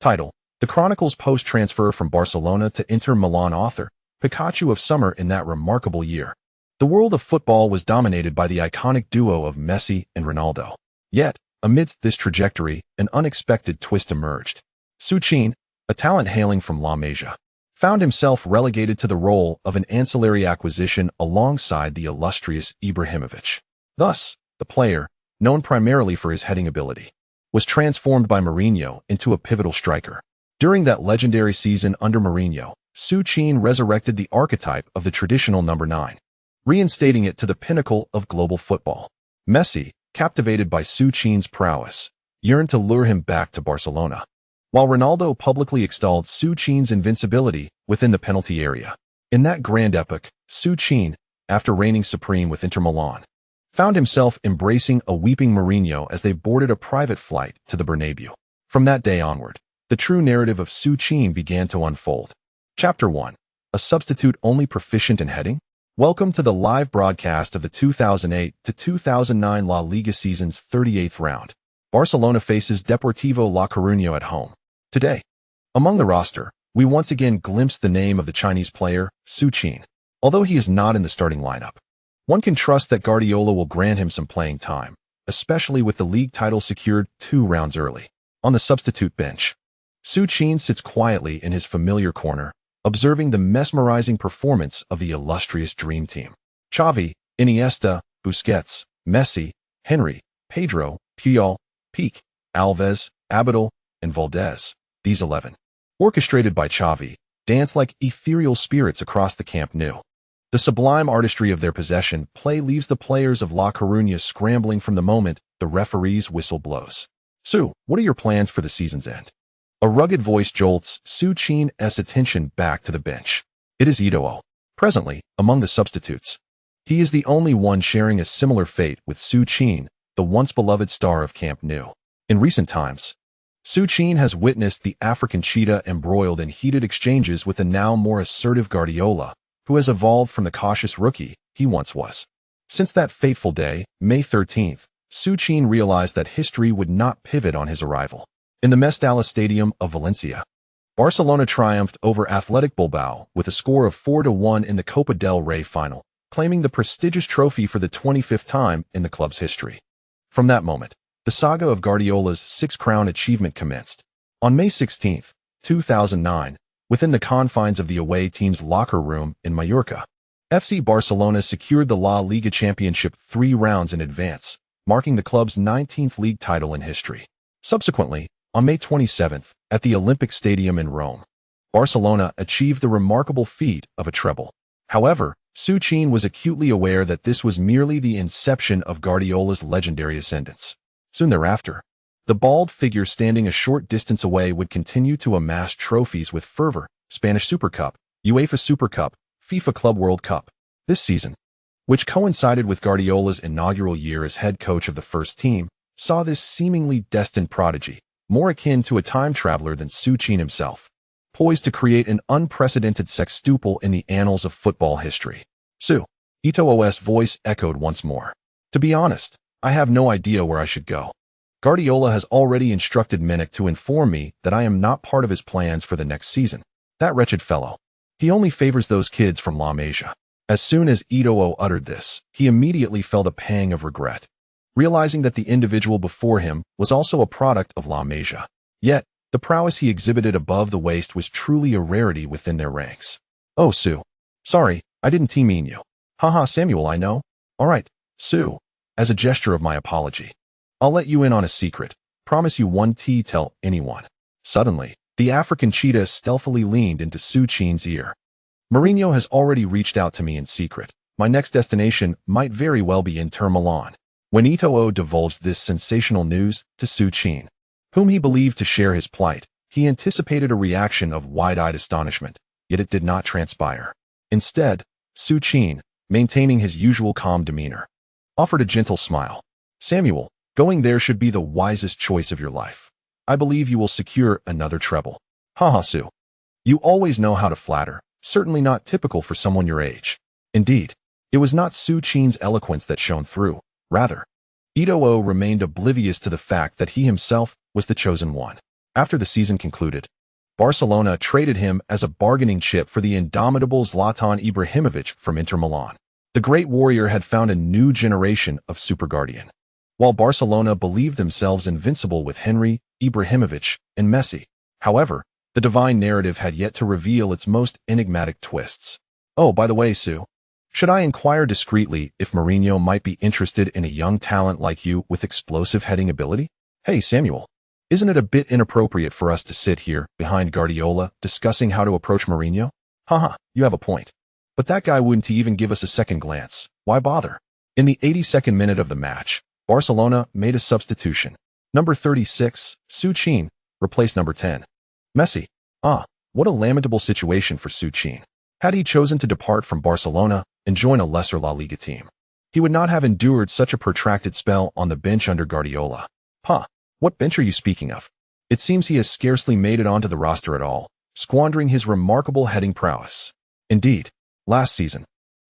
Title: The Chronicles post-transfer from Barcelona to Inter Milan. Author: Pikachu of summer. In that remarkable year, the world of football was dominated by the iconic duo of Messi and Ronaldo. Yet, amidst this trajectory, an unexpected twist emerged. Su Qin, a talent hailing from La Masia, found himself relegated to the role of an ancillary acquisition alongside the illustrious Ibrahimovic. Thus, the player, known primarily for his heading ability, was transformed by Mourinho into a pivotal striker. During that legendary season under Mourinho, Su Qin resurrected the archetype of the traditional number 9, reinstating it to the pinnacle of global football. Messi, captivated by Su Qin's prowess, yearned to lure him back to Barcelona, while Ronaldo publicly extolled Su Qin's invincibility within the penalty area. In that grand epoch, Su Qin, after reigning supreme with Inter Milan, found himself embracing a weeping Mourinho as they boarded a private flight to the Bernabéu. From that day onward, the true narrative of Su Qin began to unfold. Chapter 1. A substitute only proficient in heading? Welcome to the live broadcast of the 2008 to 2009 La Liga season's 38th round. Barcelona faces Deportivo La Coruña at home. Today, among the roster, we once again glimpse the name of the Chinese player, Su Qin. Although he is not in the starting lineup, one can trust that Guardiola will grant him some playing time, especially with the league title secured 2 rounds early. On the substitute bench, Su Qin sits quietly in his familiar corner, observing the mesmerizing performance of the illustrious dream team. Xavi, Iniesta, Busquets, Messi, Henry, Pedro, Puyol, Pique, Alves, Abidal, and Valdez, these 11, orchestrated by Xavi, dance like ethereal spirits across the Camp Nou. The sublime artistry of their possession play leaves the players of La Coruña scrambling from the moment the referee's whistle blows. Su, what are your plans for the season's end? A rugged voice jolts Su Qin's attention back to the bench. It is Eto'o. Presently, among the substitutes, he is the only one sharing a similar fate with Su Qin, the once beloved star of Camp Nou. In recent times, Su Qin has witnessed the African cheetah embroiled in heated exchanges with the now more assertive Guardiola, who has evolved from the cautious rookie he once was. Since that fateful day, May 13th, Su Qin realized that history would not pivot on his arrival. In the Mestalla Stadium of Valencia, Barcelona triumphed over Athletic Bilbao with a score of 4-1 in the Copa del Rey final, claiming the prestigious trophy for the 25th time in the club's history. From that moment, the saga of Guardiola's 6th-crown achievement commenced. On May 16, 2009, within the confines of the away team's locker room in Mallorca, FC Barcelona secured the La Liga championship 3 rounds in advance, marking the club's 19th league title in history. Subsequently, on May 27, at the Olympic Stadium in Rome, Barcelona achieved the remarkable feat of a treble. However, Su Qin was acutely aware that this was merely the inception of Guardiola's legendary ascendance. Soon thereafter, the bald figure standing a short distance away would continue to amass trophies with fervor: Spanish Super Cup, UEFA Super Cup, FIFA Club World Cup. This season, which coincided with Guardiola's inaugural year as head coach of the first team, saw this seemingly destined prodigy, more akin to a time traveler than Su Qin himself, poised to create an unprecedented sextuple in the annals of football history. Su, Eto'o's voice echoed once more. To be honest, I have no idea where I should go. Guardiola has already instructed Menek to inform me that I am not part of his plans for the next season. That wretched fellow. He only favors those kids from La Masia. As soon as Eto'o uttered this, he immediately felt a pang of regret, realizing that the individual before him was also a product of La Masia. Yet, the prowess he exhibited above the waist was truly a rarity within their ranks. Oh, Su. Sorry, I didn't mean you. Haha, Samuel, I know. All right, Su. As a gesture of my apology, I'll let you in on a secret. Promise you one tell anyone. Suddenly, the African cheetah stealthily leaned into Su Qin's ear. Mourinho has already reached out to me in secret. My next destination might very well be Inter Milan. When Eto'o divulged this sensational news to Su Qin, whom he believed to share his plight, he anticipated a reaction of wide-eyed astonishment, yet it did not transpire. Instead, Su Qin, maintaining his usual calm demeanor, offered a gentle smile. Samuel, going there should be the wisest choice of your life. I believe you will secure another treble. Haha, Su. You always know how to flatter, certainly not typical for someone your age. Indeed, it was not Su Qin's eloquence that shone through. Rather, Eto'o remained oblivious to the fact that he himself was the chosen one. After the season concluded, Barcelona traded him as a bargaining chip for the indomitable Zlatan Ibrahimovic from Inter Milan. The great warrior had found a new generation of super guardian. While Barcelona believed themselves invincible with Henry, Ibrahimovic, and Messi, however, the divine narrative had yet to reveal its most enigmatic twists. Oh, by the way, Su, should I inquire discreetly if Mourinho might be interested in a young talent like you with explosive heading ability? Hey, Samuel, isn't it a bit inappropriate for us to sit here behind Guardiola discussing how to approach Mourinho? Haha, you have a point. But that guy wouldn't even give us a second glance. Why bother? In the 82nd minute of the match, Barcelona made a substitution. Number 36, Su Qin, replaced number 10, Messi. What a lamentable situation for Su Qin. Had he chosen to depart from Barcelona and join a lesser La Liga team, he would not have endured such a protracted spell on the bench under Guardiola. What bench are you speaking of? It seems he has scarcely made it onto the roster at all, squandering his remarkable heading prowess. Indeed, last season,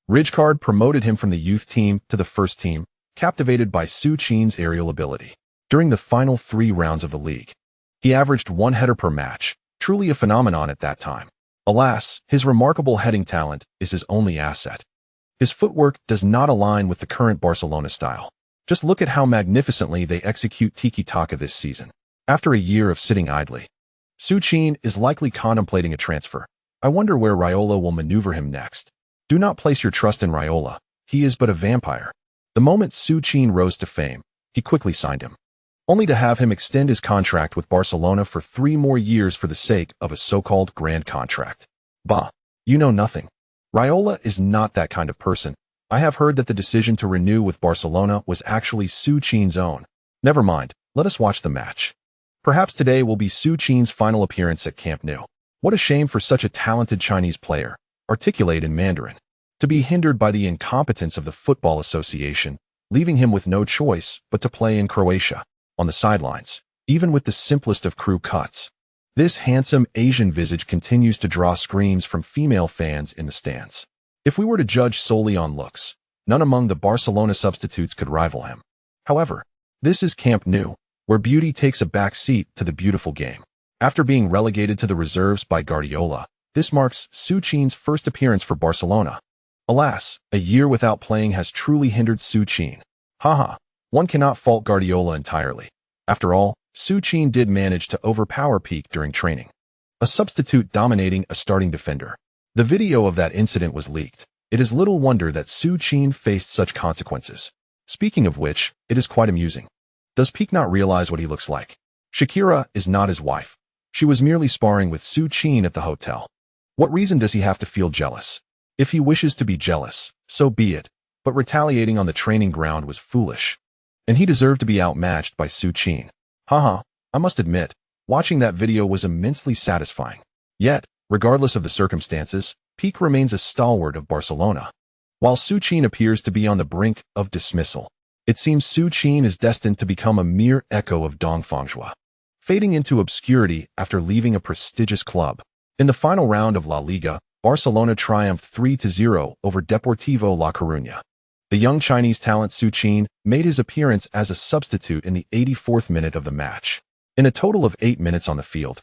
Rijkaard promoted him from the youth team to the first team, captivated by Su Qin's aerial ability. During the final 3 rounds of the league, he averaged 1 header per match, truly a phenomenon at that time. Alas, his remarkable heading talent is his only asset. His footwork does not align with the current Barcelona style. Just look at how magnificently they execute tiki-taka this season. After a year of sitting idly, Su Qin is likely contemplating a transfer. I wonder where Raiola will maneuver him next. Do not place your trust in Raiola. He is but a vampire. The moment Su Qin rose to fame, he quickly signed him, only to have him extend his contract with Barcelona for 3 more years for the sake of a so-called grand contract. Bah, you know nothing. Raiola is not that kind of person. I have heard that the decision to renew with Barcelona was actually Su Qin's own. Never mind, let us watch the match. Perhaps today will be Su Qin's final appearance at Camp Nou. What a shame for such a talented Chinese player, articulate in Mandarin, to be hindered by the incompetence of the Football Association, leaving him with no choice but to play in Croatia, on the sidelines, even with the simplest of crew cuts. This handsome Asian visage continues to draw screams from female fans in the stands. If we were to judge solely on looks, none among the Barcelona substitutes could rival him. However, this is Camp Nou, where beauty takes a back seat to the beautiful game. After being relegated to the reserves by Guardiola, this marks Su Qin's first appearance for Barcelona. Alas, a year without playing has truly hindered Su Qin. One cannot fault Guardiola entirely. After all, Su Qin did manage to overpower Peak during training, a substitute dominating a starting defender. The video of that incident was leaked. It is little wonder that Su Qin faced such consequences. Speaking of which, it is quite amusing. Does Peak not realize what he looks like? Shakira is not his wife. She was merely sparring with Su Qin at the hotel. What reason does he have to feel jealous? If he wishes to be jealous, so be it, but retaliating on the training ground was foolish. And he deserved to be outmatched by Su Qin. I must admit, watching that video was immensely satisfying. Yet, regardless of the circumstances, Peak remains a stalwart of Barcelona. While Su Qin appears to be on the brink of dismissal, it seems Su Qin is destined to become a mere echo of Dongfangjua, fading into obscurity after leaving a prestigious club. In the final round of La Liga, Barcelona triumphed 3-0 over Deportivo La Coruña. The young Chinese talent Su Qin made his appearance as a substitute in the 84th minute of the match. In a total of 8 minutes on the field,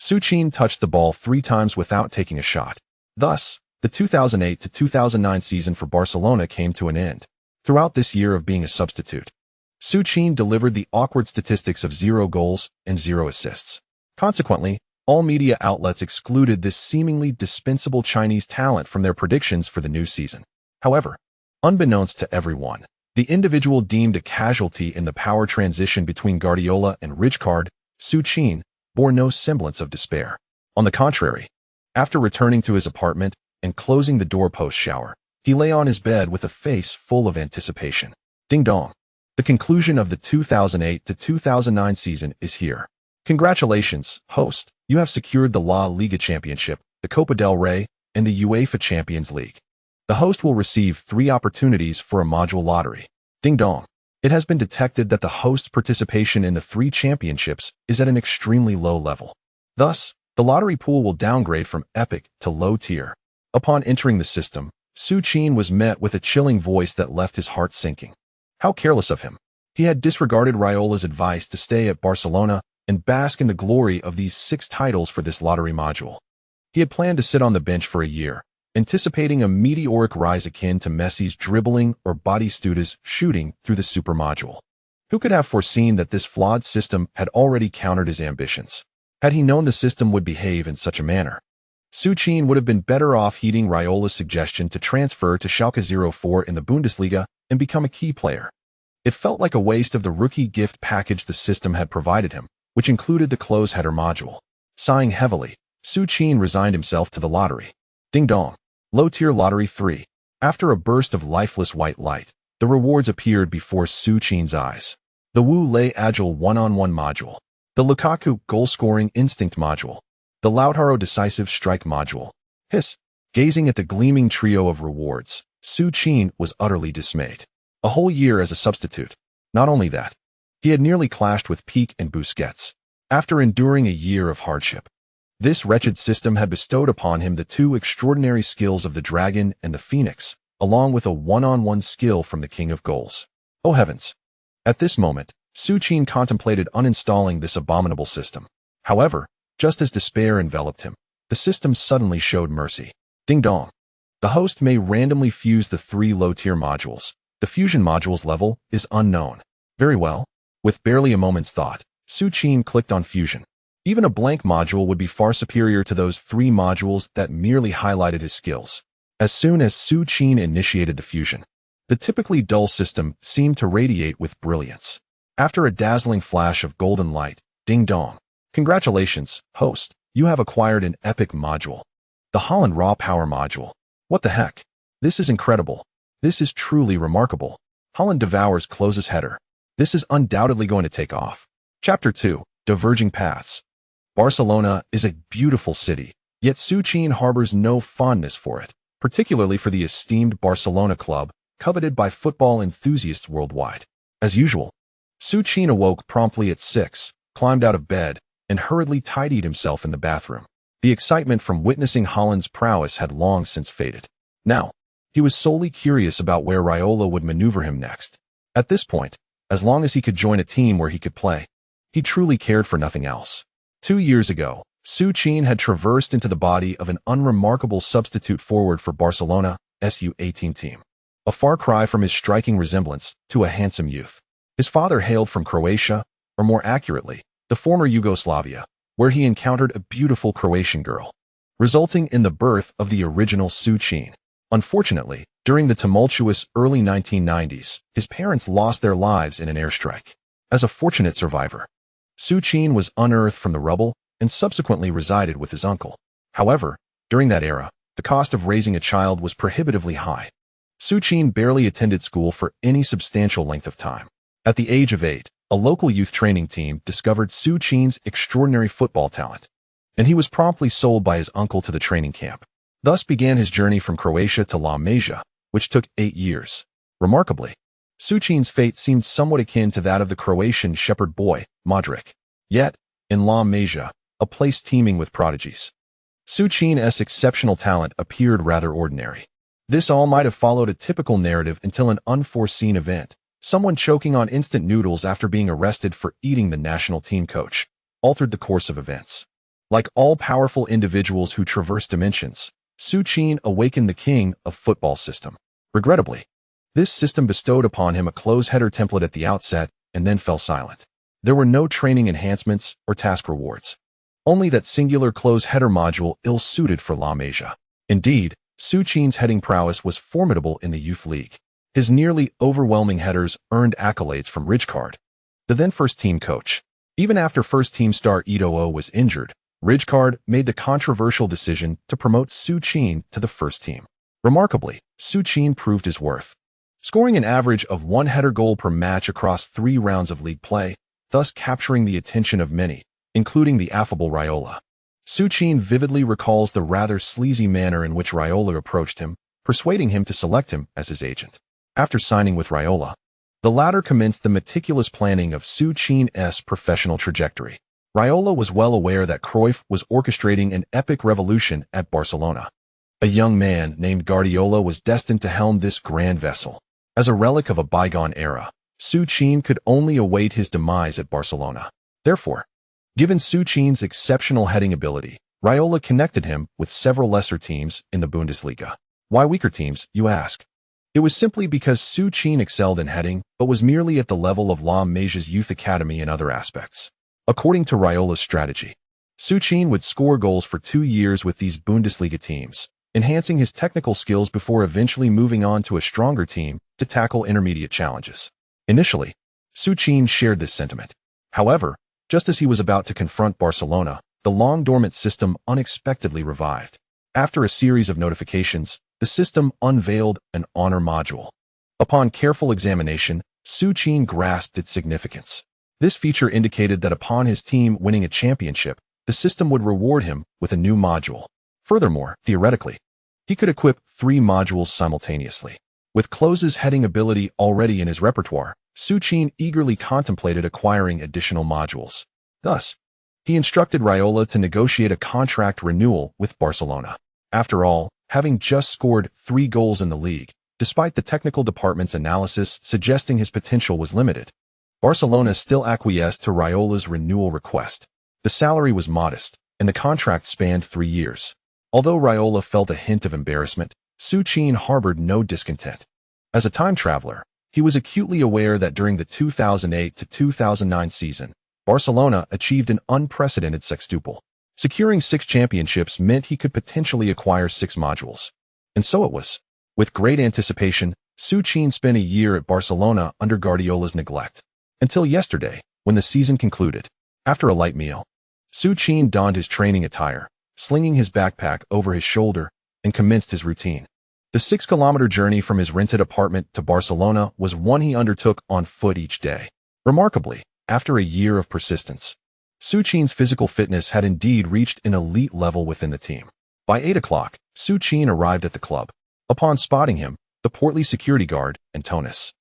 Su Qin touched the ball 3 times without taking a shot. Thus, the 2008-2009 season for Barcelona came to an end. Throughout this year of being a substitute, Su Qin delivered the awkward statistics of 0 goals and 0 assists. Consequently, all media outlets excluded this seemingly dispensable Chinese talent from their predictions for the new season. However, unbeknownst to everyone, the individual deemed a casualty in the power transition between Guardiola and Rijkaard, Su Qin, bore no semblance of despair. On the contrary, after returning to his apartment and closing the door post-shower, he lay on his bed with a face full of anticipation. Ding dong. The conclusion of the 2008-2009 season is here. Congratulations, host. You have secured the La Liga Championship, the Copa del Rey, and the UEFA Champions League. The host will receive 3 opportunities for a module lottery. Ding dong. It has been detected that the host's participation in the 3 championships is at an extremely low level. Thus, the lottery pool will downgrade from epic to low tier. Upon entering the system, Su Qin was met with a chilling voice that left his heart sinking. How careless of him. He had disregarded Raiola's advice to stay at Barcelona and bask in the glory of these 6 titles for this lottery module. He had planned to sit on the bench for a year, anticipating a meteoric rise akin to Messi's dribbling or Batistuta's shooting through the super module. Who could have foreseen that this flawed system had already countered his ambitions? Had he known the system would behave in such a manner, Su Qin would have been better off heeding Raiola's suggestion to transfer to Schalke 04 in the Bundesliga and become a key player. It felt like a waste of the rookie gift package the system had provided him, which included the close header module. Sighing heavily, Su Qin resigned himself to the lottery. Ding dong. Low-tier lottery 3. After a burst of lifeless white light, the rewards appeared before Su Qin's eyes. The Wu Lei Agile one-on-one module. The Lukaku goal-scoring instinct module. The Lautaro decisive strike module. Hiss. Gazing at the gleaming trio of rewards, Su Qin was utterly dismayed. A whole year as a substitute. Not only that, he had nearly clashed with Pique and Busquets. After enduring a year of hardship, this wretched system had bestowed upon him the 2 extraordinary skills of the Dragon and the Phoenix, along with a one-on-one skill from the King of Goals. Oh heavens! At this moment, Su Qin contemplated uninstalling this abominable system. However, just as despair enveloped him, the system suddenly showed mercy. Ding dong. The host may randomly fuse the 3 low-tier modules. The fusion module's level is unknown. Very well. With barely a moment's thought, Su Qin clicked on fusion. Even a blank module would be far superior to those 3 modules that merely highlighted his skills. As soon as Su Qin initiated the fusion, the typically dull system seemed to radiate with brilliance. After a dazzling flash of golden light, ding dong. Congratulations, host, you have acquired an epic module. The Holland Raw Power module. What the heck? This is incredible. This is truly remarkable. Holland devours closes header. This is undoubtedly going to take off. Chapter 2. Diverging Paths. Barcelona is a beautiful city, yet Su Qin harbors no fondness for it, particularly for the esteemed Barcelona club, coveted by football enthusiasts worldwide. As usual, Su Qin awoke promptly at 6, climbed out of bed, and hurriedly tidied himself in the bathroom. The excitement from witnessing Holland's prowess had long since faded. Now, he was solely curious about where Raiola would maneuver him next. At this point, as long as he could join a team where he could play, he truly cared for nothing else. 2 years ago, Su Qin had traversed into the body of an unremarkable substitute forward for Barcelona, SU-18 team. A far cry from his striking resemblance to a handsome youth. His father hailed from Croatia, or more accurately, the former Yugoslavia, where he encountered a beautiful Croatian girl, resulting in the birth of the original Su Qin. Unfortunately, during the tumultuous early 1990s, his parents lost their lives in an airstrike. As a fortunate survivor, Su Qin was unearthed from the rubble and subsequently resided with his uncle. However, during that era, the cost of raising a child was prohibitively high. Su Qin barely attended school for any substantial length of time. At the age of 8, a local youth training team discovered Su Qin's extraordinary football talent, and he was promptly sold by his uncle to the training camp. Thus began his journey from Croatia to La Masia, which took 8 years. Remarkably, Su Qin's fate seemed somewhat akin to that of the Croatian shepherd boy, Modric. Yet, in La Masia, a place teeming with prodigies, Su Qin's exceptional talent appeared rather ordinary. This all might have followed a typical narrative until an unforeseen event, someone choking on instant noodles after being arrested for eating the national team coach, altered the course of events. Like all powerful individuals who traverse dimensions, Su Qin awakened the king of football system. Regrettably, this system bestowed upon him a close header template at the outset and then fell silent. There were no training enhancements or task rewards. Only that singular close header module ill-suited for La Masia. Indeed, Su Qin's heading prowess was formidable in the youth league. His nearly overwhelming headers earned accolades from Rijkaard, the then first-team coach. Even after first-team star Eto'o was injured, Rijkaard made the controversial decision to promote Su Qin to the first team. Remarkably, Su Qin proved his worth, scoring an average of 1 header goal per match across 3 rounds of league play, thus capturing the attention of many, including the affable Raiola. Su Qin vividly recalls the rather sleazy manner in which Raiola approached him, persuading him to select him as his agent. After signing with Raiola, the latter commenced the meticulous planning of Su Qin's professional trajectory. Raiola was well aware that Cruyff was orchestrating an epic revolution at Barcelona. A young man named Guardiola was destined to helm this grand vessel. As a relic of a bygone era, Su Qin could only await his demise at Barcelona. Therefore, Given Su Qin's exceptional heading ability, Raiola connected him with several lesser teams in the Bundesliga. Why weaker teams, you ask? It was simply because Su Qin excelled in heading, but was merely at the level of La Masia's youth academy in other aspects. According to Raiola's strategy, Su Qin would score goals for 2 years with these Bundesliga teams, enhancing his technical skills before eventually moving on to a stronger team to tackle intermediate challenges. Initially, Su Qin shared this sentiment. However, just as he was about to confront Barcelona, the long-dormant system unexpectedly revived. After a series of notifications, the system unveiled an honor module. Upon careful examination, Su Qin grasped its significance. This feature indicated that upon his team winning a championship, the system would reward him with a new module. Furthermore, theoretically, he could equip 3 modules simultaneously. With Klose's heading ability already in his repertoire, Su Qin eagerly contemplated acquiring additional modules. Thus, he instructed Raiola to negotiate a contract renewal with Barcelona. After all, having just scored 3 goals in the league, despite the technical department's analysis suggesting his potential was limited, Barcelona still acquiesced to Raiola's renewal request. The salary was modest, and the contract spanned 3 years. Although Raiola felt a hint of embarrassment, Su Qin harbored no discontent. As a time traveler, he was acutely aware that during the 2008 to 2009 season, Barcelona achieved an unprecedented sextuple. Securing 6 championships meant he could potentially acquire 6 modules. And so it was. With great anticipation, Su Qin spent a year at Barcelona under Guardiola's neglect. Until yesterday, when the season concluded. After a light meal, Su Qin donned his training attire, slinging his backpack over his shoulder, and commenced his routine. The 6-kilometer journey from his rented apartment to Barcelona was one he undertook on foot each day. Remarkably, after a year of persistence, Su Qin's physical fitness had indeed reached an elite level within the team. By 8 o'clock, Su Qin arrived at the club. Upon spotting him, the portly security guard, Antonis,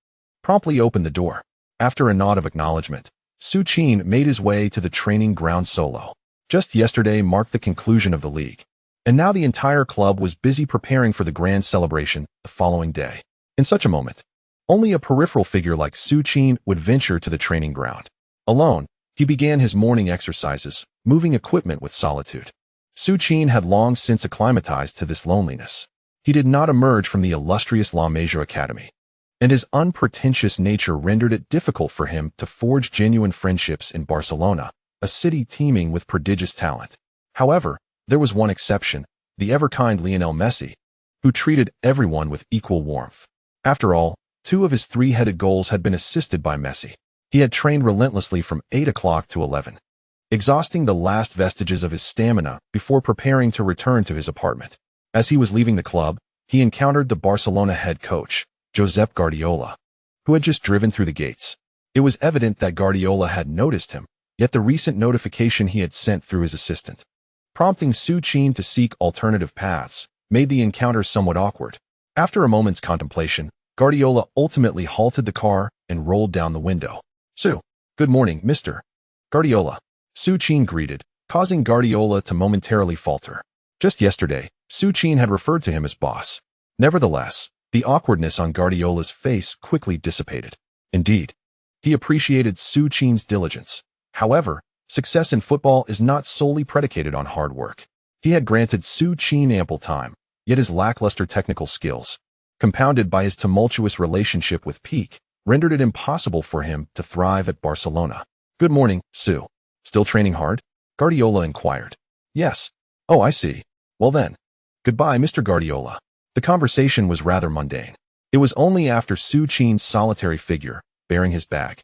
promptly opened the door. After a nod of acknowledgement, Su Qin made his way to the training ground solo. Just yesterday marked the conclusion of the league, and now the entire club was busy preparing for the grand celebration the following day. In such a moment, only a peripheral figure like Su Qin would venture to the training ground. Alone, he began his morning exercises, moving equipment with solitude. Su Qin had long since acclimatized to this loneliness. He did not emerge from the illustrious La Masia Academy, and his unpretentious nature rendered it difficult for him to forge genuine friendships in Barcelona, a city teeming with prodigious talent. However, there was one exception, the ever-kind Lionel Messi, who treated everyone with equal warmth. After all, 2 of his 3-headed goals had been assisted by Messi. He had trained relentlessly from 8 o'clock to 11, exhausting the last vestiges of his stamina before preparing to return to his apartment. As he was leaving the club, he encountered the Barcelona head coach, Josep Guardiola, who had just driven through the gates. It was evident that Guardiola had noticed him, yet the recent notification he had sent through his assistant, prompting Su Qin to seek alternative paths, made the encounter somewhat awkward. After a moment's contemplation, Guardiola ultimately halted the car and rolled down the window. "Su, good morning, Mr. Guardiola," Su Qin greeted, causing Guardiola to momentarily falter. Just yesterday, Su Qin had referred to him as boss. Nevertheless, the awkwardness on Guardiola's face quickly dissipated. Indeed, he appreciated Su Qin's diligence. However, success in football is not solely predicated on hard work. He had granted Su Qin ample time, yet his lackluster technical skills, compounded by his tumultuous relationship with Pique, rendered it impossible for him to thrive at Barcelona. "Good morning, Su. Still training hard?" Guardiola inquired. "Yes." "Oh, I see. Well then. Goodbye, Mr. Guardiola." The conversation was rather mundane. It was only after Su Qin's solitary figure, bearing his bag,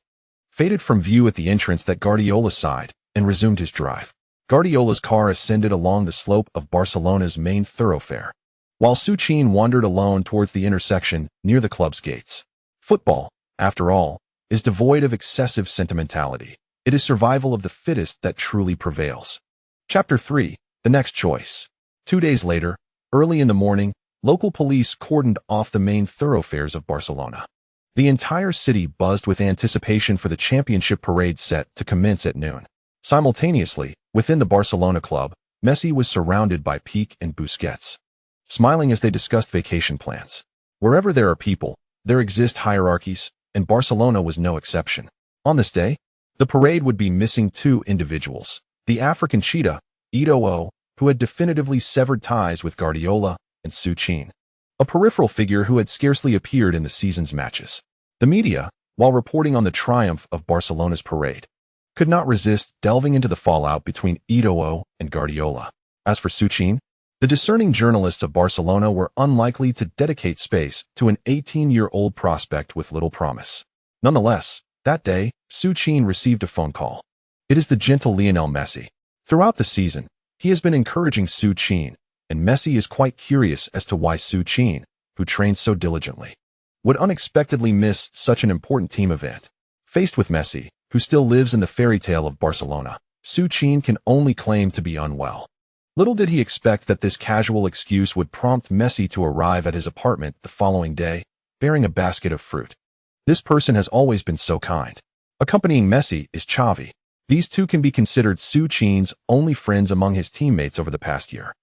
faded from view at the entrance that Guardiola sighed and resumed his drive. Guardiola's car ascended along the slope of Barcelona's main thoroughfare, while Su Qin wandered alone towards the intersection near the club's gates. Football, after all, is devoid of excessive sentimentality. It is survival of the fittest that truly prevails. Chapter 3. The Next Choice. 2 days later, early in the morning, local police cordoned off the main thoroughfares of Barcelona. The entire city buzzed with anticipation for the championship parade set to commence at noon. Simultaneously, within the Barcelona club, Messi was surrounded by Pique and Busquets, smiling as they discussed vacation plans. Wherever there are people, there exist hierarchies, and Barcelona was no exception. On this day, The parade would be missing two individuals: the African cheetah, Eto'o, who had definitively severed ties with Guardiola, and Su Qin, a peripheral figure who had scarcely appeared in the season's matches. The media, while reporting on the triumph of Barcelona's parade, could not resist delving into the fallout between Eto'o and Guardiola. As for Su Qin, the discerning journalists of Barcelona were unlikely to dedicate space to an 18-year-old prospect with little promise. Nonetheless, that day, Su Qin received a phone call. It is the gentle Lionel Messi. Throughout the season, he has been encouraging Su Qin, and Messi is quite curious as to why Su Qin, who trains so diligently, would unexpectedly miss such an important team event. Faced with Messi, who still lives in the fairy tale of Barcelona, Su Qin can only claim to be unwell. Little did he expect that this casual excuse would prompt Messi to arrive at his apartment the following day, bearing a basket of fruit. This person has always been so kind. Accompanying Messi is Xavi. These two can be considered Su Qin's only friends among his teammates over the past year.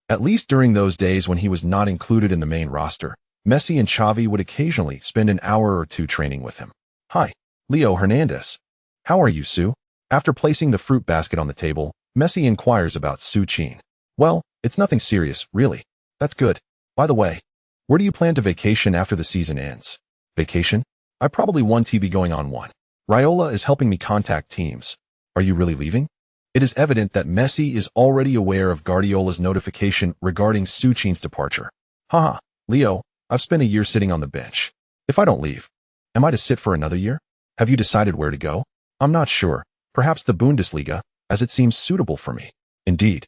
At least during those days when he was not included in the main roster, Messi and Xavi would occasionally spend an hour or two training with him. Hi, Leo Hernandez. How are you, Su? After placing the fruit basket on the table, Messi inquires about Su Qin. Well, it's nothing serious, really. That's good. By the way, where do you plan to vacation after the season ends? Vacation? I probably won't be going on one. Raiola is helping me contact teams. Are you really leaving? It is evident that Messi is already aware of Guardiola's notification regarding Su Qin's departure. Haha, Leo, I've spent a year sitting on the bench. If I don't leave, am I to sit for another year? Have you decided where to go? I'm not sure. Perhaps the Bundesliga, as it seems suitable for me. Indeed.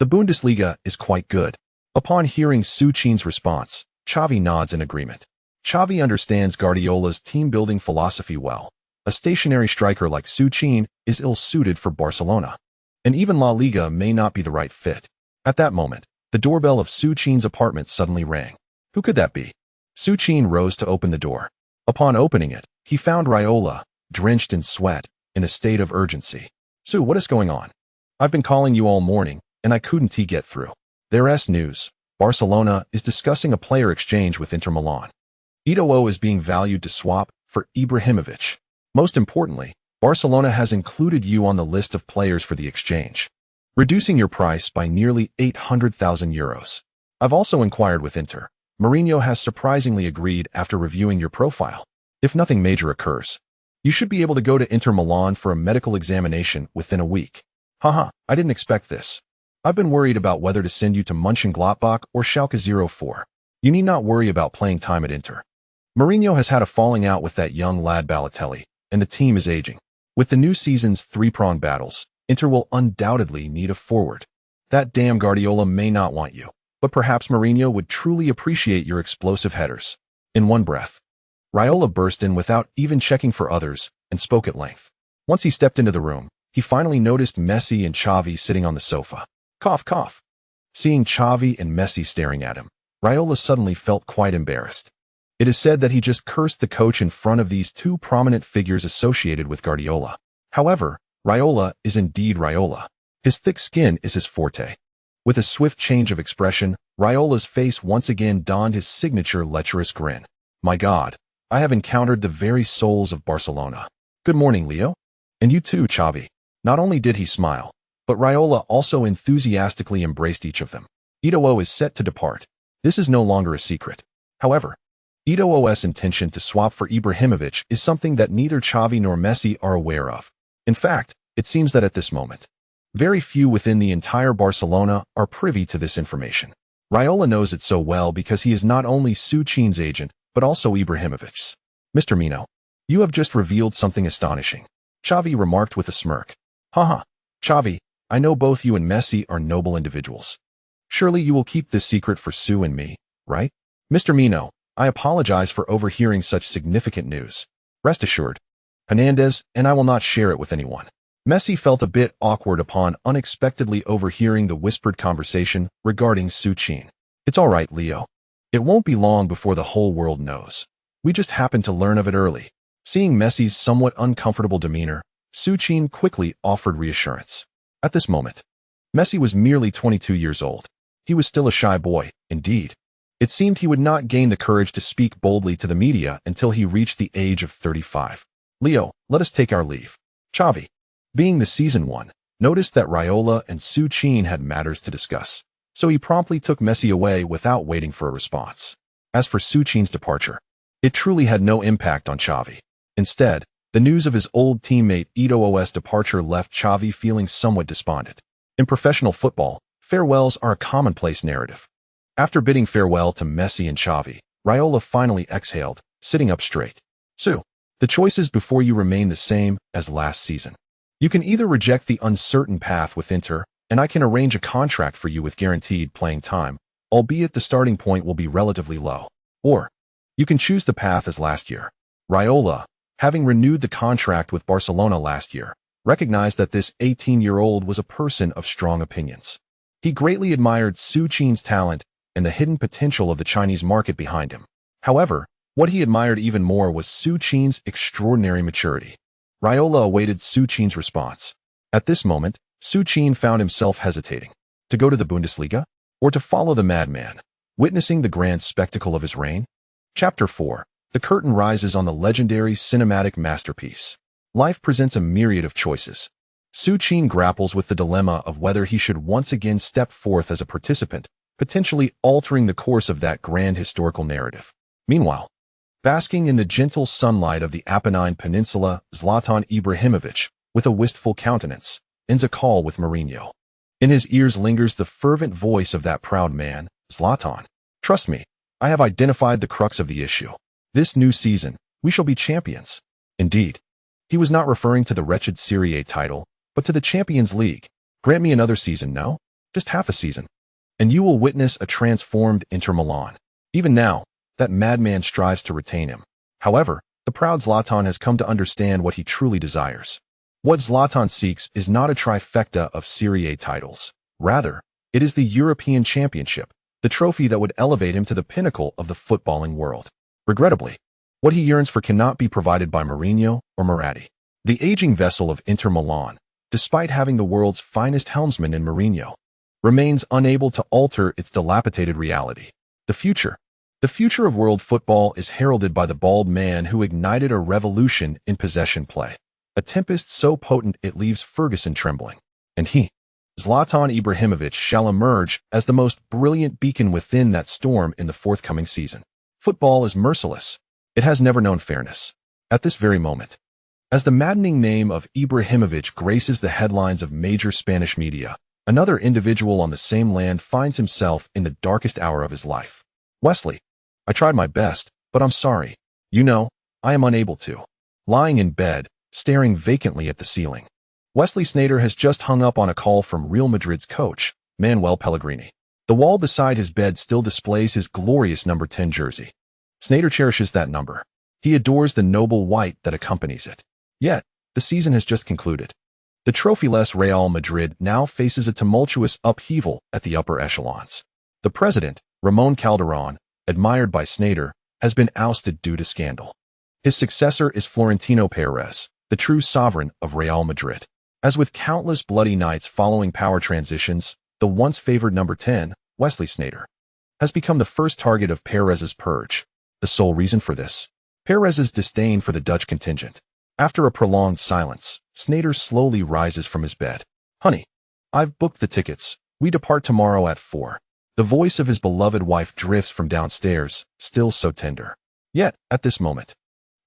The Bundesliga is quite good. Upon hearing Su Qin's response, Xavi nods in agreement. Xavi understands Guardiola's team-building philosophy well. A stationary striker like Su Qin is ill-suited for Barcelona. And even La Liga may not be the right fit. At that moment, the doorbell of Su Qin's apartment suddenly rang. Who could that be? Su Qin rose to open the door. Upon opening it, he found Raiola, drenched in sweat, in a state of urgency. Su, what is going on? I've been calling you all morning, and I couldn't get through. There's news. Barcelona is discussing a player exchange with Inter Milan. Eto'o is being valued to swap for Ibrahimovic. Most importantly, Barcelona has included you on the list of players for the exchange, reducing your price by nearly 800,000 euros. I've also inquired with Inter. Mourinho has surprisingly agreed after reviewing your profile. If nothing major occurs, you should be able to go to Inter Milan for a medical examination within a week. Haha, I didn't expect this. I've been worried about whether to send you to Mönchengladbach or Schalke 04. You need not worry about playing time at Inter. Mourinho has had a falling out with that young lad Balotelli, and the team is aging. With the new season's three-pronged battles, Inter will undoubtedly need a forward. That damn Guardiola may not want you, but perhaps Mourinho would truly appreciate your explosive headers. In one breath, Raiola burst in without even checking for others and spoke at length. Once he stepped into the room, he finally noticed Messi and Xavi sitting on the sofa. Cough, cough. Seeing Xavi and Messi staring at him, Raiola suddenly felt quite embarrassed. It is said that he just cursed the coach in front of these two prominent figures associated with Guardiola. However, Raiola is indeed Raiola. His thick skin is his forte. With a swift change of expression, Raiola's face once again donned his signature lecherous grin. My God, I have encountered the very souls of Barcelona. Good morning, Leo. And you too, Xavi. Not only did he smile, but Raiola also enthusiastically embraced each of them. Eto'o is set to depart. This is no longer a secret. However, Eto'o's intention to swap for Ibrahimovic is something that neither Xavi nor Messi are aware of. In fact, it seems that at this moment, very few within the entire Barcelona are privy to this information. Raiola knows it so well because he is not only Su Qin's agent, but also Ibrahimovic's. Mr. Mino, you have just revealed something astonishing, Xavi remarked with a smirk. Haha, Xavi, I know both you and Messi are noble individuals. Surely you will keep this secret for Su and me, right? Mr. Mino, I apologize for overhearing such significant news. Rest assured, Hernandez and I will not share it with anyone. Messi felt a bit awkward upon unexpectedly overhearing the whispered conversation regarding Su Qin. It's all right, Leo. It won't be long before the whole world knows. We just happened to learn of it early. Seeing Messi's somewhat uncomfortable demeanor, Su Qin quickly offered reassurance. At this moment, Messi was merely 22 years old. He was still a shy boy, indeed. It seemed he would not gain the courage to speak boldly to the media until he reached the age of 35. Leo, let us take our leave. Xavi, being the season one, noticed that Raiola and Su Qin had matters to discuss, so he promptly took Messi away without waiting for a response. As for Su Qin's departure, it truly had no impact on Xavi. Instead, the news of his old teammate Eto'o's departure left Xavi feeling somewhat despondent. In professional football, farewells are a commonplace narrative. After bidding farewell to Messi and Xavi, Raiola finally exhaled, sitting up straight. Su, the choices before you remain the same as last season. You can either reject the uncertain path with Inter, and I can arrange a contract for you with guaranteed playing time, albeit the starting point will be relatively low. Or, you can choose the path as last year. Raiola, having renewed the contract with Barcelona last year, recognized that this 18-year-old was a person of strong opinions. He greatly admired Su Qin's talent and the hidden potential of the Chinese market behind him. However, what he admired even more was Su Qin's extraordinary maturity. Raiola awaited Su Qin's response. At this moment, Su Qin found himself hesitating. To go to the Bundesliga? Or to follow the madman, witnessing the grand spectacle of his reign? Chapter 4. The curtain rises on the legendary cinematic masterpiece. Life presents a myriad of choices. Su Qin grapples with the dilemma of whether he should once again step forth as a participant, potentially altering the course of that grand historical narrative. Meanwhile, basking in the gentle sunlight of the Apennine Peninsula, Zlatan Ibrahimovic, with a wistful countenance, ends a call with Mourinho. In his ears lingers the fervent voice of that proud man, Zlatan. Trust me, I have identified the crux of the issue. This new season, we shall be champions. Indeed, he was not referring to the wretched Serie A title, but to the Champions League. Grant me another season, no? Just half a season. And you will witness a transformed Inter Milan. Even now, that madman strives to retain him. However, the proud Zlatan has come to understand what he truly desires. What Zlatan seeks is not a trifecta of Serie A titles. Rather, it is the European Championship, the trophy that would elevate him to the pinnacle of the footballing world. Regrettably, what he yearns for cannot be provided by Mourinho or Moratti. The aging vessel of Inter Milan, despite having the world's finest helmsman in Mourinho, remains unable to alter its dilapidated reality. The future of world football is heralded by the bald man who ignited a revolution in possession play, a tempest so potent it leaves Ferguson trembling. And he, Zlatan Ibrahimovic, shall emerge as the most brilliant beacon within that storm in the forthcoming season. Football is merciless. It has never known fairness. At this very moment, as the maddening name of Ibrahimovic graces the headlines of major Spanish media, another individual on the same land finds himself in the darkest hour of his life. Wesley, I tried my best, but I'm sorry. You know, I am unable to. Lying in bed, staring vacantly at the ceiling, Wesley Sneijder has just hung up on a call from Real Madrid's coach, Manuel Pellegrini. The wall beside his bed still displays his glorious number 10 jersey. Sneijder cherishes that number. He adores the noble white that accompanies it. Yet, the season has just concluded. The trophyless Real Madrid now faces a tumultuous upheaval at the upper echelons. The president, Ramon Calderón, admired by Sneijder, has been ousted due to scandal. His successor is Florentino Perez, the true sovereign of Real Madrid. As with countless bloody nights following power transitions, the once favored number 10, Wesley Sneijder, has become the first target of Perez's purge. The sole reason for this? Perez's disdain for the Dutch contingent. After a prolonged silence, Sneijder slowly rises from his bed. Honey, I've booked the tickets. We depart tomorrow at 4. The voice of his beloved wife drifts from downstairs, still so tender. Yet, at this moment,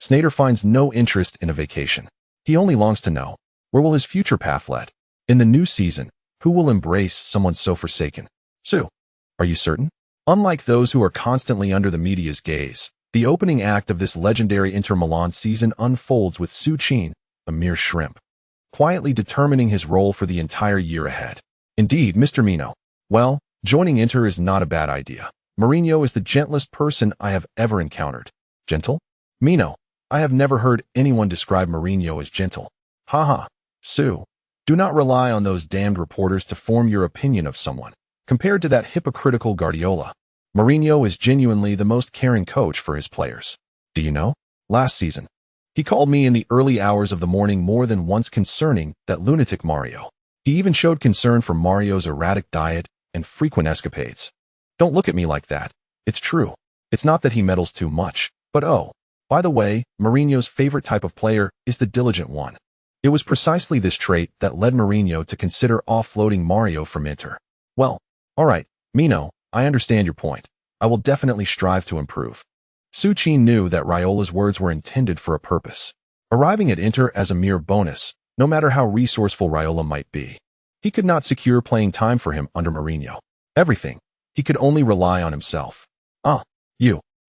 Sneijder finds no interest in a vacation. He only longs to know, where will his future path lead? In the new season, who will embrace someone so forsaken? Su, are you certain? Unlike those who are constantly under the media's gaze, the opening act of this legendary Inter Milan season unfolds with Su Qin, a mere shrimp, quietly determining his role for the entire year ahead. Indeed, Mr. Mino. Well, joining Inter is not a bad idea. Mourinho is the gentlest person I have ever encountered. Gentle? Mino, I have never heard anyone describe Mourinho as gentle. Haha. Su, do not rely on those damned reporters to form your opinion of someone. Compared to that hypocritical Guardiola, Mourinho is genuinely the most caring coach for his players. Do you know? Last season, he called me in the early hours of the morning more than once concerning that lunatic Mario. He even showed concern for Mario's erratic diet and frequent escapades. Don't look at me like that. It's true. It's not that he meddles too much, but oh, by the way, Mourinho's favorite type of player is the diligent one. It was precisely this trait that led Mourinho to consider offloading Mario from Inter. Well, alright, Mino, I understand your point. I will definitely strive to improve. Su Qin knew that Raiola's words were intended for a purpose. Arriving at Inter as a mere bonus, no matter how resourceful Raiola might be. He could not secure playing time for him under Mourinho. Everything. He could only rely on himself.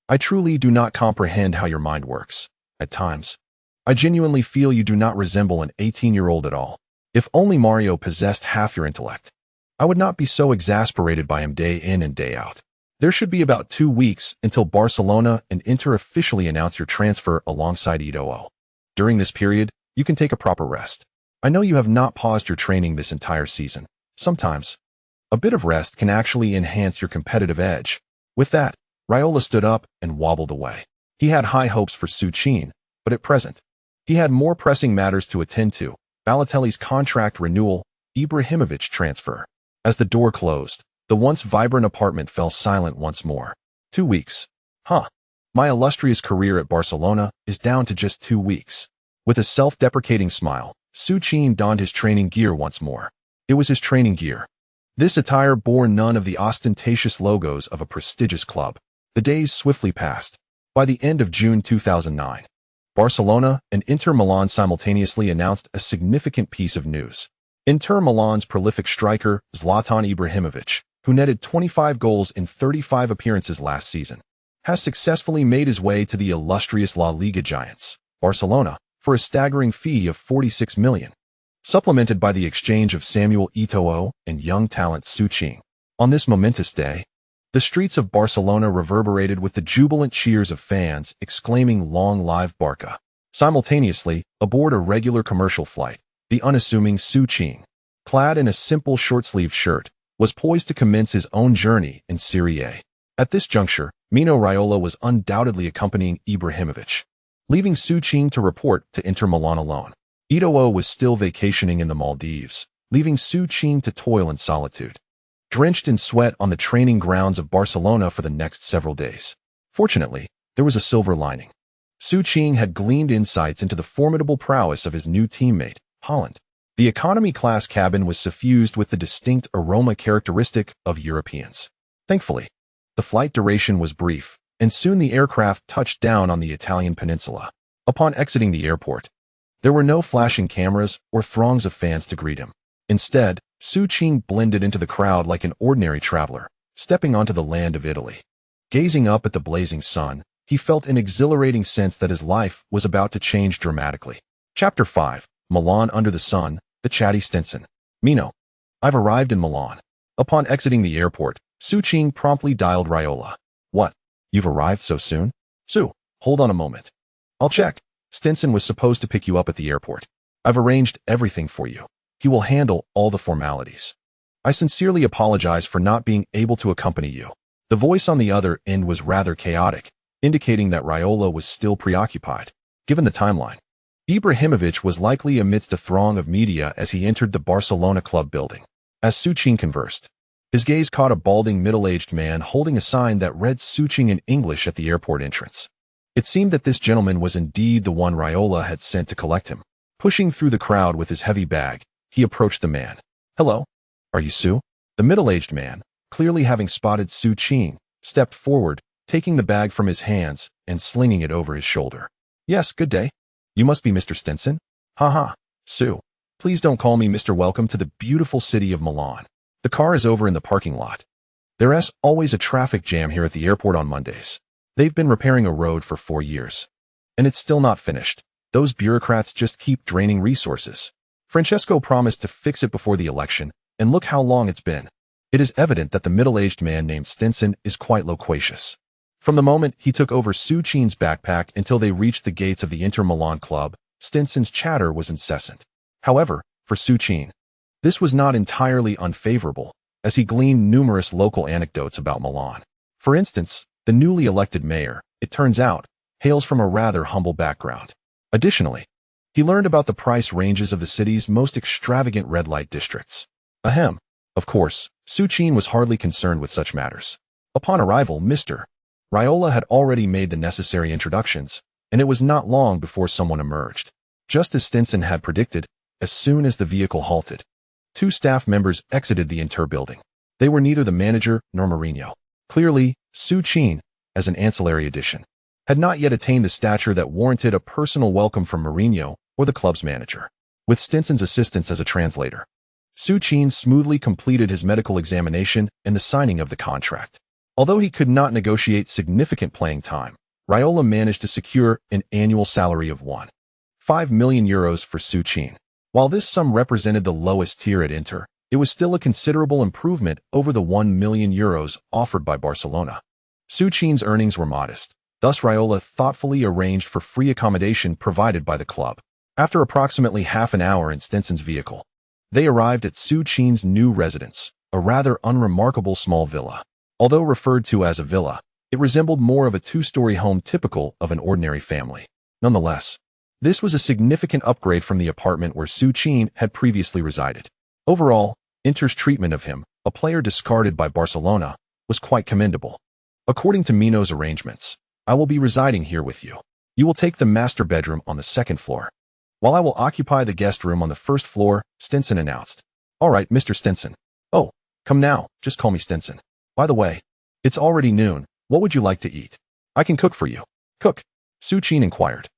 I truly do not comprehend how your mind works. At times, I genuinely feel you do not resemble an 18-year-old at all. If only Mario possessed half your intellect, I would not be so exasperated by him day in and day out. There should be about 2 weeks until Barcelona and Inter officially announce your transfer alongside Eto'o. During this period, you can take a proper rest. I know you have not paused your training this entire season. Sometimes, a bit of rest can actually enhance your competitive edge. With that, Raiola stood up and wobbled away. He had high hopes for Su Qin, but at present, he had more pressing matters to attend to: Balotelli's contract renewal, Ibrahimovic transfer. As the door closed, the once vibrant apartment fell silent once more. 2 weeks. My illustrious career at Barcelona is down to just 2 weeks. With a self-deprecating smile, Su Qin donned his training gear once more. It was his training gear. This attire bore none of the ostentatious logos of a prestigious club. The days swiftly passed. By the end of June 2009, Barcelona and Inter Milan simultaneously announced a significant piece of news. Inter Milan's prolific striker, Zlatan Ibrahimovic, who netted 25 goals in 35 appearances last season, has successfully made his way to the illustrious La Liga giants, Barcelona, for a staggering fee of 46 million, supplemented by the exchange of Samuel Eto'o and young talent Su Qin. On this momentous day, the streets of Barcelona reverberated with the jubilant cheers of fans exclaiming "Long live Barca." Simultaneously, aboard a regular commercial flight, the unassuming Su Qin, clad in a simple short-sleeved shirt, was poised to commence his own journey in Serie A. At this juncture, Mino Raiola was undoubtedly accompanying Ibrahimovic, leaving Su Qin to report to Inter Milan alone. Eto'o was still vacationing in the Maldives, leaving Su Qin to toil in solitude, drenched in sweat on the training grounds of Barcelona for the next several days. Fortunately, there was a silver lining. Su Qin had gleaned insights into the formidable prowess of his new teammate, Holland. The economy-class cabin was suffused with the distinct aroma characteristic of Europeans. Thankfully, the flight duration was brief, and soon the aircraft touched down on the Italian peninsula. Upon exiting the airport, there were no flashing cameras or throngs of fans to greet him. Instead, Su Qin blended into the crowd like an ordinary traveler, stepping onto the land of Italy. Gazing up at the blazing sun, he felt an exhilarating sense that his life was about to change dramatically. Chapter 5. Milan under the sun, the chatty Stinson. Mino, I've arrived in Milan. Upon exiting the airport, Su Qin promptly dialed Raiola. What? You've arrived so soon? Su, hold on a moment. I'll check. Stinson was supposed to pick you up at the airport. I've arranged everything for you. He will handle all the formalities. I sincerely apologize for not being able to accompany you. The voice on the other end was rather chaotic, indicating that Raiola was still preoccupied. Given the timeline, Ibrahimovic was likely amidst a throng of media as he entered the Barcelona club building. As Su Qin conversed, his gaze caught a balding middle-aged man holding a sign that read Su Qin in English at the airport entrance. It seemed that this gentleman was indeed the one Raiola had sent to collect him. Pushing through the crowd with his heavy bag, he approached the man. Hello, are you Su? The middle-aged man, clearly having spotted Su Qin, stepped forward, taking the bag from his hands and slinging it over his shoulder. Yes, good day. You must be Mr. Stinson? Haha, Su. Please don't call me Mr. Welcome to the beautiful city of Milan. The car is over in the parking lot. There's always a traffic jam here at the airport on Mondays. They've been repairing a road for 4 years. And it's still not finished. Those bureaucrats just keep draining resources. Francesco promised to fix it before the election, and look how long it's been. It is evident that the middle-aged man named Stinson is quite loquacious. From the moment he took over Su Qin's backpack until they reached the gates of the Inter Milan club, Stinson's chatter was incessant. However, for Su Qin, this was not entirely unfavorable, as he gleaned numerous local anecdotes about Milan. For instance, the newly elected mayor, it turns out, hails from a rather humble background. Additionally, he learned about the price ranges of the city's most extravagant red light districts. Ahem. Of course, Su Qin was hardly concerned with such matters. Upon arrival, Mr. Raiola had already made the necessary introductions, and it was not long before someone emerged. Just as Stinson had predicted, as soon as the vehicle halted, two staff members exited the Inter building. They were neither the manager nor Mourinho. Clearly, Su Qin, as an ancillary addition, had not yet attained the stature that warranted a personal welcome from Mourinho or the club's manager. With Stinson's assistance as a translator, Su Qin smoothly completed his medical examination and the signing of the contract. Although he could not negotiate significant playing time, Raiola managed to secure an annual salary of €1.5 million for Su Qin. While this sum represented the lowest tier at Inter, it was still a considerable improvement over the €1 million offered by Barcelona. Su Qin's earnings were modest, thus Raiola thoughtfully arranged for free accommodation provided by the club. After approximately half an hour in Stinson's vehicle, they arrived at Su Qin's new residence, a rather unremarkable small villa. Although referred to as a villa, it resembled more of a two-story home typical of an ordinary family. Nonetheless, this was a significant upgrade from the apartment where Su Qin had previously resided. Overall, Inter's treatment of him, a player discarded by Barcelona, was quite commendable. According to Mino's arrangements, I will be residing here with you. You will take the master bedroom on the second floor, while I will occupy the guest room on the first floor, Stinson announced. All right, Mr. Stinson. Oh, come now, just call me Stinson. By the way, it's already noon. What would you like to eat? I can cook for you. Cook? Su Qin inquired,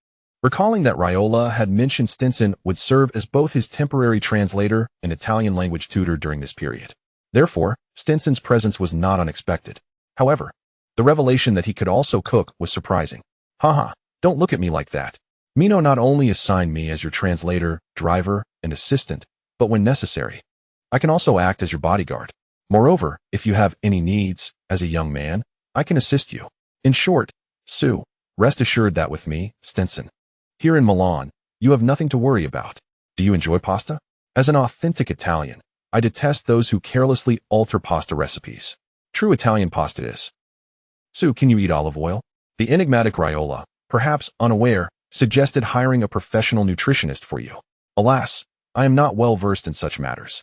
recalling that Raiola had mentioned Stinson would serve as both his temporary translator and Italian language tutor during this period. Therefore, Stinson's presence was not unexpected. However, the revelation that he could also cook was surprising. Haha, don't look at me like that. Mino not only assigned me as your translator, driver, and assistant, but when necessary, I can also act as your bodyguard. Moreover, if you have any needs, as a young man, I can assist you. In short, Su, rest assured that with me, Stinson, here in Milan, you have nothing to worry about. Do you enjoy pasta? As an authentic Italian, I detest those who carelessly alter pasta recipes. True Italian pasta is. Su, can you eat olive oil? The enigmatic Raiola, perhaps unaware, suggested hiring a professional nutritionist for you. Alas, I am not well versed in such matters.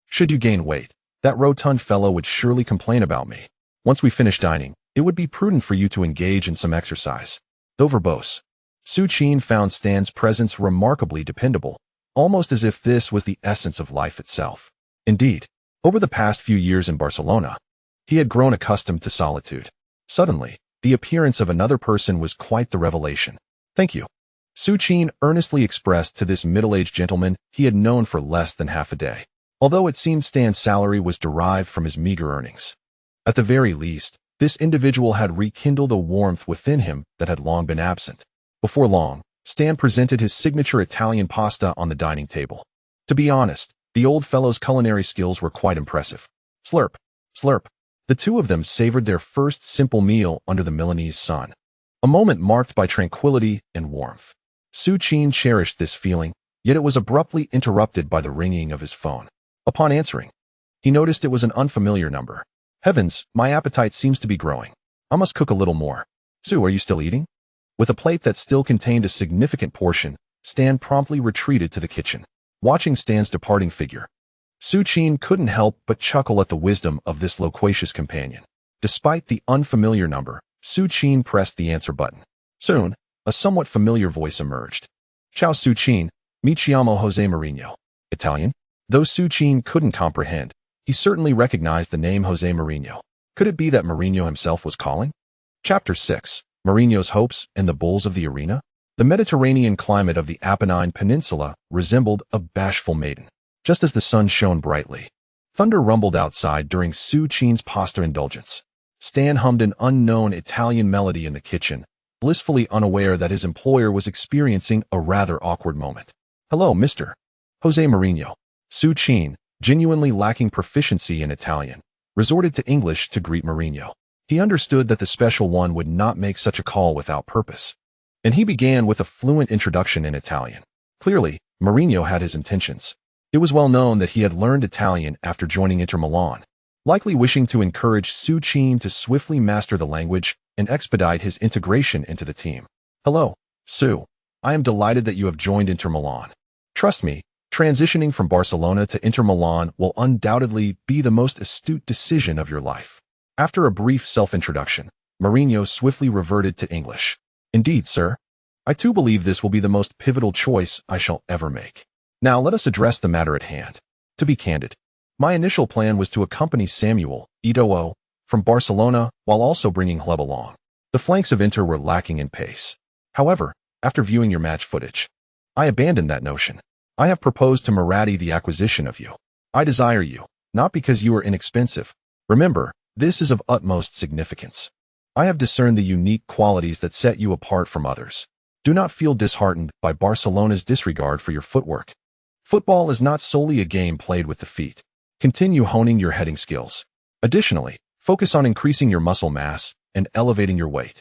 Should you gain weight, that rotund fellow would surely complain about me. Once we finish dining, it would be prudent for you to engage in some exercise. Though verbose, Su Qin found Stan's presence remarkably dependable, almost as if this was the essence of life itself. Indeed, over the past few years in Barcelona, he had grown accustomed to solitude. Suddenly, the appearance of another person was quite the revelation. Thank you. Su Qin earnestly expressed to this middle-aged gentleman he had known for less than half a day, although it seemed Stan's salary was derived from his meager earnings. At the very least, this individual had rekindled a warmth within him that had long been absent. Before long, Stan presented his signature Italian pasta on the dining table. To be honest, the old fellow's culinary skills were quite impressive. Slurp, slurp. The two of them savored their first simple meal under the Milanese sun, a moment marked by tranquility and warmth. Su Qin cherished this feeling, yet it was abruptly interrupted by the ringing of his phone. Upon answering, he noticed it was an unfamiliar number. Heavens, my appetite seems to be growing. I must cook a little more. Su, are you still eating? With a plate that still contained a significant portion, Stan promptly retreated to the kitchen. Watching Stan's departing figure, Su Qin couldn't help but chuckle at the wisdom of this loquacious companion. Despite the unfamiliar number, Su Qin pressed the answer button. Soon, a somewhat familiar voice emerged. Ciao Su Qin, mi chiamo Jose Mourinho. Italian? Though Su Qin couldn't comprehend, he certainly recognized the name Jose Mourinho. Could it be that Mourinho himself was calling? Chapter 6. Mourinho's Hopes and the Bulls of the Arena? The Mediterranean climate of the Apennine Peninsula resembled a bashful maiden. Just as the sun shone brightly, thunder rumbled outside during Su Qin's pasta indulgence. Stan hummed an unknown Italian melody in the kitchen, blissfully unaware that his employer was experiencing a rather awkward moment. Hello, Mr. Jose Mourinho. Su Qin, genuinely lacking proficiency in Italian, resorted to English to greet Mourinho. He understood that the special one would not make such a call without purpose, and he began with a fluent introduction in Italian. Clearly, Mourinho had his intentions. It was well known that he had learned Italian after joining Inter Milan, likely wishing to encourage Su Qin to swiftly master the language and expedite his integration into the team. Hello, Su. I am delighted that you have joined Inter Milan. Trust me, transitioning from Barcelona to Inter Milan will undoubtedly be the most astute decision of your life. After a brief self-introduction, Mourinho swiftly reverted to English. Indeed, sir. I too believe this will be the most pivotal choice I shall ever make. Now let us address the matter at hand. To be candid, my initial plan was to accompany Samuel Eto'o from Barcelona while also bringing Hleb along. The flanks of Inter were lacking in pace. However, after viewing your match footage, I abandoned that notion. I have proposed to Muratti the acquisition of you. I desire you, not because you are inexpensive. Remember, this is of utmost significance. I have discerned the unique qualities that set you apart from others. Do not feel disheartened by Barcelona's disregard for your footwork. Football is not solely a game played with the feet. Continue honing your heading skills. Additionally, focus on increasing your muscle mass and elevating your weight.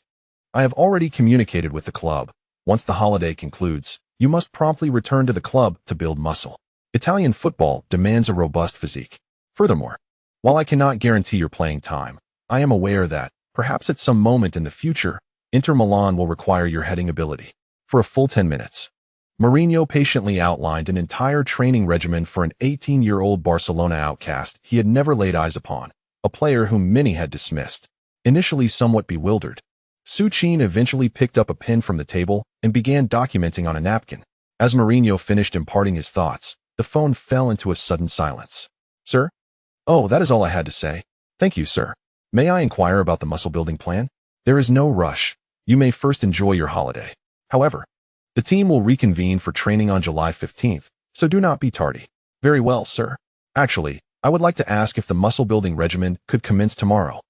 I have already communicated with the club. Once the holiday concludes, you must promptly return to the club to build muscle. Italian football demands a robust physique. Furthermore, while I cannot guarantee your playing time, I am aware that, perhaps at some moment in the future, Inter Milan will require your heading ability. For a full 10 minutes, Mourinho patiently outlined an entire training regimen for an 18-year-old Barcelona outcast he had never laid eyes upon, a player whom many had dismissed. Initially somewhat bewildered, Su Qin eventually picked up a pen from the table and began documenting on a napkin. As Mourinho finished imparting his thoughts, the phone fell into a sudden silence. Sir? Oh, that is all I had to say. Thank you, sir. May I inquire about the muscle-building plan? There is no rush. You may first enjoy your holiday. However, the team will reconvene for training on July 15th, so do not be tardy. Very well, sir. Actually, I would like to ask if the muscle-building regimen could commence tomorrow.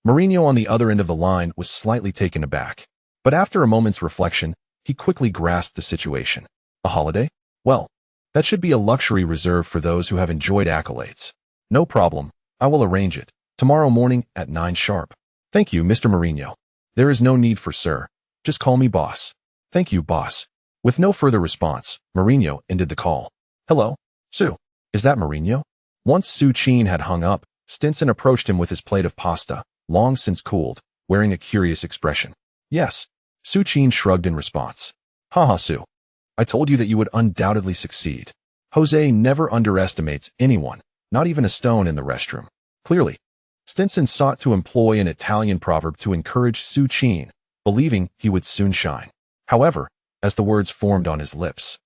Mourinho on the other end of the line was slightly taken aback. But after a moment's reflection, he quickly grasped the situation. A holiday? Well, that should be a luxury reserved for those who have enjoyed accolades. No problem. I will arrange it. Tomorrow morning at 9 sharp. Thank you, Mr. Mourinho. There is no need for sir. Just call me boss. Thank you, boss. With no further response, Mourinho ended the call. Hello? Su. Is that Mourinho? Once Su Qin had hung up, Stinson approached him with his plate of pasta, long since cooled, wearing a curious expression. Yes. Su Qin shrugged in response. Haha, Su. I told you that you would undoubtedly succeed. Jose never underestimates anyone, not even a stone in the restroom. Clearly, Stinson sought to employ an Italian proverb to encourage Su Qin, believing he would soon shine. However, as the words formed on his lips,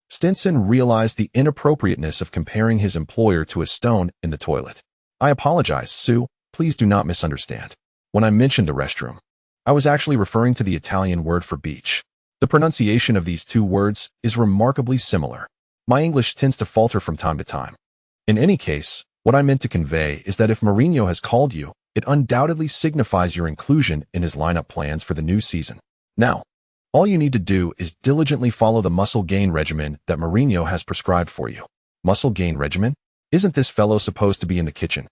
Stinson realized the inappropriateness of comparing his employer to a stone in the toilet. I apologize, Su. Please do not misunderstand. When I mentioned the restroom, I was actually referring to the Italian word for beach. The pronunciation of these two words is remarkably similar. My English tends to falter from time to time. In any case, what I meant to convey is that if Mourinho has called you, it undoubtedly signifies your inclusion in his lineup plans for the new season. Now, all you need to do is diligently follow the muscle gain regimen that Mourinho has prescribed for you. Muscle gain regimen? Isn't this fellow supposed to be in the kitchen,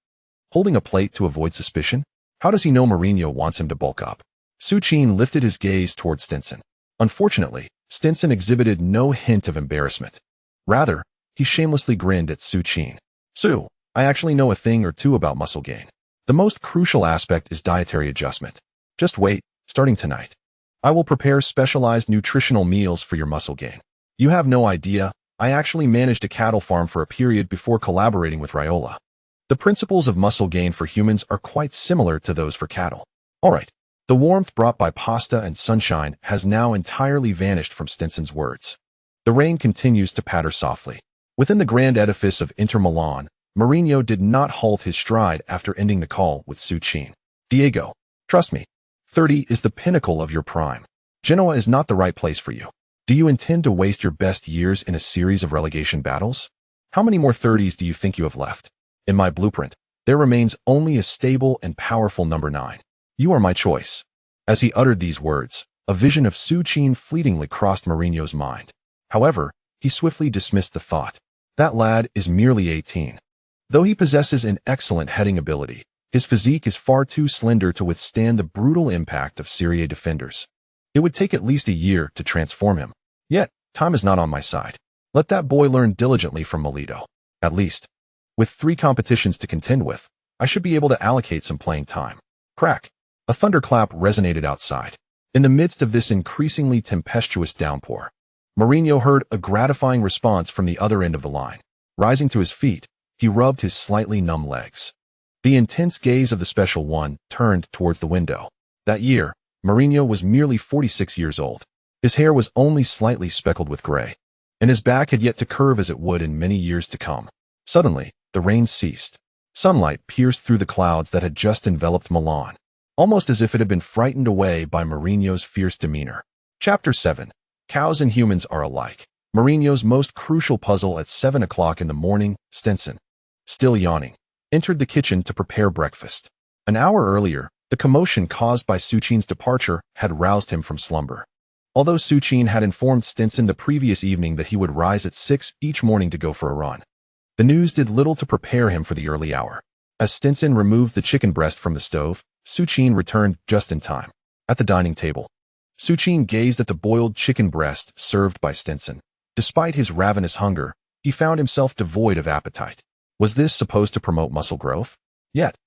holding a plate to avoid suspicion? How does he know Mourinho wants him to bulk up? Su Qin lifted his gaze toward Stinson. Unfortunately, Stinson exhibited no hint of embarrassment. Rather, he shamelessly grinned at Su Qin. Su, I actually know a thing or two about muscle gain. The most crucial aspect is dietary adjustment. Just wait, starting tonight, I will prepare specialized nutritional meals for your muscle gain. You have no idea, I actually managed a cattle farm for a period before collaborating with Raiola. The principles of muscle gain for humans are quite similar to those for cattle. Alright, the warmth brought by pasta and sunshine has now entirely vanished from Stinson's words. The rain continues to patter softly. Within the grand edifice of Inter Milan, Mourinho did not halt his stride after ending the call with Su Qin. Diego, trust me, 30 is the pinnacle of your prime. Genoa is not the right place for you. Do you intend to waste your best years in a series of relegation battles? How many more 30s do you think you have left? In my blueprint, there remains only a stable and powerful number 9. You are my choice. As he uttered these words, a vision of Su Qin fleetingly crossed Mourinho's mind. However, he swiftly dismissed the thought. That lad is merely 18. Though he possesses an excellent heading ability, his physique is far too slender to withstand the brutal impact of Serie A defenders. It would take at least a year to transform him. Yet, time is not on my side. Let that boy learn diligently from Melito. At least, with 3 competitions to contend with, I should be able to allocate some playing time. Crack! A thunderclap resonated outside. In the midst of this increasingly tempestuous downpour, Mourinho heard a gratifying response from the other end of the line. Rising to his feet, he rubbed his slightly numb legs. The intense gaze of the special one turned towards the window. That year, Mourinho was merely 46 years old. His hair was only slightly speckled with gray, and his back had yet to curve as it would in many years to come. Suddenly, the rain ceased. Sunlight pierced through the clouds that had just enveloped Milan, almost as if it had been frightened away by Mourinho's fierce demeanor. Chapter 7. Cows and humans are alike. Mourinho's most crucial puzzle at 7 o'clock in the morning. Stinson, still yawning, entered the kitchen to prepare breakfast. An hour earlier, the commotion caused by Su Qin's departure had roused him from slumber. Although Su Qin had informed Stinson the previous evening that he would rise at 6 each morning to go for a run, the news did little to prepare him for the early hour. As Stinson removed the chicken breast from the stove, Su Qin returned just in time. At the dining table, Su Qin gazed at the boiled chicken breast served by Stinson. Despite his ravenous hunger, he found himself devoid of appetite. Was this supposed to promote muscle growth? Yet,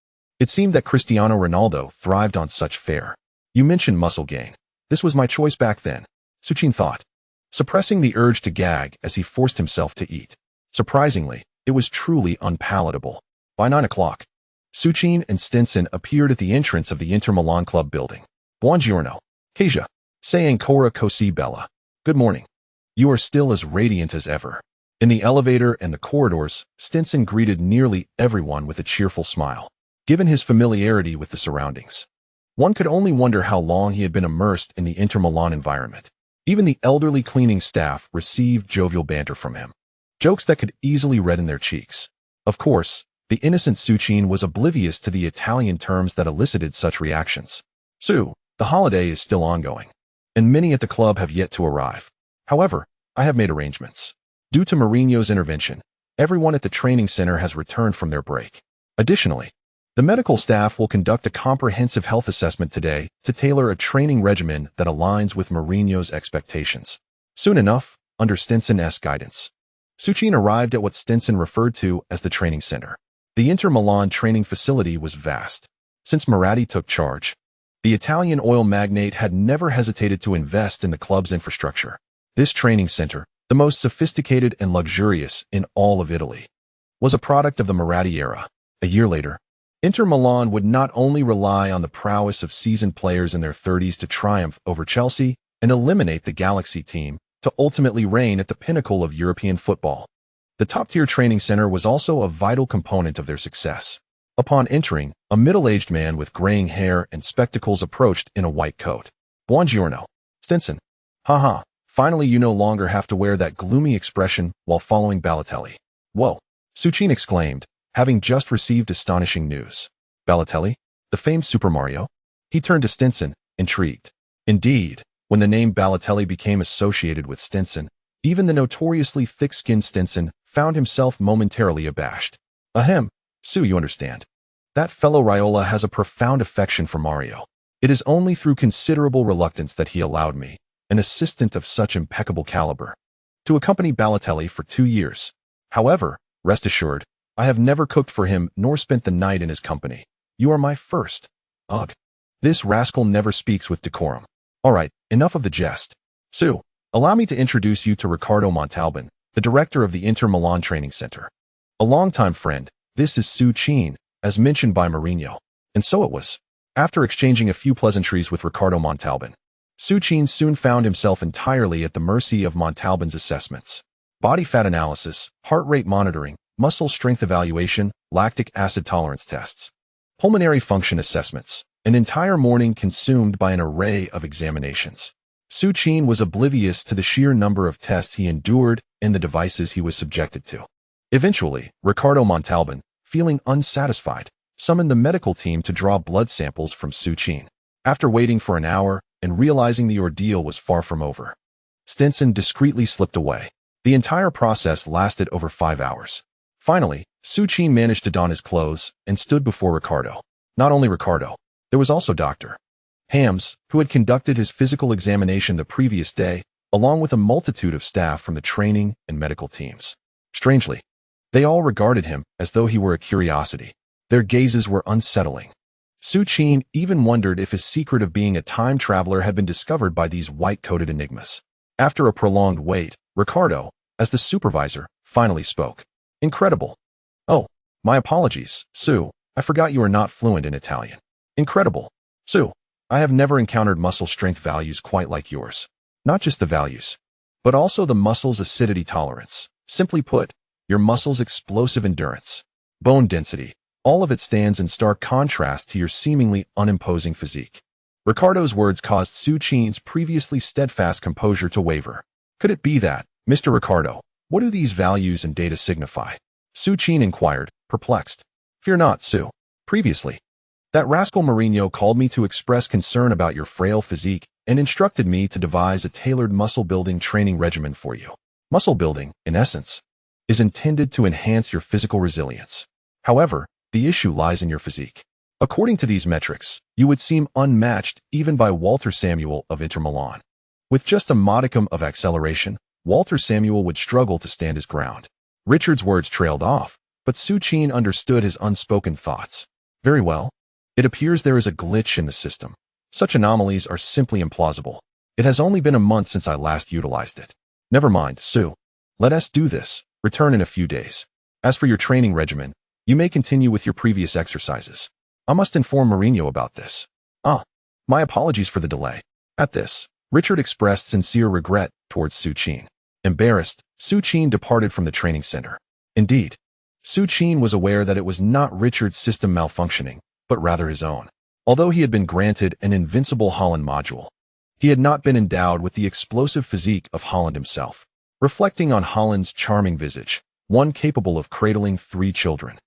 it seemed that Cristiano Ronaldo thrived on such fare. You mentioned muscle gain. This was my choice back then, Su Qin thought, suppressing the urge to gag as he forced himself to eat. Surprisingly, it was truly unpalatable. By 9 o'clock, Su Qin and Stinson appeared at the entrance of the Inter Milan club building. Buongiorno, Kasia, say ancora così bella. Good morning. You are still as radiant as ever. In the elevator and the corridors, Stinson greeted nearly everyone with a cheerful smile. Given his familiarity with the surroundings, one could only wonder how long he had been immersed in the Inter Milan environment. Even the elderly cleaning staff received jovial banter from him, jokes that could easily redden their cheeks. Of course, the innocent Su Qin was oblivious to the Italian terms that elicited such reactions. Su, the holiday is still ongoing, and many at the club have yet to arrive. However, I have made arrangements. Due to Mourinho's intervention, everyone at the training center has returned from their break. Additionally, the medical staff will conduct a comprehensive health assessment today to tailor a training regimen that aligns with Mourinho's expectations. Soon enough, under Stinson's guidance, Su Qin arrived at what Stinson referred to as the training center. The Inter Milan training facility was vast. Since Maratti took charge, the Italian oil magnate had never hesitated to invest in the club's infrastructure. This training center, the most sophisticated and luxurious in all of Italy, was a product of the Maratti era. A year later, Inter Milan would not only rely on the prowess of seasoned players in their 30s to triumph over Chelsea and eliminate the Galaxy team to ultimately reign at the pinnacle of European football. The top-tier training center was also a vital component of their success. Upon entering, a middle-aged man with graying hair and spectacles approached in a white coat. Buongiorno, Stinson. Haha, finally you no longer have to wear that gloomy expression while following Balotelli. Whoa, Su Qin exclaimed, having just received astonishing news. Balotelli, the famed Super Mario? He turned to Stinson, intrigued. Indeed, when the name Balotelli became associated with Stinson, even the notoriously thick-skinned Stinson found himself momentarily abashed. Ahem, Su, you understand. That fellow Raiola has a profound affection for Mario. It is only through considerable reluctance that he allowed me, an assistant of such impeccable caliber, to accompany Balotelli for 2 years. However, rest assured, I have never cooked for him nor spent the night in his company. You are my first. Ugh. This rascal never speaks with decorum. All right, enough of the jest. Su, allow me to introduce you to Riccardo Montalban, the director of the Inter Milan Training Center. A longtime friend, this is Su Qin, as mentioned by Mourinho. And so it was. After exchanging a few pleasantries with Riccardo Montalban, Su Qin soon found himself entirely at the mercy of Montalban's assessments. Body fat analysis, heart rate monitoring, muscle strength evaluation, lactic acid tolerance tests, pulmonary function assessments, an entire morning consumed by an array of examinations. Su Qin was oblivious to the sheer number of tests he endured and the devices he was subjected to. Eventually, Riccardo Montalban, feeling unsatisfied, summoned the medical team to draw blood samples from Su Qin. After waiting for an hour and realizing the ordeal was far from over, Stinson discreetly slipped away. The entire process lasted over 5 hours. Finally, Su Qin managed to don his clothes and stood before Riccardo. Not only Riccardo, there was also Dr. Hams, who had conducted his physical examination the previous day, along with a multitude of staff from the training and medical teams. Strangely, they all regarded him as though he were a curiosity. Their gazes were unsettling. Su Qin even wondered if his secret of being a time traveler had been discovered by these white-coated enigmas. After a prolonged wait, Riccardo, as the supervisor, finally spoke. Incredible. Oh, my apologies, Su. I forgot you are not fluent in Italian. Incredible. Su, I have never encountered muscle strength values quite like yours. Not just the values, but also the muscle's acidity tolerance. Simply put, your muscle's explosive endurance, bone density, all of it stands in stark contrast to your seemingly unimposing physique. Ricardo's words caused Su Qin's previously steadfast composure to waver. Could it be that, Mr. Ricardo, what do these values and data signify? Su Qin inquired, perplexed. Fear not, Su. Previously, that rascal Mourinho called me to express concern about your frail physique and instructed me to devise a tailored muscle-building training regimen for you. Muscle building, in essence, is intended to enhance your physical resilience. However, the issue lies in your physique. According to these metrics, you would seem unmatched even by Walter Samuel of Inter Milan. With just a modicum of acceleration, Walter Samuel would struggle to stand his ground. Richard's words trailed off, but Su Qin understood his unspoken thoughts. Very well. It appears there is a glitch in the system. Such anomalies are simply implausible. It has only been a month since I last utilized it. Never mind, Su. Let us do this. Return in a few days. As for your training regimen, you may continue with your previous exercises. I must inform Mourinho about this. My apologies for the delay. At this, Richard expressed sincere regret towards Su Qin. Embarrassed, Su Qin departed from the training center. Indeed, Su Qin was aware that it was not Richard's system malfunctioning, but rather his own. Although he had been granted an invincible Holland module, he had not been endowed with the explosive physique of Holland himself. Reflecting on Holland's charming visage, one capable of cradling 3 children,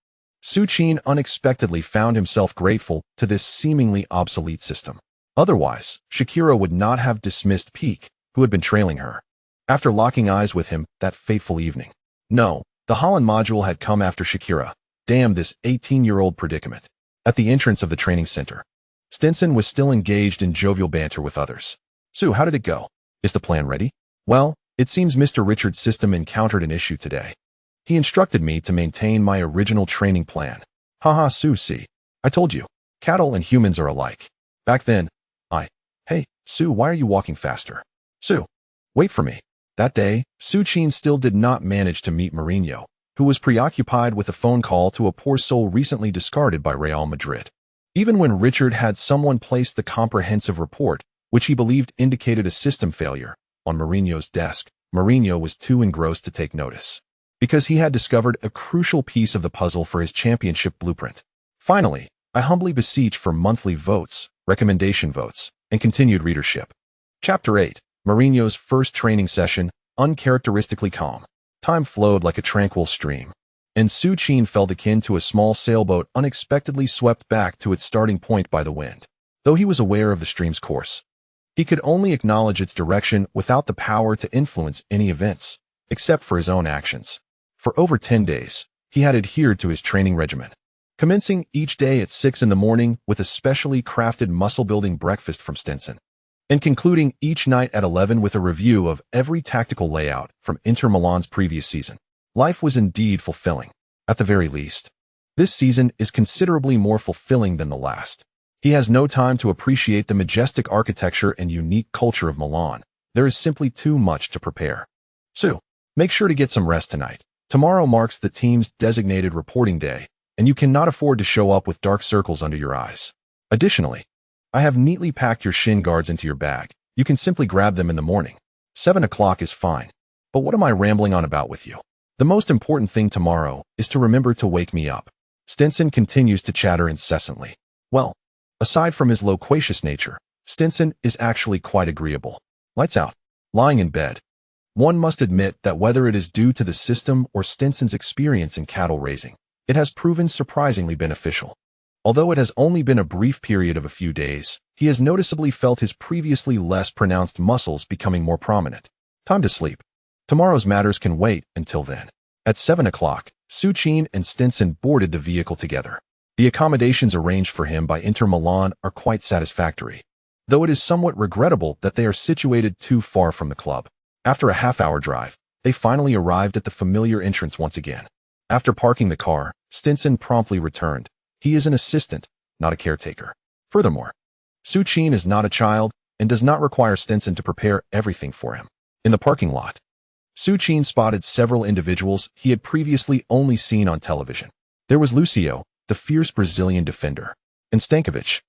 Su Qin unexpectedly found himself grateful to this seemingly obsolete system. Otherwise, Shakira would not have dismissed Peak, who had been trailing her, after locking eyes with him that fateful evening. No, the Holland module had come after Shakira. Damn this 18-year-old predicament. At the entrance of the training center, Stinson was still engaged in jovial banter with others. Su, how did it go? Is the plan ready? Well, it seems Mr. Richard's system encountered an issue today. He instructed me to maintain my original training plan. Haha, Su, see. I told you, cattle and humans are alike. Back then, Hey, Su, why are you walking faster? Su, wait for me. That day, Su Qin still did not manage to meet Mourinho, who was preoccupied with a phone call to a poor soul recently discarded by Real Madrid. Even when Richard had someone place the comprehensive report, which he believed indicated a system failure, on Mourinho's desk, Mourinho was too engrossed to take notice, because he had discovered a crucial piece of the puzzle for his championship blueprint. Finally, I humbly beseech for monthly votes, recommendation votes, and continued readership. Chapter 8. Mourinho's first training session, uncharacteristically calm. Time flowed like a tranquil stream, and Su Qin felt akin to a small sailboat unexpectedly swept back to its starting point by the wind. Though he was aware of the stream's course, he could only acknowledge its direction without the power to influence any events, except for his own actions. For over 10 days, he had adhered to his training regimen, commencing each day at 6 in the morning with a specially crafted muscle-building breakfast from Stinson, and concluding each night at 11 with a review of every tactical layout from Inter Milan's previous season. Life was indeed fulfilling, at the very least. This season is considerably more fulfilling than the last. He has no time to appreciate the majestic architecture and unique culture of Milan. There is simply too much to prepare. Su, make sure to get some rest tonight. Tomorrow marks the team's designated reporting day, and you cannot afford to show up with dark circles under your eyes. Additionally, I have neatly packed your shin guards into your bag. You can simply grab them in the morning. 7 o'clock is fine. But what am I rambling on about with you? The most important thing tomorrow is to remember to wake me up. Stinson continues to chatter incessantly. Well, aside from his loquacious nature, Stinson is actually quite agreeable. Lights out. Lying in bed. One must admit that whether it is due to the system or Stinson's experience in cattle raising, it has proven surprisingly beneficial. Although it has only been a brief period of a few days, he has noticeably felt his previously less pronounced muscles becoming more prominent. Time to sleep. Tomorrow's matters can wait until then. At 7 o'clock, Su Qin and Stinson boarded the vehicle together. The accommodations arranged for him by Inter Milan are quite satisfactory, though it is somewhat regrettable that they are situated too far from the club. After a half-hour drive, they finally arrived at the familiar entrance once again. After parking the car, Stinson promptly returned. He is an assistant, not a caretaker. Furthermore, Su Qin is not a child and does not require Stinson to prepare everything for him. In the parking lot, Su Qin spotted several individuals he had previously only seen on television. There was Lucio, the fierce Brazilian defender, and Stankovic,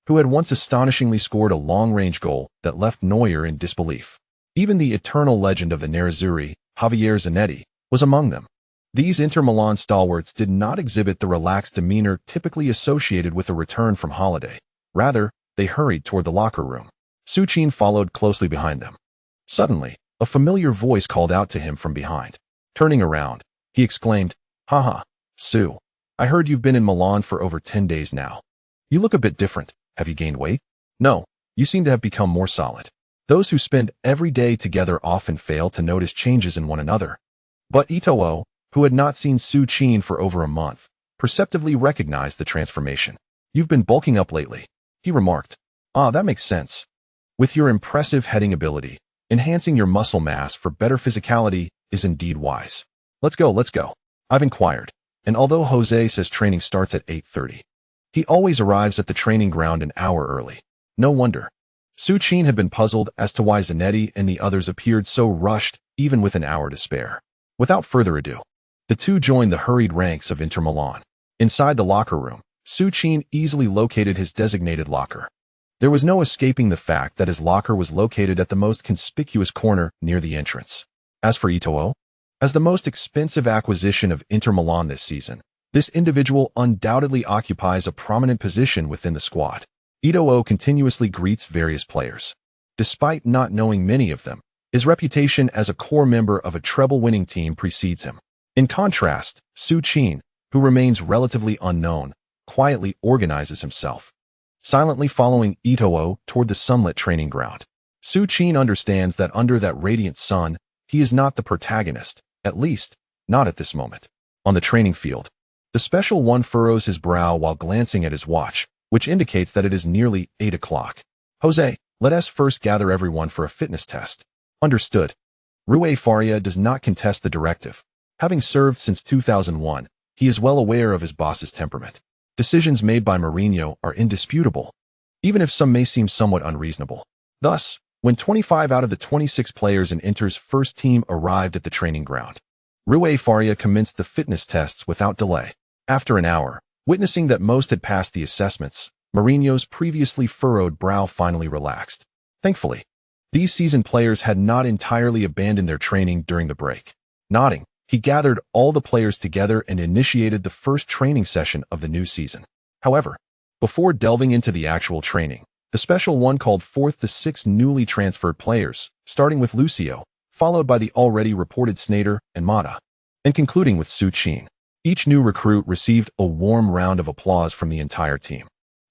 who had once astonishingly scored a long-range goal that left Neuer in disbelief. Even the eternal legend of the Nerazzurri, Javier Zanetti, was among them. These Inter Milan stalwarts did not exhibit the relaxed demeanor typically associated with a return from holiday. Rather, they hurried toward the locker room. Su Qin followed closely behind them. Suddenly, a familiar voice called out to him from behind. Turning around, he exclaimed, "Haha, Su, I heard you've been in Milan for over 10 days now. You look a bit different. Have you gained weight? No, you seem to have become more solid." Those who spend every day together often fail to notice changes in one another. But Ito'o, who had not seen Su Qin for over a month, perceptively recognized the transformation. "You've been bulking up lately," he remarked. "Ah, that makes sense. With your impressive heading ability, enhancing your muscle mass for better physicality is indeed wise. Let's go. I've inquired, and although Jose says training starts at 8:30, he always arrives at the training ground an hour early. No wonder. Su Qin had been puzzled as to why Zanetti and the others appeared so rushed, even with an hour to spare. Without further ado, the two joined the hurried ranks of Inter Milan. Inside the locker room, Su Qin easily located his designated locker. There was no escaping the fact that his locker was located at the most conspicuous corner near the entrance. As for Ito'o, as the most expensive acquisition of Inter Milan this season, this individual undoubtedly occupies a prominent position within the squad. Ito'o continuously greets various players. Despite not knowing many of them, his reputation as a core member of a treble-winning team precedes him. In contrast, Su Qin, who remains relatively unknown, quietly organizes himself, silently following Ito'o toward the sunlit training ground. Su Qin understands that under that radiant sun, he is not the protagonist, at least, not at this moment. On the training field, the Special One furrows his brow while glancing at his watch, which indicates that it is nearly 8 o'clock. "Jose, let us first gather everyone for a fitness test." "Understood." Rui Faria does not contest the directive. Having served since 2001, he is well aware of his boss's temperament. Decisions made by Mourinho are indisputable, even if some may seem somewhat unreasonable. Thus, when 25 out of the 26 players in Inter's first team arrived at the training ground, Rui Faria commenced the fitness tests without delay. After an hour, witnessing that most had passed the assessments, Mourinho's previously furrowed brow finally relaxed. Thankfully, these seasoned players had not entirely abandoned their training during the break. Nodding, he gathered all the players together and initiated the first training session of the new season. However, before delving into the actual training, the Special One called forth the 6 newly transferred players, starting with Lucio, followed by the already reported Sneijder and Mata, and concluding with Su Qin. Each new recruit received a warm round of applause from the entire team.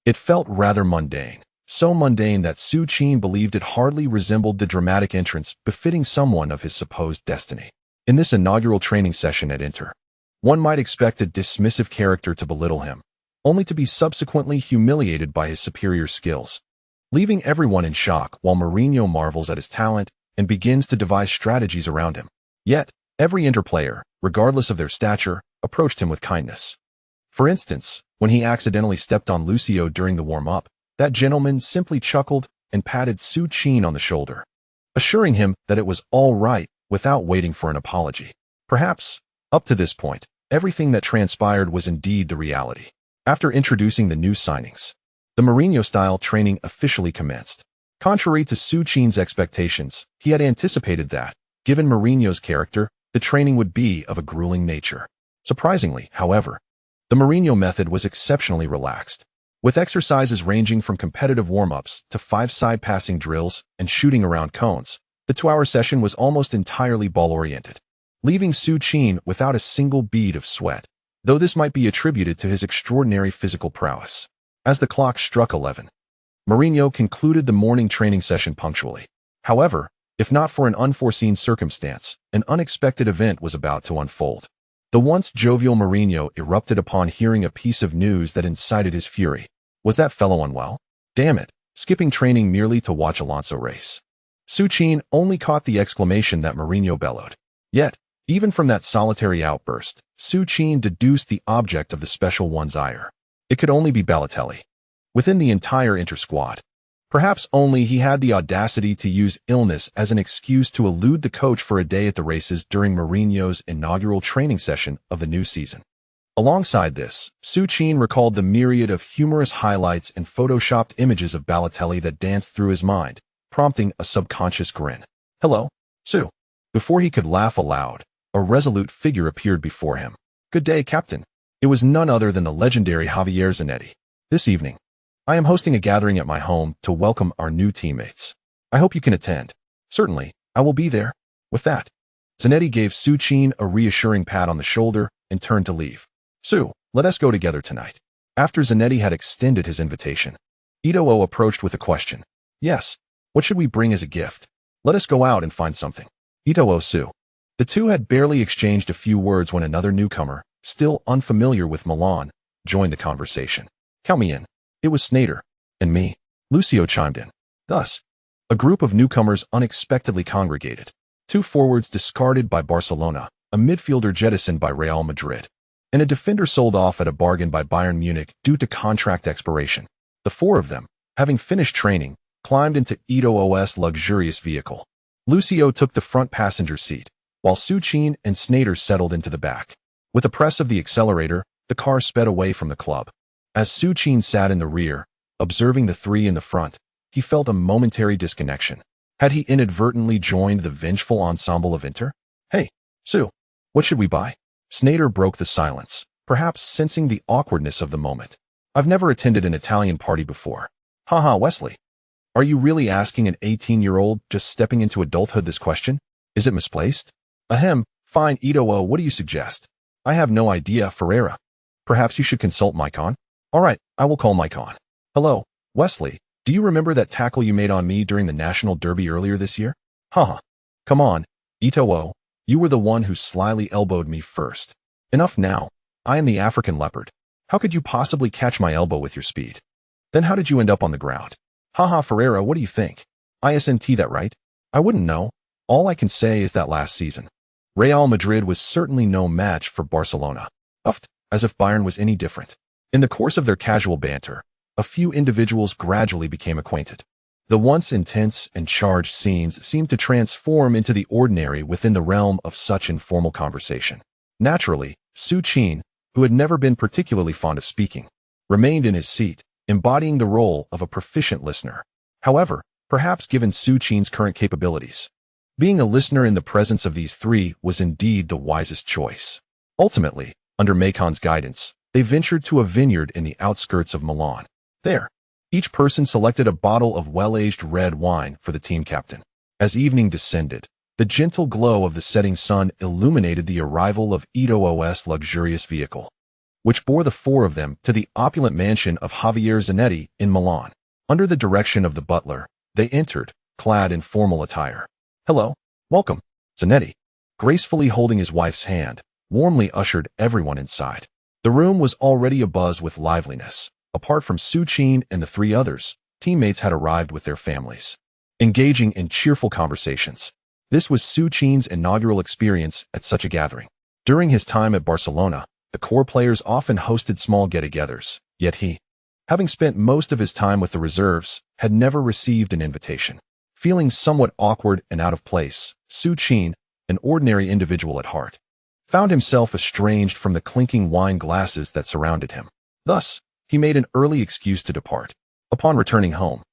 It felt rather mundane, so mundane that Su Qin believed it hardly resembled the dramatic entrance befitting someone of his supposed destiny. In this inaugural training session at Inter, one might expect a dismissive character to belittle him, only to be subsequently humiliated by his superior skills, leaving everyone in shock while Mourinho marvels at his talent and begins to devise strategies around him. Yet, every Inter player, regardless of their stature, approached him with kindness. For instance, when he accidentally stepped on Lucio during the warm-up, that gentleman simply chuckled and patted Su Qin on the shoulder, assuring him that it was all right without waiting for an apology. Perhaps, up to this point, everything that transpired was indeed the reality. After introducing the new signings, the Mourinho-style training officially commenced. Contrary to Su Qin's expectations, he had anticipated that, given Mourinho's character, the training would be of a grueling nature. Surprisingly, however, the Mourinho method was exceptionally relaxed, with exercises ranging from competitive warm-ups to 5-side passing drills and shooting around cones. The 2-hour session was almost entirely ball-oriented, leaving Su Qin without a single bead of sweat, though this might be attributed to his extraordinary physical prowess. As the clock struck 11, Mourinho concluded the morning training session punctually. However, if not for an unforeseen circumstance, an unexpected event was about to unfold. The once jovial Mourinho erupted upon hearing a piece of news that incited his fury. Was that fellow unwell? Damn it, skipping training merely to watch Alonso race. Su Qin only caught the exclamation that Mourinho bellowed. Yet, even from that solitary outburst, Su Qin deduced the object of the Special One's ire. It could only be Balotelli. Within the entire Inter squad, perhaps only he had the audacity to use illness as an excuse to elude the coach for a day at the races during Mourinho's inaugural training session of the new season. Alongside this, Su Qin recalled the myriad of humorous highlights and photoshopped images of Balotelli that danced through his mind, prompting a subconscious grin. Hello, Su. Before he could laugh aloud, a resolute figure appeared before him. Good day, Captain. It was none other than the legendary Javier Zanetti. This evening, I am hosting a gathering at my home to welcome our new teammates. I hope you can attend. Certainly, I will be there. With that, Zanetti gave Su Qin a reassuring pat on the shoulder and turned to leave. Su, let us go together tonight. After Zanetti had extended his invitation, Ito approached with a question. Yes, what should we bring as a gift? Let us go out and find something. Ito Su. The two had barely exchanged a few words when another newcomer, still unfamiliar with Milan, joined the conversation. Count me in. It was Sneijder. And me. Lucio chimed in. Thus, a group of newcomers unexpectedly congregated. Two forwards discarded by Barcelona, a midfielder jettisoned by Real Madrid, and a defender sold off at a bargain by Bayern Munich due to contract expiration. The four of them, having finished training, climbed into Ito's luxurious vehicle. Lucio took the front passenger seat, while Su Qin and Sneijder settled into the back. With a press of the accelerator, the car sped away from the club. As Su Qin sat in the rear, observing the three in the front, he felt a momentary disconnection. Had he inadvertently joined the vengeful ensemble of Inter? Hey, Su, what should we buy? Sneijder broke the silence, perhaps sensing the awkwardness of the moment. I've never attended an Italian party before. Haha, Wesley. Are you really asking an 18-year-old just stepping into adulthood this question? Is it misplaced? Ahem, fine, Ito, what do you suggest? I have no idea, Ferreira. Perhaps you should consult Maicon? All right, I will call Maicon. Hello, Wesley. Do you remember that tackle you made on me during the National Derby earlier this year? Haha. Come on, Ito, you were the one who slyly elbowed me first. Enough now. I am the African leopard. How could you possibly catch my elbow with your speed? Then how did you end up on the ground? Haha, Ferreira, what do you think? Isn't that right? I wouldn't know. All I can say is that last season, Real Madrid was certainly no match for Barcelona. Uffed, as if Bayern was any different. In the course of their casual banter, a few individuals gradually became acquainted. The once intense and charged scenes seemed to transform into the ordinary within the realm of such informal conversation. Naturally, Su Qin, who had never been particularly fond of speaking, remained in his seat, embodying the role of a proficient listener. However, perhaps given Su Qin's current capabilities, being a listener in the presence of these three was indeed the wisest choice. Ultimately, under Maicon's guidance, they ventured to a vineyard in the outskirts of Milan. There, each person selected a bottle of well-aged red wine for the team captain. As evening descended, the gentle glow of the setting sun illuminated the arrival of Ito's luxurious vehicle, which bore the four of them to the opulent mansion of Javier Zanetti in Milan. Under the direction of the butler, they entered, clad in formal attire. Hello, welcome, Zanetti, gracefully holding his wife's hand, warmly ushered everyone inside. The room was already abuzz with liveliness. Apart from Su Qin and the three others, teammates had arrived with their families, engaging in cheerful conversations. This was Su Qin's inaugural experience at such a gathering. During his time at Barcelona, the core players often hosted small get-togethers, yet he, having spent most of his time with the reserves, had never received an invitation. Feeling somewhat awkward and out of place, Su Qin, an ordinary individual at heart, found himself estranged from the clinking wine glasses that surrounded him. Thus, he made an early excuse to depart. Upon returning home,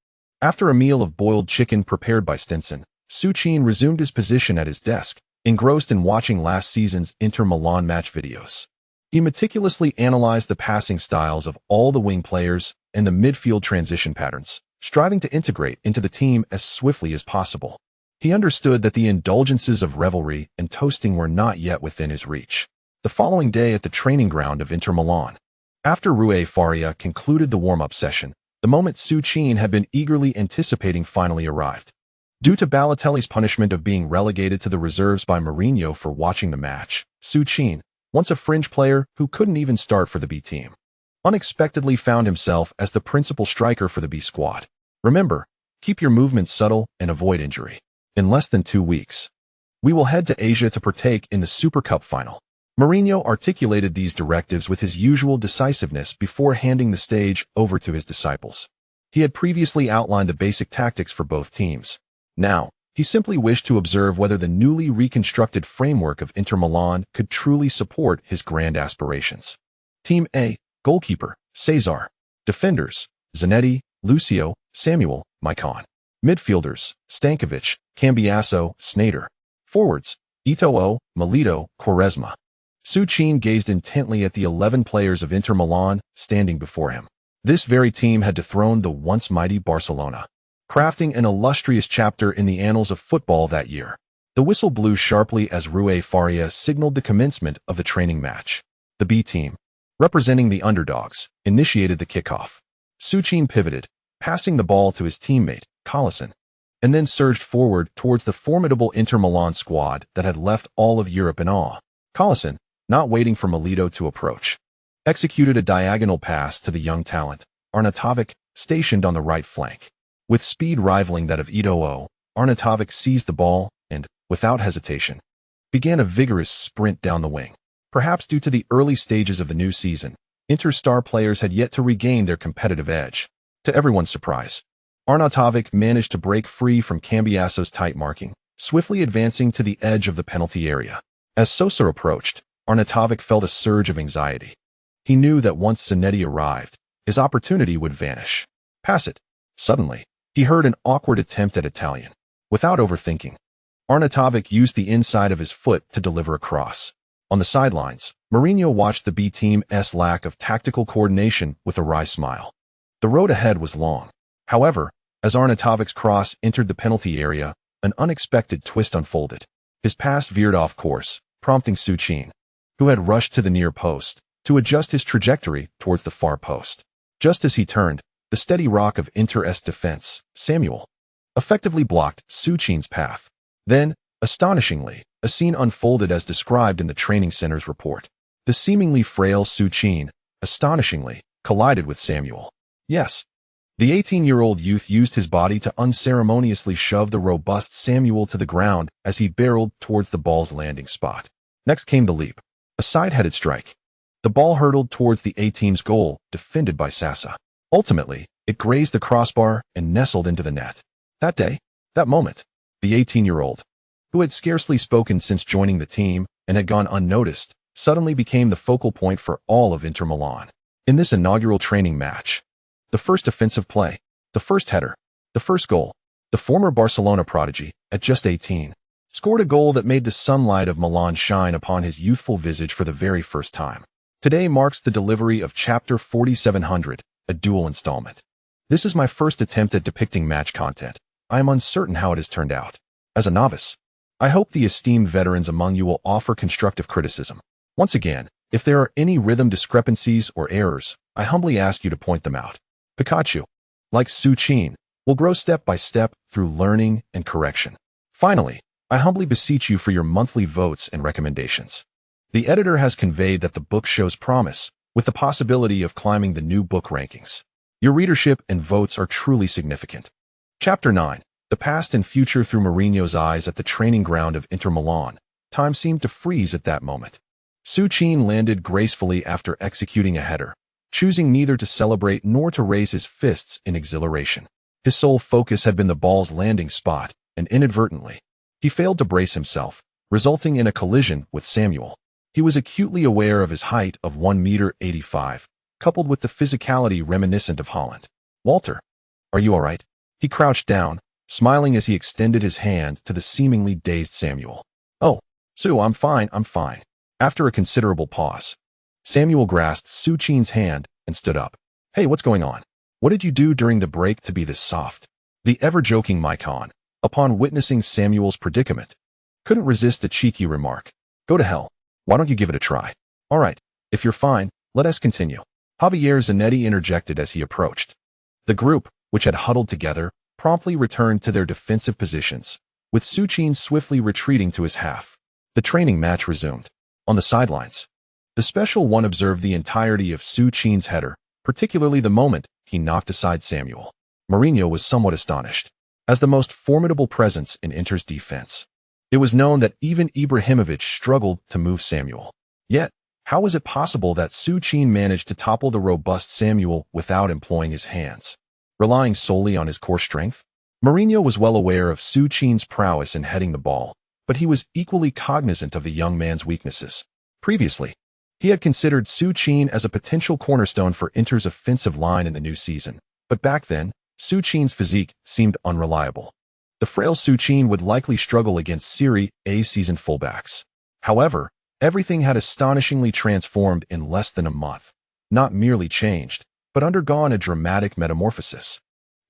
after a meal of boiled chicken prepared by Stinson, Su Qin resumed his position at his desk, engrossed in watching last season's Inter Milan match videos. He meticulously analyzed the passing styles of all the wing players and the midfield transition patterns, striving to integrate into the team as swiftly as possible. He understood that the indulgences of revelry and toasting were not yet within his reach. The following day at the training ground of Inter Milan, after Rui Faria concluded the warm-up session, the moment Su Qin had been eagerly anticipating finally arrived. Due to Balotelli's punishment of being relegated to the reserves by Mourinho for watching the match, Su Qin, once a fringe player who couldn't even start for the B team, unexpectedly found himself as the principal striker for the B squad. Remember, keep your movements subtle and avoid injury. In less than 2 weeks, we will head to Asia to partake in the Super Cup final. Mourinho articulated these directives with his usual decisiveness before handing the stage over to his disciples. He had previously outlined the basic tactics for both teams. Now, he simply wished to observe whether the newly reconstructed framework of Inter Milan could truly support his grand aspirations. Team A, goalkeeper, Cesar. Defenders, Zanetti, Lucio, Samuel, Maicon. Midfielders, Stankovic, Cambiasso, Sneijder. Forwards, Eto'o, Milito, Quaresma. Su Qin gazed intently at the 11 players of Inter Milan standing before him. This very team had dethroned the once mighty Barcelona, crafting an illustrious chapter in the annals of football that year. The whistle blew sharply as Rui Faria signaled the commencement of the training match. The B team, representing the underdogs, initiated the kickoff. Su Qin pivoted, passing the ball to his teammate, Collison, and then surged forward towards the formidable Inter Milan squad that had left all of Europe in awe. Collison, not waiting for Milito to approach, executed a diagonal pass to the young talent, Arnautovic, stationed on the right flank. With speed rivaling that of Eto'o, Arnautovic seized the ball and, without hesitation, began a vigorous sprint down the wing. Perhaps due to the early stages of the new season, Inter star players had yet to regain their competitive edge. To everyone's surprise, Arnautovic managed to break free from Cambiasso's tight marking, swiftly advancing to the edge of the penalty area. As Sosa approached, Arnautovic felt a surge of anxiety. He knew that once Zanetti arrived, his opportunity would vanish. Pass it. Suddenly, he heard an awkward attempt at Italian. Without overthinking, Arnautovic used the inside of his foot to deliver a cross. On the sidelines, Mourinho watched the B team's lack of tactical coordination with a wry smile. The road ahead was long. However, as Arnautovic's cross entered the penalty area, an unexpected twist unfolded. His pass veered off course, prompting Su Qin, who had rushed to the near post, to adjust his trajectory towards the far post. Just as he turned, the steady rock of Inter's defense, Samuel, effectively blocked Su Qin's path. Then, astonishingly, a scene unfolded as described in the training center's report. The seemingly frail Su Qin, astonishingly, collided with Samuel. Yes, the 18-year-old youth used his body to unceremoniously shove the robust Samuel to the ground as he barreled towards the ball's landing spot. Next came the leap, a side-headed strike. The ball hurtled towards the A-team's goal, defended by Sasa. Ultimately, it grazed the crossbar and nestled into the net. That day, that moment, the 18-year-old, who had scarcely spoken since joining the team and had gone unnoticed, suddenly became the focal point for all of Inter Milan. In this inaugural training match, the first offensive play, the first header, the first goal, the former Barcelona prodigy, at just 18, scored a goal that made the sunlight of Milan shine upon his youthful visage for the very first time. Today marks the delivery of Chapter 4700, a duel installment. This is my first attempt at depicting match content. I am uncertain how it has turned out. As a novice, I hope the esteemed veterans among you will offer constructive criticism. Once again, if there are any rhythm discrepancies or errors, I humbly ask you to point them out. Pikachu, like Su Qin, will grow step by step through learning and correction. Finally, I humbly beseech you for your monthly votes and recommendations. The editor has conveyed that the book shows promise, with the possibility of climbing the new book rankings. Your readership and votes are truly significant. Chapter 9. The past and future through Mourinho's eyes at the training ground of Inter Milan. Time seemed to freeze at that moment. Su Qin landed gracefully after executing a header, choosing neither to celebrate nor to raise his fists in exhilaration. His sole focus had been the ball's landing spot, and inadvertently, he failed to brace himself, resulting in a collision with Samuel. He was acutely aware of his height of 1.85 meters, coupled with the physicality reminiscent of Holland. "Walter, are you all right?" He crouched down, smiling as he extended his hand to the seemingly dazed Samuel. "Oh, Su, I'm fine. After a considerable pause, Samuel grasped Su Qin's hand and stood up. "Hey, what's going on? What did you do during the break to be this soft?" The ever-joking Maikon, upon witnessing Samuel's predicament, couldn't resist a cheeky remark. "Go to hell. Why don't you give it a try?" "All right, if you're fine, let us continue," Javier Zanetti interjected as he approached. The group, which had huddled together, promptly returned to their defensive positions, with Su Qin swiftly retreating to his half. The training match resumed. On the sidelines, the special one observed the entirety of Su Qin's header, particularly the moment he knocked aside Samuel. Mourinho was somewhat astonished. As the most formidable presence in Inter's defense, it was known that even Ibrahimovic struggled to move Samuel. Yet, how was it possible that Su Qin managed to topple the robust Samuel without employing his hands, relying solely on his core strength? Mourinho was well aware of Su Qin's prowess in heading the ball, but he was equally cognizant of the young man's weaknesses. Previously, he had considered Su Qin as a potential cornerstone for Inter's offensive line in the new season, but back then, Su Qin's physique seemed unreliable. The frail Su Qin would likely struggle against Serie A seasoned fullbacks. However, everything had astonishingly transformed in less than a month. Not merely changed, but undergone a dramatic metamorphosis.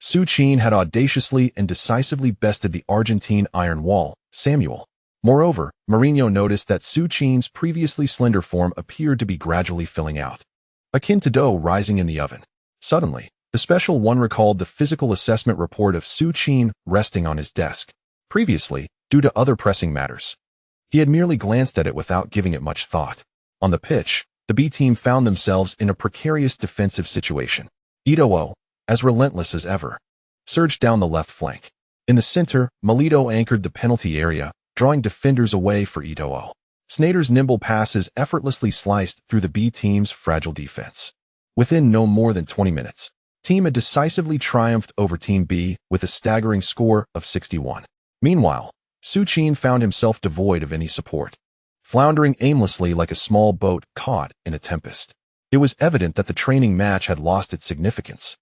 Su Qin had audaciously and decisively bested the Argentine iron wall, Samuel. Moreover, Mourinho noticed that Su Qin's previously slender form appeared to be gradually filling out, akin to dough rising in the oven. Suddenly, the special one recalled the physical assessment report of Su Qin resting on his desk. Previously, due to other pressing matters, he had merely glanced at it without giving it much thought. On the pitch, the B team found themselves in a precarious defensive situation. Eto'o, as relentless as ever, surged down the left flank. In the center, Melito anchored the penalty area, drawing defenders away for Eto'o. Sneijder's nimble passes effortlessly sliced through the B team's fragile defense. Within no more than 20 minutes, Team had decisively triumphed over Team B with a staggering score of 61. Meanwhile, Su Qin found himself devoid of any support, floundering aimlessly like a small boat caught in a tempest. It was evident that the training match had lost its significance.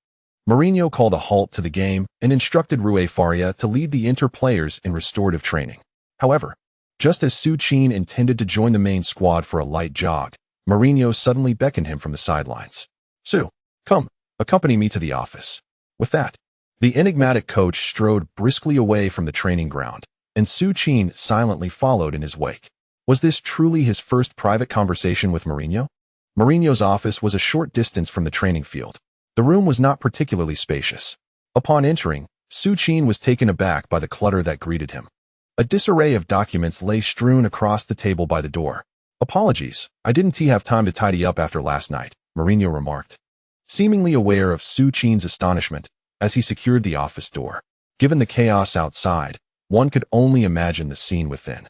Mourinho called a halt to the game and instructed Rui Faria to lead the Inter players in restorative training. However, just as Su Qin intended to join the main squad for a light jog, Mourinho suddenly beckoned him from the sidelines. "Su, come, accompany me to the office." With that, the enigmatic coach strode briskly away from the training ground, and Su Qin silently followed in his wake. Was this truly his first private conversation with Mourinho? Mourinho's office was a short distance from the training field. The room was not particularly spacious. Upon entering, Su Qin was taken aback by the clutter that greeted him. A disarray of documents lay strewn across the table by the door. "Apologies, I didn't have time to tidy up after last night," Mourinho remarked, seemingly aware of Su Qin's astonishment as he secured the office door. Given the chaos outside, one could only imagine the scene within.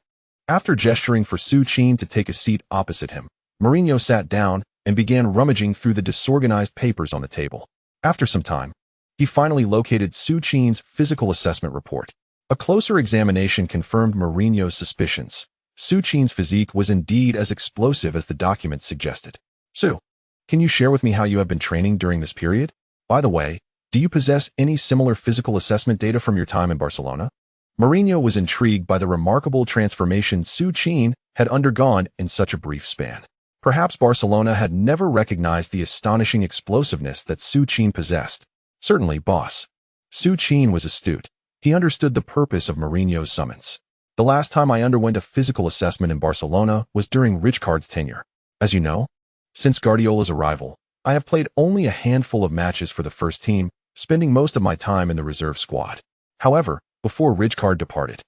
After gesturing for Su Qin to take a seat opposite him, Mourinho sat down and began rummaging through the disorganized papers on the table. After some time, he finally located Su Qin's physical assessment report. A closer examination confirmed Mourinho's suspicions. Su Qin's physique was indeed as explosive as the document suggested. "Su, can you share with me how you have been training during this period? By the way, do you possess any similar physical assessment data from your time in Barcelona?" Mourinho was intrigued by the remarkable transformation Su Qin had undergone in such a brief span. Perhaps Barcelona had never recognized the astonishing explosiveness that Su Qin possessed. Certainly, boss. Su Qin was astute. He understood the purpose of Mourinho's summons. "The last time I underwent a physical assessment in Barcelona was during Rijkaard's tenure. As you know, since Guardiola's arrival, I have played only a handful of matches for the first team, spending most of my time in the reserve squad. However, before Rijkaard departed,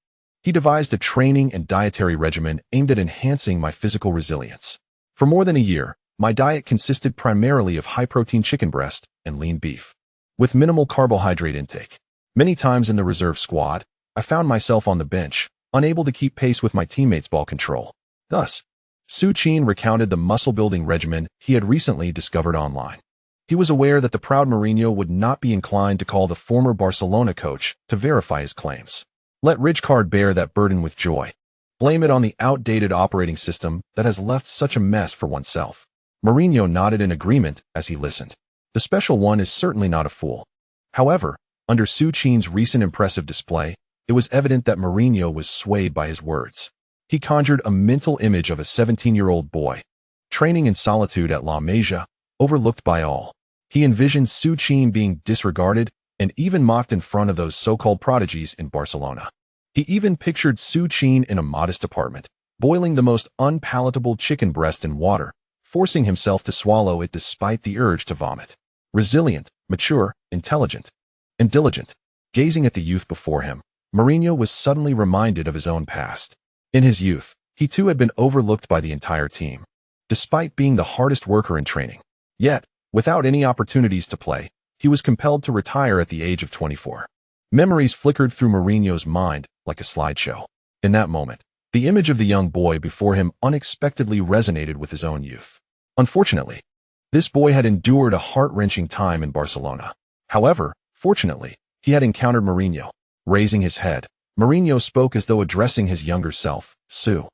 he devised a training and dietary regimen aimed at enhancing my physical resilience. For more than a year, my diet consisted primarily of high-protein chicken breast and lean beef, with minimal carbohydrate intake. Many times in the reserve squad, I found myself on the bench, unable to keep pace with my teammates' ball control. Thus, Su Qin recounted the muscle-building regimen he had recently discovered online. He was aware that the proud Mourinho would not be inclined to call the former Barcelona coach to verify his claims. Let Rijkaard bear that burden with joy. Blame it on the outdated operating system that has left such a mess for oneself. Mourinho nodded in agreement as he listened. The special one is certainly not a fool. However, under Su Qin's recent impressive display, it was evident that Mourinho was swayed by his words. He conjured a mental image of a 17-year-old boy, training in solitude at La Masia, overlooked by all. He envisioned Su Qin being disregarded and even mocked in front of those so-called prodigies in Barcelona. He even pictured Su Qin in a modest apartment, boiling the most unpalatable chicken breast in water, forcing himself to swallow it despite the urge to vomit. Resilient, mature, intelligent, and diligent. Gazing at the youth before him, Mourinho was suddenly reminded of his own past. In his youth, he too had been overlooked by the entire team, despite being the hardest worker in training. Yet, without any opportunities to play, he was compelled to retire at the age of 24. Memories flickered through Mourinho's mind like a slideshow. In that moment, the image of the young boy before him unexpectedly resonated with his own youth. Unfortunately, this boy had endured a heart-wrenching time in Barcelona. However, fortunately, he had encountered Mourinho. Raising his head, Mourinho spoke as though addressing his younger self. "Su,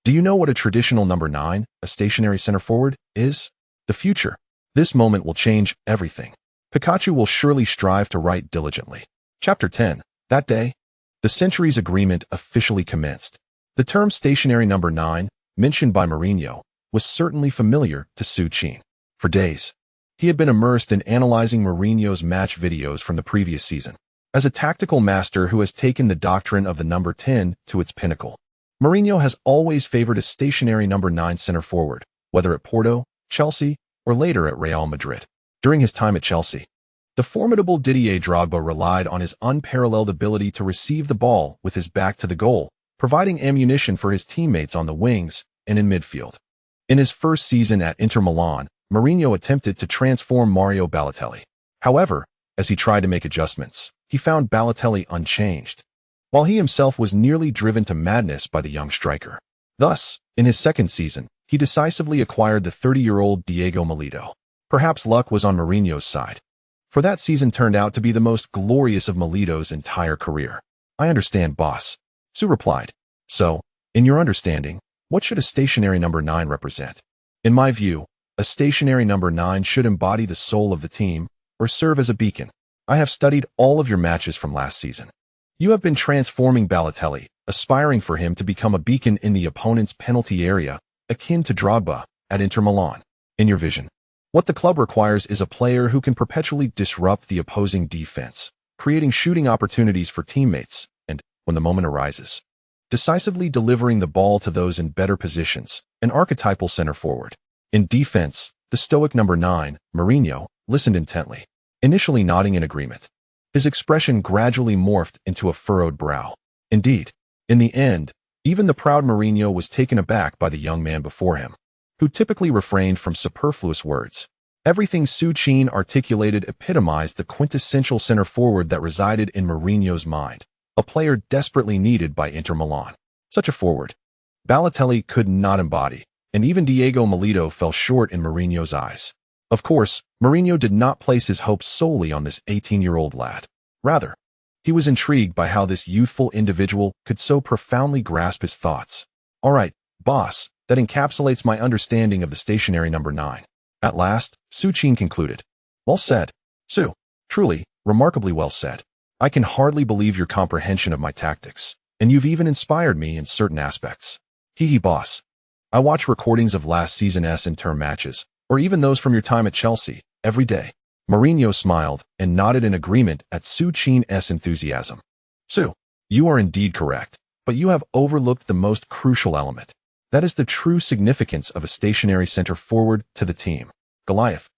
do you know what a traditional number 9, a stationary center forward, is? The future. This moment will change everything. Pikachu will surely strive to write diligently. Chapter 10. That day, the century's agreement officially commenced. The term stationary number 9, mentioned by Mourinho, was certainly familiar to Su Qin. For days, he had been immersed in analyzing Mourinho's match videos from the previous season. As a tactical master who has taken the doctrine of the number 10 to its pinnacle, Mourinho has always favored a stationary number 9 center forward, whether at Porto, Chelsea, or later at Real Madrid. During his time at Chelsea, the formidable Didier Drogba relied on his unparalleled ability to receive the ball with his back to the goal, providing ammunition for his teammates on the wings and in midfield. In his first season at Inter Milan, Mourinho attempted to transform Mario Balotelli. However, as he tried to make adjustments, he found Balotelli unchanged, while he himself was nearly driven to madness by the young striker. Thus, in his second season, he decisively acquired the 30-year-old Diego Milito. Perhaps luck was on Mourinho's side, for that season turned out to be the most glorious of Milito's entire career. "I understand, boss," Su replied. "So, in your understanding, what should a stationary number 9 represent?" "In my view, a stationary number 9 should embody the soul of the team, or serve as a beacon. I have studied all of your matches from last season. You have been transforming Balotelli, aspiring for him to become a beacon in the opponent's penalty area, akin to Drogba at Inter Milan. In your vision, what the club requires is a player who can perpetually disrupt the opposing defense, creating shooting opportunities for teammates, and, when the moment arises, decisively delivering the ball to those in better positions, an archetypal center forward. In defense, the stoic number 9, Mourinho, listened intently, initially nodding in agreement. His expression gradually morphed into a furrowed brow. Indeed, in the end, even the proud Mourinho was taken aback by the young man before him, who typically refrained from superfluous words. Everything Su Qin articulated epitomized the quintessential center forward that resided in Mourinho's mind, a player desperately needed by Inter Milan. Such a forward, Balotelli could not embody, and even Diego Milito fell short in Mourinho's eyes. Of course, Mourinho did not place his hopes solely on this 18-year-old lad. Rather, he was intrigued by how this youthful individual could so profoundly grasp his thoughts. "All right, boss, that encapsulates my understanding of the stationary number 9. At last, Su Qin concluded. "Well said, Su. Truly, remarkably well said. I can hardly believe your comprehension of my tactics, and you've even inspired me in certain aspects. Hee boss. I watch recordings of last season's Inter matches, or even those from your time at Chelsea, every day." Mourinho smiled and nodded in agreement at Su Qin's enthusiasm. "Su, you are indeed correct, but you have overlooked the most crucial element. That is the true significance of a stationary center forward to the team. Goliath,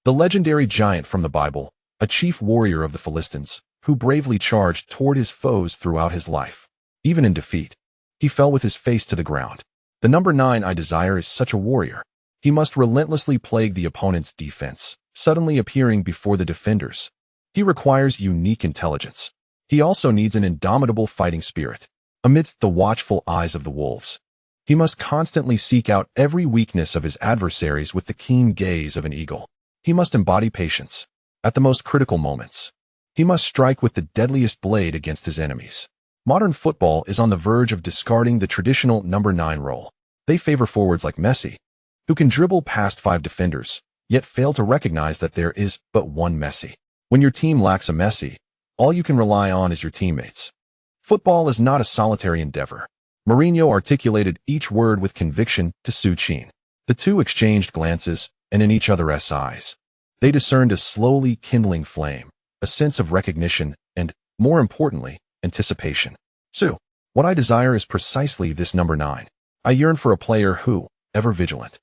the legendary giant from the Bible, a chief warrior of the Philistines, who bravely charged toward his foes throughout his life. Even in defeat, he fell with his face to the ground. The number 9 I desire is such a warrior. He must relentlessly plague the opponent's defense, suddenly appearing before the defenders. He requires unique intelligence. He also needs an indomitable fighting spirit. Amidst the watchful eyes of the wolves, he must constantly seek out every weakness of his adversaries with the keen gaze of an eagle. He must embody patience. At the most critical moments, he must strike with the deadliest blade against his enemies. Modern football is on the verge of discarding the traditional number 9 role. They favor forwards like Messi, who can dribble past 5 defenders, yet fail to recognize that there is but one Messi. When your team lacks a Messi, all you can rely on is your teammates. Football is not a solitary endeavor. Mourinho articulated each word with conviction to Su Qin. The two exchanged glances, and in each other's eyes, they discerned a slowly kindling flame, a sense of recognition, and, more importantly, anticipation. "Su, what I desire is precisely this number 9. I yearn for a player who, ever vigilant,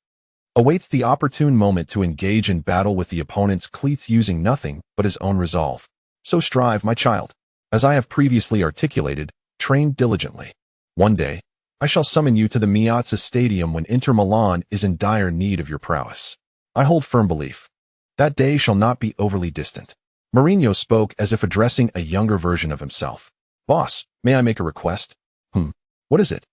awaits the opportune moment to engage in battle with the opponent's cleats using nothing but his own resolve. So strive, my child. As I have previously articulated, train diligently. One day, I shall summon you to the Masia Stadium when Inter Milan is in dire need of your prowess. I hold firm belief. That day shall not be overly distant." Mourinho spoke as if addressing a younger version of himself. "Boss, may I make a request?" What is it?"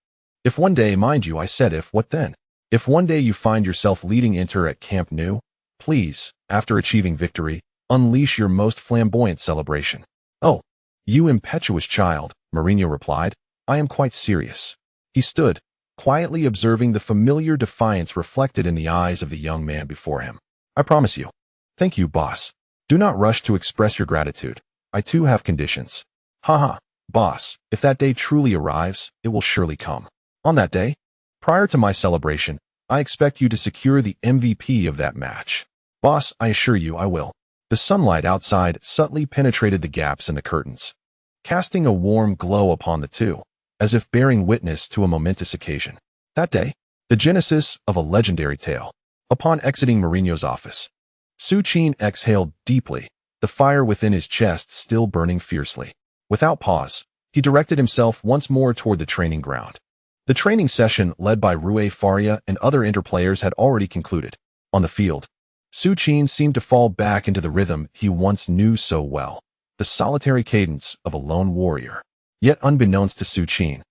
"If one day, mind you, I said if, what then? If one day you find yourself leading Inter at Camp Nou, please, after achieving victory, unleash your most flamboyant celebration." "Oh, you impetuous child," Mourinho replied. "I am quite serious." He stood, quietly observing the familiar defiance reflected in the eyes of the young man before him. "I promise you." "Thank you, boss." Do not rush to express your gratitude. I too have conditions. Haha, boss, if that day truly arrives, it will surely come. On that day, prior to my celebration, I expect you to secure the MVP of that match. Boss, I assure you I will. The sunlight outside subtly penetrated the gaps in the curtains, casting a warm glow upon the two, as if bearing witness to a momentous occasion. That day, the genesis of a legendary tale. Upon exiting Mourinho's office, Su Qin exhaled deeply, the fire within his chest still burning fiercely. Without pause, he directed himself once more toward the training ground. The training session, led by Rui Faria and other Inter players, had already concluded. On the field, Su Qin seemed to fall back into the rhythm he once knew so well, the solitary cadence of a lone warrior. Yet unbeknownst to Su Qin,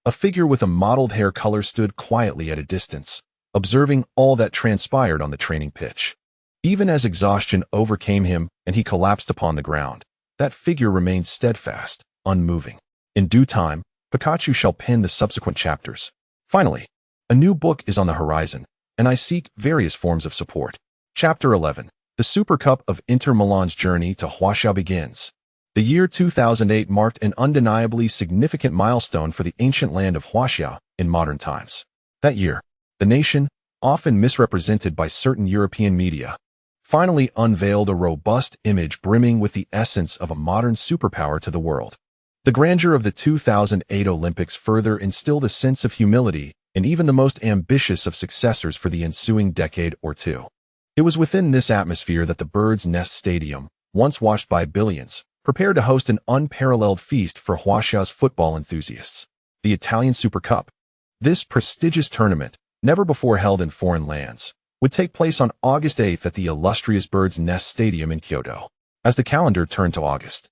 a figure with a mottled hair color stood quietly at a distance, observing all that transpired on the training pitch. Even as exhaustion overcame him and he collapsed upon the ground, that figure remained steadfast, unmoving. In due time, Pikachu shall pen the subsequent chapters. Finally, a new book is on the horizon, and I seek various forms of support. Chapter 11. The Super Cup of Inter Milan's journey to Huaxia begins. The year 2008 marked an undeniably significant milestone for the ancient land of Huaxia in modern times. That year, the nation, often misrepresented by certain European media, finally unveiled a robust image brimming with the essence of a modern superpower to the world. The grandeur of the 2008 Olympics further instilled a sense of humility in even the most ambitious of successors for the ensuing decade or two. It was within this atmosphere that the Bird's Nest Stadium, once watched by billions, prepared to host an unparalleled feast for Huaxia's football enthusiasts. The Italian Super Cup. This prestigious tournament, never before held in foreign lands, would take place on August 8th at the illustrious Bird's Nest Stadium in Kyoto. As the calendar turned to August,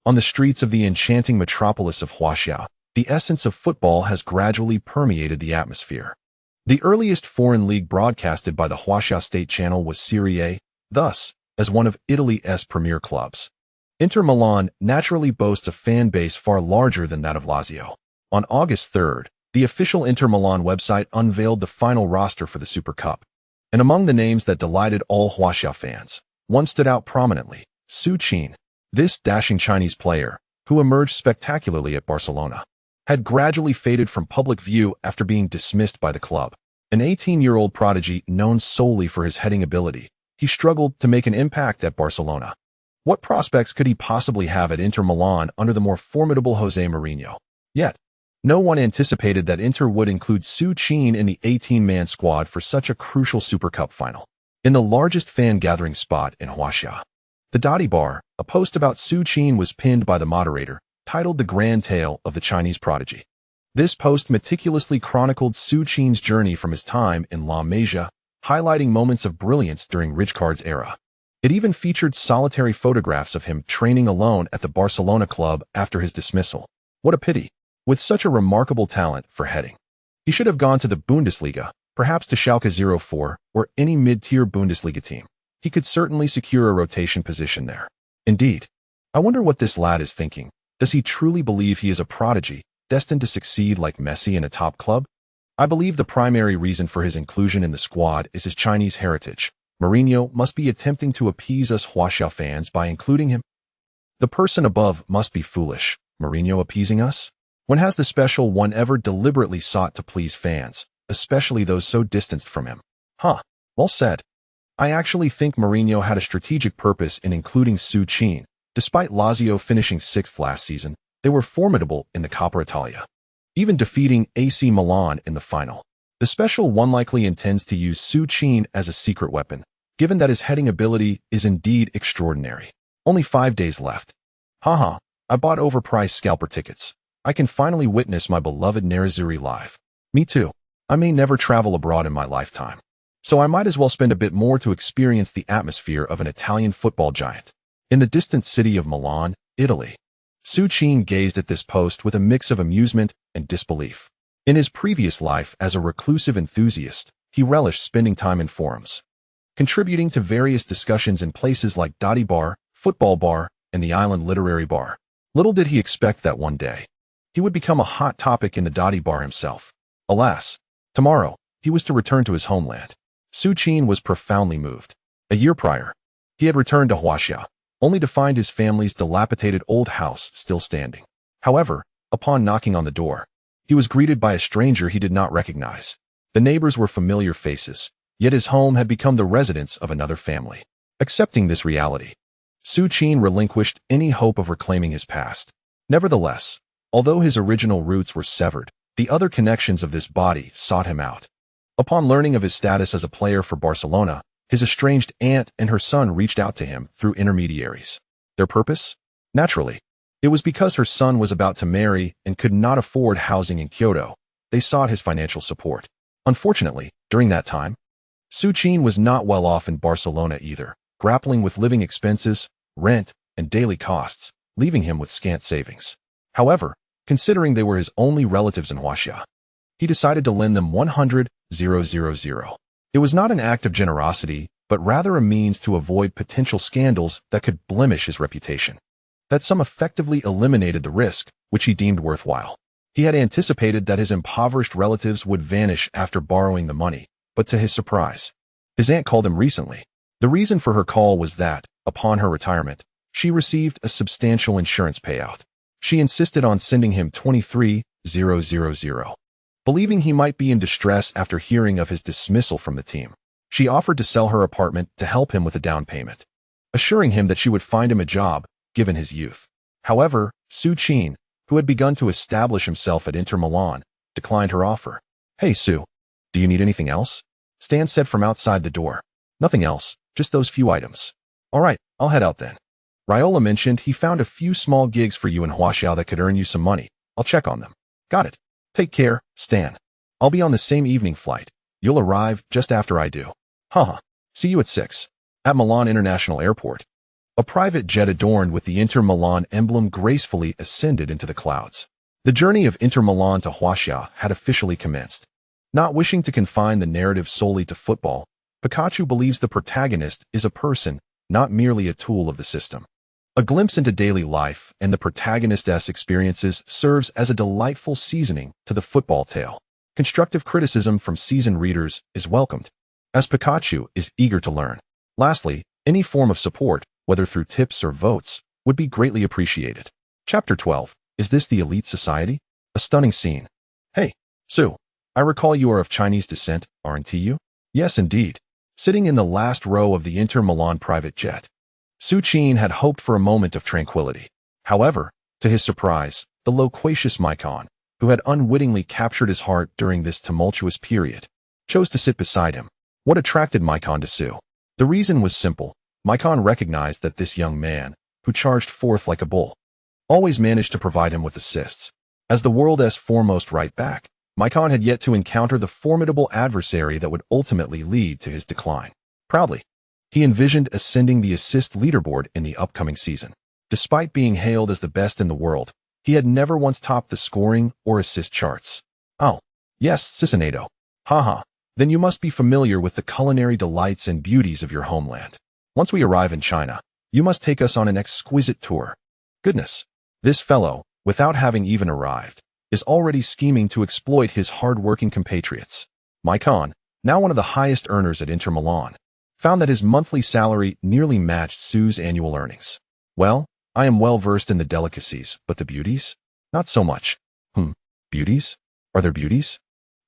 on the streets of the enchanting metropolis of Huaxia, the essence of football has gradually permeated the atmosphere. The earliest foreign league broadcasted by the Huaxia State Channel was Serie A, thus, as one of Italy's premier clubs. Inter Milan naturally boasts a fan base far larger than that of Lazio. On August 3rd, the official Inter Milan website unveiled the final roster for the Super Cup. And among the names that delighted all Huaxia fans, one stood out prominently: Su Qin. This dashing Chinese player, who emerged spectacularly at Barcelona, had gradually faded from public view after being dismissed by the club. An 18-year-old prodigy known solely for his heading ability, he struggled to make an impact at Barcelona. What prospects could he possibly have at Inter Milan under the more formidable Jose Mourinho? Yet, no one anticipated that Inter would include Su Qin in the 18-man squad for such a crucial Super Cup final. In the largest fan-gathering spot in Huaxia, the Dotty Bar, a post about Su Qin was pinned by the moderator, titled The Grand Tale of the Chinese Prodigy. This post meticulously chronicled Su Qin's journey from his time in La Masia, highlighting moments of brilliance during Rijkaard's era. It even featured solitary photographs of him training alone at the Barcelona club after his dismissal. What a pity! With such a remarkable talent for heading, he should have gone to the Bundesliga, perhaps to Schalke 04 or any mid-tier Bundesliga team. He could certainly secure a rotation position there. Indeed, I wonder what this lad is thinking. Does he truly believe he is a prodigy, destined to succeed like Messi in a top club? I believe the primary reason for his inclusion in the squad is his Chinese heritage. Mourinho must be attempting to appease us Huaxia fans by including him. The person above must be foolish. Mourinho appeasing us? When has the special one ever deliberately sought to please fans, especially those so distanced from him? Well said. I actually think Mourinho had a strategic purpose in including Su Qin. Despite Lazio finishing 6th last season, they were formidable in the Coppa Italia, even defeating AC Milan in the final. The special one likely intends to use Su Qin as a secret weapon, given that his heading ability is indeed extraordinary. Only 5 days left. I bought overpriced scalper tickets. I can finally witness my beloved Nerazzurri live. Me too. I may never travel abroad in my lifetime, so I might as well spend a bit more to experience the atmosphere of an Italian football giant. In the distant city of Milan, Italy, Su Qin gazed at this post with a mix of amusement and disbelief. In his previous life as a reclusive enthusiast, he relished spending time in forums, contributing to various discussions in places like Dotty Bar, Football Bar, and the Island Literary Bar. Little did he expect that one day he would become a hot topic in the Dotty Bar himself. Alas, tomorrow he was to return to his homeland. Su Qin was profoundly moved. A year prior, He had returned to Huaxia, only to find his family's dilapidated old house still standing. However, upon knocking on the door, he was greeted by a stranger he did not recognize. The neighbors were familiar faces, yet his home had become the residence of another family. Accepting this reality, Su Qin relinquished any hope of reclaiming his past. Nevertheless, although his original roots were severed, the other connections of this body sought him out. Upon learning of his status as a player for Barcelona, his estranged aunt and her son reached out to him through intermediaries. Their purpose? Naturally, it was because her son was about to marry and could not afford housing in Kyoto. They sought his financial support. Unfortunately, during that time, Su Qin was not well off in Barcelona either, grappling with living expenses, rent, and daily costs, leaving him with scant savings. However, considering they were his only relatives in Huaxia, he decided to lend them 100,000. It was not an act of generosity, but rather a means to avoid potential scandals that could blemish his reputation. That sum effectively eliminated the risk, which he deemed worthwhile. He had anticipated that his impoverished relatives would vanish after borrowing the money, but to his surprise, his aunt called him recently. The reason for her call was that, upon her retirement, she received a substantial insurance payout. She insisted on sending him 23,000. Believing he might be in distress after hearing of his dismissal from the team, she offered to sell her apartment to help him with a down payment, assuring him that she would find him a job, given his youth. However, Su Qin, who had begun to establish himself at Inter Milan, declined her offer. "Hey, Su, do you need anything else?" Stan said from outside the door. "Nothing else, just those few items." "All right, I'll head out then." Raiola mentioned he found a few small gigs for you in Huaxia that could earn you some money. I'll check on them. Got it. Take care, Stan. I'll be on the same evening flight. You'll arrive just after I do. Haha. See you at 6. At Milan International Airport. A private jet adorned with the Inter Milan emblem gracefully ascended into the clouds. The journey of Inter Milan to Huaxia had officially commenced. Not wishing to confine the narrative solely to football, Pikachu believes the protagonist is a person, not merely a tool of the system. A glimpse into daily life and the protagonist's experiences serves as a delightful seasoning to the football tale. Constructive criticism from seasoned readers is welcomed, as Pikachu is eager to learn. Lastly, any form of support, whether through tips or votes, would be greatly appreciated. Chapter 12. Is this the elite society? A stunning scene. Hey, Su, I recall you are of Chinese descent, aren't you? Yes, indeed. Sitting in the last row of the Inter Milan private jet, Su Qin had hoped for a moment of tranquility. However, to his surprise, the loquacious Maikon, who had unwittingly captured his heart during this tumultuous period, chose to sit beside him. What attracted Maikon to Su? The reason was simple. Maikon recognized that this young man, who charged forth like a bull, always managed to provide him with assists. As the world's foremost right back, Maikon had yet to encounter the formidable adversary that would ultimately lead to his decline. Proudly, he envisioned ascending the assist leaderboard in the upcoming season. Despite being hailed as the best in the world, he had never once topped the scoring or assist charts. Oh, yes, Cicinado. Haha, then you must be familiar with the culinary delights and beauties of your homeland. Once we arrive in China, you must take us on an exquisite tour. Goodness, this fellow, without having even arrived, is already scheming to exploit his hard-working compatriots. Maikon, now one of the highest earners at Inter Milan, found that his monthly salary nearly matched Su's annual earnings. Well, I am well versed in the delicacies, but the beauties? Not so much. Beauties? Are there beauties?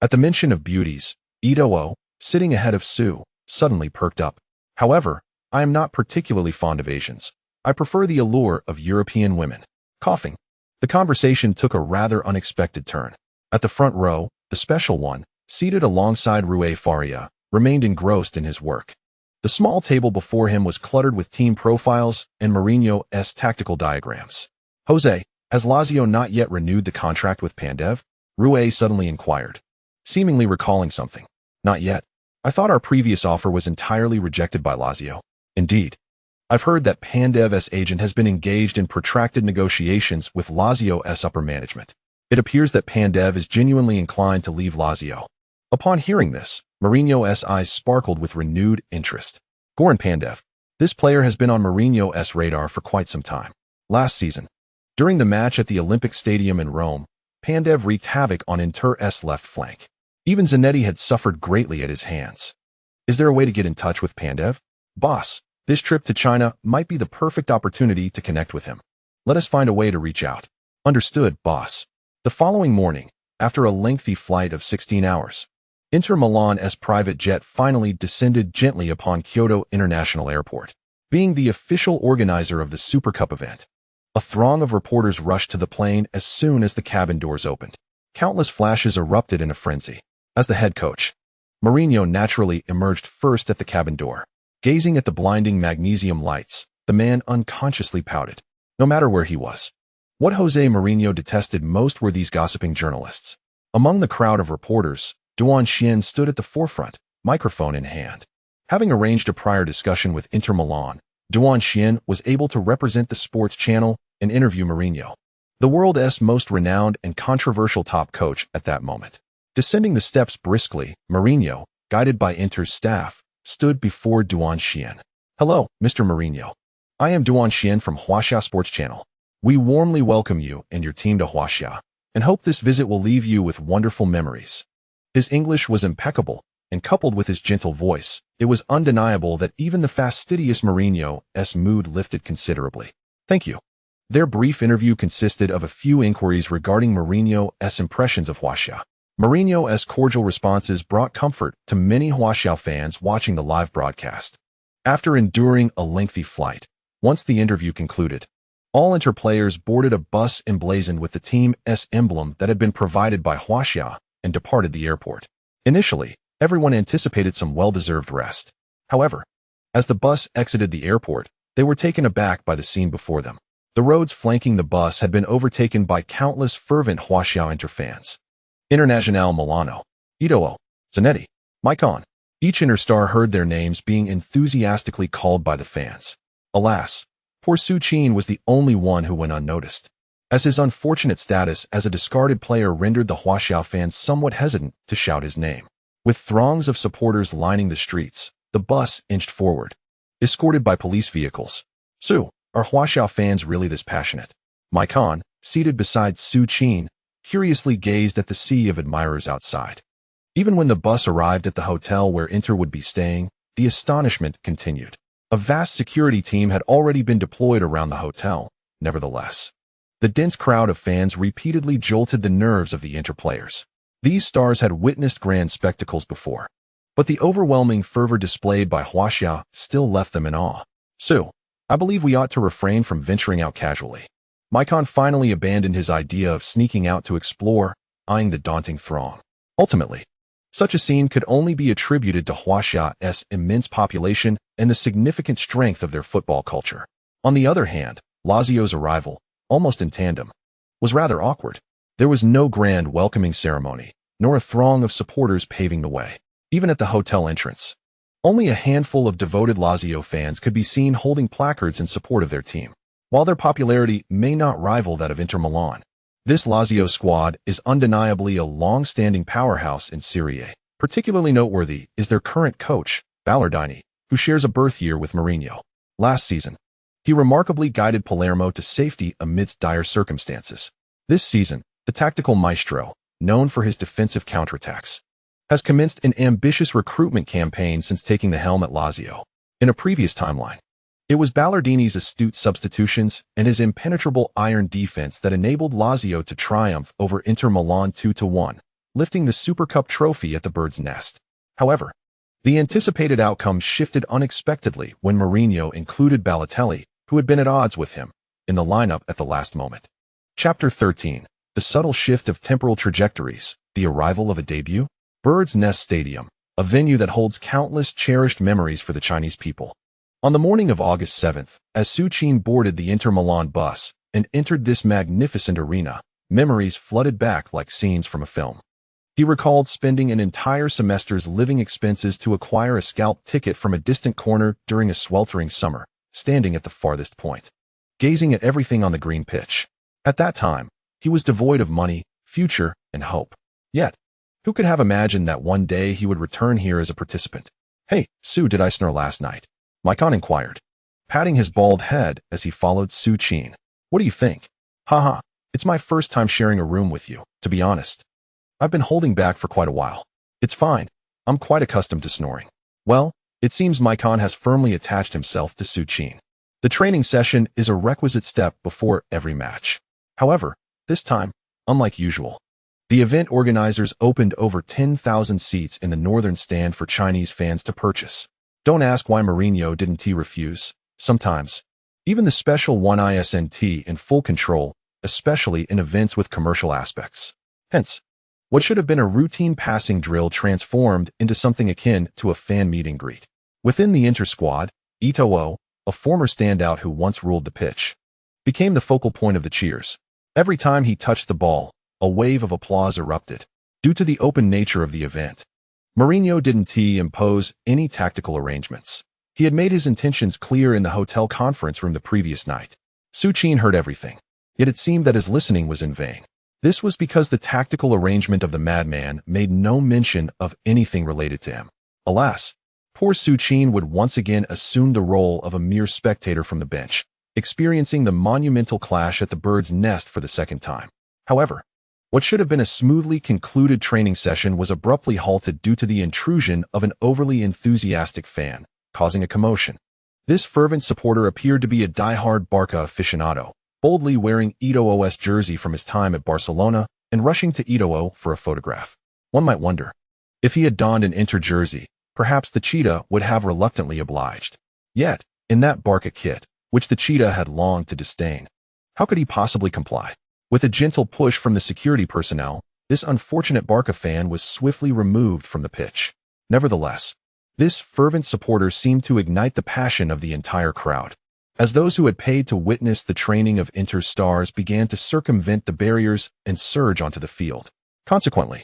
At the mention of beauties, Ito, sitting ahead of Su, suddenly perked up. However, I am not particularly fond of Asians. I prefer the allure of European women. Coughing. The conversation took a rather unexpected turn. At the front row, the special one, seated alongside Rui Faria, remained engrossed in his work. The small table before him was cluttered with team profiles and Mourinho's tactical diagrams. Jose, has Lazio not yet renewed the contract with Pandev? Rui suddenly inquired, seemingly recalling something. Not yet. I thought our previous offer was entirely rejected by Lazio. Indeed. I've heard that Pandev's agent has been engaged in protracted negotiations with Lazio's upper management. It appears that Pandev is genuinely inclined to leave Lazio. Upon hearing this, Mourinho's eyes sparkled with renewed interest. Goran Pandev. This player has been on Mourinho's radar for quite some time. Last season, during the match at the Olympic Stadium in Rome, Pandev wreaked havoc on Inter's left flank. Even Zanetti had suffered greatly at his hands. Is there a way to get in touch with Pandev? Boss, This trip to China might be the perfect opportunity to connect with him. Let us find a way to reach out. Understood, boss. The following morning, after a lengthy flight of 16 hours, Inter Milan's private jet finally descended gently upon Kyoto International Airport. Being the official organizer of the Super Cup event, a throng of reporters rushed to the plane as soon as the cabin doors opened. Countless flashes erupted in a frenzy. As the head coach, Mourinho naturally emerged first at the cabin door. Gazing at the blinding magnesium lights, the man unconsciously pouted. No matter where he was. What Jose Mourinho detested most were these gossiping journalists. Among the crowd of reporters, Su Qin stood at the forefront, microphone in hand. Having arranged a prior discussion with Inter Milan, Su Qin was able to represent the sports channel and interview Mourinho, the world's most renowned and controversial top coach at that moment. Descending the steps briskly, Mourinho, guided by Inter's staff, stood before Su Qin. Hello, Mr. Mourinho. I am Su Qin from Huaxia Sports Channel. We warmly welcome you and your team to Huaxia, and hope this visit will leave you with wonderful memories. His English was impeccable, and coupled with his gentle voice, it was undeniable that even the fastidious Mourinho's mood lifted considerably. Thank you. Their brief interview consisted of a few inquiries regarding Mourinho's impressions of Huaxia. Mourinho's cordial responses brought comfort to many Huaxia fans watching the live broadcast. After enduring a lengthy flight, once the interview concluded, all Inter players boarded a bus emblazoned with the team's emblem that had been provided by Huaxia and departed the airport. Initially, everyone anticipated some well-deserved rest. However, as the bus exited the airport, they were taken aback by the scene before them. The roads flanking the bus had been overtaken by countless fervent Huaxia Inter fans. Internazionale Milano, Eto'o, Zanetti, Maicon. Each Interstar heard their names being enthusiastically called by the fans. Alas, poor Su Qin was the only one who went unnoticed, as his unfortunate status as a discarded player rendered the Huaxia fans somewhat hesitant to shout his name. With throngs of supporters lining the streets, the bus inched forward, escorted by police vehicles. Su, are Huaxia fans really this passionate? Maicon, seated beside Su Qin, curiously gazed at the sea of admirers outside. Even when the bus arrived at the hotel where Inter would be staying, the astonishment continued. A vast security team had already been deployed around the hotel, nevertheless. The dense crowd of fans repeatedly jolted the nerves of the Inter players. These stars had witnessed grand spectacles before, but the overwhelming fervor displayed by Huaxia still left them in awe. Su, I believe we ought to refrain from venturing out casually. Maicon finally abandoned his idea of sneaking out to explore, eyeing the daunting throng. Ultimately, such a scene could only be attributed to Huaxia's immense population and the significant strength of their football culture. On the other hand, Lazio's arrival, almost in tandem, was rather awkward. There was no grand welcoming ceremony, nor a throng of supporters paving the way. Even at the hotel entrance, only a handful of devoted Lazio fans could be seen holding placards in support of their team. While their popularity may not rival that of Inter Milan, this Lazio squad is undeniably a long-standing powerhouse in Serie A. Particularly noteworthy is their current coach, Ballardini, who shares a birth year with Mourinho. Last season, he remarkably guided Palermo to safety amidst dire circumstances. This season, the tactical maestro, known for his defensive counterattacks, has commenced an ambitious recruitment campaign since taking the helm at Lazio. In a previous timeline, it was Ballardini's astute substitutions and his impenetrable iron defense that enabled Lazio to triumph over Inter Milan 2-1, lifting the Super Cup trophy at the Bird's Nest. However, the anticipated outcome shifted unexpectedly when Mourinho included Balotelli, who had been at odds with him, in the lineup at the last moment. Chapter 13. The subtle shift of temporal trajectories, the arrival of a debut. Bird's Nest Stadium, a venue that holds countless cherished memories for the Chinese people. On the morning of August 7th, as Su Qin boarded the Inter Milan bus and entered this magnificent arena, memories flooded back like scenes from a film. He recalled spending an entire semester's living expenses to acquire a scalp ticket from a distant corner during a sweltering summer, standing at the farthest point, gazing at everything on the green pitch. At that time, he was devoid of money, future, and hope. Yet, who could have imagined that one day he would return here as a participant? Hey, Su, did I snore last night? Maicon inquired, patting his bald head as he followed Su Qin. What do you think? Haha, it's my first time sharing a room with you, to be honest. I've been holding back for quite a while. It's fine. I'm quite accustomed to snoring. Well, It seems Maicon has firmly attached himself to Su Qin. The training session is a requisite step before every match. However, this time, unlike usual, the event organizers opened over 10,000 seats in the northern stand for Chinese fans to purchase. Don't ask why Mourinho didn't refuse. Sometimes, even the special one isn't in full control, especially in events with commercial aspects. Hence, what should have been a routine passing drill transformed into something akin to a fan meet and greet. Within the Inter squad, Eto'o, a former standout who once ruled the pitch, became the focal point of the cheers. Every time he touched the ball, a wave of applause erupted. Due to the open nature of the event, Mourinho didn't impose any tactical arrangements. He had made his intentions clear in the hotel conference room the previous night. Su Qin heard everything, yet it seemed that his listening was in vain. This was because the tactical arrangement of the madman made no mention of anything related to him. Alas, poor Su Qin would once again assume the role of a mere spectator from the bench, experiencing the monumental clash at the Bird's Nest for the second time. However, what should have been a smoothly concluded training session was abruptly halted due to the intrusion of an overly enthusiastic fan, causing a commotion. This fervent supporter appeared to be a die-hard Barca aficionado, boldly wearing Eto'o's jersey from his time at Barcelona and rushing to Eto'o for a photograph. One might wonder, if he had donned an Inter jersey, perhaps the cheetah would have reluctantly obliged. Yet, in that Barca kit, which the cheetah had longed to disdain, how could he possibly comply? With a gentle push from the security personnel, this unfortunate Barca fan was swiftly removed from the pitch. Nevertheless, this fervent supporter seemed to ignite the passion of the entire crowd, as those who had paid to witness the training of Inter's stars began to circumvent the barriers and surge onto the field. Consequently,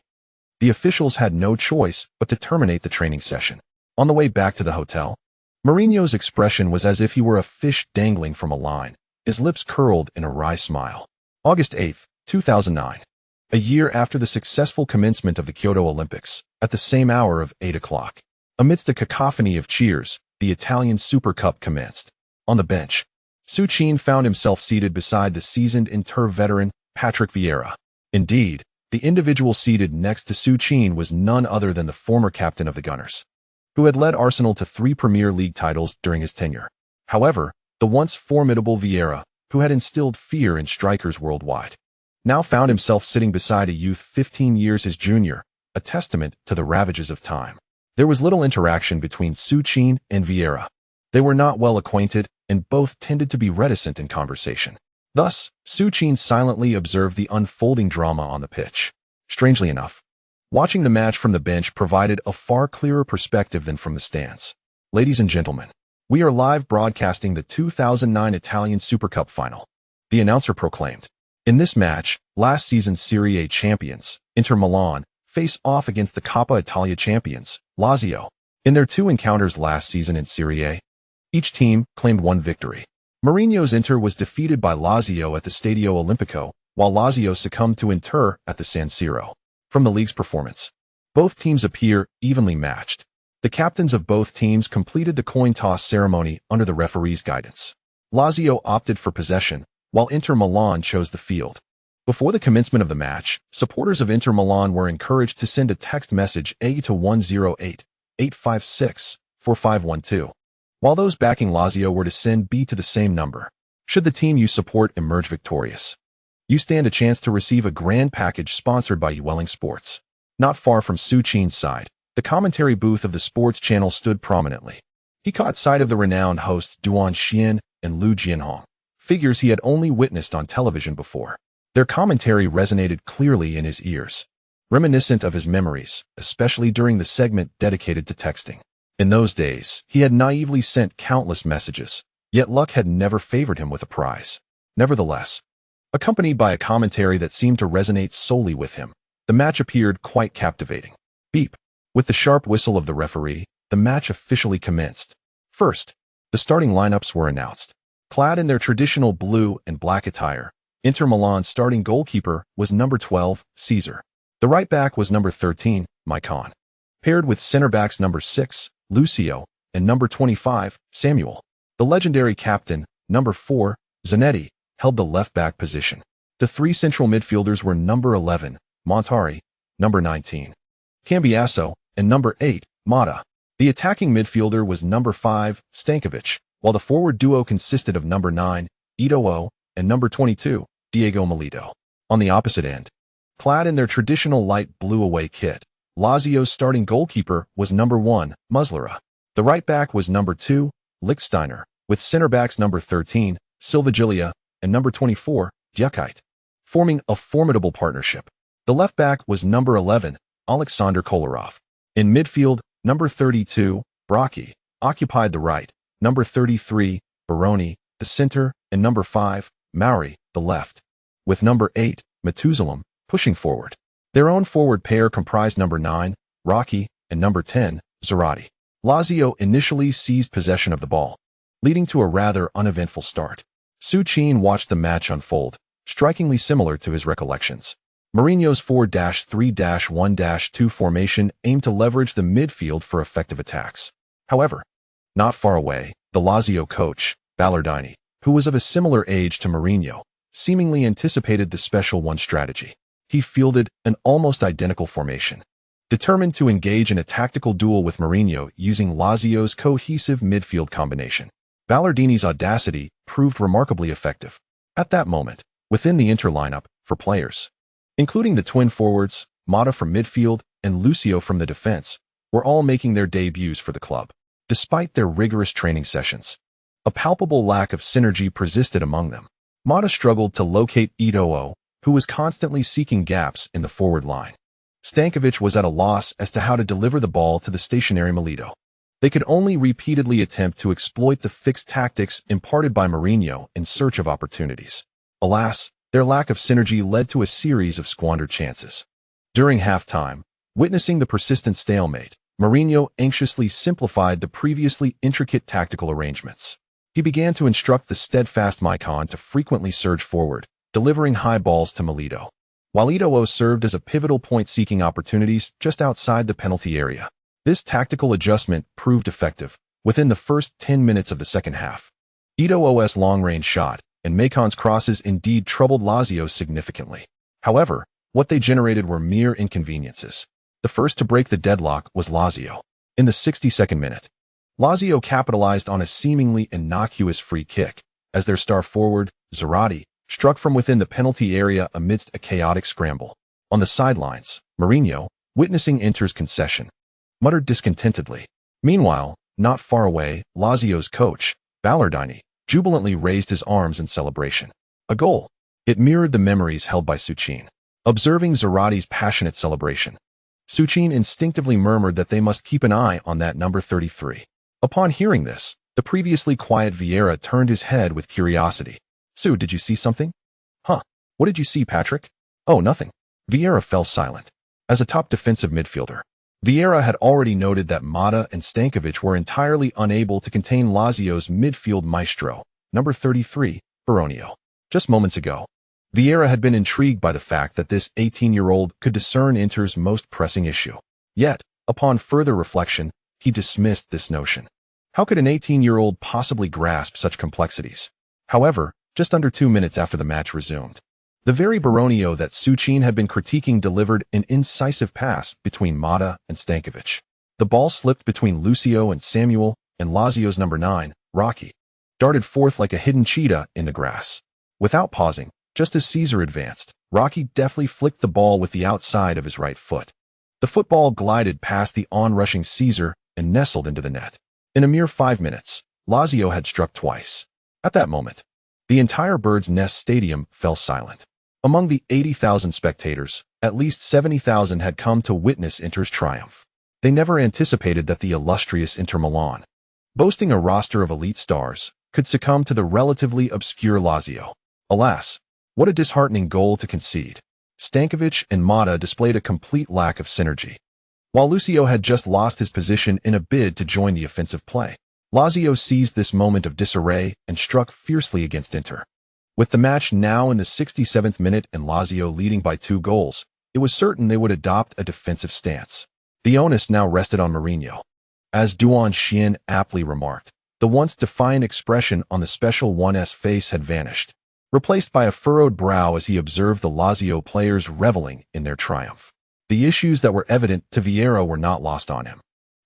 the officials had no choice but to terminate the training session. On the way back to the hotel, Mourinho's expression was as if he were a fish dangling from a line, his lips curled in a wry smile. August 8, 2009. A year after the successful commencement of the Kyoto Olympics, at the same hour of 8 o'clock, amidst a cacophony of cheers, the Italian Super Cup commenced. On the bench, Su Qin found himself seated beside the seasoned Inter veteran, Patrick Vieira. Indeed, the individual seated next to Su Qin was none other than the former captain of the Gunners, who had led Arsenal to 3 Premier League titles during his tenure. However, the once formidable Vieira, who had instilled fear in strikers worldwide, now found himself sitting beside a youth 15 years his junior, a testament to the ravages of time. There was little interaction between Su Qin and Vieira. They were not well acquainted, and both tended to be reticent in conversation. Thus, Su Qin silently observed the unfolding drama on the pitch. Strangely enough, watching the match from the bench provided a far clearer perspective than from the stands. Ladies and gentlemen, we are live broadcasting the 2009 Italian Super Cup final. The announcer proclaimed. In this match, last season's Serie A champions, Inter Milan, face off against the Coppa Italia champions, Lazio. In their 2 encounters last season in Serie A, each team claimed 1 victory. Mourinho's Inter was defeated by Lazio at the Stadio Olimpico, while Lazio succumbed to Inter at the San Siro. From the league's performance, both teams appear evenly matched. The captains of both teams completed the coin toss ceremony under the referee's guidance. Lazio opted for possession, while Inter Milan chose the field. Before the commencement of the match, supporters of Inter Milan were encouraged to send a text message A to 108-856-4512, while those backing Lazio were to send B to the same number. Should the team you support emerge victorious, you stand a chance to receive a grand package sponsored by Yueling Sports. Not far from Su Qin's side, the commentary booth of the sports channel stood prominently. He caught sight of the renowned hosts Duan Xian and Lu Jianhong, figures he had only witnessed on television before. Their commentary resonated clearly in his ears, reminiscent of his memories, especially during the segment dedicated to texting. In those days, he had naively sent countless messages, yet luck had never favored him with a prize. Nevertheless, accompanied by a commentary that seemed to resonate solely with him, the match appeared quite captivating. Beep. With the sharp whistle of the referee, the match officially commenced. First, the starting lineups were announced. Clad in their traditional blue and black attire, Inter Milan's starting goalkeeper was number 12, Caesar. The right back was number 13, Maicon, paired with center backs number 6, Lucio, and number 25, Samuel. The legendary captain, number 4, Zanetti, held the left-back position. The 3 central midfielders were number 11, Montari, number 19, Cambiasso, and number 8, Mata. The attacking midfielder was number 5, Stankovic, while the forward duo consisted of number 9, Eto'o, and number 22, Diego Milito. On the opposite end, clad in their traditional light blue away kit, Lazio's starting goalkeeper was number 1, Muslera. The right back was number 2, Lichtsteiner, with center backs number 13, Silvagilia, and number 24, Djukite, forming a formidable partnership. The left back was number 11, Alexander Kolarov. In midfield, number 32, Brocchi, occupied the right, number 33, Baroni, the center, and number 5, Mauri, the left, with number 8, Methusalem, pushing forward. Their own forward pair comprised number 9, Rocky, and number 10, Zarate. Lazio initially seized possession of the ball, leading to a rather uneventful start. Su Qin watched the match unfold, strikingly similar to his recollections. Mourinho's 4-3-1-2 formation aimed to leverage the midfield for effective attacks. However, not far away, the Lazio coach, Ballardini, who was of a similar age to Mourinho, seemingly anticipated the special one strategy. He fielded an almost identical formation, determined to engage in a tactical duel with Mourinho using Lazio's cohesive midfield combination. Ballardini's audacity proved remarkably effective. At that moment, within the Inter lineup, for players, including the twin forwards, Mata from midfield and Lucio from the defense, were all making their debuts for the club. Despite their rigorous training sessions, a palpable lack of synergy persisted among them. Mata struggled to locate Eto'o, who was constantly seeking gaps in the forward line. Stankovic was at a loss as to how to deliver the ball to the stationary Milito. They could only repeatedly attempt to exploit the fixed tactics imparted by Mourinho in search of opportunities. Alas, their lack of synergy led to a series of squandered chances. During halftime, witnessing the persistent stalemate, Mourinho anxiously simplified the previously intricate tactical arrangements. He began to instruct the steadfast Maicon to frequently surge forward, delivering high balls to Milito, while Eto'o served as a pivotal point seeking opportunities just outside the penalty area. This tactical adjustment proved effective within the first 10 minutes of the second half. Eto'o's long-range shot and Maicon's crosses indeed troubled Lazio significantly. However, what they generated were mere inconveniences. The first to break the deadlock was Lazio. In the 62nd minute, Lazio capitalized on a seemingly innocuous free kick as their star forward, Zarate, struck from within the penalty area amidst a chaotic scramble. On the sidelines, Mourinho, witnessing Inter's concession, muttered discontentedly. Meanwhile, not far away, Lazio's coach, Ballardini, jubilantly raised his arms in celebration. A goal. It mirrored the memories held by Su Qin. Observing Zarate's passionate celebration, Su Qin instinctively murmured that they must keep an eye on that number 33. Upon hearing this, the previously quiet Vieira turned his head with curiosity. Su, did you see something? Huh. What did you see, Patrick? Oh, nothing. Vieira fell silent. As a top defensive midfielder, Vieira had already noted that Mata and Stankovic were entirely unable to contain Lazio's midfield maestro, number 33, Baronio. Just moments ago, Vieira had been intrigued by the fact that this 18-year-old could discern Inter's most pressing issue. Yet, upon further reflection, he dismissed this notion. How could an 18-year-old possibly grasp such complexities? However, just under 2 minutes after the match resumed, the very Baronio that Su Qin had been critiquing delivered an incisive pass between Mata and Stankovic. The ball slipped between Lucio and Samuel, and Lazio's number 9, Rocky, darted forth like a hidden cheetah in the grass. Without pausing, just as Caesar advanced, Rocky deftly flicked the ball with the outside of his right foot. The football glided past the onrushing Caesar and nestled into the net. In a mere 5 minutes, Lazio had struck twice. At that moment, the entire Bird's Nest Stadium fell silent. Among the 80,000 spectators, at least 70,000 had come to witness Inter's triumph. They never anticipated that the illustrious Inter Milan, boasting a roster of elite stars, could succumb to the relatively obscure Lazio. Alas, what a disheartening goal to concede. Stankovic and Mata displayed a complete lack of synergy, while Lucio had just lost his position in a bid to join the offensive play. Lazio seized this moment of disarray and struck fiercely against Inter. With the match now in the 67th minute and Lazio leading by 2 goals, it was certain they would adopt a defensive stance. The onus now rested on Mourinho. As Su Qin aptly remarked, the once defiant expression on the special one's face had vanished, replaced by a furrowed brow as he observed the Lazio players reveling in their triumph. The issues that were evident to Vieira were not lost on him.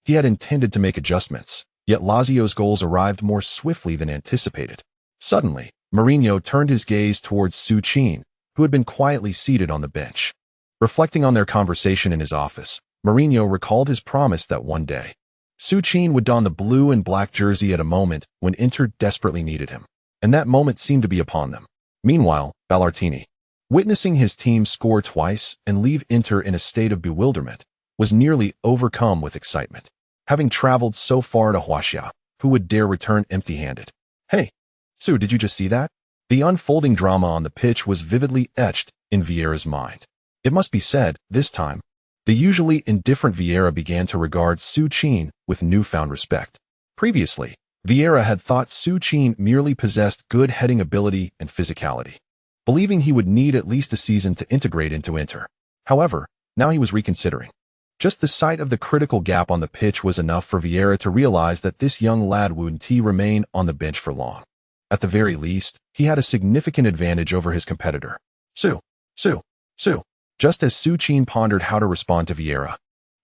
He had intended to make adjustments, yet Lazio's goals arrived more swiftly than anticipated. Suddenly, Mourinho turned his gaze towards Su Qin, who had been quietly seated on the bench. Reflecting on their conversation in his office, Mourinho recalled his promise that one day, Su Qin would don the blue and black jersey at a moment when Inter desperately needed him, and that moment seemed to be upon them. Meanwhile, Ballartini, witnessing his team score twice and leave Inter in a state of bewilderment, was nearly overcome with excitement. Having traveled so far to Huaxia, who would dare return empty-handed? Hey, Su, did you just see that? The unfolding drama on the pitch was vividly etched in Vieira's mind. It must be said, this time, the usually indifferent Vieira began to regard Su Qin with newfound respect. Previously, Vieira had thought Su Qin merely possessed good heading ability and physicality, believing he would need at least a season to integrate into Inter. However, now he was reconsidering. Just the sight of the critical gap on the pitch was enough for Vieira to realize that this young lad wouldn't remain on the bench for long. At the very least, he had a significant advantage over his competitor. Su. Just as Su Qin pondered how to respond to Vieira,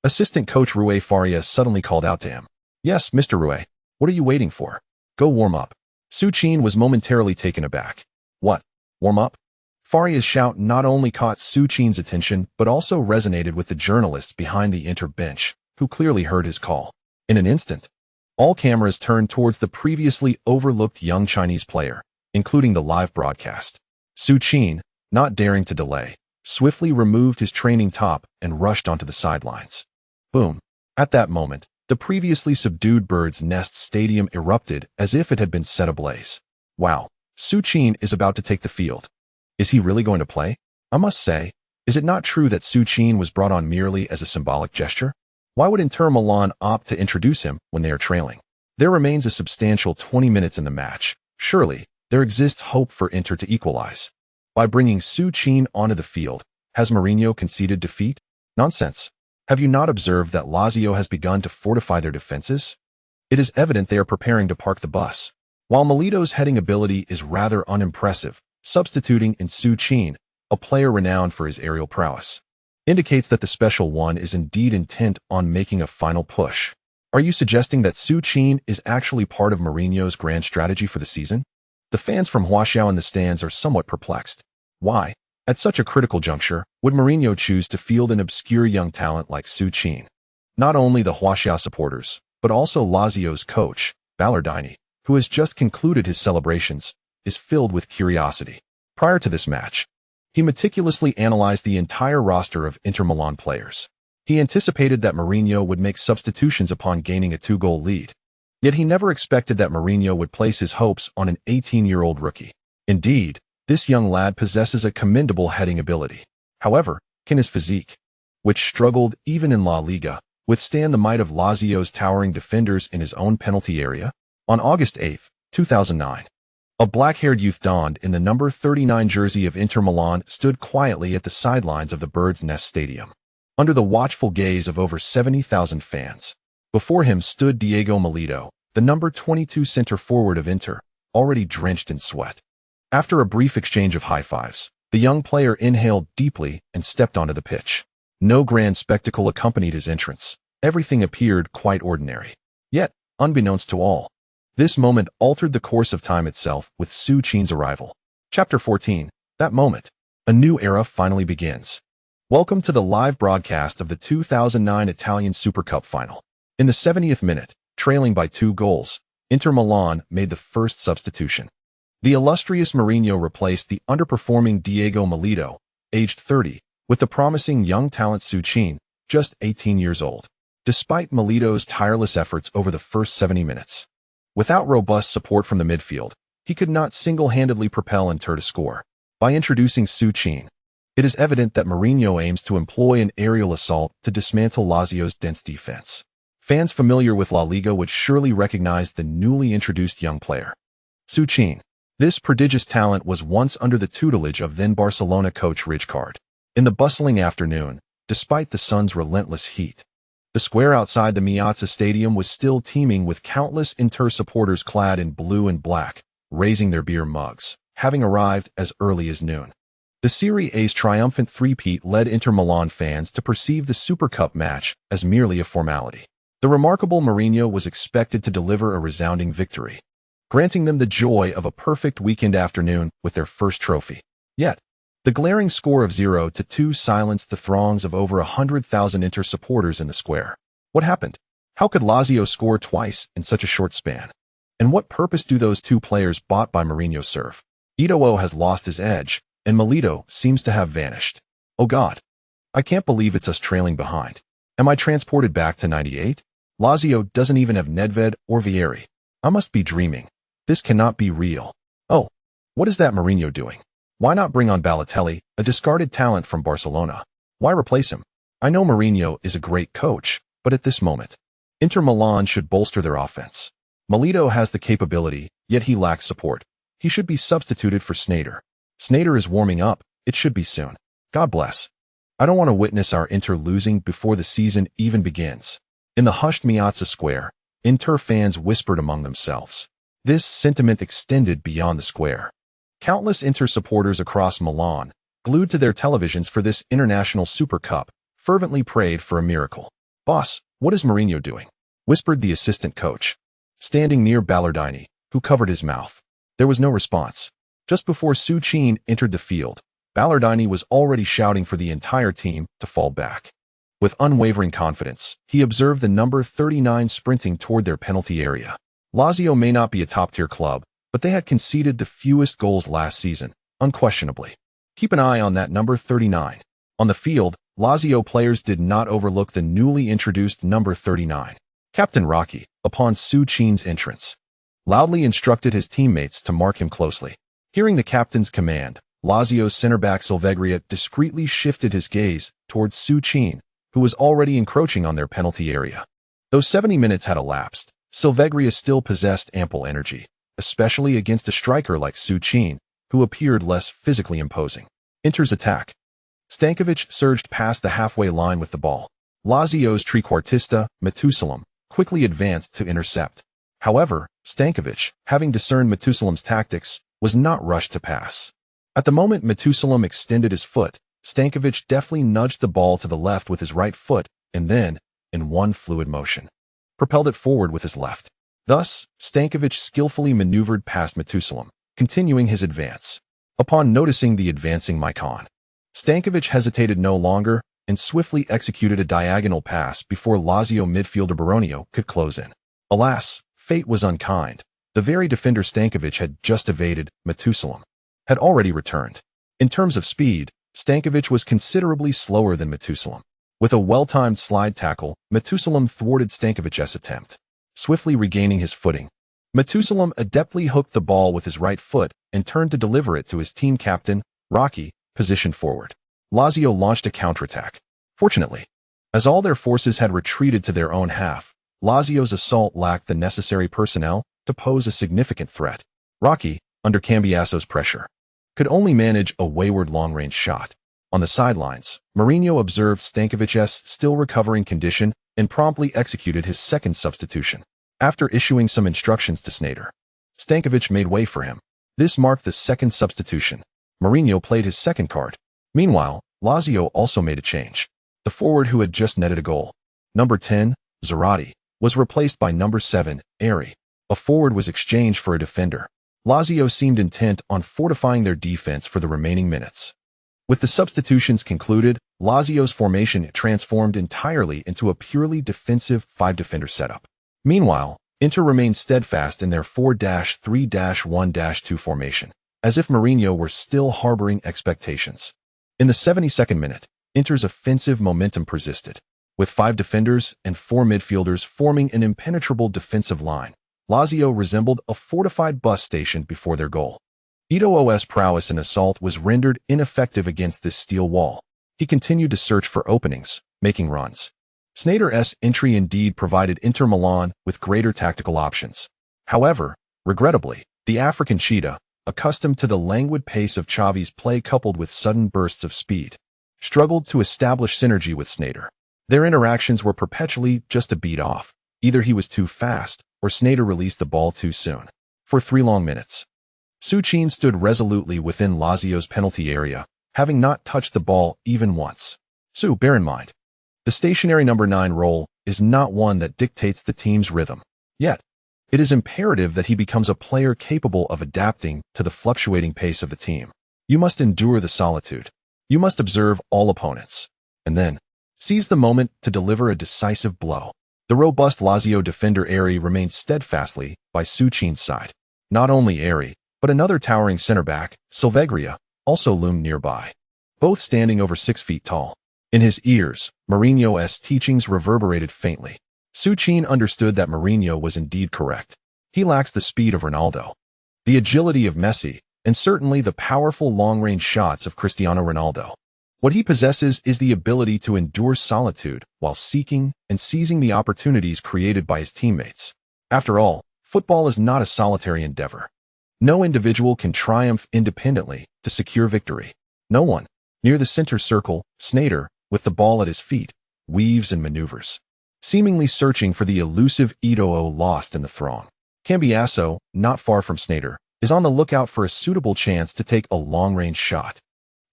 assistant coach Rui Faria suddenly called out to him. Yes, Mr. Rui, what are you waiting for? Go warm up. Su Qin was momentarily taken aback. What? Warm up? Faria's shout not only caught Su Qin's attention, but also resonated with the journalists behind the Inter bench, who clearly heard his call. In an instant, all cameras turned towards the previously overlooked young Chinese player, including the live broadcast. Su Qin, not daring to delay, swiftly removed his training top and rushed onto the sidelines. Boom. At that moment, the previously subdued Bird's Nest Stadium erupted as if it had been set ablaze. Wow, Su Qin is about to take the field. Is he really going to play? I must say, is it not true that Su Qin was brought on merely as a symbolic gesture? Why would Inter Milan opt to introduce him when they are trailing? There remains a substantial 20 minutes in the match. Surely, there exists hope for Inter to equalize. By bringing Su Qin onto the field, has Mourinho conceded defeat? Nonsense. Have you not observed that Lazio has begun to fortify their defenses? It is evident they are preparing to park the bus. While Milito's heading ability is rather unimpressive, substituting in Su Qin, a player renowned for his aerial prowess, indicates that the special one is indeed intent on making a final push. Are you suggesting that Su Qin is actually part of Mourinho's grand strategy for the season? The fans from Huaxiao in the stands are somewhat perplexed. Why, at such a critical juncture, would Mourinho choose to field an obscure young talent like Su Qin? Not only the Huaxiao supporters, but also Lazio's coach, Ballartini, who has just concluded his celebrations, is filled with curiosity. Prior to this match, he meticulously analyzed the entire roster of Inter Milan players. He anticipated that Mourinho would make substitutions upon gaining a 2-goal lead. Yet he never expected that Mourinho would place his hopes on an 18-year-old rookie. Indeed, this young lad possesses a commendable heading ability. However, can his physique, which struggled even in La Liga, withstand the might of Lazio's towering defenders in his own penalty area? On August 8, 2009, a black-haired youth donned in the number 39 jersey of Inter Milan stood quietly at the sidelines of the Bird's Nest Stadium, under the watchful gaze of over 70,000 fans. Before him stood Diego Milito, the number 22 center-forward of Inter, already drenched in sweat. After a brief exchange of high-fives, the young player inhaled deeply and stepped onto the pitch. No grand spectacle accompanied his entrance. Everything appeared quite ordinary. Yet, unbeknownst to all, this moment altered the course of time itself with Su Qin's arrival. Chapter 14. That moment. A new era finally begins. Welcome to the live broadcast of the 2009 Italian Super Cup final. In the 70th minute, trailing by 2 goals, Inter Milan made the first substitution. The illustrious Mourinho replaced the underperforming Diego Milito, aged 30, with the promising young talent Su Qin, just 18 years old. Despite Milito's tireless efforts over the first 70 minutes, without robust support from the midfield, he could not single-handedly propel Inter to score. By introducing Su Qin, it is evident that Mourinho aims to employ an aerial assault to dismantle Lazio's dense defense. Fans familiar with La Liga would surely recognize the newly introduced young player. Su Qin. This prodigious talent was once under the tutelage of then Barcelona coach Rijkaard. In the bustling afternoon, despite the sun's relentless heat, the square outside the Masia Stadium was still teeming with countless Inter supporters clad in blue and black, raising their beer mugs, having arrived as early as noon. The Serie A's triumphant three-peat led Inter Milan fans to perceive the Super Cup match as merely a formality. The remarkable Mourinho was expected to deliver a resounding victory, granting them the joy of a perfect weekend afternoon with their first trophy. Yet, the glaring score of 0-2 silenced the throngs of over 100,000 Inter supporters in the square. What happened? How could Lazio score twice in such a short span? And what purpose do those two players bought by Mourinho serve? Eto'o has lost his edge, and Milito seems to have vanished. Oh God. I can't believe it's us trailing behind. Am I transported back to 98? Lazio doesn't even have Nedved or Vieri. I must be dreaming. This cannot be real. Oh, what is that Mourinho doing? Why not bring on Balotelli, a discarded talent from Barcelona? Why replace him? I know Mourinho is a great coach, but at this moment, Inter Milan should bolster their offense. Milito has the capability, yet he lacks support. He should be substituted for Sneijder. Sneijder is warming up. It should be soon. God bless. I don't want to witness our Inter losing before the season even begins. In the hushed Piazza Square, Inter fans whispered among themselves. This sentiment extended beyond the square. Countless Inter supporters across Milan, glued to their televisions for this international Super Cup, fervently prayed for a miracle. Boss, what is Mourinho doing? Whispered the assistant coach, standing near Ballardini, who covered his mouth. There was no response. Just before Su Qin entered the field, Ballardini was already shouting for the entire team to fall back. With unwavering confidence, he observed the number 39 sprinting toward their penalty area. Lazio may not be a top-tier club, but they had conceded the fewest goals last season, unquestionably. Keep an eye on that number 39. On the field, Lazio players did not overlook the newly introduced number 39. Captain Rocky, upon Su Qin's entrance, loudly instructed his teammates to mark him closely. Hearing the captain's command, Lazio's center-back Silvegria discreetly shifted his gaze towards Su Qin, who was already encroaching on their penalty area. Though 70 minutes had elapsed, Silvegria still possessed ample energy, especially against a striker like Su Qin, who appeared less physically imposing. Inter's attack. Stankovic surged past the halfway line with the ball. Lazio's trequartista, Matusalem, quickly advanced to intercept. However, Stankovic, having discerned Matusalem's tactics, was not rushed to pass. At the moment Matusalem extended his foot, Stankovic deftly nudged the ball to the left with his right foot, and then, in one fluid motion, propelled it forward with his left. Thus, Stankovic skillfully maneuvered past Matusalem, continuing his advance. Upon noticing the advancing Maicon, Stankovic hesitated no longer and swiftly executed a diagonal pass before Lazio midfielder Baronio could close in. Alas, fate was unkind. The very defender Stankovic had just evaded, Matusalem, had already returned. In terms of speed, Stankovic was considerably slower than Matusalem. With a well-timed slide tackle, Matusalem thwarted Stankovic's attempt. Swiftly regaining his footing, Matusalem adeptly hooked the ball with his right foot and turned to deliver it to his team captain, Rocky, positioned forward. Lazio launched a counterattack. Fortunately, as all their forces had retreated to their own half, Lazio's assault lacked the necessary personnel to pose a significant threat. Rocky, under Cambiaso's pressure, could only manage a wayward long-range shot. On the sidelines, Mourinho observed Stankovic's still recovering condition and promptly executed his second substitution. After issuing some instructions to Sneijder, Stankovic made way for him. This marked the second substitution. Mourinho played his second card. Meanwhile, Lazio also made a change. The forward who had just netted a goal, number 10, Zarate, was replaced by number 7, Ari. A forward was exchanged for a defender. Lazio seemed intent on fortifying their defense for the remaining minutes. With the substitutions concluded, Lazio's formation transformed entirely into a purely defensive 5-defender setup. Meanwhile, Inter remained steadfast in their 4-3-1-2 formation, as if Mourinho were still harboring expectations. In the 72nd minute, Inter's offensive momentum persisted. With 5 defenders and 4 midfielders forming an impenetrable defensive line, Lazio resembled a fortified bus station before their goal. Eto'o's prowess in assault was rendered ineffective against this steel wall. He continued to search for openings, making runs. Sneijder's entry indeed provided Inter Milan with greater tactical options. However, regrettably, the African cheetah, accustomed to the languid pace of Xavi's play coupled with sudden bursts of speed, struggled to establish synergy with Sneijder. Their interactions were perpetually just a beat off. Either he was too fast, or Sneijder released the ball too soon. For 3 long minutes, Su Qin stood resolutely within Lazio's penalty area, having not touched the ball even once. Bear in mind, the stationary number 9 role is not one that dictates the team's rhythm. Yet, it is imperative that he becomes a player capable of adapting to the fluctuating pace of the team. You must endure the solitude. You must observe all opponents. And then, seize the moment to deliver a decisive blow. The robust Lazio defender Ari remained steadfastly by Su Qin's side. Not only Ari, but another towering center-back, Silvegria, also loomed nearby, both standing over 6 feet tall. In his ears, Mourinho's teachings reverberated faintly. Su Qin understood that Mourinho was indeed correct. He lacks the speed of Ronaldo, the agility of Messi, and certainly the powerful long-range shots of Cristiano Ronaldo. What he possesses is the ability to endure solitude while seeking and seizing the opportunities created by his teammates. After all, football is not a solitary endeavor. No individual can triumph independently to secure victory. No one, near the center circle, Sneijder, with the ball at his feet, weaves and maneuvers, seemingly searching for the elusive Eto'o lost in the throng. Cambiasso, not far from Sneijder, is on the lookout for a suitable chance to take a long-range shot.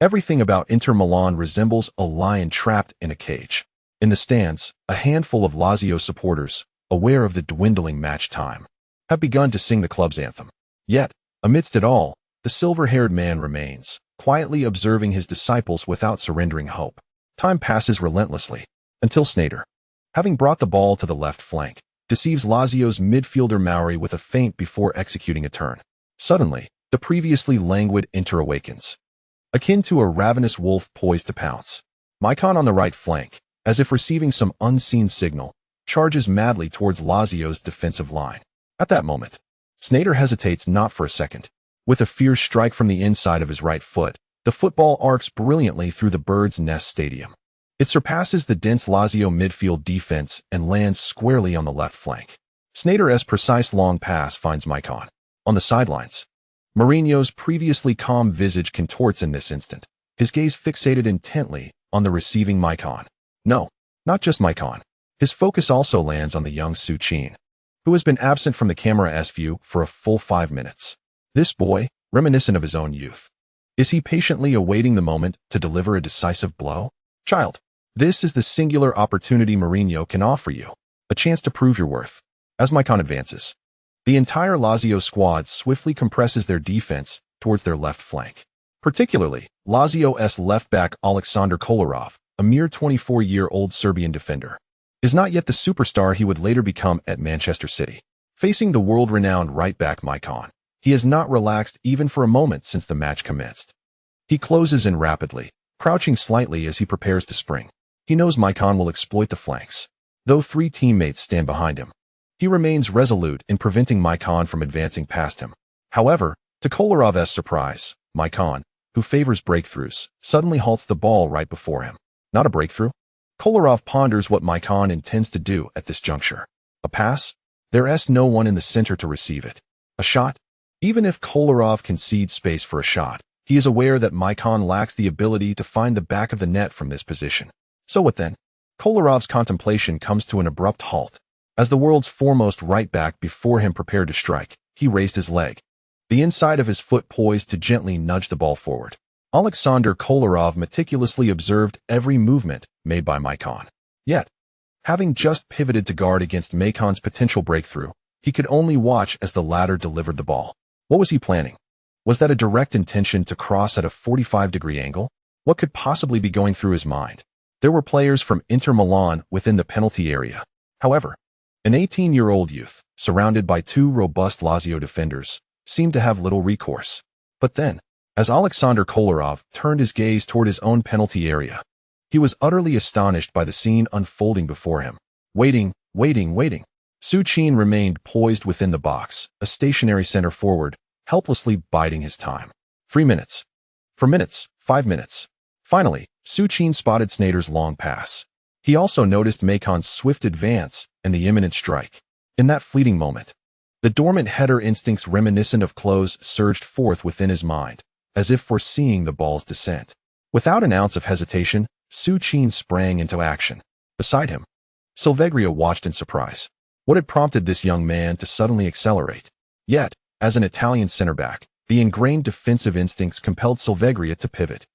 Everything about Inter Milan resembles a lion trapped in a cage. In the stands, a handful of Lazio supporters, aware of the dwindling match time, have begun to sing the club's anthem. Yet, amidst it all, the silver-haired man remains, quietly observing his disciples without surrendering hope. Time passes relentlessly, until Sneijder, having brought the ball to the left flank, deceives Lazio's midfielder Mauri with a feint before executing a turn. Suddenly, the previously languid Inter awakens, akin to a ravenous wolf poised to pounce. Maicon on the right flank, as if receiving some unseen signal, charges madly towards Lazio's defensive line. At that moment, Sneijder hesitates not for a second. With a fierce strike from the inside of his right foot, the football arcs brilliantly through the Bird's Nest Stadium. It surpasses the dense Lazio midfield defense and lands squarely on the left flank. Sneijder's precise long pass finds Maicon on the sidelines. Mourinho's previously calm visage contorts in this instant, his gaze fixated intently on the receiving Maicon. No, not just Maicon. His focus also lands on the young Su Qin, who has been absent from the camera's view for a full 5 minutes. This boy, reminiscent of his own youth, is he patiently awaiting the moment to deliver a decisive blow? Child, this is the singular opportunity Mourinho can offer you, a chance to prove your worth. As Maicon advances, the entire Lazio squad swiftly compresses their defense towards their left flank. Particularly, Lazio's left-back Aleksandar Kolarov, a mere 24-year-old Serbian defender, is not yet the superstar he would later become at Manchester City. Facing the world-renowned right-back Maicon, he has not relaxed even for a moment since the match commenced. He closes in rapidly, crouching slightly as he prepares to spring. He knows Maicon will exploit the flanks. Though 3 teammates stand behind him, he remains resolute in preventing Maicon from advancing past him. However, to Kolarov's surprise, Maicon, who favors breakthroughs, suddenly halts the ball right before him. Not a breakthrough? Kolarov ponders what Maicon intends to do at this juncture. A pass? There's no one in the center to receive it. A shot? Even if Kolarov concedes space for a shot, he is aware that Maicon lacks the ability to find the back of the net from this position. So what then? Kolarov's contemplation comes to an abrupt halt. As the world's foremost right-back before him prepared to strike, he raised his leg, the inside of his foot poised to gently nudge the ball forward. Aleksandar Kolarov meticulously observed every movement made by Maicon. Yet, having just pivoted to guard against Maicon's potential breakthrough, he could only watch as the latter delivered the ball. What was he planning? Was that a direct intention to cross at a 45-degree angle? What could possibly be going through his mind? There were players from Inter Milan within the penalty area. However, an 18-year-old youth, surrounded by 2 robust Lazio defenders, seemed to have little recourse. But then, as Aleksandar Kolarov turned his gaze toward his own penalty area, he was utterly astonished by the scene unfolding before him. Waiting. Su Qin remained poised within the box, a stationary center forward, helplessly biding his time. 3 minutes. 4 minutes. 5 minutes. Finally, Su Qin spotted Sneijder's long pass. He also noticed Maicon's swift advance and the imminent strike. In that fleeting moment, the dormant header instincts reminiscent of close surged forth within his mind, as if foreseeing the ball's descent. Without an ounce of hesitation, Su Qin sprang into action. Beside him, Silvegria watched in surprise. What had prompted this young man to suddenly accelerate? Yet, as an Italian center-back, the ingrained defensive instincts compelled Silvegria to pivot,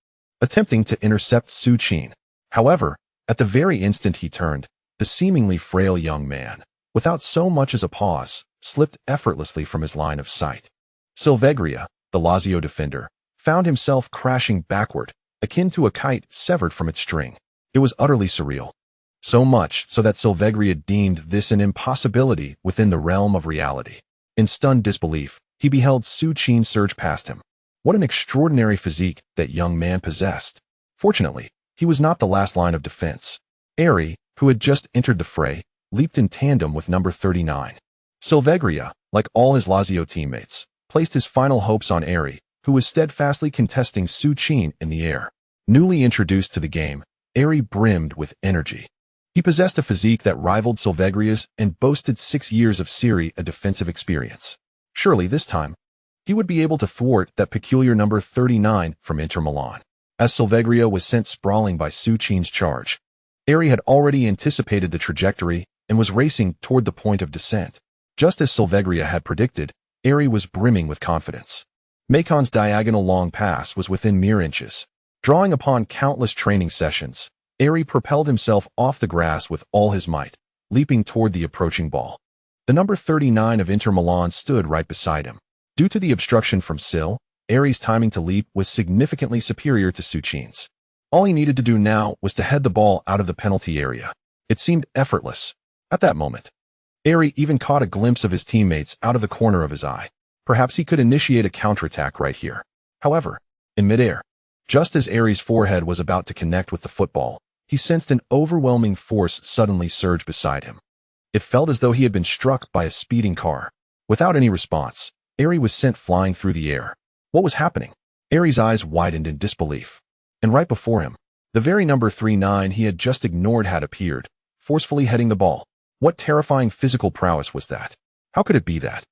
attempting to intercept Su Qin. However, at the very instant he turned, The seemingly frail young man, without so much as a pause, slipped effortlessly from his line of sight. Silvegria, the Lazio defender, found himself crashing backward, akin to a kite severed from its string. It was utterly surreal. So much so that Silvegria deemed this an impossibility within the realm of reality. In stunned disbelief, he beheld Su Qin surge past him. What an extraordinary physique that young man possessed. Fortunately, he was not the last line of defense. Ari, who had just entered the fray, leaped in tandem with number 39. Silvegria, like all his Lazio teammates, placed his final hopes on Ari, who was steadfastly contesting Su Qin in the air. Newly introduced to the game, Ari brimmed with energy. He possessed a physique that rivaled Silvegria's and boasted 6 years of Serie A defensive experience. Surely this time, he would be able to thwart that peculiar number 39 from Inter Milan. As Silvegria was sent sprawling by Su Qin's charge, Ari had already anticipated the trajectory and was racing toward the point of descent. Just as Silvegria had predicted, Ari was brimming with confidence. Macon's diagonal long pass was within mere inches. Drawing upon countless training sessions, Ari propelled himself off the grass with all his might, leaping toward the approaching ball. The number 39 of Inter Milan stood right beside him. Due to the obstruction from Sil, Ari's timing to leap was significantly superior to Su Qin's. All he needed to do now was to head the ball out of the penalty area. It seemed effortless. At that moment, Ari even caught a glimpse of his teammates out of the corner of his eye. Perhaps he could initiate a counterattack right here. However, in midair, just as Ari's forehead was about to connect with the football, he sensed an overwhelming force suddenly surge beside him. It felt as though he had been struck by a speeding car. Without any response, Ari was sent flying through the air. What was happening? Ari's eyes widened in disbelief. And right before him, the very number 39 he had just ignored had appeared, forcefully heading the ball. What terrifying physical prowess was that? How could it be that,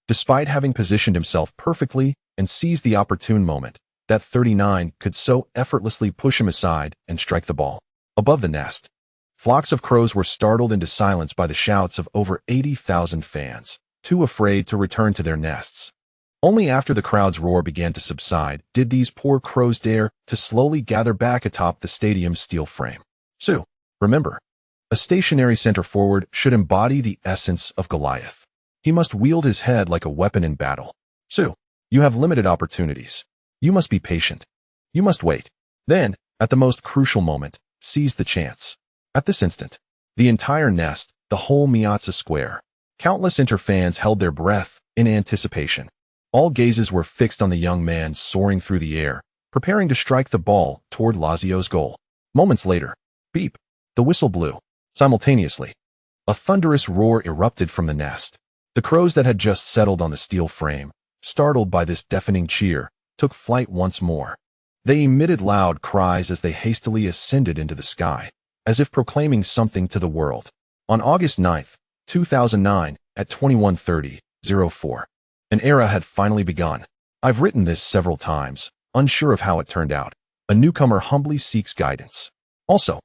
despite having positioned himself perfectly and seized the opportune moment, that 39 could so effortlessly push him aside and strike the ball? Above the nest, flocks of crows were startled into silence by the shouts of over 80,000 fans, too afraid to return to their nests. Only after the crowd's roar began to subside did these poor crows dare to slowly gather back atop the stadium's steel frame. Su, remember, a stationary center forward should embody the essence of Goliath. He must wield his head like a weapon in battle. Su, you have limited opportunities. You must be patient. You must wait. Then, at the most crucial moment, seize the chance. At this instant, the entire nest, the whole Piazza Square, countless Inter fans held their breath in anticipation. All gazes were fixed on the young man soaring through the air, preparing to strike the ball toward Lazio's goal. Moments later, beep, the whistle blew. Simultaneously, a thunderous roar erupted from the nest. The crows that had just settled on the steel frame, startled by this deafening cheer, took flight once more. They emitted loud cries as they hastily ascended into the sky, as if proclaiming something to the world. On August 9, 2009, at 21:30:04, an era had finally begun. I've written this several times, unsure of how it turned out. A newcomer humbly seeks guidance. Also,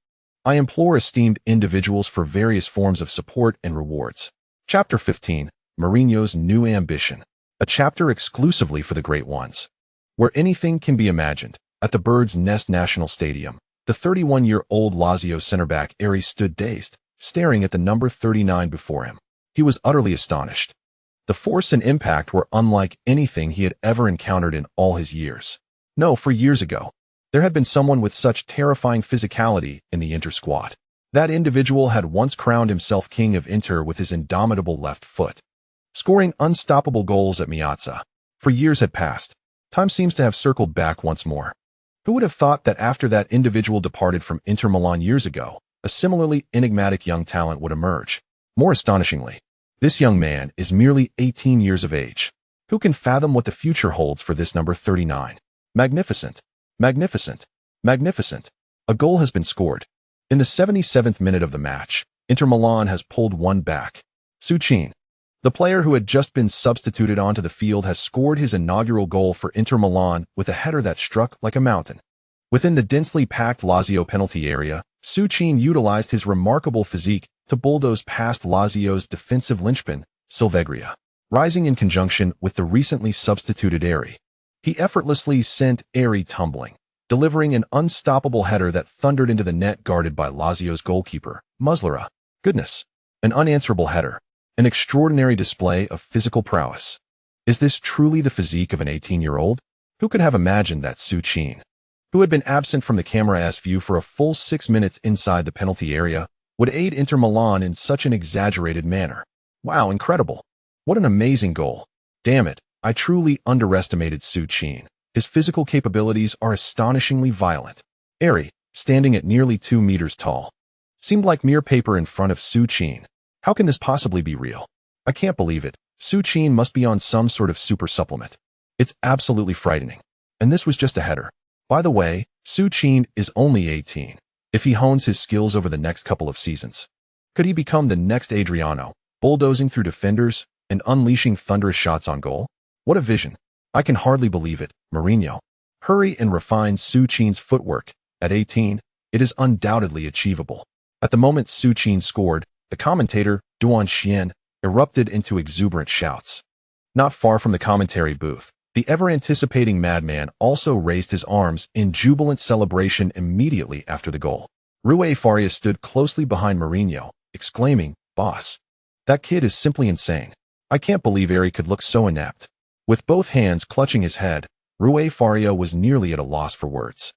I implore esteemed individuals for various forms of support and rewards. Chapter 15, Mourinho's New Ambition. A chapter exclusively for the great ones. Where anything can be imagined, at the Bird's Nest National Stadium, the 31-year-old Lazio center-back Ari stood dazed, staring at the number 39 before him. He was utterly astonished. The force and impact were unlike anything he had ever encountered in all his years. No, for years ago, there had been someone with such terrifying physicality in the Inter squad. That individual had once crowned himself king of Inter with his indomitable left foot, scoring unstoppable goals at Miazza. For years had passed. Time seems to have circled back once more. Who would have thought that after that individual departed from Inter Milan years ago, a similarly enigmatic young talent would emerge? More astonishingly, this young man is merely 18 years of age. Who can fathom what the future holds for this number 39? Magnificent. Magnificent. Magnificent. A goal has been scored. In the 77th minute of the match, Inter Milan has pulled one back. Su Qin, the player who had just been substituted onto the field, has scored his inaugural goal for Inter Milan with a header that struck like a mountain. Within the densely packed Lazio penalty area, Su Qin utilized his remarkable physique to bulldoze past Lazio's defensive linchpin, Silvegria. Rising in conjunction with the recently substituted Ari, he effortlessly sent Ari tumbling, delivering an unstoppable header that thundered into the net guarded by Lazio's goalkeeper, Muslera. Goodness. An unanswerable header. An extraordinary display of physical prowess. Is this truly the physique of an 18-year-old? Who could have imagined that Su Qin, who had been absent from the camera's view for a full 6 minutes inside the penalty area, would aid Inter Milan in such an exaggerated manner? Wow, incredible. What an amazing goal. Damn it, I truly underestimated Su Qin. His physical capabilities are astonishingly violent. Airy, standing at nearly 2 meters tall. Seemed like mere paper in front of Su Qin. How can this possibly be real? I can't believe it. Su Qin must be on some sort of super supplement. It's absolutely frightening. And this was just a header. By the way, Su Qin is only 18. If he hones his skills over the next couple of seasons, could he become the next Adriano, bulldozing through defenders and unleashing thunderous shots on goal? What a vision. I can hardly believe it. Mourinho. Hurry and refine Su Qin's footwork. At 18, it is undoubtedly achievable. At the moment Su Qin scored, the commentator, Su Qin, erupted into exuberant shouts. Not far from the commentary booth, the ever-anticipating madman also raised his arms in jubilant celebration immediately after the goal. Rui Faria stood closely behind Mourinho, exclaiming, "Boss, that kid is simply insane. I can't believe Ari could look so inept." With both hands clutching his head, Rui Faria was nearly at a loss for words.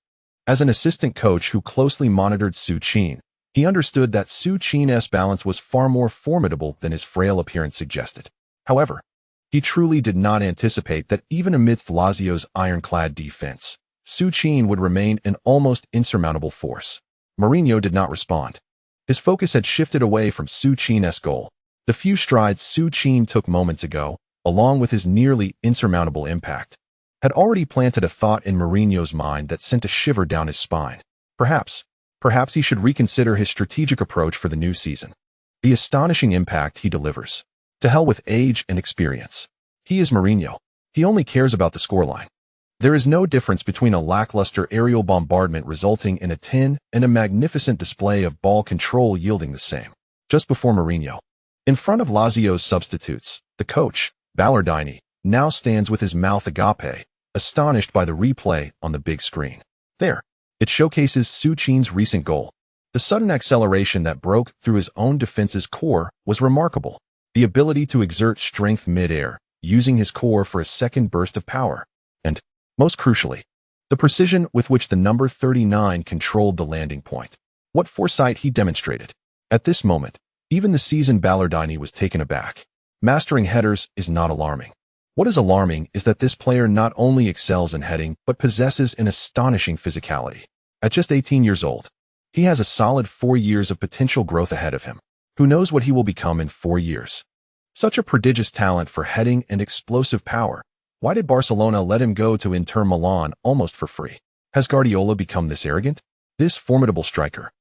As an assistant coach who closely monitored Su Qin, he understood that Su Qin's balance was far more formidable than his frail appearance suggested. However, he truly did not anticipate that even amidst Lazio's ironclad defense, Su Qin would remain an almost insurmountable force. Mourinho did not respond. His focus had shifted away from Su Qin's goal. The few strides Su Qin took moments ago, along with his nearly insurmountable impact, had already planted a thought in Mourinho's mind that sent a shiver down his spine. Perhaps he should reconsider his strategic approach for the new season. The astonishing impact he delivers. To hell with age and experience. He is Mourinho. He only cares about the scoreline. There is no difference between a lackluster aerial bombardment resulting in a 10 and a magnificent display of ball control yielding the same. Just before Mourinho, in front of Lazio's substitutes, the coach, Ballardini, now stands with his mouth agape, astonished by the replay on the big screen. There, it showcases Su Qin's recent goal. The sudden acceleration that broke through his own defense's core was remarkable. The ability to exert strength mid-air, using his core for a second burst of power. And, most crucially, the precision with which the number 39 controlled the landing point. What foresight he demonstrated. At this moment, even the seasoned Ballardini was taken aback. Mastering headers is not alarming. What is alarming is that this player not only excels in heading, but possesses an astonishing physicality. At just 18 years old, he has a solid 4 years of potential growth ahead of him. Who knows what he will become in 4 years? Such a prodigious talent for heading and explosive power. Why did Barcelona let him go to Inter Milan almost for free? Has Guardiola become this arrogant? This formidable striker,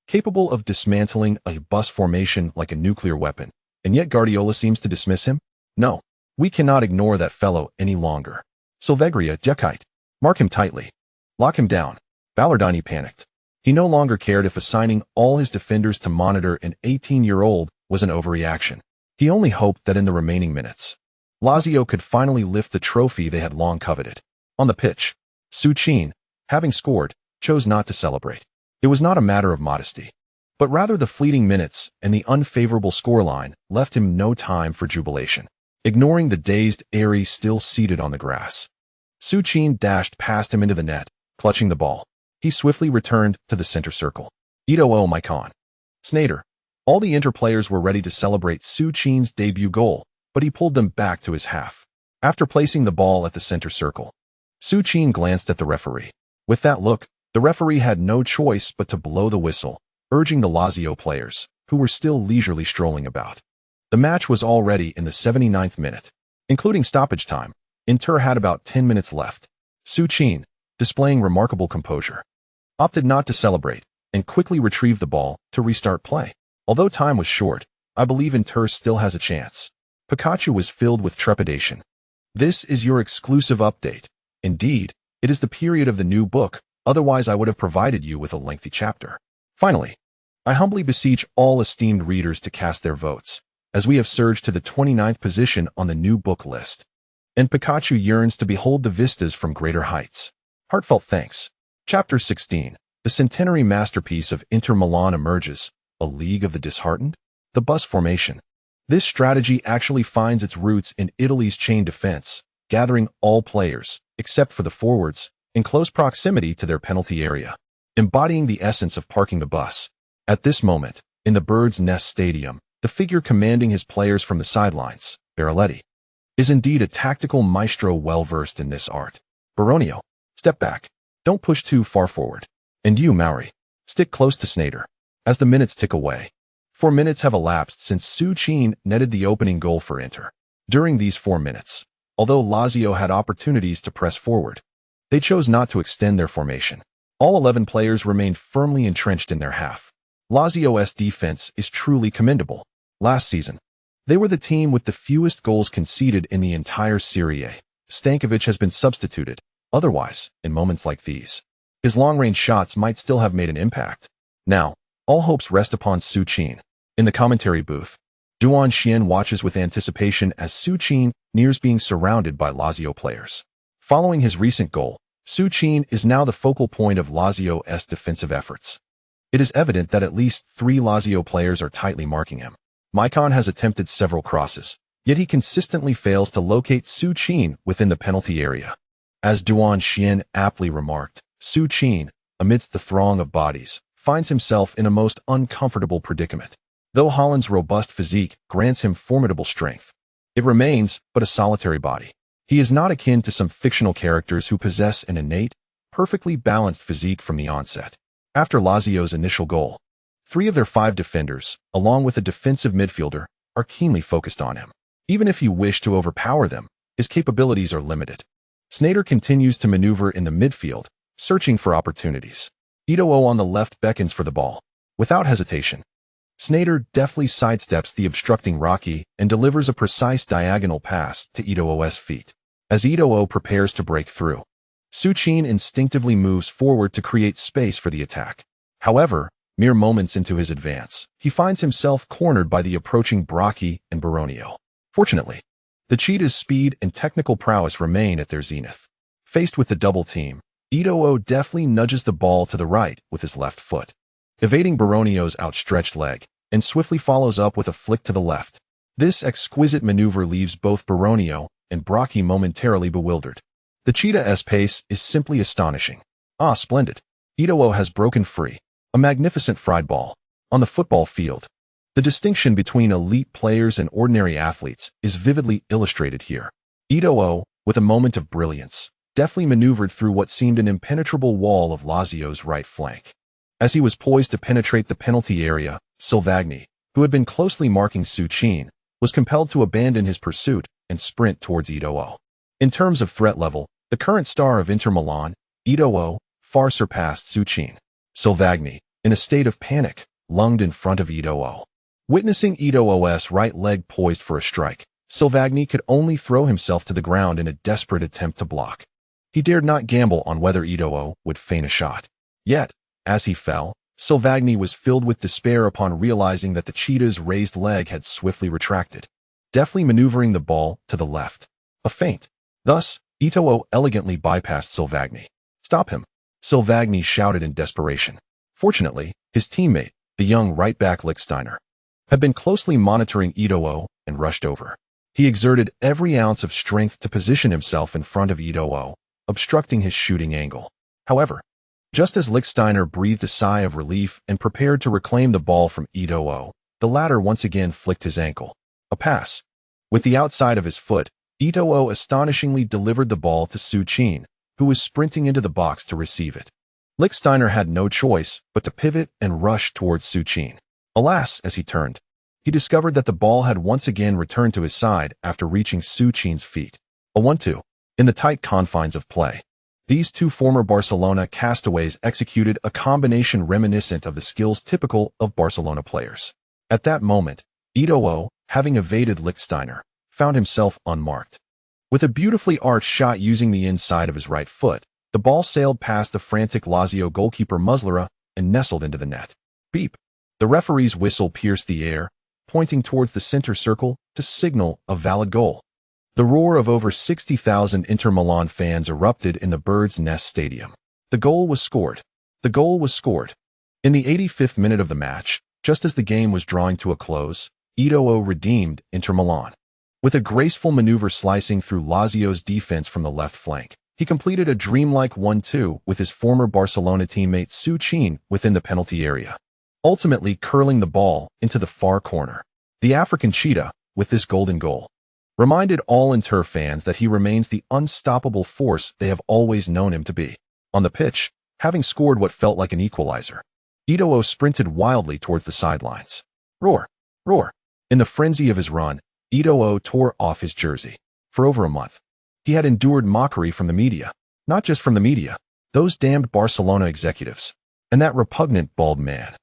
capable of dismantling a bus formation like a nuclear weapon, and yet Guardiola seems to dismiss him? No, we cannot ignore that fellow any longer. Silvegria, Jekite. Mark him tightly. Lock him down. Ballardini panicked. He no longer cared if assigning all his defenders to monitor an 18-year-old was an overreaction. He only hoped that in the remaining minutes, Lazio could finally lift the trophy they had long coveted. On the pitch, Su Qin, having scored, chose not to celebrate. It was not a matter of modesty, but rather the fleeting minutes and the unfavorable scoreline left him no time for jubilation. Ignoring the dazed Ari still seated on the grass, Su Qin dashed past him into the net, clutching the ball. He swiftly returned to the center circle. Ito O Maicon. Snyder. All the Inter players were ready to celebrate Su Qin's debut goal, but he pulled them back to his half. After placing the ball at the center circle, Su Qin glanced at the referee. With that look, the referee had no choice but to blow the whistle, urging the Lazio players, who were still leisurely strolling about. The match was already in the 79th minute. Including stoppage time, Inter had about 10 minutes left. Su Qin, displaying remarkable composure, opted not to celebrate and quickly retrieved the ball to restart play. Although time was short, I believe Inter still has a chance. Pikachu was filled with trepidation. This is your exclusive update. Indeed, it is the period of the new book, otherwise I would have provided you with a lengthy chapter. Finally, I humbly beseech all esteemed readers to cast their votes, as we have surged to the 29th position on the new book list. And Pikachu yearns to behold the vistas from greater heights. Heartfelt thanks. Chapter 16. The centenary masterpiece of Inter Milan emerges, a league of the disheartened? the bus formation. This strategy actually finds its roots in Italy's chain defense, gathering all players, except for the forwards, in close proximity to their penalty area, embodying the essence of parking the bus. At this moment, in the Bird's Nest Stadium, the figure commanding his players from the sidelines, Barelletti, is indeed a tactical maestro well-versed in this art. Baronio, step back. Don't push too far forward. And you, Mauri, stick close to Sneijder. As the minutes tick away, 4 minutes have elapsed since Su Qin netted the opening goal for Inter. During these 4 minutes, although Lazio had opportunities to press forward, they chose not to extend their formation. All 11 players remained firmly entrenched in their half. Lazio's defense is truly commendable. Last season, they were the team with the fewest goals conceded in the entire Serie A. Stankovic has been substituted. Otherwise, in moments like these, his long-range shots might still have made an impact. Now, all hopes rest upon Su Qin. In the commentary booth, Duan Xian watches with anticipation as Su Qin nears being surrounded by Lazio players. Following his recent goal, Su Qin is now the focal point of Lazio's defensive efforts. It is evident that at least 3 Lazio players are tightly marking him. Maicon has attempted several crosses, yet he consistently fails to locate Su Qin within the penalty area. As Duan Xian aptly remarked, Su Qin, amidst the throng of bodies, finds himself in a most uncomfortable predicament. Though Haaland's robust physique grants him formidable strength, it remains but a solitary body. He is not akin to some fictional characters who possess an innate, perfectly balanced physique from the onset. After Lazio's initial goal, 3 of their 5 defenders, along with a defensive midfielder, are keenly focused on him. Even if you wish to overpower them, his capabilities are limited. Sneijder continues to maneuver in the midfield, searching for opportunities. Ito'o on the left beckons for the ball. Without hesitation, Sneijder deftly sidesteps the obstructing Rocky and delivers a precise diagonal pass to Ito'o's feet. As Ito'o prepares to break through, Su Qin instinctively moves forward to create space for the attack. However, mere moments into his advance, he finds himself cornered by the approaching Brocchi and Baronio. Fortunately, the Cheetah's speed and technical prowess remain at their zenith. Faced with the double team, Ito'o deftly nudges the ball to the right with his left foot, evading Baronio's outstretched leg, and swiftly follows up with a flick to the left. This exquisite maneuver leaves both Baronio and Brocchi momentarily bewildered. The Cheetah's pace is simply astonishing. Ah, splendid. Ito'o has broken free. A magnificent fried ball. On the football field, the distinction between elite players and ordinary athletes is vividly illustrated here. Ito'o, with a moment of brilliance, deftly maneuvered through what seemed an impenetrable wall of Lazio's right flank. As he was poised to penetrate the penalty area, Silvagni, who had been closely marking Su Qin, was compelled to abandon his pursuit and sprint towards Ito'o. In terms of threat level, the current star of Inter Milan, Ito'o, far surpassed Su Qin. Silvagni, in a state of panic, lunged in front of Ito'o. Witnessing Ito'o's right leg poised for a strike, Silvagni could only throw himself to the ground in a desperate attempt to block. He dared not gamble on whether Ito'o would feign a shot. Yet, as he fell, Silvagni was filled with despair upon realizing that the Cheetah's raised leg had swiftly retracted, deftly maneuvering the ball to the left. A feint. Thus, Ito'o elegantly bypassed Silvagni. "Stop him!" Silvagni shouted in desperation. Fortunately, his teammate, the young right-back Lichtsteiner, had been closely monitoring Ito'o and rushed over. He exerted every ounce of strength to position himself in front of Ito'o, obstructing his shooting angle. However, just as Lichtsteiner breathed a sigh of relief and prepared to reclaim the ball from Ito'o, the latter once again flicked his ankle. A pass. With the outside of his foot, Ito'o astonishingly delivered the ball to Su Qin, who was sprinting into the box to receive it. Lichtsteiner had no choice but to pivot and rush towards Su Qin. Alas, as he turned, he discovered that the ball had once again returned to his side after reaching Su Qin's feet. A 1-2. In the tight confines of play, these 2 former Barcelona castaways executed a combination reminiscent of the skills typical of Barcelona players. At that moment, Ito'o, having evaded Lichtsteiner, found himself unmarked. With a beautifully arched shot using the inside of his right foot, the ball sailed past the frantic Lazio goalkeeper Muslera and nestled into the net. Beep! The referee's whistle pierced the air, pointing towards the center circle to signal a valid goal. The roar of over 60,000 Inter Milan fans erupted in the Bird's Nest Stadium. The goal was scored. The goal was scored. In the 85th minute of the match, Just as the game was drawing to a close, Eto'o redeemed Inter Milan. With a graceful maneuver slicing through Lazio's defense from the left flank, he completed a dreamlike 1-2 with his former Barcelona teammate Su Qin within the penalty area, ultimately curling the ball into the far corner. The African cheetah, with this golden goal, reminded all Inter fans that he remains the unstoppable force they have always known him to be. On the pitch, having scored what felt like an equalizer, Eto'o sprinted wildly towards the sidelines. Roar! Roar! In the frenzy of his run, Eto'o tore off his jersey. For over a month, he had endured mockery from the media. Not just from the media, those damned Barcelona executives, and that repugnant bald man.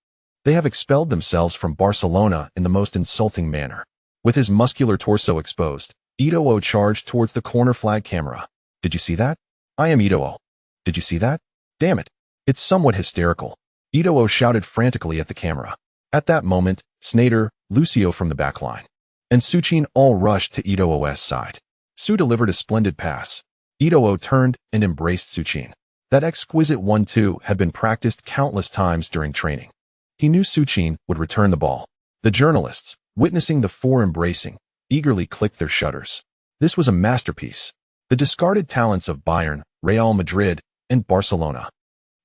They have expelled themselves from Barcelona in the most insulting manner. With his muscular torso exposed, Eto'o charged towards the corner flag camera. Did you see that? I am Eto'o. Did you see that? Damn it. It's somewhat hysterical. Eto'o shouted frantically at the camera. At that moment, Sneijder, Lucio from the backline, and Su Qin all rushed to Eto'o's side. Su delivered a splendid pass. Eto'o turned and embraced Su Qin. That exquisite 1-2 had been practiced countless times during training. He knew Su Qin would return the ball. The journalists, witnessing the four embracing, eagerly clicked their shutters. This was a masterpiece. The discarded talents of Bayern, Real Madrid, and Barcelona.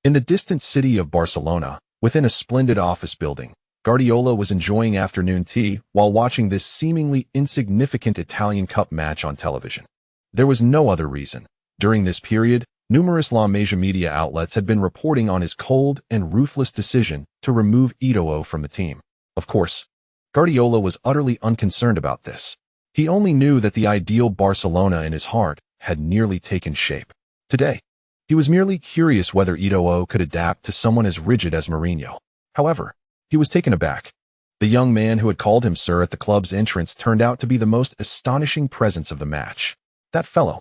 In the distant city of Barcelona, within a splendid office building, Guardiola was enjoying afternoon tea while watching this seemingly insignificant Italian Cup match on television. There was no other reason. During this period, numerous La Masia media outlets had been reporting on his cold and ruthless decision to remove Eto'o from the team. Of course, Guardiola was utterly unconcerned about this. He only knew that the ideal Barcelona in his heart had nearly taken shape. Today, he was merely curious whether Eto'o could adapt to someone as rigid as Mourinho. However, he was taken aback. The young man who had called him sir at the club's entrance turned out to be the most astonishing presence of the match. That fellow.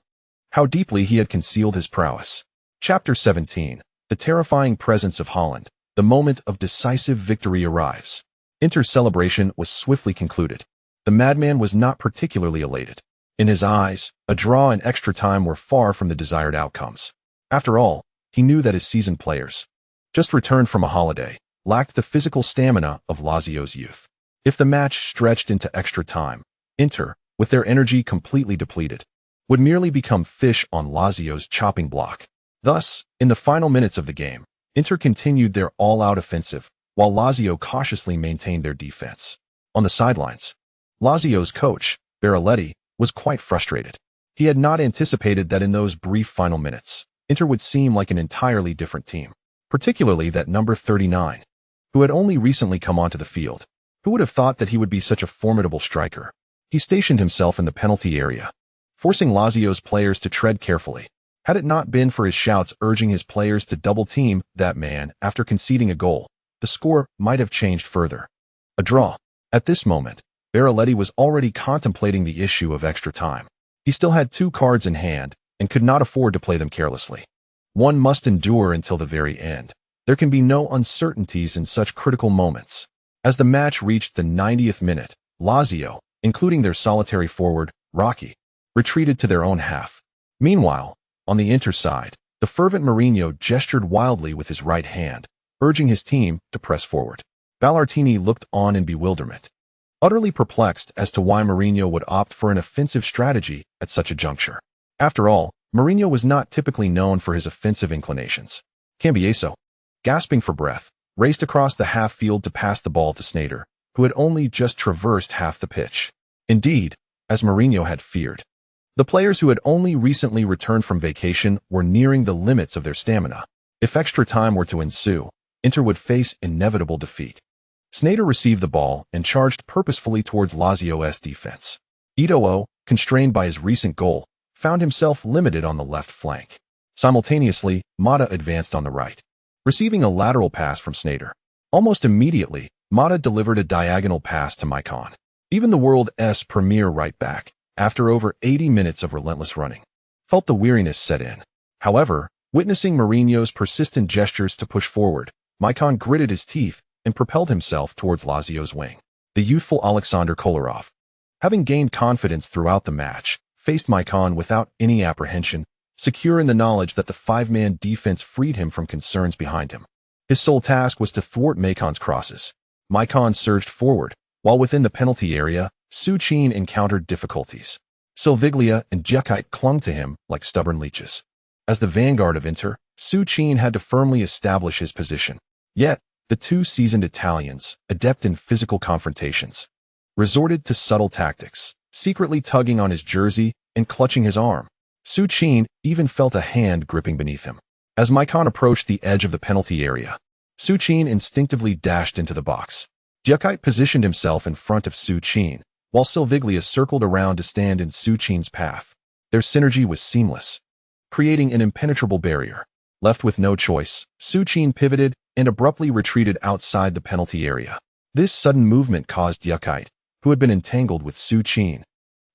How deeply he had concealed his prowess. Chapter 17. The terrifying presence of Holland. The moment of decisive victory arrives. Inter's celebration was swiftly concluded. The madman was not particularly elated. In his eyes, a draw and extra time were far from the desired outcomes. After all, he knew that his seasoned players, just returned from a holiday, lacked the physical stamina of Lazio's youth. If the match stretched into extra time, Inter, with their energy completely depleted, would merely become fish on Lazio's chopping block. Thus, in the final minutes of the game, Inter continued their all-out offensive, while Lazio cautiously maintained their defense. On the sidelines, Lazio's coach, Barelletti, was quite frustrated. He had not anticipated that in those brief final minutes, Inter would seem like an entirely different team, particularly that number 39, who had only recently come onto the field. Who would have thought that he would be such a formidable striker? He stationed himself in the penalty area, forcing Lazio's players to tread carefully. Had it not been for his shouts urging his players to double-team that man after conceding a goal, the score might have changed further. A draw. At this moment, Barelletti was already contemplating the issue of extra time. He still had 2 cards in hand and could not afford to play them carelessly. One must endure until the very end. There can be no uncertainties in such critical moments. As the match reached the 90th minute, Lazio, including their solitary forward, Rocky, retreated to their own half. Meanwhile, on the Inter side, the fervent Mourinho gestured wildly with his right hand, urging his team to press forward. Ballartini looked on in bewilderment, utterly perplexed as to why Mourinho would opt for an offensive strategy at such a juncture. After all, Mourinho was not typically known for his offensive inclinations. Cambiaso, gasping for breath, raced across the half-field to pass the ball to Sneijder, who had only just traversed half the pitch. Indeed, as Mourinho had feared, the players who had only recently returned from vacation were nearing the limits of their stamina. If extra time were to ensue, Inter would face inevitable defeat. Sneijder received the ball and charged purposefully towards Lazio's defense. Eto'o, constrained by his recent goal, found himself limited on the left flank. Simultaneously, Mata advanced on the right, receiving a lateral pass from Sneijder. Almost immediately, Mata delivered a diagonal pass to Maicon. Even the world's premier right back, after over 80 minutes of relentless running, felt the weariness set in. However, witnessing Mourinho's persistent gestures to push forward, Maicon gritted his teeth and propelled himself towards Lazio's wing. The youthful Alexander Kolarov, having gained confidence throughout the match, faced Maicon without any apprehension, secure in the knowledge that the 5-man defense freed him from concerns behind him. His sole task was to thwart Maicon's crosses. Maicon surged forward, while within the penalty area, Su Qin encountered difficulties. Silviglia and Giacchite clung to him like stubborn leeches. As the vanguard of Inter, Su Qin had to firmly establish his position. Yet, the two seasoned Italians, adept in physical confrontations, resorted to subtle tactics, secretly tugging on his jersey and clutching his arm. Su Qin even felt a hand gripping beneath him. As Maicon approached the edge of the penalty area, Su Qin instinctively dashed into the box. Giacchite positioned himself in front of Su Qin, while Silviglia circled around to stand in Su Qin's path. Their synergy was seamless, creating an impenetrable barrier. Left with no choice, Su Qin pivoted and abruptly retreated outside the penalty area. This sudden movement caused Giacchite, who had been entangled with Su Qin,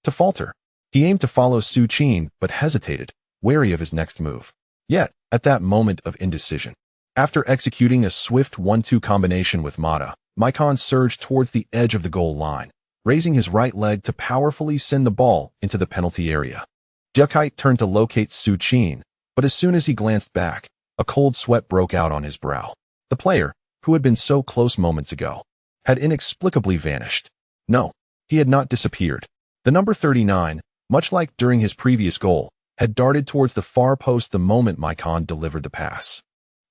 to falter. He aimed to follow Su Qin but hesitated, wary of his next move. Yet, at that moment of indecision, after executing a swift 1-2 combination with Mata, Maicon surged towards the edge of the goal line, raising his right leg to powerfully send the ball into the penalty area. Giacchite turned to locate Su Qin, but as soon as he glanced back, a cold sweat broke out on his brow. The player, who had been so close moments ago, had inexplicably vanished. No, he had not disappeared. The number 39, much like during his previous goal, had darted towards the far post the moment Maicon delivered the pass.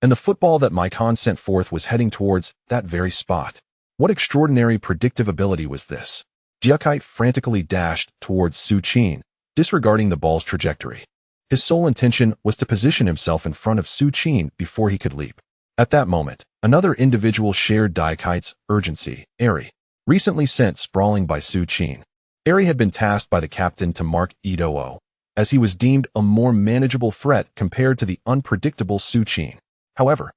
And the football that Maicon sent forth was heading towards that very spot. What extraordinary predictive ability was this? Giacchite frantically dashed towards Su Qin, disregarding the ball's trajectory. His sole intention was to position himself in front of Su Qin before he could leap. At that moment, another individual shared Giacchite's urgency. Ari, recently sent sprawling by Su Qin. Ari had been tasked by the captain to mark Ido, as he was deemed a more manageable threat compared to the unpredictable Su Qin. However,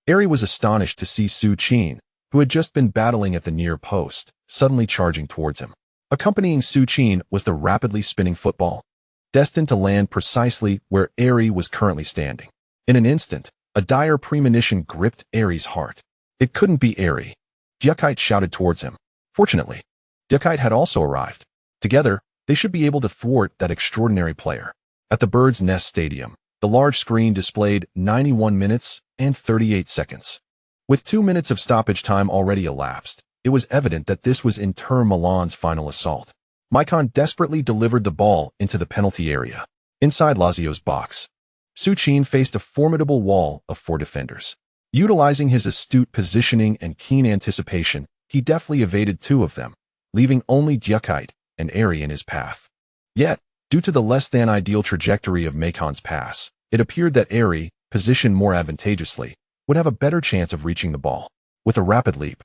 Ari was astonished to see Su Qin, who had just been battling at the near post, suddenly charging towards him. Accompanying Su Qin was the rapidly spinning football, destined to land precisely where Ari was currently standing. In an instant, a dire premonition gripped Ari's heart. It couldn't be Ari. Giacchite shouted towards him. Fortunately, Giacchite had also arrived. Together, they should be able to thwart that extraordinary player. At the Bird's Nest Stadium, the large screen displayed 91 minutes and 38 seconds. With 2 minutes of stoppage time already elapsed, it was evident that this was Inter Milan's final assault. Maicon desperately delivered the ball into the penalty area. Inside Lazio's box, Su Qin faced a formidable wall of 4 defenders. Utilizing his astute positioning and keen anticipation, he deftly evaded 2 of them, leaving only Giacchite and Ari in his path. Yet, due to the less-than-ideal trajectory of Maicon's pass, it appeared that Ari, positioned more advantageously, would have a better chance of reaching the ball. With a rapid leap,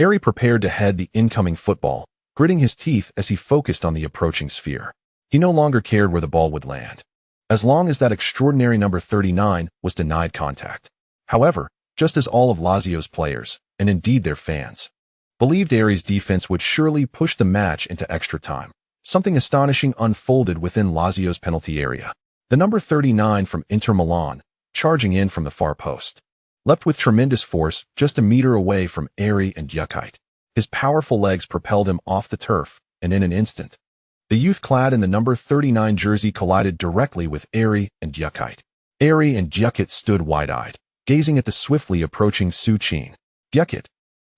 Ari prepared to head the incoming football, gritting his teeth as he focused on the approaching sphere. He no longer cared where the ball would land, as long as that extraordinary number 39 was denied contact. However, just as all of Lazio's players, and indeed their fans, believed Ari's defense would surely push the match into extra time, something astonishing unfolded within Lazio's penalty area. The number 39 from Inter Milan, charging in from the far post, leapt with tremendous force just a meter away from Ari and Giacchite. His powerful legs propelled him off the turf, and in an instant, the youth clad in the number 39 jersey collided directly with Ari and Giacchite. Ari and Giacchite stood wide-eyed, gazing at the swiftly approaching Su Qin. Giacchite,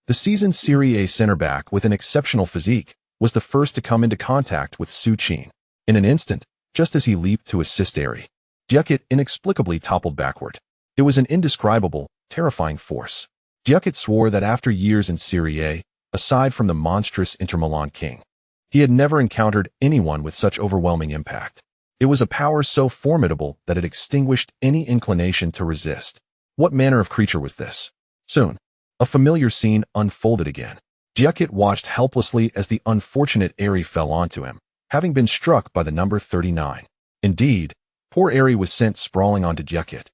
the seasoned Serie A center-back with an exceptional physique, was the first to come into contact with Su Qin. In an instant, just as he leaped to assist Ari, Giacchite inexplicably toppled backward. It was an indescribable, terrifying force. Giacchite swore that after years in Serie A, aside from the monstrous Inter Milan king, he had never encountered anyone with such overwhelming impact. It was a power so formidable that it extinguished any inclination to resist. What manner of creature was this? Soon, a familiar scene unfolded again. Giacchite watched helplessly as the unfortunate Ari fell onto him, having been struck by the number 39. Indeed, poor Ari was sent sprawling onto Giacchite,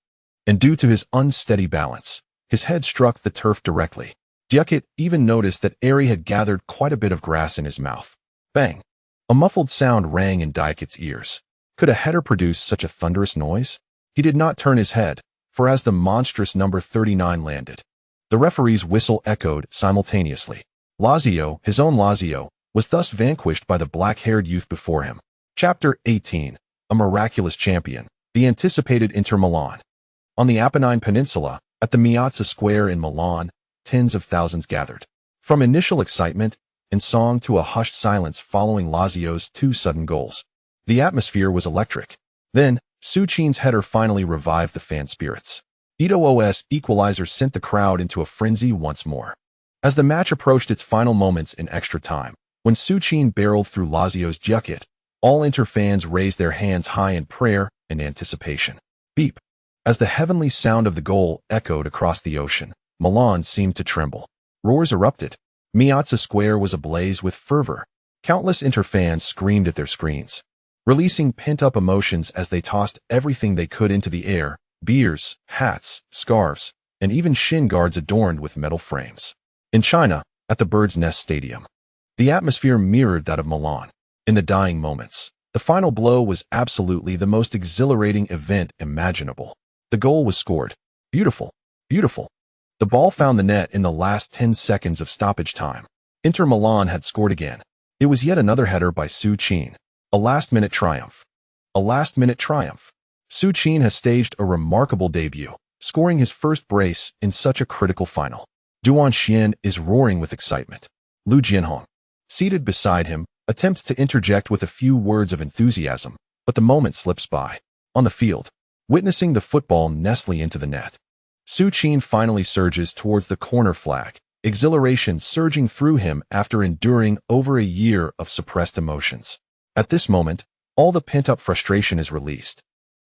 and due to his unsteady balance, his head struck the turf directly. Giacchite even noticed that Ari had gathered quite a bit of grass in his mouth. Bang! A muffled sound rang in Giacchite's ears. Could a header produce such a thunderous noise? He did not turn his head, for as the monstrous number 39 landed, the referee's whistle echoed simultaneously. Lazio, his own Lazio, was thus vanquished by the black-haired youth before him. Chapter 18. A miraculous champion. The anticipated Inter Milan. On the Apennine Peninsula, at the Piazza Square in Milan, tens of thousands gathered. From initial excitement and song to a hushed silence following Lazio's 2 sudden goals, the atmosphere was electric. Then, Su Qin's header finally revived the fan spirits. Eto'o's equalizer sent the crowd into a frenzy once more. As the match approached its final moments in extra time, when Su Qin barreled through Lazio's bucket, all Inter fans raised their hands high in prayer and anticipation. Beep! As the heavenly sound of the goal echoed across the ocean, Milan seemed to tremble. Roars erupted. Piazza Square was ablaze with fervor. Countless Inter fans screamed at their screens, releasing pent-up emotions as they tossed everything they could into the air: beers, hats, scarves, and even shin guards adorned with metal frames. In China, at the Bird's Nest Stadium, the atmosphere mirrored that of Milan. In the dying moments, the final blow was absolutely the most exhilarating event imaginable. The goal was scored. Beautiful. Beautiful. The ball found the net in the last 10 seconds of stoppage time. Inter Milan had scored again. It was yet another header by Su Qin. A last-minute triumph. A last-minute triumph. Su Qin has staged a remarkable debut, scoring his first brace in such a critical final. Duan Xian is roaring with excitement. Lu Jianhong, seated beside him, attempts to interject with a few words of enthusiasm, but the moment slips by. On the field, witnessing the football nestling into the net, Su Qin finally surges towards the corner flag, exhilaration surging through him after enduring over a year of suppressed emotions. At this moment, all the pent-up frustration is released.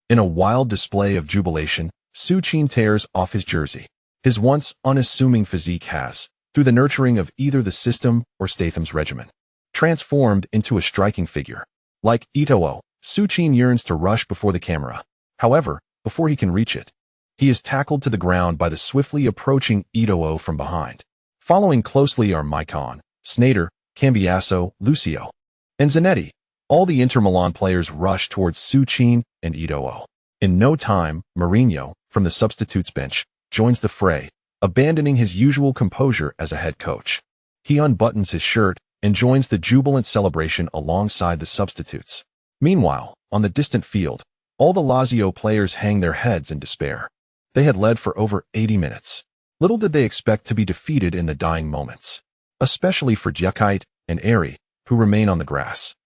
In a wild display of jubilation, Su Qin tears off his jersey. His once unassuming physique has, through the nurturing of either the system or Statham's regimen, transformed into a striking figure. Like Eto'o, Su Qin yearns to rush before the camera. However, before he can reach it, he is tackled to the ground by the swiftly approaching Eto'o from behind. Following closely are Maicon, Sneijder, Cambiasso, Lucio, and Zanetti. All the Inter Milan players rush towards Su Qin and Eto'o. In no time, Mourinho, from the substitutes bench, joins the fray, abandoning his usual composure as a head coach. He unbuttons his shirt and joins the jubilant celebration alongside the substitutes. Meanwhile, on the distant field, all the Lazio players hang their heads in despair. They had led for over 80 minutes. Little did they expect to be defeated in the dying moments, especially for Djekite and Eri, who remain on the grass.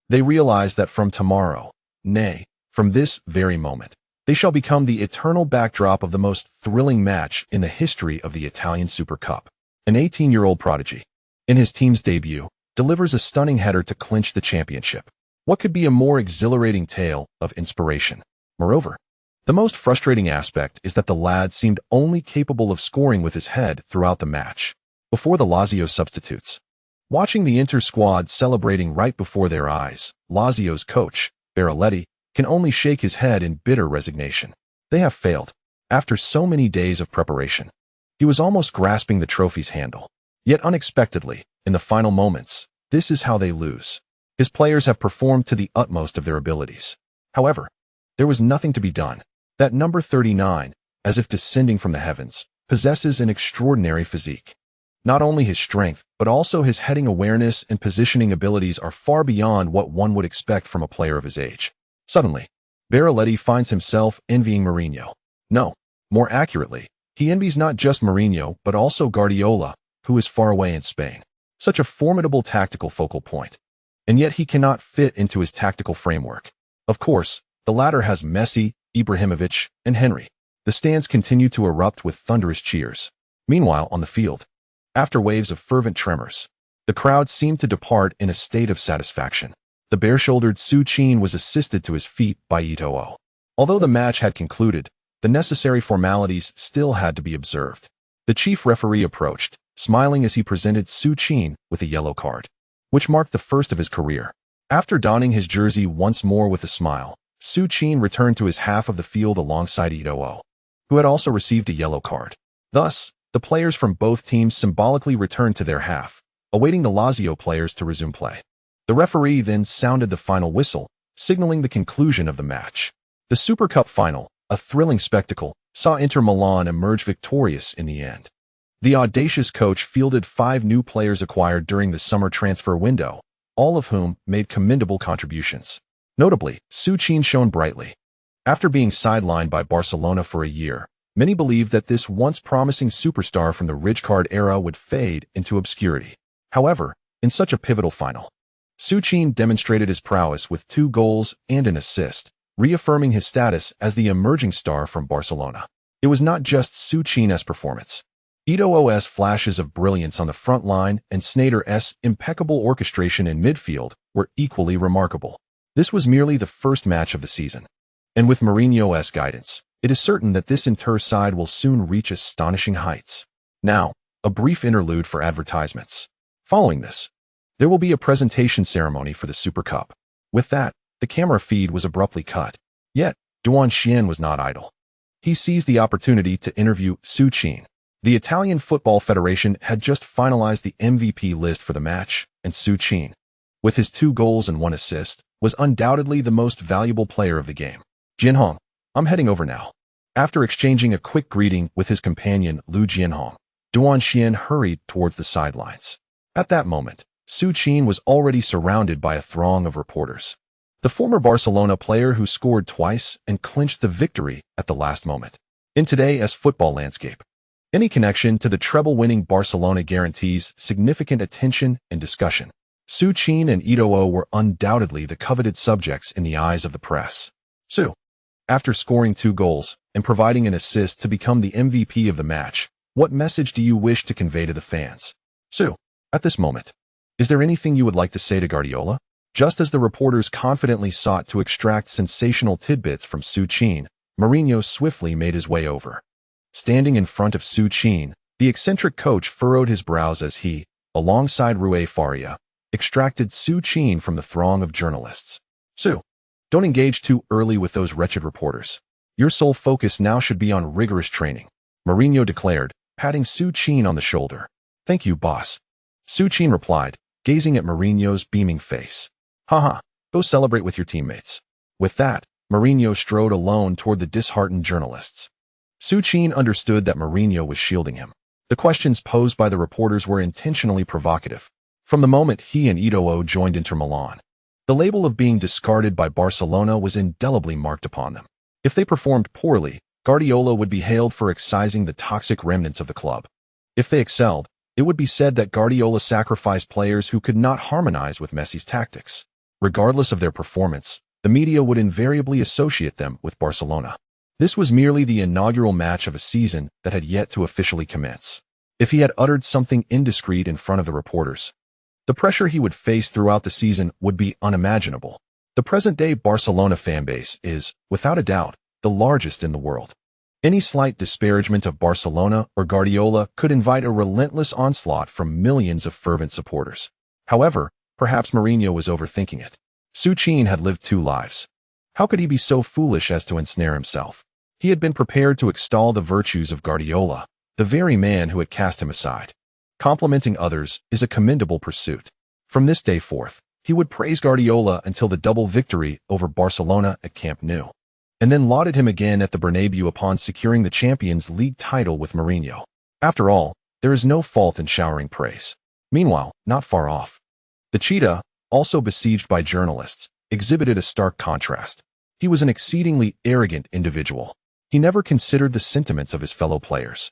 They realize that from tomorrow, nay, from this very moment, they shall become the eternal backdrop of the most thrilling match in the history of the Italian Super Cup. An 18-year-old prodigy, in his team's debut, delivers a stunning header to clinch the championship. What could be a more exhilarating tale of inspiration? Moreover, the most frustrating aspect is that the lad seemed only capable of scoring with his head throughout the match. Before the Lazio substitutes, watching the Inter squad celebrating right before their eyes, Lazio's coach, Barelletti, can only shake his head in bitter resignation. They have failed. After so many days of preparation, he was almost grasping the trophy's handle. Yet unexpectedly, in the final moments, this is how they lose. His players have performed to the utmost of their abilities. However, there was nothing to be done. That number 39, as if descending from the heavens, possesses an extraordinary physique. Not only his strength, but also his heading awareness and positioning abilities are far beyond what one would expect from a player of his age. Suddenly, Barelletti finds himself envying Mourinho. No, more accurately, he envies not just Mourinho, but also Guardiola, who is far away in Spain. Such a formidable tactical focal point. And yet he cannot fit into his tactical framework. Of course, the latter has Messi, Ibrahimovic, and Henry. The stands continue to erupt with thunderous cheers. Meanwhile, on the field, after waves of fervent tremors, the crowd seemed to depart in a state of satisfaction. The bare-shouldered Su Qin was assisted to his feet by Eto'o. Although the match had concluded, the necessary formalities still had to be observed. The chief referee approached, smiling as he presented Su Qin with a yellow card, which marked the first of his career. After donning his jersey once more with a smile, Su Qin returned to his half of the field alongside Eto'o, who had also received a yellow card. Thus, the players from both teams symbolically returned to their half, awaiting the Lazio players to resume play. The referee then sounded the final whistle, signaling the conclusion of the match. The Super Cup final, a thrilling spectacle, saw Inter Milan emerge victorious in the end. The audacious coach fielded 5 new players acquired during the summer transfer window, all of whom made commendable contributions. Notably, Su Qin shone brightly. After being sidelined by Barcelona for a year, Many believed that this once promising superstar from the Rijkaard era would fade into obscurity. However, in such a pivotal final, Su Qin demonstrated his prowess with 2 goals and an assist, reaffirming his status as the emerging star from Barcelona. It was not just Su Qin's performance. Eto'o's flashes of brilliance on the front line and Sneijder's impeccable orchestration in midfield were equally remarkable. This was merely the first match of the season, and with Mourinho's guidance, it is certain that this Inter side will soon reach astonishing heights. Now, a brief interlude for advertisements. Following this, there will be a presentation ceremony for the Super Cup. With that, the camera feed was abruptly cut. Yet, Su was not idle. He seized the opportunity to interview Su Qin. The Italian Football Federation had just finalized the MVP list for the match, and Su Qin, with his 2 goals and 1 assist, was undoubtedly the most valuable player of the game. Jianhong, I'm heading over now. After exchanging a quick greeting with his companion Lu Jianhong, Su hurried towards the sidelines. At that moment, Su Qin was already surrounded by a throng of reporters. The former Barcelona player who scored twice and clinched the victory at the last moment. In today's football landscape, any connection to the treble-winning Barcelona guarantees significant attention and discussion. Su Qin and Eto'o were undoubtedly the coveted subjects in the eyes of the press. Su, after scoring 2 goals and providing an assist to become the MVP of the match, what message do you wish to convey to the fans? Su, at this moment, is there anything you would like to say to Guardiola? Just as the reporters confidently sought to extract sensational tidbits from Su Qin, Mourinho swiftly made his way over. Standing in front of Su Qin, the eccentric coach furrowed his brows as he, alongside Rui Faria, extracted Su Qin from the throng of journalists. Su, don't engage too early with those wretched reporters. Your sole focus now should be on rigorous training, Mourinho declared, patting Su Qin on the shoulder. Thank you, boss. Su Qin replied, gazing at Mourinho's beaming face. Haha, go celebrate with your teammates. With that, Mourinho strode alone toward the disheartened journalists. Su Qin understood that Mourinho was shielding him. The questions posed by the reporters were intentionally provocative. From the moment he and Eto'o joined Inter Milan, the label of being discarded by Barcelona was indelibly marked upon them. If they performed poorly, Guardiola would be hailed for excising the toxic remnants of the club. If they excelled, it would be said that Guardiola sacrificed players who could not harmonize with Messi's tactics. Regardless of their performance, the media would invariably associate them with Barcelona. This was merely the inaugural match of a season that had yet to officially commence. If he had uttered something indiscreet in front of the reporters, the pressure he would face throughout the season would be unimaginable. The present-day Barcelona fanbase is, without a doubt, the largest in the world. Any slight disparagement of Barcelona or Guardiola could invite a relentless onslaught from millions of fervent supporters. However, perhaps Mourinho was overthinking it. Su Qin had lived 2 lives. How could he be so foolish as to ensnare himself? He had been prepared to extol the virtues of Guardiola, the very man who had cast him aside. Complimenting others is a commendable pursuit. From this day forth, he would praise Guardiola until the double victory over Barcelona at Camp Nou, and then lauded him again at the Bernabéu upon securing the Champions League title with Mourinho. After all, there is no fault in showering praise. Meanwhile, not far off, the cheetah, also besieged by journalists, exhibited a stark contrast. He was an exceedingly arrogant individual. He never considered the sentiments of his fellow players.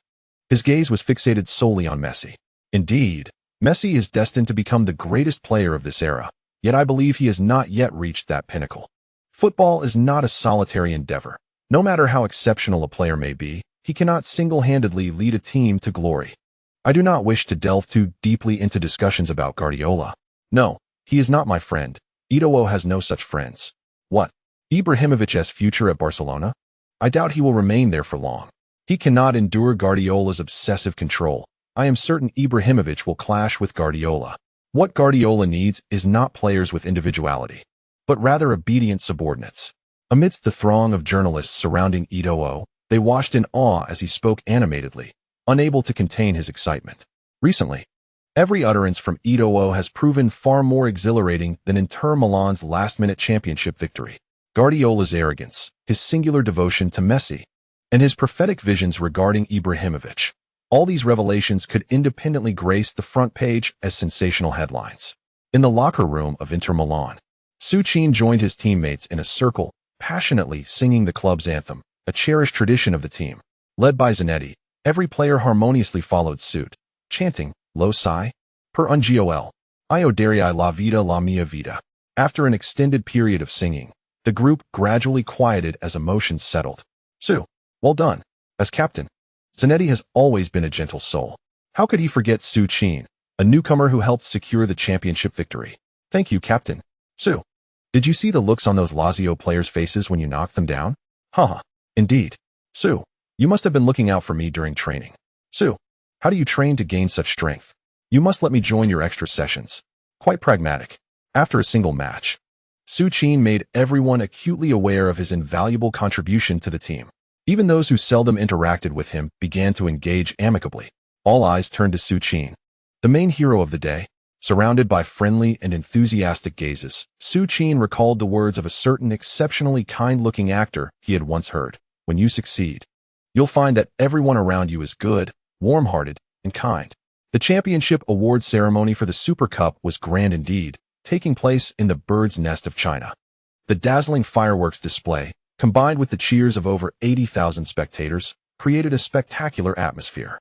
His gaze was fixated solely on Messi. Indeed, Messi is destined to become the greatest player of this era, yet I believe he has not yet reached that pinnacle. Football is not a solitary endeavor. No matter how exceptional a player may be, he cannot single-handedly lead a team to glory. I do not wish to delve too deeply into discussions about Guardiola. No, he is not my friend. Eto'o has no such friends. What? Ibrahimovic's future at Barcelona? I doubt he will remain there for long. He cannot endure Guardiola's obsessive control. I am certain Ibrahimovic will clash with Guardiola. What Guardiola needs is not players with individuality, but rather obedient subordinates. Amidst the throng of journalists surrounding Eto'o, they watched in awe as he spoke animatedly, unable to contain his excitement. Recently, every utterance from Eto'o has proven far more exhilarating than Inter Milan's last-minute championship victory. Guardiola's arrogance, his singular devotion to Messi, and his prophetic visions regarding Ibrahimovic. All these revelations could independently grace the front page as sensational headlines. In the locker room of Inter Milan, Su Qin joined his teammates in a circle, passionately singing the club's anthem, a cherished tradition of the team. Led by Zanetti, every player harmoniously followed suit, chanting, Lo sai, per un gol, io darei la vida la mia vida. After an extended period of singing, the group gradually quieted as emotions settled. Su, well done. As captain, Zanetti has always been a gentle soul. How could he forget Su Qin, a newcomer who helped secure the championship victory? Thank you, Captain. Su, did you see the looks on those Lazio players' faces when you knocked them down? Haha, indeed. Su, you must have been looking out for me during training. Su, how do you train to gain such strength? You must let me join your extra sessions. Quite pragmatic. After a single match, Su Qin made everyone acutely aware of his invaluable contribution to the team. Even those who seldom interacted with him began to engage amicably. All eyes turned to Su Qin, the main hero of the day. Surrounded by friendly and enthusiastic gazes, Su Qin recalled the words of a certain exceptionally kind-looking actor he had once heard. When you succeed, you'll find that everyone around you is good, warm-hearted, and kind. The championship award ceremony for the Super Cup was grand indeed, taking place in the Bird's Nest of China. The dazzling fireworks display, combined with the cheers of over 80,000 spectators, created a spectacular atmosphere.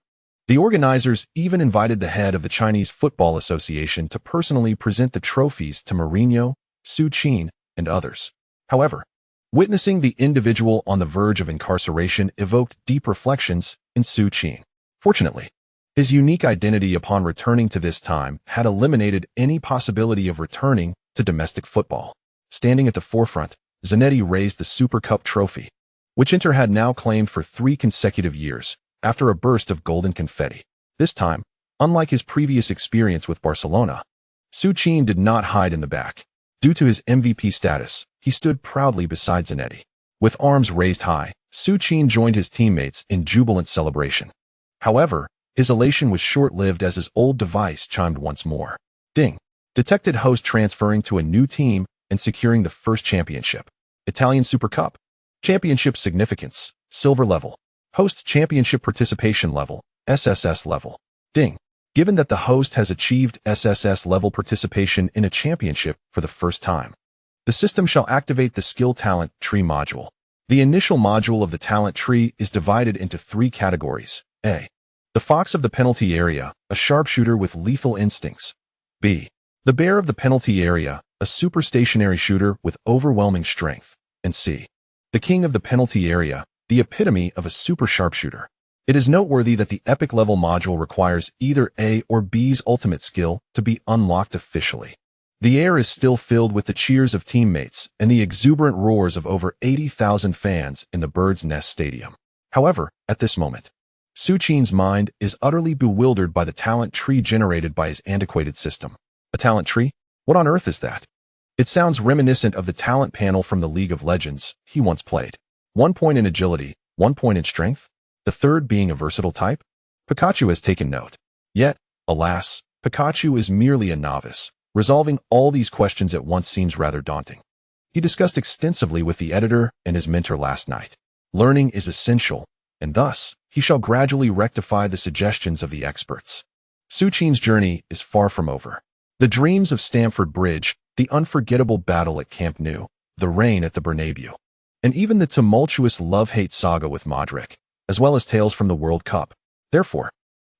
The organizers even invited the head of the Chinese Football Association to personally present the trophies to Mourinho, Su Qin, and others. However, witnessing the individual on the verge of incarceration evoked deep reflections in Su Qin. Fortunately, his unique identity upon returning to this time had eliminated any possibility of returning to domestic football. Standing at the forefront, Zanetti raised the Super Cup trophy, which Inter had now claimed for 3 consecutive years, after a burst of golden confetti. This time, unlike his previous experience with Barcelona, Su Qin did not hide in the back. Due to his MVP status, he stood proudly beside Zanetti. With arms raised high, Su Qin joined his teammates in jubilant celebration. However, his elation was short-lived as his old device chimed once more. Ding! Detected host transferring to a new team and securing the first championship. Italian Super Cup. Championship significance, silver level. Host championship participation level, SSS level. Ding! Given that the host has achieved SSS level participation in a championship for the first time, the system shall activate the skill talent tree module. The initial module of the talent tree is divided into 3 categories. A. The fox of the penalty area, a sharpshooter with lethal instincts. B. The bear of the penalty area, a super stationary shooter with overwhelming strength. And C. The king of the penalty area, the epitome of a super sharpshooter. It is noteworthy that the epic level module requires either A or B's ultimate skill to be unlocked officially. The air is still filled with the cheers of teammates and the exuberant roars of over 80,000 fans in the Bird's Nest Stadium. However, at this moment, Su Qin's mind is utterly bewildered by the talent tree generated by his antiquated system. A talent tree? What on earth is that? It sounds reminiscent of the talent panel from the League of Legends he once played. 1 point in agility, 1 point in strength, the third being a versatile type? Pikachu has taken note. Yet, alas, Pikachu is merely a novice. Resolving all these questions at once seems rather daunting. He discussed extensively with the editor and his mentor last night. Learning is essential, and thus, he shall gradually rectify the suggestions of the experts. Su Qin's journey is far from over. The dreams of Stamford Bridge, the unforgettable battle at Camp Nou, the reign at the Bernabéu, and even the tumultuous love-hate saga with Modric, as well as tales from the World Cup. Therefore,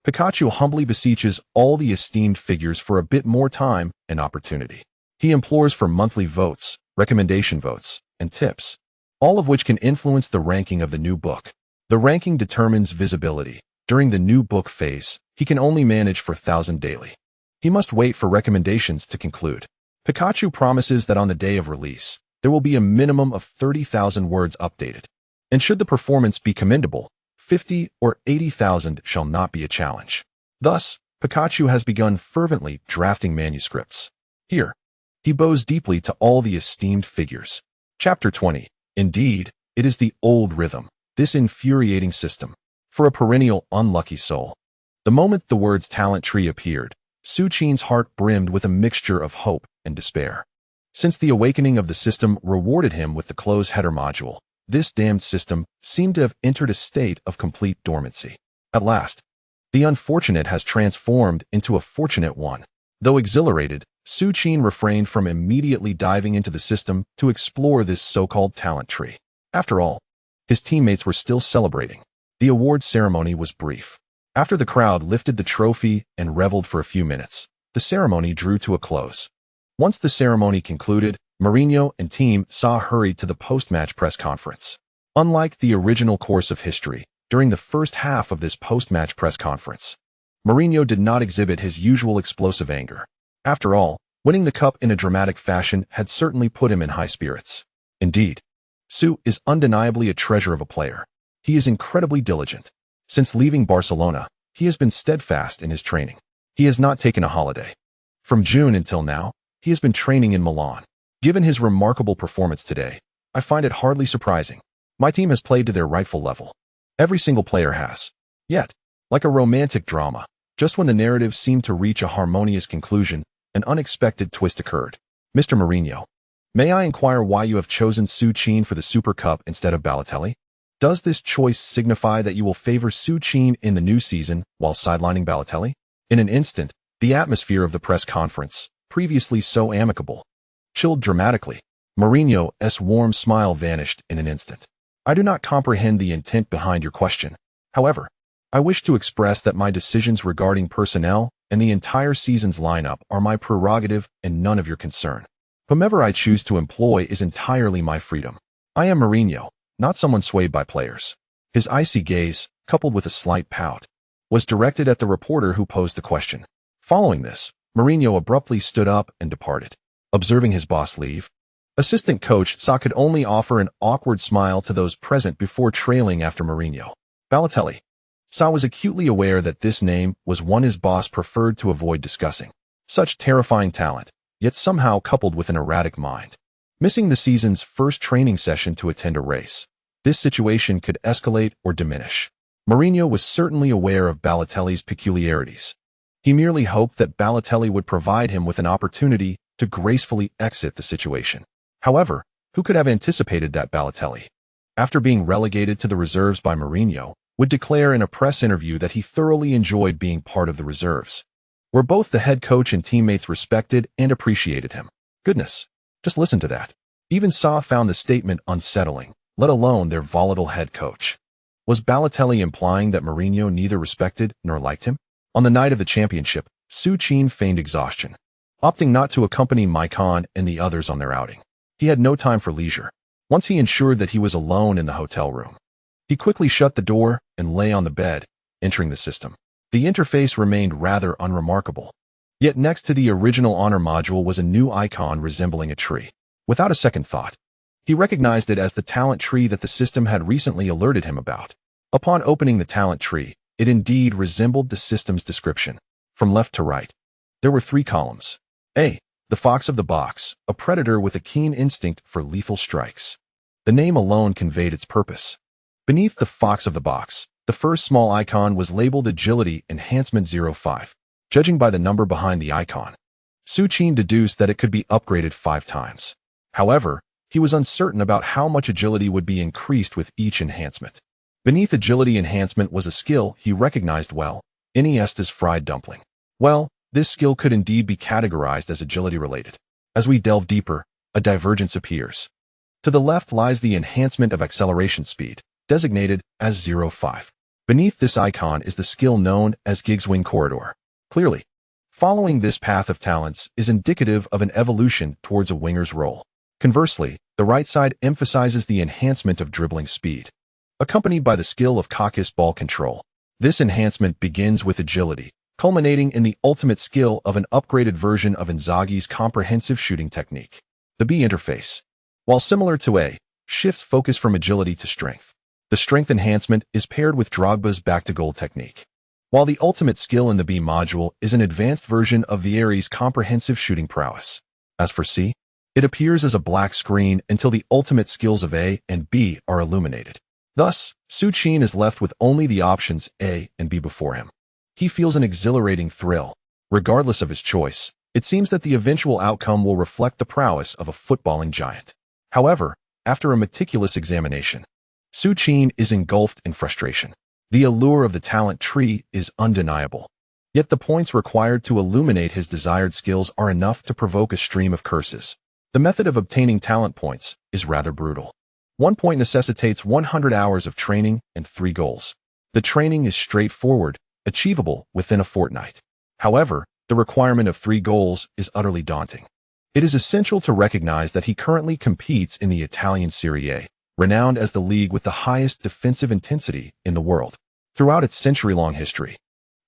Pikachu humbly beseeches all the esteemed figures for a bit more time and opportunity. He implores for monthly votes, recommendation votes, and tips, all of which can influence the ranking of the new book. The ranking determines visibility. During the new book phase, he can only manage for 1,000 daily. He must wait for recommendations to conclude. Pikachu promises that on the day of release, there will be a minimum of 30,000 words updated. And should the performance be commendable, 50 or 80,000 shall not be a challenge. Thus, Pikachu has begun fervently drafting manuscripts. Here, he bows deeply to all the esteemed figures. Chapter 20. Indeed, it is the old rhythm, this infuriating system, for a perennial unlucky soul. The moment the words talent tree appeared, Su Qin's heart brimmed with a mixture of hope and despair. Since the awakening of the system rewarded him with the close header module, this damned system seemed to have entered a state of complete dormancy. At last, the unfortunate has transformed into a fortunate one. Though exhilarated, Su Qin refrained from immediately diving into the system to explore this so-called talent tree. After all, his teammates were still celebrating. The award ceremony was brief. After the crowd lifted the trophy and reveled for a few minutes, the ceremony drew to a close. Once the ceremony concluded, Mourinho and team hurried to the post-match press conference. Unlike the original course of history, during the first half of this post-match press conference, Mourinho did not exhibit his usual explosive anger. After all, winning the cup in a dramatic fashion had certainly put him in high spirits. Indeed, Su is undeniably a treasure of a player. He is incredibly diligent. Since leaving Barcelona, he has been steadfast in his training. He has not taken a holiday. From June until now, he has been training in Milan. Given his remarkable performance today, I find it hardly surprising. My team has played to their rightful level. Every single player has. Yet, like a romantic drama, just when the narrative seemed to reach a harmonious conclusion, an unexpected twist occurred. Mr. Mourinho, may I inquire why you have chosen Su Qin for the Super Cup instead of Balotelli? Does this choice signify that you will favor Su Qin in the new season while sidelining Balotelli? In an instant, the atmosphere of the press conference, previously so amicable, chilled dramatically. Mourinho's warm smile vanished in an instant. I do not comprehend the intent behind your question. However, I wish to express that my decisions regarding personnel and the entire season's lineup are my prerogative and none of your concern. Whomever I choose to employ is entirely my freedom. I am Mourinho, not someone swayed by players. His icy gaze, coupled with a slight pout, was directed at the reporter who posed the question. Following this, Mourinho abruptly stood up and departed. Observing his boss leave, assistant coach Su could only offer an awkward smile to those present before trailing after Mourinho. Balotelli. Su was acutely aware that this name was one his boss preferred to avoid discussing. Such terrifying talent, yet somehow coupled with an erratic mind. Missing the season's first training session to attend a race, this situation could escalate or diminish. Mourinho was certainly aware of Balotelli's peculiarities. He merely hoped that Balotelli would provide him with an opportunity to gracefully exit the situation. However, who could have anticipated that Balotelli, after being relegated to the reserves by Mourinho, would declare in a press interview that he thoroughly enjoyed being part of the reserves, where both the head coach and teammates respected and appreciated him. Goodness, just listen to that. Even Su found the statement unsettling, let alone their volatile head coach. Was Balotelli implying that Mourinho neither respected nor liked him? On the night of the championship, Su Qin feigned exhaustion, opting not to accompany Maicon and the others on their outing. He had no time for leisure. Once he ensured that he was alone in the hotel room, he quickly shut the door and lay on the bed, entering the system. The interface remained rather unremarkable. Yet next to the original honor module was a new icon resembling a tree. Without a second thought, he recognized it as the talent tree that the system had recently alerted him about. Upon opening the talent tree, it indeed resembled the system's description. From left to right, there were 3 columns. A. The fox of the box, a predator with a keen instinct for lethal strikes. The name alone conveyed its purpose. Beneath the fox of the box, the first small icon was labeled Agility Enhancement 05. Judging by the number behind the icon, Su Qin deduced that it could be upgraded 5 times. However, he was uncertain about how much agility would be increased with each enhancement. Beneath Agility Enhancement was a skill he recognized well, Iniesta's fried dumpling. Well, this skill could indeed be categorized as agility-related. As we delve deeper, a divergence appears. To the left lies the enhancement of acceleration speed, designated as 05. Beneath this icon is the skill known as Giggs Wing Corridor. Clearly, following this path of talents is indicative of an evolution towards a winger's role. Conversely, the right side emphasizes the enhancement of dribbling speed, accompanied by the skill of caucus ball control. This enhancement begins with agility, culminating in the ultimate skill of an upgraded version of Inzaghi's comprehensive shooting technique. The B interface, while similar to A, shifts focus from agility to strength. The strength enhancement is paired with Drogba's back-to-goal technique, while the ultimate skill in the B module is an advanced version of Vieri's comprehensive shooting prowess. As for C, it appears as a black screen until the ultimate skills of A and B are illuminated. Thus, Su Qin is left with only the options A and B before him. He feels an exhilarating thrill. Regardless of his choice, it seems that the eventual outcome will reflect the prowess of a footballing giant. However, after a meticulous examination, Su Qin is engulfed in frustration. The allure of the talent tree is undeniable. Yet the points required to illuminate his desired skills are enough to provoke a stream of curses. The method of obtaining talent points is rather brutal. 1 point necessitates 100 hours of training and 3 goals. The training is straightforward, achievable within a fortnight. However, the requirement of 3 goals is utterly daunting. It is essential to recognize that he currently competes in the Italian Serie A, renowned as the league with the highest defensive intensity in the world. Throughout its century-long history,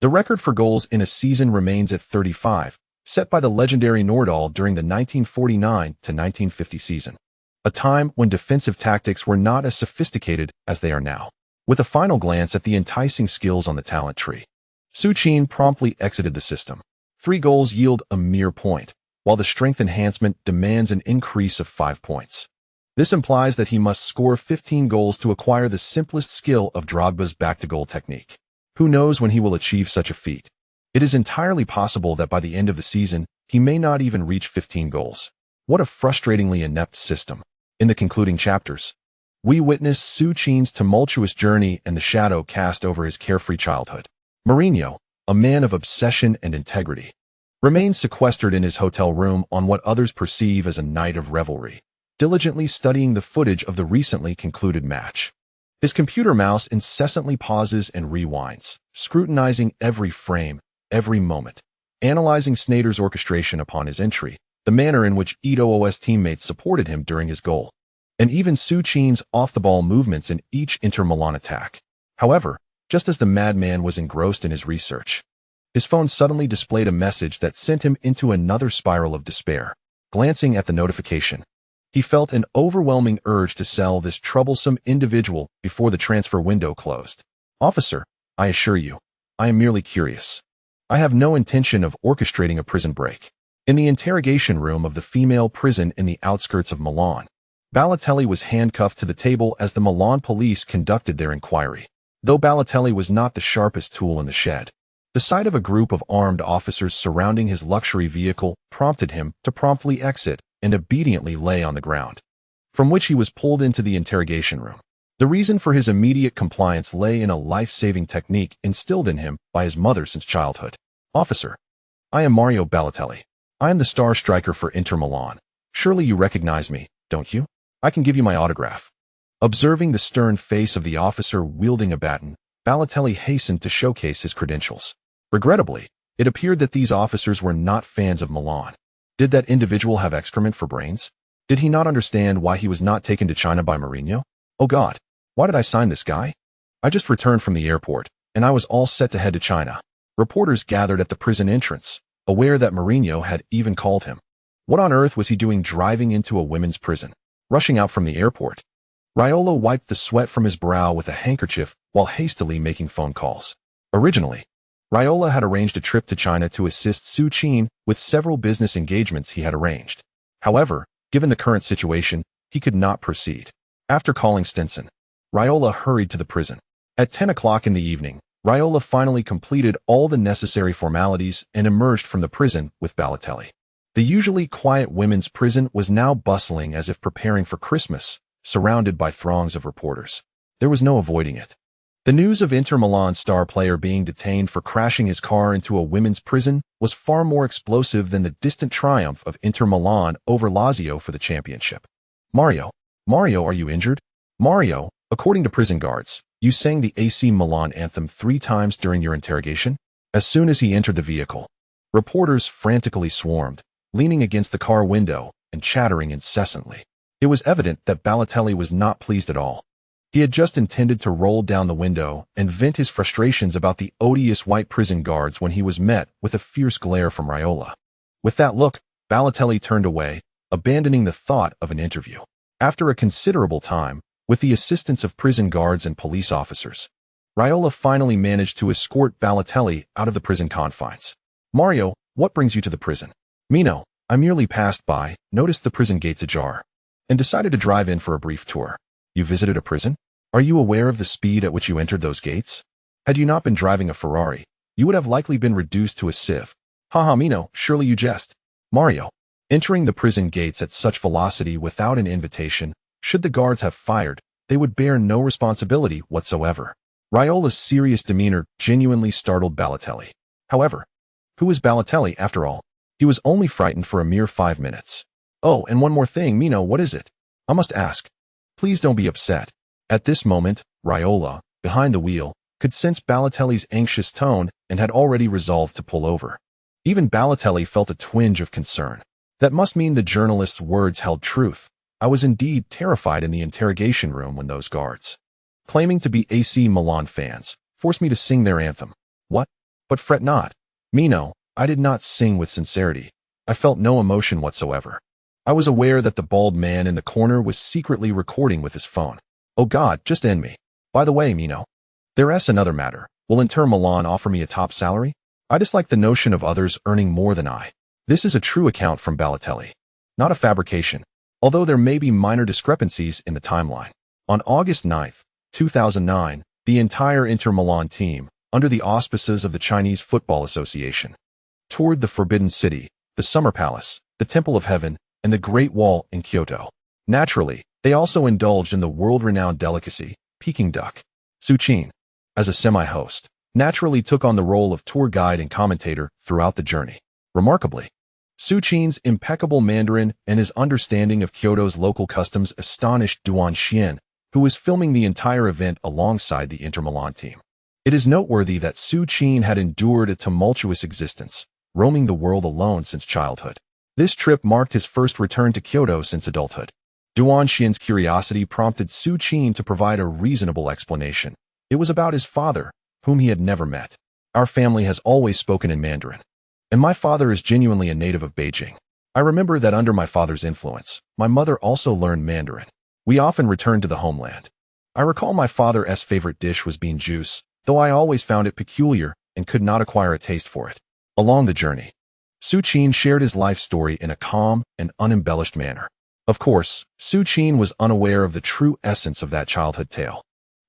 the record for goals in a season remains at 35, set by the legendary Nordal during the 1949-1950 season, a time when defensive tactics were not as sophisticated as they are now. With a final glance at the enticing skills on the talent tree, Su Qin promptly exited the system. 3 goals yield a mere point, while the strength enhancement demands an increase of 5 points. This implies that he must score 15 goals to acquire the simplest skill of Drogba's back-to-goal technique. Who knows when he will achieve such a feat? It is entirely possible that by the end of the season, he may not even reach 15 goals. What a frustratingly inept system. In the concluding chapters, we witness Su Qin's tumultuous journey and the shadow cast over his carefree childhood. Mourinho, a man of obsession and integrity, remains sequestered in his hotel room on what others perceive as a night of revelry, diligently studying the footage of the recently concluded match. His computer mouse incessantly pauses and rewinds, scrutinizing every frame, every moment, analyzing Sneijder's orchestration upon his entry, the manner in which Eto'o's teammates supported him during his goal, and even Su Qin's off-the-ball movements in each Inter Milan attack. However, just as the madman was engrossed in his research, his phone suddenly displayed a message that sent him into another spiral of despair. Glancing at the notification, he felt an overwhelming urge to sell this troublesome individual before the transfer window closed. "Officer, I assure you, I am merely curious. I have no intention of orchestrating a prison break." In the interrogation room of the female prison in the outskirts of Milan, Balotelli was handcuffed to the table as the Milan police conducted their inquiry. Though Balotelli was not the sharpest tool in the shed, the sight of a group of armed officers surrounding his luxury vehicle prompted him to promptly exit and obediently lay on the ground, from which he was pulled into the interrogation room. The reason for his immediate compliance lay in a life-saving technique instilled in him by his mother since childhood. "Officer, I am Mario Balotelli. I am the star striker for Inter Milan. Surely you recognize me, don't you? I can give you my autograph." Observing the stern face of the officer wielding a baton, Balotelli hastened to showcase his credentials. Regrettably, it appeared that these officers were not fans of Milan. Did that individual have excrement for brains? Did he not understand why he was not taken to China by Mourinho? Oh God, why did I sign this guy? I just returned from the airport, and I was all set to head to China. Reporters gathered at the prison entrance, aware that Mourinho had even called him. What on earth was he doing driving into a women's prison, rushing out from the airport? Raiola wiped the sweat from his brow with a handkerchief while hastily making phone calls. Originally, Raiola had arranged a trip to China to assist Su Qin with several business engagements he had arranged. However, given the current situation, he could not proceed. After calling Stinson, Raiola hurried to the prison. At 10 o'clock in the evening, Raiola finally completed all the necessary formalities and emerged from the prison with Balotelli. The usually quiet women's prison was now bustling as if preparing for Christmas, surrounded by throngs of reporters. There was no avoiding it. The news of Inter Milan star player being detained for crashing his car into a women's prison was far more explosive than the distant triumph of Inter Milan over Lazio for the championship. Mario, are you injured? Mario, according to prison guards, you sang the AC Milan anthem 3 times during your interrogation? As soon as he entered the vehicle, reporters frantically swarmed, leaning against the car window and chattering incessantly. It was evident that Balotelli was not pleased at all. He had just intended to roll down the window and vent his frustrations about the odious white prison guards when he was met with a fierce glare from Raiola. With that look, Balotelli turned away, abandoning the thought of an interview. After a considerable time, with the assistance of prison guards and police officers, Raiola finally managed to escort Balotelli out of the prison confines. Mario, what brings you to the prison? Mino, I merely passed by, noticed the prison gates ajar, and decided to drive in for a brief tour. You visited a prison? Are you aware of the speed at which you entered those gates? Had you not been driving a Ferrari, you would have likely been reduced to a sieve. Haha, Mino, surely you jest. Mario, entering the prison gates at such velocity without an invitation, should the guards have fired, they would bear no responsibility whatsoever. Raiola's serious demeanor genuinely startled Balotelli. However, who was Balotelli after all? He was only frightened for a mere 5 minutes. Oh, and one more thing, Mino, what is it? I must ask. Please don't be upset. At this moment, Raiola, behind the wheel, could sense Balotelli's anxious tone and had already resolved to pull over. Even Balotelli felt a twinge of concern. That must mean the journalist's words held truth. I was indeed terrified in the interrogation room when those guards, claiming to be AC Milan fans, forced me to sing their anthem. What? But fret not. Mino, I did not sing with sincerity. I felt no emotion whatsoever. I was aware that the bald man in the corner was secretly recording with his phone. Oh God, just end me. By the way, Mino, there's another matter. Will Inter Milan offer me a top salary? I dislike the notion of others earning more than I. This is a true account from Balotelli, not a fabrication, although there may be minor discrepancies in the timeline. On August 9, 2009, the entire Inter Milan team, under the auspices of the Chinese Football Association, toured the Forbidden City, the Summer Palace, the Temple of Heaven, and the Great Wall in Kyoto. Naturally, they also indulged in the world-renowned delicacy, Peking duck. Su Qin, as a semi-host, naturally took on the role of tour guide and commentator throughout the journey. Remarkably, Su Qin's impeccable Mandarin and his understanding of Kyoto's local customs astonished Duan Xian, who was filming the entire event alongside the Inter Milan team. It is noteworthy that Su Qin had endured a tumultuous existence, roaming the world alone since childhood. This trip marked his first return to Kyoto since adulthood. Duan Xian's curiosity prompted Su Qin to provide a reasonable explanation. It was about his father, whom he had never met. Our family has always spoken in Mandarin, and my father is genuinely a native of Beijing. I remember that under my father's influence, my mother also learned Mandarin. We often returned to the homeland. I recall my father's favorite dish was bean juice, though I always found it peculiar and could not acquire a taste for it. Along the journey, Su Qin shared his life story in a calm and unembellished manner. Of course, Su Qin was unaware of the true essence of that childhood tale.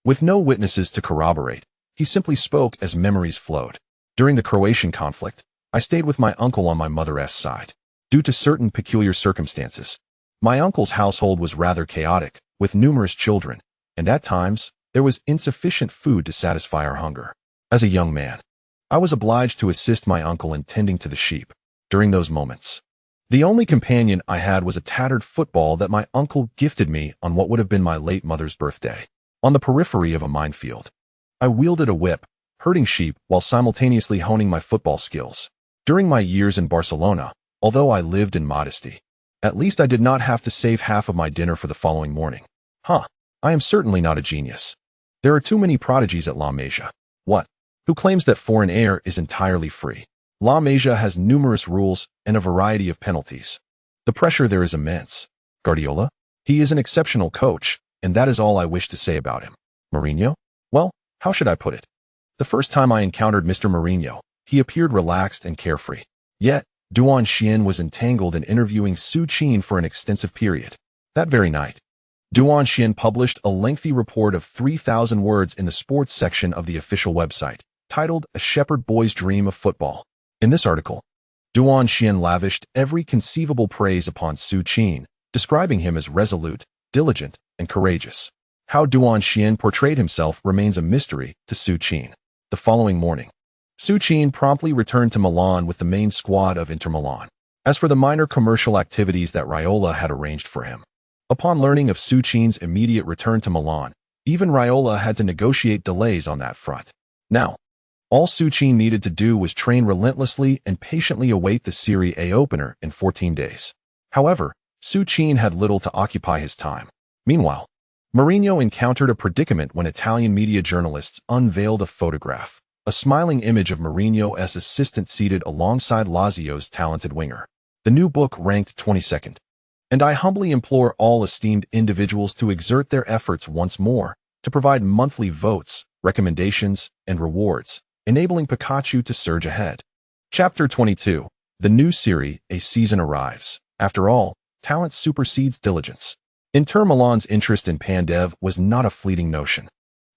With no witnesses to corroborate, he simply spoke as memories flowed. During the Croatian conflict, I stayed with my uncle on my mother's side. Due to certain peculiar circumstances, my uncle's household was rather chaotic, with numerous children, and at times, there was insufficient food to satisfy our hunger. As a young man, I was obliged to assist my uncle in tending to the sheep. During those moments, the only companion I had was a tattered football that my uncle gifted me on what would have been my late mother's birthday. On the periphery of a minefield, I wielded a whip, herding sheep while simultaneously honing my football skills. During my years in Barcelona, although I lived in modesty, at least I did not have to save half of my dinner for the following morning. I am certainly not a genius. There are too many prodigies at La Masia. What? Who claims that foreign air is entirely free? La Masia has numerous rules and a variety of penalties. The pressure there is immense. Guardiola? He is an exceptional coach, and that is all I wish to say about him. Mourinho? Well, how should I put it? The first time I encountered Mr. Mourinho, he appeared relaxed and carefree. Yet, Duan Xian was entangled in interviewing Su Qin for an extensive period. That very night, Duan Xian published a lengthy report of 3,000 words in the sports section of the official website, titled A Shepherd Boy's Dream of Football. In this article, Duan Xian lavished every conceivable praise upon Su Qin, describing him as resolute, diligent, and courageous. How Duan Xian portrayed himself remains a mystery to Su Qin. The following morning, Su Qin promptly returned to Milan with the main squad of Inter Milan. As for the minor commercial activities that Raiola had arranged for him, upon learning of Su Qin's immediate return to Milan, even Raiola had to negotiate delays on that front. Now, all Su Qin needed to do was train relentlessly and patiently await the Serie A opener in 14 days. However, Su Qin had little to occupy his time. Meanwhile, Mourinho encountered a predicament when Italian media journalists unveiled a photograph, a smiling image of Mourinho's assistant seated alongside Lazio's talented winger. The new book ranked 22nd. And I humbly implore all esteemed individuals to exert their efforts once more to provide monthly votes, recommendations, and rewards, enabling Pikachu to surge ahead. Chapter 22. The new Serie A season arrives. After all, talent supersedes diligence. Inter Milan's interest in Pandev was not a fleeting notion.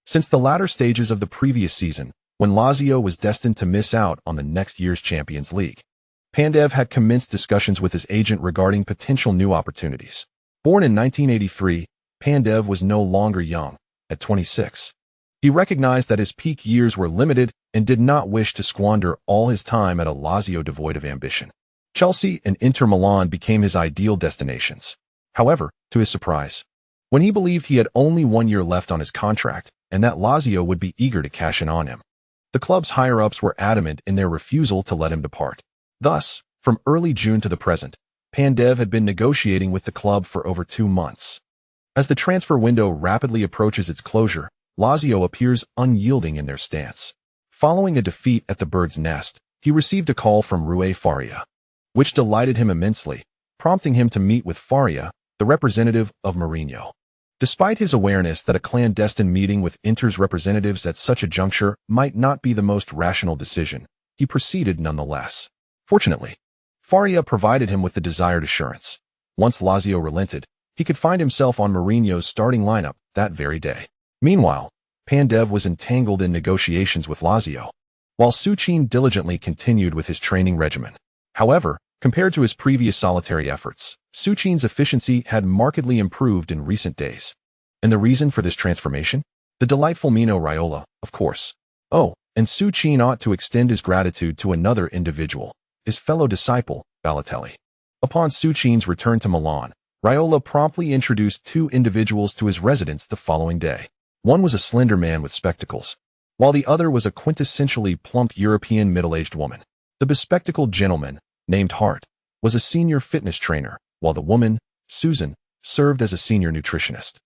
Since the latter stages of the previous season, when Lazio was destined to miss out on the next year's Champions League, Pandev had commenced discussions with his agent regarding potential new opportunities. Born in 1983, Pandev was no longer young, at 26. He recognized that his peak years were limited and did not wish to squander all his time at a Lazio devoid of ambition. Chelsea and Inter Milan became his ideal destinations. However, to his surprise, when he believed he had only 1 year left on his contract, and that Lazio would be eager to cash in on him. The club's higher-ups were adamant in their refusal to let him depart. Thus, from early June to the present, Pandev had been negotiating with the club for over 2 months. As the transfer window rapidly approaches its closure, Lazio appears unyielding in their stance. Following a defeat at the Bird's Nest, he received a call from Rui Faria, which delighted him immensely, prompting him to meet with Faria, the representative of Mourinho. Despite his awareness that a clandestine meeting with Inter's representatives at such a juncture might not be the most rational decision, he proceeded nonetheless. Fortunately, Faria provided him with the desired assurance. Once Lazio relented, he could find himself on Mourinho's starting lineup that very day. Meanwhile, Pandev was entangled in negotiations with Lazio, while Su Qin diligently continued with his training regimen. However, compared to his previous solitary efforts, Su Qin's efficiency had markedly improved in recent days. And the reason for this transformation? The delightful Mino Raiola, of course. Oh, and Su Qin ought to extend his gratitude to another individual, his fellow disciple, Balotelli. Upon Su Qin's return to Milan, Raiola promptly introduced 2 individuals to his residence the following day. One was a slender man with spectacles, while the other was a quintessentially plump European middle-aged woman. The bespectacled gentleman, named Hart, was a senior fitness trainer, while the woman, Susan, served as a senior nutritionist.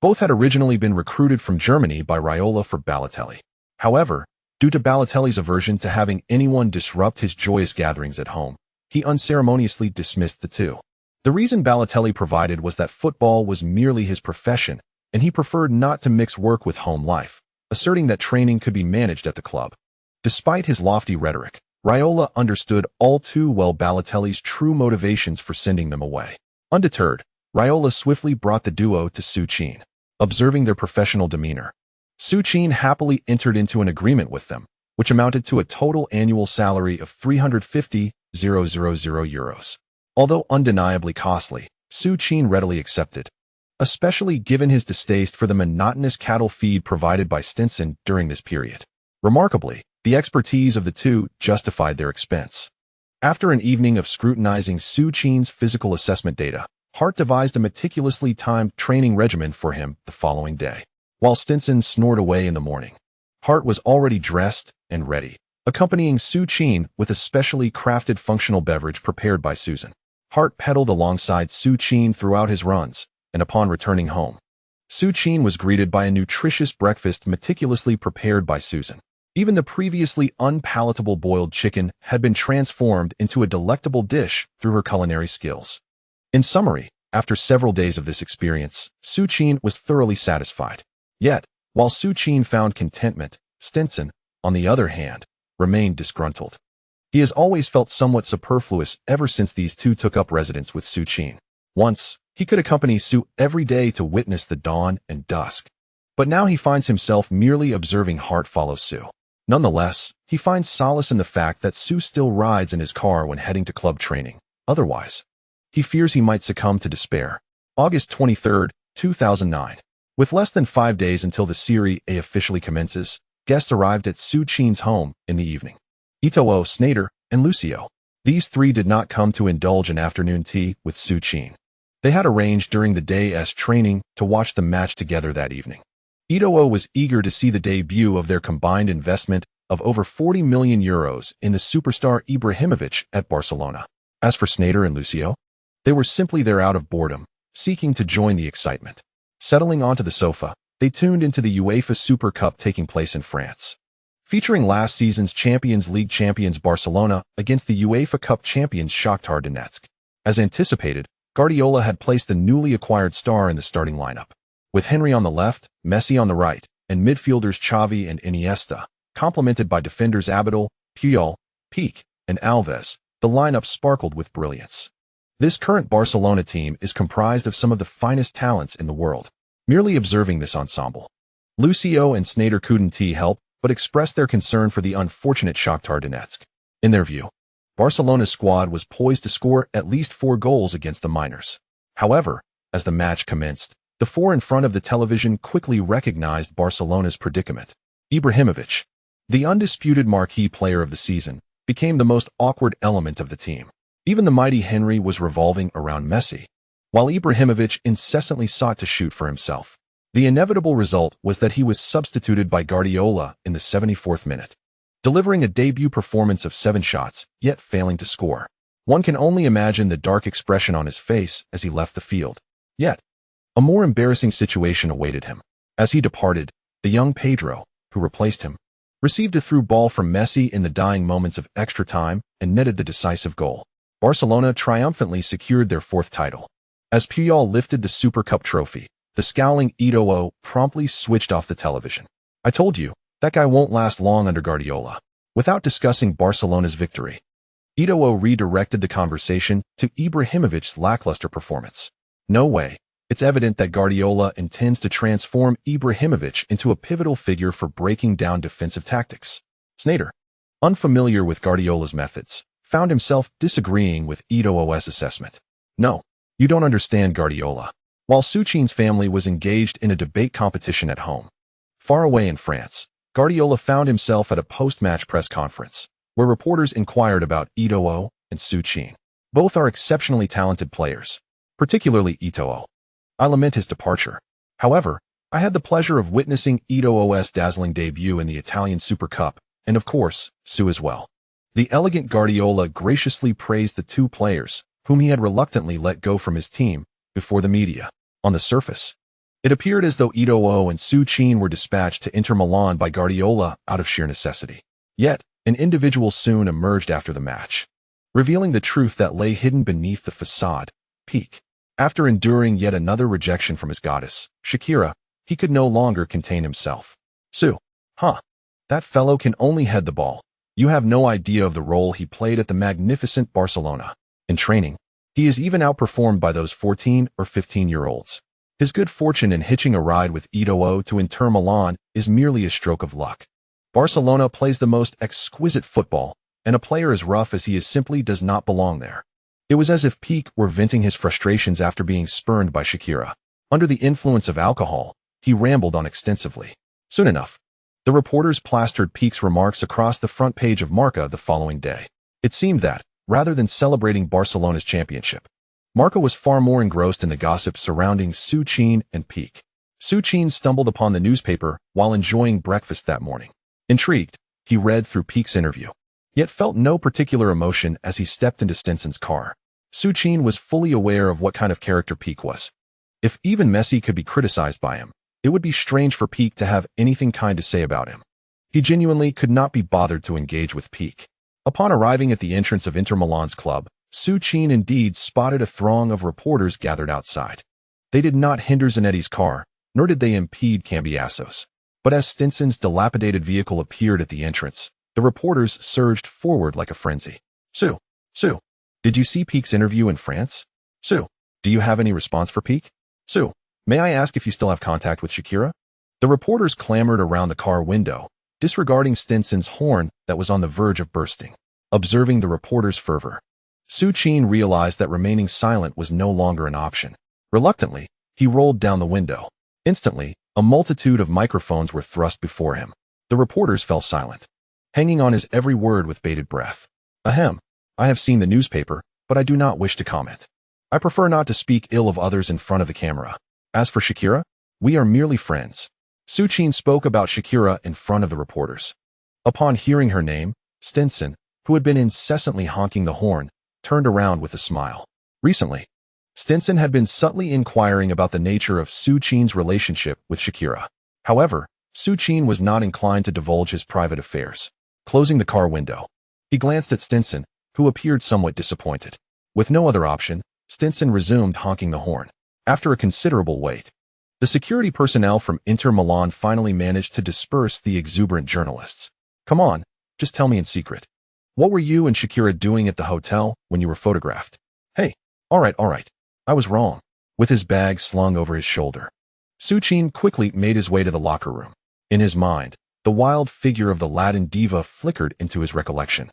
Both had originally been recruited from Germany by Raiola for Balotelli. However, due to Balotelli's aversion to having anyone disrupt his joyous gatherings at home, he unceremoniously dismissed the 2. The reason Balotelli provided was that football was merely his profession, and he preferred not to mix work with home life, asserting that training could be managed at the club. Despite his lofty rhetoric, Raiola understood all too well Balotelli's true motivations for sending them away. Undeterred, Raiola swiftly brought the duo to Su Qin. Observing their professional demeanor, Su Qin happily entered into an agreement with them, which amounted to a total annual salary of 350,000 euros. Although undeniably costly, Su Qin readily accepted, especially given his distaste for the monotonous cattle feed provided by Stinson during this period. Remarkably, the expertise of the 2 justified their expense. After an evening of scrutinizing Su Qin's physical assessment data, Hart devised a meticulously timed training regimen for him the following day. While Stinson snored away in the morning, Hart was already dressed and ready, accompanying Su Qin with a specially crafted functional beverage prepared by Susan. Hart pedaled alongside Su Qin throughout his runs, and upon returning home, Su Qin was greeted by a nutritious breakfast meticulously prepared by Susan. Even the previously unpalatable boiled chicken had been transformed into a delectable dish through her culinary skills. In summary, after several days of this experience, Su Qin was thoroughly satisfied. Yet, while Su Qin found contentment, Stinson, on the other hand, remained disgruntled. He has always felt somewhat superfluous ever since these 2 took up residence with Su Qin. Once, he could accompany Su every day to witness the dawn and dusk. But now he finds himself merely observing Hart follow Su. Nonetheless, he finds solace in the fact that Su still rides in his car when heading to club training. Otherwise, he fears he might succumb to despair. August 23, 2009. With less than 5 days until the Serie A officially commences, guests arrived at Su Qin's home in the evening. Ito'o, Sneijder, and Lucio. These 3 did not come to indulge in afternoon tea with Su Qin. They had arranged during the day's training to watch the match together that evening. Ito'o was eager to see the debut of their combined investment of over 40 million euros in the superstar Ibrahimovic at Barcelona. As for Sneijder and Lucio, they were simply there out of boredom, seeking to join the excitement. Settling onto the sofa, they tuned into the UEFA Super Cup taking place in France. Featuring last season's Champions League champions Barcelona against the UEFA Cup champions Shakhtar Donetsk. As anticipated, Guardiola had placed the newly acquired star in the starting lineup. With Henry on the left, Messi on the right, and midfielders Xavi and Iniesta, complemented by defenders Abidal, Puyol, Pique, and Alves, the lineup sparkled with brilliance. This current Barcelona team is comprised of some of the finest talents in the world. Merely observing this ensemble, Lucio and Sneijder couldn't help but express their concern for the unfortunate Shakhtar Donetsk. In their view, Barcelona's squad was poised to score at least 4 goals against the Miners. However, as the match commenced, the 4 in front of the television quickly recognized Barcelona's predicament. Ibrahimovic, the undisputed marquee player of the season, became the most awkward element of the team. Even the mighty Henry was revolving around Messi, while Ibrahimovic incessantly sought to shoot for himself. The inevitable result was that he was substituted by Guardiola in the 74th minute, delivering a debut performance of 7 shots, yet failing to score. One can only imagine the dark expression on his face as he left the field. Yet, a more embarrassing situation awaited him. As he departed, the young Pedro, who replaced him, received a through ball from Messi in the dying moments of extra time and netted the decisive goal. Barcelona triumphantly secured their 4th title. As Puyol lifted the Super Cup trophy, the scowling Eto'o promptly switched off the television. "I told you, that guy won't last long under Guardiola." Without discussing Barcelona's victory, Eto'o redirected the conversation to Ibrahimovic's lackluster performance. "No way. It's evident that Guardiola intends to transform Ibrahimovic into a pivotal figure for breaking down defensive tactics." Sneijder, unfamiliar with Guardiola's methods, found himself disagreeing with Eto'o's assessment. "No, you don't understand Guardiola." While Su Qin's family was engaged in a debate competition at home, far away in France, Guardiola found himself at a post-match press conference, where reporters inquired about Eto'o and Su Qin. Both are exceptionally talented players, particularly Eto'o. "I lament his departure. However, I had the pleasure of witnessing Eto'o's dazzling debut in the Italian Super Cup, and of course, Su as well." The elegant Guardiola graciously praised the 2 players, whom he had reluctantly let go from his team, before the media. On the surface, it appeared as though Eto'o and Su Qin were dispatched to Inter Milan by Guardiola out of sheer necessity. Yet, an individual soon emerged after the match, revealing the truth that lay hidden beneath the facade. Peak. After enduring yet another rejection from his goddess, Shakira, he could no longer contain himself. "Su, that fellow can only head the ball. You have no idea of the role he played at the magnificent Barcelona. In training, he is even outperformed by those 14 or 15-year-olds. His good fortune in hitching a ride with Eto'o to Inter Milan is merely a stroke of luck. Barcelona plays the most exquisite football, and a player as rough as he is simply does not belong there." It was as if Pique were venting his frustrations after being spurned by Shakira. Under the influence of alcohol, he rambled on extensively. Soon enough, the reporters plastered Pique's remarks across the front page of Marca the following day. It seemed that, rather than celebrating Barcelona's championship, Marca was far more engrossed in the gossip surrounding Su Qin and Pique. Su Qin stumbled upon the newspaper while enjoying breakfast that morning. Intrigued, he read through Pique's interview, yet felt no particular emotion as he stepped into Stinson's car. Su Qin was fully aware of what kind of character Pique was. If even Messi could be criticized by him, it would be strange for Pique to have anything kind to say about him. He genuinely could not be bothered to engage with Pique. Upon arriving at the entrance of Inter Milan's club, Su Qin indeed spotted a throng of reporters gathered outside. They did not hinder Zanetti's car, nor did they impede Cambiaso's. But as Stinson's dilapidated vehicle appeared at the entrance, the reporters surged forward like a frenzy. Su, did you see Pique's interview in France? Su, do you have any response for Pique? Su, may I ask if you still have contact with Shakira?" The reporters clamored around the car window, disregarding Stinson's horn that was on the verge of bursting. Observing the reporters' fervor, Su Qin realized that remaining silent was no longer an option. Reluctantly, he rolled down the window. Instantly, a multitude of microphones were thrust before him. The reporters fell silent, hanging on his every word with bated breath. "Ahem, I have seen the newspaper, but I do not wish to comment. I prefer not to speak ill of others in front of the camera. As for Shakira, we are merely friends." Su Qin spoke about Shakira in front of the reporters. Upon hearing her name, Stinson, who had been incessantly honking the horn, turned around with a smile. Recently, Stinson had been subtly inquiring about the nature of Su Qin's relationship with Shakira. However, Su Qin was not inclined to divulge his private affairs. Closing the car window, he glanced at Stinson, who appeared somewhat disappointed. With no other option, Stinson resumed honking the horn. After a considerable wait, the security personnel from Inter Milan finally managed to disperse the exuberant journalists. "Come on, just tell me in secret. What were you and Shakira doing at the hotel when you were photographed?" "Hey, all right. I was wrong." With his bag slung over his shoulder, Su Qin quickly made his way to the locker room. In his mind, the wild figure of the Latin diva flickered into his recollection.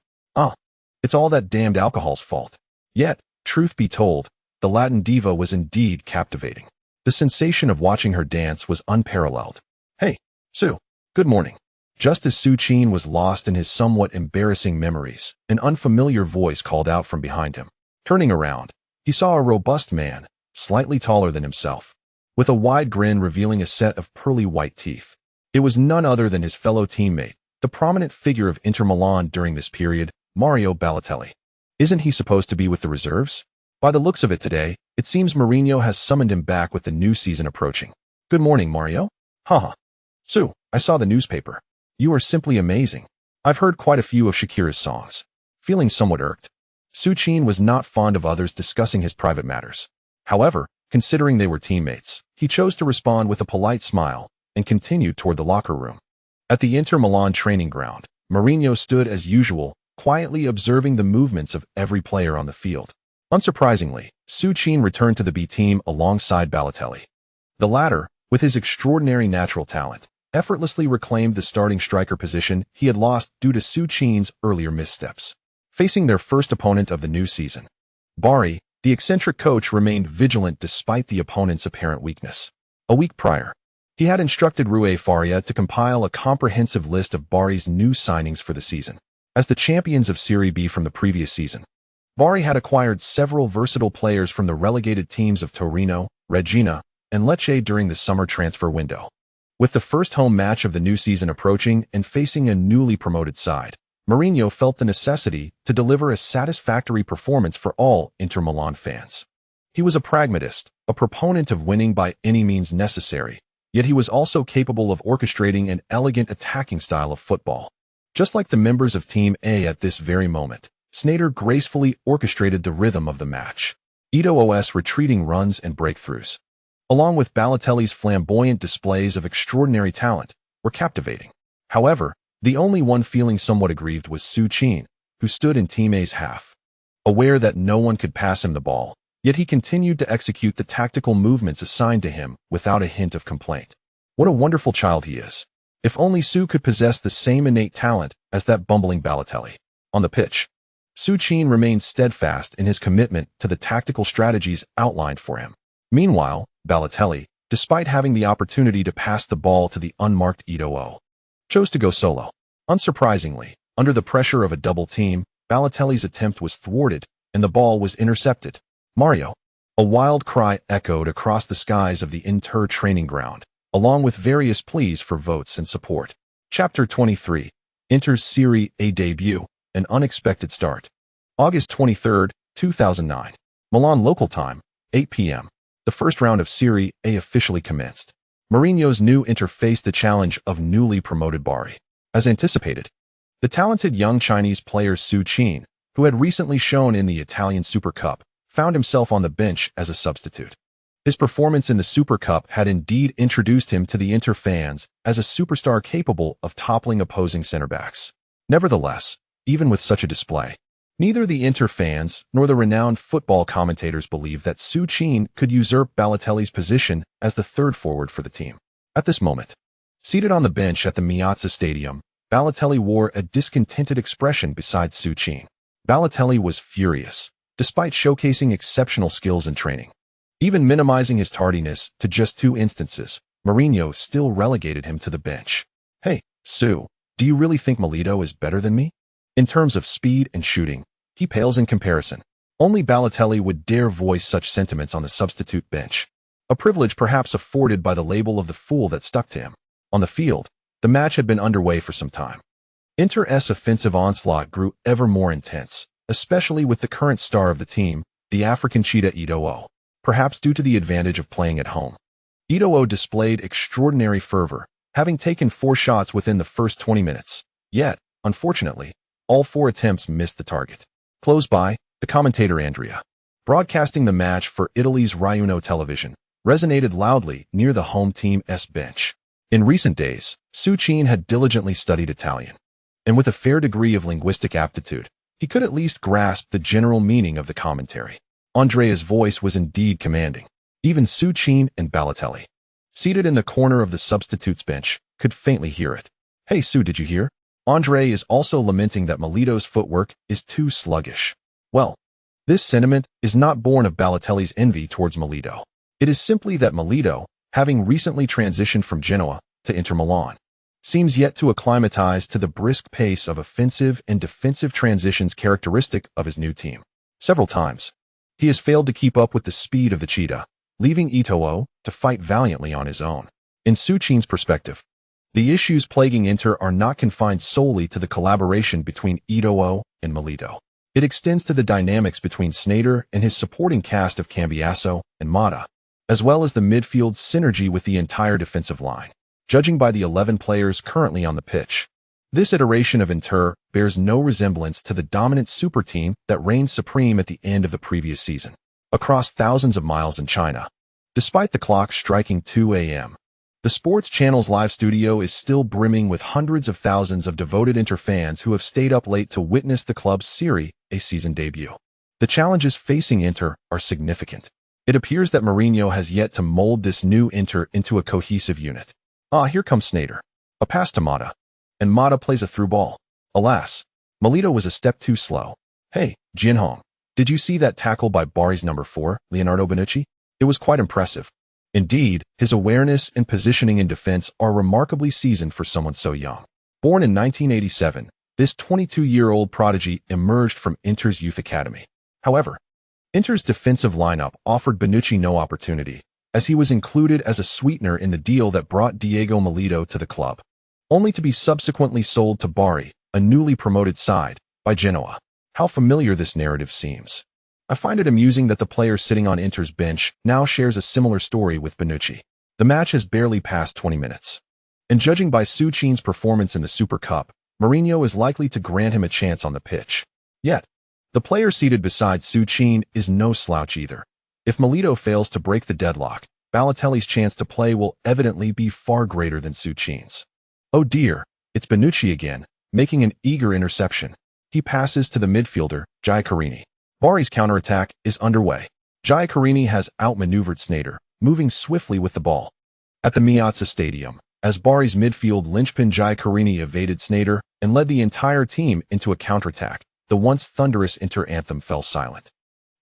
It's all that damned alcohol's fault. Yet, truth be told, the Latin diva was indeed captivating. The sensation of watching her dance was unparalleled. "Hey, Su, good morning." Just as Su Qin was lost in his somewhat embarrassing memories, an unfamiliar voice called out from behind him. Turning around, he saw a robust man, slightly taller than himself. with a wide grin revealing a set of pearly white teeth. It was none other than his fellow teammate, the prominent figure of Inter Milan during this period, Mario Balotelli. Isn't he supposed to be with the reserves? By the looks of it today, it seems Mourinho has summoned him back with the new season approaching. Good morning, Mario. Haha. Su, I saw the newspaper. You are simply amazing. I've heard quite a few of Shakira's songs. Feeling somewhat irked. Su Qin was not fond of others discussing his private matters. However, considering they were teammates, he chose to respond with a polite smile and continued toward the locker room. At the Inter Milan training ground, Mourinho stood as usual, quietly observing the movements of every player on the field. Unsurprisingly, Su Qin returned to the B team alongside Balotelli. The latter, with his extraordinary natural talent, effortlessly reclaimed the starting striker position he had lost due to Su Qin's earlier missteps. Facing their first opponent of the new season, Barry, the eccentric coach, remained vigilant despite the opponent's apparent weakness. A week prior, he had instructed Rui Faria to compile a comprehensive list of Barry's new signings for the season. As the champions of Serie B from the previous season, Barry had acquired several versatile players from the relegated teams of Torino, Regina, and Lecce during the summer transfer window. With the first home match of the new season approaching and facing a newly promoted side, Mourinho felt the necessity to deliver a satisfactory performance for all Inter Milan fans. He was a pragmatist, a proponent of winning by any means necessary, yet he was also capable of orchestrating an elegant attacking style of football. Just like the members of Team A at this very moment, Sneijder gracefully orchestrated the rhythm of the match. Eto'o's retreating runs and breakthroughs, along with Balotelli's flamboyant displays of extraordinary talent, were captivating. However, the only one feeling somewhat aggrieved was Su Qin, who stood in Team A's half. Aware that no one could pass him the ball, yet he continued to execute the tactical movements assigned to him without a hint of complaint. What a wonderful child he is. If only Su could possess the same innate talent as that bumbling Balotelli. On the pitch, Su Qin remained steadfast in his commitment to the tactical strategies outlined for him. Meanwhile, Balotelli, despite having the opportunity to pass the ball to the unmarked Eto'o, chose to go solo. Unsurprisingly, under the pressure of a double team, Balotelli's attempt was thwarted and the ball was intercepted. Mario. A wild cry echoed across the skies of the Inter training ground, along with various pleas for votes and support. Chapter 23. Inter's Serie A debut, an unexpected start. August 23, 2009. Milan local time, 8 p.m. The first round of Serie A officially commenced. Mourinho's new Inter faced the challenge of newly promoted Bari. As anticipated, the talented young Chinese player Su Qin, who had recently shown in the Italian Super Cup, found himself on the bench as a substitute. His performance in the Super Cup had indeed introduced him to the Inter fans as a superstar capable of toppling opposing center-backs. Nevertheless, even with such a display, neither the Inter fans nor the renowned football commentators believed that Su Qin could usurp Balotelli's position as the third forward for the team. At this moment, seated on the bench at the Masia Stadium, Balotelli wore a discontented expression beside Su Qin. Balotelli was furious, despite showcasing exceptional skills in training. Even minimizing his tardiness to just 2 instances, Mourinho still relegated him to the bench. Hey, Su, do you really think Milito is better than me? In terms of speed and shooting, he pales in comparison. Only Balotelli would dare voice such sentiments on the substitute bench, a privilege perhaps afforded by the label of the fool that stuck to him. On the field, the match had been underway for some time. Inter's offensive onslaught grew ever more intense, especially with the current star of the team, the African cheetah Eto'o, perhaps due to the advantage of playing at home. Eto'o displayed extraordinary fervor, having taken 4 shots within the first 20 minutes. Yet, unfortunately, all 4 attempts missed the target. Close by, the commentator Andrea, broadcasting the match for Italy's Rai Uno television, resonated loudly near the home team's bench. In recent days, Su Qin had diligently studied Italian, and with a fair degree of linguistic aptitude, he could at least grasp the general meaning of the commentary. Andrea's voice was indeed commanding. Even Su Qin and Balotelli, seated in the corner of the substitutes bench, could faintly hear it. Hey Su, did you hear? Andre is also lamenting that Milito's footwork is too sluggish. Well, this sentiment is not born of Balotelli's envy towards Milito. It is simply that Milito, having recently transitioned from Genoa to Inter Milan, seems yet to acclimatize to the brisk pace of offensive and defensive transitions characteristic of his new team. Several times, he has failed to keep up with the speed of the cheetah, leaving Ito'o to fight valiantly on his own. In Su Qin's perspective, the issues plaguing Inter are not confined solely to the collaboration between Ito'o and Milito. It extends to the dynamics between Sneijder and his supporting cast of Cambiasso and Mata, as well as the midfield's synergy with the entire defensive line. Judging by the 11 players currently on the pitch, this iteration of Inter bears no resemblance to the dominant super team that reigned supreme at the end of the previous season. Across thousands of miles in China, despite the clock striking 2 a.m., the sports channel's live studio is still brimming with hundreds of thousands of devoted Inter fans who have stayed up late to witness the club's Serie A season debut. The challenges facing Inter are significant. It appears that Mourinho has yet to mold this new Inter into a cohesive unit. Here comes Sneijder. A pass to Mata. And Mata plays a through ball. Alas, Milito was a step too slow. Hey, Jinhong, did you see that tackle by Bari's number 4, Leonardo Bonucci? It was quite impressive. Indeed, his awareness and positioning in defense are remarkably seasoned for someone so young. Born in 1987, this 22-year-old prodigy emerged from Inter's youth academy. However, Inter's defensive lineup offered Bonucci no opportunity, as he was included as a sweetener in the deal that brought Diego Milito to the club, only to be subsequently sold to Bari, a newly promoted side, by Genoa. How familiar this narrative seems. I find it amusing that the player sitting on Inter's bench now shares a similar story with Bonucci. The match has barely passed 20 minutes. And judging by Su Qin's performance in the Super Cup, Mourinho is likely to grant him a chance on the pitch. Yet, the player seated beside Su Qin is no slouch either. If Milito fails to break the deadlock, Balotelli's chance to play will evidently be far greater than Su Qin's. Oh dear, it's Bonucci again, making an eager interception. He passes to the midfielder, Giacarini. Bari's counterattack is underway. Giacarini has outmaneuvered Sneijder, moving swiftly with the ball. At the Masia Stadium, as Bari's midfield linchpin Giacarini evaded Sneijder and led the entire team into a counterattack, the once thunderous Inter anthem fell silent.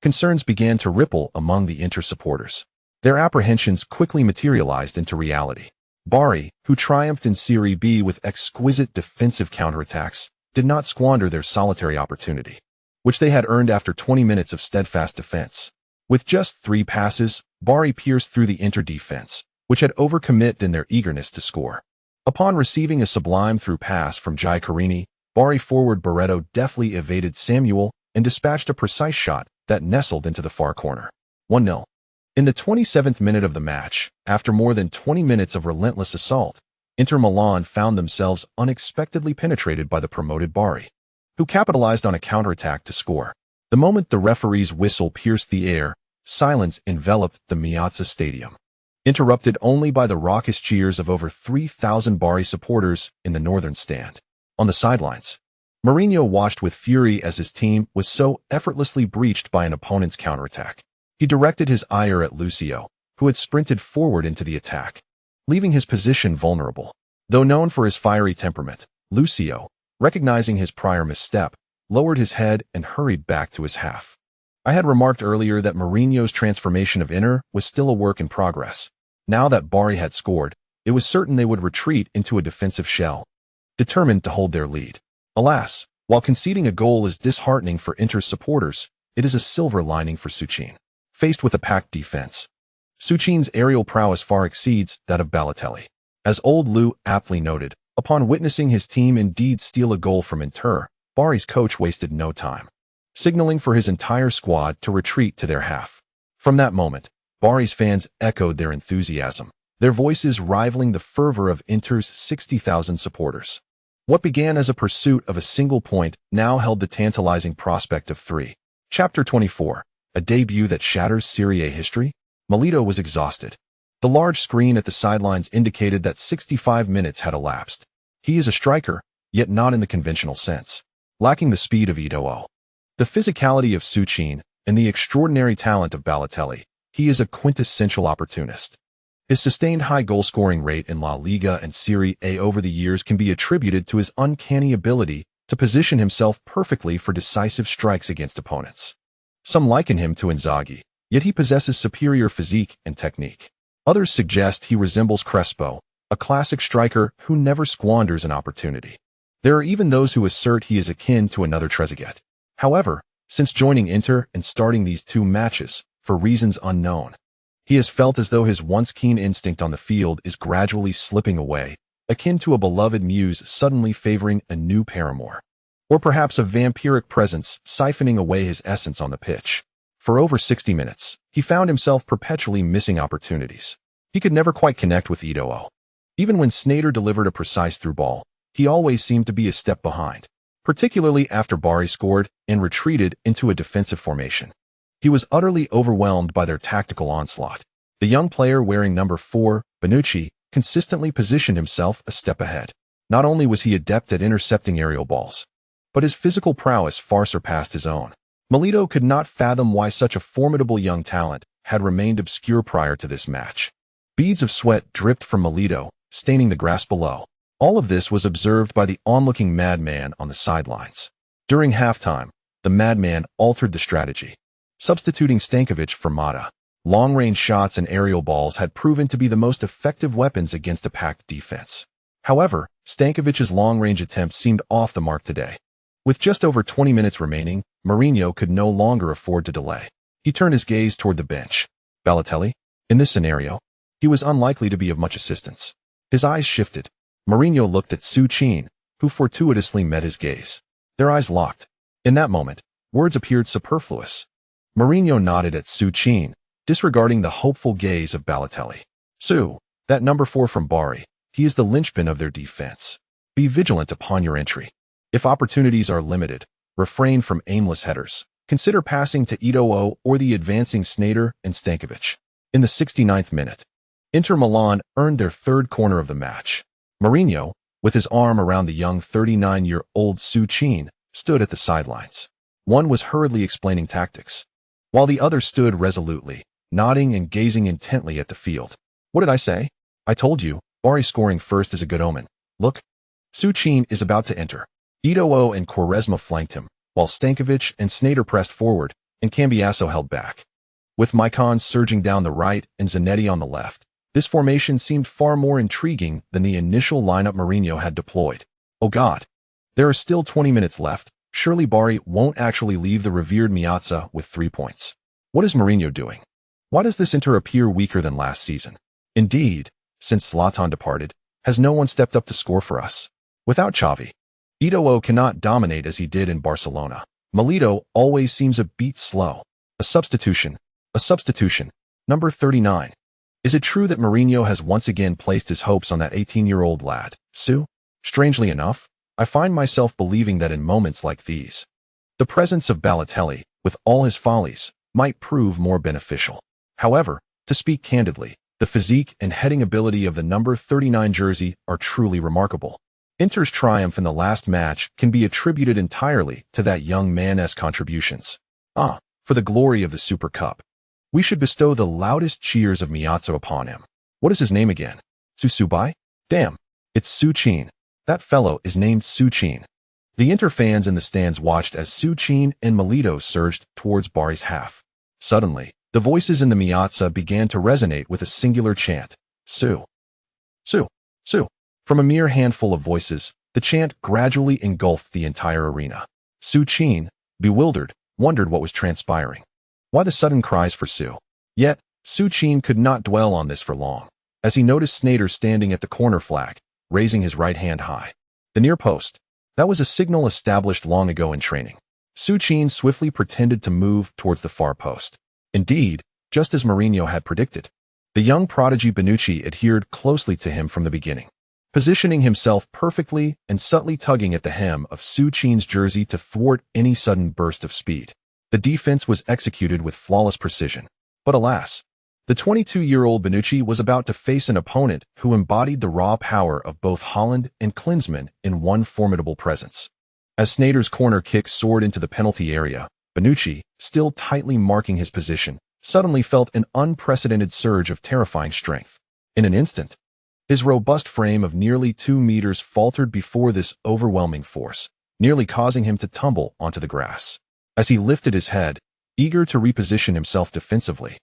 Concerns began to ripple among the Inter supporters. Their apprehensions quickly materialized into reality. Bari, who triumphed in Serie B with exquisite defensive counterattacks, did not squander their solitary opportunity, which they had earned after 20 minutes of steadfast defense. With just 3 passes, Bari pierced through the Inter defense, which had overcommit in their eagerness to score. Upon receiving a sublime through pass from Giacarini, Bari forward Barreto deftly evaded Samuel and dispatched a precise shot that nestled into the far corner. 1-0. In the 27th minute of the match, after more than 20 minutes of relentless assault, Inter Milan found themselves unexpectedly penetrated by the promoted Bari, who capitalized on a counterattack to score. The moment the referee's whistle pierced the air, silence enveloped the Masia Stadium, interrupted only by the raucous cheers of over 3,000 Bari supporters in the northern stand. On the sidelines, Mourinho watched with fury as his team was so effortlessly breached by an opponent's counterattack. He directed his ire at Lucio, who had sprinted forward into the attack, leaving his position vulnerable. Though known for his fiery temperament, Lucio, recognizing his prior misstep, lowered his head and hurried back to his half. I had remarked earlier that Mourinho's transformation of Inter was still a work in progress. Now that Bari had scored, it was certain they would retreat into a defensive shell, determined to hold their lead. Alas, while conceding a goal is disheartening for Inter's supporters, it is a silver lining for Su Qin. Faced with a packed defense, Su Qin's aerial prowess far exceeds that of Balotelli. As old Lou aptly noted, upon witnessing his team indeed steal a goal from Inter, Bari's coach wasted no time, signaling for his entire squad to retreat to their half. From that moment, Bari's fans echoed their enthusiasm, their voices rivaling the fervor of Inter's 60,000 supporters. What began as a pursuit of a single point now held the tantalizing prospect of 3. Chapter 24. A debut that shatters Serie A history? Milito was exhausted. The large screen at the sidelines indicated that 65 minutes had elapsed. He is a striker, yet not in the conventional sense, lacking the speed of Ito'o, the physicality of Su Qin, and the extraordinary talent of Balotelli. He is a quintessential opportunist. His sustained high goal-scoring rate in La Liga and Serie A over the years can be attributed to his uncanny ability to position himself perfectly for decisive strikes against opponents. Some liken him to Inzaghi, yet he possesses superior physique and technique. Others suggest he resembles Crespo, a classic striker who never squanders an opportunity. There are even those who assert he is akin to another Trezeguet. However, since joining Inter and starting these 2 matches, for reasons unknown, He has felt as though his once keen instinct on the field is gradually slipping away, akin to a beloved muse suddenly favoring a new paramour. Or perhaps a vampiric presence siphoning away his essence on the pitch. For over 60 minutes, he found himself perpetually missing opportunities. He could never quite connect with Eto'o. Even when Sneijder delivered a precise through ball, he always seemed to be a step behind, particularly after Bari scored and retreated into a defensive formation. He was utterly overwhelmed by their tactical onslaught. The young player wearing number 4, Bonucci, consistently positioned himself a step ahead. Not only was he adept at intercepting aerial balls, but his physical prowess far surpassed his own. Milito could not fathom why such a formidable young talent had remained obscure prior to this match. Beads of sweat dripped from Milito, staining the grass below. All of this was observed by the onlooking madman on the sidelines. During halftime, the madman altered the strategy, substituting Stankovic for Mata. Long-range shots and aerial balls had proven to be the most effective weapons against a packed defense. However, Stankovic's long-range attempts seemed off the mark today. With just over 20 minutes remaining, Mourinho could no longer afford to delay. He turned his gaze toward the bench. Balotelli? In this scenario, he was unlikely to be of much assistance. His eyes shifted. Mourinho looked at Su Qin, who fortuitously met his gaze. Their eyes locked. In that moment, words appeared superfluous. Mourinho nodded at Su Qin, disregarding the hopeful gaze of Balotelli. Su, that number 4 from Bari, he is the linchpin of their defense. Be vigilant upon your entry. If opportunities are limited, refrain from aimless headers. Consider passing to Eto'o or the advancing Sneijder and Stankovic. In the 69th minute, Inter Milan earned their third corner of the match. Mourinho, with his arm around the young 39-year-old Su Qin, stood at the sidelines. One was hurriedly explaining tactics, while the other stood resolutely, nodding and gazing intently at the field. What did I say? I told you, Bari scoring first is a good omen. Look, Su Qin is about to enter. Eto'o and Quaresma flanked him, while Stankovic and Sneijder pressed forward, and Cambiasso held back. With Maicon surging down the right and Zanetti on the left, this formation seemed far more intriguing than the initial lineup Mourinho had deployed. Oh God! There are still 20 minutes left. Surely Bari won't actually leave the revered Meazza with 3 points. What is Mourinho doing? Why does this Inter appear weaker than last season? Indeed, since Zlatan departed, has no one stepped up to score for us? Without Xavi, Eto'o cannot dominate as he did in Barcelona. Milito always seems a beat slow. A substitution. Number 39. Is it true that Mourinho has once again placed his hopes on that 18-year-old lad, Su? Strangely enough, I find myself believing that in moments like these, the presence of Balotelli, with all his follies, might prove more beneficial. However, to speak candidly, the physique and heading ability of the number 39 jersey are truly remarkable. Inter's triumph in the last match can be attributed entirely to that young man's contributions. For the glory of the Super Cup, we should bestow the loudest cheers of Meazza upon him. What is his name again? Susubai? Damn, it's Su Qin. That fellow is named Su Qin. The Inter fans in the stands watched as Su Qin and Milito surged towards Bari's half. Suddenly, the voices in the Meazza began to resonate with a singular chant. Su. Su. Su. From a mere handful of voices, the chant gradually engulfed the entire arena. Su Qin, bewildered, wondered what was transpiring. Why the sudden cries for Su? Yet, Su Qin could not dwell on this for long, as he noticed Sneijder standing at the corner flag, raising his right hand high. The near post. That was a signal established long ago in training. Su Qin swiftly pretended to move towards the far post. Indeed, just as Mourinho had predicted, the young prodigy Bonucci adhered closely to him from the beginning, positioning himself perfectly and subtly tugging at the hem of Su Qin's jersey to thwart any sudden burst of speed. The defense was executed with flawless precision. But alas, the 22-year-old Bonucci was about to face an opponent who embodied the raw power of both Haaland and Klinsmann in one formidable presence. As Sneijder's corner kick soared into the penalty area, Bonucci, still tightly marking his position, suddenly felt an unprecedented surge of terrifying strength. In an instant, his robust frame of nearly 2 meters faltered before this overwhelming force, nearly causing him to tumble onto the grass. As he lifted his head, eager to reposition himself defensively,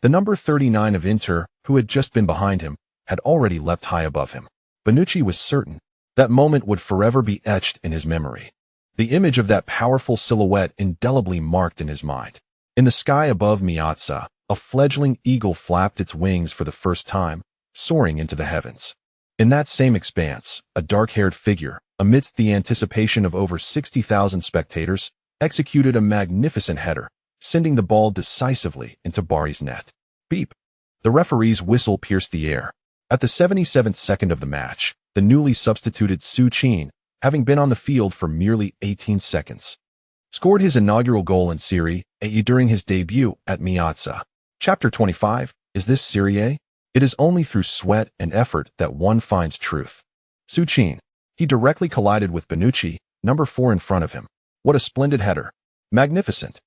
the number 39 of Inter, who had just been behind him, had already leapt high above him. Bonucci was certain that moment would forever be etched in his memory. The image of that powerful silhouette indelibly marked in his mind. In the sky above Meazza, a fledgling eagle flapped its wings for the first time, soaring into the heavens. In that same expanse, a dark-haired figure, amidst the anticipation of over 60,000 spectators, executed a magnificent header, sending the ball decisively into Bari's net. Beep! The referee's whistle pierced the air. At the 77th second of the match, the newly substituted Su Qin, having been on the field for merely 18 seconds, scored his inaugural goal in Serie A during his debut at Masia. Chapter 25, Is this Serie A? It is only through sweat and effort that one finds truth. Su Qin. He directly collided with Bonucci, number 4 in front of him. What a splendid header. Magnificent.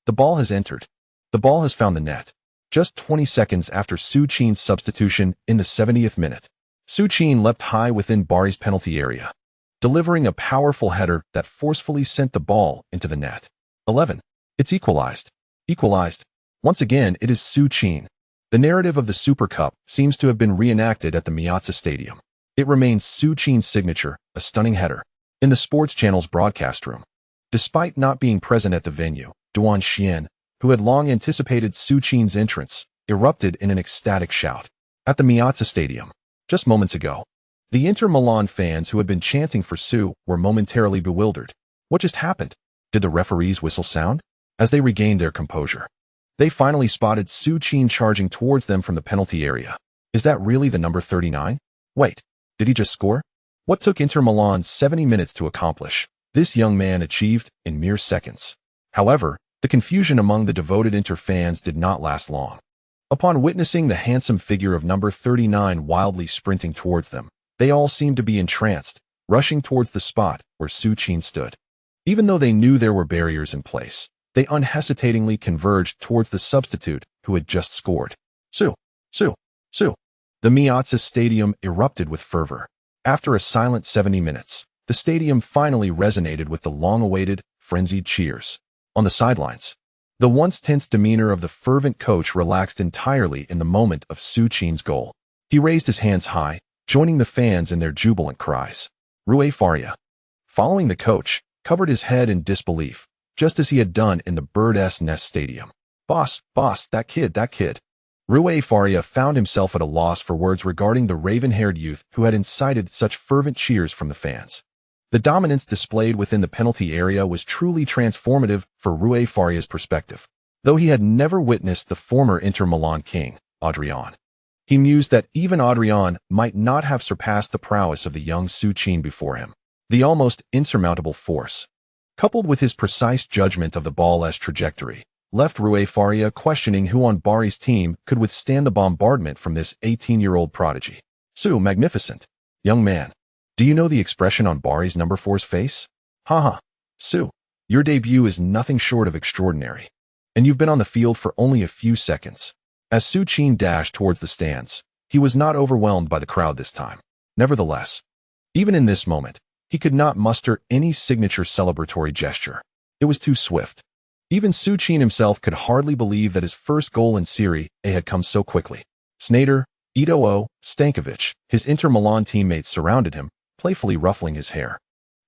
The ball has entered. The ball has found the net. Just 20 seconds after Su Qin's substitution in the 70th minute, Su Qin leapt high within Bari's penalty area, delivering a powerful header that forcefully sent the ball into the net. 11. It's equalized. Equalized. Once again, it is Su Qin. The narrative of the Super Cup seems to have been reenacted at the Masia Stadium. It remains Su Qin's signature, a stunning header, in the Sports Channel's broadcast room. Despite not being present at the venue, Duan Xian, who had long anticipated Su Qin's entrance, erupted in an ecstatic shout. At the Masia Stadium, just moments ago, the Inter Milan fans who had been chanting for Su were momentarily bewildered. What just happened? Did the referee's whistle sound? As they regained their composure, they finally spotted Su Qin charging towards them from the penalty area. Is that really the number 39? Wait, did he just score? What took Inter Milan 70 minutes to accomplish, this young man achieved in mere seconds. However, the confusion among the devoted Inter fans did not last long. Upon witnessing the handsome figure of number 39 wildly sprinting towards them, they all seemed to be entranced, rushing towards the spot where Su Qin stood. Even though they knew there were barriers in place, they unhesitatingly converged towards the substitute who had just scored. Su! Su! Su! The Masia Stadium erupted with fervor. After a silent 70 minutes, the stadium finally resonated with the long-awaited, frenzied cheers. On the sidelines, the once tense demeanor of the fervent coach relaxed entirely in the moment of Su Qin's goal. He raised his hands high, joining the fans in their jubilant cries. Rui Faria, following the coach, covered his head in disbelief, just as he had done in the Bird's Nest Stadium. Boss, that kid. Rui Faria found himself at a loss for words regarding the raven-haired youth who had incited such fervent cheers from the fans. The dominance displayed within the penalty area was truly transformative for Rui Faria's perspective, though he had never witnessed the former Inter Milan king, Adrian. He mused that even Adrian might not have surpassed the prowess of the young Su Qin before him. The almost insurmountable force, coupled with his precise judgment of the ball's trajectory, left Rui Faria questioning who on Bari's team could withstand the bombardment from this 18-year-old prodigy. Su, magnificent. Young man, do you know the expression on Bari's number 4's face? Haha. Su, your debut is nothing short of extraordinary. And you've been on the field for only a few seconds. As Su Qin dashed towards the stands, he was not overwhelmed by the crowd this time. Nevertheless, even in this moment, he could not muster any signature celebratory gesture. It was too swift. Even Su Qin himself could hardly believe that his first goal in Serie A had come so quickly. Sneijder, Ito, Stankovic, his Inter Milan teammates surrounded him, playfully ruffling his hair.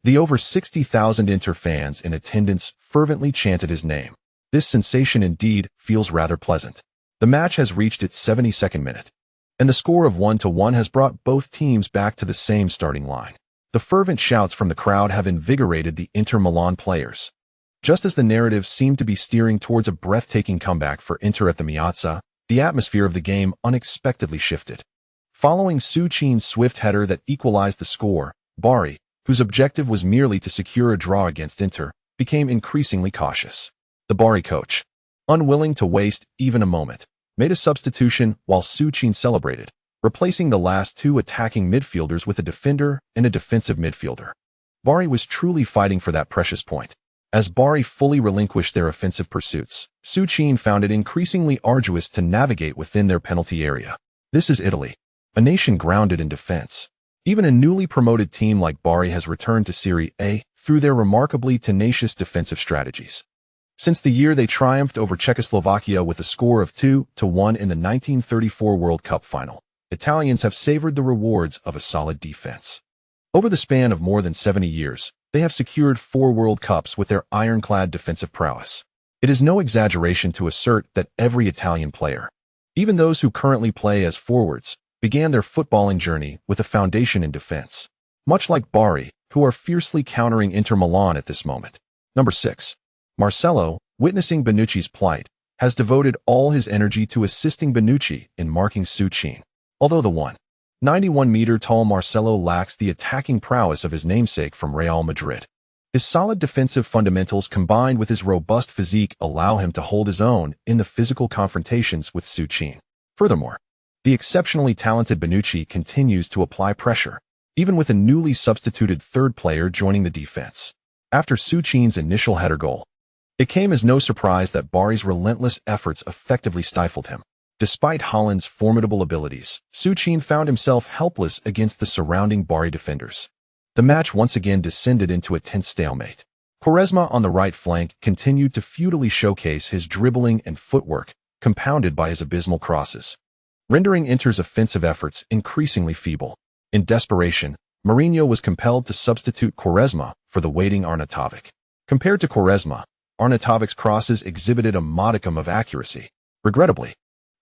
The over 60,000 Inter fans in attendance fervently chanted his name. This sensation indeed feels rather pleasant. The match has reached its 72nd minute, and the score of 1-1 has brought both teams back to the same starting line. The fervent shouts from the crowd have invigorated the Inter Milan players. Just as the narrative seemed to be steering towards a breathtaking comeback for Inter at the Masia, the atmosphere of the game unexpectedly shifted. Following Su Qin's swift header that equalized the score, Bari, whose objective was merely to secure a draw against Inter, became increasingly cautious. The Bari coach, unwilling to waste even a moment, made a substitution while Su Qin celebrated, replacing the last two attacking midfielders with a defender and a defensive midfielder. Bari was truly fighting for that precious point. As Bari fully relinquished their offensive pursuits, Su Qin found it increasingly arduous to navigate within their penalty area. This is Italy, a nation grounded in defense. Even a newly promoted team like Bari has returned to Serie A through their remarkably tenacious defensive strategies. Since the year they triumphed over Czechoslovakia with a score of 2-1 in the 1934 World Cup final, Italians have savored the rewards of a solid defense. Over the span of more than 70 years, they have secured 4 World Cups with their ironclad defensive prowess. It is no exaggeration to assert that every Italian player, even those who currently play as forwards, began their footballing journey with a foundation in defense, much like Bari, who are fiercely countering Inter Milan at this moment. Number 6. Marcelo, witnessing Bonucci's plight, has devoted all his energy to assisting Bonucci in marking Su Qin. Although the 191-meter-tall Marcelo lacks the attacking prowess of his namesake from Real Madrid, his solid defensive fundamentals combined with his robust physique allow him to hold his own in the physical confrontations with Su Qin. Furthermore, the exceptionally talented Bonucci continues to apply pressure, even with a newly substituted third player joining the defense. After Su Qin's initial header goal, it came as no surprise that Bari's relentless efforts effectively stifled him. Despite Haaland's formidable abilities, Su Qin found himself helpless against the surrounding Bari defenders. The match once again descended into a tense stalemate. Quaresma on the right flank continued to futilely showcase his dribbling and footwork, compounded by his abysmal crosses, rendering Inter's offensive efforts increasingly feeble. In desperation, Mourinho was compelled to substitute Quaresma for the waiting Arnautovic. Compared to Quaresma, Arnautovic's crosses exhibited a modicum of accuracy. Regrettably,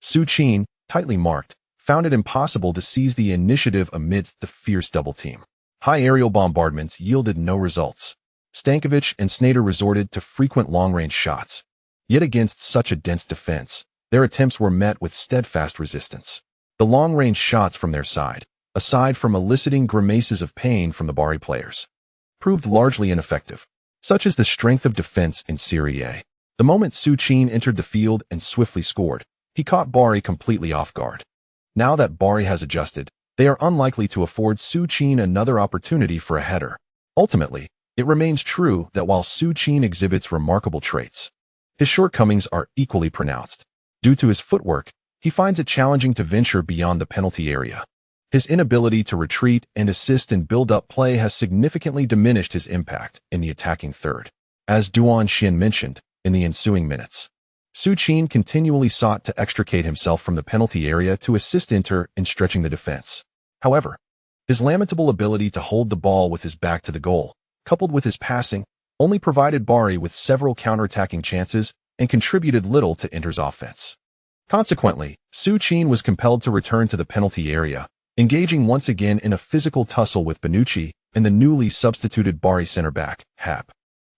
Su Qin, tightly marked, found it impossible to seize the initiative amidst the fierce double team. High aerial bombardments yielded no results. Stankovic and Sneijder resorted to frequent long-range shots. Yet against such a dense defense, their attempts were met with steadfast resistance. The long-range shots from their side, aside from eliciting grimaces of pain from the Bari players, proved largely ineffective. Such is the strength of defense in Serie A. The moment Su Qin entered the field and swiftly scored, he caught Bari completely off guard. Now that Bari has adjusted, they are unlikely to afford Su Qin another opportunity for a header. Ultimately, it remains true that while Su Qin exhibits remarkable traits, his shortcomings are equally pronounced. Due to his footwork, he finds it challenging to venture beyond the penalty area. His inability to retreat and assist in build-up play has significantly diminished his impact in the attacking third. As Su Qin mentioned, in the ensuing minutes, Su Qin continually sought to extricate himself from the penalty area to assist Inter in stretching the defense. However, his lamentable ability to hold the ball with his back to the goal, coupled with his passing, only provided Bari with several counterattacking chances and contributed little to Inter's offense. Consequently, Su Qin was compelled to return to the penalty area, engaging once again in a physical tussle with Bonucci and the newly substituted Bari center-back, Hap.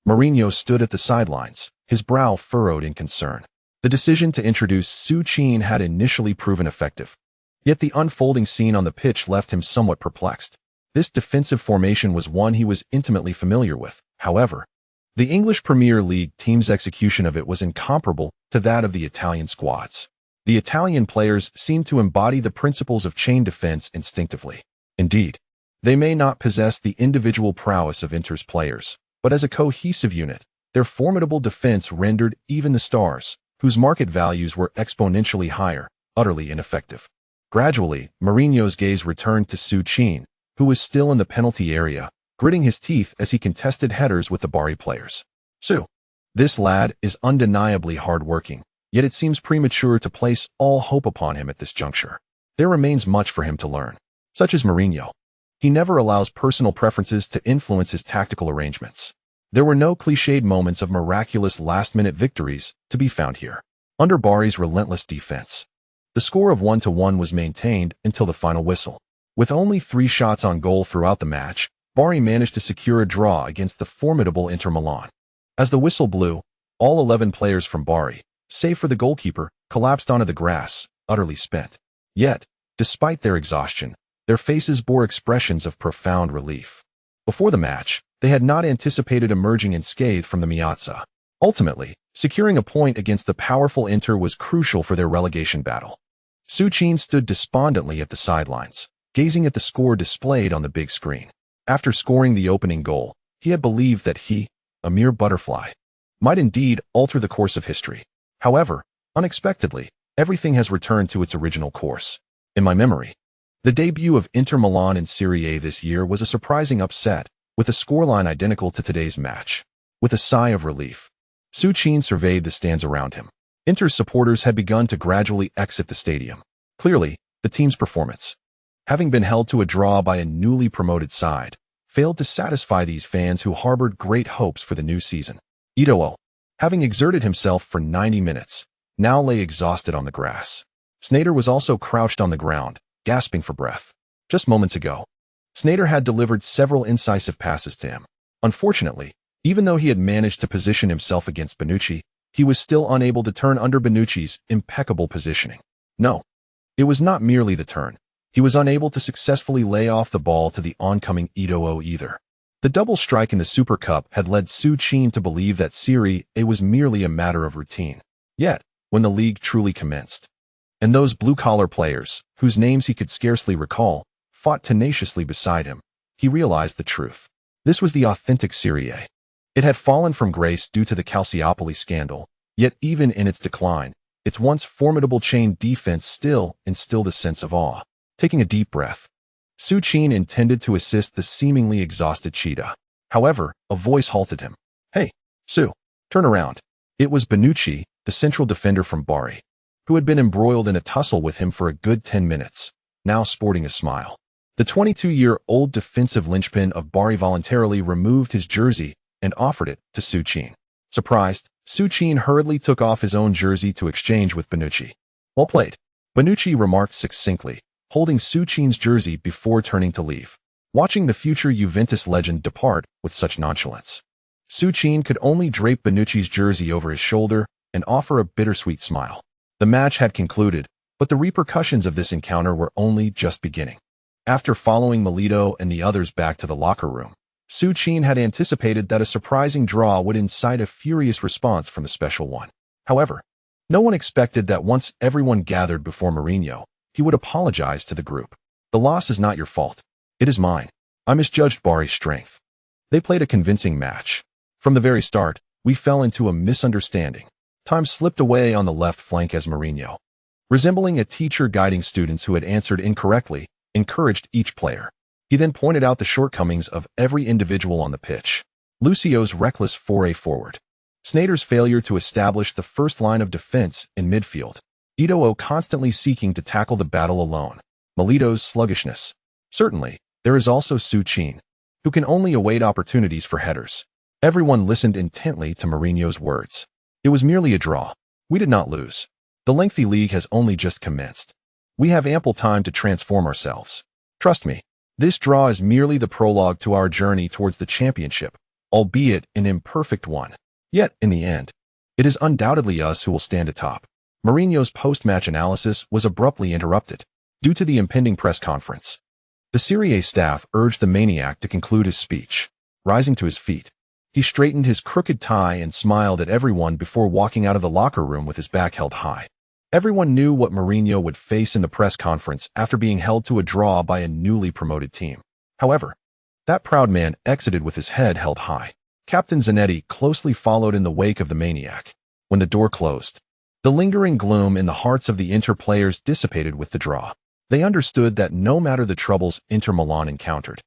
Mourinho stood at the sidelines, his brow furrowed in concern. The decision to introduce Su Qin had initially proven effective. Yet the unfolding scene on the pitch left him somewhat perplexed. This defensive formation was one he was intimately familiar with. However, the English Premier League team's execution of it was incomparable to that of the Italian squads. The Italian players seemed to embody the principles of chain defense instinctively. Indeed, they may not possess the individual prowess of Inter's players, but as a cohesive unit, their formidable defense rendered even the stars, whose market values were exponentially higher, utterly ineffective. Gradually, Mourinho's gaze returned to Su Qin, who was still in the penalty area, gritting his teeth as he contested headers with the Bari players. This lad is undeniably hard-working, yet it seems premature to place all hope upon him at this juncture. There remains much for him to learn. Such as Mourinho, he never allows personal preferences to influence his tactical arrangements. There were no cliched moments of miraculous last-minute victories to be found here. Under Bari's relentless defense, the score of 1-1 was maintained until the final whistle. With only 3 shots on goal throughout the match, Bari managed to secure a draw against the formidable Inter Milan. As the whistle blew, all 11 players from Bari, save for the goalkeeper, collapsed onto the grass, utterly spent. Yet, despite their exhaustion, their faces bore expressions of profound relief. Before the match, they had not anticipated emerging unscathed from the Miazza. Ultimately, securing a point against the powerful Inter was crucial for their relegation battle. Su Qin stood despondently at the sidelines, gazing at the score displayed on the big screen. After scoring the opening goal, he had believed that he, a mere butterfly, might indeed alter the course of history. However, unexpectedly, everything has returned to its original course. In my memory, the debut of Inter Milan in Serie A this year was a surprising upset, with a scoreline identical to today's match. With a sigh of relief, Su Qin surveyed the stands around him. Inter's supporters had begun to gradually exit the stadium. Clearly, the team's performance, having been held to a draw by a newly promoted side, failed to satisfy these fans who harbored great hopes for the new season. Ito having exerted himself for 90 minutes, now lay exhausted on the grass. Sneijder was also crouched on the ground, gasping for breath. Just moments ago, Sneijder had delivered several incisive passes to him. Unfortunately, even though he had managed to position himself against Bonucci, he was still unable to turn under Bonucci's impeccable positioning. No, it was not merely the turn. He was unable to successfully lay off the ball to the oncoming Eto'o either. The double strike in the Super Cup had led Su Qin to believe that Serie A was merely a matter of routine. Yet, when the league truly commenced, and those blue-collar players, whose names he could scarcely recall, fought tenaciously beside him, he realized the truth. This was the authentic Serie A. It had fallen from grace due to the Calciopoli scandal, yet even in its decline, its once formidable chain defense still instilled a sense of awe. Taking a deep breath, Su Qin intended to assist the seemingly exhausted cheetah. However, a voice halted him. "Hey, Su, turn around." It was Bonucci, the central defender from Bari, who had been embroiled in a tussle with him for a good 10 minutes, now sporting a smile. The 22-year-old defensive linchpin of Bari voluntarily removed his jersey and offered it to Su Qin. Surprised, Su Qin hurriedly took off his own jersey to exchange with Bonucci. "Well played," Bonucci remarked succinctly, holding Su Qin's jersey before turning to leave. Watching the future Juventus legend depart with such nonchalance, Su Qin could only drape Bonucci's jersey over his shoulder and offer a bittersweet smile. The match had concluded, but the repercussions of this encounter were only just beginning. After following Milito and the others back to the locker room, Su Qin had anticipated that a surprising draw would incite a furious response from the special one. However, no one expected that once everyone gathered before Mourinho, he would apologize to the group. "The loss is not your fault. It is mine. I misjudged Bari's strength. They played a convincing match. From the very start, we fell into a misunderstanding. Time slipped away on the left flank as Mourinho, resembling a teacher guiding students who had answered incorrectly, encouraged each player. He then pointed out the shortcomings of every individual on the pitch. Lucio's reckless foray forward, Sneijder's failure to establish the first line of defense in midfield, Eto'o constantly seeking to tackle the battle alone, Milito's sluggishness. Certainly, there is also Su Qin, who can only await opportunities for headers. Everyone listened intently to Mourinho's words. It was merely a draw. We did not lose. The lengthy league has only just commenced. We have ample time to transform ourselves. Trust me, this draw is merely the prologue to our journey towards the championship, albeit an imperfect one. Yet, in the end, it is undoubtedly us who will stand atop." Mourinho's post-match analysis was abruptly interrupted due to the impending press conference. The Serie A staff urged the maniac to conclude his speech. Rising to his feet, he straightened his crooked tie and smiled at everyone before walking out of the locker room with his back held high. Everyone knew what Mourinho would face in the press conference after being held to a draw by a newly promoted team. However, that proud man exited with his head held high. Captain Zanetti closely followed in the wake of the maniac. When the door closed, the lingering gloom in the hearts of the Inter players dissipated with the draw. They understood that no matter the troubles Inter Milan encountered,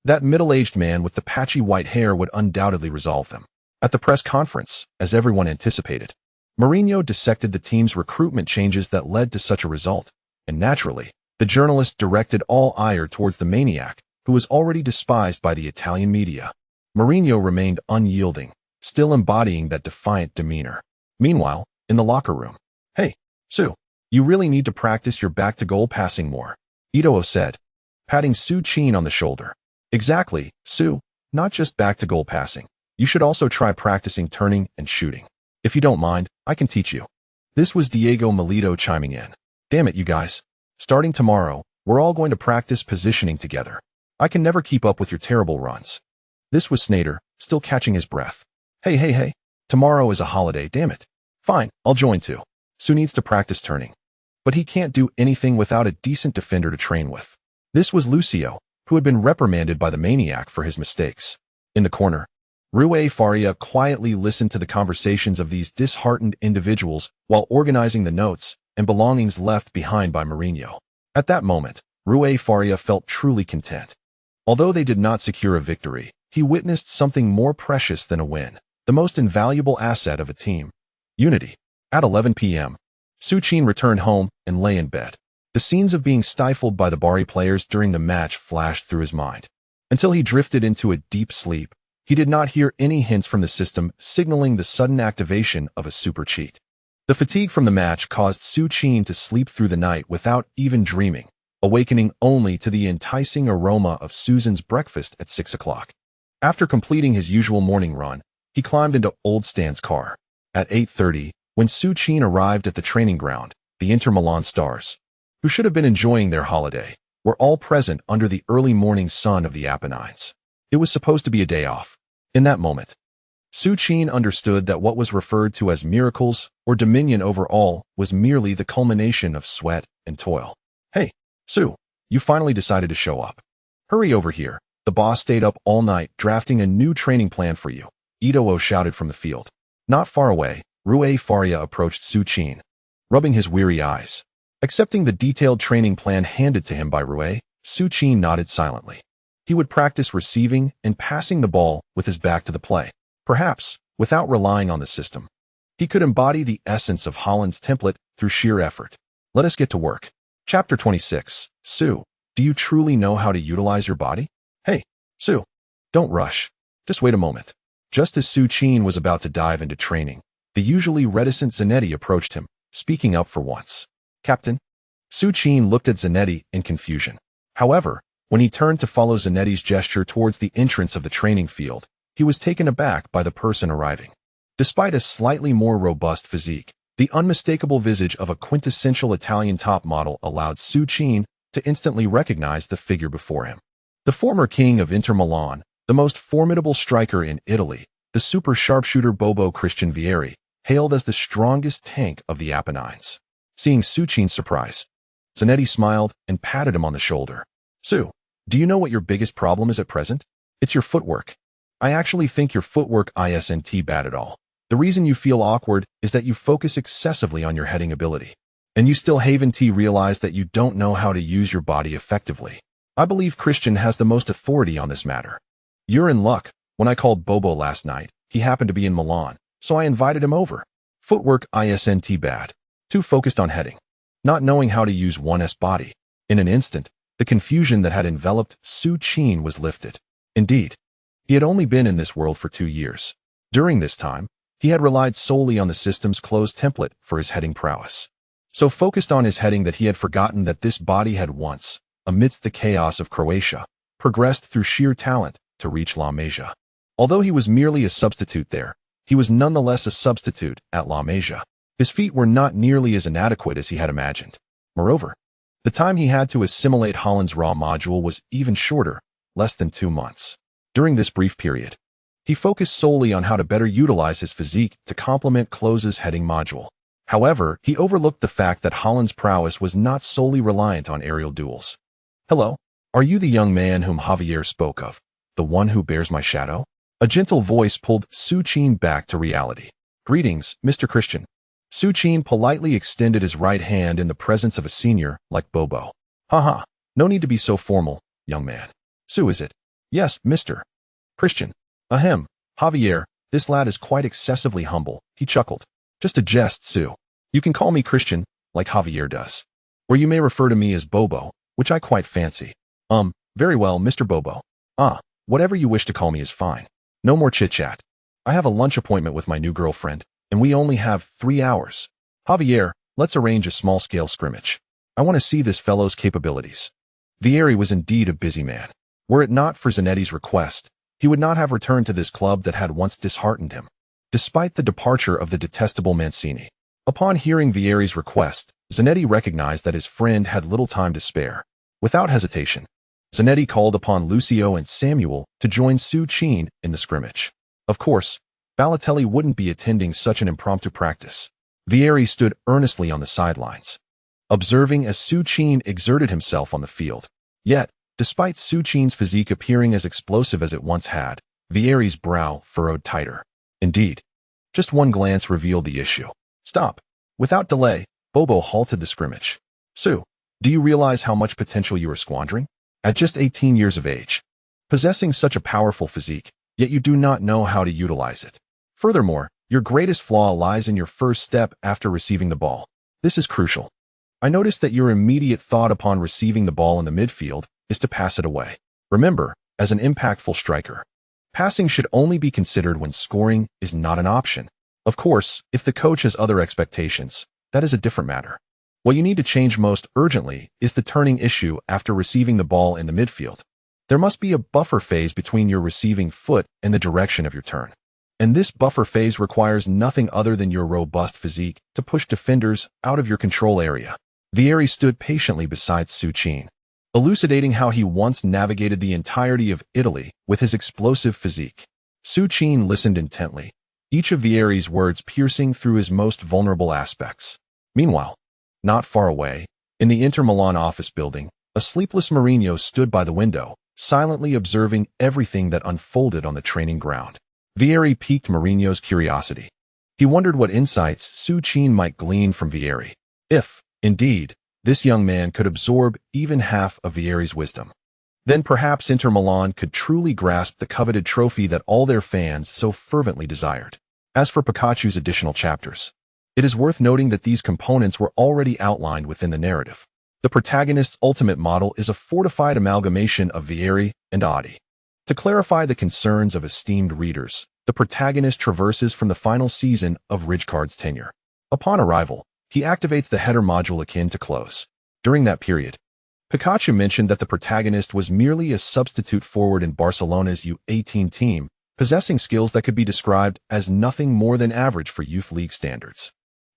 that middle-aged man with the patchy white hair would undoubtedly resolve them. At the press conference, as everyone anticipated, Mourinho dissected the team's recruitment changes that led to such a result, and naturally, the journalist directed all ire towards the maniac, who was already despised by the Italian media. Mourinho remained unyielding, still embodying that defiant demeanor. Meanwhile, in the locker room, "Hey, Su, you really need to practice your back-to-goal passing more," Eto'o said, patting Su Qin on the shoulder. "Exactly, Su, not just back-to-goal passing. You should also try practicing turning and shooting. If you don't mind, I can teach you." This was Diego Milito chiming in. "Damn it, you guys. Starting tomorrow, we're all going to practice positioning together. I can never keep up with your terrible runs." This was Sneijder, still catching his breath. Hey. Tomorrow is a holiday, damn it. Fine, I'll join too. Su needs to practice turning. But he can't do anything without a decent defender to train with." This was Lucio, who had been reprimanded by the maniac for his mistakes. In the corner, Rui Faria quietly listened to the conversations of these disheartened individuals while organizing the notes and belongings left behind by Mourinho. At that moment, Rui Faria felt truly content. Although they did not secure a victory, he witnessed something more precious than a win, the most invaluable asset of a team: unity. At 11 p.m., Su Qin returned home and lay in bed. The scenes of being stifled by the Bari players during the match flashed through his mind, until he drifted into a deep sleep. He did not hear any hints from the system signaling the sudden activation of a super cheat. The fatigue from the match caused Su Qin to sleep through the night without even dreaming, awakening only to the enticing aroma of Susan's breakfast at 6 o'clock. After completing his usual morning run, he climbed into Old Stan's car. At 8:30, when Su Qin arrived at the training ground, the Inter Milan stars, who should have been enjoying their holiday, were all present under the early morning sun of the Apennines. It was supposed to be a day off. In that moment, Su Qin understood that what was referred to as miracles or dominion over all was merely the culmination of sweat and toil. Hey, Su, you finally decided to show up. Hurry over here. The boss stayed up all night drafting a new training plan for you, Ito shouted from the field. Not far away, Rui Faria approached Su Qin, rubbing his weary eyes. Accepting the detailed training plan handed to him by Rui, Su Qin nodded silently. He would practice receiving and passing the ball with his back to the play. Perhaps, without relying on the system, he could embody the essence of Holland's template through sheer effort. Let us get to work. Chapter 26. Su, do you truly know how to utilize your body? Hey, Su, don't rush. Just wait a moment. Just as Su Qin was about to dive into training, the usually reticent Zanetti approached him, speaking up for once. Captain? Su Qin looked at Zanetti in confusion. However, when he turned to follow Zanetti's gesture towards the entrance of the training field, he was taken aback by the person arriving. Despite a slightly more robust physique, the unmistakable visage of a quintessential Italian top model allowed Su Qin to instantly recognize the figure before him. The former king of Inter Milan, the most formidable striker in Italy, the super sharpshooter Bobo Christian Vieri, hailed as the strongest tank of the Apennines. Seeing Su Qin's surprise, Zanetti smiled and patted him on the shoulder. Su, do you know what your biggest problem is at present? It's your footwork. I actually think your footwork isn't bad at all. The reason you feel awkward is that you focus excessively on your heading ability. And you still haven't realized that you don't know how to use your body effectively. I believe Christian has the most authority on this matter. You're in luck. When I called Bobo last night, he happened to be in Milan, so I invited him over. Footwork isn't bad. Too focused on heading, not knowing how to use one's body. In an instant, the confusion that had enveloped Su Qin was lifted. Indeed, he had only been in this world for 2 years. During this time, he had relied solely on the system's closed template for his heading prowess. So focused on his heading that he had forgotten that this body had once, amidst the chaos of Croatia, progressed through sheer talent to reach La Masia. Although he was merely a substitute there, he was nonetheless a substitute at La Masia. His feet were not nearly as inadequate as he had imagined. Moreover, the time he had to assimilate Holland's raw module was even shorter, less than 2 months. During this brief period, he focused solely on how to better utilize his physique to complement Klose's heading module. However, he overlooked the fact that Holland's prowess was not solely reliant on aerial duels. Hello, are you the young man whom Javier spoke of, the one who bears my shadow? A gentle voice pulled Su Qin back to reality. Greetings, Mr. Christian. Su Qin politely extended his right hand in the presence of a senior like Bobo. Haha, no need to be so formal, young man. Su, is it? Yes, Mr. Christian. Ahem, Javier, this lad is quite excessively humble, he chuckled. Just a jest, Su. You can call me Christian, like Javier does. Or you may refer to me as Bobo, which I quite fancy. Very well, Mr. Bobo. Whatever you wish to call me is fine. No more chit-chat. I have a lunch appointment with my new girlfriend, and we only have 3 hours. Javier, let's arrange a small-scale scrimmage. I want to see this fellow's capabilities. Vieri was indeed a busy man. Were it not for Zanetti's request, he would not have returned to this club that had once disheartened him. Despite the departure of the detestable Mancini, upon hearing Vieri's request, Zanetti recognized that his friend had little time to spare. Without hesitation, Zanetti called upon Lucio and Samuel to join Su Qin in the scrimmage. Of course, Balotelli wouldn't be attending such an impromptu practice. Vieri stood earnestly on the sidelines, observing as Su Qin exerted himself on the field. Yet, despite Su Qin's physique appearing as explosive as it once had, Vieri's brow furrowed tighter. Indeed, just one glance revealed the issue. Stop. Without delay, Bobo halted the scrimmage. Su, do you realize how much potential you are squandering? At just 18 years of age, possessing such a powerful physique, yet you do not know how to utilize it. Furthermore, your greatest flaw lies in your first step after receiving the ball. This is crucial. I noticed that your immediate thought upon receiving the ball in the midfield is to pass it away. Remember, as an impactful striker, Passing should only be considered when scoring is not an option. Of course, if the coach has other expectations, that is a different matter. What you need to change most urgently is the turning issue after receiving the ball in the midfield. There must be a buffer phase between your receiving foot and the direction of your turn. And this buffer phase requires nothing other than your robust physique to push defenders out of your control area. Vieri stood patiently beside Su Qin, elucidating how he once navigated the entirety of Italy with his explosive physique. Su Qin listened intently, each of Vieri's words piercing through his most vulnerable aspects. Meanwhile, not far away, in the Inter Milan office building, a sleepless Mourinho stood by the window, silently observing everything that unfolded on the training ground. Vieri piqued Mourinho's curiosity. He wondered what insights Su Qin might glean from Vieri. If, indeed, this young man could absorb even half of Vieri's wisdom, then perhaps Inter Milan could truly grasp the coveted trophy that all their fans so fervently desired. As for Pikachu's additional chapters, it is worth noting that these components were already outlined within the narrative. The protagonist's ultimate model is a fortified amalgamation of Vieri and Adi. To clarify the concerns of esteemed readers, the protagonist traverses from the final season of Rijkaard's tenure. Upon arrival, he activates the header module akin to close. During that period, Pikachu mentioned that the protagonist was merely a substitute forward in Barcelona's U18 team, possessing skills that could be described as nothing more than average for youth league standards.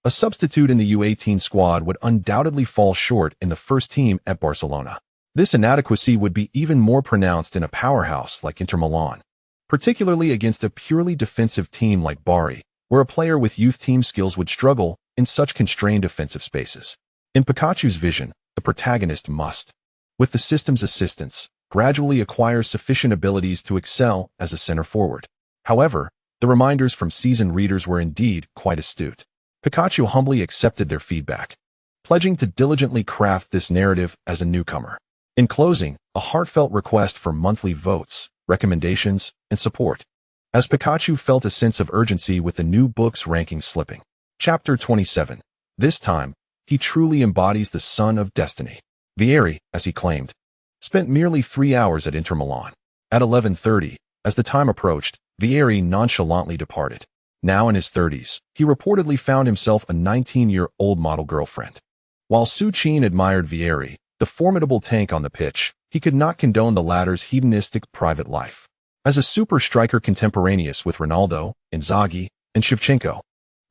A substitute in the U18 squad would undoubtedly fall short in the first team at Barcelona. This inadequacy would be even more pronounced in a powerhouse like Inter Milan, particularly against a purely defensive team like Bari, where a player with youth team skills would struggle in such constrained defensive spaces. In Pikachu's vision, the protagonist must, with the system's assistance, gradually acquire sufficient abilities to excel as a center forward. However, the reminders from seasoned readers were indeed quite astute. Pikachu humbly accepted their feedback, pledging to diligently craft this narrative as a newcomer. In closing, a heartfelt request for monthly votes, recommendations, and support, as Pikachu felt a sense of urgency with the new book's ranking slipping. Chapter 27. This time, he truly embodies the son of destiny. Vieri, as he claimed, spent merely 3 hours at Inter Milan. At 11:30, as the time approached, Vieri nonchalantly departed. Now in his 30s, he reportedly found himself a 19-year-old model girlfriend. While Su Qin admired Vieri, the formidable tank on the pitch, he could not condone the latter's hedonistic private life. As a super striker contemporaneous with Ronaldo, Inzaghi, and Shevchenko,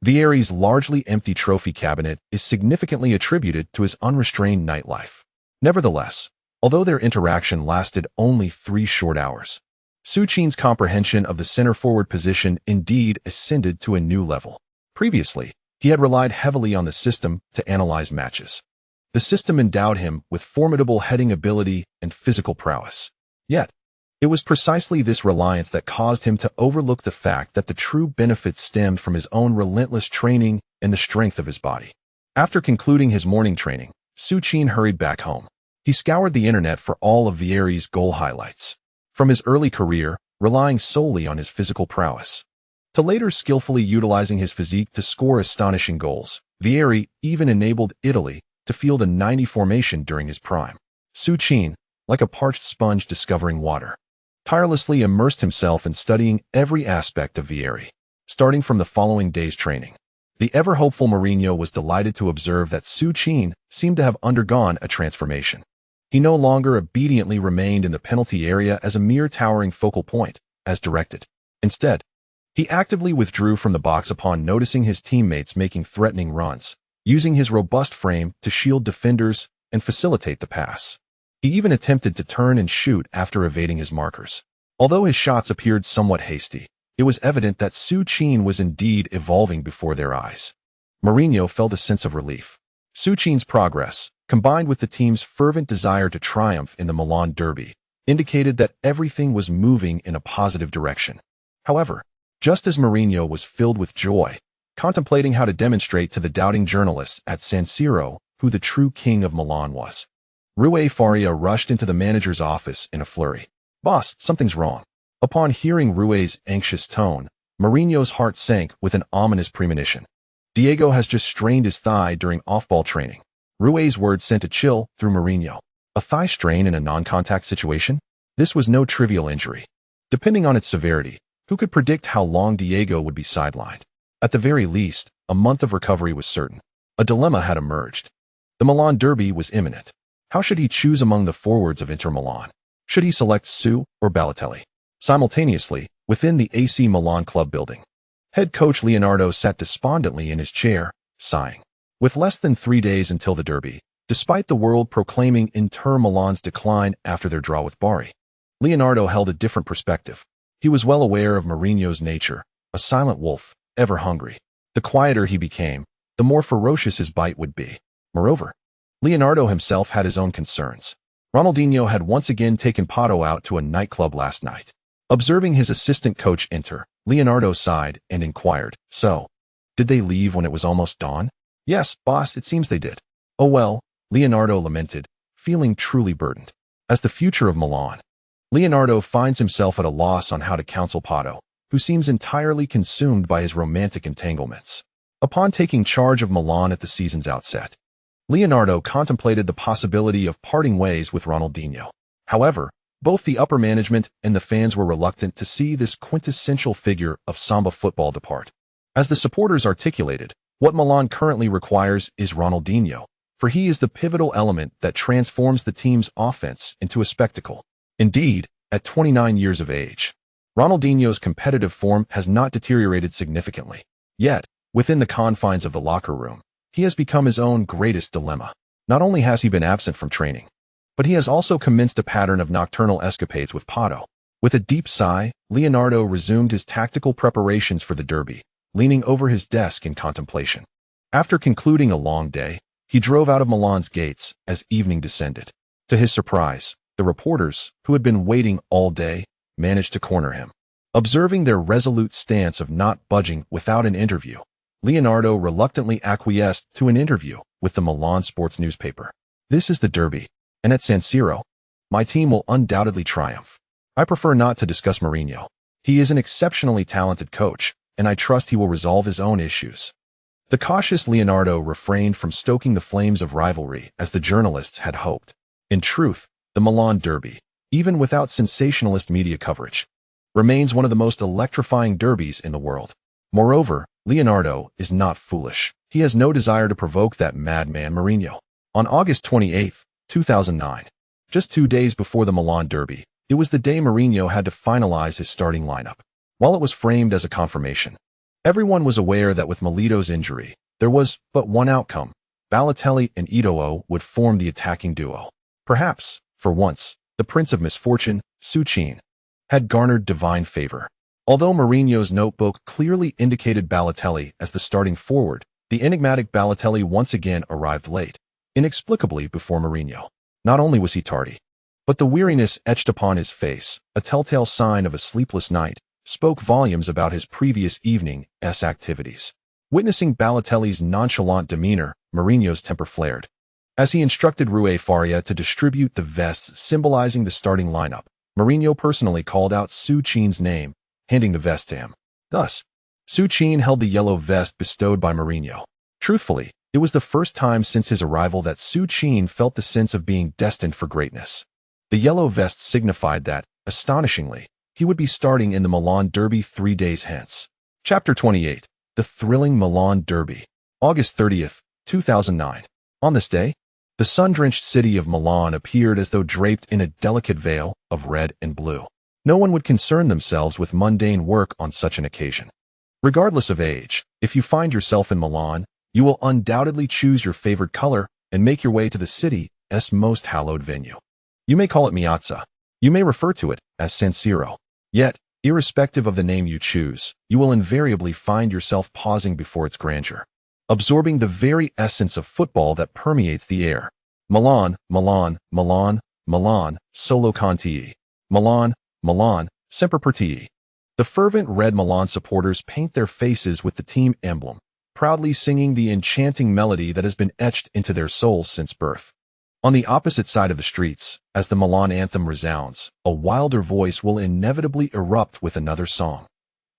Vieri's largely empty trophy cabinet is significantly attributed to his unrestrained nightlife. Nevertheless, although their interaction lasted only 3 short hours, Su Qin's comprehension of the center-forward position indeed ascended to a new level. Previously, he had relied heavily on the system to analyze matches. The system endowed him with formidable heading ability and physical prowess. Yet, it was precisely this reliance that caused him to overlook the fact that the true benefits stemmed from his own relentless training and the strength of his body. After concluding his morning training, Su Qin hurried back home. He scoured the internet for all of Vieri's goal highlights. From his early career, relying solely on his physical prowess, to later skillfully utilizing his physique to score astonishing goals, Vieri even enabled Italy to field a 90 formation during his prime. Su Qin, like a parched sponge discovering water, tirelessly immersed himself in studying every aspect of Vieri. Starting from the following day's training, the ever-hopeful Mourinho was delighted to observe that Su Qin seemed to have undergone a transformation. He no longer obediently remained in the penalty area as a mere towering focal point, as directed. Instead, he actively withdrew from the box upon noticing his teammates making threatening runs, using his robust frame to shield defenders and facilitate the pass. He even attempted to turn and shoot after evading his markers. Although his shots appeared somewhat hasty, it was evident that Su Qin was indeed evolving before their eyes. Mourinho felt a sense of relief. Su Qin's progress, combined with the team's fervent desire to triumph in the Milan derby, indicated that everything was moving in a positive direction. However, just as Mourinho was filled with joy, contemplating how to demonstrate to the doubting journalists at San Siro who the true king of Milan was, Rui Faria rushed into the manager's office in a flurry. "Boss, something's wrong." Upon hearing Rui's anxious tone, Mourinho's heart sank with an ominous premonition. Diego has just strained his thigh during off-ball training. Rui's words sent a chill through Mourinho. A thigh strain in a non-contact situation? This was no trivial injury. Depending on its severity, who could predict how long Diego would be sidelined? At the very least, a month of recovery was certain. A dilemma had emerged. The Milan derby was imminent. How should he choose among the forwards of Inter Milan? Should he select Su or Balotelli? Simultaneously, within the AC Milan club building, head coach Leonardo sat despondently in his chair, sighing. With less than 3 days until the derby, despite the world proclaiming Inter Milan's decline after their draw with Bari, Leonardo held a different perspective. He was well aware of Mourinho's nature, a silent wolf, ever hungry. The quieter he became, the more ferocious his bite would be. Moreover, Leonardo himself had his own concerns. Ronaldinho had once again taken Pato out to a nightclub last night. Observing his assistant coach enter, Leonardo sighed and inquired, "So, did they leave when it was almost dawn?" "Yes, boss, it seems they did." "Oh well," Leonardo lamented, feeling truly burdened. As the future of Milan, Leonardo finds himself at a loss on how to counsel Pato, who seems entirely consumed by his romantic entanglements. Upon taking charge of Milan at the season's outset, Leonardo contemplated the possibility of parting ways with Ronaldinho. However, both the upper management and the fans were reluctant to see this quintessential figure of Samba football depart. As the supporters articulated, what Milan currently requires is Ronaldinho, for he is the pivotal element that transforms the team's offense into a spectacle. Indeed, at 29 years of age, Ronaldinho's competitive form has not deteriorated significantly. Yet, within the confines of the locker room, he has become his own greatest dilemma. Not only has he been absent from training, but he has also commenced a pattern of nocturnal escapades with Pato. With a deep sigh, Leonardo resumed his tactical preparations for the derby, leaning over his desk in contemplation. After concluding a long day, he drove out of Milan's gates as evening descended. To his surprise, the reporters, who had been waiting all day, managed to corner him. Observing their resolute stance of not budging without an interview, Leonardo reluctantly acquiesced to an interview with the Milan sports newspaper. "This is the derby, and at San Siro, my team will undoubtedly triumph. I prefer not to discuss Mourinho. He is an exceptionally talented coach, and I trust he will resolve his own issues." The cautious Leonardo refrained from stoking the flames of rivalry as the journalists had hoped. In truth, the Milan derby, even without sensationalist media coverage, remains one of the most electrifying derbies in the world. Moreover, Leonardo is not foolish. He has no desire to provoke that madman Mourinho. On August 28, 2009, just 2 days before the Milan derby, it was the day Mourinho had to finalize his starting lineup. While it was framed as a confirmation, everyone was aware that with Milito's injury, there was but one outcome. Balotelli and Eto'o would form the attacking duo. Perhaps, for once, the prince of misfortune, Su Qin, had garnered divine favor. Although Mourinho's notebook clearly indicated Balotelli as the starting forward, the enigmatic Balotelli once again arrived late, inexplicably before Mourinho. Not only was he tardy, but the weariness etched upon his face, a telltale sign of a sleepless night, spoke volumes about his previous evening's activities. Witnessing Balotelli's nonchalant demeanor, Mourinho's temper flared. As he instructed Rui Faria to distribute the vests symbolizing the starting lineup, Mourinho personally called out Su Qin's name, handing the vest to him. Thus, Su Qin held the yellow vest bestowed by Mourinho. Truthfully, it was the first time since his arrival that Su Qin felt the sense of being destined for greatness. The yellow vest signified that, astonishingly, he would be starting in the Milan derby 3 days hence. Chapter 28. The thrilling Milan derby. August 30th, 2009. On this day, the sun-drenched city of Milan appeared as though draped in a delicate veil of red and blue. No one would concern themselves with mundane work on such an occasion. Regardless of age, if you find yourself in Milan, you will undoubtedly choose your favorite color and make your way to the city's most hallowed venue. You may call it Piazza. You may refer to it as San Siro. Yet, irrespective of the name you choose, you will invariably find yourself pausing before its grandeur, absorbing the very essence of football that permeates the air. Milan, Milan, Milan, Milan, solo cantii. Milan, Milan, semper partii. The fervent red Milan supporters paint their faces with the team emblem, proudly singing the enchanting melody that has been etched into their souls since birth. On the opposite side of the streets, as the Milan anthem resounds, a wilder voice will inevitably erupt with another song.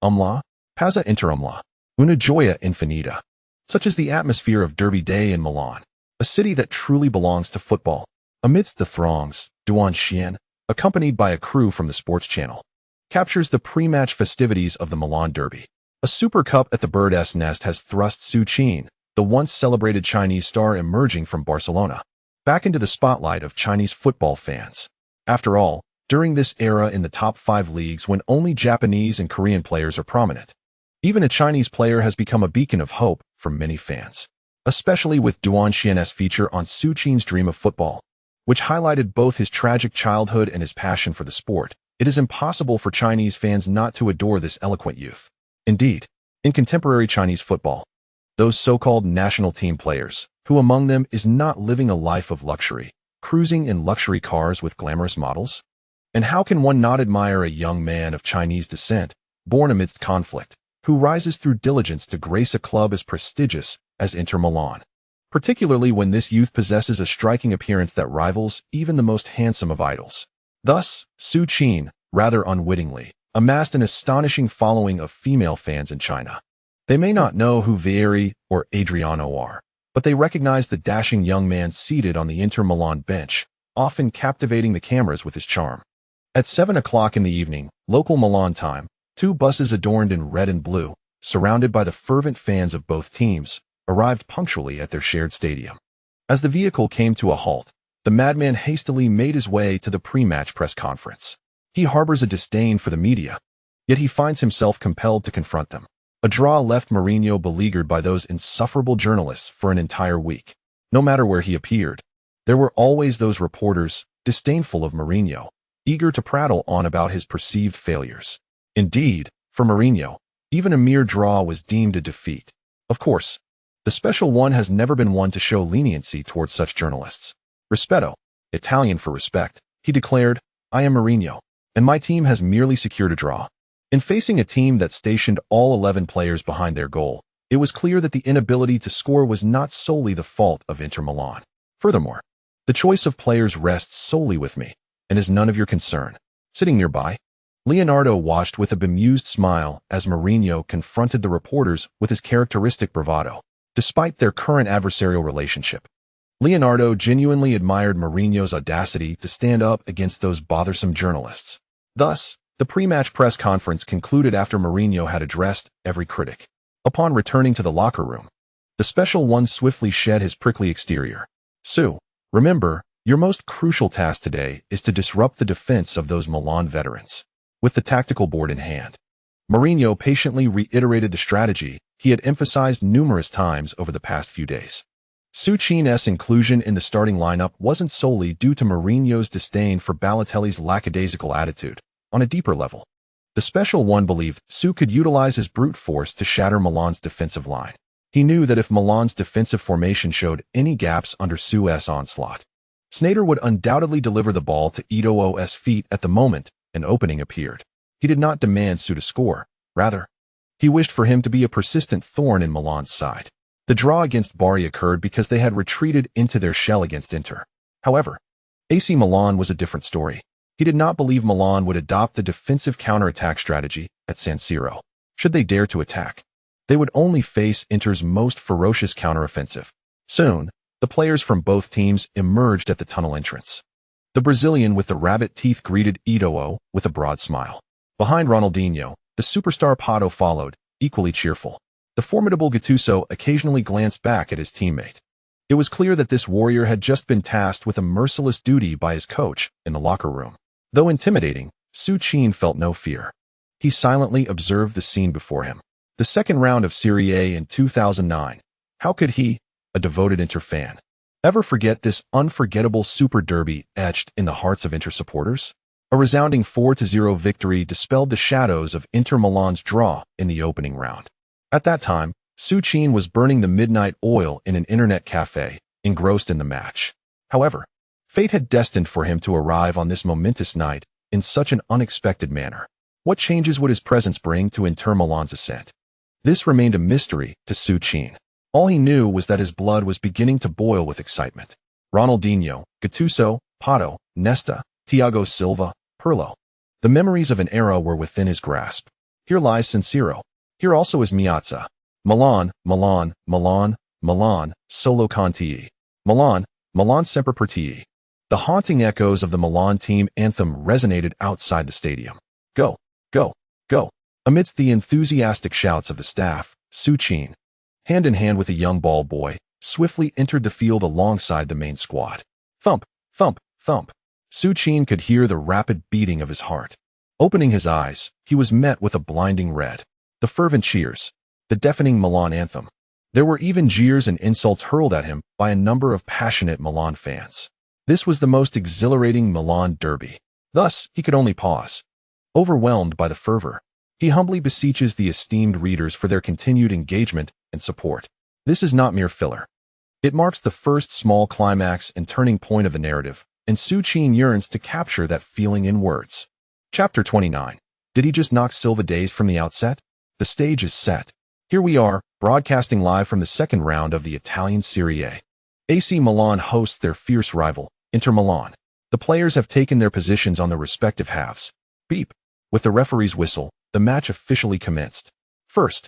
Pazza Inter, una gioia infinita. Such is the atmosphere of Derby Day in Milan, a city that truly belongs to football. Amidst the throngs, duel, accompanied by a crew from the sports channel, captures the pre-match festivities of the Milan derby. A Super Cup at the Bird's Nest has thrust Su Qin, the once celebrated Chinese star emerging from Barcelona, back into the spotlight of Chinese football fans. After all, during this era in the top 5 leagues when only Japanese and Korean players are prominent, even a Chinese player has become a beacon of hope for many fans, especially with Duan Xian's feature on Su Qin's Dream of Football, which highlighted both his tragic childhood and his passion for the sport. It is impossible for Chinese fans not to adore this eloquent youth. Indeed, in contemporary Chinese football, those so-called national team players, who among them is not living a life of luxury, cruising in luxury cars with glamorous models? And how can one not admire a young man of Chinese descent, born amidst conflict, who rises through diligence to grace a club as prestigious as Inter Milan, particularly when this youth possesses a striking appearance that rivals even the most handsome of idols? Thus, Su Qin, rather unwittingly, amassed an astonishing following of female fans in China. They may not know who Vieri or Adriano are, but they recognize the dashing young man seated on the Inter Milan bench, often captivating the cameras with his charm. At 7 o'clock in the evening, local Milan time, 2 buses adorned in red and blue, surrounded by the fervent fans of both teams, arrived punctually at their shared stadium. As the vehicle came to a halt, the madman hastily made his way to the pre-match press conference. He harbors a disdain for the media, yet he finds himself compelled to confront them. A draw left Mourinho beleaguered by those insufferable journalists for an entire week. No matter where he appeared, there were always those reporters, disdainful of Mourinho, eager to prattle on about his perceived failures. Indeed, for Mourinho, even a mere draw was deemed a defeat. Of course, the special one has never been one to show leniency towards such journalists. Rispetto, Italian for respect, he declared, "I am Mourinho, and my team has merely secured a draw." In facing a team that stationed all 11 players behind their goal, it was clear that the inability to score was not solely the fault of Inter Milan. Furthermore, the choice of players rests solely with me, and is none of your concern. Sitting nearby, Leonardo watched with a bemused smile as Mourinho confronted the reporters with his characteristic bravado. Despite their current adversarial relationship, Leonardo genuinely admired Mourinho's audacity to stand up against those bothersome journalists. Thus, the pre-match press conference concluded after Mourinho had addressed every critic. Upon returning to the locker room, the special one swiftly shed his prickly exterior. "Su, remember, your most crucial task today is to disrupt the defense of those Milan veterans." With the tactical board in hand, Mourinho patiently reiterated the strategy he had emphasized numerous times over the past few days. Su Qin's inclusion in the starting lineup wasn't solely due to Mourinho's disdain for Balotelli's lackadaisical attitude. On a deeper level, the special one believed Su could utilize his brute force to shatter Milan's defensive line. He knew that if Milan's defensive formation showed any gaps under Su's onslaught, Sneijder would undoubtedly deliver the ball to Eto'o's feet at the moment an opening appeared. He did not demand Su to score. Rather, he wished for him to be a persistent thorn in Milan's side. The draw against Bari occurred because they had retreated into their shell against Inter. However, AC Milan was a different story. He did not believe Milan would adopt a defensive counter-attack strategy at San Siro. Should they dare to attack, they would only face Inter's most ferocious counteroffensive. Soon, the players from both teams emerged at the tunnel entrance. The Brazilian with the rabbit teeth greeted Eto'o with a broad smile. Behind Ronaldinho, the superstar Pato followed, equally cheerful. The formidable Gattuso occasionally glanced back at his teammate. It was clear that this warrior had just been tasked with a merciless duty by his coach in the locker room. Though intimidating, Su Qin felt no fear. He silently observed the scene before him. The second round of Serie A in 2009. How could he, a devoted Inter fan, ever forget this unforgettable Super Derby etched in the hearts of Inter supporters? A resounding 4-0 victory dispelled the shadows of Inter Milan's draw in the opening round. At that time, Su Qin was burning the midnight oil in an internet cafe, engrossed in the match. However, fate had destined for him to arrive on this momentous night in such an unexpected manner. What changes would his presence bring to Inter Milan's ascent? This remained a mystery to Su Qin. All he knew was that his blood was beginning to boil with excitement. Ronaldinho, Gattuso, Pato, Nesta, Thiago Silva, Pirlo. The memories of an era were within his grasp. Here lies San Siro. Here also is Miazza. Milan, Milan, Milan, Milan, solo cantii. Milan, Milan semper per te. The haunting echoes of the Milan team anthem resonated outside the stadium. Go, Go, go. Amidst the enthusiastic shouts of the staff, Su Qin, hand in hand with a young ball boy, swiftly entered the field alongside the main squad. Thump, thump, thump. Su Qin could hear the rapid beating of his heart. Opening his eyes, he was met with a blinding red. The fervent cheers, the deafening Milan anthem. There were even jeers and insults hurled at him by a number of passionate Milan fans. This was the most exhilarating Milan derby. Thus, he could only pause. Overwhelmed by the fervor, he humbly beseeches the esteemed readers for their continued engagement and support. This is not mere filler. It marks the first small climax and turning point of the narrative, and Su Qin yearns to capture that feeling in words. Chapter 29. Did he just knock Silva days from the outset? The stage is set. Here we are, broadcasting live from the second round of the Italian Serie A. AC Milan hosts their fierce rival, Inter Milan. The players have taken their positions on their respective halves. Beep. With the referee's whistle, the match officially commenced. First,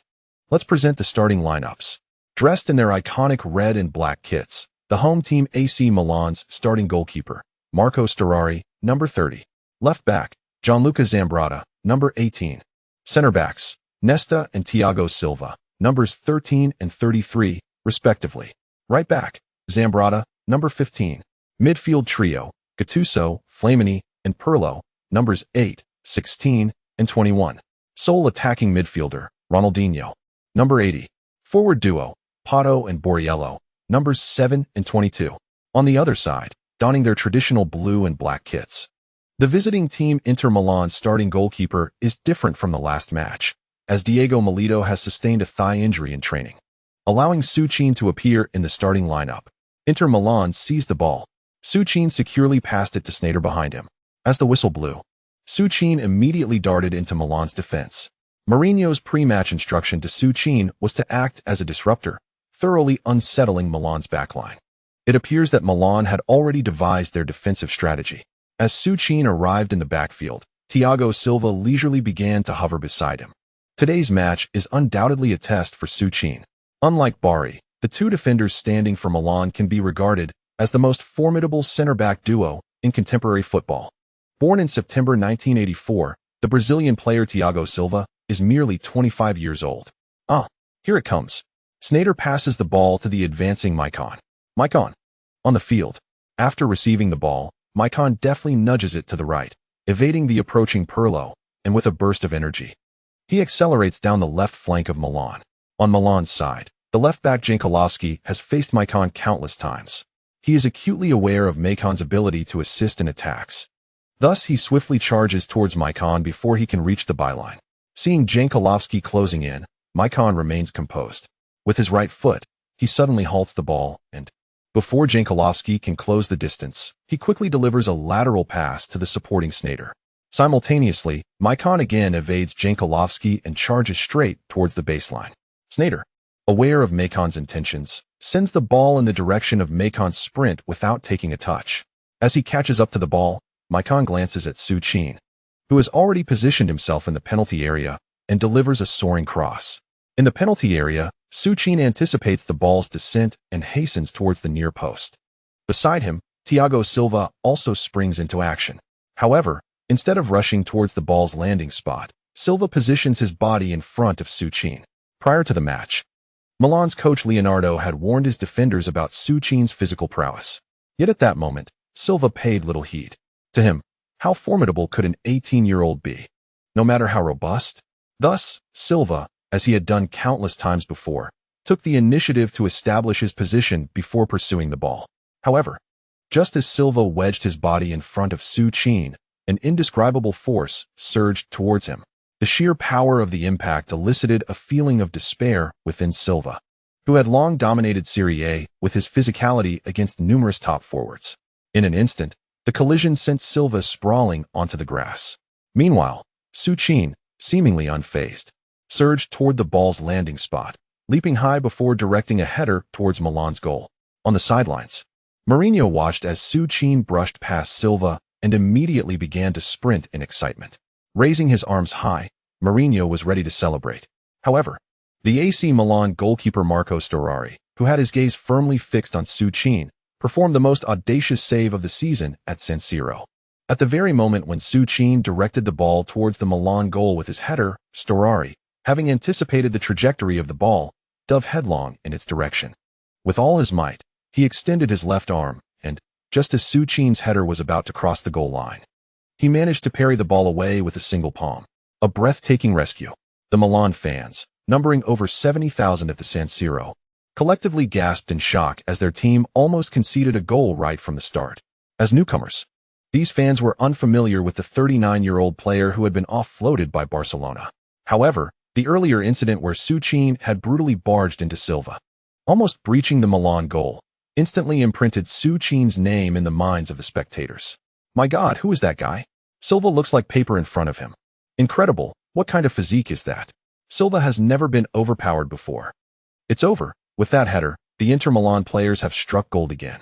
let's present the starting lineups. Dressed in their iconic red and black kits, the home team AC Milan's starting goalkeeper, Marco Storari, number 30. Left back, Gianluca Zambrotta, number 18. Center backs, Nesta and Thiago Silva, numbers 13 and 33, respectively. Right back, Zambrotta, number 15. Midfield trio, Gattuso, Flamini, and Pirlo, numbers 8, 16, and 21. Sole attacking midfielder, Ronaldinho, number 80. Forward duo, Pato and Borriello, numbers 7 and 22. On the other side, donning their traditional blue and black kits. The visiting team Inter Milan's starting goalkeeper is different from the last match, as Diego Milito has sustained a thigh injury in training, allowing Su Qin to appear in the starting lineup. Inter Milan seized the ball. Su Qin securely passed it to Sneijder behind him. As the whistle blew, Su Qin immediately darted into Milan's defense. Mourinho's pre-match instruction to Su Qin was to act as a disruptor, thoroughly unsettling Milan's backline. It appears that Milan had already devised their defensive strategy. As Su Qin arrived in the backfield, Thiago Silva leisurely began to hover beside him. Today's match is undoubtedly a test for Su Qin. Unlike Bari, the two defenders standing for Milan can be regarded as the most formidable center-back duo in contemporary football. Born in September 1984, the Brazilian player Thiago Silva is merely 25 years old. Here it comes. Sneijder passes the ball to the advancing Maicon. On the field. After receiving the ball, Maicon deftly nudges it to the right, evading the approaching Pirlo, and with a burst of energy, he accelerates down the left flank of Milan. On Milan's side, the left-back Jankulovski has faced Maicon countless times. He is acutely aware of Maicon's ability to assist in attacks. Thus, he swiftly charges towards Maicon before he can reach the byline. Seeing Jankulovski closing in, Maicon remains composed. With his right foot, he suddenly halts the ball, and before Jankulovski can close the distance, he quickly delivers a lateral pass to the supporting Sneijder. Simultaneously, Maicon again evades Jankulovski and charges straight towards the baseline. Sneijder, aware of Maicon's intentions, sends the ball in the direction of Maicon's sprint without taking a touch. As he catches up to the ball, Maicon glances at Su Qin, who has already positioned himself in the penalty area, and delivers a soaring cross. In the penalty area, Su Qin anticipates the ball's descent and hastens towards the near post. Beside him, Thiago Silva also springs into action. However, instead of rushing towards the ball's landing spot, Silva positions his body in front of Su Qin. Prior to the match, Milan's coach Leonardo had warned his defenders about Su Qin's physical prowess. Yet at that moment, Silva paid little heed. To him, how formidable could an 18-year-old be, no matter how robust? Thus, Silva, as he had done countless times before, took the initiative to establish his position before pursuing the ball. However, just as Silva wedged his body in front of Su Qin, an indescribable force surged towards him. The sheer power of the impact elicited a feeling of despair within Silva, who had long dominated Serie A with his physicality against numerous top forwards. In an instant, the collision sent Silva sprawling onto the grass. Meanwhile, Su Qin, seemingly unfazed, surged toward the ball's landing spot, leaping high before directing a header towards Milan's goal. On the sidelines, Mourinho watched as Su Qin brushed past Silva and immediately began to sprint in excitement. Raising his arms high, Mourinho was ready to celebrate. However, the AC Milan goalkeeper Marco Storari, who had his gaze firmly fixed on Su Qin, performed the most audacious save of the season at San Siro. At the very moment when Su Qin directed the ball towards the Milan goal with his header, Storari, having anticipated the trajectory of the ball, dove headlong in its direction. With all his might, he extended his left arm, and, just as Su Qin's header was about to cross the goal line, he managed to parry the ball away with a single palm. A breathtaking rescue. The Milan fans, numbering over 70,000 at the San Siro, collectively gasped in shock as their team almost conceded a goal right from the start. As newcomers, these fans were unfamiliar with the 39-year-old player who had been offloaded by Barcelona. However, the earlier incident where Su Qin had brutally barged into Silva, almost breaching the Milan goal, instantly imprinted Su Qin's name in the minds of the spectators. My God, who is that guy? Silva looks like paper in front of him. Incredible, what kind of physique is that? Silva has never been overpowered before. It's over. With that header, the Inter Milan players have struck gold again.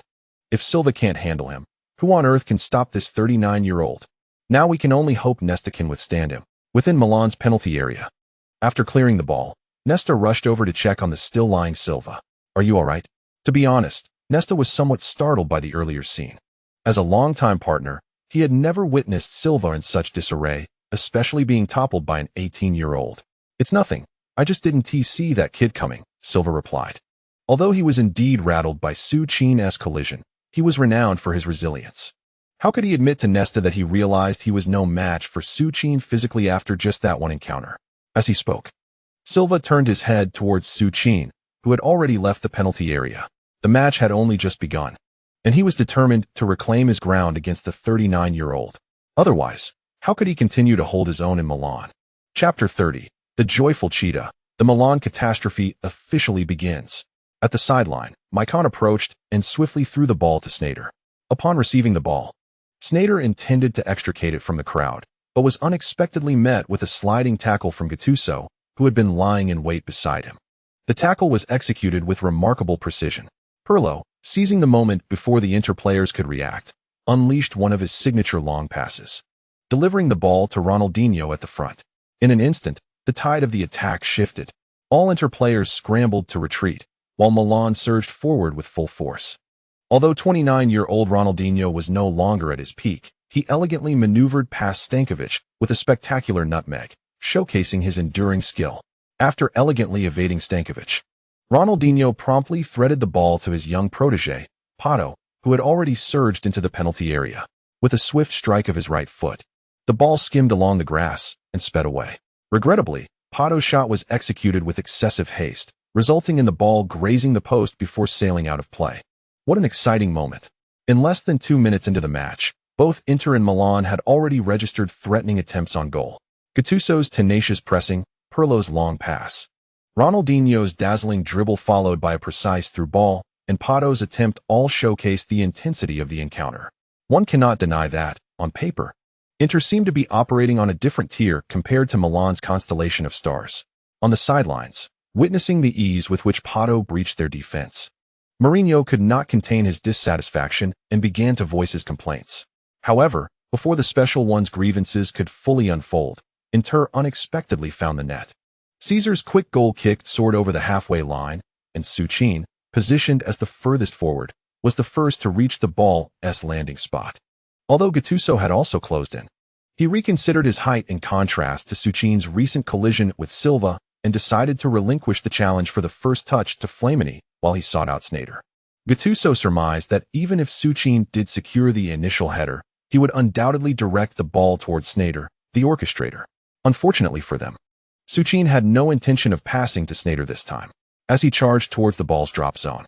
If Silva can't handle him, who on earth can stop this 39-year-old? Now we can only hope Nesta can withstand him. Within Milan's penalty area, after clearing the ball, Nesta rushed over to check on the still-lying Silva. Are you all right? To be honest, Nesta was somewhat startled by the earlier scene. As a longtime partner, he had never witnessed Silva in such disarray, especially being toppled by an 18-year-old. It's nothing. I just didn't see that kid coming, Silva replied. Although he was indeed rattled by Su Qin's collision, he was renowned for his resilience. How could he admit to Nesta that he realized he was no match for Su Qin physically after just that one encounter? As he spoke, Silva turned his head towards Su Qin, who had already left the penalty area. The match had only just begun, and he was determined to reclaim his ground against the 39-year-old. Otherwise, how could he continue to hold his own in Milan? Chapter 30. The Joyful Cheetah. The Milan catastrophe officially begins. At the sideline, Maicon approached and swiftly threw the ball to Sneijder. Upon receiving the ball, Sneijder intended to extricate it from the crowd, but was unexpectedly met with a sliding tackle from Gattuso, who had been lying in wait beside him. The tackle was executed with remarkable precision. Pirlo, seizing the moment before the Inter players could react, unleashed one of his signature long passes, delivering the ball to Ronaldinho at the front. In an instant, the tide of the attack shifted. All Inter players scrambled to retreat, while Milan surged forward with full force. Although 29-year-old Ronaldinho was no longer at his peak, he elegantly maneuvered past Stankovic with a spectacular nutmeg, showcasing his enduring skill. After elegantly evading Stankovic, Ronaldinho promptly threaded the ball to his young protégé, Pato, who had already surged into the penalty area. With a swift strike of his right foot, the ball skimmed along the grass and sped away. Regrettably, Pato's shot was executed with excessive haste, resulting in the ball grazing the post before sailing out of play. What an exciting moment. In less than 2 minutes into the match, both Inter and Milan had already registered threatening attempts on goal. Gattuso's tenacious pressing, Pirlo's long pass, Ronaldinho's dazzling dribble followed by a precise through ball, and Pato's attempt all showcased the intensity of the encounter. One cannot deny that, on paper, Inter seemed to be operating on a different tier compared to Milan's constellation of stars. On the sidelines, witnessing the ease with which Pato breached their defense, Mourinho could not contain his dissatisfaction and began to voice his complaints. However, before the special one's grievances could fully unfold, Inter unexpectedly found the net. Caesar's quick goal kick soared over the halfway line, and Su Qin, positioned as the furthest forward, was the first to reach the ball's landing spot. Although Gattuso had also closed in, he reconsidered his height in contrast to Su Qin's recent collision with Silva and decided to relinquish the challenge for the first touch to Flamini while he sought out Sneijder. Gattuso surmised that even if Su Qin did secure the initial header, he would undoubtedly direct the ball towards Sneijder, the orchestrator. Unfortunately for them, Su Qin had no intention of passing to Sneijder this time. As he charged towards the ball's drop zone,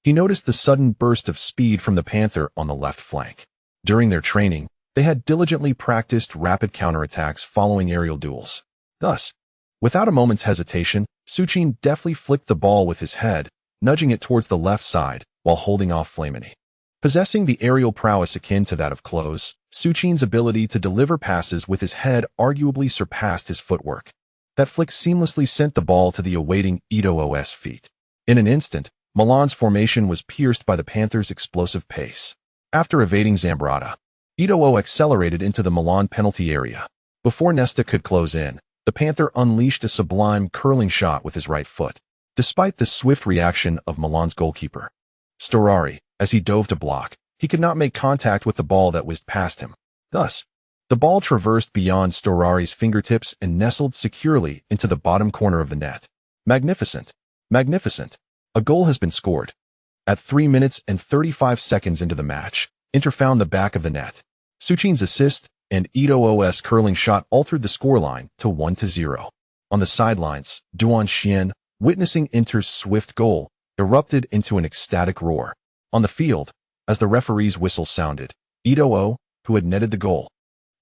he noticed the sudden burst of speed from the Panther on the left flank. During their training, they had diligently practiced rapid counterattacks following aerial duels. Thus, without a moment's hesitation, Su Qin deftly flicked the ball with his head, nudging it towards the left side while holding off Flamini. Possessing the aerial prowess akin to that of Klose, Su Qin's ability to deliver passes with his head arguably surpassed his footwork. That flick seamlessly sent the ball to the awaiting Eto'o's feet. In an instant, Milan's formation was pierced by the Panthers' explosive pace. After evading Zambrotta, Eto'o accelerated into the Milan penalty area. Before Nesta could close in, the Panther unleashed a sublime curling shot with his right foot. Despite the swift reaction of Milan's goalkeeper, Storari, as he dove to block, he could not make contact with the ball that whizzed past him. Thus, the ball traversed beyond Storari's fingertips and nestled securely into the bottom corner of the net. Magnificent! Magnificent! A goal has been scored. At 3 minutes and 35 seconds into the match, Inter found the back of the net. Su Qin's assist and Eto's curling shot altered the scoreline to 1-0. On the sidelines, Su Qin, witnessing Inter's swift goal, erupted into an ecstatic roar. On the field, as the referee's whistle sounded, Ito, who had netted the goal,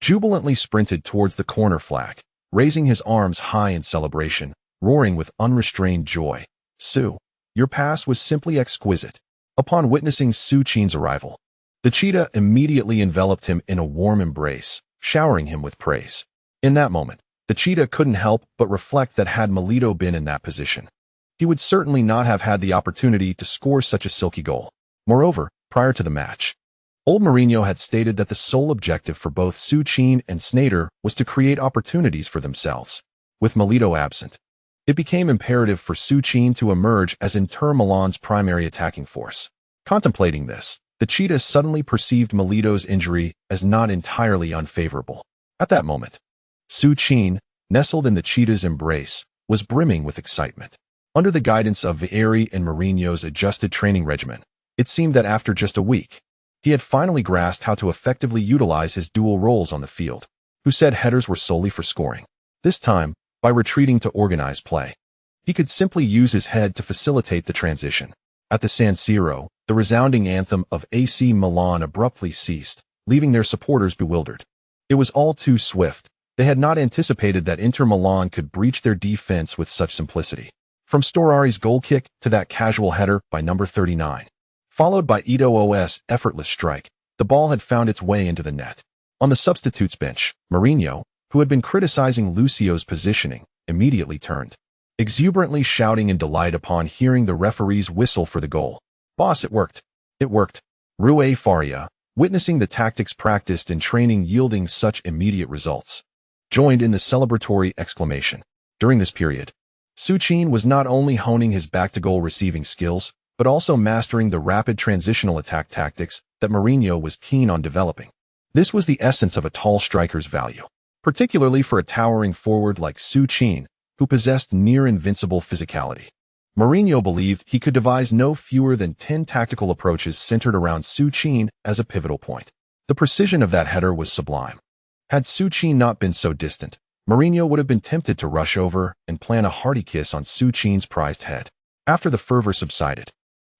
jubilantly sprinted towards the corner flag, raising his arms high in celebration, roaring with unrestrained joy. Su, your pass was simply exquisite. Upon witnessing Su Qin's arrival, the cheetah immediately enveloped him in a warm embrace, showering him with praise. In that moment, the cheetah couldn't help but reflect that had Milito been in that position, he would certainly not have had the opportunity to score such a silky goal. Moreover, prior to the match, old Mourinho had stated that the sole objective for both Su Qin and Sneijder was to create opportunities for themselves. With Milito absent, it became imperative for Su Qin to emerge as Inter Milan's primary attacking force. Contemplating this, the cheetah suddenly perceived Milito's injury as not entirely unfavorable. At that moment, Su Qin, nestled in the cheetah's embrace, was brimming with excitement. Under the guidance of Vieri and Mourinho's adjusted training regimen, it seemed that after just a week, he had finally grasped how to effectively utilize his dual roles on the field. Who said headers were solely for scoring? This time, by retreating to organized play, he could simply use his head to facilitate the transition. At the San Siro, the resounding anthem of AC Milan abruptly ceased, leaving their supporters bewildered. It was all too swift. They had not anticipated that Inter Milan could breach their defense with such simplicity. From Storari's goal kick to that casual header by number 39, followed by Eto's effortless strike, the ball had found its way into the net. On the substitutes bench, Mourinho, who had been criticizing Lucio's positioning, immediately turned, exuberantly shouting in delight upon hearing the referee's whistle for the goal. Boss, it worked. It worked. Rui Faria, witnessing the tactics practiced in training yielding such immediate results, joined in the celebratory exclamation. During this period, Su Qin was not only honing his back-to-goal receiving skills, but also mastering the rapid transitional attack tactics that Mourinho was keen on developing. This was the essence of a tall striker's value, particularly for a towering forward like Su Qin, who possessed near-invincible physicality. Mourinho believed he could devise no fewer than 10 tactical approaches centered around Su Qin as a pivotal point. The precision of that header was sublime. Had Su Qin not been so distant, Mourinho would have been tempted to rush over and plant a hearty kiss on Su Qin's prized head. After the fervor subsided,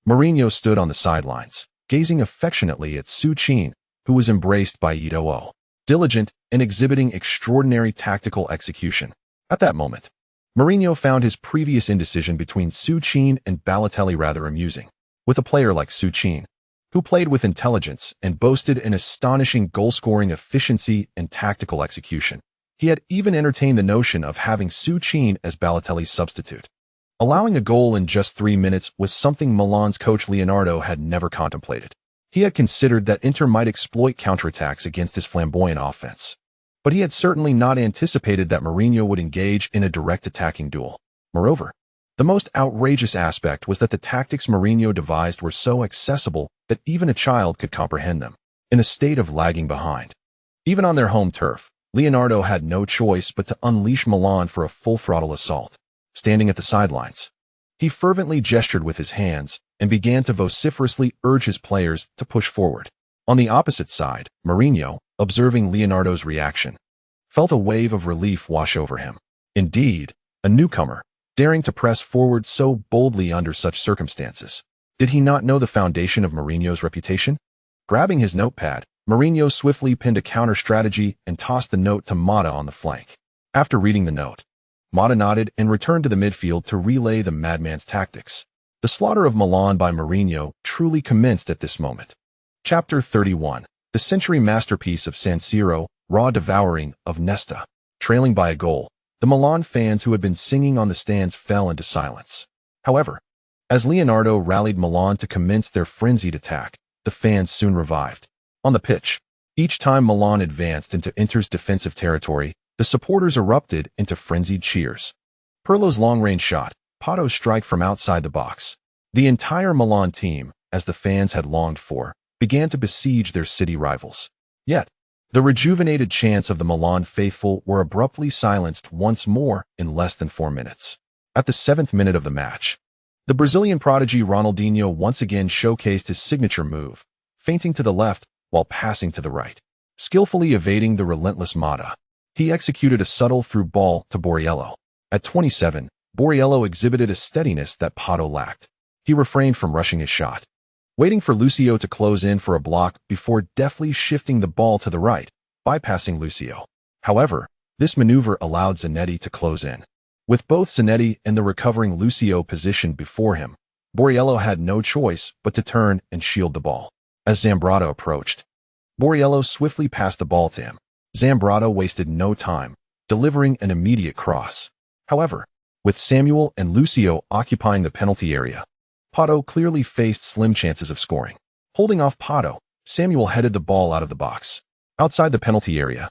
Mourinho stood on the sidelines, gazing affectionately at Su Qin, who was embraced by Ito, diligent and exhibiting extraordinary tactical execution. At that moment, Mourinho found his previous indecision between Su Qin and Balotelli rather amusing. With a player like Su Qin, who played with intelligence and boasted an astonishing goal-scoring efficiency and tactical execution, he had even entertained the notion of having Su Qin as Balotelli's substitute. Allowing a goal in just 3 minutes was something Milan's coach Leonardo had never contemplated. He had considered that Inter might exploit counterattacks against his flamboyant offense, but he had certainly not anticipated that Mourinho would engage in a direct attacking duel. Moreover, the most outrageous aspect was that the tactics Mourinho devised were so accessible that even a child could comprehend them. In a state of lagging behind, even on their home turf, Leonardo had no choice but to unleash Milan for a full-throttle assault. Standing at the sidelines, he fervently gestured with his hands and began to vociferously urge his players to push forward. On the opposite side, Mourinho, observing Leonardo's reaction, felt a wave of relief wash over him. Indeed, a newcomer, daring to press forward so boldly under such circumstances. Did he not know the foundation of Mourinho's reputation? Grabbing his notepad, Mourinho swiftly pinned a counter-strategy and tossed the note to Masia on the flank. After reading the note, Masia nodded and returned to the midfield to relay the madman's tactics. The slaughter of Milan by Mourinho truly commenced at this moment. Chapter 31. The century masterpiece of San Siro, raw devouring of Nesta. Trailing by a goal, the Milan fans who had been singing on the stands fell into silence. However, as Leonardo rallied Milan to commence their frenzied attack, the fans soon revived. On the pitch, each time Milan advanced into Inter's defensive territory, the supporters erupted into frenzied cheers. Pirlo's long-range shot, Pato's strike from outside the box. The entire Milan team, as the fans had longed for, began to besiege their city rivals. Yet, The rejuvenated chants of the Milan faithful were abruptly silenced once more in less than 4 minutes. At the 7th minute of the match, the Brazilian prodigy Ronaldinho once again showcased his signature move, feinting to the left while passing to the right, skillfully evading the relentless Mata. He executed a subtle through ball to Borriello. At 27, Borriello exhibited a steadiness that Pato lacked. He refrained from rushing his shot, waiting for Lucio to close in for a block before deftly shifting the ball to the right, bypassing Lucio. However, this maneuver allowed Zanetti to close in. With both Zanetti and the recovering Lucio positioned before him, Borriello had no choice but to turn and shield the ball. As Zambrano approached, Borriello swiftly passed the ball to him. Zambrano wasted no time, delivering an immediate cross. However, with Samuel and Lucio occupying the penalty area, Pato clearly faced slim chances of scoring. Holding off Pato, Samuel headed the ball out of the box. Outside the penalty area,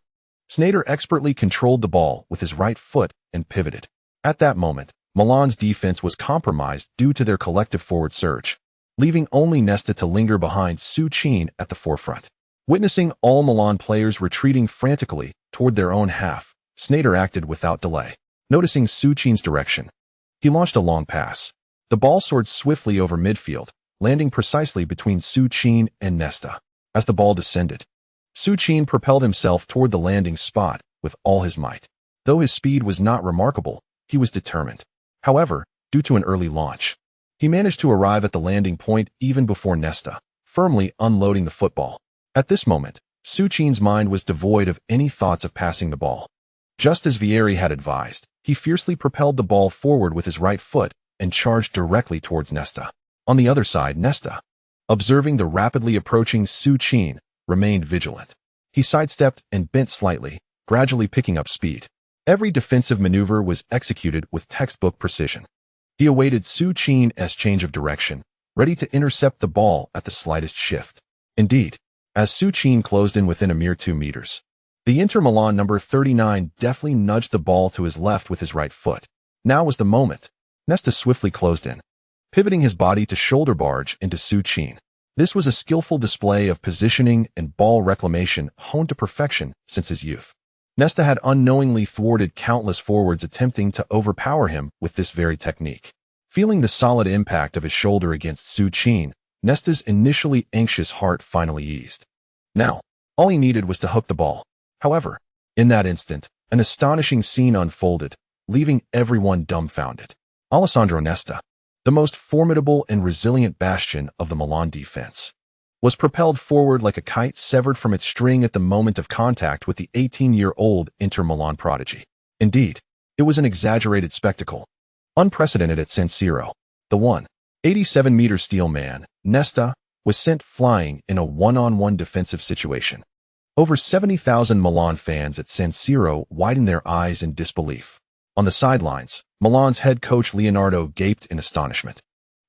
Sneijder expertly controlled the ball with his right foot and pivoted. At that moment, Milan's defense was compromised due to their collective forward surge, leaving only Nesta to linger behind Su Qin at the forefront. Witnessing all Milan players retreating frantically toward their own half, Sneijder acted without delay. Noticing Su Qin's direction, he launched a long pass. The ball soared swiftly over midfield, landing precisely between Su Qin and Nesta. As the ball descended, Su Qin propelled himself toward the landing spot with all his might. Though his speed was not remarkable, he was determined. However, due to an early launch, he managed to arrive at the landing point even before Nesta, firmly unloading the football. At this moment, Su Qin's mind was devoid of any thoughts of passing the ball. Just as Vieri had advised, he fiercely propelled the ball forward with his right foot and charged directly towards Nesta. On the other side, Nesta, observing the rapidly approaching Su Qin, remained vigilant. He sidestepped and bent slightly, gradually picking up speed. Every defensive maneuver was executed with textbook precision. He awaited Su Qin's change of direction, ready to intercept the ball at the slightest shift. Indeed, as Su Qin closed in within a mere 2 meters, the Inter Milan number 39 deftly nudged the ball to his left with his right foot. Now was the moment. Nesta swiftly closed in, pivoting his body to shoulder barge into Su Qin. This was a skillful display of positioning and ball reclamation honed to perfection since his youth. Nesta had unknowingly thwarted countless forwards attempting to overpower him with this very technique. Feeling the solid impact of his shoulder against Su Qin, Nesta's initially anxious heart finally eased. Now, all he needed was to hook the ball. However, in that instant, an astonishing scene unfolded, leaving everyone dumbfounded. Alessandro Nesta, the most formidable and resilient bastion of the Milan defense, was propelled forward like a kite severed from its string at the moment of contact with the 18-year-old Inter Milan prodigy. Indeed, it was an exaggerated spectacle, unprecedented at San Siro. The 187-meter steel man, Nesta, was sent flying in a one-on-one defensive situation. Over 70,000 Milan fans at San Siro widened their eyes in disbelief. On the sidelines, Milan's head coach Leonardo gaped in astonishment.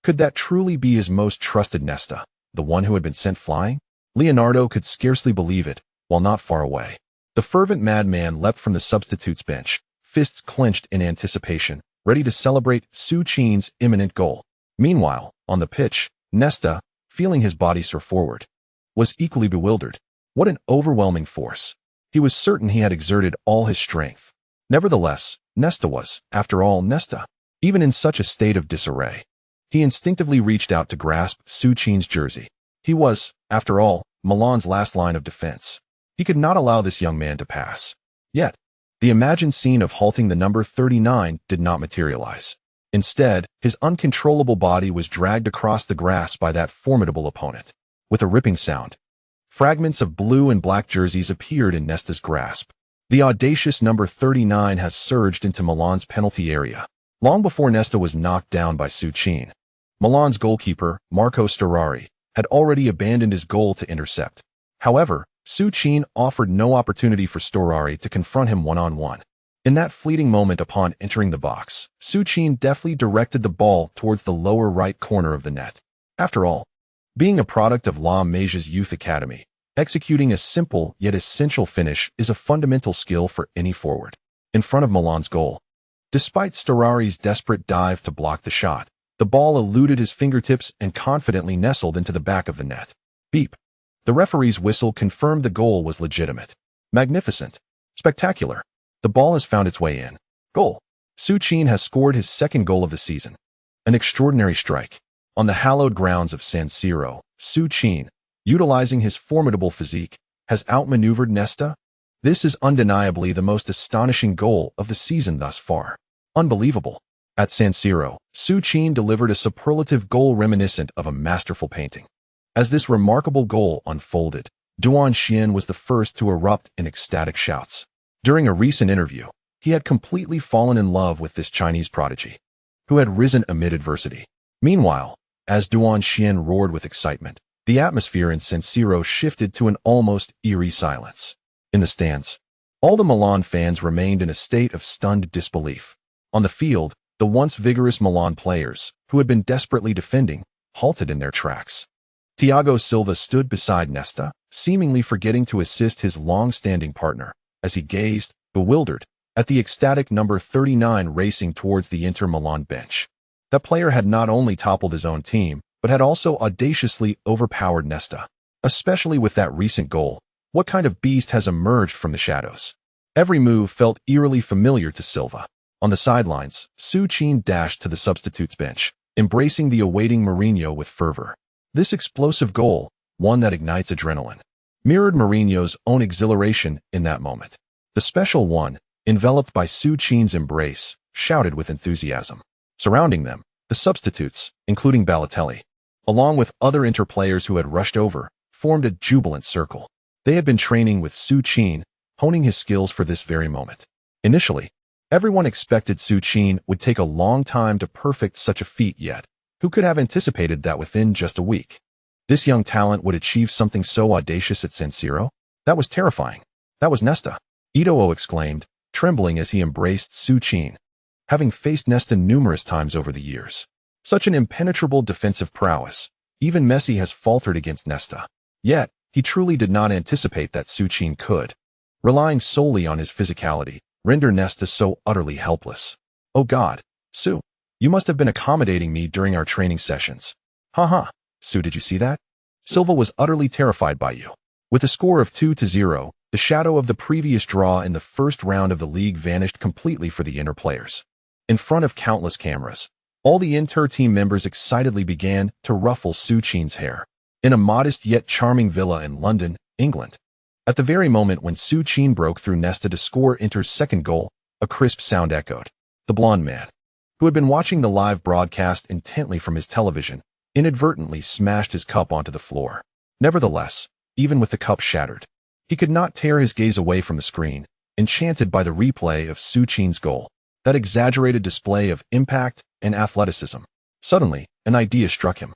Could that truly be his most trusted Nesta, the one who had been sent flying? Leonardo could scarcely believe it, while not far away. The fervent madman leapt from the substitutes bench, fists clenched in anticipation, ready to celebrate Su Qin's imminent goal. Meanwhile, on the pitch, Nesta, feeling his body soar forward, was equally bewildered. What an overwhelming force! He was certain he had exerted all his strength. Nevertheless, Nesta was, after all, Nesta. Even in such a state of disarray, he instinctively reached out to grasp Su Qin's jersey. He was, after all, Milan's last line of defense. He could not allow this young man to pass. Yet, the imagined scene of halting the number 39 did not materialize. Instead, his uncontrollable body was dragged across the grass by that formidable opponent. With a ripping sound, fragments of blue and black jerseys appeared in Nesta's grasp. The audacious number 39 has surged into Milan's penalty area. Long before Nesta was knocked down by Su Qin, Milan's goalkeeper, Marco Storari, had already abandoned his goal to intercept. However, Su Qin offered no opportunity for Storari to confront him one-on-one. In that fleeting moment upon entering the box, Su Qin deftly directed the ball towards the lower right corner of the net. After all, being a product of La Masia's youth academy, executing a simple yet essential finish is a fundamental skill for any forward. In front of Milan's goal, despite Storari's desperate dive to block the shot, the ball eluded his fingertips and confidently nestled into the back of the net. Beep. The referee's whistle confirmed the goal was legitimate. Magnificent. Spectacular. The ball has found its way in. Goal. Su Qin has scored his second goal of the season. An extraordinary strike. On the hallowed grounds of San Siro, Su Qin, utilizing his formidable physique, has outmaneuvered Nesta. This is undeniably the most astonishing goal of the season thus far. Unbelievable. At San Siro, Su Qin delivered a superlative goal reminiscent of a masterful painting. As this remarkable goal unfolded, Su Qin was the first to erupt in ecstatic shouts. During a recent interview, he had completely fallen in love with this Chinese prodigy, who had risen amid adversity. Meanwhile, as Su Qin roared with excitement, the atmosphere in San Siro shifted to an almost eerie silence. In the stands, all the Milan fans remained in a state of stunned disbelief. On the field, the once vigorous Milan players, who had been desperately defending, halted in their tracks. Thiago Silva stood beside Nesta, seemingly forgetting to assist his long-standing partner, as he gazed, bewildered, at the ecstatic number 39 racing towards the Inter Milan bench. That player had not only toppled his own team, but had also audaciously overpowered Nesta. Especially with that recent goal, what kind of beast has emerged from the shadows? Every move felt eerily familiar to Silva. On the sidelines, Su Qin dashed to the substitutes bench, embracing the awaiting Mourinho with fervor. This explosive goal, one that ignites adrenaline, mirrored Mourinho's own exhilaration in that moment. The special one, enveloped by Su Qin's embrace, shouted with enthusiasm. Surrounding them, the substitutes, including Balotelli, along with other Inter players who had rushed over, formed a jubilant circle. They had been training with Su Qin, honing his skills for this very moment. Initially, everyone expected Su Qin would take a long time to perfect such a feat, yet who could have anticipated that within just a week this young talent would achieve something so audacious at San Siro? That was terrifying. That was Nesta, Eto'o exclaimed, trembling as he embraced Su Qin. Having faced Nesta numerous times over the years, such an impenetrable defensive prowess, even Messi has faltered against Nesta. Yet, he truly did not anticipate that Su Qin could, relying solely on his physicality, render Nesta so utterly helpless. Oh God, Su, you must have been accommodating me during our training sessions. Haha, Su, did you see that? Silva was utterly terrified by you. With a score of 2-0, the shadow of the previous draw in the first round of the league vanished completely for the Inter players. In front of countless cameras, all the Inter team members excitedly began to ruffle Su Qin's hair. In a modest yet charming villa in London, England. At the very moment when Su Qin broke through Nesta to score Inter's second goal, a crisp sound echoed. The blonde man, who had been watching the live broadcast intently from his television, inadvertently smashed his cup onto the floor. Nevertheless, even with the cup shattered, he could not tear his gaze away from the screen, enchanted by the replay of Su Qin's goal, that exaggerated display of impact and athleticism. Suddenly, an idea struck him.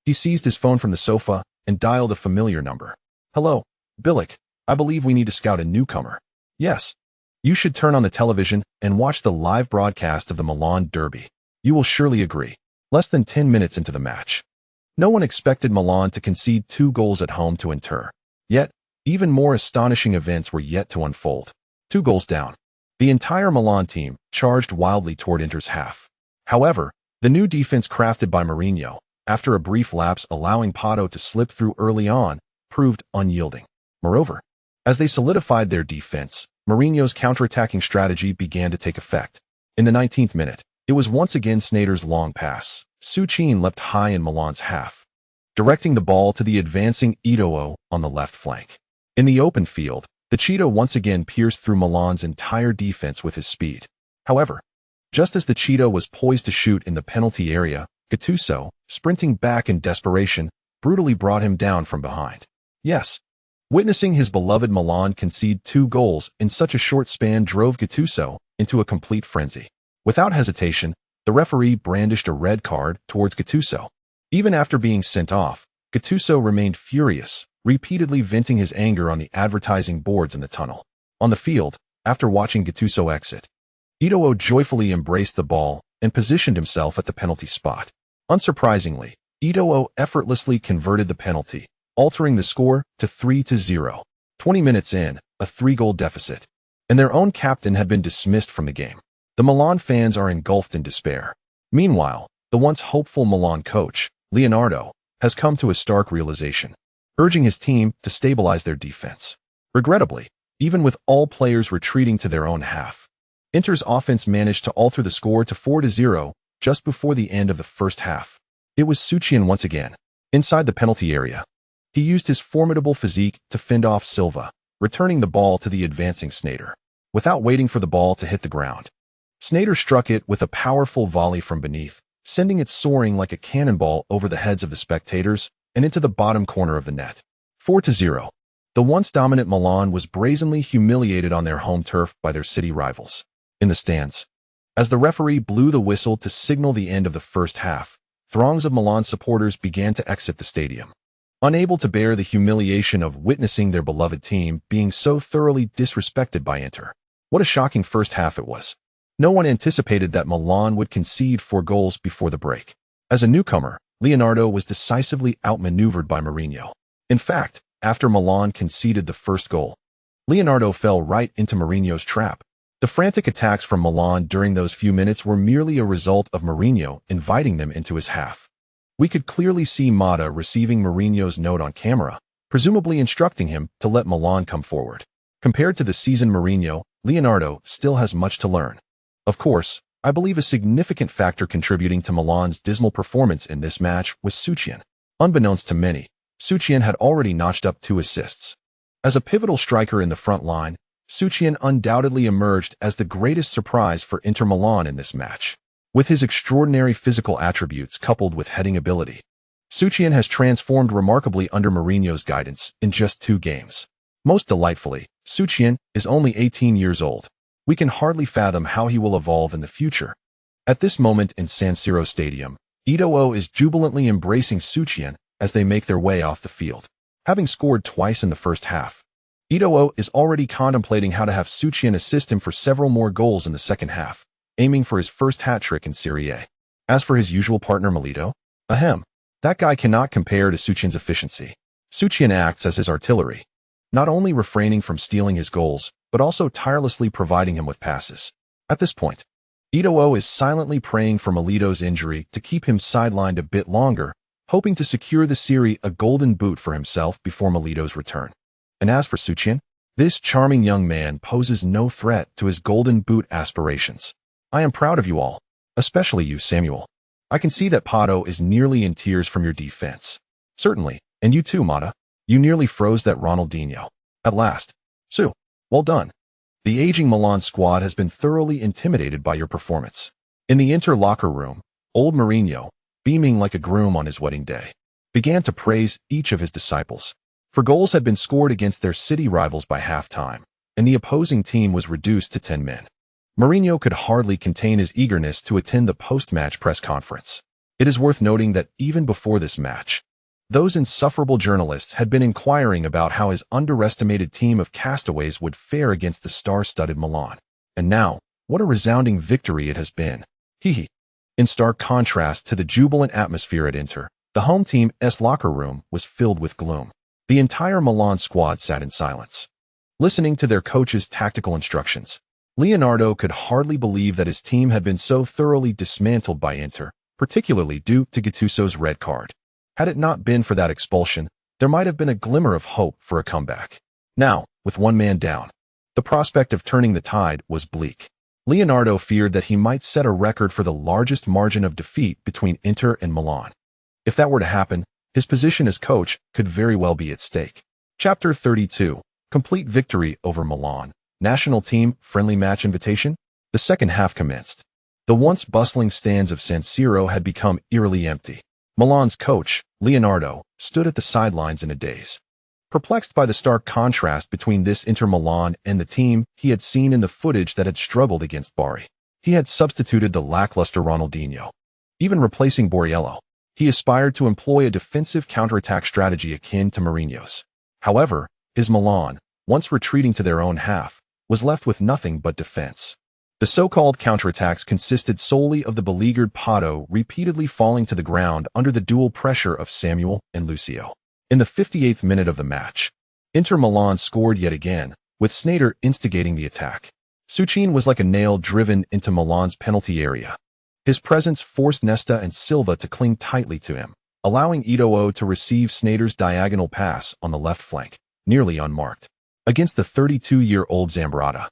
He seized his phone from the sofa and dialed a familiar number. Hello, Billick, I believe we need to scout a newcomer. Yes. You should turn on the television and watch the live broadcast of the Milan derby. You will surely agree. Less than 10 minutes into the match, no one expected Milan to concede 2 goals at home to Inter. Yet, even more astonishing events were yet to unfold. 2 goals down, the entire Milan team charged wildly toward Inter's half. However, the new defense crafted by Mourinho, after a brief lapse allowing Pato to slip through early on, proved unyielding. Moreover, as they solidified their defense, Mourinho's counterattacking strategy began to take effect. In the 19th minute, it was once again Sneijder's long pass. Su Qin leapt high in Milan's half, directing the ball to the advancing Eto'o on the left flank. In the open field, the Cheetah once again pierced through Milan's entire defense with his speed. However, just as the Cheetah was poised to shoot in the penalty area, Gattuso, sprinting back in desperation, brutally brought him down from behind. Yes, witnessing his beloved Milan concede 2 goals in such a short span drove Gattuso into a complete frenzy. Without hesitation, the referee brandished a red card towards Gattuso. Even after being sent off, Gattuso remained furious, repeatedly venting his anger on the advertising boards in the tunnel. On the field, after watching Gattuso exit, Eto'o joyfully embraced the ball and positioned himself at the penalty spot. Unsurprisingly, Eto'o effortlessly converted the penalty, altering the score to 3-0. 20 minutes in, a 3-goal deficit, and their own captain had been dismissed from the game. The Milan fans are engulfed in despair. Meanwhile, the once hopeful Milan coach, Leonardo, has come to a stark realization, urging his team to stabilize their defense. Regrettably, even with all players retreating to their own half. Inter's offense managed to alter the score to 4-0 just before the end of the first half. It was Su Qin once again, inside the penalty area. He used his formidable physique to fend off Silva, returning the ball to the advancing Sneijder. Without waiting for the ball to hit the ground, Sneijder struck it with a powerful volley from beneath, sending it soaring like a cannonball over the heads of the spectators and into the bottom corner of the net. 4-0. The once dominant Milan was brazenly humiliated on their home turf by their city rivals. In the stands, as the referee blew the whistle to signal the end of the first half, throngs of Milan supporters began to exit the stadium. Unable to bear the humiliation of witnessing their beloved team being so thoroughly disrespected by Inter. What a shocking first half it was. No one anticipated that Milan would concede 4 goals before the break. As a newcomer, Leonardo was decisively outmaneuvered by Mourinho. In fact, after Milan conceded the first goal, Leonardo fell right into Mourinho's trap. The frantic attacks from Milan during those few minutes were merely a result of Mourinho inviting them into his half. We could clearly see Masia receiving Mourinho's note on camera, presumably instructing him to let Milan come forward. Compared to the seasoned Mourinho, Leonardo still has much to learn. Of course, I believe a significant factor contributing to Milan's dismal performance in this match was Su Qin. Unbeknownst to many, Su Qin had already notched up 2 assists. As a pivotal striker in the front line, Su Qin undoubtedly emerged as the greatest surprise for Inter Milan in this match. With his extraordinary physical attributes coupled with heading ability, Su Qin has transformed remarkably under Mourinho's guidance in just 2 games. Most delightfully, Su Qin is only 18 years old. We can hardly fathom how he will evolve in the future. At this moment in San Siro Stadium, Eto'o is jubilantly embracing Su Qin as they make their way off the field. Having scored twice in the first half, Eto'o is already contemplating how to have Su Qin assist him for several more goals in the second half, aiming for his first hat-trick in Serie A. As for his usual partner Milito, that guy cannot compare to Su Qin's efficiency. Su Qin acts as his artillery, not only refraining from stealing his goals, but also tirelessly providing him with passes. At this point, Eto'o is silently praying for Milito's injury to keep him sidelined a bit longer, hoping to secure the Serie A golden boot for himself before Milito's return. And as for Su Qin, this charming young man poses no threat to his golden boot aspirations. I am proud of you all, especially you, Samuel. I can see that Pato is nearly in tears from your defense. Certainly, and you too, Masia. You nearly froze that Ronaldinho. At last. Su, well done. The aging Milan squad has been thoroughly intimidated by your performance. In the Inter locker room, old Mourinho, beaming like a groom on his wedding day, began to praise each of his disciples. For goals had been scored against their city rivals by halftime, and the opposing team was reduced to 10 men. Mourinho could hardly contain his eagerness to attend the post-match press conference. It is worth noting that even before this match, those insufferable journalists had been inquiring about how his underestimated team of castaways would fare against the star-studded Milan. And now, what a resounding victory it has been. Hee. In stark contrast to the jubilant atmosphere at Inter, the home team's locker room was filled with gloom. The entire Milan squad sat in silence, listening to their coach's tactical instructions. Leonardo could hardly believe that his team had been so thoroughly dismantled by Inter, particularly due to Gattuso's red card. Had it not been for that expulsion, there might have been a glimmer of hope for a comeback. Now, with 1 man down, the prospect of turning the tide was bleak. Leonardo feared that he might set a record for the largest margin of defeat between Inter and Milan. If that were to happen, his position as coach could very well be at stake. Chapter 32. Complete victory over Milan. National team friendly match invitation. The second half commenced. The once bustling stands of San Siro had become eerily empty. Milan's coach, Leonardo, stood at the sidelines in a daze, perplexed by the stark contrast between this Inter Milan and the team he had seen in the footage that had struggled against Bari. He had substituted the lackluster Ronaldinho, even replacing Borriello. He aspired to employ a defensive counterattack strategy akin to Mourinho's. However, his Milan, once retreating to their own half, was left with nothing but defense. The so-called counterattacks consisted solely of the beleaguered Pato repeatedly falling to the ground under the dual pressure of Samuel and Lucio. In the 58th minute of the match, Inter Milan scored yet again, with Sneijder instigating the attack. Su Qin was like a nail driven into Milan's penalty area. His presence forced Nesta and Silva to cling tightly to him, allowing Eto'o to receive Sneijder's diagonal pass on the left flank, nearly unmarked. against the 32-year-old Zambrata.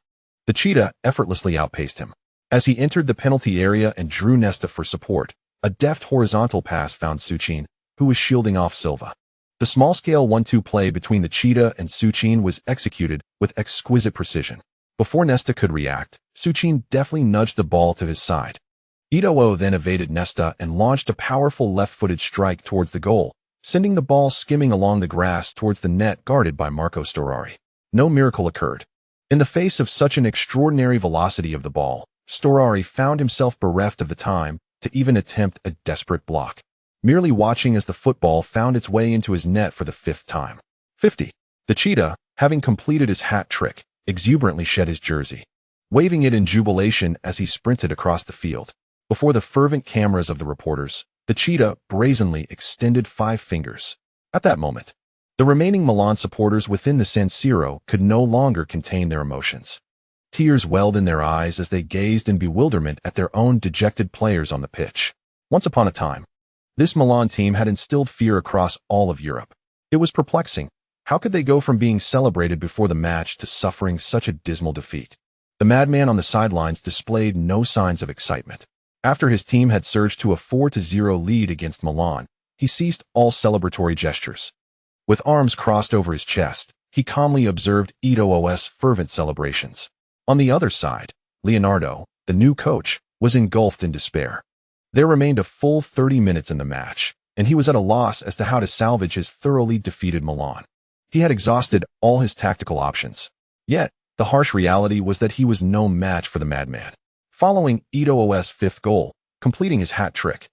The cheetah effortlessly outpaced him. As he entered the penalty area and drew Nesta for support, a deft horizontal pass found Su Qin, who was shielding off Silva. The small-scale 1-2 play between the cheetah and Su Qin was executed with exquisite precision. Before Nesta could react, Su Qin deftly nudged the ball to his side. Eto'o then evaded Nesta and launched a powerful left-footed strike towards the goal, sending the ball skimming along the grass towards the net guarded by Marco Storari. No miracle occurred. In the face of such an extraordinary velocity of the ball, Storari found himself bereft of the time to even attempt a desperate block, merely watching as the football found its way into his net for the 5th time. 50. The cheetah, having completed his hat trick, exuberantly shed his jersey, waving it in jubilation as he sprinted across the field. Before the fervent cameras of the reporters, the cheetah brazenly extended 5 fingers. At that moment, the remaining Milan supporters within the San Siro could no longer contain their emotions. Tears welled in their eyes as they gazed in bewilderment at their own dejected players on the pitch. Once upon a time, this Milan team had instilled fear across all of Europe. It was perplexing. How could they go from being celebrated before the match to suffering such a dismal defeat? The madman on the sidelines displayed no signs of excitement. After his team had surged to a 4-0 lead against Milan, he ceased all celebratory gestures. With arms crossed over his chest, he calmly observed Eto'o's fervent celebrations. On the other side, Leonardo, the new coach, was engulfed in despair. There remained a full 30 minutes in the match, and he was at a loss as to how to salvage his thoroughly defeated Milan. He had exhausted all his tactical options. Yet, the harsh reality was that he was no match for the madman. Following Eto'o's 5th goal, completing his hat trick,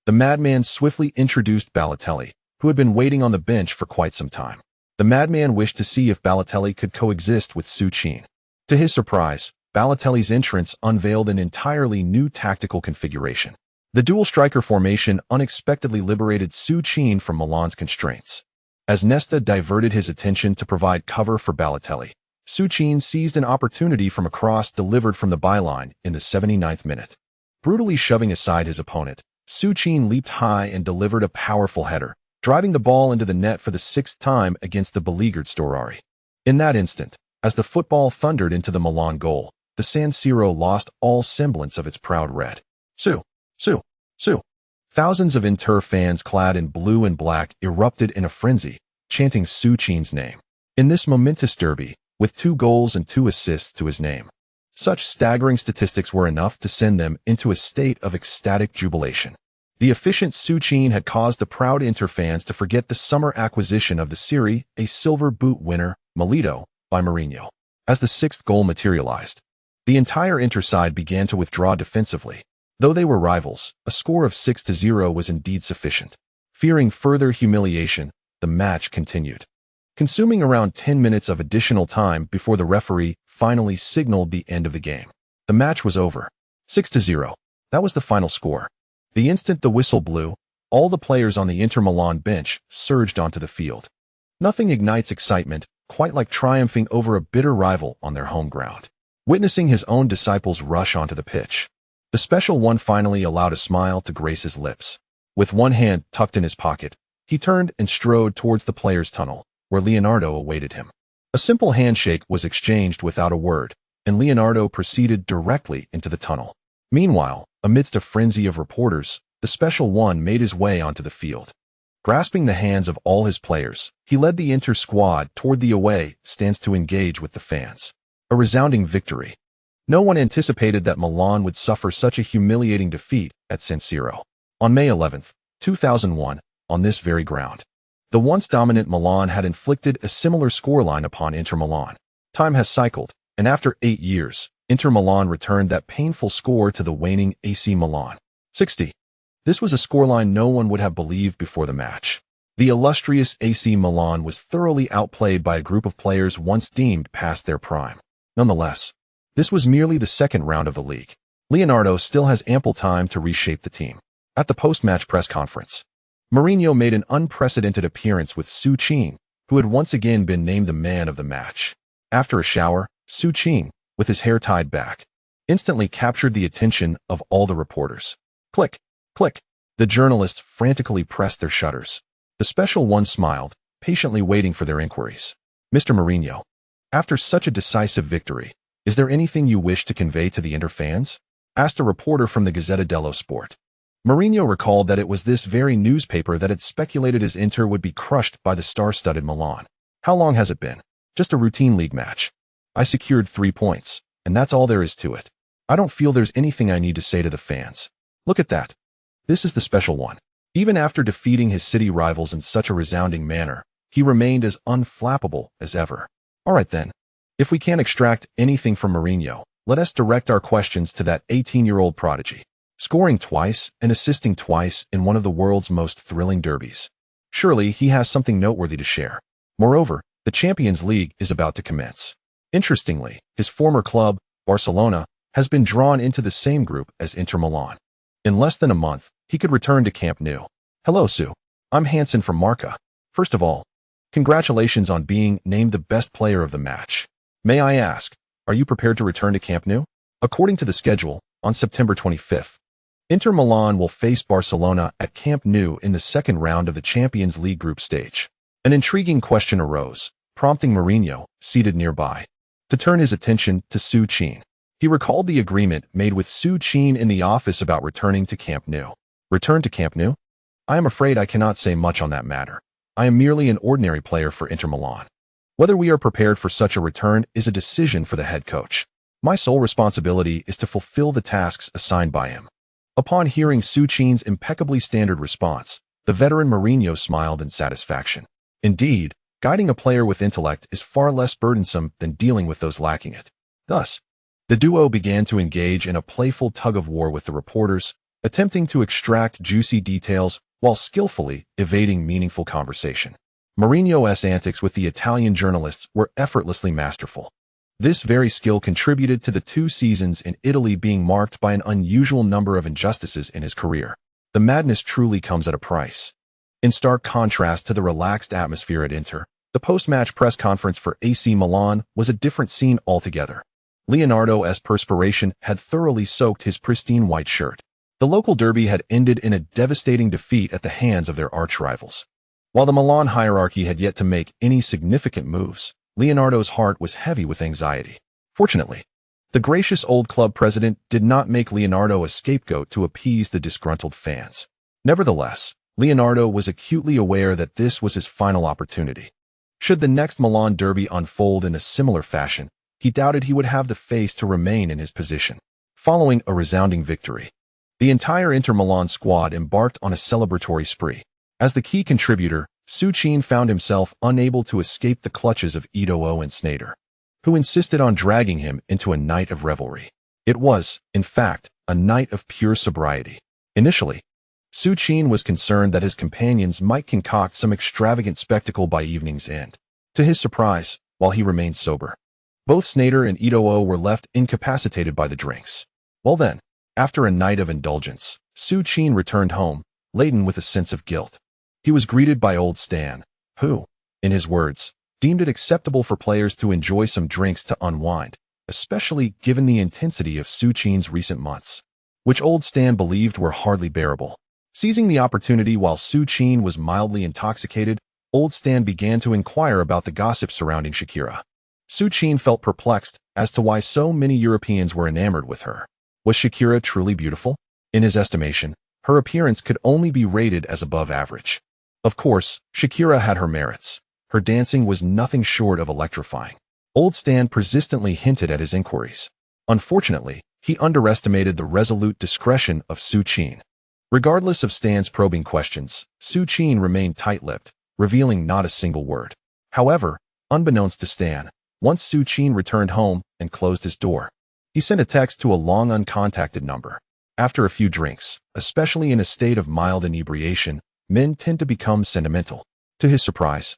the madman swiftly introduced Balotelli, who had been waiting on the bench for quite some time. The madman wished to see if Balotelli could coexist with Su Qin. To his surprise, Balotelli's entrance unveiled an entirely new tactical configuration. The dual striker formation unexpectedly liberated Su Qin from Milan's constraints. As Nesta diverted his attention to provide cover for Balotelli, Su Qin seized an opportunity from a cross delivered from the byline in the 79th minute. Brutally shoving aside his opponent, Su Qin leaped high and delivered a powerful header, driving the ball into the net for the 6th time against the beleaguered Storari. In that instant, as the football thundered into the Milan goal, the San Siro lost all semblance of its proud red. Su! Su! Su! Thousands of Inter fans clad in blue and black erupted in a frenzy, chanting Su Qin's name. In this momentous derby, with 2 goals and 2 assists to his name, such staggering statistics were enough to send them into a state of ecstatic jubilation. The efficient Su Qin had caused the proud Inter fans to forget the summer acquisition of the Serie A silver boot winner, Milito, by Mourinho. As the 6th goal materialized, the entire Inter side began to withdraw defensively. Though they were rivals, a score of 6-0 was indeed sufficient. Fearing further humiliation, the match continued, consuming around 10 minutes of additional time before the referee finally signaled the end of the game. The match was over. 6-0. That was the final score. The instant the whistle blew, all the players on the Inter Milan bench surged onto the field. Nothing ignites excitement quite like triumphing over a bitter rival on their home ground. Witnessing his own disciples rush onto the pitch, the special one finally allowed a smile to grace his lips. With one hand tucked in his pocket, he turned and strode towards the players' tunnel, where Leonardo awaited him. A simple handshake was exchanged without a word, and Leonardo proceeded directly into the tunnel. Meanwhile, amidst a frenzy of reporters, the special one made his way onto the field. Grasping the hands of all his players, he led the Inter squad toward the away stands to engage with the fans. A resounding victory. No one anticipated that Milan would suffer such a humiliating defeat at San Siro. On May 11, 2001, on this very ground, the once dominant Milan had inflicted a similar scoreline upon Inter Milan. Time has cycled, and after 8 years, Inter Milan returned that painful score to the waning AC Milan. 60. This was a scoreline no one would have believed before the match. The illustrious AC Milan was thoroughly outplayed by a group of players once deemed past their prime. Nonetheless, this was merely the 2nd round of the league. Leonardo still has ample time to reshape the team. At the post-match press conference, Mourinho made an unprecedented appearance with Su Qin, who had once again been named the man of the match. After a shower, Su Qin, with his hair tied back, instantly captured the attention of all the reporters. Click, click. The journalists frantically pressed their shutters. The special one smiled, patiently waiting for their inquiries. Mr. Mourinho, After such a decisive victory, is there anything you wish to convey to the Inter fans? Asked a reporter from the Gazzetta dello Sport. Mourinho recalled that it was this very newspaper that had speculated his Inter would be crushed by the star-studded Milan. How long has it been? Just a routine league match. I secured 3 points, and that's all there is to it. I don't feel there's anything I need to say to the fans. Look at that. This is the special one. Even after defeating his city rivals in such a resounding manner, he remained as unflappable as ever. All right then. If we can't extract anything from Mourinho, let us direct our questions to that 18-year-old prodigy, scoring twice and assisting twice in one of the world's most thrilling derbies. Surely he has something noteworthy to share. Moreover, the Champions League is about to commence. Interestingly, his former club, Barcelona, has been drawn into the same group as Inter Milan. In less than a month, he could return to Camp Nou. Hello, Su. I'm Hansen from Marca. First of all, congratulations on being named the best player of the match. May I ask, are you prepared to return to Camp Nou? According to the schedule, on September 25th, Inter Milan will face Barcelona at Camp Nou in the second round of the Champions League group stage. An intriguing question arose, prompting Mourinho, seated nearby, to turn his attention to Su Qin. He recalled the agreement made with Su Qin in the office about returning to Camp Nou. Return to Camp Nou? I am afraid I cannot say much on that matter. I am merely an ordinary player for Inter Milan. Whether we are prepared for such a return is a decision for the head coach. My sole responsibility is to fulfill the tasks assigned by him. Upon hearing Su Qin's impeccably standard response, the veteran Mourinho smiled in satisfaction. Indeed, guiding a player with intellect is far less burdensome than dealing with those lacking it. Thus, the duo began to engage in a playful tug-of-war with the reporters, attempting to extract juicy details while skillfully evading meaningful conversation. Mourinho's antics with the Italian journalists were effortlessly masterful. This very skill contributed to the 2 seasons in Italy being marked by an unusual number of injustices in his career. The madness truly comes at a price. In stark contrast to the relaxed atmosphere at Inter, the post-match press conference for AC Milan was a different scene altogether. Leonardo's perspiration had thoroughly soaked his pristine white shirt. The local derby had ended in a devastating defeat at the hands of their arch-rivals. While the Milan hierarchy had yet to make any significant moves, Leonardo's heart was heavy with anxiety. Fortunately, the gracious old club president did not make Leonardo a scapegoat to appease the disgruntled fans. Nevertheless, Leonardo was acutely aware that this was his final opportunity. Should the next Milan derby unfold in a similar fashion, he doubted he would have the face to remain in his position. Following a resounding victory, the entire Inter Milan squad embarked on a celebratory spree. As the key contributor, Su Qin found himself unable to escape the clutches of Eto'o and Sneijder, who insisted on dragging him into a night of revelry. It was, in fact, a night of pure sobriety. Initially, Su Qin was concerned that his companions might concoct some extravagant spectacle by evening's end. To his surprise, while he remained sober, both Sneijder and Eto'o were left incapacitated by the drinks. Well then, after a night of indulgence, Su Qin returned home, laden with a sense of guilt. He was greeted by old Stan, who, in his words, deemed it acceptable for players to enjoy some drinks to unwind, especially given the intensity of Su Qin's recent months, which old Stan believed were hardly bearable. Seizing the opportunity while Su Qin was mildly intoxicated, old Stan began to inquire about the gossip surrounding Shakira. Su Qin felt perplexed as to why so many Europeans were enamored with her. Was Shakira truly beautiful? In his estimation, her appearance could only be rated as above average. Of course, Shakira had her merits. Her dancing was nothing short of electrifying. Old Stan persistently hinted at his inquiries. Unfortunately, he underestimated the resolute discretion of Su Qin. Regardless of Stan's probing questions, Su Qin remained tight-lipped, revealing not a single word. However, unbeknownst to Stan, once Su Qin returned home and closed his door, he sent a text to a long uncontacted number. After a few drinks, especially in a state of mild inebriation, men tend to become sentimental. To his surprise,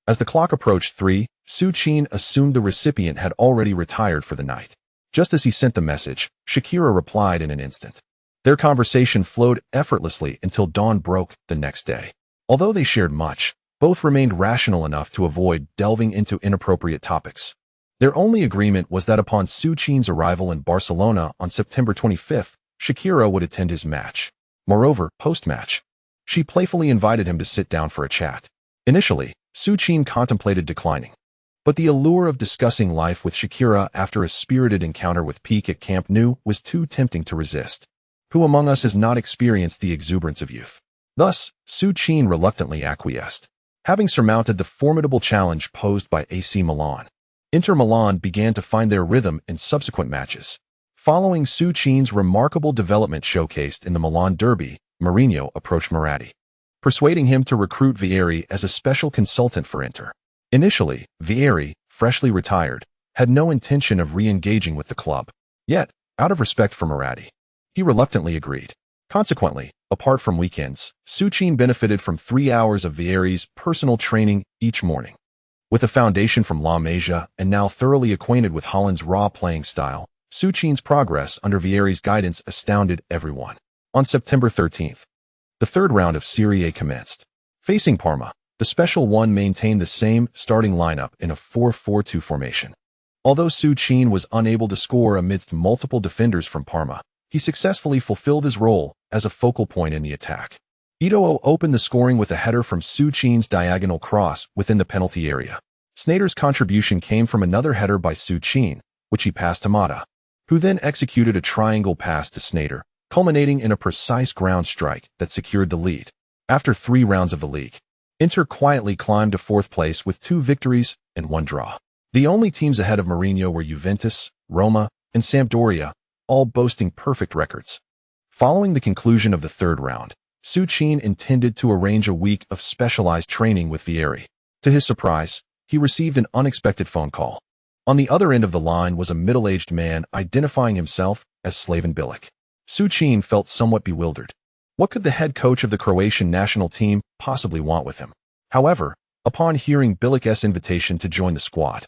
as the clock approached 3, Su Qin assumed the recipient had already retired for the night. Just as he sent the message, Shakira replied in an instant. Their conversation flowed effortlessly until dawn broke the next day. Although they shared much, both remained rational enough to avoid delving into inappropriate topics. Their only agreement was that upon Su Qin's arrival in Barcelona on September 25th, Shakira would attend his match. Moreover, post-match, she playfully invited him to sit down for a chat. Initially, Su Qin contemplated declining. But the allure of discussing life with Shakira after a spirited encounter with Pique at Camp Nou was too tempting to resist. Who among us has not experienced the exuberance of youth? Thus, Su Qin reluctantly acquiesced. Having surmounted the formidable challenge posed by AC Milan, Inter Milan began to find their rhythm in subsequent matches. Following Su Qin's remarkable development showcased in the Milan derby, Mourinho approached Maratti, persuading him to recruit Vieri as a special consultant for Inter. Initially, Vieri, freshly retired, had no intention of re-engaging with the club. Yet, out of respect for Maratti, he reluctantly agreed. Consequently, apart from weekends, Su Qin benefited from 3 hours of Vieri's personal training each morning. With a foundation from La Masia and now thoroughly acquainted with Holland's raw playing style, Su Qin's progress under Vieri's guidance astounded everyone. On September 13th, the third round of Serie A commenced. Facing Parma, the Special One maintained the same starting lineup in a 4-4-2 formation. Although Su Qin was unable to score amidst multiple defenders from Parma, he successfully fulfilled his role as a focal point in the attack. Ito opened the scoring with a header from Su Qin's diagonal cross within the penalty area. Sneijder's contribution came from another header by Su Qin, which he passed to Mata, who then executed a triangle pass to Sneijder, culminating in a precise ground strike that secured the lead. After 3 rounds of the league, Inter quietly climbed to 4th place with 2 victories and 1 draw. The only teams ahead of Mourinho were Juventus, Roma, and Sampdoria, all boasting perfect records. Following the conclusion of the 3rd round, Su Qin intended to arrange a week of specialized training with Vieri. To his surprise, he received an unexpected phone call. On the other end of the line was a middle-aged man identifying himself as Slaven Bilic. Su Qin felt somewhat bewildered. What could the head coach of the Croatian national team possibly want with him? However, upon hearing Bilic's invitation to join the squad,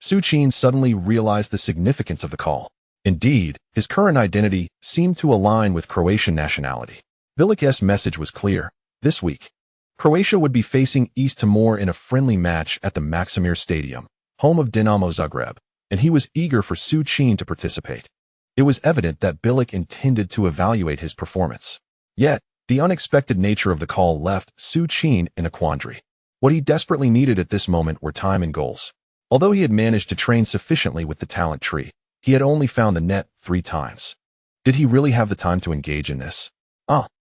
Su Qin suddenly realized the significance of the call. Indeed, his current identity seemed to align with Croatian nationality. Bilic's message was clear. This week, Croatia would be facing East Timor in a friendly match at the Maksimir Stadium, home of Dinamo Zagreb, and he was eager for Su Qin to participate. It was evident that Bilic intended to evaluate his performance. Yet, the unexpected nature of the call left Su Qin in a quandary. What he desperately needed at this moment were time and goals. Although he had managed to train sufficiently with the talent tree, he had only found the net 3 times. Did he really have the time to engage in this?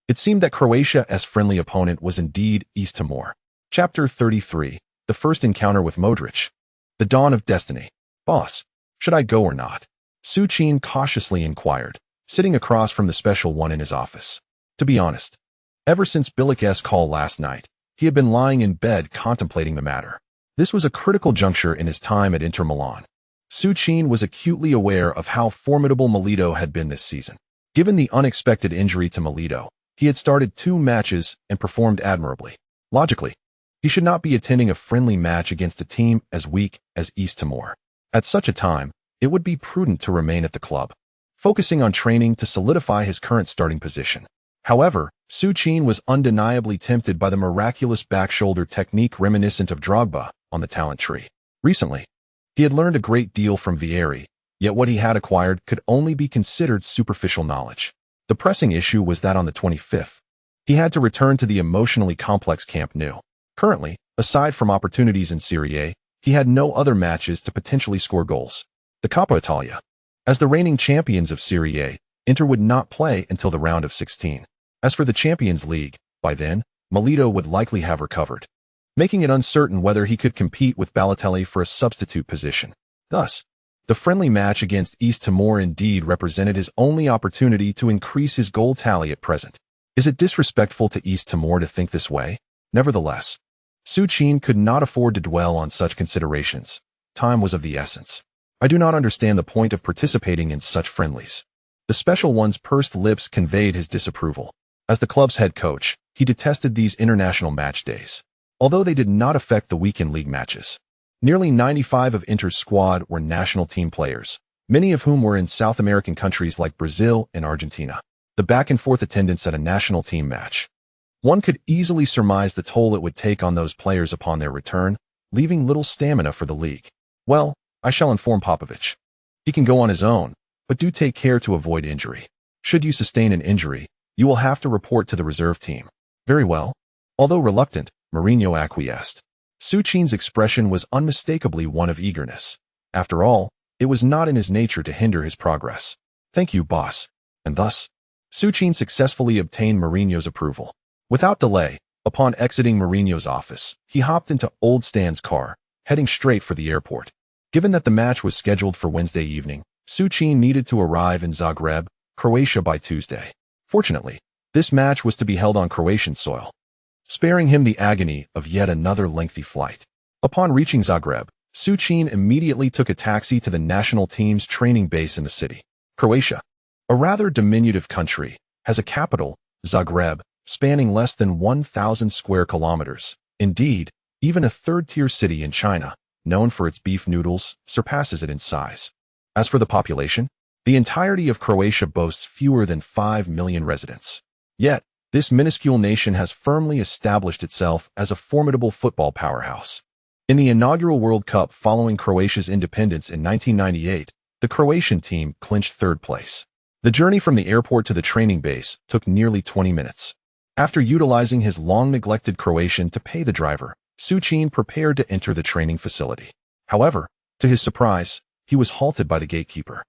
It seemed that Croatia's friendly opponent was indeed East Timor. Chapter 33, The First Encounter with Modric. The Dawn of Destiny. Boss, should I go or not? Su Qin cautiously inquired, sitting across from the Special One in his office. To be honest, ever since Bilic's call last night, he had been lying in bed contemplating the matter. This was a critical juncture in his time at Inter Milan. Su Qin was acutely aware of how formidable Milito had been this season. Given the unexpected injury to Milito, he had started 2 matches and performed admirably. Logically, he should not be attending a friendly match against a team as weak as East Timor. At such a time, it would be prudent to remain at the club, focusing on training to solidify his current starting position. However, Su Qin was undeniably tempted by the miraculous back-shoulder technique reminiscent of Drogba on the talent tree. Recently, he had learned a great deal from Vieri, yet what he had acquired could only be considered superficial knowledge. The pressing issue was that on the 25th, he had to return to the emotionally complex Camp Nou. Currently, aside from opportunities in Serie A, he had no other matches to potentially score goals. The Coppa Italia. As the reigning champions of Serie A, Inter would not play until the round of 16. As for the Champions League, by then, Milito would likely have recovered, making it uncertain whether he could compete with Balotelli for a substitute position. Thus, the friendly match against East Timor indeed represented his only opportunity to increase his goal tally at present. Is it disrespectful to East Timor to think this way? Nevertheless, Su Qin could not afford to dwell on such considerations. Time was of the essence. I do not understand the point of participating in such friendlies. The Special One's pursed lips conveyed his disapproval. As the club's head coach, he detested these international match days, although they did not affect the weekend league matches. Nearly 95 of Inter's squad were national team players, many of whom were in South American countries like Brazil and Argentina. The back-and-forth attendance at a national team match. One could easily surmise the toll it would take on those players upon their return, leaving little stamina for the league. Well, I shall inform Popovic. He can go on his own, but do take care to avoid injury. Should you sustain an injury, you will have to report to the reserve team. Very well. Although reluctant, Mourinho acquiesced. Su Qin's expression was unmistakably one of eagerness. After all, it was not in his nature to hinder his progress. "Thank you, boss." And thus, Su Qin successfully obtained Mourinho's approval. Without delay, upon exiting Mourinho's office, he hopped into Old Stan's car, heading straight for the airport. Given that the match was scheduled for Wednesday evening, Su Qin needed to arrive in Zagreb, Croatia by Tuesday. Fortunately, this match was to be held on Croatian soil, sparing him the agony of yet another lengthy flight. Upon reaching Zagreb, Su Qin immediately took a taxi to the national team's training base in the city. Croatia, a rather diminutive country, has a capital, Zagreb, spanning less than 1,000 square kilometers. Indeed, even a third-tier city in China, known for its beef noodles, surpasses it in size. As for the population, the entirety of Croatia boasts fewer than 5 million residents. Yet, this minuscule nation has firmly established itself as a formidable football powerhouse. In the inaugural World Cup following Croatia's independence in 1998, the Croatian team clinched third place. The journey from the airport to the training base took nearly 20 minutes. After utilizing his long-neglected Croatian to pay the driver, Su Qin prepared to enter the training facility. However, to his surprise, he was halted by the gatekeeper.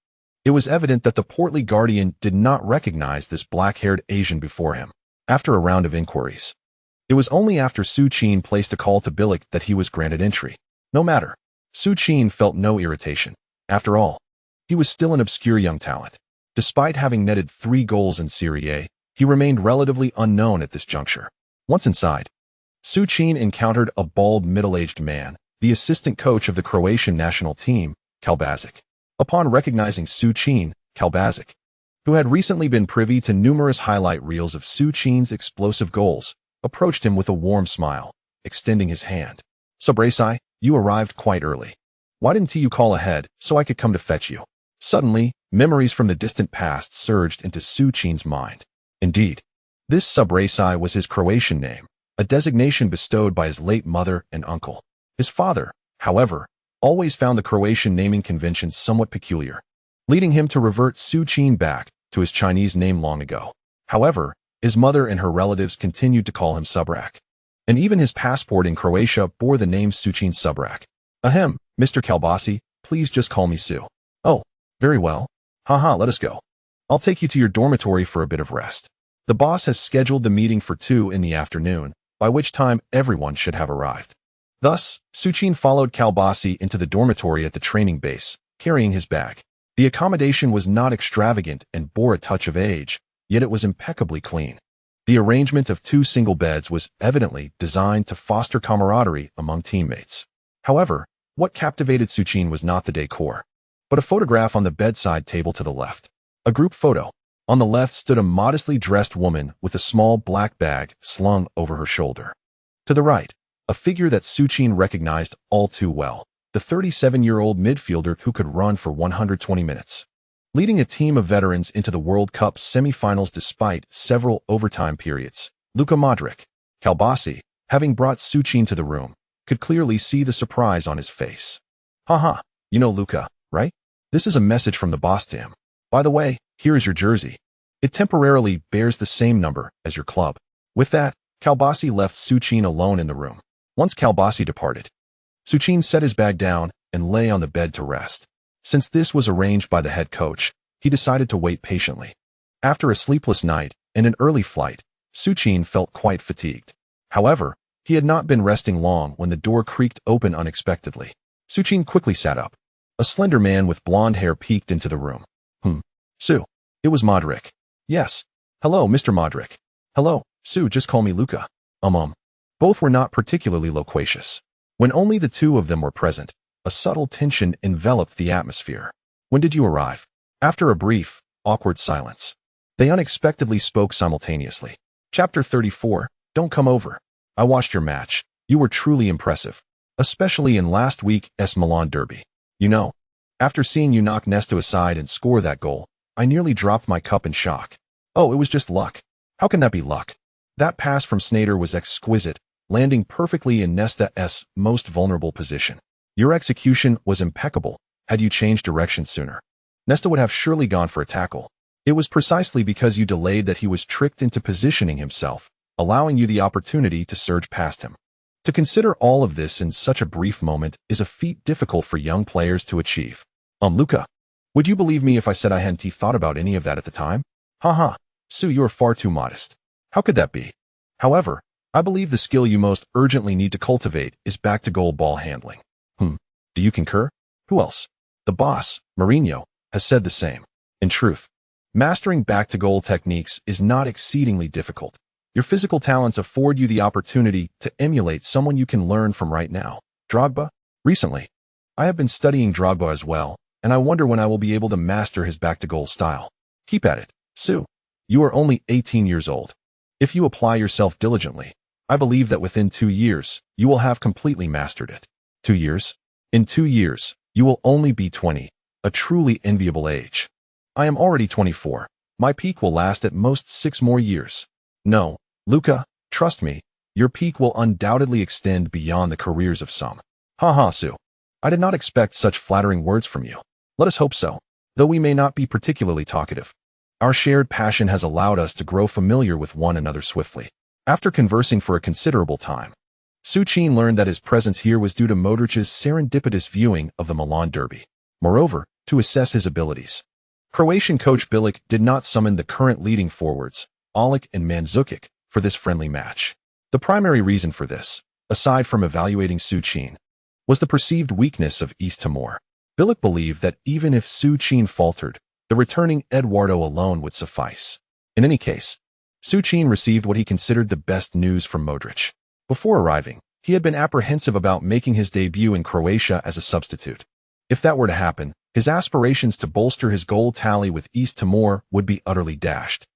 It was evident that the portly guardian did not recognize this black-haired Asian before him. After a round of inquiries, it was only after Su Qin placed a call to Bilic that he was granted entry. No matter, Su Qin felt no irritation. After all, he was still an obscure young talent. Despite having netted 3 goals in Serie A, he remained relatively unknown at this juncture. Once inside, Su Qin encountered a bald, middle-aged man, the assistant coach of the Croatian national team, Kalbazic. Upon recognizing Su Qin, Kalbazic, who had recently been privy to numerous highlight reels of Su Qin's explosive goals, approached him with a warm smile, extending his hand. "Subrasai, you arrived quite early. Why didn't you call ahead so I could come to fetch you?" Suddenly, memories from the distant past surged into Su Qin's mind. Indeed, this Subrasai was his Croatian name, a designation bestowed by his late mother and uncle. His father, however, always found the Croatian naming convention somewhat peculiar, leading him to revert Su Qin back to his Chinese name long ago. However, his mother and her relatives continued to call him Subrak, and even his passport in Croatia bore the name Su Qin Subrak. "Ahem, Mr. Kalbasi, please just call me Su." "Oh, very well. Haha, let us go. I'll take you to your dormitory for a bit of rest. The boss has scheduled the meeting for 2 in the afternoon, by which time everyone should have arrived." Thus, Su Qin followed Kalbasi into the dormitory at the training base, carrying his bag. The accommodation was not extravagant and bore a touch of age, yet it was impeccably clean. The arrangement of 2 single beds was evidently designed to foster camaraderie among teammates. However, what captivated Su Qin was not the decor, but a photograph on the bedside table to the left. A group photo. On the left stood a modestly dressed woman with a small black bag slung over her shoulder. To the right, a figure that Su Qin recognized all too well, the 37-year-old midfielder who could run for 120 minutes, leading a team of veterans into the World Cup semi-finals despite several overtime periods. Luka Modric. Kalbasi, having brought Su Qin to the room, could clearly see the surprise on his face. "Haha, you know Luka, right? This is a message from the boss to him. By the way, here is your jersey. It temporarily bears the same number as your club." With that, Kalbasi left Su Qin alone in the room. Once Kalbasi departed, Su Qin set his bag down and lay on the bed to rest. Since this was arranged by the head coach, he decided to wait patiently. After a sleepless night and an early flight, Su Qin felt quite fatigued. However, he had not been resting long when the door creaked open unexpectedly. Su Qin quickly sat up. A slender man with blonde hair peeked into the room. Su. It was Modric. "Yes. Hello, Mr. Modric." "Hello, Su, just call me Luka." Both were not particularly loquacious. When only the 2 of them were present, a subtle tension enveloped the atmosphere. "When did you arrive?" After a brief, awkward silence, they unexpectedly spoke simultaneously. Chapter 34, Don't come over. "I watched your match. You were truly impressive, especially in last week's Milan derby. You know, after seeing you knock Nesto aside and score that goal, I nearly dropped my cup in shock. Oh, it was just luck." "How can that be luck? That pass from Sneijder was exquisite, landing perfectly in Nesta's most vulnerable position. Your execution was impeccable. Had you changed direction sooner, Nesta would have surely gone for a tackle. It was precisely because you delayed that he was tricked into positioning himself, allowing you the opportunity to surge past him." To consider all of this in such a brief moment is a feat difficult for young players to achieve. Luca, would you believe me if I said I hadn't thought about any of that at the time? Haha, Su, you are far too modest. How could that be? However, I believe the skill you most urgently need to cultivate is back-to-goal ball handling. Do you concur? Who else? The boss, Mourinho, has said the same. In truth, mastering back-to-goal techniques is not exceedingly difficult. Your physical talents afford you the opportunity to emulate someone you can learn from right now. Drogba? Recently, I have been studying Drogba as well, and I wonder when I will be able to master his back-to-goal style. Keep at it, Su. You are only 18 years old. If you apply yourself diligently, I believe that within 2 years, you will have completely mastered it. 2 years? In 2 years, you will only be 20, a truly enviable age. I am already 24. My peak will last at most 6 more years. No, Luca, trust me, your peak will undoubtedly extend beyond the careers of some. Haha, Su. I did not expect such flattering words from you. Let us hope so. Though we may not be particularly talkative, our shared passion has allowed us to grow familiar with one another swiftly. After conversing for a considerable time, Su Qin learned that his presence here was due to Modric's serendipitous viewing of the Milan derby. Moreover, to assess his abilities, Croatian coach Bilic did not summon the current leading forwards, Olic and Mandzukic, for this friendly match. The primary reason for this, aside from evaluating Su Qin, was the perceived weakness of East Timor. Bilic believed that even if Su Qin faltered, the returning Eduardo alone would suffice. In any case, Su Qin received what he considered the best news from Modric. Before arriving, he had been apprehensive about making his debut in Croatia as a substitute. If that were to happen, his aspirations to bolster his goal tally with East Timor would be utterly dashed.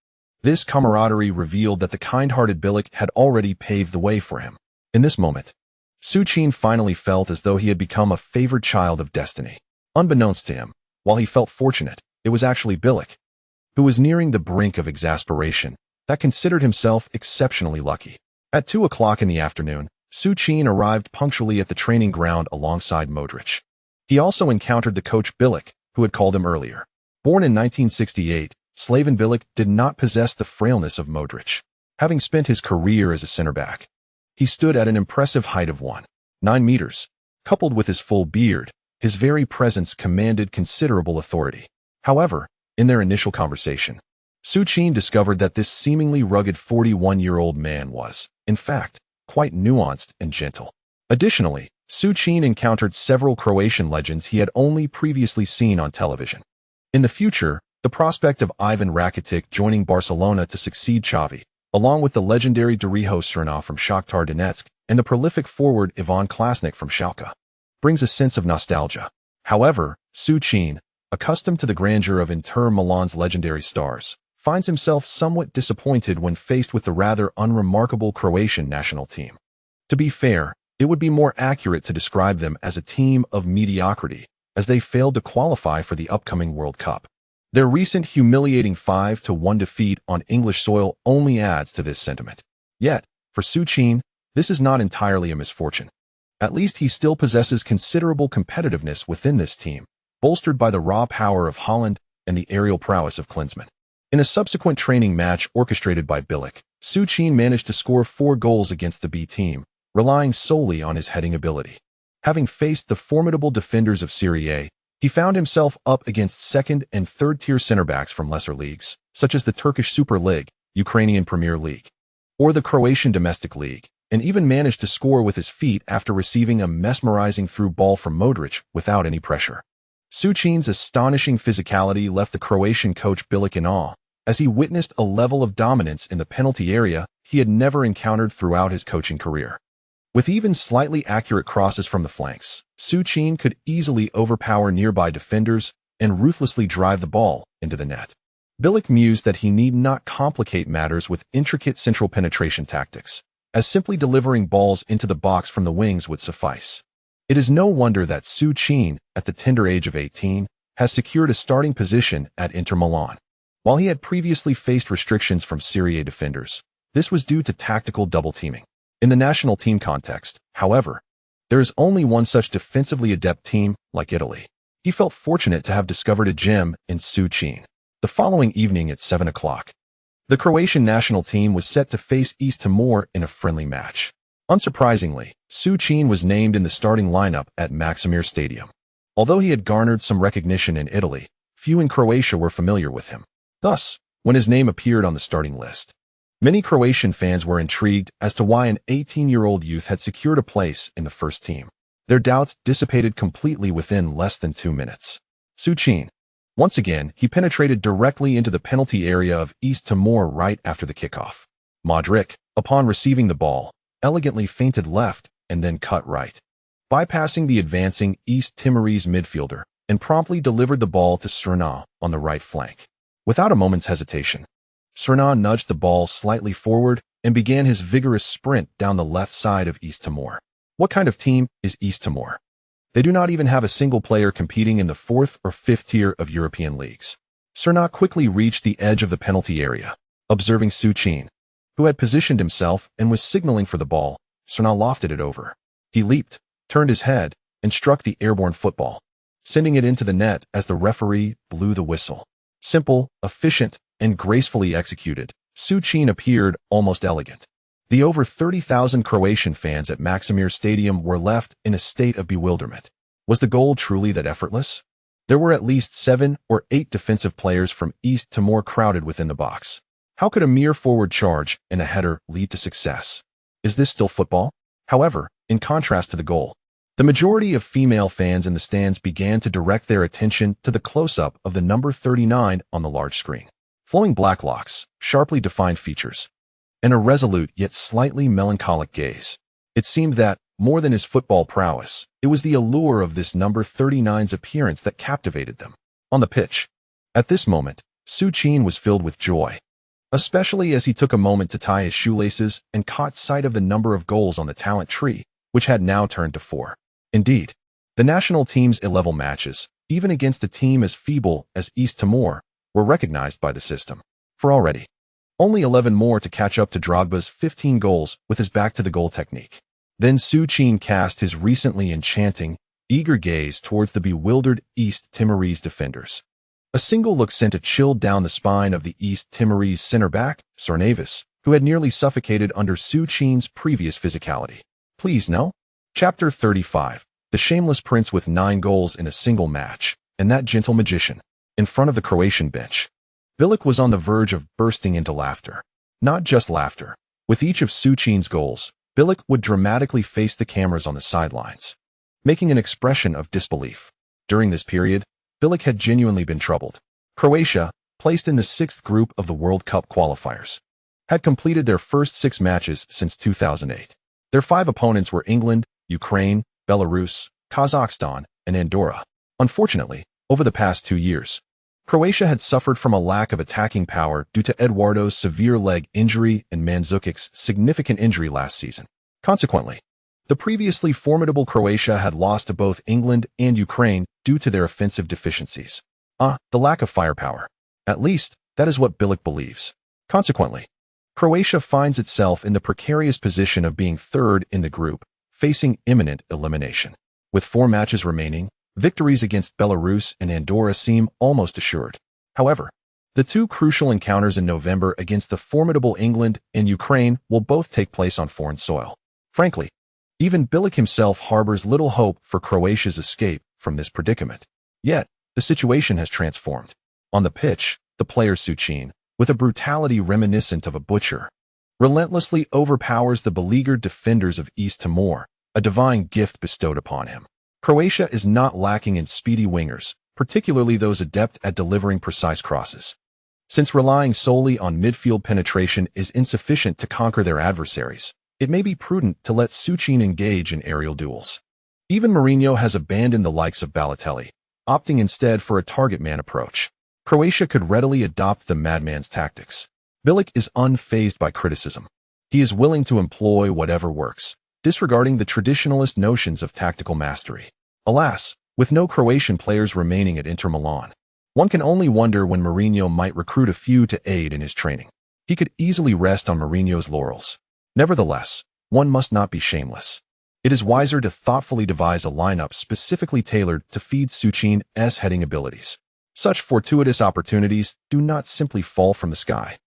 This camaraderie revealed that the kind-hearted Bilic had already paved the way for him. In this moment, Su Qin finally felt as though he had become a favored child of destiny. Unbeknownst to him, while he felt fortunate, it was actually Bilic, who was nearing the brink of exasperation, that considered himself exceptionally lucky. At 2 o'clock in the afternoon, Su Qin arrived punctually at the training ground alongside Modric. He also encountered the coach Bilic, who had called him earlier. Born in 1968, Slaven Bilic did not possess the frailness of Modric. Having spent his career as a center-back, he stood at an impressive height of 1.9 meters. Coupled with his full beard, his very presence commanded considerable authority. However, in their initial conversation, Su Qin discovered that this seemingly rugged 41-year-old man was, in fact, quite nuanced and gentle. Additionally, Su Qin encountered several Croatian legends he had only previously seen on television. In the future, the prospect of Ivan Rakitic joining Barcelona to succeed Xavi, along with the legendary Darijo Srna from Shakhtar Donetsk and the prolific forward Ivan Klasnik from Schalke, brings a sense of nostalgia. However, Su Qin, accustomed to the grandeur of Inter Milan's legendary stars, finds himself somewhat disappointed when faced with the rather unremarkable Croatian national team. To be fair, it would be more accurate to describe them as a team of mediocrity, as they failed to qualify for the upcoming World Cup. Their recent humiliating 5-1 defeat on English soil only adds to this sentiment. Yet, for Su Qin, this is not entirely a misfortune. At least he still possesses considerable competitiveness within this team, bolstered by the raw power of Holland and the aerial prowess of Klinsmann. In a subsequent training match orchestrated by Bilic, Su Qin managed to score 4 goals against the B team, relying solely on his heading ability. Having faced the formidable defenders of Serie A, he found himself up against second- and third-tier center-backs from lesser leagues, such as the Turkish Super League, Ukrainian Premier League, or the Croatian Domestic League, and even managed to score with his feet after receiving a mesmerizing through ball from Modric without any pressure. Su Qin's astonishing physicality left the Croatian coach Bilic in awe, as he witnessed a level of dominance in the penalty area he had never encountered throughout his coaching career. With even slightly accurate crosses from the flanks, Su Qin could easily overpower nearby defenders and ruthlessly drive the ball into the net. Bilic mused that he need not complicate matters with intricate central penetration tactics, as simply delivering balls into the box from the wings would suffice. It is no wonder that Su Qin, at the tender age of 18, has secured a starting position at Inter Milan. While he had previously faced restrictions from Serie A defenders, this was due to tactical double-teaming. In the national team context, however, there is only one such defensively adept team, like Italy. He felt fortunate to have discovered a gem in Su Qin. The following evening at 7 o'clock, the Croatian national team was set to face East Timor in a friendly match. Unsurprisingly, Su Qin was named in the starting lineup at Maksimir Stadium. Although he had garnered some recognition in Italy, few in Croatia were familiar with him. Thus, when his name appeared on the starting list, many Croatian fans were intrigued as to why an 18-year-old youth had secured a place in the first team. Their doubts dissipated completely within less than 2 minutes. Su Qin. Once again, he penetrated directly into the penalty area of East Timor right after the kickoff. Modric, upon receiving the ball, elegantly feinted left and then cut right, bypassing the advancing East Timorese midfielder, and promptly delivered the ball to Serna on the right flank. Without a moment's hesitation, Serna nudged the ball slightly forward and began his vigorous sprint down the left side of East Timor. What kind of team is East Timor? They do not even have a single player competing in the 4th or 5th tier of European leagues. Serna quickly reached the edge of the penalty area. Observing Su Qin, who had positioned himself and was signaling for the ball, Serna lofted it over. He leaped, turned his head, and struck the airborne football, sending it into the net as the referee blew the whistle. Simple, efficient, and gracefully executed, Su Qin appeared almost elegant. The over 30,000 Croatian fans at Maksimir Stadium were left in a state of bewilderment. Was the goal truly that effortless? There were at least 7 or 8 defensive players from East Timor crowded within the box. How could a mere forward charge and a header lead to success? Is this still football? However, in contrast to the goal, the majority of female fans in the stands began to direct their attention to the close-up of the number 39 on the large screen. Flowing black locks, sharply defined features, and a resolute yet slightly melancholic gaze. It seemed that, more than his football prowess, it was the allure of this number 39's appearance that captivated them. On the pitch, at this moment, Su Qin was filled with joy, especially as he took a moment to tie his shoelaces and caught sight of the number of goals on the talent tree, which had now turned to 4. Indeed, the national team's 11 matches, even against a team as feeble as East Timor, were recognized by the system. For already, only 11 more to catch up to Drogba's 15 goals with his back-to-the-goal technique. Then Su Qin cast his recently enchanting, eager gaze towards the bewildered East Timorese defenders. A single look sent a chill down the spine of the East Timorese center-back, Sarnavis, who had nearly suffocated under Su Qin's previous physicality. Please no? Chapter 35. The shameless prince with 9 goals in a single match, and that gentle magician. In front of the Croatian bench, Bilic was on the verge of bursting into laughter. Not just laughter. With each of Su Qin's goals, Bilic would dramatically face the cameras on the sidelines, making an expression of disbelief. During this period, Bilic had genuinely been troubled. Croatia, placed in the 6th group of the World Cup qualifiers, had completed their first 6 matches since 2008. Their 5 opponents were England, Ukraine, Belarus, Kazakhstan, and Andorra. Unfortunately, over the past 2 years, Croatia had suffered from a lack of attacking power due to Eduardo's severe leg injury and Mandzukic's significant injury last season. Consequently, the previously formidable Croatia had lost to both England and Ukraine due to their offensive deficiencies. The lack of firepower. At least, that is what Bilic believes. Consequently, Croatia finds itself in the precarious position of being 3rd in the group, facing imminent elimination. With 4 matches remaining, victories against Belarus and Andorra seem almost assured. However, the 2 crucial encounters in November against the formidable England and Ukraine will both take place on foreign soil. Frankly, even Bilic himself harbors little hope for Croatia's escape from this predicament. Yet, the situation has transformed. On the pitch, the player Su Qin, with a brutality reminiscent of a butcher, relentlessly overpowers the beleaguered defenders of East Timor, a divine gift bestowed upon him. Croatia is not lacking in speedy wingers, particularly those adept at delivering precise crosses. Since relying solely on midfield penetration is insufficient to conquer their adversaries, it may be prudent to let Su Qin engage in aerial duels. Even Mourinho has abandoned the likes of Balotelli, opting instead for a target man approach. Croatia could readily adopt the madman's tactics. Bilic is unfazed by criticism. He is willing to employ whatever works, disregarding the traditionalist notions of tactical mastery. Alas, with no Croatian players remaining at Inter Milan, one can only wonder when Mourinho might recruit a few to aid in his training. He could easily rest on Mourinho's laurels. Nevertheless, one must not be shameless. It is wiser to thoughtfully devise a lineup specifically tailored to feed Su Qin's heading abilities. Such fortuitous opportunities do not simply fall from the sky.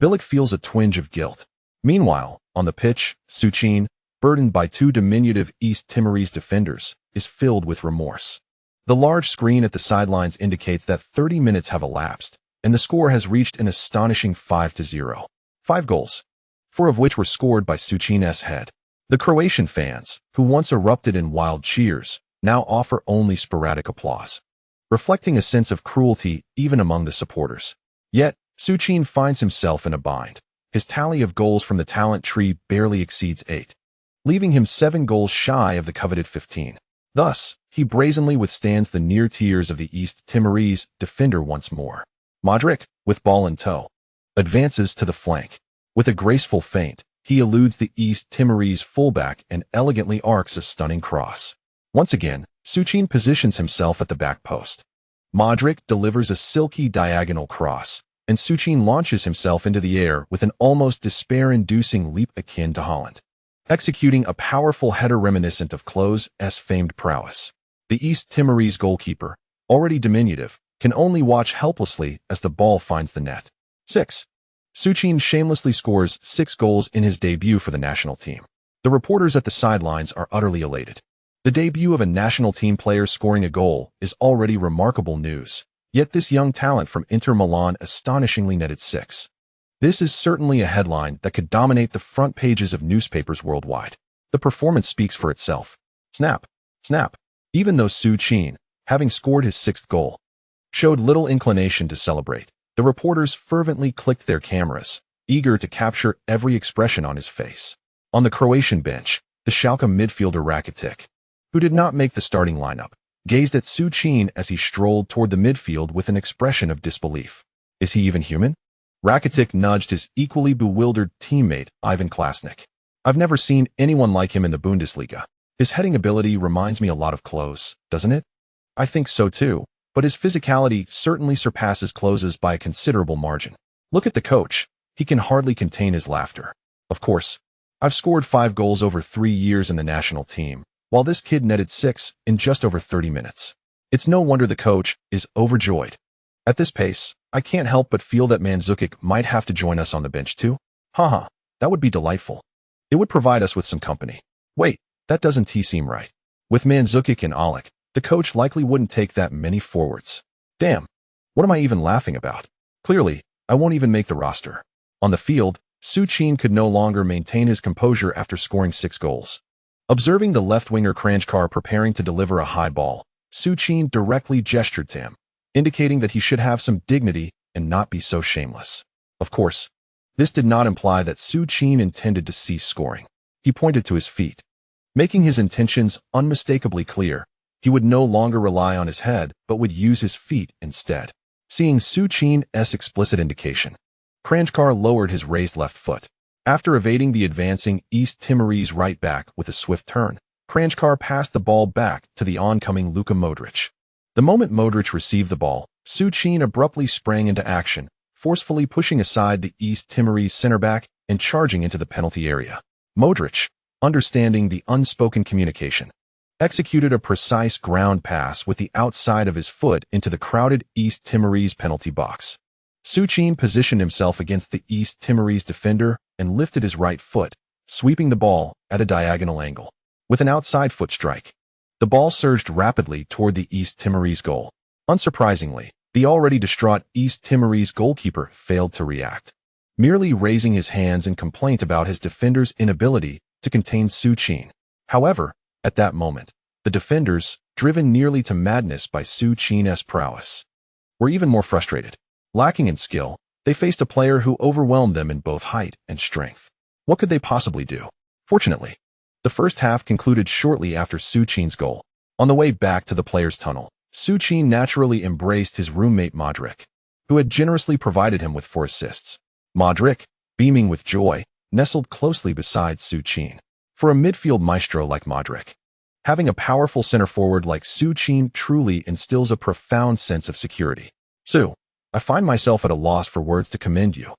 Bilic feels a twinge of guilt. Meanwhile, on the pitch, Su Qin, burdened by two diminutive East Timorese defenders, is filled with remorse. The large screen at the sidelines indicates that 30 minutes have elapsed, and the score has reached an astonishing 5-0. 5 goals, 4 of which were scored by Su Qin's head. The Croatian fans, who once erupted in wild cheers, now offer only sporadic applause, reflecting a sense of cruelty even among the supporters. Yet, Su Qin finds himself in a bind. His tally of goals from the talent tree barely exceeds 8, leaving him 7 goals shy of the coveted 15. Thus, he brazenly withstands the near tears of the East Timorese defender once more. Modric, with ball in tow, advances to the flank. With a graceful feint, he eludes the East Timorese fullback and elegantly arcs a stunning cross. Once again, Su Qin positions himself at the back post. Modric delivers a silky diagonal cross, and Su Qin launches himself into the air with an almost despair-inducing leap akin to Haaland, executing a powerful header reminiscent of Klose's famed prowess. The East Timorese goalkeeper, already diminutive, can only watch helplessly as the ball finds the net. 6. Su Qin shamelessly scores 6 goals in his debut for the national team. The reporters at the sidelines are utterly elated. The debut of a national team player scoring a goal is already remarkable news, yet this young talent from Inter Milan astonishingly netted 6. This is certainly a headline that could dominate the front pages of newspapers worldwide. The performance speaks for itself. Snap, snap. Even though Su Qin, having scored his 6th goal, showed little inclination to celebrate, the reporters fervently clicked their cameras, eager to capture every expression on his face. On the Croatian bench, the Schalke midfielder Rakitic, who did not make the starting lineup, gazed at Su Qin as he strolled toward the midfield with an expression of disbelief. Is he even human? Rakitic nudged his equally bewildered teammate, Ivan Klasnik. I've never seen anyone like him in the Bundesliga. His heading ability reminds me a lot of Klose, doesn't it? I think so too, but his physicality certainly surpasses Klose's by a considerable margin. Look at the coach. He can hardly contain his laughter. Of course, I've scored 5 goals over 3 years in the national team, while this kid netted 6 in just over 30 minutes. It's no wonder the coach is overjoyed. At this pace, I can't help but feel that Mandzukic might have to join us on the bench too. Haha, that would be delightful. It would provide us with some company. Wait, that doesn't seem right. With Mandzukic and Alec, the coach likely wouldn't take that many forwards. Damn, what am I even laughing about? Clearly, I won't even make the roster. On the field, Su Qin could no longer maintain his composure after scoring 6 goals. Observing the left-winger Kranjčar preparing to deliver a high ball, Su Qin directly gestured to him, indicating that he should have some dignity and not be so shameless. Of course, this did not imply that Su Qin intended to cease scoring. He pointed to his feet, making his intentions unmistakably clear. He would no longer rely on his head, but would use his feet instead. Seeing Su Qin's explicit indication, Kranjčar lowered his raised left foot. After evading the advancing East Timorese right back with a swift turn, Kranjčar passed the ball back to the oncoming Luka Modric. The moment Modric received the ball, Su Qin abruptly sprang into action, forcefully pushing aside the East Timorese center back and charging into the penalty area. Modric, understanding the unspoken communication, executed a precise ground pass with the outside of his foot into the crowded East Timorese penalty box. Su Qin positioned himself against the East Timorese defender and lifted his right foot, sweeping the ball at a diagonal angle. With an outside foot strike, the ball surged rapidly toward the East Timorese goal. Unsurprisingly, the already distraught East Timorese goalkeeper failed to react, merely raising his hands in complaint about his defender's inability to contain Su Qin. However, at that moment, the defenders, driven nearly to madness by Su Qin's prowess, were even more frustrated. Lacking in skill, they faced a player who overwhelmed them in both height and strength. What could they possibly do? Fortunately, the first half concluded shortly after Su Qin's goal. On the way back to the players' tunnel, Su Qin naturally embraced his roommate Modric, who had generously provided him with 4 assists. Modric, beaming with joy, nestled closely beside Su Qin. For a midfield maestro like Modric, having a powerful center forward like Su Qin truly instills a profound sense of security. Su, I find myself at a loss for words to commend you.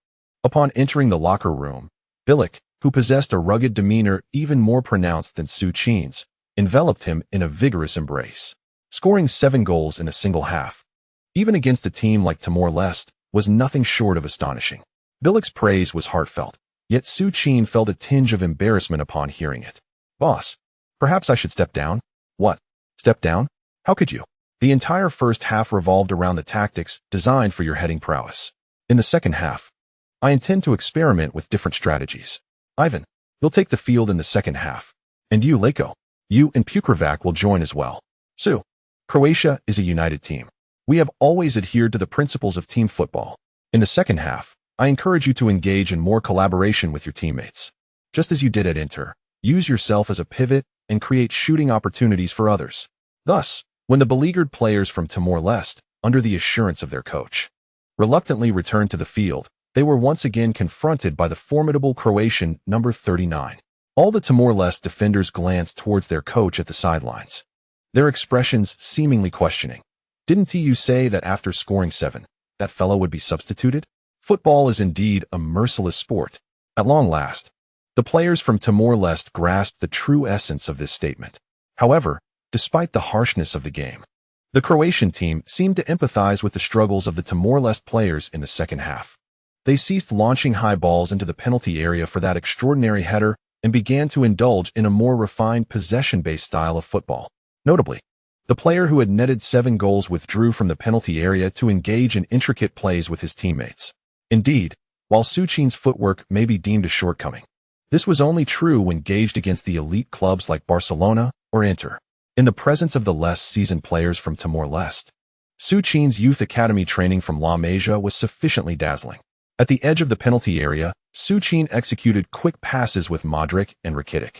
Upon entering the locker room, Bilic, who possessed a rugged demeanor even more pronounced than Su Qin's, enveloped him in a vigorous embrace. Scoring 7 goals in a single half, even against a team like Timor-Leste, was nothing short of astonishing. Bilic's praise was heartfelt, yet Su Qin felt a tinge of embarrassment upon hearing it. Boss, perhaps I should step down? What? Step down? How could you? The entire first half revolved around the tactics designed for your heading prowess. In the second half, I intend to experiment with different strategies. Ivan, you'll take the field in the second half. And you, Leko, you and Pukravac will join as well. Su, Croatia is a united team. We have always adhered to the principles of team football. In the second half, I encourage you to engage in more collaboration with your teammates. Just as you did at Inter, use yourself as a pivot and create shooting opportunities for others. Thus, when the beleaguered players from Timor-Leste, under the assurance of their coach, reluctantly returned to the field, they were once again confronted by the formidable Croatian number 39. All the Timor-Leste defenders glanced towards their coach at the sidelines, their expressions seemingly questioning. Didn't you say that after scoring 7, that fellow would be substituted? Football is indeed a merciless sport. At long last, the players from Timor-Leste grasped the true essence of this statement. However, despite the harshness of the game, the Croatian team seemed to empathize with the struggles of the Timor-Leste players in the second half. They ceased launching high balls into the penalty area for that extraordinary header and began to indulge in a more refined possession-based style of football. Notably, the player who had netted 7 goals withdrew from the penalty area to engage in intricate plays with his teammates. Indeed, while Su Qin's footwork may be deemed a shortcoming, this was only true when gauged against the elite clubs like Barcelona or Inter. In the presence of the less seasoned players from Timor-Leste, Su Qin's youth academy training from La Masia was sufficiently dazzling. At the edge of the penalty area, Su Qin executed quick passes with Modric and Rakitic,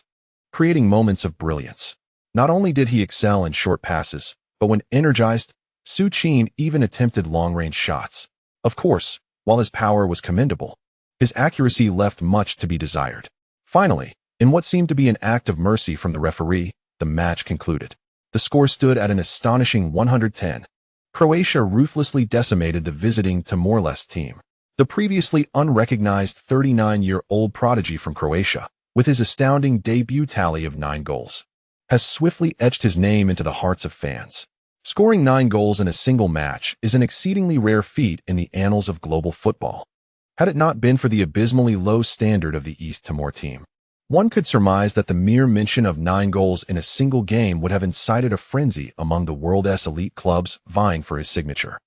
creating moments of brilliance. Not only did he excel in short passes, but when energized, Su Qin even attempted long-range shots. Of course, while his power was commendable, his accuracy left much to be desired. Finally, in what seemed to be an act of mercy from the referee, the match concluded. The score stood at an astonishing 110. Croatia ruthlessly decimated the visiting Timor-Leste team. The previously unrecognized 39-year-old prodigy from Croatia, with his astounding debut tally of 9 goals, has swiftly etched his name into the hearts of fans. Scoring 9 goals in a single match is an exceedingly rare feat in the annals of global football. Had it not been for the abysmally low standard of the East Timor team, one could surmise that the mere mention of 9 goals in a single game would have incited a frenzy among the world's elite clubs vying for his signature.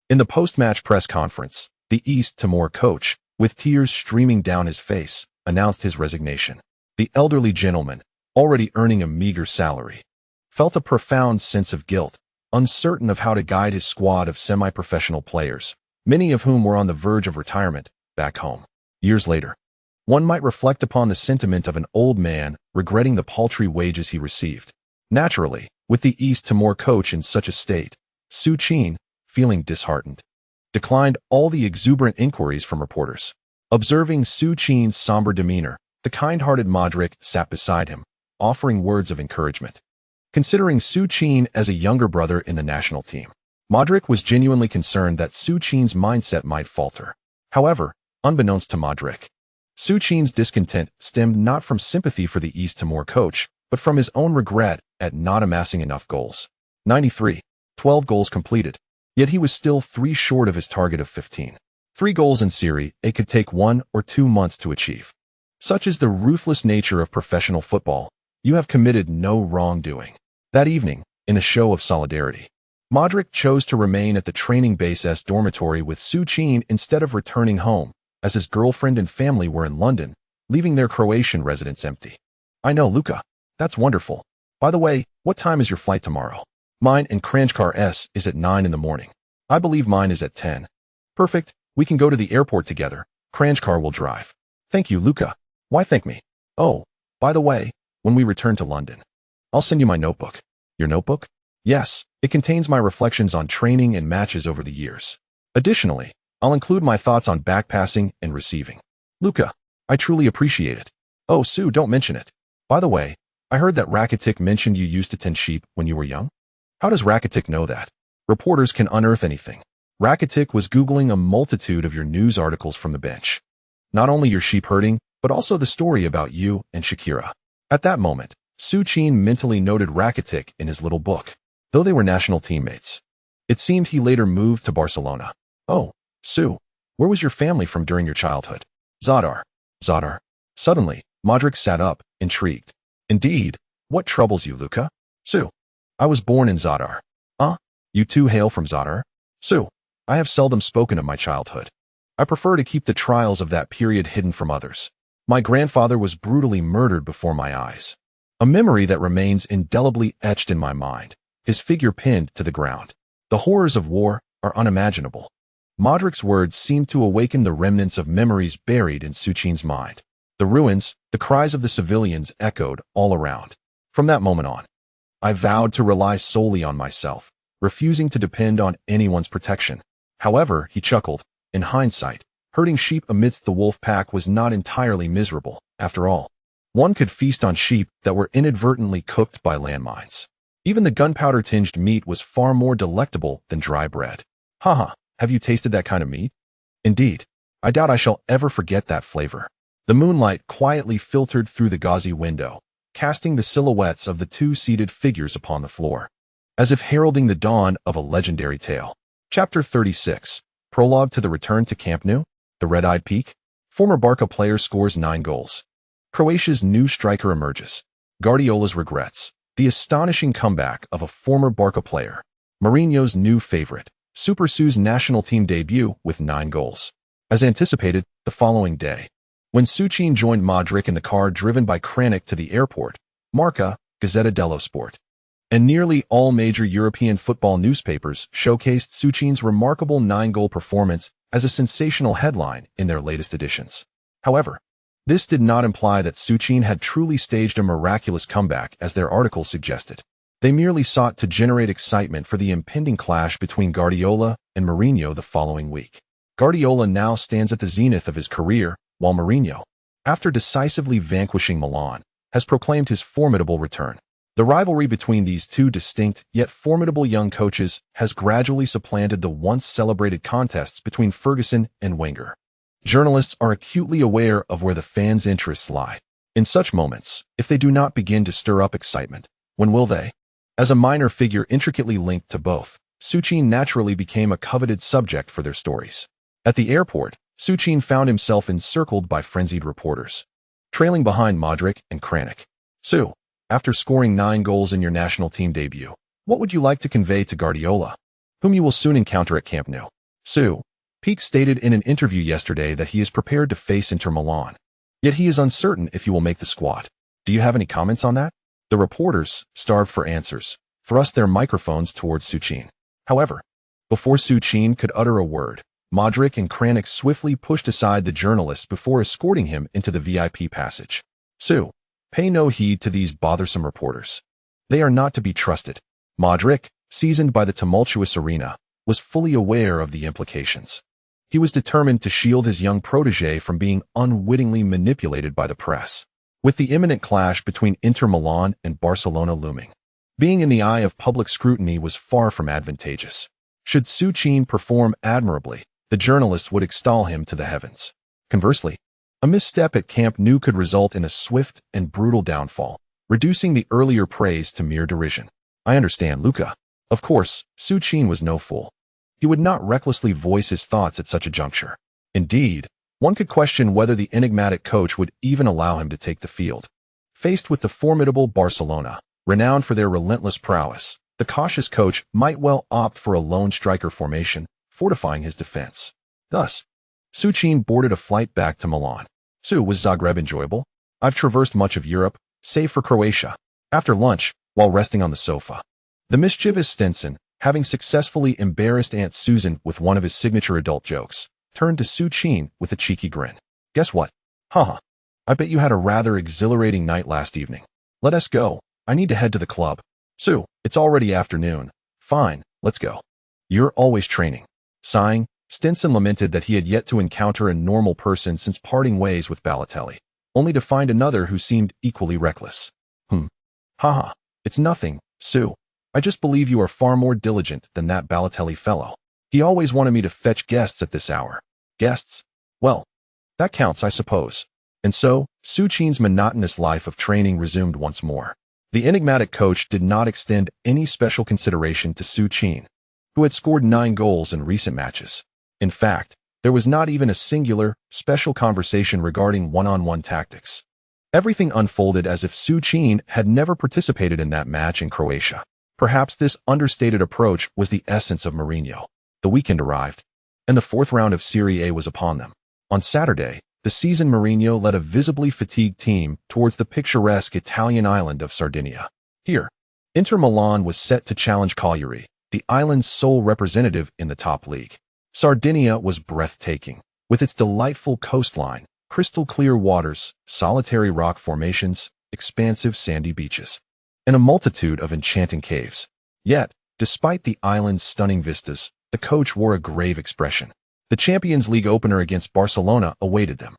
In the post-match press conference, the East Timor coach, with tears streaming down his face, announced his resignation. The elderly gentleman, already earning a meager salary, felt a profound sense of guilt, uncertain of how to guide his squad of semi-professional players, many of whom were on the verge of retirement, back home. Years later, one might reflect upon the sentiment of an old man regretting the paltry wages he received. Naturally, with the East Timor coach in such a state, Su Qin, feeling disheartened, declined all the exuberant inquiries from reporters. Observing Su Qin's somber demeanor, the kind-hearted Modric sat beside him, offering words of encouragement. Considering Su Qin as a younger brother in the national team, Modric was genuinely concerned that Su Qin's mindset might falter. However, unbeknownst to Modric, Su Qin's discontent stemmed not from sympathy for the East Timor coach, but from his own regret at not amassing enough goals. 93, 12 goals completed, yet he was still 3 short of his target of 15. 3 goals in Serie A could take 1 or 2 months to achieve. Such is the ruthless nature of professional football. You have committed no wrongdoing. That evening, in a show of solidarity, Modric chose to remain at the training base's dormitory with Su Qin instead of returning home, as his girlfriend and family were in London, leaving their Croatian residence empty. I know, Luka. That's wonderful. By the way, what time is your flight tomorrow? Mine and Chronicles is at 9 in the morning. I believe mine is at 10. Perfect. We can go to the airport together. Chronicles will drive. Thank you, Luka. Why thank me? Oh, by the way, when we return to London, I'll send you my notebook. Your notebook? Yes, it contains my reflections on training and matches over the years. Additionally, I'll include my thoughts on backpassing and receiving. Luka, I truly appreciate it. Oh, Su, don't mention it. By the way, I heard that Rakitic mentioned you used to tend sheep when you were young. How does Rakitic know that? Reporters can unearth anything. Rakitic was Googling a multitude of your news articles from the bench. Not only your sheep herding, but also the story about you and Shakira. At that moment, Su Qin mentally noted Rakitic in his little book, though they were national teammates. It seemed he later moved to Barcelona. Oh, Su, where was your family from during your childhood? Zadar. Zadar. Suddenly, Modric sat up, intrigued. Indeed. What troubles you, Luca? Su. I was born in Zadar. You too hail from Zadar? Su. I have seldom spoken of my childhood. I prefer to keep the trials of that period hidden from others. My grandfather was brutally murdered before my eyes. A memory that remains indelibly etched in my mind, his figure pinned to the ground. The horrors of war are unimaginable. Modric's words seemed to awaken the remnants of memories buried in Su Qin's mind. The ruins, the cries of the civilians echoed all around. From that moment on, I vowed to rely solely on myself, refusing to depend on anyone's protection. However, he chuckled, in hindsight, herding sheep amidst the wolf pack was not entirely miserable, after all. One could feast on sheep that were inadvertently cooked by landmines. Even the gunpowder-tinged meat was far more delectable than dry bread. Haha, have you tasted that kind of meat? Indeed, I doubt I shall ever forget that flavor. The moonlight quietly filtered through the gauzy window, casting the silhouettes of the two seated figures upon the floor, as if heralding the dawn of a legendary tale. Chapter 36. Prologue to the return to Camp Nou, the red-eyed peak. Former Barca player scores 9 goals. Croatia's new striker emerges. Guardiola's regrets. The astonishing comeback of a former Barca player. Mourinho's new favorite. Super Su's national team debut with 9 goals. As anticipated, the following day, when Su Qin joined Modric in the car driven by Chronicles to the airport, Marca, Gazzetta dello Sport, and nearly all major European football newspapers showcased Su Qin's remarkable 9-goal performance as a sensational headline in their latest editions. However, this did not imply that Su Qin had truly staged a miraculous comeback as their articles suggested. They merely sought to generate excitement for the impending clash between Guardiola and Mourinho the following week. Guardiola now stands at the zenith of his career, while Mourinho, after decisively vanquishing Milan, has proclaimed his formidable return. The rivalry between these two distinct yet formidable young coaches has gradually supplanted the once celebrated contests between Ferguson and Wenger. Journalists are acutely aware of where the fans' interests lie. In such moments, if they do not begin to stir up excitement, when will they? As a minor figure intricately linked to both, Su Qin naturally became a coveted subject for their stories. At the airport, Su Qin found himself encircled by frenzied reporters, trailing behind Modric and Chronicles. Su, after scoring 9 goals in your national team debut, what would you like to convey to Guardiola, whom you will soon encounter at Camp Nou? Su, Peak stated in an interview yesterday that he is prepared to face Inter Milan, yet he is uncertain if he will make the squad. Do you have any comments on that? The reporters starved for answers, thrust their microphones towards Su Qin. However, before Su Qin could utter a word, Modric and Chronicles swiftly pushed aside the journalists before escorting him into the VIP passage. Su, pay no heed to these bothersome reporters. They are not to be trusted. Modric, seasoned by the tumultuous arena, was fully aware of the implications. He was determined to shield his young protege from being unwittingly manipulated by the press. With the imminent clash between Inter Milan and Barcelona looming, being in the eye of public scrutiny was far from advantageous. Should Su Qin perform admirably, the journalists would extol him to the heavens. Conversely, a misstep at Camp Nou could result in a swift and brutal downfall, reducing the earlier praise to mere derision. I understand, Luca. Of course, Su Qin was no fool. He would not recklessly voice his thoughts at such a juncture. Indeed, one could question whether the enigmatic coach would even allow him to take the field. Faced with the formidable Barcelona, renowned for their relentless prowess, the cautious coach might well opt for a lone striker formation, fortifying his defense. Thus, Su Qin boarded a flight back to Milan. Su, was Zagreb enjoyable? I've traversed much of Europe, save for Croatia. After lunch, while resting on the sofa, the mischievous Stenson, having successfully embarrassed Aunt Susan with one of his signature adult jokes, turned to Su Qin with a cheeky grin. Guess what? Haha. I bet you had a rather exhilarating night last evening. Let us go. I need to head to the club. Su, it's already afternoon. Fine, let's go. You're always training. Sighing, Stenson lamented that he had yet to encounter a normal person since parting ways with Balotelli, only to find another who seemed equally reckless. Haha. It's nothing, Su. I just believe you are far more diligent than that Balotelli fellow. He always wanted me to fetch guests at this hour. Guests? Well, that counts, I suppose. And so, Su Qin's monotonous life of training resumed once more. The enigmatic coach did not extend any special consideration to Su Qin, who had scored 9 goals in recent matches. In fact, there was not even a singular, special conversation regarding one-on-one tactics. Everything unfolded as if Su Qin had never participated in that match in Croatia. Perhaps this understated approach was the essence of Mourinho. The weekend arrived, and the fourth round of Serie A was upon them. On Saturday, the seasoned Mourinho led a visibly fatigued team towards the picturesque Italian island of Sardinia. Here, Inter Milan was set to challenge Cagliari, the island's sole representative in the top league. Sardinia was breathtaking, with its delightful coastline, crystal-clear waters, solitary rock formations, expansive sandy beaches, and a multitude of enchanting caves. Yet, despite the island's stunning vistas, the coach wore a grave expression. The Champions League opener against Barcelona awaited them.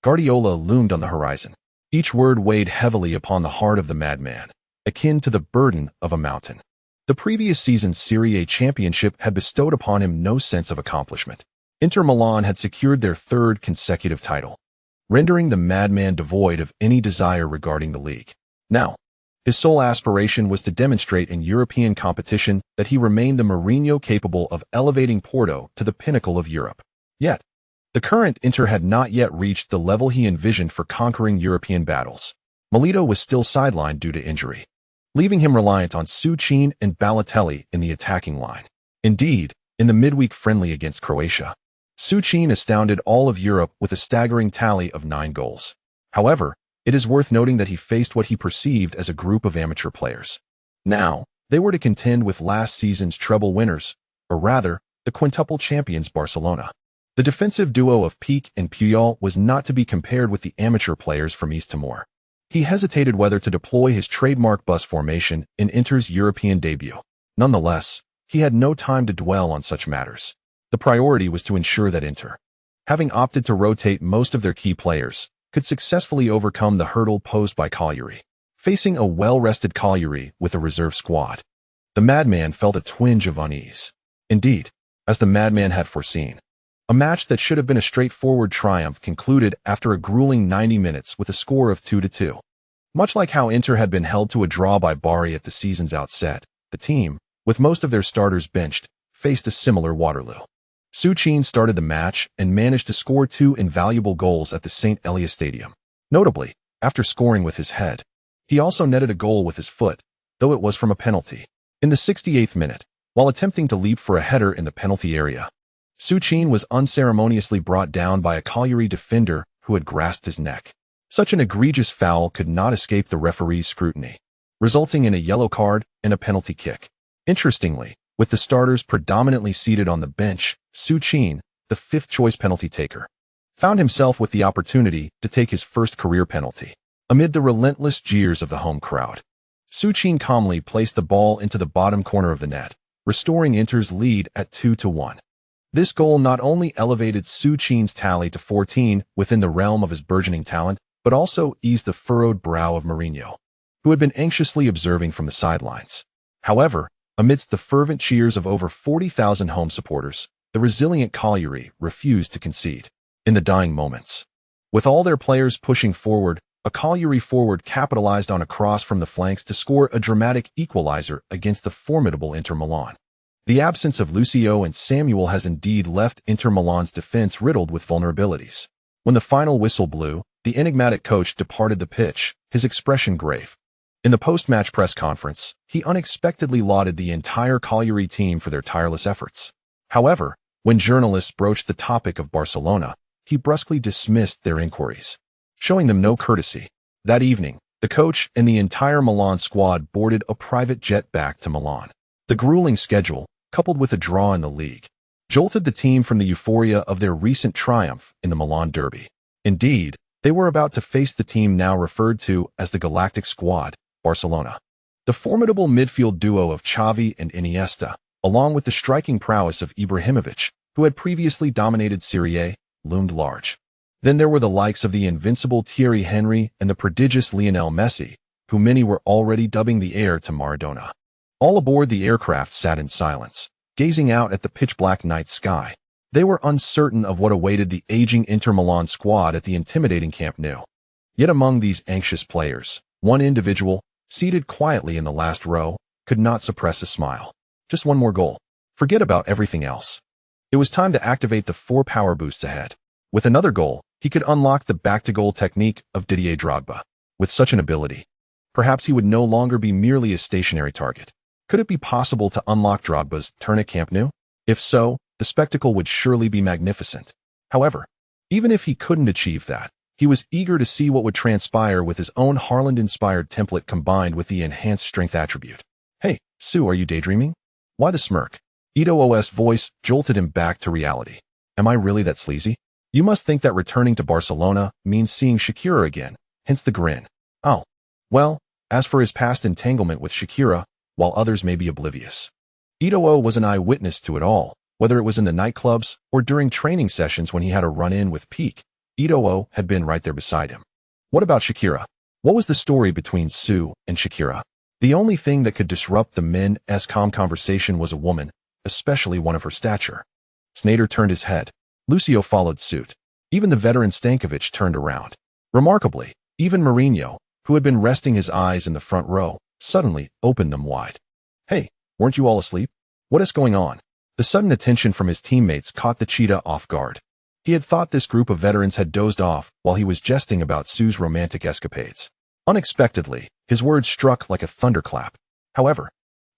Guardiola loomed on the horizon. Each word weighed heavily upon the heart of the madman, akin to the burden of a mountain. The previous season's Serie A championship had bestowed upon him no sense of accomplishment. Inter Milan had secured their third consecutive title, rendering the madman devoid of any desire regarding the league. Now, his sole aspiration was to demonstrate in European competition that he remained the Mourinho capable of elevating Porto to the pinnacle of Europe. Yet, the current Inter had not yet reached the level he envisioned for conquering European battles. Milito was still sidelined due to injury, leaving him reliant on Su Qin and Balotelli in the attacking line. Indeed, in the midweek friendly against Croatia, Su Qin astounded all of Europe with a staggering tally of 9 goals. However, it is worth noting that he faced what he perceived as a group of amateur players. Now, they were to contend with last season's treble winners, or rather, the quintuple champions Barcelona. The defensive duo of Pique and Puyol was not to be compared with the amateur players from East Timor. He hesitated whether to deploy his trademark bus formation in Inter's European debut. Nonetheless, he had no time to dwell on such matters. The priority was to ensure that Inter, having opted to rotate most of their key players, could successfully overcome the hurdle posed by Cagliari. Facing a well-rested Cagliari with a reserve squad, the madman felt a twinge of unease. Indeed, as the madman had foreseen, a match that should have been a straightforward triumph concluded after a grueling 90 minutes with a score of 2-2. Much like how Inter had been held to a draw by Bari at the season's outset, the team, with most of their starters benched, faced a similar Waterloo. Su Qin started the match and managed to score 2 invaluable goals at the St. Elias Stadium. Notably, after scoring with his head, he also netted a goal with his foot, though it was from a penalty. In the 68th minute, while attempting to leap for a header in the penalty area, Su Qin was unceremoniously brought down by a Cagliari defender who had grasped his neck. Such an egregious foul could not escape the referee's scrutiny, resulting in a yellow card and a penalty kick. Interestingly, with the starters predominantly seated on the bench, Su Qin, the fifth-choice penalty taker, found himself with the opportunity to take his first career penalty. Amid the relentless jeers of the home crowd, Su Qin calmly placed the ball into the bottom corner of the net, restoring Inter's lead at 2-1. This goal not only elevated Su Qin's tally to 14 within the realm of his burgeoning talent, but also eased the furrowed brow of Mourinho, who had been anxiously observing from the sidelines. However, amidst the fervent cheers of over 40,000 home supporters, the resilient Cagliari refused to concede. In the dying moments, with all their players pushing forward, a Cagliari forward capitalized on a cross from the flanks to score a dramatic equalizer against the formidable Inter Milan. The absence of Lucio and Samuel has indeed left Inter Milan's defense riddled with vulnerabilities. When the final whistle blew, the enigmatic coach departed the pitch, his expression grave. In the post-match press conference, he unexpectedly lauded the entire Cagliari team for their tireless efforts. However, when journalists broached the topic of Barcelona, he brusquely dismissed their inquiries, showing them no courtesy. That evening, the coach and the entire Milan squad boarded a private jet back to Milan. The grueling schedule, coupled with a draw in the league, jolted the team from the euphoria of their recent triumph in the Milan derby. Indeed, they were about to face the team now referred to as the Galactic Squad, Barcelona. The formidable midfield duo of Xavi and Iniesta, along with the striking prowess of Ibrahimovic, who had previously dominated Serie A, loomed large. Then there were the likes of the invincible Thierry Henry and the prodigious Lionel Messi, who many were already dubbing the heir to Maradona. All aboard the aircraft sat in silence, gazing out at the pitch-black night sky. They were uncertain of what awaited the aging Inter Milan squad at the intimidating Camp Nou. Yet among these anxious players, one individual, seated quietly in the last row, could not suppress a smile. Just one more goal. Forget about everything else. It was time to activate the 4 power boosts ahead. With another goal, he could unlock the back-to-goal technique of Didier Drogba. With such an ability, perhaps he would no longer be merely a stationary target. Could it be possible to unlock Drogba's turn at Camp Nou? If so, the spectacle would surely be magnificent. However, even if he couldn't achieve that, he was eager to see what would transpire with his own Haaland-inspired template combined with the enhanced strength attribute. Hey, Su, are you daydreaming? Why the smirk? Eto's voice jolted him back to reality. Am I really that sleazy? You must think that returning to Barcelona means seeing Shakira again, hence the grin. Oh, well, as for his past entanglement with Shakira, while others may be oblivious, Ito was an eyewitness to it all, whether it was in the nightclubs or during training sessions when he had a run-in with Peak. Ito had been right there beside him. What about Shakira? What was the story between Su and Shakira? The only thing that could disrupt the men's calm conversation was a woman, especially one of her stature. Sneijder turned his head. Lucio followed suit. Even the veteran Stankovic turned around. Remarkably, even Mourinho, who had been resting his eyes in the front row, suddenly opened them wide. Hey, weren't you all asleep? What is going on? The sudden attention from his teammates caught the cheetah off guard. He had thought this group of veterans had dozed off while he was jesting about Su's romantic escapades. Unexpectedly, his words struck like a thunderclap. However,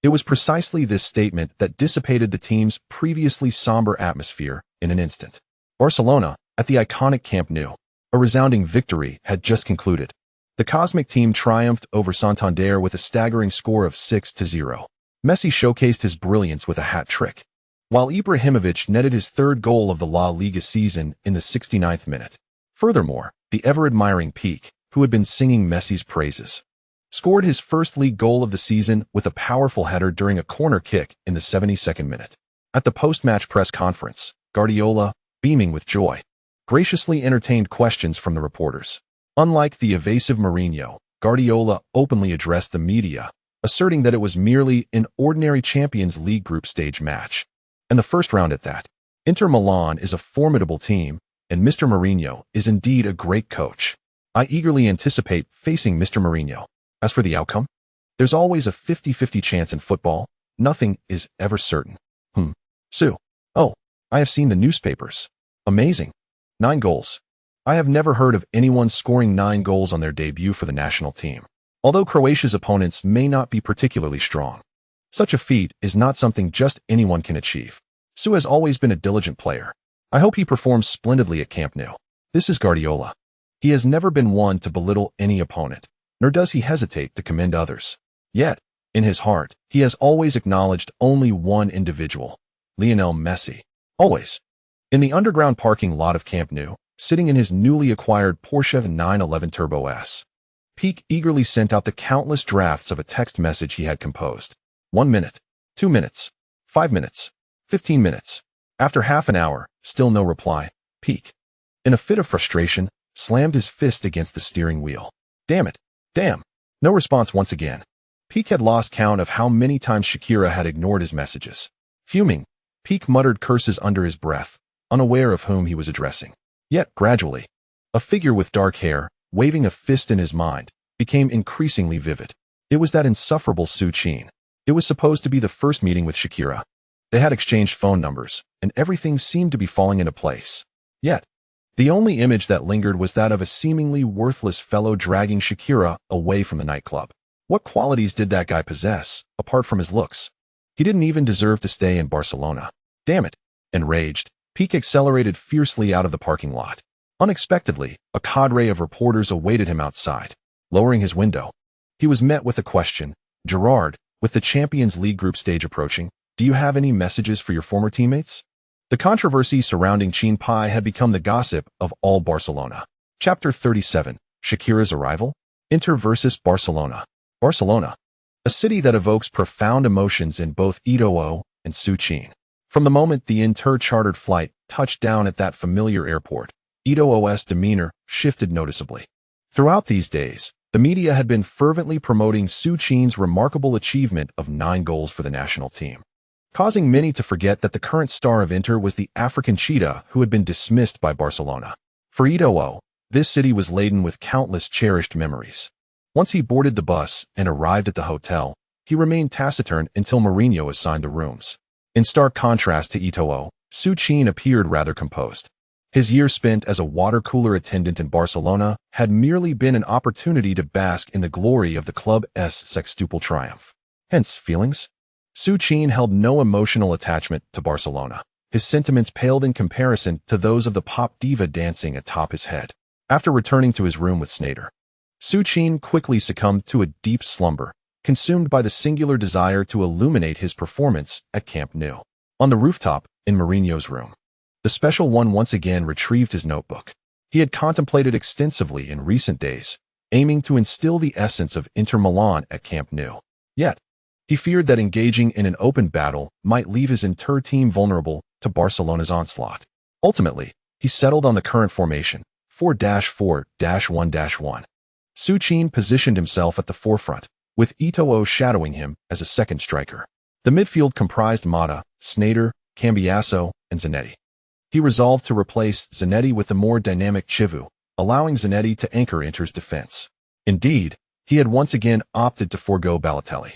it was precisely this statement that dissipated the team's previously somber atmosphere in an instant. Barcelona, at the iconic Camp Nou, a resounding victory had just concluded. The Cosmic team triumphed over Santander with a staggering score of 6-0. Messi showcased his brilliance with a hat trick, while Ibrahimovic netted his third goal of the La Liga season in the 69th minute. Furthermore, the ever-admiring Peak, who had been singing Messi's praises, scored his first league goal of the season with a powerful header during a corner kick in the 72nd minute. At the post-match press conference, Guardiola, beaming with joy, graciously entertained questions from the reporters. Unlike the evasive Mourinho, Guardiola openly addressed the media, asserting that it was merely an ordinary Champions League group stage match. And the first round at that. Inter Milan is a formidable team, and Mr. Mourinho is indeed a great coach. I eagerly anticipate facing Mr. Mourinho. As for the outcome, there's always a 50-50 chance in football. Nothing is ever certain. Su. Oh, I have seen the newspapers. Amazing. 9 goals. I have never heard of anyone scoring 9 goals on their debut for the national team. Although Croatia's opponents may not be particularly strong, such a feat is not something just anyone can achieve. Su has always been a diligent player. I hope he performs splendidly at Camp Nou. This is Guardiola. He has never been one to belittle any opponent, nor does he hesitate to commend others. Yet, in his heart, he has always acknowledged only one individual, Lionel Messi. Always. In the underground parking lot of Camp Nou, sitting in his newly acquired Porsche 911 Turbo S, Peak eagerly sent out the countless drafts of a text message he had composed. 1 minute, 2 minutes, 5 minutes, 15 minutes. After half an hour, still no reply. Peak, in a fit of frustration, slammed his fist against the steering wheel. Damn it. Damn. No response once again. Peak had lost count of how many times Shakira had ignored his messages. Fuming, Peak muttered curses under his breath, unaware of whom he was addressing. Yet, gradually, a figure with dark hair, waving a fist in his mind, became increasingly vivid. It was that insufferable Su Qin. It was supposed to be the first meeting with Shakira. They had exchanged phone numbers, and everything seemed to be falling into place. Yet, the only image that lingered was that of a seemingly worthless fellow dragging Shakira away from the nightclub. What qualities did that guy possess, apart from his looks? He didn't even deserve to stay in Barcelona. Damn it. Enraged, Peak accelerated fiercely out of the parking lot. Unexpectedly, a cadre of reporters awaited him outside. Lowering his window, he was met with a question. Gerard, with the Champions League group stage approaching, do you have any messages for your former teammates? The controversy surrounding Qin Pai had become the gossip of all Barcelona. Chapter 37, Shakira's arrival? Inter versus Barcelona. Barcelona, a city that evokes profound emotions in both Ito and Su Qin. From the moment the Inter chartered flight touched down at that familiar airport, Ito's demeanor shifted noticeably. Throughout these days, the media had been fervently promoting Su Qin's remarkable achievement of 9 goals for the national team, causing many to forget that the current star of Inter was the African cheetah who had been dismissed by Barcelona. For Ito, this city was laden with countless cherished memories. Once he boarded the bus and arrived at the hotel, he remained taciturn until Mourinho assigned the rooms. In stark contrast to Ito, Su Qin appeared rather composed. His year spent as a water cooler attendant in Barcelona had merely been an opportunity to bask in the glory of the club's sextuple triumph. Hence, feelings? Su Qin held no emotional attachment to Barcelona. His sentiments paled in comparison to those of the pop diva dancing atop his head. After returning to his room with Snyder, Su Qin quickly succumbed to a deep slumber, consumed by the singular desire to illuminate his performance at Camp Nou. On the rooftop, in Mourinho's room, the special one once again retrieved his notebook. He had contemplated extensively in recent days, aiming to instill the essence of Inter Milan at Camp Nou. Yet, he feared that engaging in an open battle might leave his entire team vulnerable to Barcelona's onslaught. Ultimately, he settled on the current formation, 4-4-1-1. Su Qin positioned himself at the forefront, with Eto'o shadowing him as a second striker. The midfield comprised Mata, Snyder, Cambiasso, and Zanetti. He resolved to replace Zanetti with the more dynamic Chivu, allowing Zanetti to anchor Inter's defense. Indeed, he had once again opted to forego Balotelli.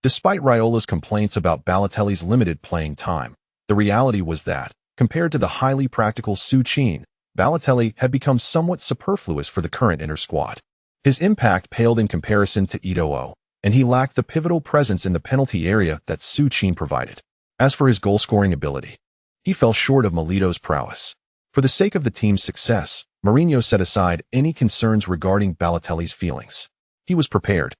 Despite Raiola's complaints about Balotelli's limited playing time, the reality was that, compared to the highly practical Su Qin, Balotelli had become somewhat superfluous for the current Inter squad. His impact paled in comparison to Eto'o, and he lacked the pivotal presence in the penalty area that Su Qin provided. As for his goal-scoring ability, he fell short of Milito's prowess. For the sake of the team's success, Mourinho set aside any concerns regarding Balotelli's feelings. He was prepared.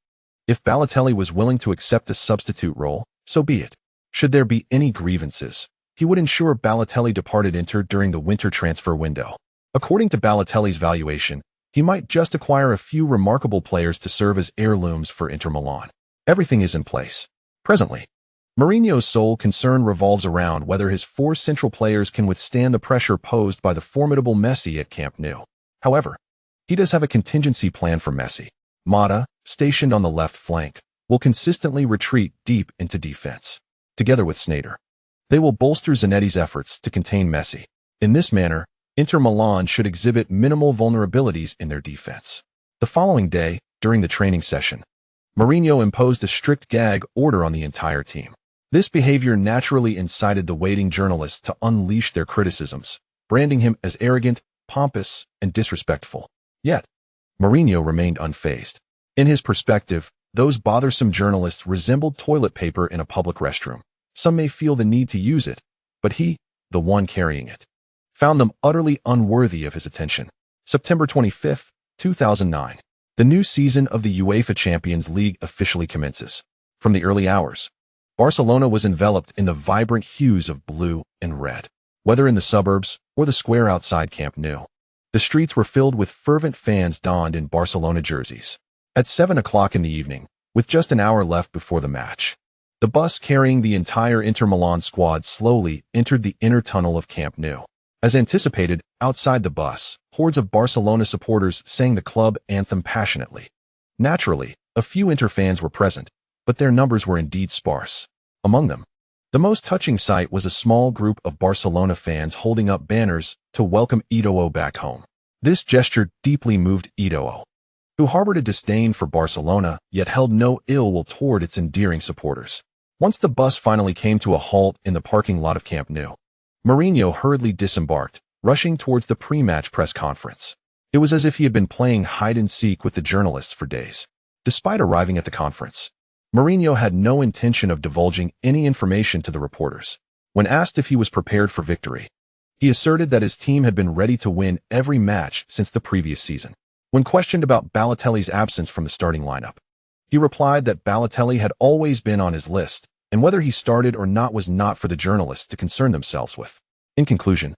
If Balotelli was willing to accept a substitute role, so be it. Should there be any grievances, he would ensure Balotelli departed Inter during the winter transfer window. According to Balotelli's valuation, he might just acquire a few remarkable players to serve as heirlooms for Inter Milan. Everything is in place. Presently, Mourinho's sole concern revolves around whether his four central players can withstand the pressure posed by the formidable Messi at Camp Nou. However, he does have a contingency plan for Messi. Mata, stationed on the left flank, will consistently retreat deep into defense. Together with Snyder, they will bolster Zanetti's efforts to contain Messi. In this manner, Inter Milan should exhibit minimal vulnerabilities in their defense. The following day, during the training session, Mourinho imposed a strict gag order on the entire team. This behavior naturally incited the waiting journalists to unleash their criticisms, branding him as arrogant, pompous, and disrespectful. Yet, Mourinho remained unfazed. In his perspective, those bothersome journalists resembled toilet paper in a public restroom. Some may feel the need to use it, but he, the one carrying it, found them utterly unworthy of his attention. September 25, 2009. The new season of the UEFA Champions League officially commences. From the early hours, Barcelona was enveloped in the vibrant hues of blue and red. Whether in the suburbs or the square outside Camp Nou, the streets were filled with fervent fans donned in Barcelona jerseys. At 7 o'clock in the evening, with just an hour left before the match, the bus carrying the entire Inter Milan squad slowly entered the inner tunnel of Camp Nou. As anticipated, outside the bus, hordes of Barcelona supporters sang the club anthem passionately. Naturally, a few Inter fans were present, but their numbers were indeed sparse. Among them, the most touching sight was a small group of Barcelona fans holding up banners to welcome Eto'o back home. This gesture deeply moved Eto'o, who harbored a disdain for Barcelona yet held no ill will toward its endearing supporters. Once the bus finally came to a halt in the parking lot of Camp Nou, Mourinho hurriedly disembarked, rushing towards the pre-match press conference. It was as if he had been playing hide-and-seek with the journalists for days. Despite arriving at the conference, Mourinho had no intention of divulging any information to the reporters. When asked if he was prepared for victory, he asserted that his team had been ready to win every match since the previous season. When questioned about Balotelli's absence from the starting lineup, he replied that Balotelli had always been on his list, and whether he started or not was not for the journalists to concern themselves with. In conclusion,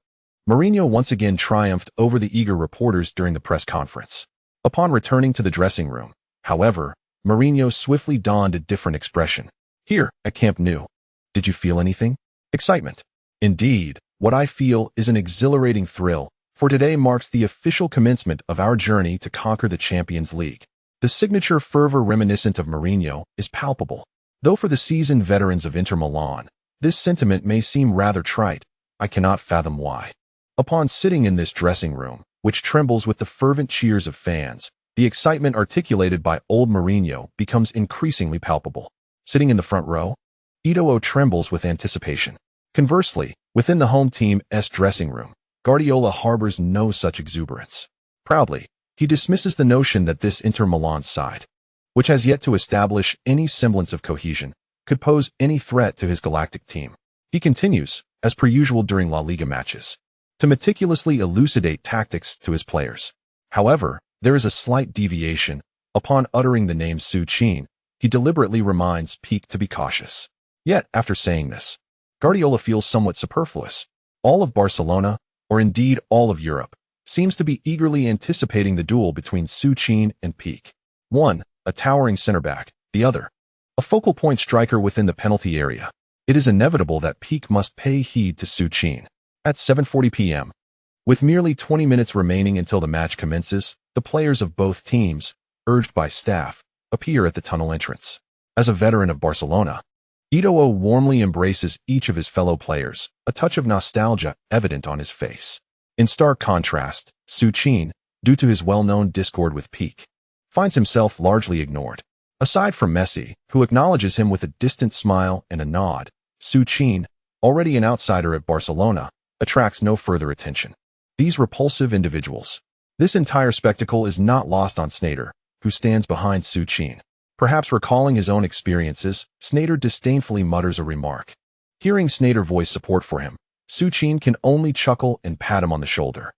Mourinho once again triumphed over the eager reporters during the press conference. Upon returning to the dressing room, however, Mourinho swiftly donned a different expression. Here, at Camp Nou, did you feel anything? Excitement. Indeed, what I feel is an exhilarating thrill, for today marks the official commencement of our journey to conquer the Champions League. The signature fervor reminiscent of Mourinho is palpable. Though for the seasoned veterans of Inter Milan, this sentiment may seem rather trite, I cannot fathom why. Upon sitting in this dressing room, which trembles with the fervent cheers of fans, the excitement articulated by old Mourinho becomes increasingly palpable. Sitting in the front row, Eto'o trembles with anticipation. Conversely, within the home team's dressing room, Guardiola harbors no such exuberance. Proudly, he dismisses the notion that this Inter Milan side, which has yet to establish any semblance of cohesion, could pose any threat to his galactic team. He continues, as per usual during La Liga matches, to meticulously elucidate tactics to his players. However, there is a slight deviation. Upon uttering the name Su Qin, he deliberately reminds Pique to be cautious. Yet, after saying this, Guardiola feels somewhat superfluous. All of Barcelona, or indeed all of Europe, seems to be eagerly anticipating the duel between Su Qin and Pique. One, a towering center-back, the other, a focal point striker within the penalty area. It is inevitable that Pique must pay heed to Su Qin. At 7:40 p.m., with merely 20 minutes remaining until the match commences, the players of both teams, urged by staff, appear at the tunnel entrance. As a veteran of Barcelona, Eto'o warmly embraces each of his fellow players, a touch of nostalgia evident on his face. In stark contrast, Su Qin, due to his well-known discord with Pique, finds himself largely ignored. Aside from Messi, who acknowledges him with a distant smile and a nod, Su Qin, already an outsider at Barcelona, attracts no further attention. These repulsive individuals. This entire spectacle is not lost on Sneijder, who stands behind Su Qin. Perhaps recalling his own experiences, Sneijder disdainfully mutters a remark. Hearing Sneijder voice support for him, Su Qin can only chuckle and pat him on the shoulder.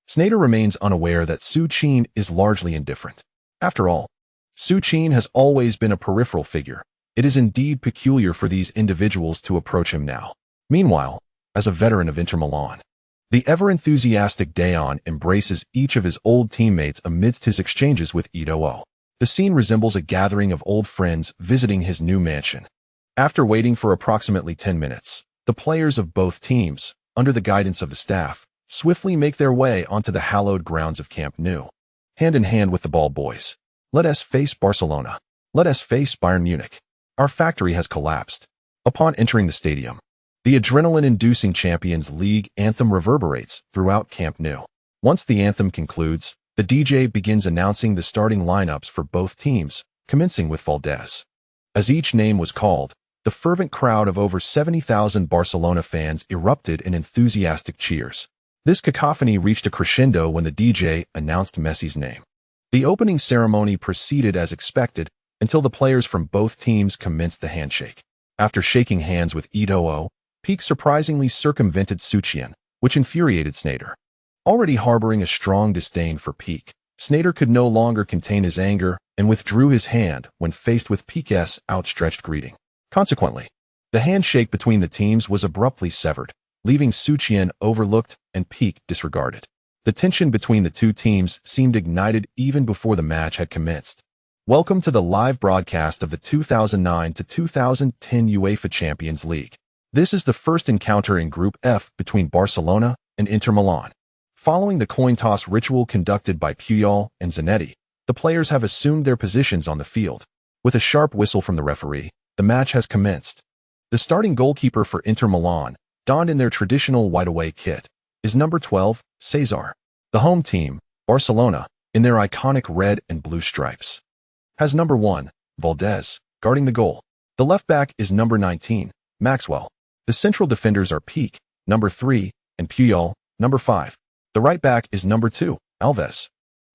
Sneijder remains unaware that Su Qin is largely indifferent. After all, Su Qin has always been a peripheral figure. It is indeed peculiar for these individuals to approach him now. Meanwhile, as a veteran of Inter Milan, the ever-enthusiastic Dejan embraces each of his old teammates amidst his exchanges with Eto'o. The scene resembles a gathering of old friends visiting his new mansion. After waiting for approximately 10 minutes, the players of both teams, under the guidance of the staff, swiftly make their way onto the hallowed grounds of Camp Nou. Hand in hand with the ball boys. Let us face Barcelona. Let us face Bayern Munich. Our factory has collapsed. Upon entering the stadium, the adrenaline-inducing Champions League anthem reverberates throughout Camp Nou. Once the anthem concludes, the DJ begins announcing the starting lineups for both teams, commencing with Valdez. As each name was called, the fervent crowd of over 70,000 Barcelona fans erupted in enthusiastic cheers. This cacophony reached a crescendo when the DJ announced Messi's name. The opening ceremony proceeded as expected until the players from both teams commenced the handshake. After shaking hands with Eto'o, Pique surprisingly circumvented Su Qin, which infuriated Sneijder. Already harboring a strong disdain for Pique, Sneijder could no longer contain his anger and withdrew his hand when faced with Pique's outstretched greeting. Consequently, the handshake between the teams was abruptly severed, leaving Su Qin overlooked and Pique disregarded. The tension between the two teams seemed ignited even before the match had commenced. Welcome to the live broadcast of the 2009 to 2010 UEFA Champions League. This is the first encounter in Group F between Barcelona and Inter Milan. Following the coin toss ritual conducted by Puyol and Zanetti, the players have assumed their positions on the field. With a sharp whistle from the referee, the match has commenced. The starting goalkeeper for Inter Milan, donned in their traditional white-away kit, is number 12, Cesar. The home team, Barcelona, in their iconic red and blue stripes, has number 1, Valdez, guarding the goal. The left back is number 19, Maxwell. The central defenders are Pique, number 3, and Puyol, number 5. The right back is number 2, Alves.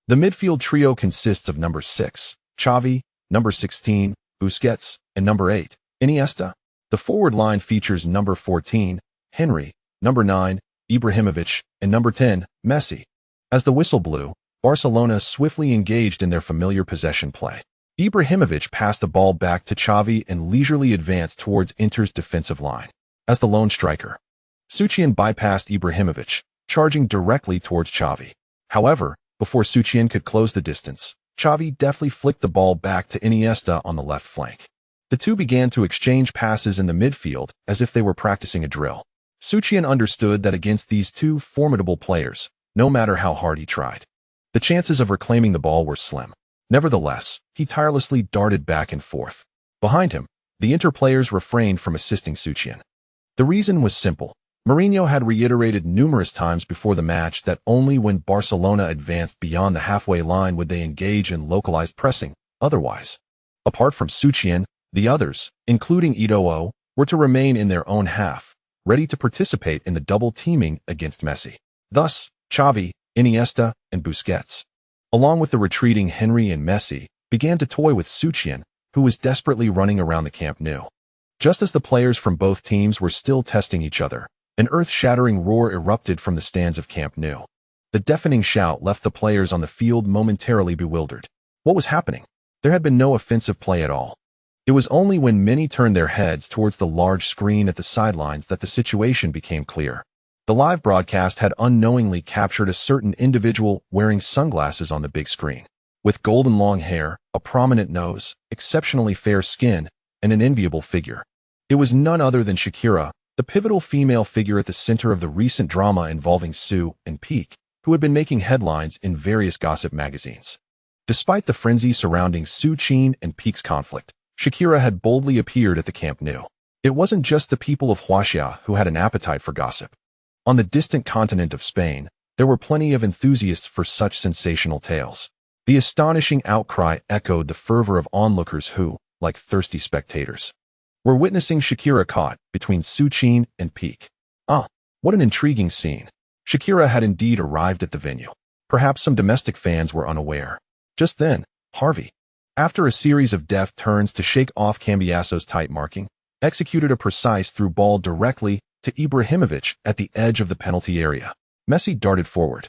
The midfield trio consists of number 6, Xavi, number 16, Busquets, and number 8, Iniesta. The forward line features number 14, Henry, number 9, Ibrahimovic, and number 10, Messi. As the whistle blew, Barcelona swiftly engaged in their familiar possession play. Ibrahimovic passed the ball back to Xavi and leisurely advanced towards Inter's defensive line. As the lone striker, Su Qin bypassed Ibrahimovic, charging directly towards Xavi. However, before Su Qin could close the distance, Xavi deftly flicked the ball back to Iniesta on the left flank. The two began to exchange passes in the midfield as if they were practicing a drill. Su Qin understood that against these two formidable players, no matter how hard he tried, the chances of reclaiming the ball were slim. Nevertheless, he tirelessly darted back and forth. Behind him, the Inter players refrained from assisting Su Qin. The reason was simple. Mourinho had reiterated numerous times before the match that only when Barcelona advanced beyond the halfway line would they engage in localized pressing. Otherwise, apart from Su Qin, the others, including Eto'o, were to remain in their own half, ready to participate in the double teaming against Messi. Thus, Xavi, Iniesta, and Busquets, along with the retreating Henry and Messi, began to toy with Su Qin, who was desperately running around the Camp Nou. Just as the players from both teams were still testing each other, an earth-shattering roar erupted from the stands of Camp Nou. The deafening shout left the players on the field momentarily bewildered. What was happening? There had been no offensive play at all. It was only when many turned their heads towards the large screen at the sidelines that the situation became clear. The live broadcast had unknowingly captured a certain individual wearing sunglasses on the big screen. With golden long hair, a prominent nose, exceptionally fair skin, and an enviable figure. It was none other than Shakira, the pivotal female figure at the center of the recent drama involving Su and Pique, who had been making headlines in various gossip magazines. Despite the frenzy surrounding Su Qin and Pique's conflict, Shakira had boldly appeared at the Camp Nou. It wasn't just the people of Huaxia who had an appetite for gossip. On the distant continent of Spain, there were plenty of enthusiasts for such sensational tales. The astonishing outcry echoed the fervor of onlookers who, like thirsty spectators, were witnessing Shakira caught between Su Qin and Pique. What an intriguing scene. Shakira had indeed arrived at the venue. Perhaps some domestic fans were unaware. Just then, Harvey, after a series of deft turns to shake off Cambiaso's tight marking, executed a precise through ball directly to Ibrahimovic at the edge of the penalty area. Messi darted forward.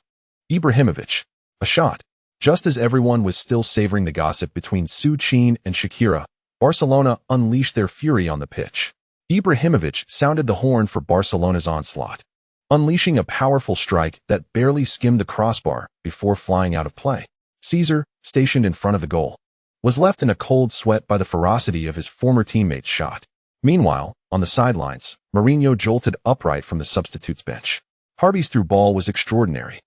Ibrahimovic. A shot. Just as everyone was still savoring the gossip between Su Qin and Shakira, Barcelona unleashed their fury on the pitch. Ibrahimovic sounded the horn for Barcelona's onslaught, unleashing a powerful strike that barely skimmed the crossbar before flying out of play. Caesar, stationed in front of the goal, was left in a cold sweat by the ferocity of his former teammate's shot. Meanwhile, on the sidelines, Mourinho jolted upright from the substitutes bench. Harvey's through ball was extraordinary.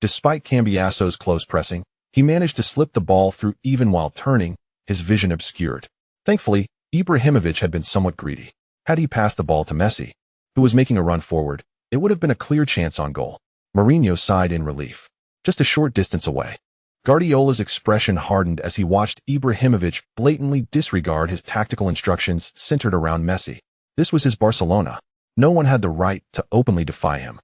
Despite Cambiaso's close pressing, he managed to slip the ball through even while turning, his vision obscured. Thankfully, Ibrahimovic had been somewhat greedy. Had he passed the ball to Messi, who was making a run forward, it would have been a clear chance on goal. Mourinho sighed in relief. Just a short distance away, Guardiola's expression hardened as he watched Ibrahimovic blatantly disregard his tactical instructions centered around Messi. This was his Barcelona. No one had the right to openly defy him.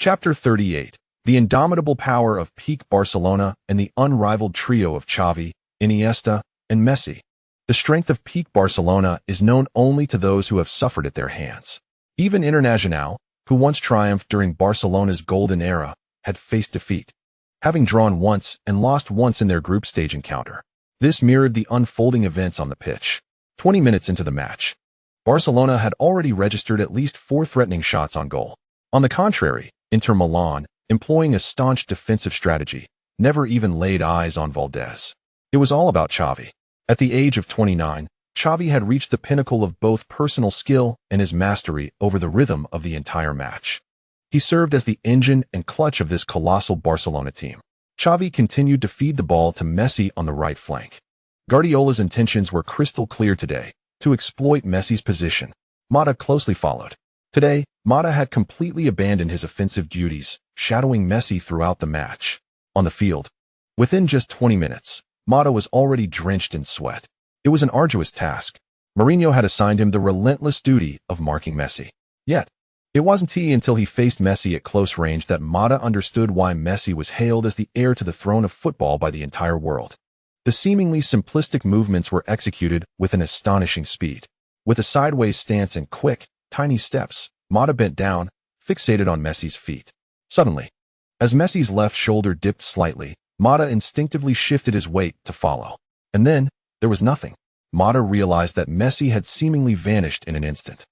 Chapter 38. The indomitable power of peak Barcelona and the unrivaled trio of Xavi, Iniesta, and Messi. The strength of peak Barcelona is known only to those who have suffered at their hands. Even Internacional, who once triumphed during Barcelona's golden era, had faced defeat, having drawn once and lost once in their group stage encounter. This mirrored the unfolding events on the pitch. 20 minutes into the match, Barcelona had already registered at least 4 threatening shots on goal. On the contrary, Inter Milan, employing a staunch defensive strategy, never even laid eyes on Valdez. It was all about Xavi. At the age of 29, Xavi had reached the pinnacle of both personal skill and his mastery over the rhythm of the entire match. He served as the engine and clutch of this colossal Barcelona team. Xavi continued to feed the ball to Messi on the right flank. Guardiola's intentions were crystal clear today, to exploit Messi's position. Mata closely followed. Today, Mata had completely abandoned his offensive duties, shadowing Messi throughout the match. On the field, within just 20 minutes, Mata was already drenched in sweat. It was an arduous task. Mourinho had assigned him the relentless duty of marking Messi. Yet, it wasn't until he faced Messi at close range that Mata understood why Messi was hailed as the heir to the throne of football by the entire world. The seemingly simplistic movements were executed with an astonishing speed. With a sideways stance and quick, tiny steps, Mata bent down, fixated on Messi's feet. Suddenly, as Messi's left shoulder dipped slightly, Mata instinctively shifted his weight to follow. And then, there was nothing. Mata realized that Messi had seemingly vanished in an instant.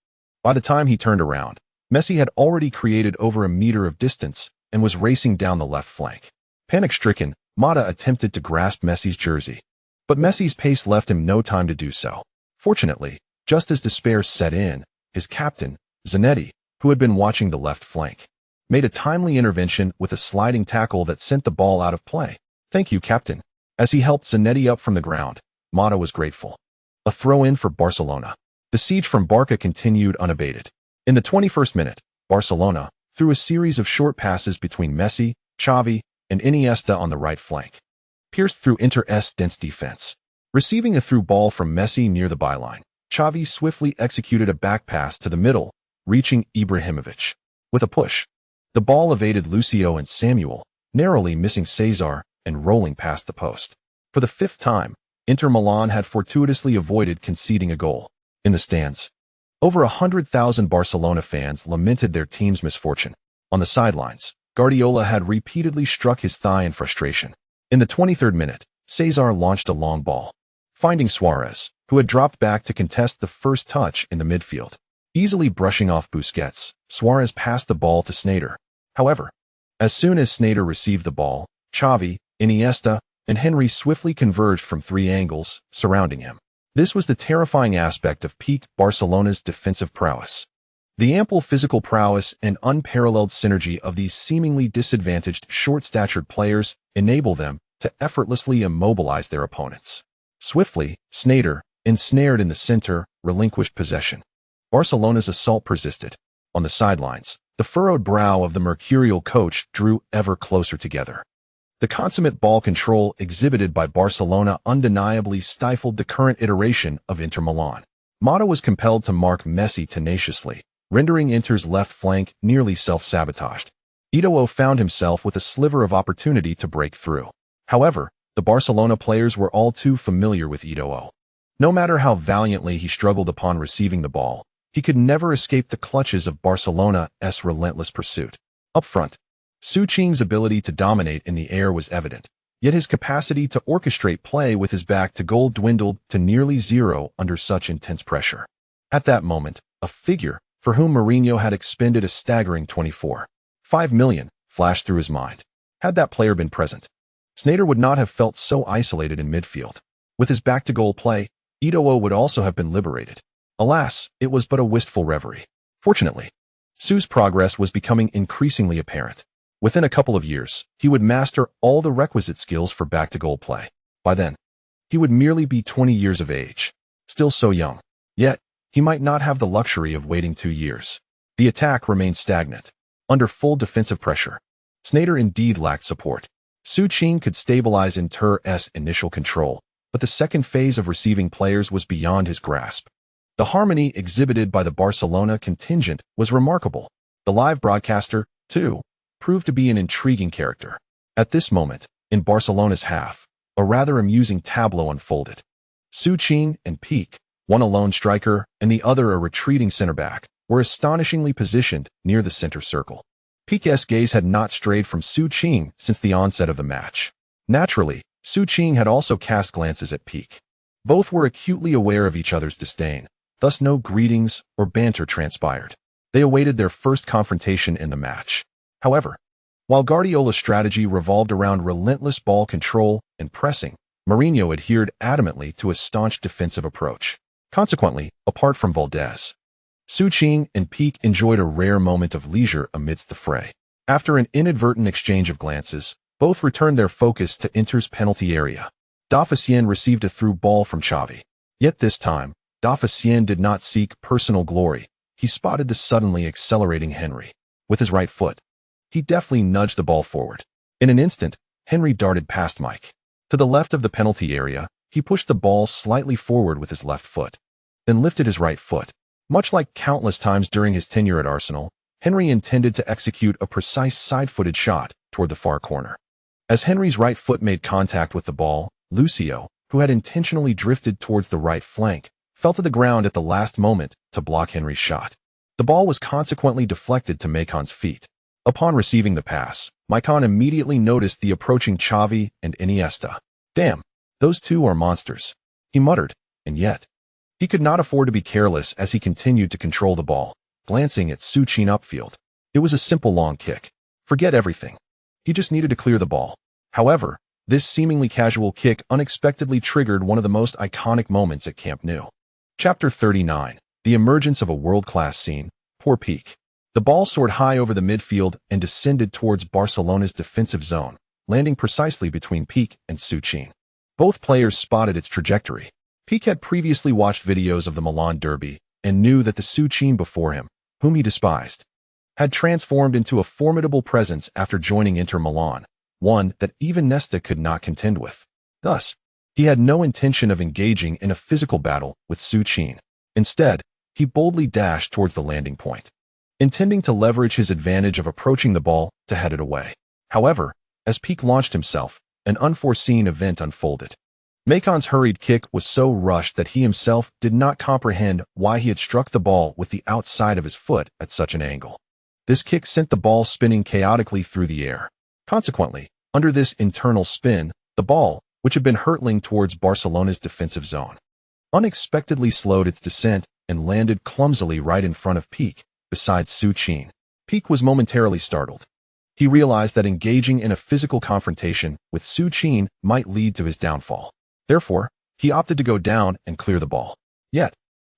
By the time he turned around, Messi had already created over a meter of distance and was racing down the left flank. Panic-stricken, Mata attempted to grasp Messi's jersey, but Messi's pace left him no time to do so. Fortunately, just as despair set in, his captain, Zanetti, who had been watching the left flank, made a timely intervention with a sliding tackle that sent the ball out of play. "Thank you, Captain." As he helped Zanetti up from the ground, Mata was grateful. A throw-in for Barcelona. The siege from Barca continued unabated. In the 21st minute, Barcelona, threw a series of short passes between Messi, Xavi, and Iniesta on the right flank, pierced through Inter's dense defense. Receiving a through ball from Messi near the byline, Xavi swiftly executed a back pass to the middle, reaching Ibrahimovic. With a push, the ball evaded Lucio and Samuel, narrowly missing Cesar and rolling past the post. For the fifth time, Inter Milan had fortuitously avoided conceding a goal. In the stands, over 100,000 Barcelona fans lamented their team's misfortune. On the sidelines, Guardiola had repeatedly struck his thigh in frustration. In the 23rd minute, Cesar launched a long ball, finding Suarez, who had dropped back to contest the first touch in the midfield. Easily brushing off Busquets, Suarez passed the ball to Sneijder. However, as soon as Sneijder received the ball, Xavi, Iniesta, and Henry swiftly converged from three angles, surrounding him. This was the terrifying aspect of peak Barcelona's defensive prowess. The ample physical prowess and unparalleled synergy of these seemingly disadvantaged short-statured players enable them to effortlessly immobilize their opponents. Swiftly, Sneijder, ensnared in the center, relinquished possession. Barcelona's assault persisted. On the sidelines, the furrowed brow of the mercurial coach drew ever closer together. The consummate ball control exhibited by Barcelona undeniably stifled the current iteration of Inter Milan. Mata was compelled to mark Messi tenaciously, rendering Inter's left flank nearly self-sabotaged. Eto'o found himself with a sliver of opportunity to break through. However, the Barcelona players were all too familiar with Eto'o. No matter how valiantly he struggled upon receiving the ball, he could never escape the clutches of Barcelona's relentless pursuit. Up front, Su Qin's ability to dominate in the air was evident, yet his capacity to orchestrate play with his back to goal dwindled to nearly zero under such intense pressure. At that moment, a figure, for whom Mourinho had expended a staggering 24.5 million, flashed through his mind. Had that player been present, Sneijder would not have felt so isolated in midfield. With his back-to-goal play, Eto'o would also have been liberated. Alas, it was but a wistful reverie. Fortunately, Su's progress was becoming increasingly apparent. Within a couple of years, he would master all the requisite skills for back-to-goal play. By then, he would merely be 20 years of age. Still so young. Yet, he might not have the luxury of waiting 2 years. The attack remained stagnant. Under full defensive pressure, Sneijder indeed lacked support. Su Qin could stabilize Inter's initial control, but the second phase of receiving players was beyond his grasp. The harmony exhibited by the Barcelona contingent was remarkable. The live broadcaster, too, proved to be an intriguing character. At this moment, in Barcelona's half, a rather amusing tableau unfolded. Su Qin and Pique, one a lone striker and the other a retreating center-back, were astonishingly positioned near the center circle. Pique's gaze had not strayed from Su Qin since the onset of the match. Naturally, Su Qin had also cast glances at Pique. Both were acutely aware of each other's disdain, thus no greetings or banter transpired. They awaited their first confrontation in the match. However, while Guardiola's strategy revolved around relentless ball control and pressing, Mourinho adhered adamantly to a staunch defensive approach. Consequently, apart from Valdez, Su Qin and Pique enjoyed a rare moment of leisure amidst the fray. After an inadvertent exchange of glances, both returned their focus to Inter's penalty area. Dafacien received a through ball from Xavi. Yet this time, Dafacien did not seek personal glory. He spotted the suddenly accelerating Henry. With his right foot, he deftly nudged the ball forward. In an instant, Henry darted past Mike. To the left of the penalty area, he pushed the ball slightly forward with his left foot, then lifted his right foot. Much like countless times during his tenure at Arsenal, Henry intended to execute a precise side-footed shot toward the far corner. As Henry's right foot made contact with the ball, Lucio, who had intentionally drifted towards the right flank, fell to the ground at the last moment to block Henry's shot. The ball was consequently deflected to Macon's feet. Upon receiving the pass, Macon immediately noticed the approaching Xavi and Iniesta. "Damn, those two are monsters," he muttered, and yet, he could not afford to be careless as he continued to control the ball, glancing at Su Qin upfield. It was a simple long kick. Forget everything. He just needed to clear the ball. However, this seemingly casual kick unexpectedly triggered one of the most iconic moments at Camp Nou. Chapter 39. The emergence of a world-class scene. Poor Pique. The ball soared high over the midfield and descended towards Barcelona's defensive zone, landing precisely between Pique and Su Qin. Both players spotted its trajectory. Pique had previously watched videos of the Milan derby and knew that the Su Qin before him, whom he despised, had transformed into a formidable presence after joining Inter Milan, one that even Nesta could not contend with. Thus, he had no intention of engaging in a physical battle with Su Qin. Instead, he he boldly dashed towards the landing point, intending to leverage his advantage of approaching the ball to head it away. However, as Pique launched himself, an unforeseen event unfolded. Macon's hurried kick was so rushed that he himself did not comprehend why he had struck the ball with the outside of his foot at such an angle. This kick sent the ball spinning chaotically through the air. Consequently, under this internal spin, the ball, which had been hurtling towards Barcelona's defensive zone, unexpectedly slowed its descent and landed clumsily right in front of Pique, beside Su Qin. Pique was momentarily startled. He realized that engaging in a physical confrontation with Su Qin might lead to his downfall. Therefore, he opted to go down and clear the ball. Yet,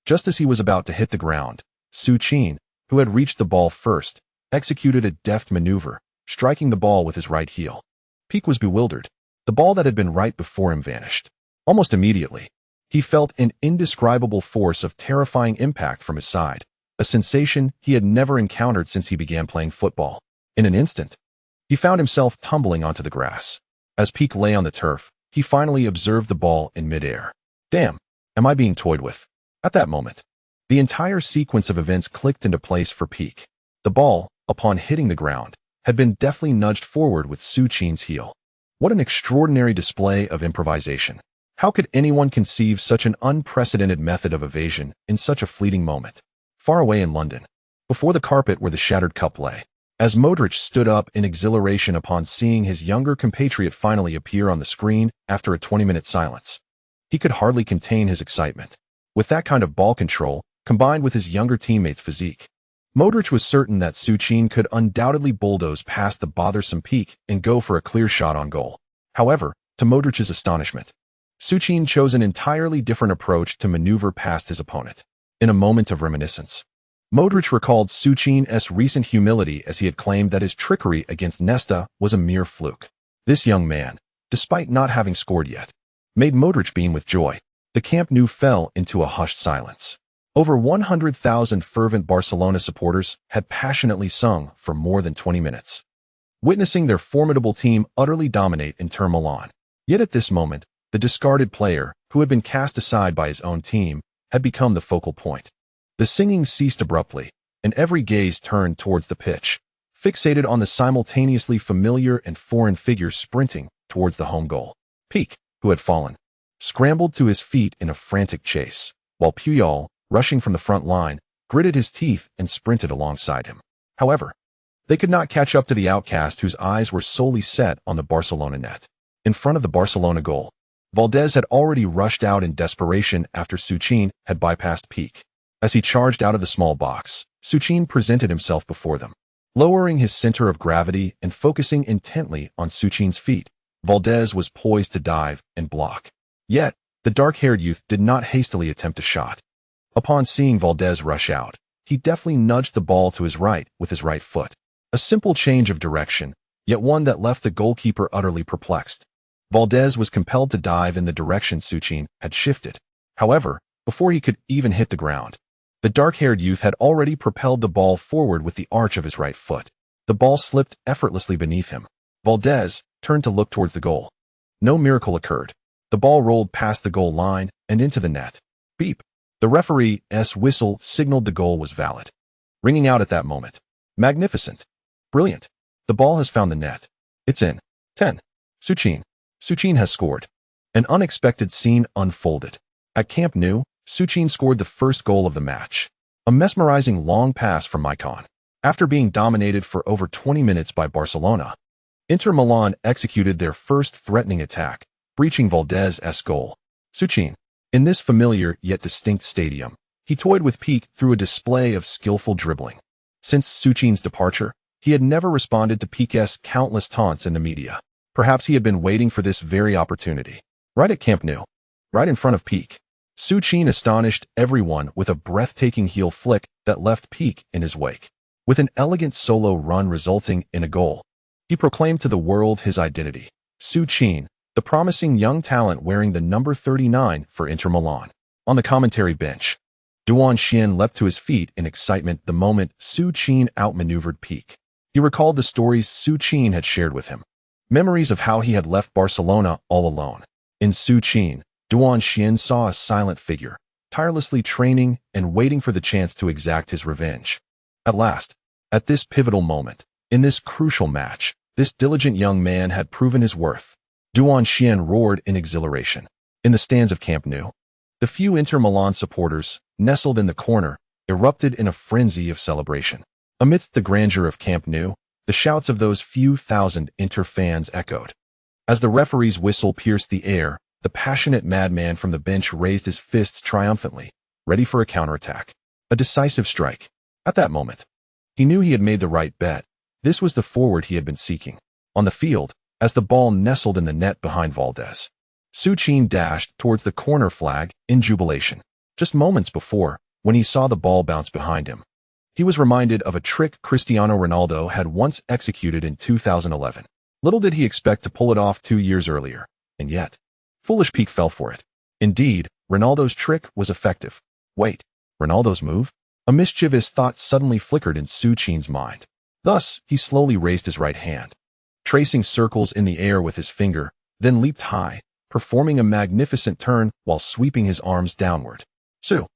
just as he was about to hit the ground, Su Qin, who had reached the ball first, executed a deft maneuver, striking the ball with his right heel. Pique was bewildered. The ball that had been right before him vanished. Almost immediately, he felt an indescribable force of terrifying impact from his side, a sensation he had never encountered since he began playing football. In an instant, he found himself tumbling onto the grass. As Pique lay on the turf, he finally observed the ball in midair. Damn, am I being toyed with? At that moment, the entire sequence of events clicked into place for Pique. The ball, upon hitting the ground, had been deftly nudged forward with Su Qin's heel. What an extraordinary display of improvisation. How could anyone conceive such an unprecedented method of evasion in such a fleeting moment? Far away in London, before the carpet where the shattered cup lay, as Modric stood up in exhilaration upon seeing his younger compatriot finally appear on the screen after a 20-minute silence, he could hardly contain his excitement. With that kind of ball control, combined with his younger teammate's physique, Modric was certain that Su Qin could undoubtedly bulldoze past the bothersome Pique and go for a clear shot on goal. However, to Modric's astonishment, Su Qin chose an entirely different approach to maneuver past his opponent. In a moment of reminiscence, Modric recalled Su Qin's recent humility as he had claimed that his trickery against Nesta was a mere fluke. This young man, despite not having scored yet, made Modric beam with joy. The Camp Nou fell into a hushed silence. Over 100,000 fervent Barcelona supporters had passionately sung for more than 20 minutes, witnessing their formidable team utterly dominate Inter Milan. Yet at this moment, the discarded player, who had been cast aside by his own team, had become the focal point. The singing ceased abruptly, and every gaze turned towards the pitch, fixated on the simultaneously familiar and foreign figure sprinting towards the home goal. Pique, who had fallen, scrambled to his feet in a frantic chase, while Puyol, rushing from the front line, gritted his teeth and sprinted alongside him. However, they could not catch up to the outcast whose eyes were solely set on the Barcelona net. In front of the Barcelona goal, Valdez had already rushed out in desperation after Su Qin had bypassed Pique. As he charged out of the small box, Su Qin presented himself before them. Lowering his center of gravity and focusing intently on Su Qin's feet, Valdez was poised to dive and block. Yet, the dark-haired youth did not hastily attempt a shot. Upon seeing Valdez rush out, he deftly nudged the ball to his right with his right foot. A simple change of direction, yet one that left the goalkeeper utterly perplexed. Valdez was compelled to dive in the direction Su Qin had shifted. However, before he could even hit the ground, the dark-haired youth had already propelled the ball forward with the arch of his right foot. The ball slipped effortlessly beneath him. Valdez turned to look towards the goal. No miracle occurred. The ball rolled past the goal line and into the net. Beep. The referee's whistle signaled the goal was valid. Ringing out at that moment. Magnificent. Brilliant. The ball has found the net. It's in. 10. Su Qin. Su Qin has scored. An unexpected scene unfolded. At Camp Nou, Su Qin scored the first goal of the match. A mesmerizing long pass from Maicon. After being dominated for over 20 minutes by Barcelona, Inter Milan executed their first threatening attack, breaching Valdez's goal. Su Qin. In this familiar yet distinct stadium, he toyed with Pique through a display of skillful dribbling. Since Su Qin's departure, he had never responded to Pique's countless taunts in the media. Perhaps he had been waiting for this very opportunity. Right at Camp Nou, right in front of Pique, Su Qin astonished everyone with a breathtaking heel flick that left Pique in his wake. With an elegant solo run resulting in a goal, he proclaimed to the world his identity. Su Qin, the promising young talent wearing the number 39 for Inter Milan. On the commentary bench, Duan Xian leapt to his feet in excitement the moment Su Qin outmaneuvered Pique. He recalled the stories Su Qin had shared with him. Memories of how he had left Barcelona all alone. In Su Qin, Duan Xian saw a silent figure, tirelessly training and waiting for the chance to exact his revenge. At last, at this pivotal moment, in this crucial match, this diligent young man had proven his worth. Su Qin roared in exhilaration. In the stands of Camp Nou, the few Inter Milan supporters, nestled in the corner, erupted in a frenzy of celebration. Amidst the grandeur of Camp Nou, the shouts of those few thousand Inter fans echoed. As the referee's whistle pierced the air, the passionate madman from the bench raised his fists triumphantly, ready for a counterattack. A decisive strike. At that moment, he knew he had made the right bet. This was the forward he had been seeking. On the field, as the ball nestled in the net behind Valdez, Su Qin dashed towards the corner flag in jubilation. Just moments before, when he saw the ball bounce behind him, he was reminded of a trick Cristiano Ronaldo had once executed in 2011. Little did he expect to pull it off 2 years earlier, and yet, foolish Peak fell for it. Indeed, Ronaldo's trick was effective. Wait, Ronaldo's move? A mischievous thought suddenly flickered in Su Qin's mind. Thus, he slowly raised his right hand, tracing circles in the air with his finger, then leaped high, performing a magnificent turn while sweeping his arms downward. Su!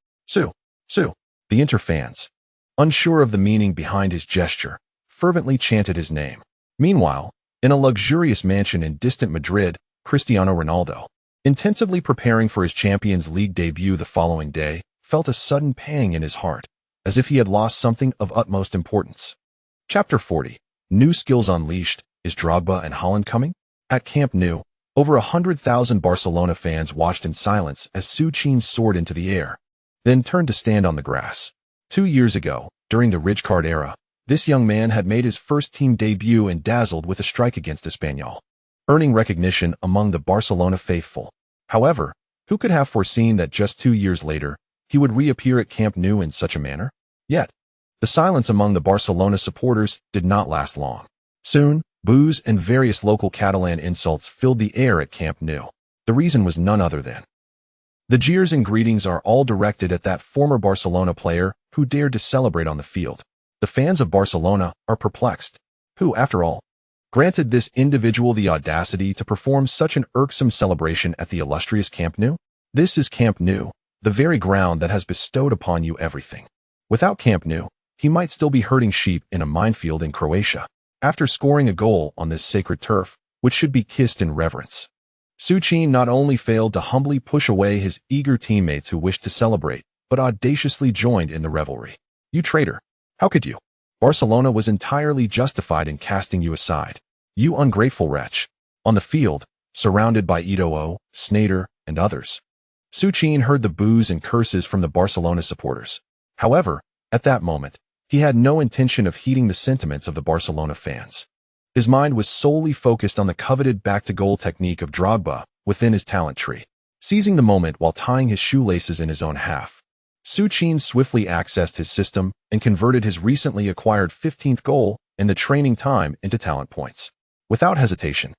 The Inter fans, unsure of the meaning behind his gesture, fervently chanted his name. Meanwhile, in a luxurious mansion in distant Madrid, Cristiano Ronaldo, intensively preparing for his Champions League debut the following day, felt a sudden pang in his heart, as if he had lost something of utmost importance. Chapter 40. New Skills Unleashed. Is Drogba and Haaland coming? At Camp Nou, over 100,000 Barcelona fans watched in silence as Su Qin soared into the air, then turned to stand on the grass. 2 years ago, during the Rijkaard era, this young man had made his first team debut and dazzled with a strike against Espanyol, earning recognition among the Barcelona faithful. However, who could have foreseen that just 2 years later, he would reappear at Camp Nou in such a manner? Yet, the silence among the Barcelona supporters did not last long. Soon, boos and various local Catalan insults filled the air at Camp Nou. The reason was none other than the jeers and greetings are all directed at that former Barcelona player who dared to celebrate on the field. The fans of Barcelona are perplexed. Who, after all, granted this individual the audacity to perform such an irksome celebration at the illustrious Camp Nou? This is Camp Nou, the very ground that has bestowed upon you everything. Without Camp Nou, he might still be herding sheep in a minefield in Croatia, after scoring a goal on this sacred turf, which should be kissed in reverence. Su Qin not only failed to humbly push away his eager teammates who wished to celebrate, but audaciously joined in the revelry. You traitor! How could you? Barcelona was entirely justified in casting you aside. You ungrateful wretch. On the field, surrounded by Eto'o, Sneijder, and others, Su Qin heard the boos and curses from the Barcelona supporters. However, at that moment, he had no intention of heeding the sentiments of the Barcelona fans. His mind was solely focused on the coveted back-to-goal technique of Drogba within his talent tree. Seizing the moment while tying his shoelaces in his own half, Su Qin swiftly accessed his system and converted his recently acquired 15th goal in the training time into talent points. Without hesitation,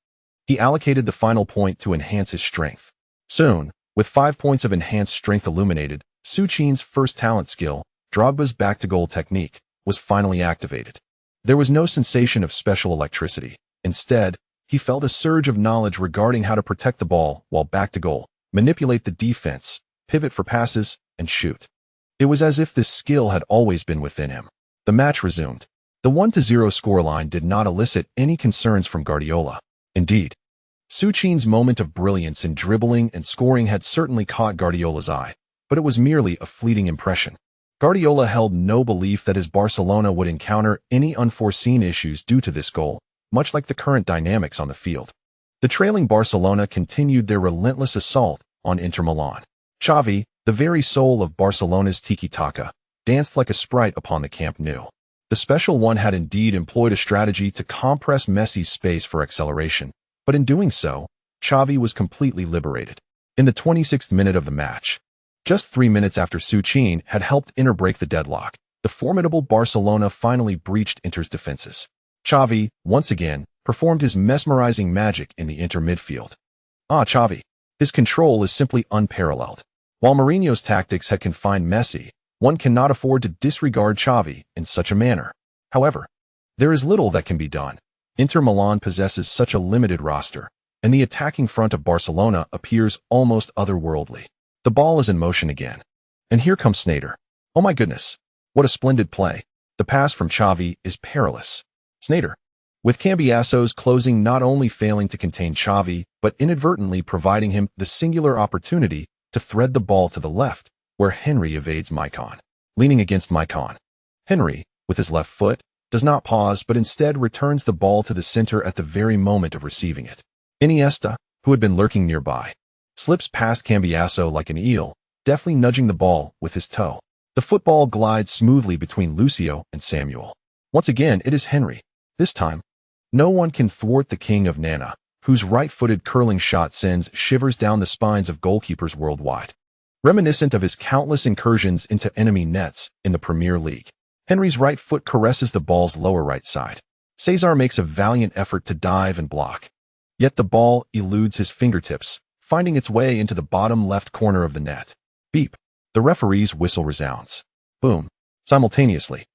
he allocated the final point to enhance his strength. Soon, with 5 points of enhanced strength illuminated, Su Qin's first talent skill, Drogba's back-to-goal technique, was finally activated. There was no sensation of special electricity. Instead, he felt a surge of knowledge regarding how to protect the ball while back-to-goal, manipulate the defense, pivot for passes, and shoot. It was as if this skill had always been within him. The match resumed. The 1-0 scoreline did not elicit any concerns from Guardiola. Indeed, Su Qin's moment of brilliance in dribbling and scoring had certainly caught Guardiola's eye, but it was merely a fleeting impression. Guardiola held no belief that his Barcelona would encounter any unforeseen issues due to this goal, much like the current dynamics on the field. The trailing Barcelona continued their relentless assault on Inter Milan. Xavi, the very soul of Barcelona's tiki-taka, danced like a sprite upon the Camp Nou. The special one had indeed employed a strategy to compress Messi's space for acceleration, but in doing so, Xavi was completely liberated. In the 26th minute of the match, just 3 minutes after Su Qin had helped Inter break the deadlock, the formidable Barcelona finally breached Inter's defenses. Xavi, once again, performed his mesmerizing magic in the Inter midfield. Xavi. His control is simply unparalleled. While Mourinho's tactics had confined Messi, one cannot afford to disregard Xavi in such a manner. However, there is little that can be done. Inter Milan possesses such a limited roster, and the attacking front of Barcelona appears almost otherworldly. The ball is in motion again. And here comes Sneijder. Oh my goodness. What a splendid play. The pass from Xavi is perilous. Sneijder, with Cambiaso's closing not only failing to contain Xavi, but inadvertently providing him the singular opportunity to thread the ball to the left, where Henry evades Maicon. Leaning against Maicon, Henry, with his left foot, does not pause but instead returns the ball to the center at the very moment of receiving it. Iniesta, who had been lurking nearby, slips past Cambiaso like an eel, deftly nudging the ball with his toe. The football glides smoothly between Lucio and Samuel. Once again, it is Henry. This time, no one can thwart the king of Nana, whose right-footed curling shot sends shivers down the spines of goalkeepers worldwide. Reminiscent of his countless incursions into enemy nets in the Premier League, Henry's right foot caresses the ball's lower right side. Cesar makes a valiant effort to dive and block. Yet the ball eludes his fingertips, finding its way into the bottom left corner of the net. Beep. The referee's whistle resounds. Boom. Simultaneously,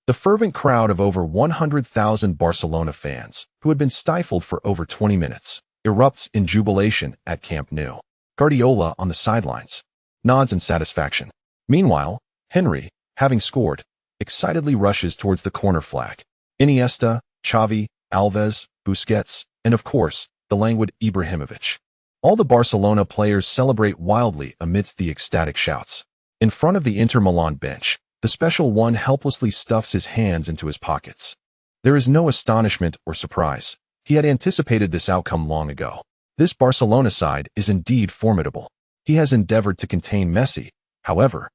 the fervent crowd of over 100,000 Barcelona fans, who had been stifled for over 20 minutes, erupts in jubilation at Camp Nou. Guardiola on the sidelines nods in satisfaction. Meanwhile, Henry, having scored, excitedly rushes towards the corner flag. Iniesta, Xavi, Alves, Busquets, and of course, the languid Ibrahimovic. All the Barcelona players celebrate wildly amidst the ecstatic shouts. In front of the Inter Milan bench, the special one helplessly stuffs his hands into his pockets. There is no astonishment or surprise. He had anticipated this outcome long ago. This Barcelona side is indeed formidable. He has endeavored to contain Messi. However,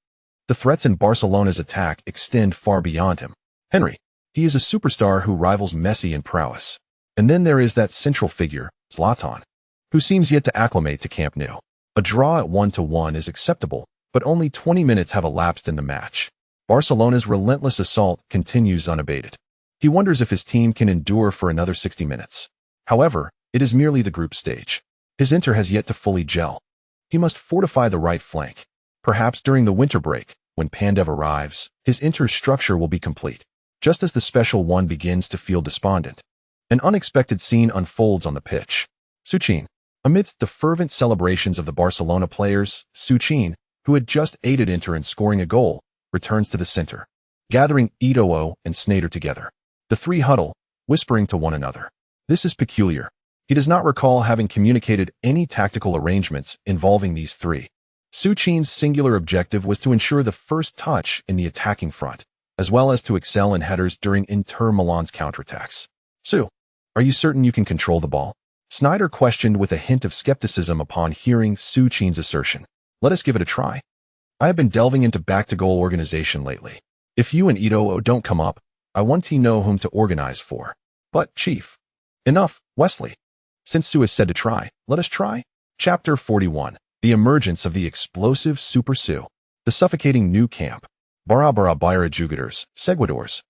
the threats in Barcelona's attack extend far beyond him. Henry, he is a superstar who rivals Messi in prowess. And then there is that central figure, Zlatan, who seems yet to acclimate to Camp Nou. A draw at 1-1 is acceptable, but only 20 minutes have elapsed in the match. Barcelona's relentless assault continues unabated. He wonders if his team can endure for another 60 minutes. However, it is merely the group stage. His Inter has yet to fully gel. He must fortify the right flank. Perhaps during the winter break, when Pandev arrives, his Inter's structure will be complete. Just as the special one begins to feel despondent, an unexpected scene unfolds on the pitch. Su Qin. Amidst the fervent celebrations of the Barcelona players, Su Qin, who had just aided Inter in scoring a goal, returns to the center, gathering Eto'o and Sneijder together. The three huddle, whispering to one another. This is peculiar. He does not recall having communicated any tactical arrangements involving these three. Su Qin's singular objective was to ensure the first touch in the attacking front, as well as to excel in headers during Inter Milan's counterattacks. Su, are you certain you can control the ball? Sneijder questioned with a hint of skepticism upon hearing Su Qin's assertion. Let us give it a try. I have been delving into back-to-goal organization lately. If you and Eto'o don't come up, I want to know whom to organize for. But, Chief. Enough, Wesley. Since Su has said to try, let us try. Chapter 41. The emergence of the explosive Super Su. The suffocating new camp. Bara Byra Jugadors, Seguidors.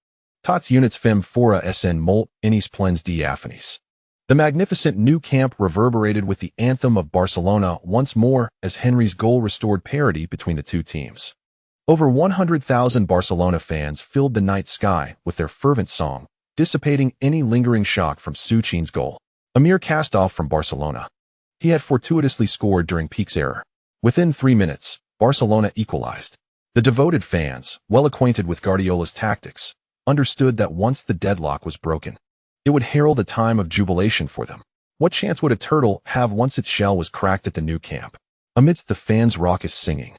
Tots units fem fora sn molt inis plens diaphanes. The magnificent new camp reverberated with the anthem of Barcelona once more as Henry's goal restored parity between the two teams. Over 100,000 Barcelona fans filled the night sky with their fervent song, dissipating any lingering shock from Su Qin's goal. A mere cast-off from Barcelona. He had fortuitously scored during Pique's error. Within 3 minutes, Barcelona equalized. The devoted fans, well acquainted with Guardiola's tactics, understood that once the deadlock was broken, it would herald a time of jubilation for them. What chance would a turtle have once its shell was cracked at the new camp? Amidst the fans' raucous singing,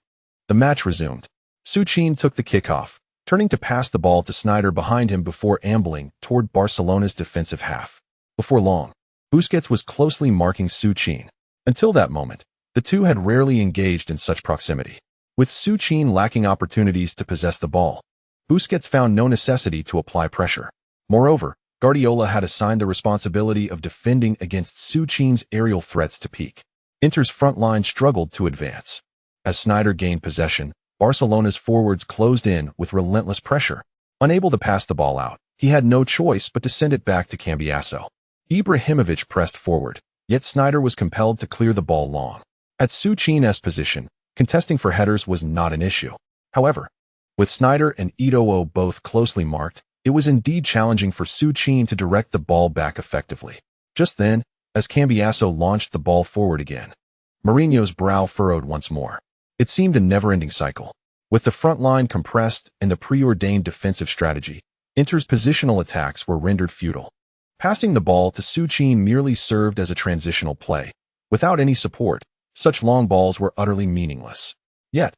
the match resumed. Su Qin took the kickoff, turning to pass the ball to Sneijder behind him before ambling toward Barcelona's defensive half. Before long, Busquets was closely marking Su Qin. Until that moment, the two had rarely engaged in such proximity. With Su Qin lacking opportunities to possess the ball, Busquets found no necessity to apply pressure. Moreover, Guardiola had assigned the responsibility of defending against Su Qin's aerial threats to Pique. Inter's front line struggled to advance. As Sneijder gained possession, Barcelona's forwards closed in with relentless pressure. Unable to pass the ball out, he had no choice but to send it back to Cambiaso. Ibrahimovic pressed forward, yet Sneijder was compelled to clear the ball long. At Su Qin's position, contesting for headers was not an issue. However, with Sneijder and Eto'o both closely marked, it was indeed challenging for Su Qin to direct the ball back effectively. Just then, as Cambiaso launched the ball forward again, Mourinho's brow furrowed once more. It seemed a never-ending cycle. With the front line compressed and the preordained defensive strategy, Inter's positional attacks were rendered futile. Passing the ball to Su Qin merely served as a transitional play. Without any support, such long balls were utterly meaningless. Yet,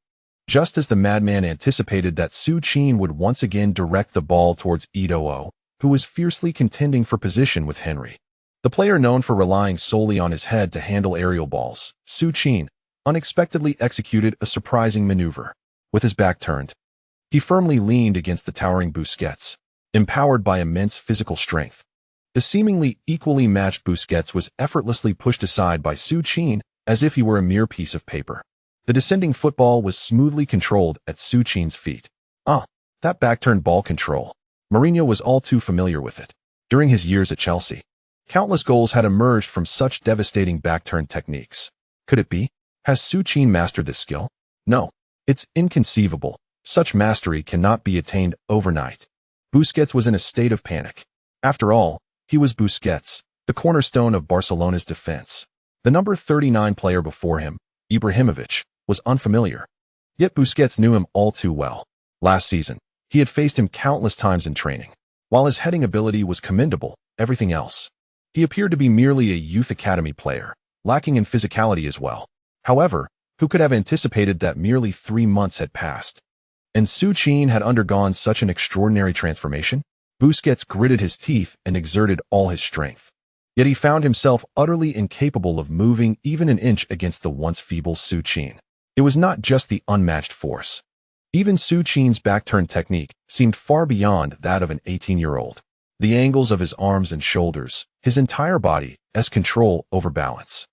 just as the madman anticipated that Su Qin would once again direct the ball towards Eto'o, who was fiercely contending for position with Henry. The player known for relying solely on his head to handle aerial balls, Su Qin, unexpectedly executed a surprising maneuver. With his back turned, he firmly leaned against the towering Busquets, empowered by immense physical strength. The seemingly equally matched Busquets was effortlessly pushed aside by Su Qin as if he were a mere piece of paper. The descending football was smoothly controlled at Su Qin's feet. That back-turned ball control. Mourinho was all too familiar with it. During his years at Chelsea, countless goals had emerged from such devastating back-turn techniques. Could it be? Has Su Qin mastered this skill? No. It's inconceivable. Such mastery cannot be attained overnight. Busquets was in a state of panic. After all, he was Busquets, the cornerstone of Barcelona's defense. The number 39 player before him, Ibrahimovic, was unfamiliar. Yet Busquets knew him all too well. Last season, he had faced him countless times in training. While his heading ability was commendable, everything else. He appeared to be merely a youth academy player, lacking in physicality as well. However, who could have anticipated that merely 3 months had passed? And Su Qin had undergone such an extraordinary transformation? Busquets gritted his teeth and exerted all his strength. Yet he found himself utterly incapable of moving even an inch against the once feeble Su Qin. It was not just the unmatched force. Even Su Qin's back-turn technique seemed far beyond that of an 18-year-old. The angles of his arms and shoulders, his entire body, as control over balance.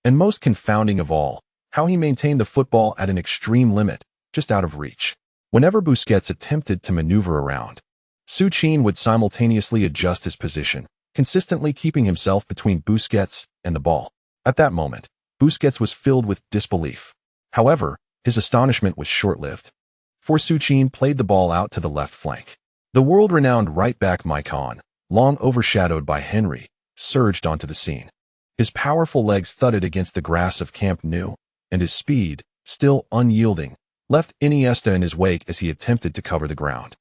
And most confounding of all, how he maintained the football at an extreme limit, just out of reach. Whenever Busquets attempted to maneuver around, Su Qin would simultaneously adjust his position, consistently keeping himself between Busquets and the ball. At that moment, Busquets was filled with disbelief. However, his astonishment was short-lived. For Su Qin played the ball out to the left flank. The world-renowned right-back Maicon, long overshadowed by Henry, surged onto the scene. His powerful legs thudded against the grass of Camp Nou, and his speed, still unyielding, left Iniesta in his wake as he attempted to cover the ground.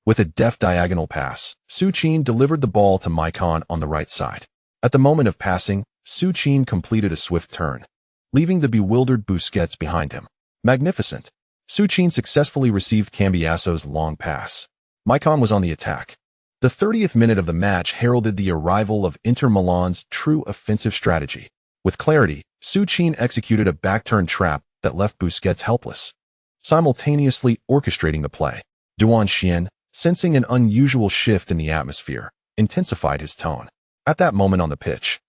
With a deft diagonal pass, Su Qin delivered the ball to Maicon on the right side. At the moment of passing, Su Qin completed a swift turn, leaving the bewildered Busquets behind him. Magnificent. Su Qin successfully received Cambiaso's long pass. Maicon was on the attack. The 30th minute of the match heralded the arrival of Inter Milan's true offensive strategy. With clarity, Su Qin executed a back-turn trap that left Busquets helpless, simultaneously orchestrating the play. Su, sensing an unusual shift in the atmosphere, intensified his tone. At that moment on the pitch,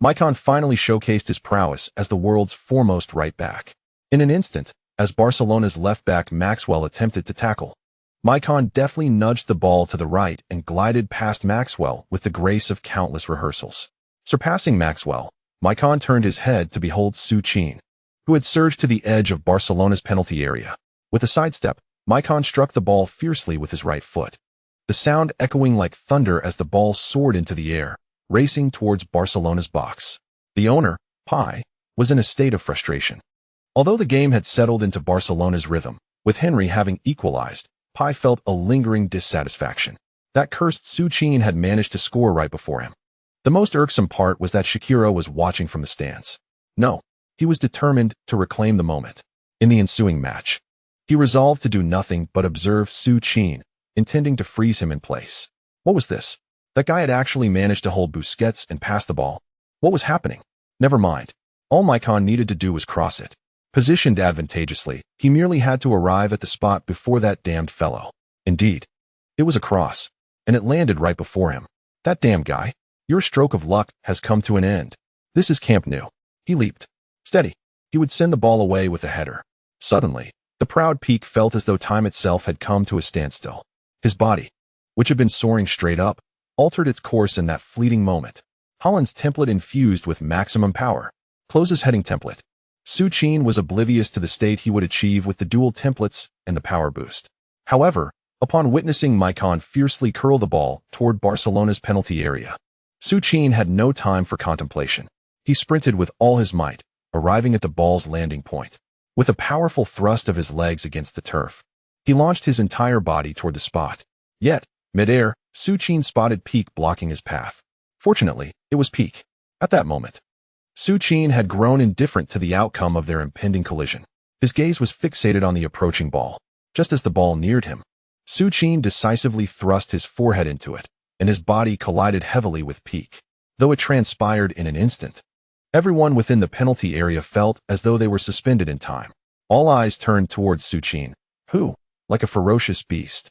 Maicon finally showcased his prowess as the world's foremost right back. In an instant, as Barcelona's left back Maxwell attempted to tackle, Maicon deftly nudged the ball to the right and glided past Maxwell with the grace of countless rehearsals. Surpassing Maxwell, Maicon turned his head to behold Su Qin, who had surged to the edge of Barcelona's penalty area. With a sidestep, Maicon struck the ball fiercely with his right foot, the sound echoing like thunder as the ball soared into the air, racing towards Barcelona's box. The owner, Pi, was in a state of frustration. Although the game had settled into Barcelona's rhythm, with Henry having equalized, Pi felt a lingering dissatisfaction. That cursed Su Qin had managed to score right before him. The most irksome part was that Shakira was watching from the stands. No, he was determined to reclaim the moment. In the ensuing match, he resolved to do nothing but observe Su Qin, intending to freeze him in place. What was this? That guy had actually managed to hold Busquets and pass the ball. What was happening? Never mind. All Maicon needed to do was cross it. Positioned advantageously, he merely had to arrive at the spot before that damned fellow. Indeed, it was a cross, and it landed right before him. That damn guy. Your stroke of luck has come to an end. This is Camp Nou. He leaped. Steady. He would send the ball away with a header. Suddenly, the proud peak felt as though time itself had come to a standstill. His body, which had been soaring straight up, altered its course in that fleeting moment. Holland's template infused with maximum power. Closes heading template. Su Qin was oblivious to the state he would achieve with the dual templates and the power boost. However, upon witnessing Maicon fiercely curl the ball toward Barcelona's penalty area, Su Qin had no time for contemplation. He sprinted with all his might, arriving at the ball's landing point. With a powerful thrust of his legs against the turf, He launched his entire body toward the spot. Yet, midair, Su Qin spotted Peak blocking his path. Fortunately, it was Peak. At that moment, Su Qin had grown indifferent to the outcome of their impending collision. His gaze was fixated on the approaching ball. Just as the ball neared him, Su Qin decisively thrust his forehead into it, and his body collided heavily with Peak. Though it transpired in an instant, everyone within the penalty area felt as though they were suspended in time. All eyes turned towards Su Qin, who, like a ferocious beast,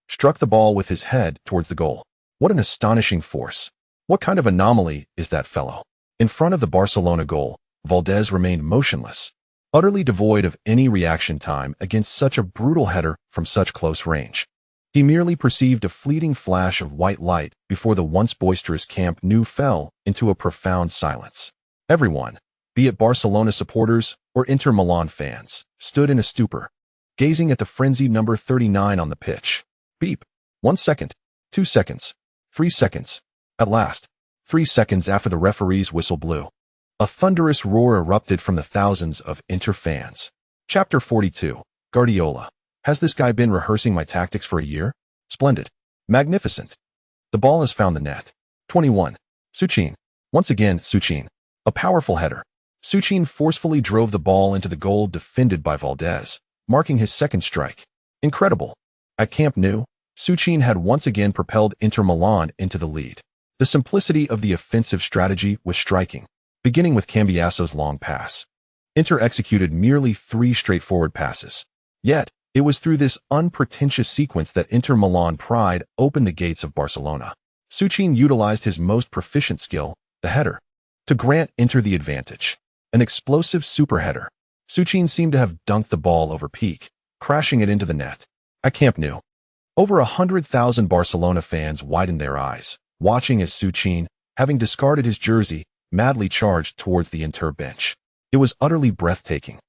struck the ball with his head towards the goal. What an astonishing force! What kind of anomaly is that fellow? In front of the Barcelona goal, Valdez remained motionless, utterly devoid of any reaction time against such a brutal header from such close range. He merely perceived a fleeting flash of white light before the once boisterous Camp Nou fell into a profound silence. Everyone, be it Barcelona supporters or Inter Milan fans, stood in a stupor, gazing at the frenzied number 39 on the pitch. Beep. 1 second. 2 seconds. 3 seconds. At last, 3 seconds after the referee's whistle blew, a thunderous roar erupted from the thousands of Inter fans. Chapter 42. Guardiola. Has this guy been rehearsing my tactics for a year? Splendid. Magnificent. The ball has found the net. 21. Su Qin. Once again, Su Qin. A powerful header. Su Qin forcefully drove the ball into the goal defended by Valdez, marking his second strike. Incredible. At Camp Nou, Su Qin had once again propelled Inter Milan into the lead. The simplicity of the offensive strategy was striking, beginning with Cambiaso's long pass. Inter executed merely 3 straightforward passes. Yet, it was through this unpretentious sequence that Inter Milan pride opened the gates of Barcelona. Su Qin utilized his most proficient skill, the header, to grant Inter the advantage. An explosive super header. Su Qin seemed to have dunked the ball over Peak, crashing it into the net. At Camp Nou, over 100,000 Barcelona fans widened their eyes, watching as Su Qin, having discarded his jersey, madly charged towards the Inter bench. It was utterly breathtaking.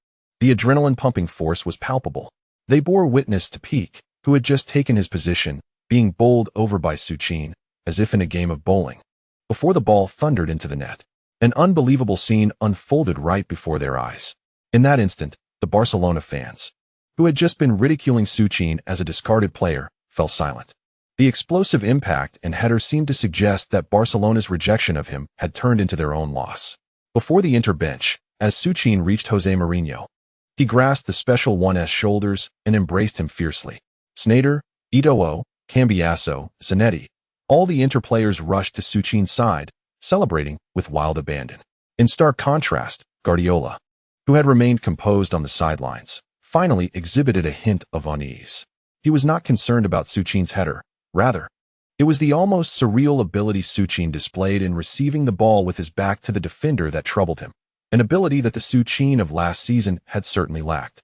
The adrenaline-pumping force was palpable. They bore witness to Peak, who had just taken his position, being bowled over by Su Qin, as if in a game of bowling, before the ball thundered into the net. An unbelievable scene unfolded right before their eyes. In that instant, the Barcelona fans, who had just been ridiculing Su Qin as a discarded player, fell silent. The explosive impact and header seemed to suggest that Barcelona's rejection of him had turned into their own loss. Before the Inter bench, as Su Qin reached Jose Mourinho, he grasped the special one's shoulders and embraced him fiercely. Sneijder, Eto'o, Cambiaso, Zanetti, all the Inter players rushed to Su Qin's side, celebrating with wild abandon. In stark contrast, Guardiola, who had remained composed on the sidelines, finally exhibited a hint of unease. He was not concerned about Su Qin's header. Rather, it was the almost surreal ability Su Qin displayed in receiving the ball with his back to the defender that troubled him, an ability that the Su Qin of last season had certainly lacked.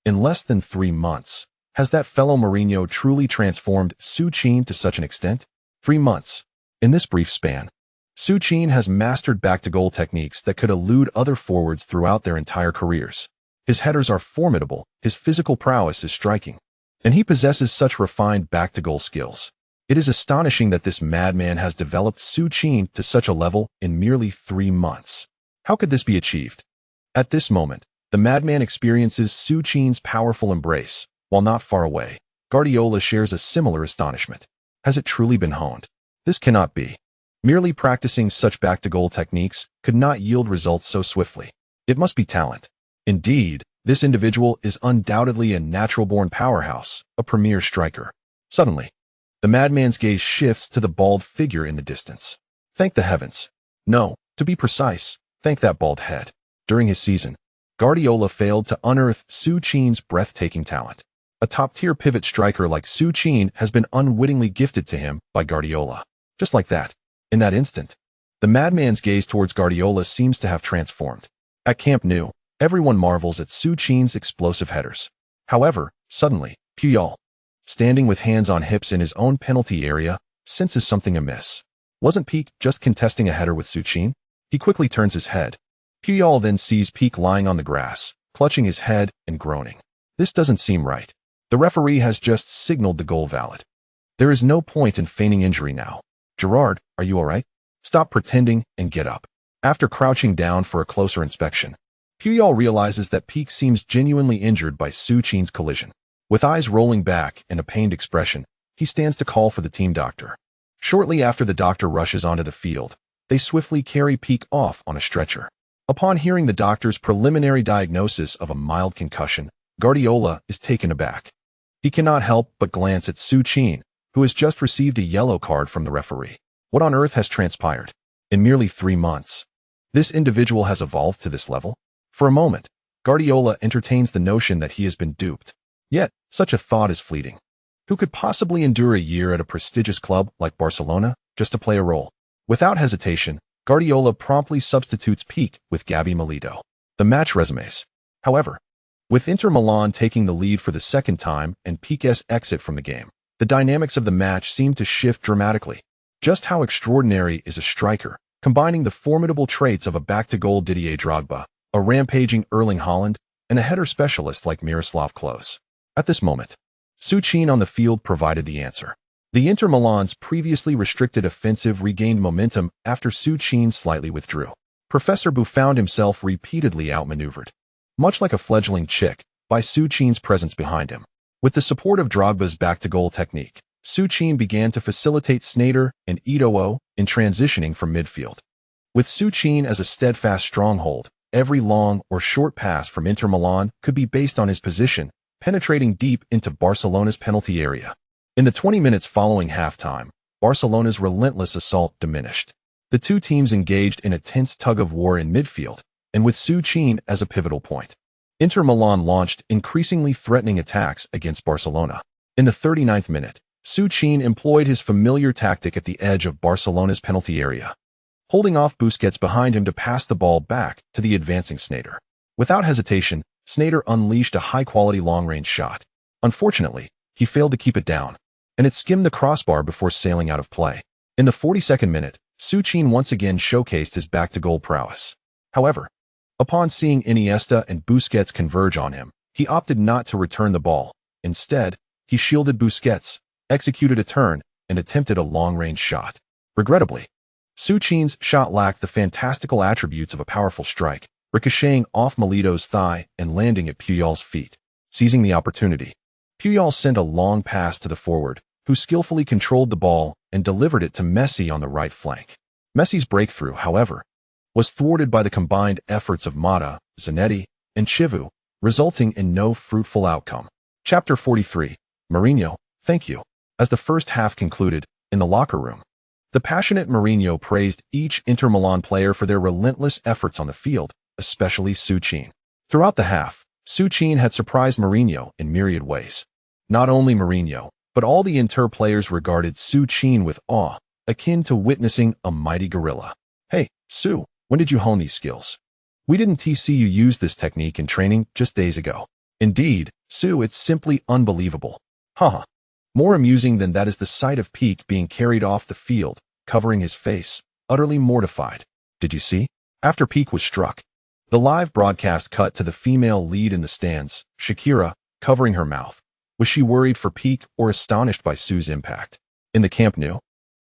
In less than 3 months, has that fellow Mourinho truly transformed Su Qin to such an extent? 3 months. In this brief span, Su Qin has mastered back-to-goal techniques that could elude other forwards throughout their entire careers. His headers are formidable, his physical prowess is striking, and he possesses such refined back-to-goal skills. It is astonishing that this madman has developed Su Qin to such a level in merely 3 months. How could this be achieved? At this moment, the madman experiences Su Qin's powerful embrace. While not far away, Guardiola shares a similar astonishment. Has it truly been honed? This cannot be. Merely practicing such back-to-goal techniques could not yield results so swiftly. It must be talent. Indeed, this individual is undoubtedly a natural-born powerhouse, a premier striker. Suddenly, the madman's gaze shifts to the bald figure in the distance. Thank the heavens. No, to be precise, thank that bald head. During his season, Guardiola failed to unearth Su Qin's breathtaking talent. A top-tier pivot striker like Su Qin has been unwittingly gifted to him by Guardiola. Just like that, in that instant, the madman's gaze towards Guardiola seems to have transformed. At Camp Nou, everyone marvels at Su Qin's explosive headers. However, suddenly, Puyol, standing with hands on hips in his own penalty area, senses something amiss. Wasn't Peak just contesting a header with Su Qin? He quickly turns his head. Puyol then sees Peak lying on the grass, clutching his head and groaning. This doesn't seem right. The referee has just signaled the goal valid. There is no point in feigning injury now. Gerard, are you all right? Stop pretending and get up. After crouching down for a closer inspection, Puyol realizes that Peak seems genuinely injured by Su Qin's collision. With eyes rolling back and a pained expression, he stands to call for the team doctor. Shortly after the doctor rushes onto the field, they swiftly carry Pique off on a stretcher. Upon hearing the doctor's preliminary diagnosis of a mild concussion, Guardiola is taken aback. He cannot help but glance at Su Qin, who has just received a yellow card from the referee. What on earth has transpired? In merely 3 months, this individual has evolved to this level? For a moment, Guardiola entertains the notion that he has been duped. Yet, such a thought is fleeting. Who could possibly endure a year at a prestigious club like Barcelona just to play a role? Without hesitation, Guardiola promptly substitutes Pique with Gabby Milito. The match resumes. However, with Inter Milan taking the lead for the second time and Pique's exit from the game, the dynamics of the match seem to shift dramatically. Just how extraordinary is a striker, combining the formidable traits of a back-to-goal Didier Drogba, a rampaging Erling Haaland, and a header specialist like Miroslav Klose? At this moment, Su Qin on the field provided the answer. The Inter Milan's previously restricted offensive regained momentum after Su Qin slightly withdrew. Professor Bu found himself repeatedly outmaneuvered, much like a fledgling chick, by Su Qin's presence behind him. With the support of Drogba's back-to-goal technique, Su Qin began to facilitate Sneijder and Eto'o in transitioning from midfield. With Su Qin as a steadfast stronghold, every long or short pass from Inter Milan could be based on his position, penetrating deep into Barcelona's penalty area. In the 20 minutes following halftime, Barcelona's relentless assault diminished. The two teams engaged in a tense tug-of-war in midfield, and with Su Qin as a pivotal point, Inter Milan launched increasingly threatening attacks against Barcelona. In the 39th minute, Su Qin employed his familiar tactic at the edge of Barcelona's penalty area, holding off Busquets behind him to pass the ball back to the advancing Sneijder. Without hesitation, Sneijder unleashed a high-quality long-range shot. Unfortunately, he failed to keep it down, and it skimmed the crossbar before sailing out of play. In the 42nd minute, Su Qin once again showcased his back-to-goal prowess. However, upon seeing Iniesta and Busquets converge on him, he opted not to return the ball. Instead, he shielded Busquets, executed a turn, and attempted a long-range shot. Regrettably, Su Qin's shot lacked the fantastical attributes of a powerful strike, ricocheting off Milito's thigh and landing at Puyol's feet. Seizing the opportunity, Puyol sent a long pass to the forward, who skillfully controlled the ball and delivered it to Messi on the right flank. Messi's breakthrough, however, was thwarted by the combined efforts of Mata, Zanetti, and Chivu, resulting in no fruitful outcome. Chapter 43. Mourinho, thank you. As the first half concluded, in the locker room, the passionate Mourinho praised each Inter Milan player for their relentless efforts on the field, especially Su Qin. Throughout the half, Su Qin had surprised Mourinho in myriad ways. Not only Mourinho, but all the Inter players regarded Su Qin with awe, akin to witnessing a mighty gorilla. Hey, Su, when did you hone these skills? We didn't see you use this technique in training just days ago. Indeed, Su, it's simply unbelievable. Haha. More amusing than that is the sight of Pique being carried off the field, covering his face, utterly mortified. Did you see? After Pique was struck, the live broadcast cut to the female lead in the stands, Shakira, covering her mouth. Was she worried for Pique or astonished by Su's impact? In the Camp Nou,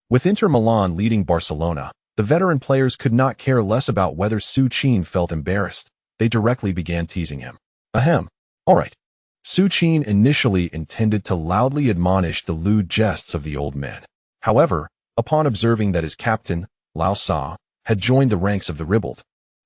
with Inter Milan leading Barcelona, the veteran players could not care less about whether Su Qin felt embarrassed. They directly began teasing him. Ahem. All right. Su Qin initially intended to loudly admonish the lewd jests of the old men. However, upon observing that his captain, Lao Sa, had joined the ranks of the ribald,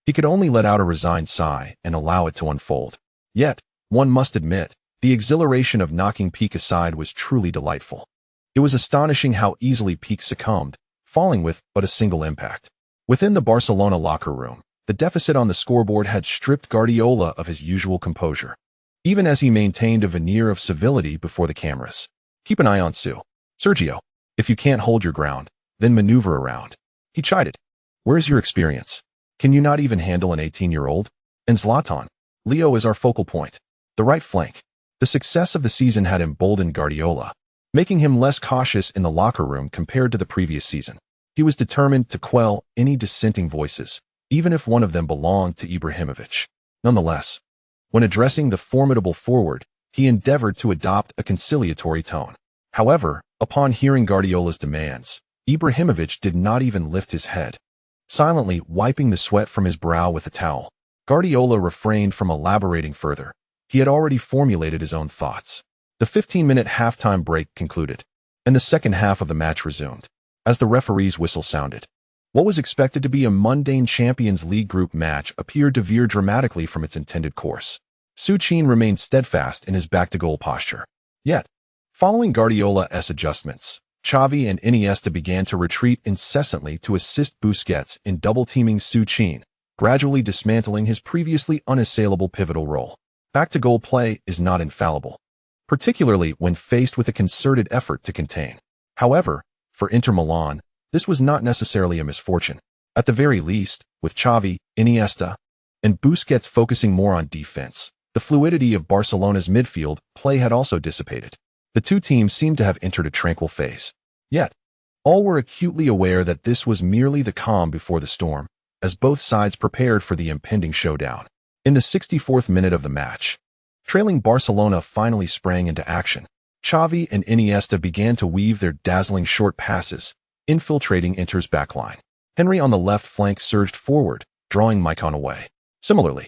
he could only let out a resigned sigh and allow it to unfold. Yet, one must admit, the exhilaration of knocking Pique aside was truly delightful. It was astonishing how easily Pique succumbed, falling with but a single impact. Within the Barcelona locker room, the deficit on the scoreboard had stripped Guardiola of his usual composure, even as he maintained a veneer of civility before the cameras. Keep an eye on Su. Sergio, if you can't hold your ground, then maneuver around. He chided. Where's your experience? Can you not even handle an 18-year-old? And Zlatan, Leo is our focal point. The right flank. The success of the season had emboldened Guardiola, making him less cautious in the locker room compared to the previous season. He was determined to quell any dissenting voices, even if one of them belonged to Ibrahimovic. Nonetheless, when addressing the formidable forward, he endeavored to adopt a conciliatory tone. However, upon hearing Guardiola's demands, Ibrahimovic did not even lift his head. Silently wiping the sweat from his brow with a towel, Guardiola refrained from elaborating further. He had already formulated his own thoughts. The 15-minute halftime break concluded, and the second half of the match resumed. As the referee's whistle sounded, what was expected to be a mundane Champions League group match appeared to veer dramatically from its intended course. Su Qin remained steadfast in his back-to-goal posture. Yet, following Guardiola's adjustments, Xavi and Iniesta began to retreat incessantly to assist Busquets in double-teaming Su Qin, gradually dismantling his previously unassailable pivotal role. Back-to-goal play is not infallible, particularly when faced with a concerted effort to contain. However, for Inter Milan, this was not necessarily a misfortune. At the very least, with Xavi, Iniesta, and Busquets focusing more on defense, the fluidity of Barcelona's midfield play had also dissipated. The two teams seemed to have entered a tranquil phase. Yet, all were acutely aware that this was merely the calm before the storm, as both sides prepared for the impending showdown. In the 64th minute of the match, trailing Barcelona finally sprang into action. Xavi and Iniesta began to weave their dazzling short passes, infiltrating Inter's backline. Henry on the left flank surged forward, drawing Maicon away. Similarly,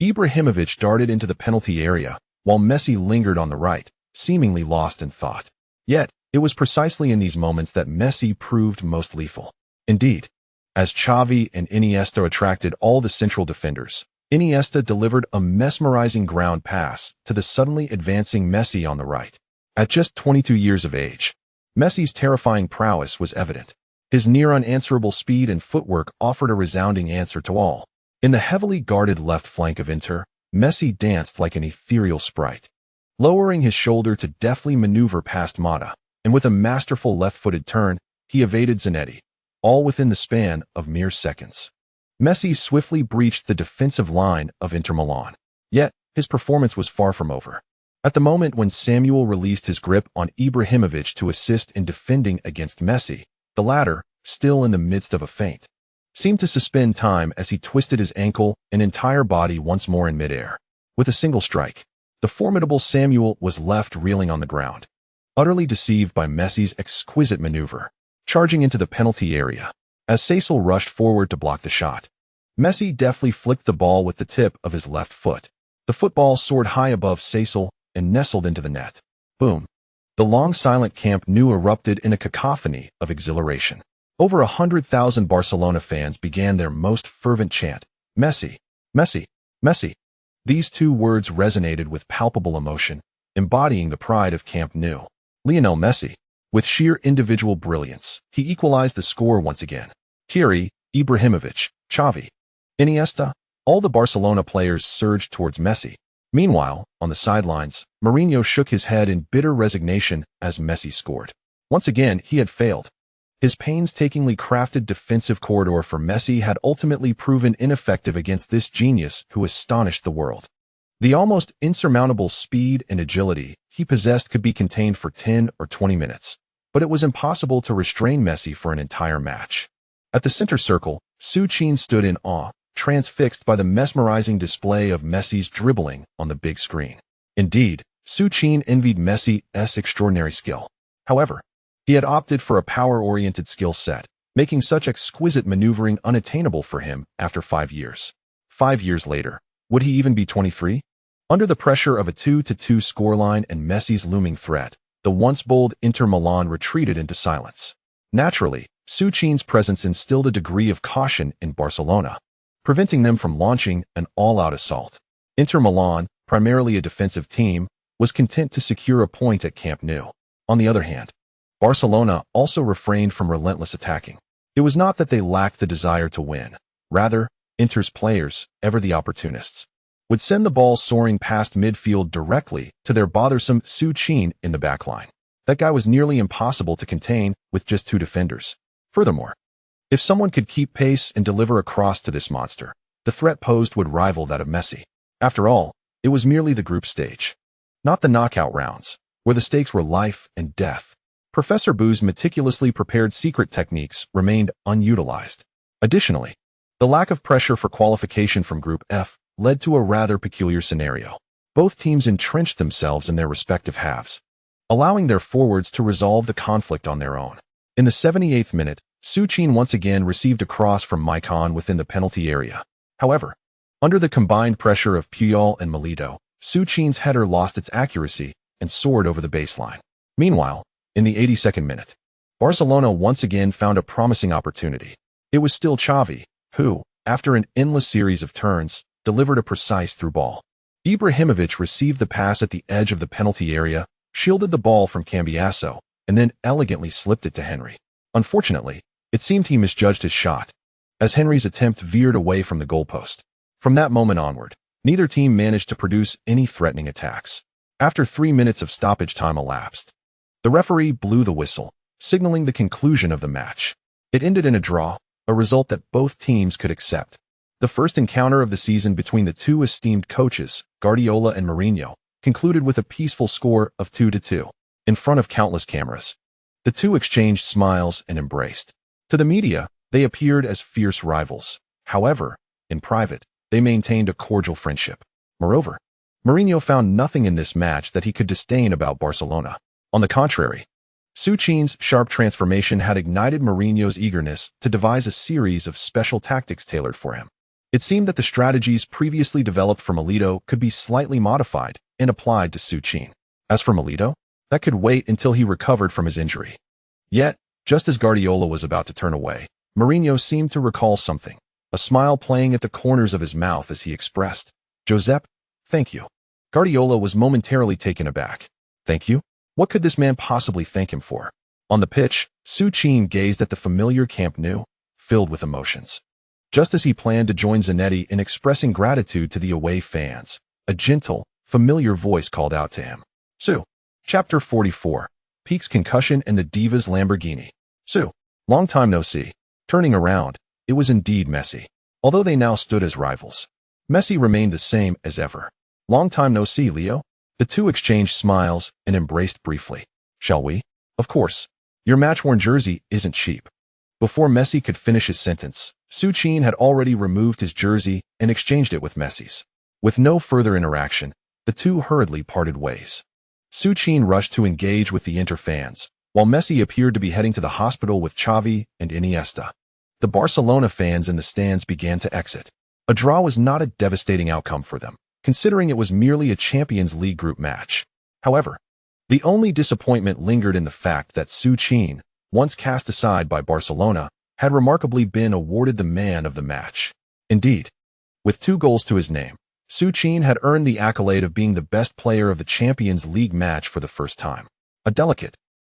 Ibrahimovic darted into the penalty area, while Messi lingered on the right, seemingly lost in thought. Yet, it was precisely in these moments that Messi proved most lethal. Indeed, as Xavi and Iniesta attracted all the central defenders, Iniesta delivered a mesmerizing ground pass to the suddenly advancing Messi on the right. At just 22 years of age, Messi's terrifying prowess was evident. His near-unanswerable speed and footwork offered a resounding answer to all. In the heavily guarded left flank of Inter, Messi danced like an ethereal sprite, lowering his shoulder to deftly maneuver past Mata, and with a masterful left-footed turn, he evaded Zanetti, all within the span of mere seconds. Messi swiftly breached the defensive line of Inter Milan. Yet, his performance was far from over. At the moment when Samuel released his grip on Ibrahimovic to assist in defending against Messi, the latter, still in the midst of a feint, seemed to suspend time as he twisted his ankle and entire body once more in midair. With a single strike, the formidable Samuel was left reeling on the ground, utterly deceived by Messi's exquisite maneuver, charging into the penalty area. As Sessel rushed forward to block the shot, Messi deftly flicked the ball with the tip of his left foot. The football soared high above Sessel and nestled into the net. Boom! The long silent Camp Nou erupted in a cacophony of exhilaration. Over 100,000 Barcelona fans began their most fervent chant, Messi, Messi, Messi. These two words resonated with palpable emotion, embodying the pride of Camp Nou. Lionel Messi, with sheer individual brilliance, he equalized the score once again. Thierry, Ibrahimovic, Xavi, Iniesta, all the Barcelona players surged towards Messi. Meanwhile, on the sidelines, Mourinho shook his head in bitter resignation as Messi scored. Once again, he had failed. His painstakingly crafted defensive corridor for Messi had ultimately proven ineffective against this genius who astonished the world. The almost insurmountable speed and agility he possessed could be contained for 10 or 20 minutes, but it was impossible to restrain Messi for an entire match. At the center circle, Su Qin stood in awe, transfixed by the mesmerizing display of Messi's dribbling on the big screen. Indeed, Su Qin envied Messi's extraordinary skill. However, he had opted for a power-oriented skill set, making such exquisite maneuvering unattainable for him after 5 years. 5 years later, would he even be 23? Under the pressure of a 2-2 scoreline and Messi's looming threat, the once bold Inter Milan retreated into silence. Naturally, Su Qin's presence instilled a degree of caution in Barcelona, preventing them from launching an all-out assault. Inter Milan, primarily a defensive team, was content to secure a point at Camp Nou. On the other hand, Barcelona also refrained from relentless attacking. It was not that they lacked the desire to win. Rather, Inter's players, ever the opportunists, would send the ball soaring past midfield directly to their bothersome Su Qin in the backline. That guy was nearly impossible to contain with just 2 defenders. Furthermore, if someone could keep pace and deliver a cross to this monster, the threat posed would rival that of Messi. After all, it was merely the group stage, not the knockout rounds, where the stakes were life and death. Professor Boo's meticulously prepared secret techniques remained unutilized. Additionally, the lack of pressure for qualification from Group F led to a rather peculiar scenario. Both teams entrenched themselves in their respective halves, allowing their forwards to resolve the conflict on their own. In the 78th minute, Su Qin once again received a cross from Maicon within the penalty area. However, under the combined pressure of Puyol and Milito, Su Qin's header lost its accuracy and soared over the baseline. Meanwhile, in the 82nd minute, Barcelona once again found a promising opportunity. It was still Xavi, who, after an endless series of turns, delivered a precise through ball. Ibrahimovic received the pass at the edge of the penalty area, shielded the ball from Cambiasso, and then elegantly slipped it to Henry. Unfortunately, it seemed he misjudged his shot, as Henry's attempt veered away from the goalpost. From that moment onward, neither team managed to produce any threatening attacks. After 3 minutes of stoppage time elapsed, the referee blew the whistle, signaling the conclusion of the match. It ended in a draw, a result that both teams could accept. The first encounter of the season between the two esteemed coaches, Guardiola and Mourinho, concluded with a peaceful score of 2-2. In front of countless cameras, the two exchanged smiles and embraced. To the media, they appeared as fierce rivals. However, in private, they maintained a cordial friendship. Moreover, Mourinho found nothing in this match that he could disdain about Barcelona. On the contrary, Su Qin's sharp transformation had ignited Mourinho's eagerness to devise a series of special tactics tailored for him. It seemed that the strategies previously developed for Milito could be slightly modified and applied to Su Qin. As for Milito, that could wait until he recovered from his injury. Yet, just as Guardiola was about to turn away, Mourinho seemed to recall something, a smile playing at the corners of his mouth as he expressed, "Josep, thank you." Guardiola was momentarily taken aback. Thank you? What could this man possibly thank him for? On the pitch, Su Qin gazed at the familiar Camp Nou, filled with emotions. Just as he planned to join Zanetti in expressing gratitude to the away fans, a gentle, familiar voice called out to him. Su. Chapter 44. Peak's concussion and the Diva's Lamborghini. Su. Long time no see. Turning around, it was indeed Messi. Although they now stood as rivals, Messi remained the same as ever. Long time no see, Leo. The two exchanged smiles and embraced briefly. Shall we? Of course. Your match-worn jersey isn't cheap. Before Messi could finish his sentence, Su Qin had already removed his jersey and exchanged it with Messi's. With no further interaction, the two hurriedly parted ways. Su Qin rushed to engage with the Inter fans, while Messi appeared to be heading to the hospital with Xavi and Iniesta. The Barcelona fans in the stands began to exit. A draw was not a devastating outcome for them, considering it was merely a Champions League group match. However, the only disappointment lingered in the fact that Su Qin, once cast aside by Barcelona, had remarkably been awarded the man of the match. Indeed, with 2 goals to his name, Su Qin had earned the accolade of being the best player of the Champions League match for the first time. A delicate,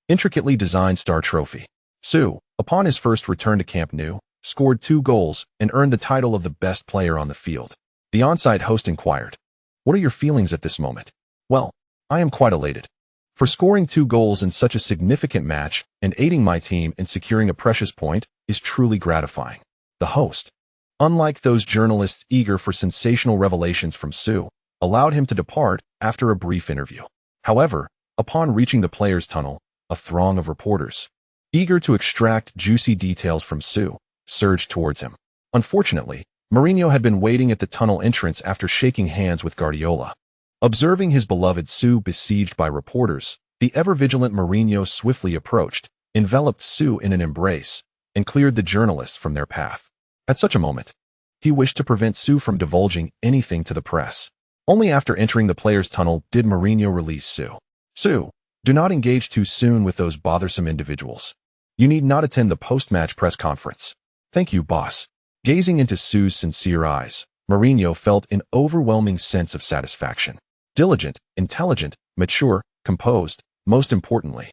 intricately designed star trophy. Su, upon his first return to Camp Nou, scored 2 goals and earned the title of the best player on the field. The on-site host inquired, "What are your feelings at this moment?" "Well, I am quite elated. For scoring 2 goals in such a significant match and aiding my team in securing a precious point is truly gratifying." The host, unlike those journalists eager for sensational revelations from Su, allowed him to depart after a brief interview. However, upon reaching the players' tunnel, a throng of reporters, eager to extract juicy details from Su, surged towards him. Unfortunately, Mourinho had been waiting at the tunnel entrance after shaking hands with Guardiola. Observing his beloved Su besieged by reporters, the ever-vigilant Mourinho swiftly approached, enveloped Su in an embrace, and cleared the journalists from their path. At such a moment, he wished to prevent Su from divulging anything to the press. Only after entering the players' tunnel did Mourinho release Su. "Su, do not engage too soon with those bothersome individuals. You need not attend the post-match press conference." "Thank you, boss." Gazing into Su's sincere eyes, Mourinho felt an overwhelming sense of satisfaction. Diligent, intelligent, mature, composed, most importantly,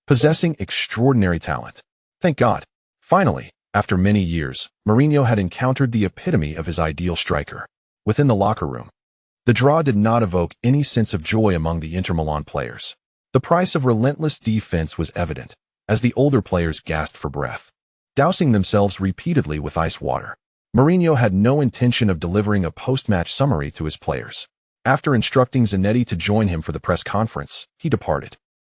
possessing extraordinary talent. Thank God. Finally, after many years, Mourinho had encountered the epitome of his ideal striker. Within the locker room, the draw did not evoke any sense of joy among the Inter Milan players. The price of relentless defense was evident, as the older players gasped for breath, dousing themselves repeatedly with ice water. Mourinho had no intention of delivering a post-match summary to his players. After instructing Zanetti to join him for the press conference, he departed.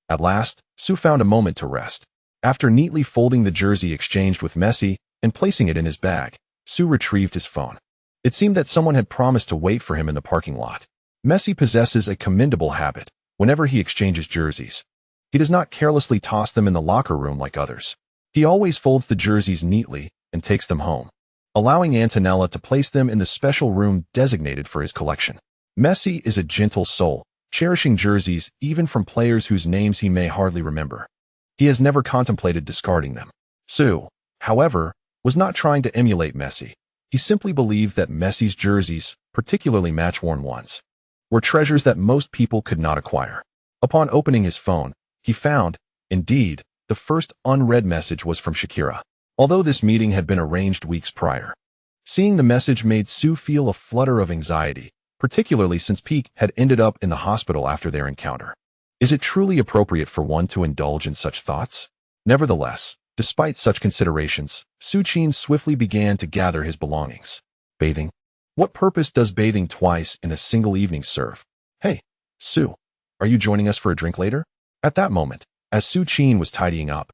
At last, Su found a moment to rest. After neatly folding the jersey exchanged with Messi and placing it in his bag, Su retrieved his phone. It seemed that someone had promised to wait for him in the parking lot. Messi possesses a commendable habit. Whenever he exchanges jerseys, he does not carelessly toss them in the locker room like others. He always folds the jerseys neatly and takes them home, allowing Antonella to place them in the special room designated for his collection. Messi is a gentle soul, cherishing jerseys even from players whose names he may hardly remember. He has never contemplated discarding them. Su, however, was not trying to emulate Messi. He simply believed that Messi's jerseys, particularly match-worn ones, were treasures that most people could not acquire. Upon opening his phone, he found, indeed, the first unread message was from Shakira. Although this meeting had been arranged weeks prior, seeing the message made Su feel a flutter of anxiety, particularly since Pique had ended up in the hospital after their encounter. Is it truly appropriate for one to indulge in such thoughts? Nevertheless, despite such considerations, Su Qin swiftly began to gather his belongings. Bathing? What purpose does bathing twice in a single evening serve? Hey, Su, are you joining us for a drink later? At that moment, as Su Qin was tidying up,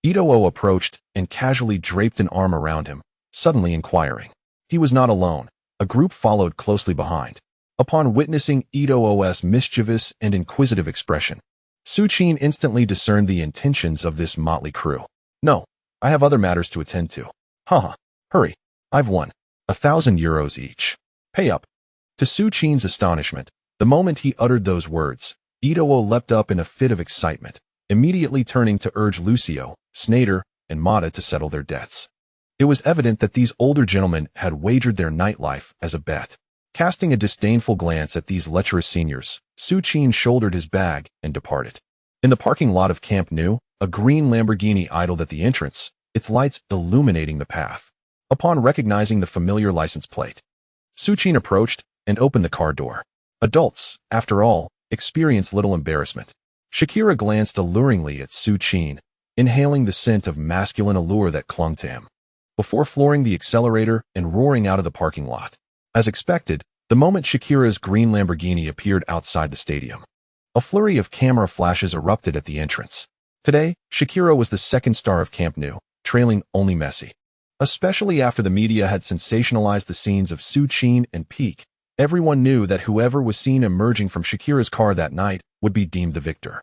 Ito approached and casually draped an arm around him, suddenly inquiring. He was not alone. A group followed closely behind. Upon witnessing Ito's mischievous and inquisitive expression, Su Qin instantly discerned the intentions of this motley crew. No, I have other matters to attend to. Haha, hurry, I've won. 1,000 euros each. Pay up. To Su Qin's astonishment, the moment he uttered those words, Ito leapt up in a fit of excitement, immediately turning to urge Lucio, Snyder, and Mata to settle their debts. It was evident that these older gentlemen had wagered their nightlife as a bet. Casting a disdainful glance at these lecherous seniors, Su Qin shouldered his bag and departed. In the parking lot of Camp Nou, a green Lamborghini idled at the entrance, its lights illuminating the path. Upon recognizing the familiar license plate, Su Qin approached and opened the car door. Adults, after all, experience little embarrassment. Shakira glanced alluringly at Su Qin, inhaling the scent of masculine allure that clung to him, before flooring the accelerator and roaring out of the parking lot. As expected, the moment Shakira's green Lamborghini appeared outside the stadium, a flurry of camera flashes erupted at the entrance. Today, Shakira was the second star of Camp Nou, trailing only Messi. Especially after the media had sensationalized the scenes of Su Qin and Pique, everyone knew that whoever was seen emerging from Shakira's car that night would be deemed the victor.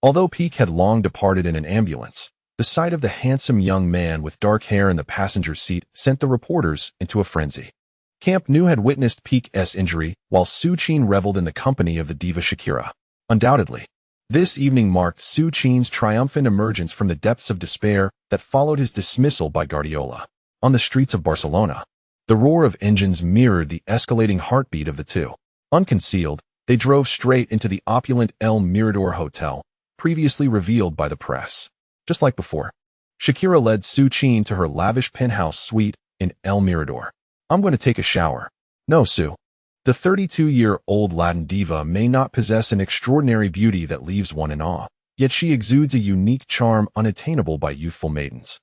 Although Pique had long departed in an ambulance, the sight of the handsome young man with dark hair in the passenger seat sent the reporters into a frenzy. Camp Nou had witnessed Pique's injury, while Su Qin reveled in the company of the diva Shakira. Undoubtedly, this evening marked Su Qin's triumphant emergence from the depths of despair that followed his dismissal by Guardiola. On the streets of Barcelona, the roar of engines mirrored the escalating heartbeat of the two. Unconcealed, they drove straight into the opulent El Mirador Hotel, previously revealed by the press. Just like before, Shakira led Su Qin to her lavish penthouse suite in El Mirador. I'm going to take a shower. No, Su. The 32-year-old Latin diva may not possess an extraordinary beauty that leaves one in awe, yet she exudes a unique charm unattainable by youthful maidens.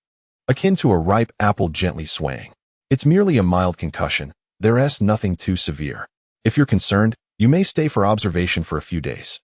Akin to a ripe apple gently swaying. It's merely a mild concussion. There's nothing too severe. If you're concerned, you may stay for observation for a few days.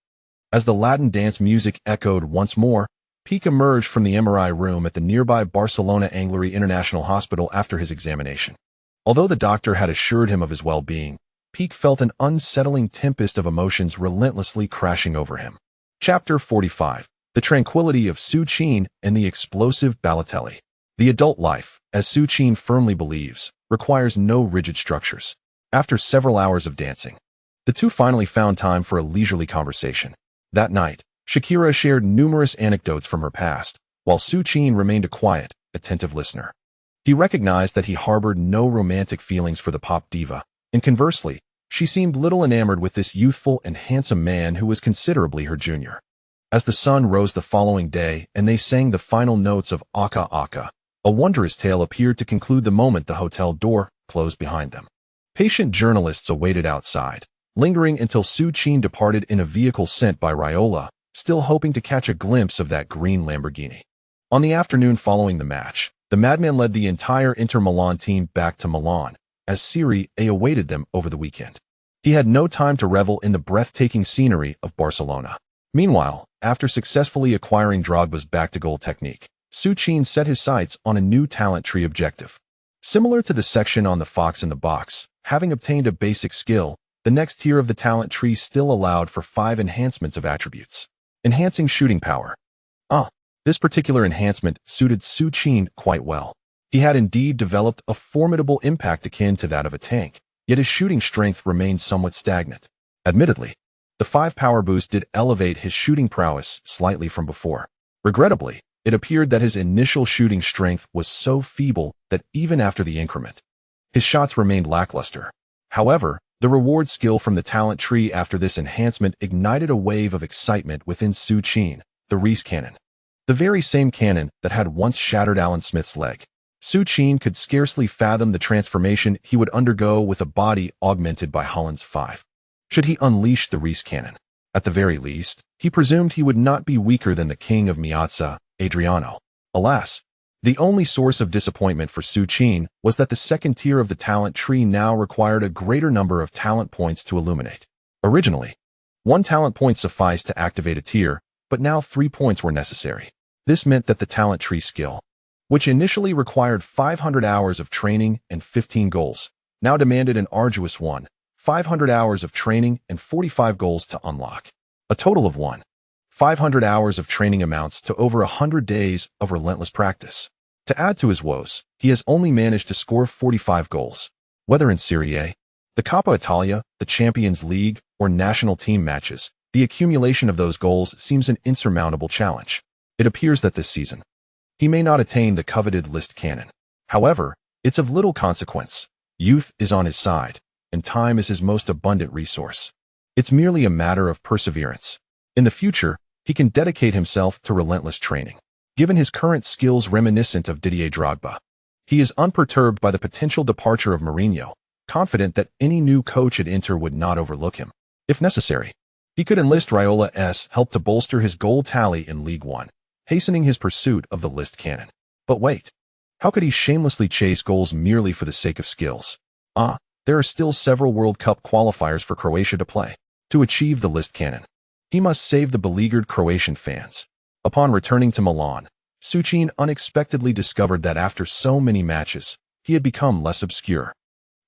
As the Latin dance music echoed once more, Pique emerged from the MRI room at the nearby Barcelona Ancillary International Hospital after his examination. Although the doctor had assured him of his well-being, Pique felt an unsettling tempest of emotions relentlessly crashing over him. Chapter 45. The Tranquility of Su Qin and the Explosive Balotelli. The adult life, as Su Qin firmly believes, requires no rigid structures. After several hours of dancing, the two finally found time for a leisurely conversation. That night, Shakira shared numerous anecdotes from her past, while Su Qin remained a quiet, attentive listener. He recognized that he harbored no romantic feelings for the pop diva, and conversely, she seemed little enamored with this youthful and handsome man who was considerably her junior. As the sun rose the following day and they sang the final notes of Aka Aka, a wondrous tale appeared to conclude the moment the hotel door closed behind them. Patient journalists awaited outside, lingering until Su Qin departed in a vehicle sent by Raiola, still hoping to catch a glimpse of that green Lamborghini. On the afternoon following the match, the madman led the entire Inter Milan team back to Milan, as Serie A awaited them over the weekend. He had no time to revel in the breathtaking scenery of Barcelona. Meanwhile, after successfully acquiring Drogba's back-to-goal technique, Su Qin set his sights on a new talent tree objective. Similar to the section on the fox in the box, having obtained a basic skill, the next tier of the talent tree still allowed for 5 enhancements of attributes. Enhancing shooting power. This particular enhancement suited Su Qin quite well. He had indeed developed a formidable impact akin to that of a tank, yet his shooting strength remained somewhat stagnant. Admittedly, The 5 power boost did elevate his shooting prowess slightly from before. Regrettably, it appeared that his initial shooting strength was so feeble that even after the increment, his shots remained lackluster. However, the reward skill from the talent tree after this enhancement ignited a wave of excitement within Su Qin, the Reese cannon. The very same cannon that had once shattered Alan Smith's leg. Su Qin could scarcely fathom the transformation he would undergo with a body augmented by Holland's 5. Should he unleash the Reese cannon? At the very least, he presumed he would not be weaker than the king of Miazza, Adriano. Alas, the only source of disappointment for Su Qin was that the second tier of the talent tree now required a greater number of talent points to illuminate. Originally, 1 talent point sufficed to activate a tier, but now 3 points were necessary. This meant that the talent tree skill, which initially required 500 hours of training and 15 goals, now demanded an arduous 500 hours of training and 45 goals to unlock. A total of 500 hours of training amounts to over 100 days of relentless practice. To add to his woes, he has only managed to score 45 goals. Whether in Serie A, the Coppa Italia, the Champions League, or national team matches, the accumulation of those goals seems an insurmountable challenge. It appears that this season, he may not attain the coveted list cannon. However, it's of little consequence. Youth is on his side, and time is his most abundant resource. It's merely a matter of perseverance. In the future, he can dedicate himself to relentless training. Given his current skills reminiscent of Didier Drogba, he is unperturbed by the potential departure of Mourinho, confident that any new coach at Inter would not overlook him. If necessary, he could enlist Raiola's help to bolster his goal tally in League One, hastening his pursuit of the list cannon. But wait, how could he shamelessly chase goals merely for the sake of skills? There are still several World Cup qualifiers for Croatia to play. To achieve the list cannon, he must save the beleaguered Croatian fans. Upon returning to Milan, Su Qin unexpectedly discovered that after so many matches, he had become less obscure.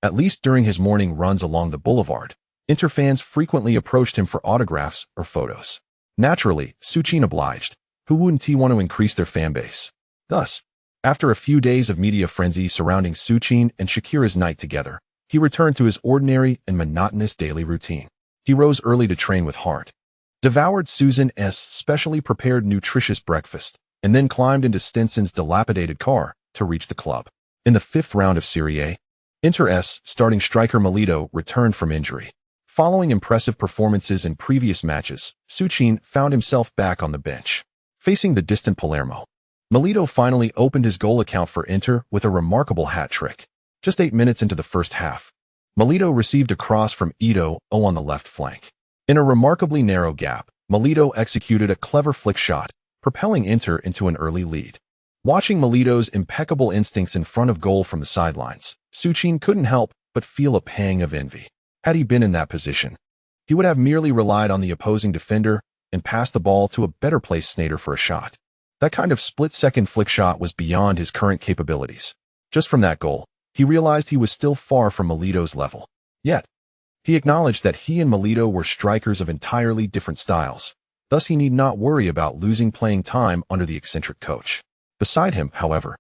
At least during his morning runs along the boulevard, Inter fans frequently approached him for autographs or photos. Naturally, Su Qin obliged. Who wouldn't he want to increase their fan base? Thus, after a few days of media frenzy surrounding Su Qin and Shakira's night together, he returned to his ordinary and monotonous daily routine. He rose early to train with heart, devoured Susan's specially prepared nutritious breakfast, and then climbed into Stenson's dilapidated car to reach the club. In the 5th round of Serie A, Inter's starting striker Milito returned from injury. Following impressive performances in previous matches, Su Qin found himself back on the bench. Facing the distant Palermo, Milito finally opened his goal account for Inter with a remarkable hat trick. Just 8 minutes into the first half, Milito received a cross from Ito on the left flank. In a remarkably narrow gap, Milito executed a clever flick shot, propelling Inter into an early lead. Watching Milito's impeccable instincts in front of goal from the sidelines, Su Qin couldn't help but feel a pang of envy. Had he been in that position, he would have merely relied on the opposing defender and passed the ball to a better placed Sneijder for a shot. That kind of split-second flick shot was beyond his current capabilities. Just from that goal, he realized he was still far from Milito's level. Yet, he acknowledged that he and Milito were strikers of entirely different styles. Thus, he need not worry about losing playing time under the eccentric coach. Beside him, however,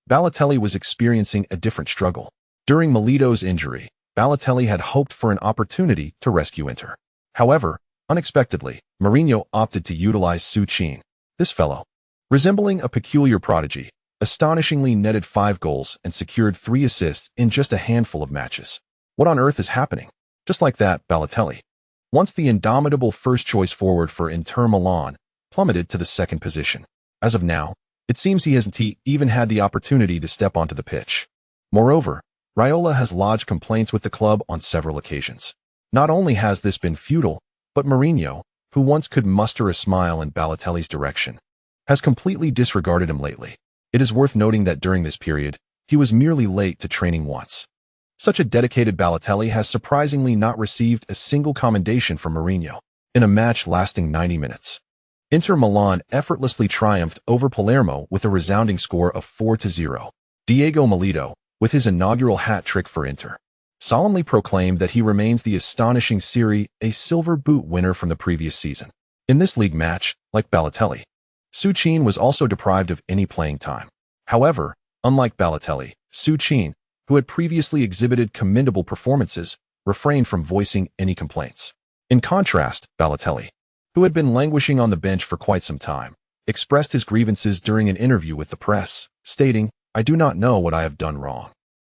Balotelli was experiencing a different struggle. During Milito's injury, Balotelli had hoped for an opportunity to rescue Inter. However, unexpectedly, Mourinho opted to utilize Su Qin. This fellow, resembling a peculiar prodigy, astonishingly netted 5 goals and secured 3 assists in just a handful of matches. What on earth is happening? Just like that, Balotelli, once the indomitable first-choice forward for Inter Milan, plummeted to the 2nd position. As of now, it seems he hasn't even had the opportunity to step onto the pitch. Moreover, Raiola has lodged complaints with the club on several occasions. Not only has this been futile, but Mourinho, who once could muster a smile in Balotelli's direction, has completely disregarded him lately. It is worth noting that during this period, he was merely late to training once. Such a dedicated Balotelli has surprisingly not received a single commendation from Mourinho. In a match lasting 90 minutes, Inter Milan effortlessly triumphed over Palermo with a resounding score of 4-0. Diego Milito, with his inaugural hat trick for Inter, solemnly proclaimed that he remains the astonishing Serie A silver boot winner from the previous season. In this league match, like Balotelli, Su Qin was also deprived of any playing time. However, unlike Balotelli, Su Qin, who had previously exhibited commendable performances, refrained from voicing any complaints. In contrast, Balotelli, who had been languishing on the bench for quite some time, expressed his grievances during an interview with the press, stating, "I do not know what I have done wrong.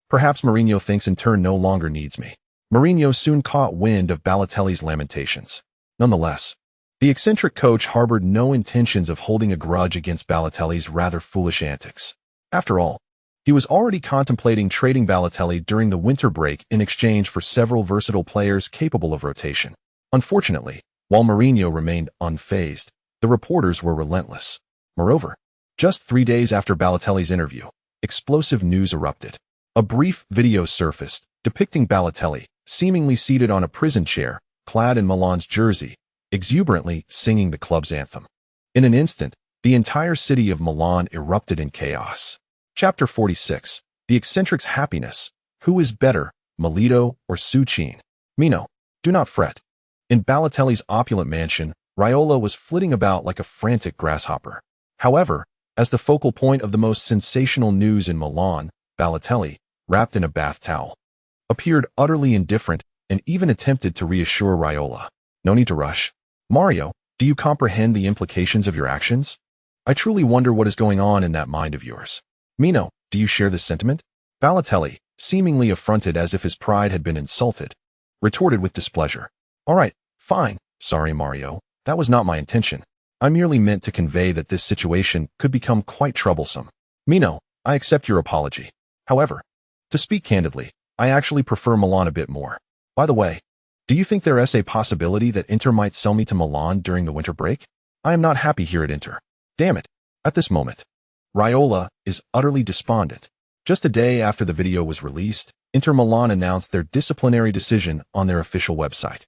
Perhaps Mourinho thinks Inter no longer needs me." Mourinho soon caught wind of Balotelli's lamentations. Nonetheless, the eccentric coach harbored no intentions of holding a grudge against Balotelli's rather foolish antics. After all, he was already contemplating trading Balotelli during the winter break in exchange for several versatile players capable of rotation. Unfortunately, while Mourinho remained unfazed, the reporters were relentless. Moreover, just 3 days after Balotelli's interview, explosive news erupted. A brief video surfaced, depicting Balotelli, seemingly seated on a prison chair, clad in Milan's jersey, exuberantly singing the club's anthem. In an instant, the entire city of Milan erupted in chaos. Chapter 46. The eccentric's happiness. Who is better, Milito or Su Qin? Mino, do not fret. In Balotelli's opulent mansion, Raiola was flitting about like a frantic grasshopper. However, as the focal point of the most sensational news in Milan, Balotelli, wrapped in a bath towel, appeared utterly indifferent and even attempted to reassure Raiola. "No need to rush. Mario, do you comprehend the implications of your actions? I truly wonder what is going on in that mind of yours. Mino, do you share this sentiment?" Balotelli, seemingly affronted as if his pride had been insulted, retorted with displeasure. "All right, fine. Sorry, Mario. That was not my intention. I merely meant to convey that this situation could become quite troublesome. Mino, I accept your apology. However, to speak candidly, I actually prefer Milan a bit more. By the way, do you think there is a possibility that Inter might sell me to Milan during the winter break? I am not happy here at Inter. Damn it." At this moment, Raiola is utterly despondent. Just a day after the video was released, Inter Milan announced their disciplinary decision on their official website.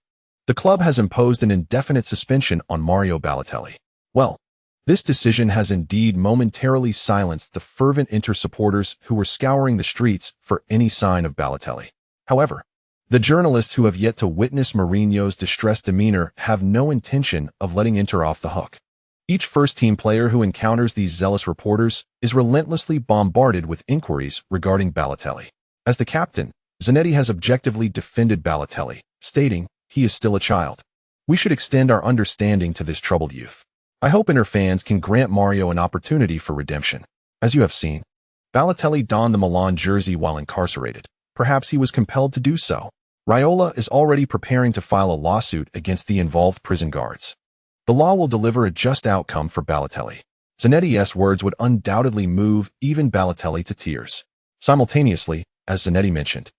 The club has imposed an indefinite suspension on Mario Balotelli. Well, this decision has indeed momentarily silenced the fervent Inter supporters who were scouring the streets for any sign of Balotelli. However, the journalists who have yet to witness Mourinho's distressed demeanor have no intention of letting Inter off the hook. Each first-team player who encounters these zealous reporters is relentlessly bombarded with inquiries regarding Balotelli. As the captain, Zanetti has objectively defended Balotelli, stating, "He is still a child. We should extend our understanding to this troubled youth. I hope Inter fans can grant Mario an opportunity for redemption." As you have seen, Balotelli donned the Milan jersey while incarcerated. Perhaps he was compelled to do so. Raiola is already preparing to file a lawsuit against the involved prison guards. The law will deliver a just outcome for Balotelli. Zanetti's words would undoubtedly move even Balotelli to tears. Simultaneously, as Zanetti mentioned,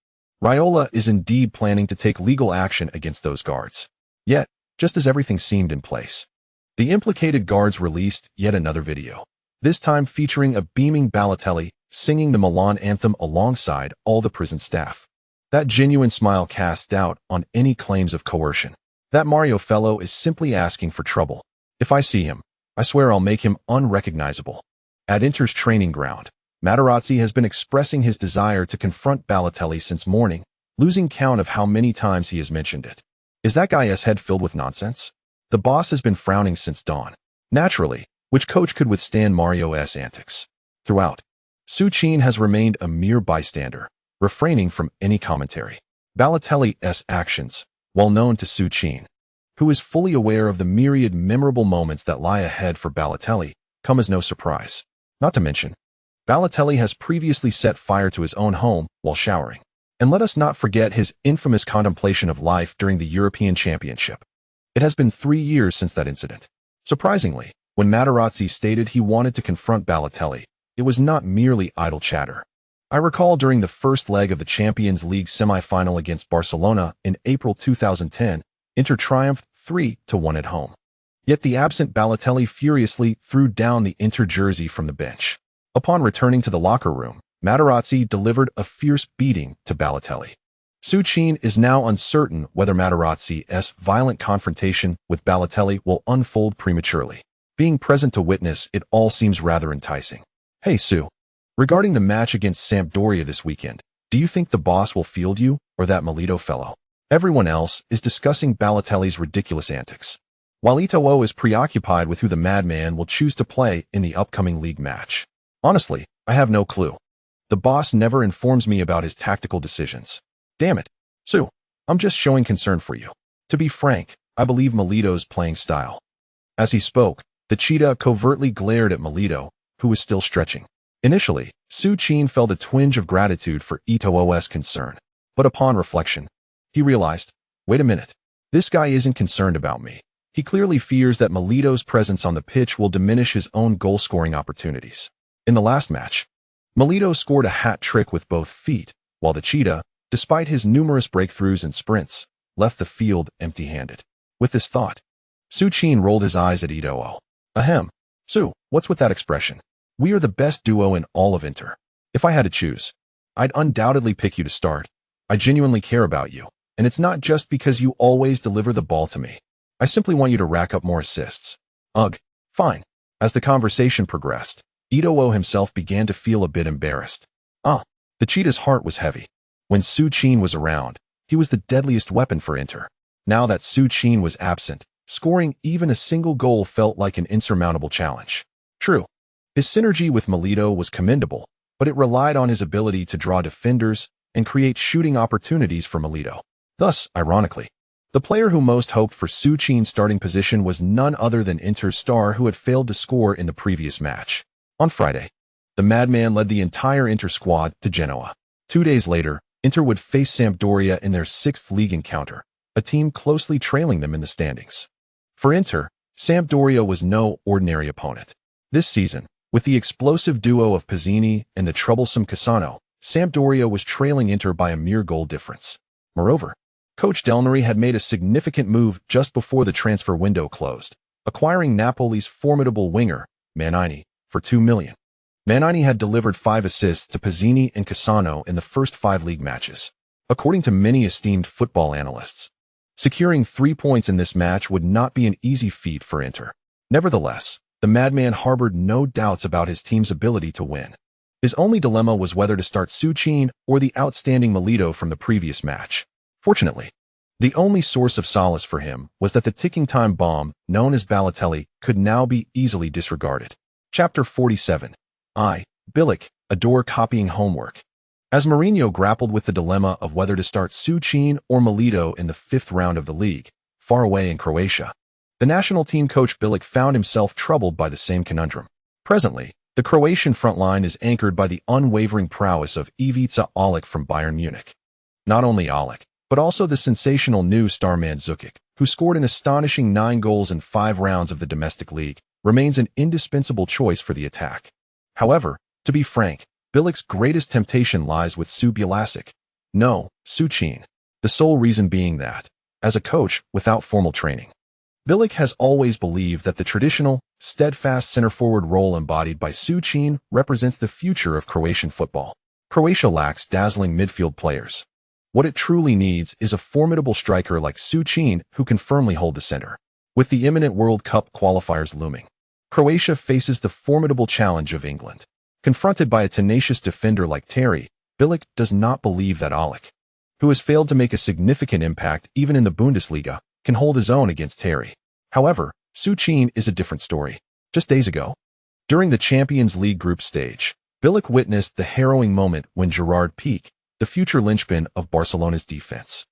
Raiola is indeed planning to take legal action against those guards. Yet, just as everything seemed in place, the implicated guards released yet another video, this time featuring a beaming Balotelli singing the Milan anthem alongside all the prison staff. That genuine smile cast doubt on any claims of coercion. That Mario fellow is simply asking for trouble. If I see him, I swear I'll make him unrecognizable. At Inter's training ground, Materazzi has been expressing his desire to confront Balotelli since morning, losing count of how many times he has mentioned it. Is that guy's head filled with nonsense? The boss has been frowning since dawn. Naturally, which coach could withstand Mario's antics? Throughout, Su Qin has remained a mere bystander, refraining from any commentary. Balotelli's actions, well known to Su Qin, who is fully aware of the myriad memorable moments that lie ahead for Balotelli, come as no surprise. Not to mention, Balotelli has previously set fire to his own home while showering. And let us not forget his infamous contemplation of life during the European Championship. It has been 3 years since that incident. Surprisingly, when Materazzi stated he wanted to confront Balotelli, it was not merely idle chatter. I recall during the first leg of the Champions League semi-final against Barcelona in April 2010, Inter triumphed 3-1 at home. Yet the absent Balotelli furiously threw down the Inter jersey from the bench. Upon returning to the locker room, Materazzi delivered a fierce beating to Balotelli. Su Qin is now uncertain whether Materazzi's violent confrontation with Balotelli will unfold prematurely. Being present to witness it all seems rather enticing. Hey Su, regarding the match against Sampdoria this weekend, do you think the boss will field you or that Milito fellow? Everyone else is discussing Balotelli's ridiculous antics, while Eto'o is preoccupied with who the madman will choose to play in the upcoming league match. Honestly, I have no clue. The boss never informs me about his tactical decisions. Damn it, Su, I'm just showing concern for you. To be frank, I believe Milito's playing style." As he spoke, the cheetah covertly glared at Milito, who was still stretching. Initially, Su Qin felt a twinge of gratitude for Ito's concern. But upon reflection, he realized, wait a minute, this guy isn't concerned about me. He clearly fears that Milito's presence on the pitch will diminish his own goal-scoring opportunities. In the last match, Milito scored a hat trick with both feet, while the cheetah, despite his numerous breakthroughs and sprints, left the field empty-handed. With this thought, Su Qin rolled his eyes at Ito. Ahem. Su, what's with that expression? We are the best duo in all of Inter. If I had to choose, I'd undoubtedly pick you to start. I genuinely care about you, and it's not just because you always deliver the ball to me. I simply want you to rack up more assists. Ugh, fine. As the conversation progressed, Ito himself began to feel a bit embarrassed. The cheetah's heart was heavy. When Su Qin was around, he was the deadliest weapon for Inter. Now that Su Qin was absent, scoring even a single goal felt like an insurmountable challenge. True, his synergy with Milito was commendable, but it relied on his ability to draw defenders and create shooting opportunities for Milito. Thus, ironically, the player who most hoped for Su Qin's starting position was none other than Inter's star who had failed to score in the previous match. On Friday, the madman led the entire Inter squad to Genoa. 2 days later, Inter would face Sampdoria in their 6th league encounter, a team closely trailing them in the standings. For Inter, Sampdoria was no ordinary opponent. This season, with the explosive duo of Pizzini and the troublesome Cassano, Sampdoria was trailing Inter by a mere goal difference. Moreover, Coach Del Neri had made a significant move just before the transfer window closed, acquiring Napoli's formidable winger, Magnini, for $2 million. Magnini had delivered 5 assists to Pizzini and Cassano in the first 5 league matches. According to many esteemed football analysts, securing 3 points in this match would not be an easy feat for Inter. Nevertheless, the madman harbored no doubts about his team's ability to win. His only dilemma was whether to start Su Qin or the outstanding Milito from the previous match. Fortunately, the only source of solace for him was that the ticking time bomb, known as Balotelli, could now be easily disregarded. Chapter 47. Bilic, adore copying homework. As Mourinho grappled with the dilemma of whether to start Su Qin or Milito in the 5th round of the league, far away in Croatia, the national team coach Bilic found himself troubled by the same conundrum. Presently, the Croatian front line is anchored by the unwavering prowess of Ivica Olic from Bayern Munich. Not only Olic, but also the sensational new starman Zukic, who scored an astonishing 9 goals in 5 rounds of the domestic league, remains an indispensable choice for the attack. However, to be frank, Bilic's greatest temptation lies with Su Qin. The sole reason being that, as a coach without formal training, Bilic has always believed that the traditional, steadfast center-forward role embodied by Su Qin represents the future of Croatian football. Croatia lacks dazzling midfield players. What it truly needs is a formidable striker like Su Qin who can firmly hold the center. With the imminent World Cup qualifiers looming, Croatia faces the formidable challenge of England. Confronted by a tenacious defender like Terry, Bilic does not believe that Olic, who has failed to make a significant impact even in the Bundesliga, can hold his own against Terry. However, Su Qin is a different story. Just days ago, during the Champions League group stage, Bilic witnessed the harrowing moment when Gerard Piqué, the future linchpin of Barcelona's defense,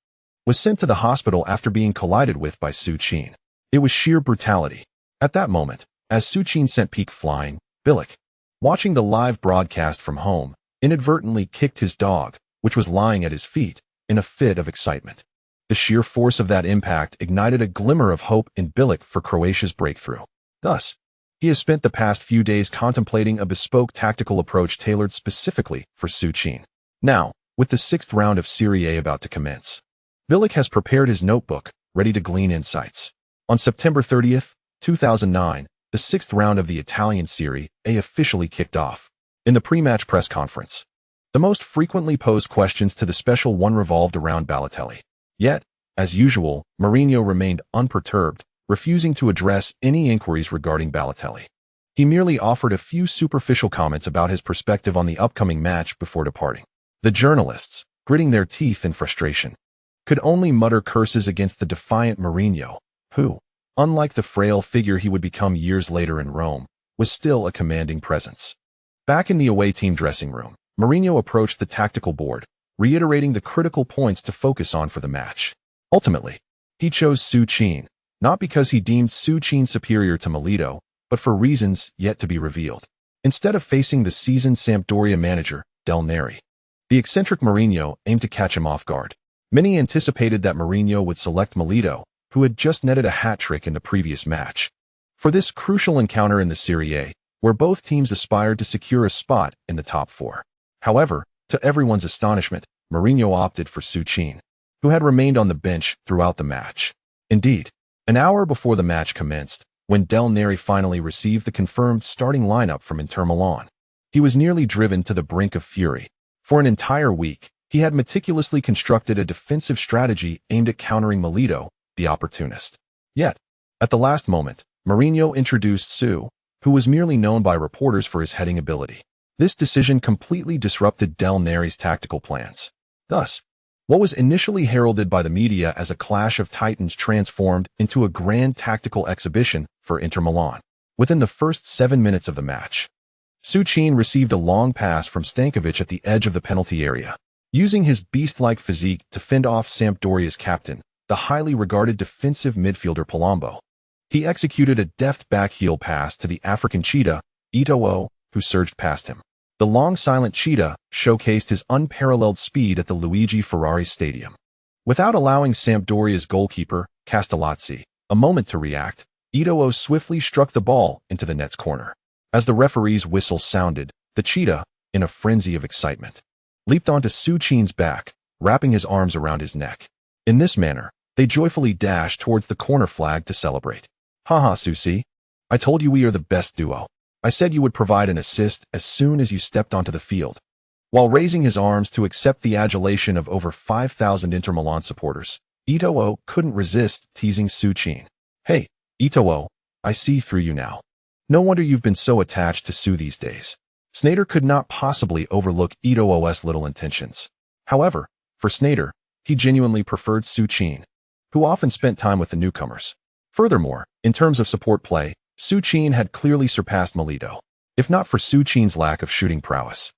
was sent to the hospital after being collided with by Su Qin. It was sheer brutality. At that moment, as Su Qin sent Piqué flying, Bilic, watching the live broadcast from home, inadvertently kicked his dog, which was lying at his feet, in a fit of excitement. The sheer force of that impact ignited a glimmer of hope in Bilic for Croatia's breakthrough. Thus, he has spent the past few days contemplating a bespoke tactical approach tailored specifically for Su Qin. Now, with the 6th round of Serie A about to commence, Bilic has prepared his notebook, ready to glean insights. On September 30th, 2009, the 6th round of the Italian Serie A officially kicked off. In the pre-match press conference, the most frequently posed questions to the special one revolved around Balotelli. Yet, as usual, Mourinho remained unperturbed, refusing to address any inquiries regarding Balotelli. He merely offered a few superficial comments about his perspective on the upcoming match before departing. The journalists, gritting their teeth in frustration, could only mutter curses against the defiant Mourinho, who, unlike the frail figure he would become years later in Rome, was still a commanding presence. Back in the away team dressing room, Mourinho approached the tactical board, reiterating the critical points to focus on for the match. Ultimately, He chose Su Qin, not because he deemed Su Qin superior to Milito, but for reasons yet to be revealed. Instead of facing the seasoned Sampdoria manager, Del Neri, the eccentric Mourinho aimed to catch him off guard. Many anticipated that Mourinho would select Milito, who had just netted a hat-trick in the previous match, for this crucial encounter in the Serie A, where both teams aspired to secure a spot in the top four. However, to everyone's astonishment, Mourinho opted for Su Qin, who had remained on the bench throughout the match. Indeed, an hour before the match commenced, when Del Neri finally received the confirmed starting lineup from Inter Milan, he was nearly driven to the brink of fury. For an entire week, he had meticulously constructed a defensive strategy aimed at countering Milito, the opportunist. Yet, at the last moment, Mourinho introduced Su, who was merely known by reporters for his heading ability. This decision completely disrupted Del Neri's tactical plans. Thus, what was initially heralded by the media as a clash of titans transformed into a grand tactical exhibition for Inter Milan. Within the first 7 minutes of the match, Su Qin received a long pass from Stankovic at the edge of the penalty area. Using his beast-like physique to fend off Sampdoria's captain, the highly regarded defensive midfielder Palombo, he executed a deft back-heel pass to the African cheetah, Eto'o, who surged past him. The long silent cheetah showcased his unparalleled speed at the Luigi Ferrari Stadium. Without allowing Sampdoria's goalkeeper, Castellazzi, a moment to react, Eto'o swiftly struck the ball into the net's corner. As the referee's whistle sounded, the cheetah, in a frenzy of excitement, leaped onto Su Qin's back, wrapping his arms around his neck. In this manner, they joyfully dashed towards the corner flag to celebrate. Haha, Susi. I told you we are the best duo. I said you would provide an assist as soon as you stepped onto the field. While raising his arms to accept the adulation of over 5,000 Inter Milan supporters, Eto'o couldn't resist teasing Su Qin. Hey, Eto'o, I see through you now. No wonder you've been so attached to Su these days. Sneijder could not possibly overlook Eto'o's little intentions. However, for Sneijder, he genuinely preferred Su Qin, who often spent time with the newcomers. Furthermore, in terms of support play, Su Qin had clearly surpassed Milito. If not for Su Qin's lack of shooting prowess,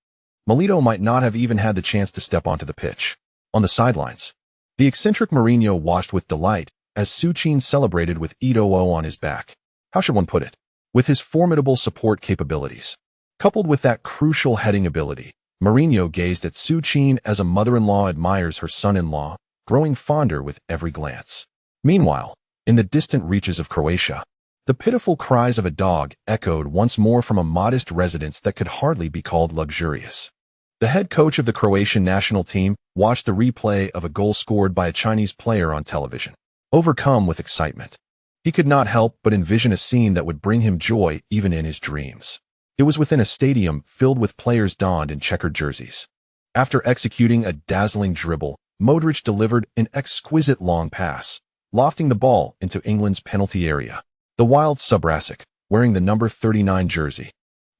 Milito might not have even had the chance to step onto the pitch. On the sidelines, the eccentric Mourinho watched with delight as Su Qin celebrated with Eto'o on his back. How should one put it? With his formidable support capabilities, coupled with that crucial heading ability, Mourinho gazed at Su Qin as a mother-in-law admires her son-in-law, growing fonder with every glance. Meanwhile, in the distant reaches of Croatia, the pitiful cries of a dog echoed once more from a modest residence that could hardly be called luxurious. The head coach of the Croatian national team watched the replay of a goal scored by a Chinese player on television. Overcome with excitement, he could not help but envision a scene that would bring him joy even in his dreams. It was within a stadium filled with players donned in checkered jerseys. After executing a dazzling dribble, Modric delivered an exquisite long pass, lofting the ball into England's penalty area. The wild Subrasic, wearing the number 39 jersey,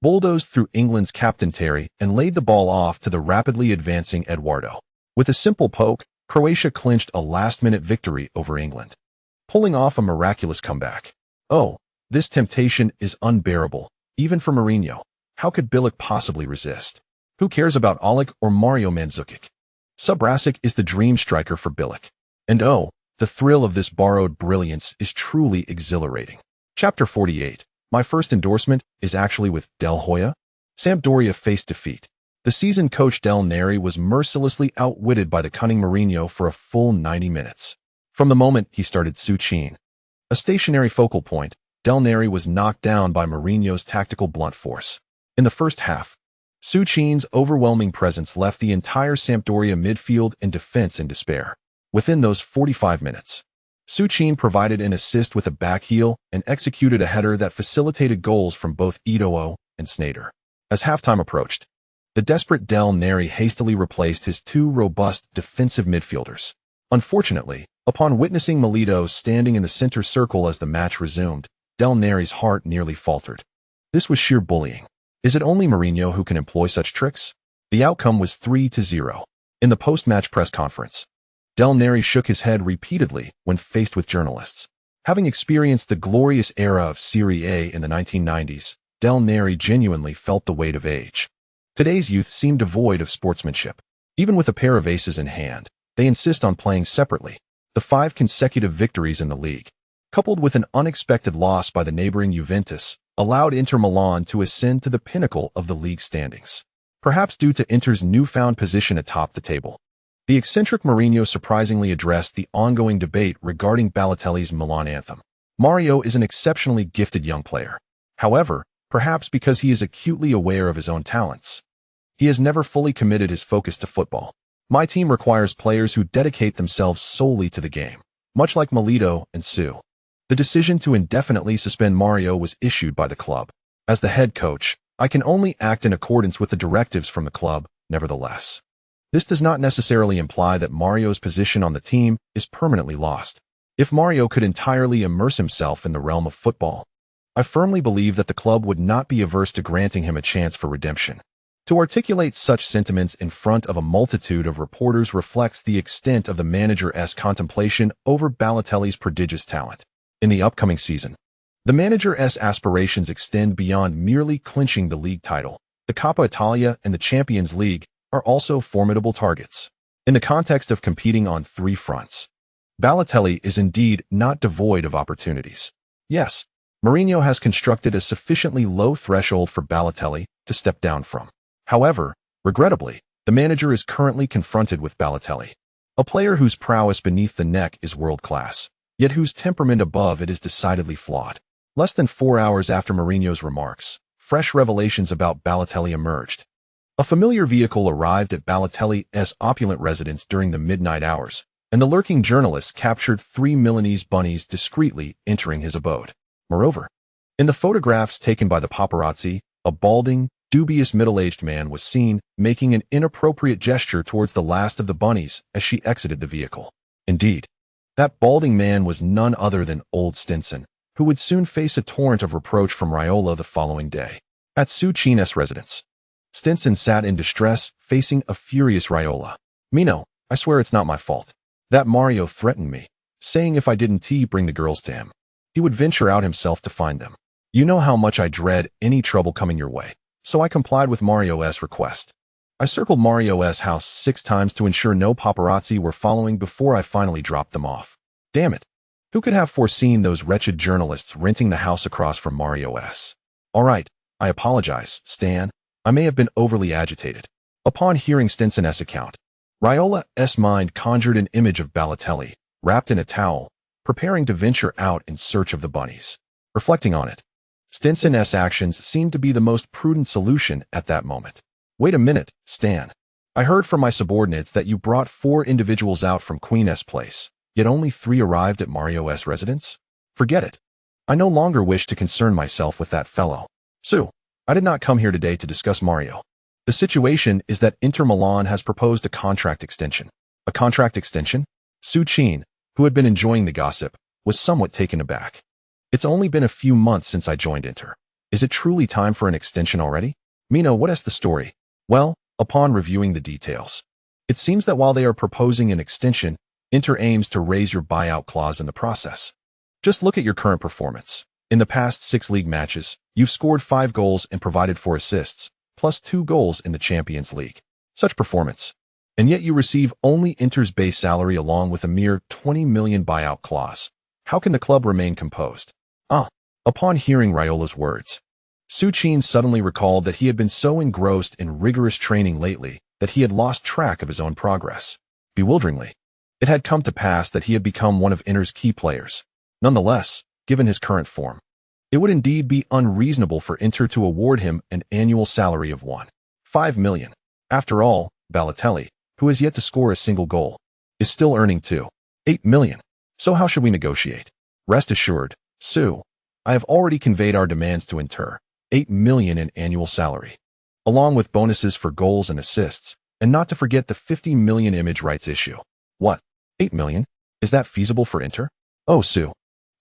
bulldozed through England's captain Terry and laid the ball off to the rapidly advancing Eduardo. With a simple poke, Croatia clinched a last-minute victory over England, pulling off a miraculous comeback. Oh, this temptation is unbearable, even for Mourinho. How could Bilic possibly resist? Who cares about Olic or Mario Mandzukic? Subrasic is the dream striker for Bilic. And oh, the thrill of this borrowed brilliance is truly exhilarating. Chapter 48. My first endorsement is actually with Del Hoya. Sampdoria faced defeat. The seasoned coach Del Neri was mercilessly outwitted by the cunning Mourinho for a full 90 minutes. From the moment he started Su Qin, a stationary focal point, Del Neri was knocked down by Mourinho's tactical blunt force. In the first half, Su Qin's overwhelming presence left the entire Sampdoria midfield and defense in despair. Within those 45 minutes, Su Qin provided an assist with a back heel and executed a header that facilitated goals from both Eto'o and Sneijder. As halftime approached, the desperate Del Neri hastily replaced his two robust defensive midfielders. Unfortunately, upon witnessing Milito standing in the center circle as the match resumed, Del Neri's heart nearly faltered. This was sheer bullying. Is it only Mourinho who can employ such tricks? The outcome was 3-0. In the post-match press conference, Del Neri shook his head repeatedly when faced with journalists. Having experienced the glorious era of Serie A in the 1990s, Del Neri genuinely felt the weight of age. Today's youth seem devoid of sportsmanship. Even with a pair of aces in hand, they insist on playing separately. The 5 consecutive victories in the league, coupled with an unexpected loss by the neighboring Juventus, allowed Inter Milan to ascend to the pinnacle of the league standings. Perhaps due to Inter's newfound position atop the table, the eccentric Mourinho surprisingly addressed the ongoing debate regarding Balotelli's Milan anthem. Mario is an exceptionally gifted young player. However, perhaps because he is acutely aware of his own talents, he has never fully committed his focus to football. My team requires players who dedicate themselves solely to the game, much like Milito and Su. The decision to indefinitely suspend Mario was issued by the club. As the head coach, I can only act in accordance with the directives from the club, nevertheless. This does not necessarily imply that Mario's position on the team is permanently lost. If Mario could entirely immerse himself in the realm of football, I firmly believe that the club would not be averse to granting him a chance for redemption. To articulate such sentiments in front of a multitude of reporters reflects the extent of the manager's contemplation over Balotelli's prodigious talent. In the upcoming season, the manager's aspirations extend beyond merely clinching the league title. The Coppa Italia and the Champions League are also formidable targets. In the context of competing on 3 fronts, Balotelli is indeed not devoid of opportunities. Yes, Mourinho has constructed a sufficiently low threshold for Balotelli to step down from. However, regrettably, the manager is currently confronted with Balotelli, a player whose prowess beneath the neck is world-class, yet whose temperament above it is decidedly flawed. Less than 4 hours after Mourinho's remarks, fresh revelations about Balotelli emerged. A familiar vehicle arrived at Balotelli's opulent residence during the midnight hours, and the lurking journalists captured 3 Milanese bunnies discreetly entering his abode. Moreover, in the photographs taken by the paparazzi, a balding, dubious middle-aged man was seen making an inappropriate gesture towards the last of the bunnies as she exited the vehicle. Indeed, that balding man was none other than old Stinson, who would soon face a torrent of reproach from Raiola the following day. At Su Qin's residence, Stinson sat in distress, facing a furious Raiola. "Mino, I swear it's not my fault. That Mario threatened me, saying if I didn't bring the girls to him, he would venture out himself to find them. You know how much I dread any trouble coming your way, so I complied with Mario's request. I circled Mario's house 6 times to ensure no paparazzi were following before I finally dropped them off. Damn it. Who could have foreseen those wretched journalists renting the house across from Mario's? All right, I apologize, Stan. I may have been overly agitated." Upon hearing Stinson's account, Raiola's mind conjured an image of Balotelli, wrapped in a towel, preparing to venture out in search of the bunnies. Reflecting on it, Stinson's actions seemed to be the most prudent solution at that moment. "Wait a minute, Stan. I heard from my subordinates that you brought 4 individuals out from Queen's place, yet only 3 arrived at Mario's residence? Forget it. I no longer wish to concern myself with that fellow. Su, I did not come here today to discuss Mario. The situation is that Inter Milan has proposed a contract extension." "A contract extension?" Su Qin, who had been enjoying the gossip, was somewhat taken aback. "It's only been a few months since I joined Inter. Is it truly time for an extension already? Mino, what is the story?" "Well, upon reviewing the details, it seems that while they are proposing an extension, Inter aims to raise your buyout clause in the process. Just look at your current performance. In the past 6 league matches, you've scored 5 goals and provided 4 assists, plus 2 goals in the Champions League. Such performance. And yet you receive only Inter's base salary along with a mere 20 million buyout clause. How can the club remain composed?" Upon hearing Raiola's words, Su Qin suddenly recalled that he had been so engrossed in rigorous training lately that he had lost track of his own progress. Bewilderingly, it had come to pass that he had become one of Inter's key players. Nonetheless, given his current form, it would indeed be unreasonable for Inter to award him an annual salary of 1.5 million. After all, Balotelli, who has yet to score a single goal, is still earning 2.8 million. So how should we negotiate? Rest assured, Su, I have already conveyed our demands to Inter, 8 million in annual salary, along with bonuses for goals and assists, and not to forget the 50 million image rights issue. What? 8 million? Is that feasible for Inter? Oh, Su,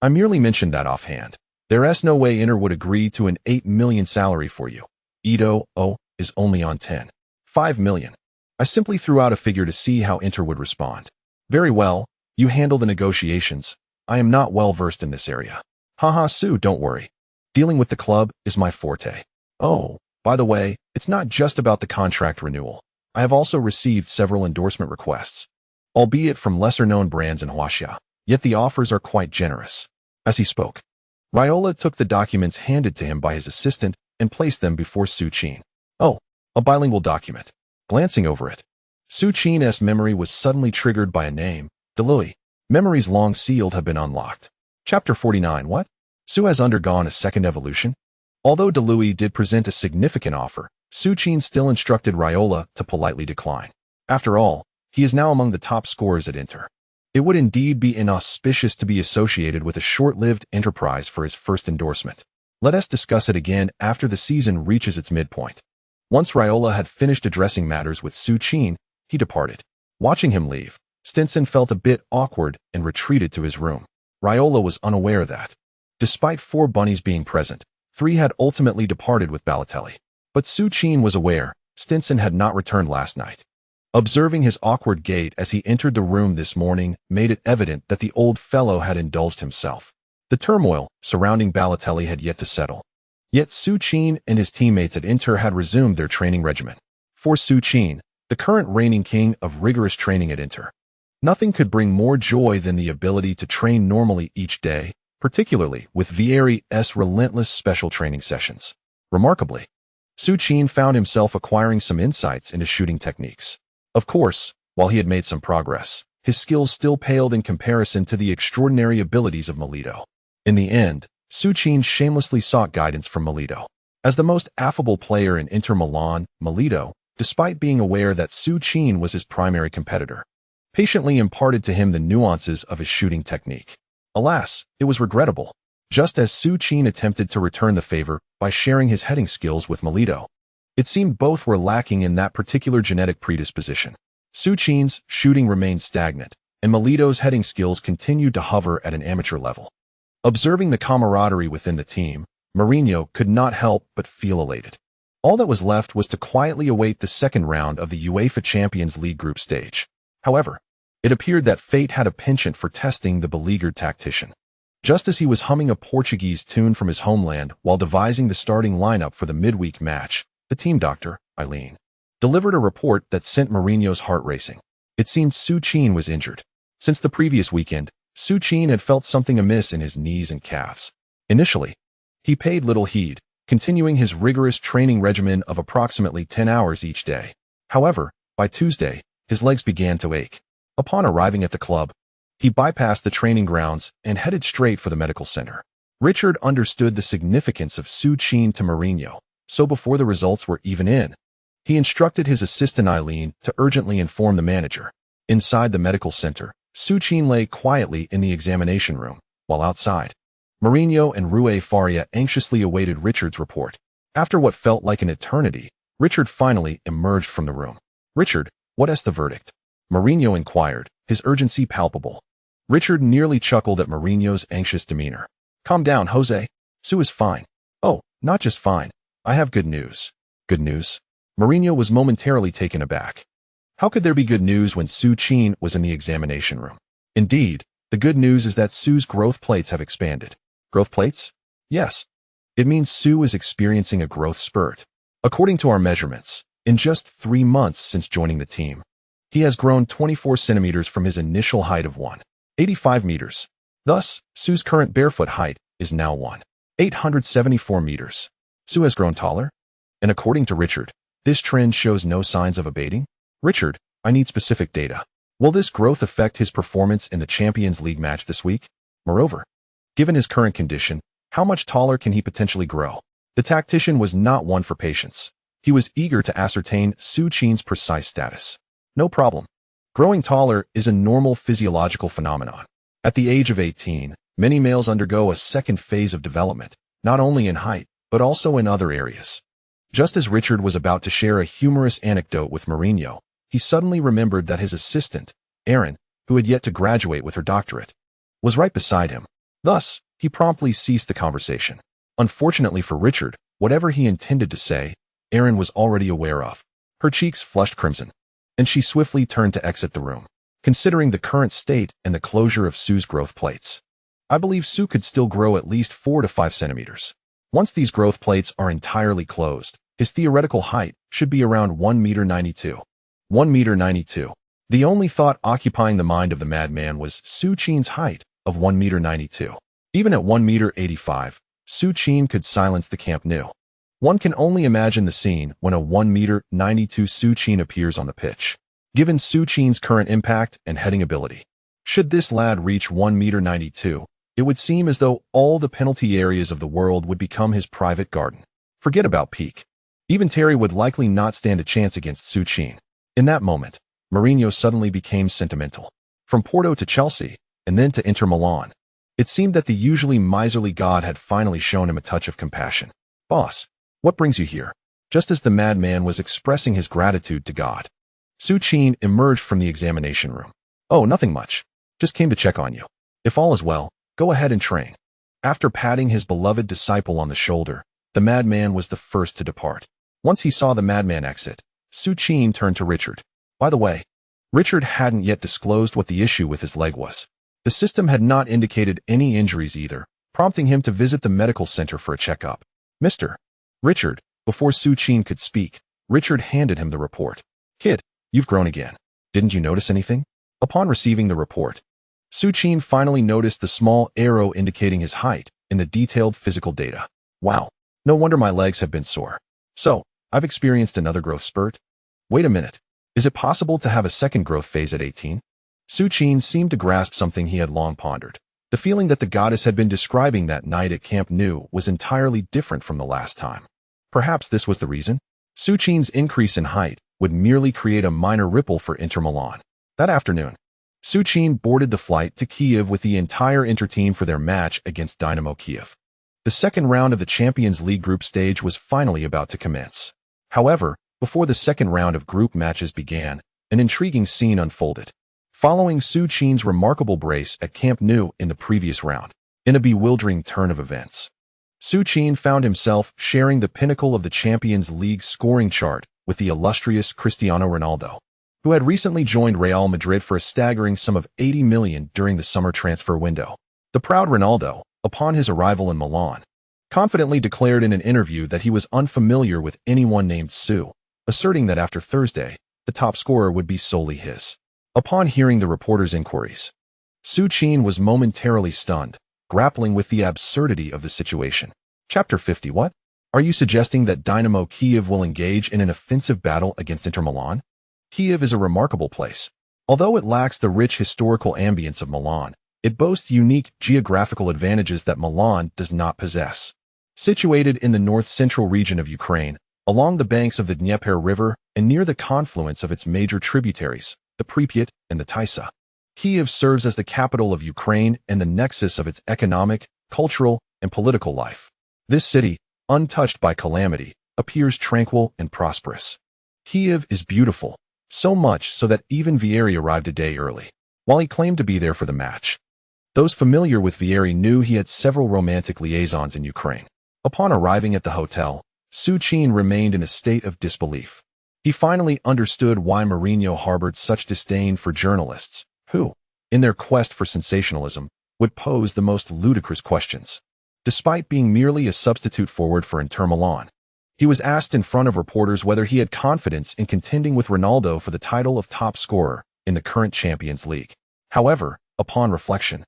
I merely mentioned that offhand. There's no way Inter would agree to an 8 million salary for you. Ito, is only on 10.5 million. I simply threw out a figure to see how Inter would respond. Very well, you handle the negotiations. I am not well versed in this area. Haha, Su, don't worry. Dealing with the club is my forte. Oh, by the way, it's not just about the contract renewal. I have also received several endorsement requests. albeit from lesser-known brands in Masia, yet the offers are quite generous. As he spoke, Raiola took the documents handed to him by his assistant and placed them before Su Qin. Oh, a bilingual document. Glancing over it, Su Qin's memory was suddenly triggered by a name, duel. Memories long sealed have been unlocked. Chapter 49. What? Su has undergone a second evolution? Although duel did present a significant offer, Su Qin still instructed Raiola to politely decline. After all, he is now among the top scorers at Inter. It would indeed be inauspicious to be associated with a short-lived enterprise for his first endorsement. Let us discuss it again after the season reaches its midpoint. Once Raiola had finished addressing matters with Su Qin, he departed. Watching him leave, Stinson felt a bit awkward and retreated to his room. Raiola was unaware that, despite 4 bunnies being present, 3 had ultimately departed with Balotelli. But Su Qin was aware Stinson had not returned last night. Observing his awkward gait as he entered the room this morning made it evident that the old fellow had indulged himself. The turmoil surrounding Balotelli had yet to settle. Yet Su Qin and his teammates at Inter had resumed their training regimen. For Su Qin, the current reigning king of rigorous training at Inter, nothing could bring more joy than the ability to train normally each day, particularly with Vieri's relentless special training sessions. Remarkably, Su Qin found himself acquiring some insights into shooting techniques. Of course, while he had made some progress, his skills still paled in comparison to the extraordinary abilities of Milito. In the end, Su Qin shamelessly sought guidance from Milito. As the most affable player in Inter Milan, Milito, despite being aware that Su Qin was his primary competitor, patiently imparted to him the nuances of his shooting technique. Alas, it was regrettable. Just as Su Qin attempted to return the favor by sharing his heading skills with Milito, it seemed both were lacking in that particular genetic predisposition. Su Qin's shooting remained stagnant, and Milito's heading skills continued to hover at an amateur level. Observing the camaraderie within the team, Mourinho could not help but feel elated. All that was left was to quietly await the second round of the UEFA Champions League group stage. However, it appeared that fate had a penchant for testing the beleaguered tactician. Just as he was humming a Portuguese tune from his homeland while devising the starting lineup for the midweek match, the team doctor, Eileen, delivered a report that sent Mourinho's heart racing. It seemed Su Qin was injured. Since the previous weekend, Su Qin had felt something amiss in his knees and calves. Initially, he paid little heed, continuing his rigorous training regimen of approximately 10 hours each day. However, by Tuesday, his legs began to ache. Upon arriving at the club, he bypassed the training grounds and headed straight for the medical center. Richard understood the significance of Su Qin to Mourinho, so before the results were even in, he instructed his assistant Eileen to urgently inform the manager. Inside the medical center, Su Qin lay quietly in the examination room, while outside, Mourinho and Rui Faria anxiously awaited Richard's report. After what felt like an eternity, Richard finally emerged from the room. "Richard, what is the verdict?" Mourinho inquired, his urgency palpable. Richard nearly chuckled at Mourinho's anxious demeanor. "Calm down, Jose. Su is fine." "Oh, not just fine. I have good news." "Good news?" Mourinho was momentarily taken aback. How could there be good news when Su Qin was in the examination room? Indeed, the good news is that Su's growth plates have expanded. Growth plates? Yes. It means Su is experiencing a growth spurt. According to our measurements, in just 3 months since joining the team, he has grown 24 centimeters from his initial height of 185 meters. Thus, Su's current barefoot height is now 874 meters. Su has grown taller? And according to Richard, this trend shows no signs of abating? "Richard, I need specific data. Will this growth affect his performance in the Champions League match this week? Moreover, given his current condition, how much taller can he potentially grow?" The tactician was not one for patience. He was eager to ascertain Su Qin's precise status. "No problem. Growing taller is a normal physiological phenomenon. At the age of 18, many males undergo a second phase of development, not only in height, but also in other areas." Just as Richard was about to share a humorous anecdote with Mourinho, he suddenly remembered that his assistant, Erin, who had yet to graduate with her doctorate, was right beside him. Thus, he promptly ceased the conversation. Unfortunately for Richard, whatever he intended to say, Erin was already aware of. Her cheeks flushed crimson, and she swiftly turned to exit the room. Considering the current state and the closure of Su's growth plates, I believe Su could still grow at least 4 to 5 centimeters. Once these growth plates are entirely closed, his theoretical height should be around 1 meter 92. 1 meter 92. The only thought occupying the mind of the madman was Su Qin's height of 1.92 meters. Even at 1.85 meters, Su Qin could silence the Camp Nou. One can only imagine the scene when a 1.92 meters Su Qin appears on the pitch. Given Su Qin's current impact and heading ability, should this lad reach 1.92 meters, it would seem as though all the penalty areas of the world would become his private garden. Forget about peak. Even Terry would likely not stand a chance against Su Qin. In that moment, Mourinho suddenly became sentimental. From Porto to Chelsea, and then to Inter Milan, it seemed that the usually miserly god had finally shown him a touch of compassion. "Boss, what brings you here?" Just as the madman was expressing his gratitude to God, Su Qin emerged from the examination room. "Oh, nothing much. Just came to check on you. If all is well, go ahead and train." After patting his beloved disciple on the shoulder, the madman was the first to depart. Once he saw the madman exit, Su Qin turned to Richard. By the way, Richard hadn't yet disclosed what the issue with his leg was. The system had not indicated any injuries either, prompting him to visit the medical center for a checkup. "Mr. Richard," before Su Qin could speak, Richard handed him the report. "Kid, you've grown again. Didn't you notice anything?" Upon receiving the report, Su Qin finally noticed the small arrow indicating his height in the detailed physical data. "Wow, no wonder my legs have been sore. So, I've experienced another growth spurt? Wait a minute. Is it possible to have a second growth phase at 18? Su Qin seemed to grasp something he had long pondered. The feeling that the goddess had been describing that night at Camp Nou was entirely different from the last time. Perhaps this was the reason? Su Qin's increase in height would merely create a minor ripple for Inter Milan. That afternoon, Su Qin boarded the flight to Kiev with the entire Inter team for their match against Dynamo Kiev. The second round of the Champions League group stage was finally about to commence. However, before the second round of group matches began, an intriguing scene unfolded. Following Su Qin's remarkable brace at Camp Nou in the previous round, in a bewildering turn of events, Su Qin found himself sharing the pinnacle of the Champions League scoring chart with the illustrious Cristiano Ronaldo, who had recently joined Real Madrid for a staggering sum of 80 million during the summer transfer window. The proud Ronaldo, upon his arrival in Milan, confidently declared in an interview that he was unfamiliar with anyone named Su, asserting that after Thursday, the top scorer would be solely his. Upon hearing the reporter's inquiries, Su Qin was momentarily stunned, grappling with the absurdity of the situation. Chapter 50. What? Are you suggesting that Dynamo Kiev will engage in an offensive battle against Inter Milan? Kiev is a remarkable place. Although it lacks the rich historical ambience of Milan, it boasts unique geographical advantages that Milan does not possess. Situated in the north-central region of Ukraine, along the banks of the Dnieper River and near the confluence of its major tributaries, the Pripyat and the Tisa, Kiev serves as the capital of Ukraine and the nexus of its economic, cultural, and political life. This city, untouched by calamity, appears tranquil and prosperous. Kiev is beautiful, so much so that even Vieri arrived a day early, while he claimed to be there for the match. Those familiar with Vieri knew he had several romantic liaisons in Ukraine. Upon arriving at the hotel, Su Qin remained in a state of disbelief. He finally understood why Mourinho harbored such disdain for journalists, who, in their quest for sensationalism, would pose the most ludicrous questions. Despite being merely a substitute forward for Inter Milan, he was asked in front of reporters whether he had confidence in contending with Ronaldo for the title of top scorer in the current Champions League. However, upon reflection,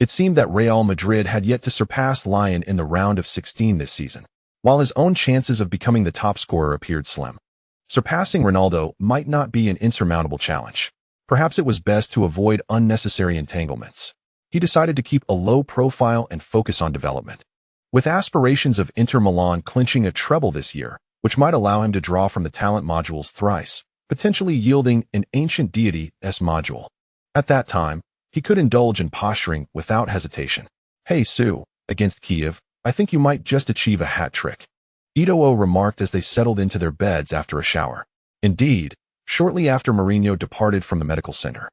it seemed that Real Madrid had yet to surpass Lyon in the round of 16 this season, while his own chances of becoming the top scorer appeared slim. Surpassing Ronaldo might not be an insurmountable challenge. Perhaps it was best to avoid unnecessary entanglements. He decided to keep a low profile and focus on development. With aspirations of Inter Milan clinching a treble this year, which might allow him to draw from the talent modules thrice, potentially yielding an ancient deity-s module. At that time, he could indulge in posturing without hesitation. "Hey Su, against Kiev, I think you might just achieve a hat trick," Ito'o remarked as they settled into their beds after a shower. Indeed, shortly after Mourinho departed from the medical center,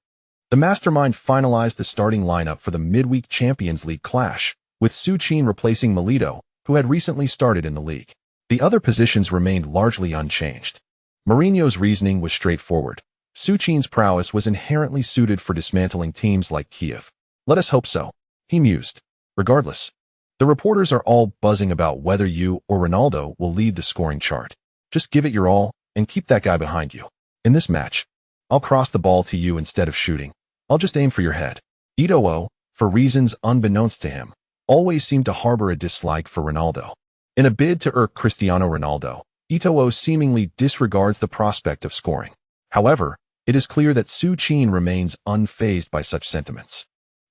the mastermind finalized the starting lineup for the midweek Champions League clash, with Su Qin replacing Milito, who had recently started in the league. The other positions remained largely unchanged. Mourinho's reasoning was straightforward. Su Qin's prowess was inherently suited for dismantling teams like Kiev. "Let us hope so," he mused. "Regardless, the reporters are all buzzing about whether you or Ronaldo will lead the scoring chart. Just give it your all and keep that guy behind you. In this match, I'll cross the ball to you instead of shooting. I'll just aim for your head. Eto'o, for reasons unbeknownst to him, always seemed to harbor a dislike for Ronaldo. In a bid to irk Cristiano Ronaldo, Eto'o seemingly disregards the prospect of scoring. However, it is clear that Su Qin remains unfazed by such sentiments.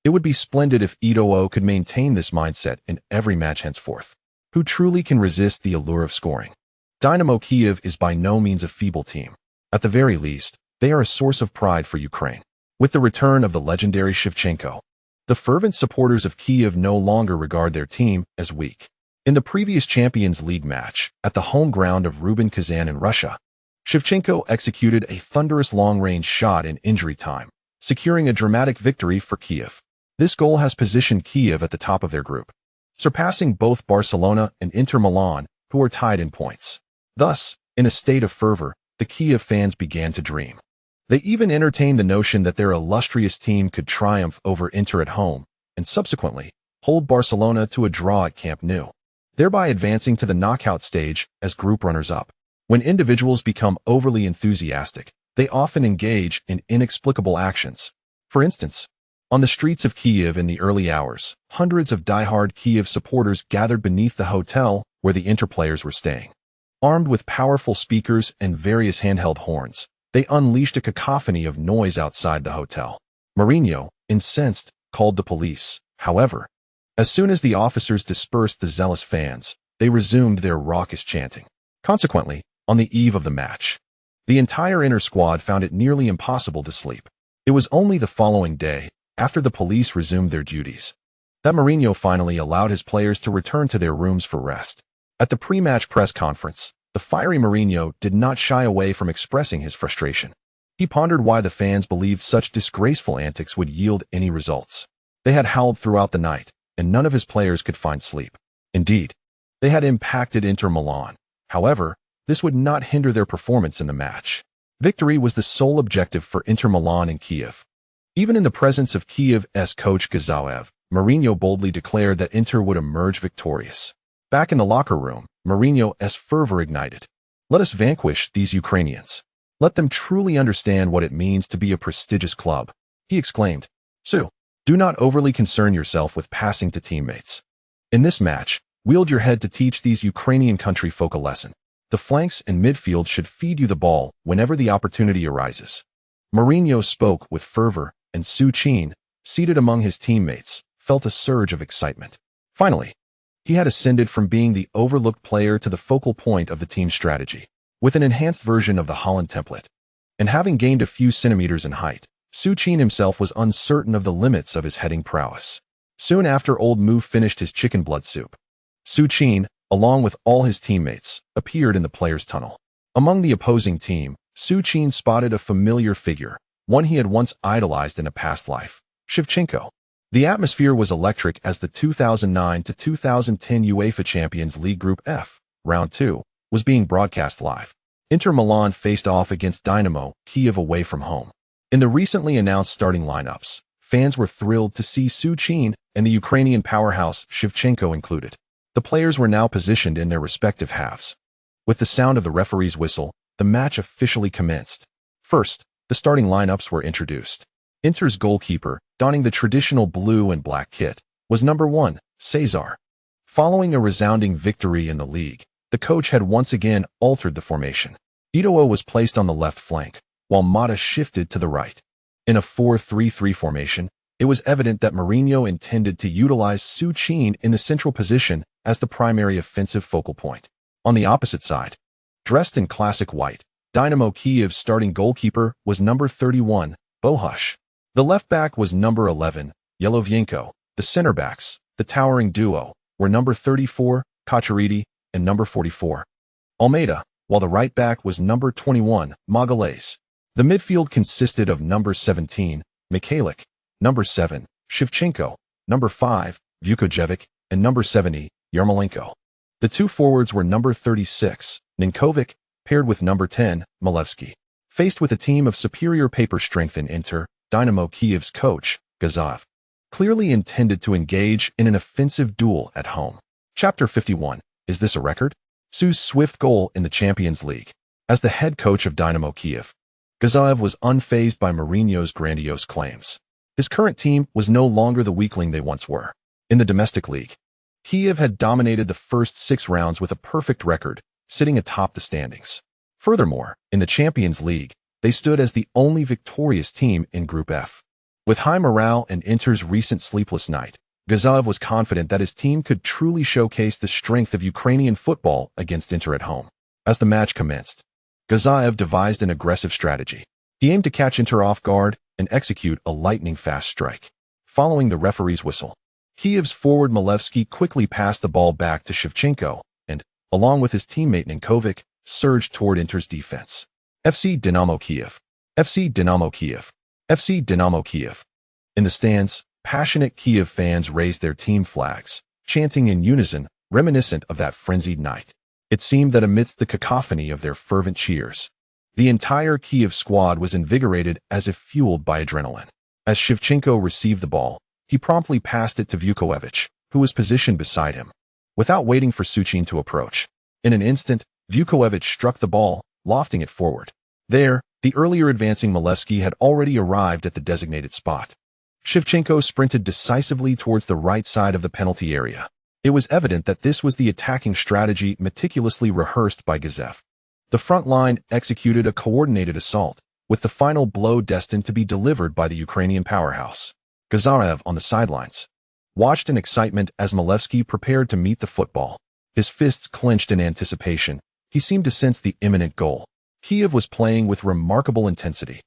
It would be splendid if Eto'o could maintain this mindset in every match henceforth. Who truly can resist the allure of scoring? Dynamo Kyiv is by no means a feeble team. At the very least, they are a source of pride for Ukraine. With the return of the legendary Shevchenko, the fervent supporters of Kyiv no longer regard their team as weak. In the previous Champions League match, at the home ground of Rubin Kazan in Russia, Shevchenko executed a thunderous long-range shot in injury time, securing a dramatic victory for Kyiv. This goal has positioned Kyiv at the top of their group, surpassing both Barcelona and Inter Milan, who are tied in points. Thus, in a state of fervor, the Kyiv fans began to dream. They even entertained the notion that their illustrious team could triumph over Inter at home, and subsequently, hold Barcelona to a draw at Camp Nou, thereby advancing to the knockout stage as group runners-up. When individuals become overly enthusiastic, they often engage in inexplicable actions. For instance, on the streets of Kyiv in the early hours, hundreds of die-hard Kyiv supporters gathered beneath the hotel where the Inter players were staying. Armed with powerful speakers and various handheld horns, they unleashed a cacophony of noise outside the hotel. Mourinho, incensed, called the police. However, as soon as the officers dispersed the zealous fans, they resumed their raucous chanting. Consequently, on the eve of the match, the entire Inter squad found it nearly impossible to sleep. It was only the following day, after the police resumed their duties, that Mourinho finally allowed his players to return to their rooms for rest. At the pre-match press conference, the fiery Mourinho did not shy away from expressing his frustration. He pondered why the fans believed such disgraceful antics would yield any results. They had howled throughout the night, and none of his players could find sleep. Indeed, they had impacted Inter Milan. However, this would not hinder their performance in the match. Victory was the sole objective for Inter Milan and Kyiv. Even in the presence of Kyiv's coach Gazaev, Mourinho boldly declared that Inter would emerge victorious. Back in the locker room, Mourinho's fervor ignited. Let us vanquish these Ukrainians. Let them truly understand what it means to be a prestigious club, he exclaimed. Su, do not overly concern yourself with passing to teammates. In this match, wield your head to teach these Ukrainian country folk a lesson. The flanks and midfield should feed you the ball whenever the opportunity arises. Mourinho spoke with fervor, and Su Qin, seated among his teammates, felt a surge of excitement. Finally, he had ascended from being the overlooked player to the focal point of the team's strategy. With an enhanced version of the Holland template, and having gained a few centimeters in height, Su Qin himself was uncertain of the limits of his heading prowess. Soon after Old Moo finished his chicken blood soup, Su Qin, along with all his teammates, appeared in the players' tunnel. Among the opposing team, Su Qin spotted a familiar figure, one he had once idolized in a past life, Shevchenko. The atmosphere was electric as the 2009 to 2010 UEFA Champions League Group F, Round 2, was being broadcast live. Inter Milan faced off against Dynamo Kyiv away from home. In the recently announced starting lineups, fans were thrilled to see Su Qin and the Ukrainian powerhouse Shevchenko included. The players were now positioned in their respective halves. With the sound of the referee's whistle, the match officially commenced. First, the starting lineups were introduced. Inter's goalkeeper, donning the traditional blue and black kit, was number 1, Cesar. Following a resounding victory in the league, the coach had once again altered the formation. Eto'o was placed on the left flank, while Mata shifted to the right. In a 4-3-3 formation, it was evident that Mourinho intended to utilize Su Qin in the central position as the primary offensive focal point. On the opposite side, dressed in classic white, Dynamo Kyiv's starting goalkeeper was number 31, Bohush. The left back was number 11, Yelovienko. The center backs, the towering duo, were number 34, Kacharidi, and number 44, Almeida, while the right back was number 21, Magalhaes. The midfield consisted of number 17, Mikhailik, number 7, Shevchenko, number 5, Vukojevic, and number 70, Yarmolenko. The two forwards were number 36, Ninkovic, paired with number 10, Malevsky. Faced with a team of superior paper strength in Inter, Dynamo Kyiv's coach, Gazaev, clearly intended to engage in an offensive duel at home. Chapter 51. Is this a record? Su's swift goal in the Champions League. As the head coach of Dynamo Kyiv, Gazaev was unfazed by Mourinho's grandiose claims. His current team was no longer the weakling they once were. In the domestic league, Kiev had dominated the first 6 rounds with a perfect record, sitting atop the standings. Furthermore, in the Champions League, they stood as the only victorious team in Group F. With high morale and Inter's recent sleepless night, Gazaev was confident that his team could truly showcase the strength of Ukrainian football against Inter at home. As the match commenced, Gazaev devised an aggressive strategy. He aimed to catch Inter off guard and execute a lightning-fast strike. Following the referee's whistle, Kiev's forward Malevsky quickly passed the ball back to Shevchenko and, along with his teammate Ninkovic, surged toward Inter's defense. FC Dynamo Kiev. FC Dynamo Kiev. FC Dynamo Kiev. In the stands, passionate Kiev fans raised their team flags, chanting in unison, reminiscent of that frenzied night. It seemed that amidst the cacophony of their fervent cheers, the entire Kiev squad was invigorated as if fueled by adrenaline. As Shevchenko received the ball, he promptly passed it to Vukovic, who was positioned beside him. Without waiting for Su Qin to approach, in an instant, Vukovic struck the ball, lofting it forward. There, the earlier advancing Malevsky had already arrived at the designated spot. Shevchenko sprinted decisively towards the right side of the penalty area. It was evident that this was the attacking strategy meticulously rehearsed by Gazaev. The front line executed a coordinated assault, with the final blow destined to be delivered by the Ukrainian powerhouse. Gazaev, on the sidelines, watched in excitement as Malevsky prepared to meet the football. His fists clenched in anticipation. He seemed to sense the imminent goal. Kiev was playing with remarkable intensity.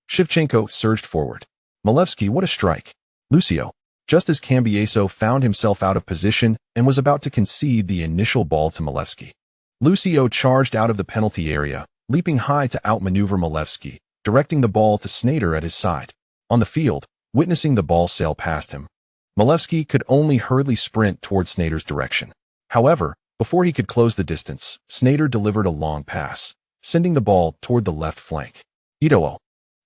Shevchenko surged forward. Malevsky, what a strike! Lucio, just as Cambiaso found himself out of position and was about to concede the initial ball to Malevsky, Lucio charged out of the penalty area, leaping high to outmaneuver Malevsky, directing the ball to Sneijder at his side. On the field, witnessing the ball sail past him, Malevsky could only hurriedly sprint toward Sneijder's direction. However, before he could close the distance, Sneijder delivered a long pass, sending the ball toward the left flank. Eto'o,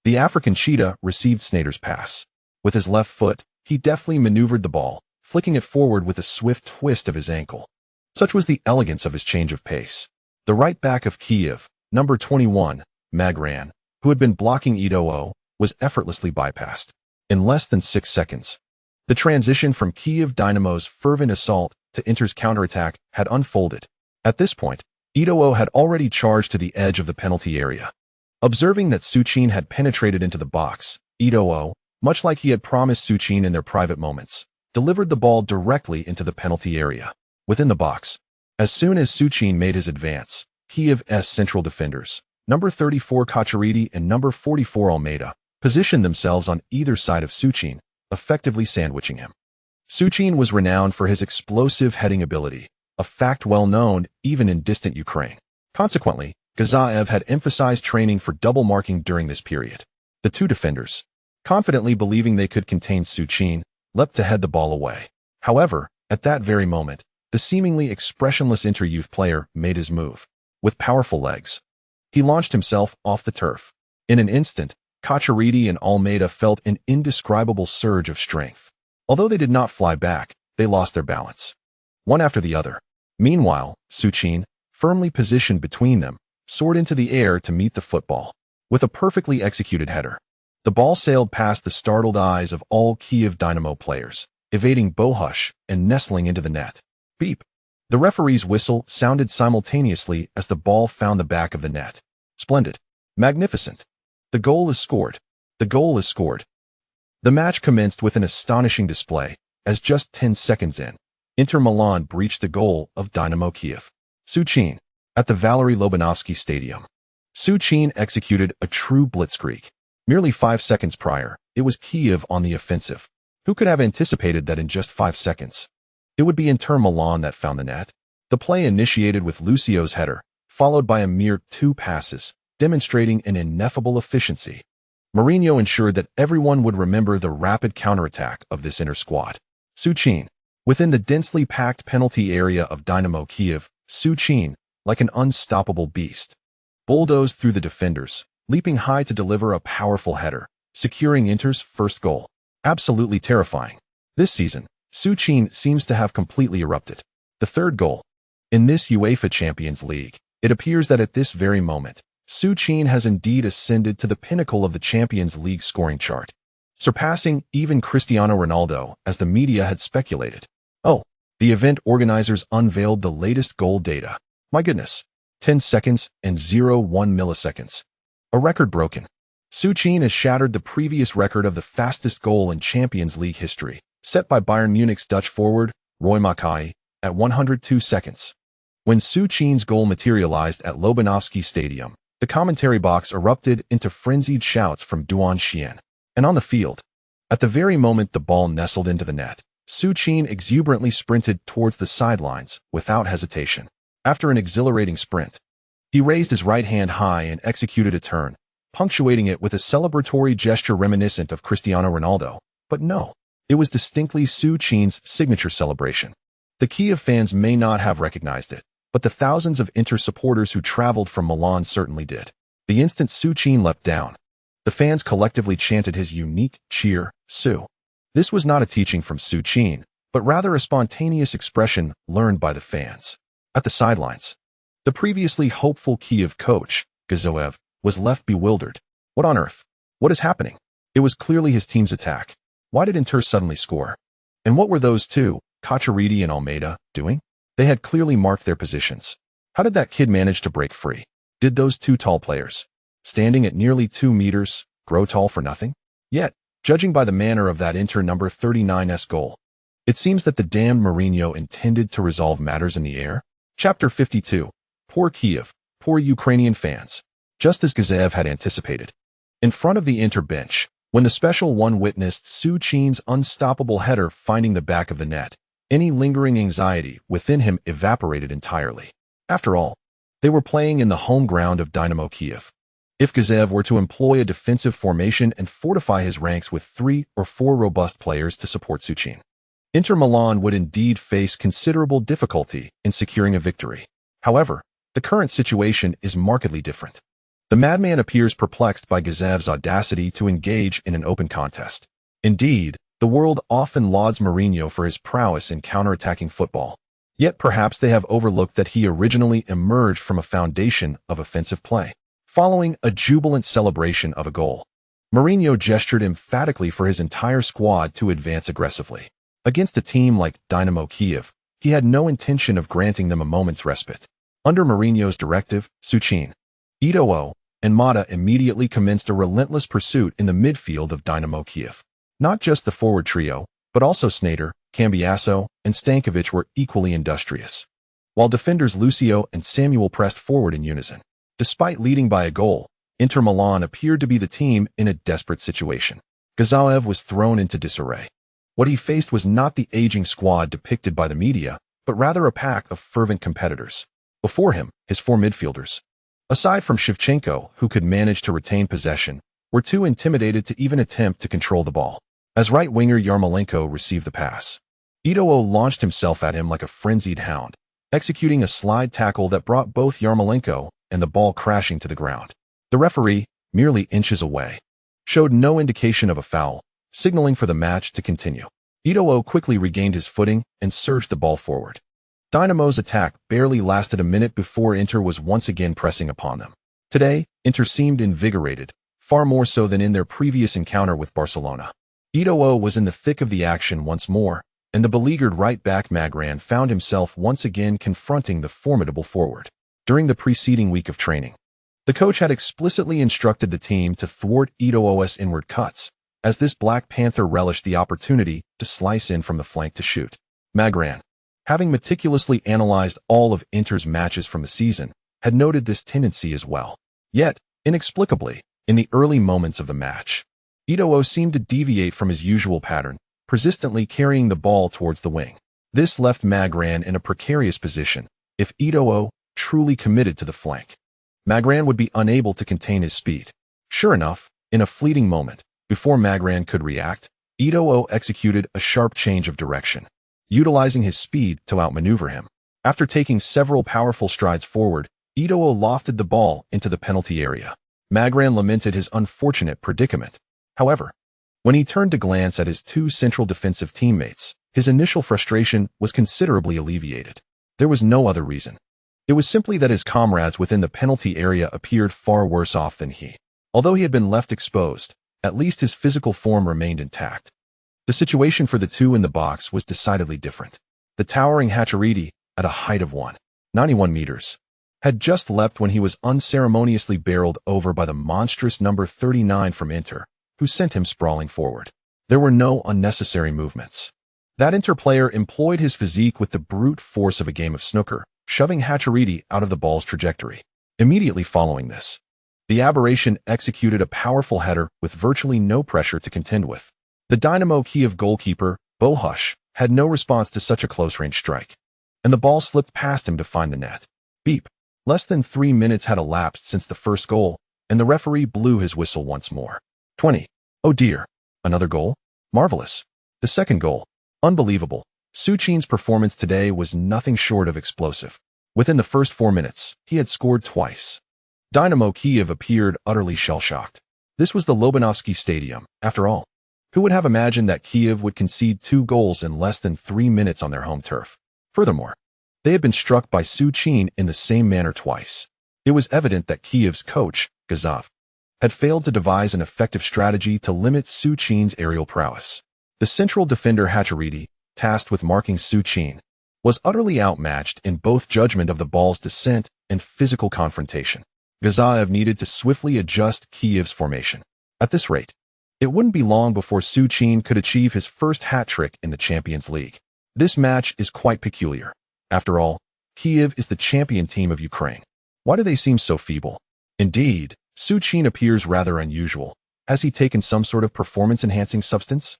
the African cheetah, received Sneijder's pass. With his left foot, he deftly maneuvered the ball, flicking it forward with a swift twist of his ankle. Such was the elegance of his change of pace. The right back of Kiev, number 21, Magran, who had been blocking Eto'o, was effortlessly bypassed. In less than 6 seconds, the transition from Kiev Dynamo's fervent assault to Inter's counterattack had unfolded. At this point, Eto'o had already charged to the edge of the penalty area. Observing that Su Qin had penetrated into the box, Eto'o, much like he had promised Su Qin in their private moments, delivered the ball directly into the penalty area. Within the box, as soon as Su Qin made his advance, Kiev's central defenders, number 34 Cacciariti and number 44 Almeida, positioned themselves on either side of Su Qin, effectively sandwiching him. Su Qin was renowned for his explosive heading ability, a fact well known even in distant Ukraine. Consequently, Gazaev had emphasized training for double marking during this period. The two defenders, confidently believing they could contain Su Qin, leapt to head the ball away. However, at that very moment, the seemingly expressionless inter-youth player made his move. With powerful legs, he launched himself off the turf. In an instant, Cacciariti and Almeida felt an indescribable surge of strength. Although they did not fly back, they lost their balance, one after the other. Meanwhile, Su Qin, firmly positioned between them, soared into the air to meet the football. With a perfectly executed header, the ball sailed past the startled eyes of all Kiev Dynamo players, evading Bohush and nestling into the net. Beep. The referee's whistle sounded simultaneously as the ball found the back of the net. Splendid. Magnificent. The goal is scored. The goal is scored. The match commenced with an astonishing display, as just 10 seconds in, Inter Milan breached the goal of Dynamo Kiev. Su Qin, at the Valery Lobanovsky Stadium. Su Qin executed a true blitzkrieg. Merely 5 seconds prior, it was Kiev on the offensive. Who could have anticipated that in just 5 seconds, it would be Inter Milan that found the net? The play initiated with Lucio's header, followed by a mere 2 passes, demonstrating an ineffable efficiency. Mourinho ensured that everyone would remember the rapid counterattack of this Inter squad. Su Qin, within the densely packed penalty area of Dynamo Kiev, Su Qin, like an unstoppable beast, bulldozed through the defenders, leaping high to deliver a powerful header, securing Inter's first goal. Absolutely terrifying. This season, Su Qin seems to have completely erupted. The third goal. In this UEFA Champions League, it appears that at this very moment, Su Qin has indeed ascended to the pinnacle of the Champions League scoring chart, surpassing even Cristiano Ronaldo, as the media had speculated. Oh, the event organizers unveiled the latest goal data. My goodness, 10 seconds and 0.1 milliseconds. A record broken. Su Qin has shattered the previous record of the fastest goal in Champions League history, set by Bayern Munich's Dutch forward, Roy Mackay, at 102 seconds. When Su Qin's goal materialized at Lobanovsky Stadium, the commentary box erupted into frenzied shouts from Su Qin. And on the field, at the very moment the ball nestled into the net, Su Qin exuberantly sprinted towards the sidelines without hesitation. After an exhilarating sprint, he raised his right hand high and executed a turn, punctuating it with a celebratory gesture reminiscent of Cristiano Ronaldo. But no, it was distinctly Su Qin's signature celebration. The Kiev fans may not have recognized it, but the thousands of Inter supporters who traveled from Milan certainly did. The instant Su Qin leapt down, the fans collectively chanted his unique cheer, Su. This was not a teaching from Su Qin, but rather a spontaneous expression learned by the fans. At the sidelines, the previously hopeful Kiev coach, Gazoev, was left bewildered. What on earth? What is happening? It was clearly his team's attack. Why did Inter suddenly score? And what were those two, Cacciariti and Almeida, doing? They had clearly marked their positions. How did that kid manage to break free? Did those two tall players, standing at nearly 2 meters, grow tall for nothing? Yet, judging by the manner of that Inter number 39's goal, it seems that the damned Mourinho intended to resolve matters in the air. Chapter 52. Poor Kiev, poor Ukrainian fans. Just as Gazeev had anticipated. In front of the Inter bench, when the special one witnessed Su Qin's unstoppable header finding the back of the net, any lingering anxiety within him evaporated entirely. After all, they were playing in the home ground of Dynamo Kiev. If Gazeev were to employ a defensive formation and fortify his ranks with 3 or 4 robust players to support Su Qin, Inter Milan would indeed face considerable difficulty in securing a victory. However, the current situation is markedly different. The madman appears perplexed by Gazeev's audacity to engage in an open contest. Indeed, the world often lauds Mourinho for his prowess in counter-attacking football. Yet perhaps they have overlooked that he originally emerged from a foundation of offensive play. Following a jubilant celebration of a goal, Mourinho gestured emphatically for his entire squad to advance aggressively. Against a team like Dynamo Kiev, he had no intention of granting them a moment's respite. Under Mourinho's directive, Su Qin, Eto'o, and Masia immediately commenced a relentless pursuit in the midfield of Dynamo Kiev. Not just the forward trio, but also Sneijder, Cambiasso, and Stankovic were equally industrious, while defenders Lucio and Samuel pressed forward in unison. Despite leading by a goal, Inter Milan appeared to be the team in a desperate situation. Gazoev was thrown into disarray. What he faced was not the aging squad depicted by the media, but rather a pack of fervent competitors. Before him, his 4 midfielders, aside from Shevchenko, who could manage to retain possession, were too intimidated to even attempt to control the ball. As right winger Yarmolenko received the pass, Eto'o launched himself at him like a frenzied hound, executing a slide tackle that brought both Yarmolenko and the ball crashing to the ground. The referee, merely inches away, showed no indication of a foul, signaling for the match to continue. Eto'o quickly regained his footing and surged the ball forward. Dynamo's attack barely lasted a minute before Inter was once again pressing upon them. Today, Inter seemed invigorated, far more so than in their previous encounter with Barcelona. Eto'o was in the thick of the action once more, and the beleaguered right-back Magran found himself once again confronting the formidable forward. During the preceding week of training, the coach had explicitly instructed the team to thwart Eto'o's inward cuts, as this Black Panther relished the opportunity to slice in from the flank to shoot. Magran, having meticulously analyzed all of Inter's matches from the season, had noted this tendency as well. Yet, inexplicably, in the early moments of the match, Eto'o seemed to deviate from his usual pattern, persistently carrying the ball towards the wing. This left Magran in a precarious position. If Eto'o truly committed to the flank, Magran would be unable to contain his speed. Sure enough, in a fleeting moment, before Magran could react, Eto'o executed a sharp change of direction, utilizing his speed to outmaneuver him. After taking several powerful strides forward, Eto'o lofted the ball into the penalty area. Magran lamented his unfortunate predicament. However, when he turned to glance at his 2 central defensive teammates, his initial frustration was considerably alleviated. There was no other reason. It was simply that his comrades within the penalty area appeared far worse off than he. Although he had been left exposed, at least his physical form remained intact. The situation for the two in the box was decidedly different. The towering Hatcheriti, at a height of 191 meters, had just leapt when he was unceremoniously barreled over by the monstrous number 39 from Inter, who sent him sprawling forward. There were no unnecessary movements. That Inter player employed his physique with the brute force of a game of snooker, shoving Hatcheriti out of the ball's trajectory. Immediately following this, the aberration executed a powerful header with virtually no pressure to contend with. The Dynamo Kiev goalkeeper, Bohush, had no response to such a close-range strike, and the ball slipped past him to find the net. Beep. Less than 3 minutes had elapsed since the first goal, and the referee blew his whistle once more. 20. Oh dear. Another goal? Marvelous. The second goal. Unbelievable. Su Qin's performance today was nothing short of explosive. Within the first 4 minutes, he had scored twice. Dynamo Kiev appeared utterly shell-shocked. This was the Lobanovsky Stadium, after all. Who would have imagined that Kiev would concede 2 goals in less than 3 minutes on their home turf? Furthermore, they had been struck by Su Qin in the same manner twice. It was evident that Kiev's coach, Gazav, had failed to devise an effective strategy to limit Su Qin's aerial prowess. The central defender Hatcheriti, tasked with marking Su Qin, was utterly outmatched in both judgment of the ball's descent and physical confrontation. Gazaev needed to swiftly adjust Kiev's formation. At this rate, it wouldn't be long before Su Qin could achieve his first hat-trick in the Champions League. This match is quite peculiar. After all, Kiev is the champion team of Ukraine. Why do they seem so feeble? Indeed, Su Qin appears rather unusual. Has he taken some sort of performance-enhancing substance?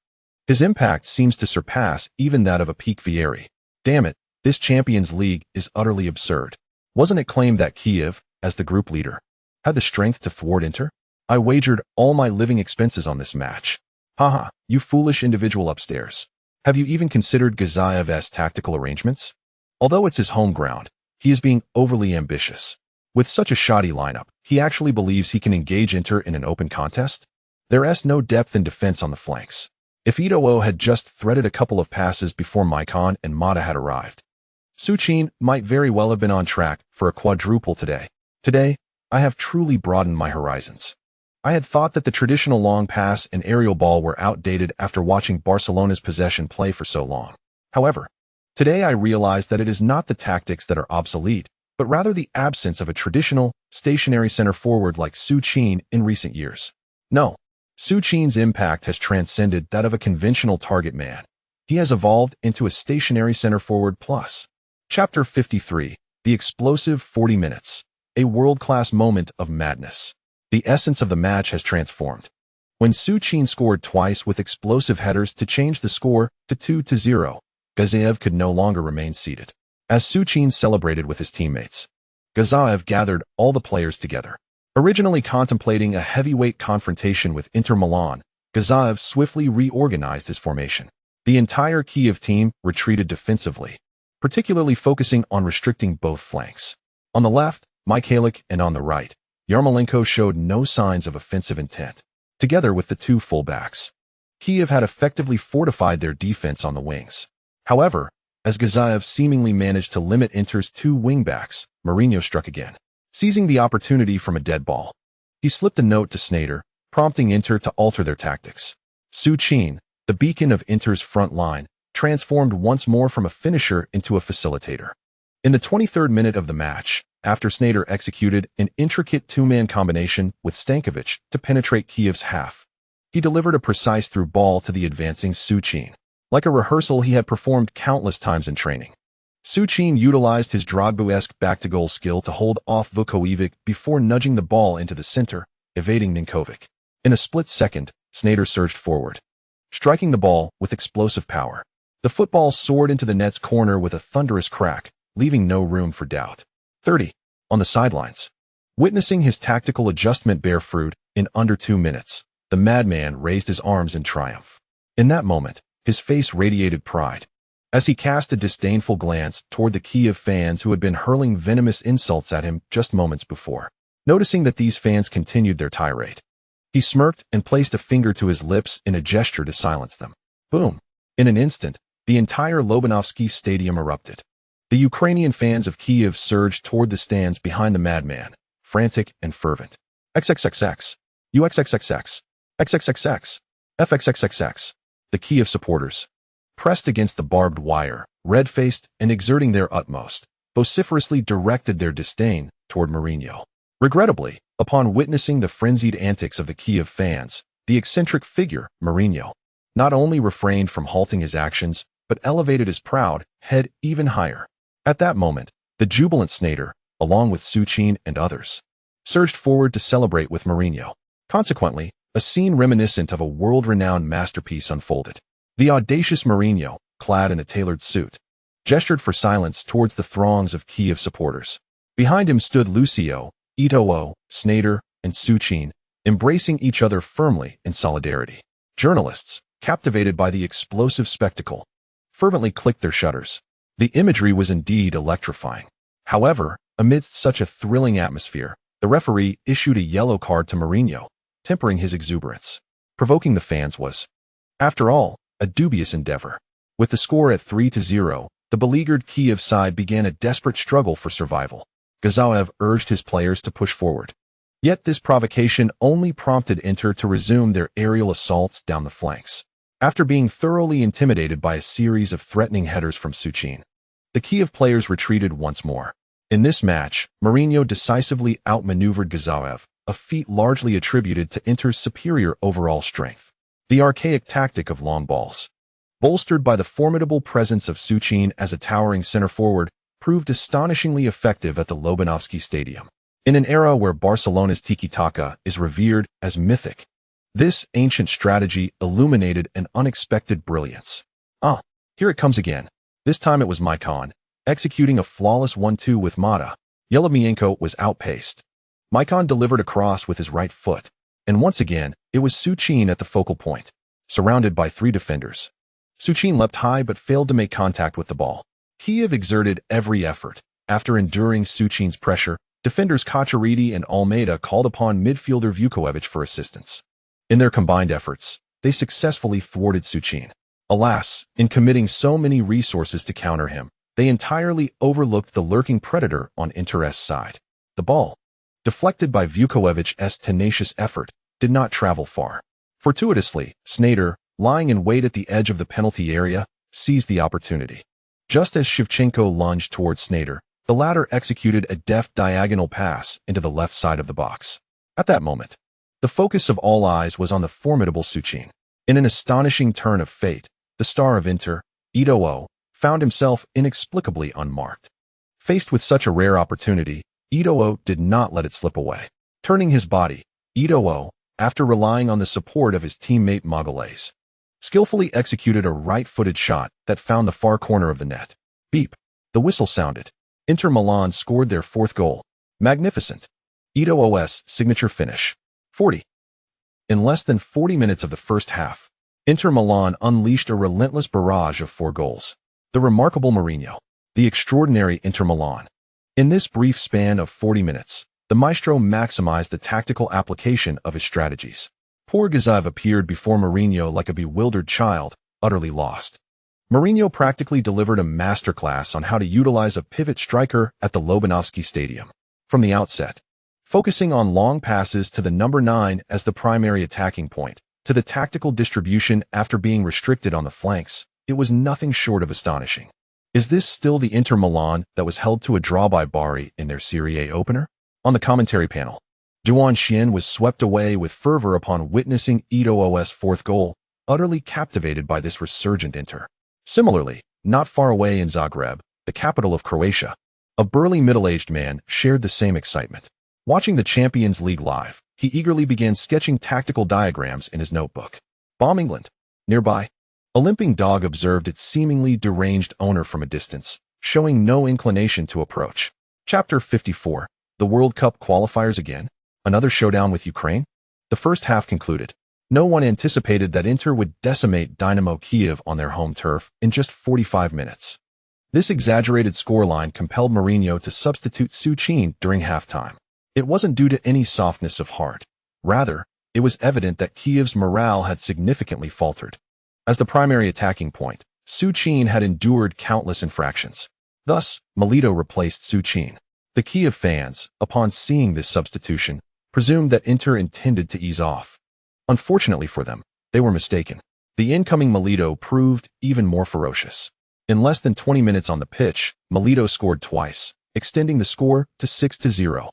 His impact seems to surpass even that of a peak Vieri. Damn it, this Champions League is utterly absurd. Wasn't it claimed that Kiev, as the group leader, had the strength to thwart Inter? I wagered all my living expenses on this match. Haha, you foolish individual upstairs. Have you even considered Gazaev's tactical arrangements? Although it's his home ground, he is being overly ambitious. With such a shoddy lineup, he actually believes he can engage Inter in an open contest? There is no depth in defense on the flanks. If Ito had just threaded a couple of passes before Maicon and Mata had arrived, Su Qin might very well have been on track for a quadruple today. Today, I have truly broadened my horizons. I had thought that the traditional long pass and aerial ball were outdated after watching Barcelona's possession play for so long. However, today I realized that it is not the tactics that are obsolete, but rather the absence of a traditional, stationary center forward like Su Qin in recent years. No, Su Qin's impact has transcended that of a conventional target man. He has evolved into a stationary center forward plus. Chapter 53, The Explosive 40 Minutes, a world-class moment of madness. The essence of the match has transformed. When Su Qin scored twice with explosive headers to change the score to 2-0, Gazaev could no longer remain seated. As Su Qin celebrated with his teammates, Gazaev gathered all the players together. Originally contemplating a heavyweight confrontation with Inter Milan, Gazaev swiftly reorganized his formation. The entire Kiev team retreated defensively, particularly focusing on restricting both flanks. On the left, Mikhailik, and on the right, Yarmolenko showed no signs of offensive intent. Together with the two fullbacks, Kiev had effectively fortified their defense on the wings. However, as Gazaev seemingly managed to limit Inter's two wingbacks, Mourinho struck again. Seizing the opportunity from a dead ball, he slipped a note to Sneijder, prompting Inter to alter their tactics. Su Qin, the beacon of Inter's front line, transformed once more from a finisher into a facilitator. In the 23rd minute of the match, after Sneijder executed an intricate two-man combination with Stankovic to penetrate Kiev's half, he delivered a precise through ball to the advancing Su Qin. Like a rehearsal he had performed countless times in training, Su Qin utilized his Drogba-esque back-to-goal skill to hold off Vukovic before nudging the ball into the center, evading Ninkovic. In a split second, Sneijder surged forward, striking the ball with explosive power. The football soared into the net's corner with a thunderous crack, leaving no room for doubt. 30. On the sidelines. Witnessing his tactical adjustment bear fruit in under 2 minutes, the madman raised his arms in triumph. In that moment, his face radiated pride, as he cast a disdainful glance toward the Kiev fans who had been hurling venomous insults at him just moments before. Noticing that these fans continued their tirade, he smirked and placed a finger to his lips in a gesture to silence them. Boom! In an instant, the entire Lobanovsky Stadium erupted. The Ukrainian fans of Kiev surged toward the stands behind the madman, frantic and fervent. XXXX. UXXXX. XXXX. FXXXX. The Kiev supporters, pressed against the barbed wire, red-faced and exerting their utmost, vociferously directed their disdain toward Mourinho. Regrettably, upon witnessing the frenzied antics of the Kiev fans, the eccentric figure, Mourinho, not only refrained from halting his actions, but elevated his proud head even higher. At that moment, the jubilant Sneijder, along with Su Qin and others, surged forward to celebrate with Mourinho. Consequently, a scene reminiscent of a world-renowned masterpiece unfolded. The audacious Mourinho, clad in a tailored suit, gestured for silence towards the throngs of Kiev supporters. Behind him stood Lucio, Eto'o, Sneijder, and Su Qin, embracing each other firmly in solidarity. Journalists, captivated by the explosive spectacle, fervently clicked their shutters. The imagery was indeed electrifying. However, amidst such a thrilling atmosphere, the referee issued a yellow card to Mourinho, tempering his exuberance. Provoking the fans was, after all, a dubious endeavor. With the score at 3-0, the beleaguered Kiev side began a desperate struggle for survival. Gazaev urged his players to push forward. Yet this provocation only prompted Inter to resume their aerial assaults down the flanks. After being thoroughly intimidated by a series of threatening headers from Su Qin, the Kiev players retreated once more. In this match, Mourinho decisively outmaneuvered Gazaev, a feat largely attributed to Inter's superior overall strength. The archaic tactic of long balls, bolstered by the formidable presence of Su Qin as a towering center forward, proved astonishingly effective at the Lobanovsky Stadium. In an era where Barcelona's tiki-taka is revered as mythic, this ancient strategy illuminated an unexpected brilliance. Here it comes again. This time it was Maicon, executing a flawless 1-2 with Mata. Yeremenko was outpaced. Maicon delivered a cross with his right foot, and once again, it was Su Qin at the focal point, surrounded by three defenders. Su Qin leapt high but failed to make contact with the ball. Kiev exerted every effort. After enduring Su Qin's pressure, defenders Kacharidi and Almeida called upon midfielder Vukovic for assistance. In their combined efforts, they successfully thwarted Su Qin. Alas, in committing so many resources to counter him, they entirely overlooked the lurking predator on Inter's side. The ball, deflected by Vukovic's tenacious effort, did not travel far. Fortuitously, Sneijder, lying in wait at the edge of the penalty area, seized the opportunity. Just as Shevchenko lunged towards Sneijder, the latter executed a deft diagonal pass into the left side of the box. At that moment, the focus of all eyes was on the formidable Su Qin. In an astonishing turn of fate, the star of Inter, Eto'o, found himself inexplicably unmarked. Faced with such a rare opportunity, Eto'o did not let it slip away. Turning his body, Eto'o, after relying on the support of his teammate Magalhaes, skillfully executed a right-footed shot that found the far corner of the net. Beep. The whistle sounded. Inter Milan scored their fourth goal. Magnificent. Eto'o's signature finish. 40. In less than 40 minutes of the first half, Inter Milan unleashed a relentless barrage of 4 goals. The remarkable Mourinho. The extraordinary Inter Milan. In this brief span of 40 minutes, the maestro maximized the tactical application of his strategies. Poor Gazaev appeared before Mourinho like a bewildered child, utterly lost. Mourinho practically delivered a masterclass on how to utilize a pivot striker at the Lobanovsky Stadium. From the outset, focusing on long passes to the number 9 as the primary attacking point, to the tactical distribution after being restricted on the flanks, it was nothing short of astonishing. Is this still the Inter Milan that was held to a draw by Bari in their Serie A opener? On the commentary panel, Su Qin was swept away with fervor upon witnessing Eto'o's fourth goal, utterly captivated by this resurgent Inter. Similarly, not far away in Zagreb, the capital of Croatia, a burly middle-aged man shared the same excitement. Watching the Champions League live, he eagerly began sketching tactical diagrams in his notebook. Bomb England. Nearby, a limping dog observed its seemingly deranged owner from a distance, showing no inclination to approach. Chapter 54. The World Cup qualifiers again? Another showdown with Ukraine? The first half concluded. No one anticipated that Inter would decimate Dynamo Kiev on their home turf in just 45 minutes. This exaggerated scoreline compelled Mourinho to substitute Su Qin during halftime. It wasn't due to any softness of heart. Rather, it was evident that Kiev's morale had significantly faltered. As the primary attacking point, Su Qin had endured countless infractions. Thus, Milito replaced Su Qin. The Kiev fans, upon seeing this substitution, presumed that Inter intended to ease off. Unfortunately for them, they were mistaken. The incoming Milito proved even more ferocious. In less than 20 minutes on the pitch, Milito scored twice, extending the score to 6-0.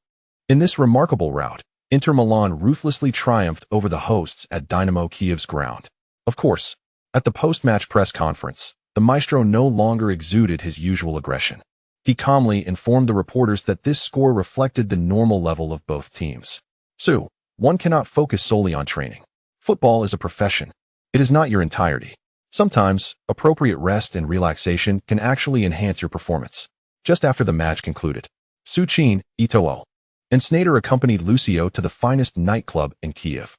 In this remarkable rout, Inter Milan ruthlessly triumphed over the hosts at Dynamo Kiev's ground. Of course, at the post-match press conference, the maestro no longer exuded his usual aggression. He calmly informed the reporters that this score reflected the normal level of both teams. So, one cannot focus solely on training. Football is a profession. It is not your entirety. Sometimes, appropriate rest and relaxation can actually enhance your performance. Just after the match concluded, Su Qin, Eto'o, and Sneijder accompanied Lucio to the finest nightclub in Kiev.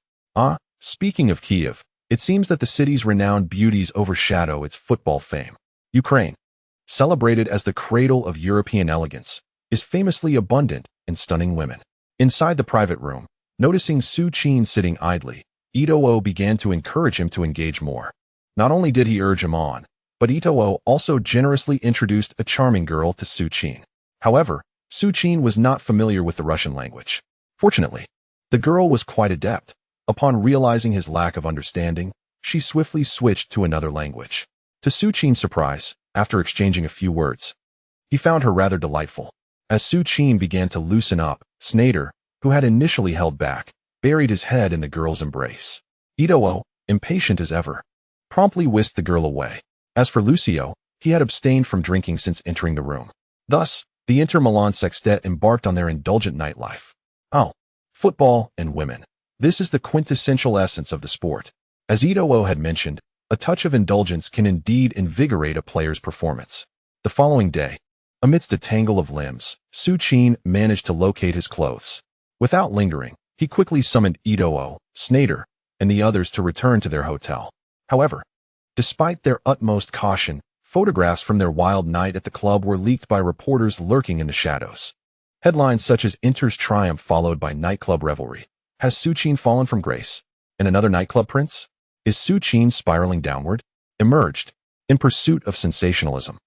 Speaking of Kiev, it seems that the city's renowned beauties overshadow its football fame. Ukraine, celebrated as the cradle of European elegance, is famously abundant in stunning women. Inside the private room, noticing Su Qin sitting idly, Eto'o began to encourage him to engage more. Not only did he urge him on, but Eto'o also generously introduced a charming girl to Su Qin. However, Su Qin was not familiar with the Russian language. Fortunately, the girl was quite adept. Upon realizing his lack of understanding, she swiftly switched to another language. To Su Qin's surprise, after exchanging a few words, he found her rather delightful. As Su Qin began to loosen up, Sneijder, who had initially held back, buried his head in the girl's embrace. Eto'o, impatient as ever, promptly whisked the girl away. As for Lucio, he had abstained from drinking since entering the room. Thus, the Inter Milan sextet embarked on their indulgent nightlife. Football and women. This is the quintessential essence of the sport. As Eto'o had mentioned, a touch of indulgence can indeed invigorate a player's performance. The following day, amidst a tangle of limbs, Su Qin managed to locate his clothes. Without lingering, he quickly summoned Eto'o, Sneijder, and the others to return to their hotel. However, despite their utmost caution, photographs from their wild night at the club were leaked by reporters lurking in the shadows. Headlines such as Inter's triumph followed by nightclub revelry. Has Su Qin fallen from grace? And another nightclub prince? Is Su Qin spiraling downward? Emerged in pursuit of sensationalism.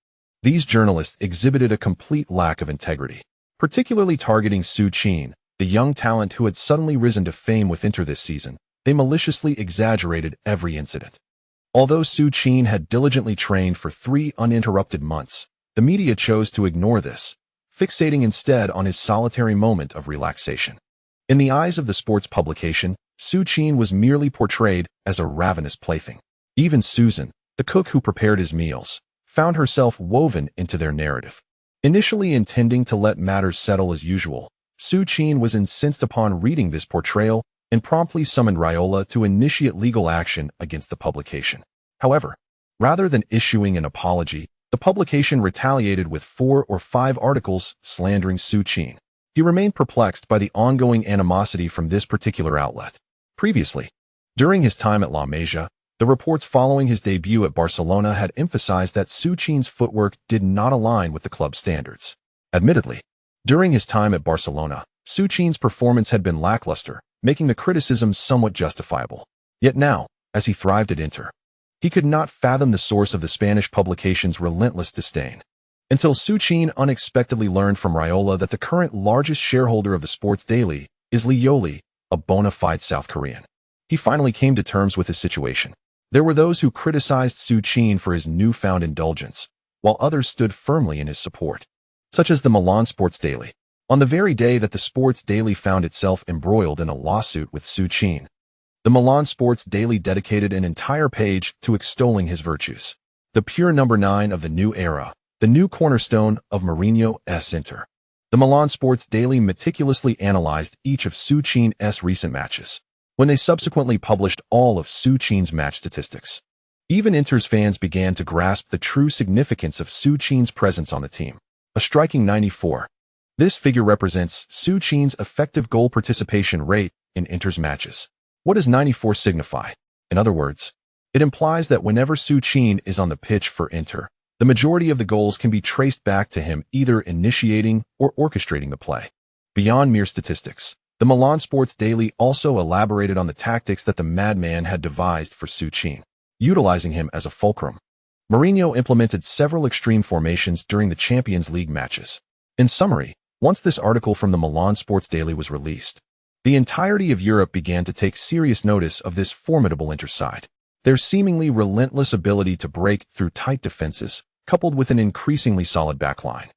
These journalists exhibited a complete lack of integrity, particularly targeting Su Qin, the young talent who had suddenly risen to fame with Inter this season. They maliciously exaggerated every incident. Although Su Qin had diligently trained for 3 uninterrupted months, the media chose to ignore this, fixating instead on his solitary moment of relaxation. In the eyes of the sports publication, Su Qin was merely portrayed as a ravenous plaything. Even Susan, the cook who prepared his meals, found herself woven into their narrative. Initially intending to let matters settle as usual, Su Qin was incensed upon reading this portrayal and promptly summoned Raiola to initiate legal action against the publication. However, rather than issuing an apology, the publication retaliated with 4 or 5 articles slandering Su Qin. He remained perplexed by the ongoing animosity from this particular outlet. Previously, during his time at La Masia, the reports following his debut at Barcelona had emphasized that Su Qin's footwork did not align with the club's standards. Admittedly, during his time at Barcelona, Su Qin's performance had been lackluster, making the criticism somewhat justifiable. Yet now, as he thrived at Inter, he could not fathom the source of the Spanish publication's relentless disdain. Until Su Qin unexpectedly learned from Raiola that the current largest shareholder of the Sports Daily is Lee Yoli, a bona fide South Korean. He finally came to terms with his situation. There were those who criticized Su Qin for his newfound indulgence, while others stood firmly in his support, such as the Milan Sports Daily. On the very day that the Sports Daily found itself embroiled in a lawsuit with Su Qin, the Milan Sports Daily dedicated an entire page to extolling his virtues. The pure number 9 of the new era, the new cornerstone of Mourinho's Inter. The Milan Sports Daily meticulously analyzed each of Su Qin's recent matches, when they subsequently published all of Su Qin's match statistics. Even Inter's fans began to grasp the true significance of Su Qin's presence on the team. A striking 94. This figure represents Su Qin's effective goal participation rate in Inter's matches. What does 94 signify? In other words, it implies that whenever Su Qin is on the pitch for Inter, the majority of the goals can be traced back to him either initiating or orchestrating the play. Beyond mere statistics, the Milan Sports Daily also elaborated on the tactics that the madman had devised for Su Qin, utilizing him as a fulcrum. Mourinho implemented several extreme formations during the Champions League matches. In summary, once this article from the Milan Sports Daily was released, the entirety of Europe began to take serious notice of this formidable Inter side. Their seemingly relentless ability to break through tight defenses, coupled with an increasingly solid backline,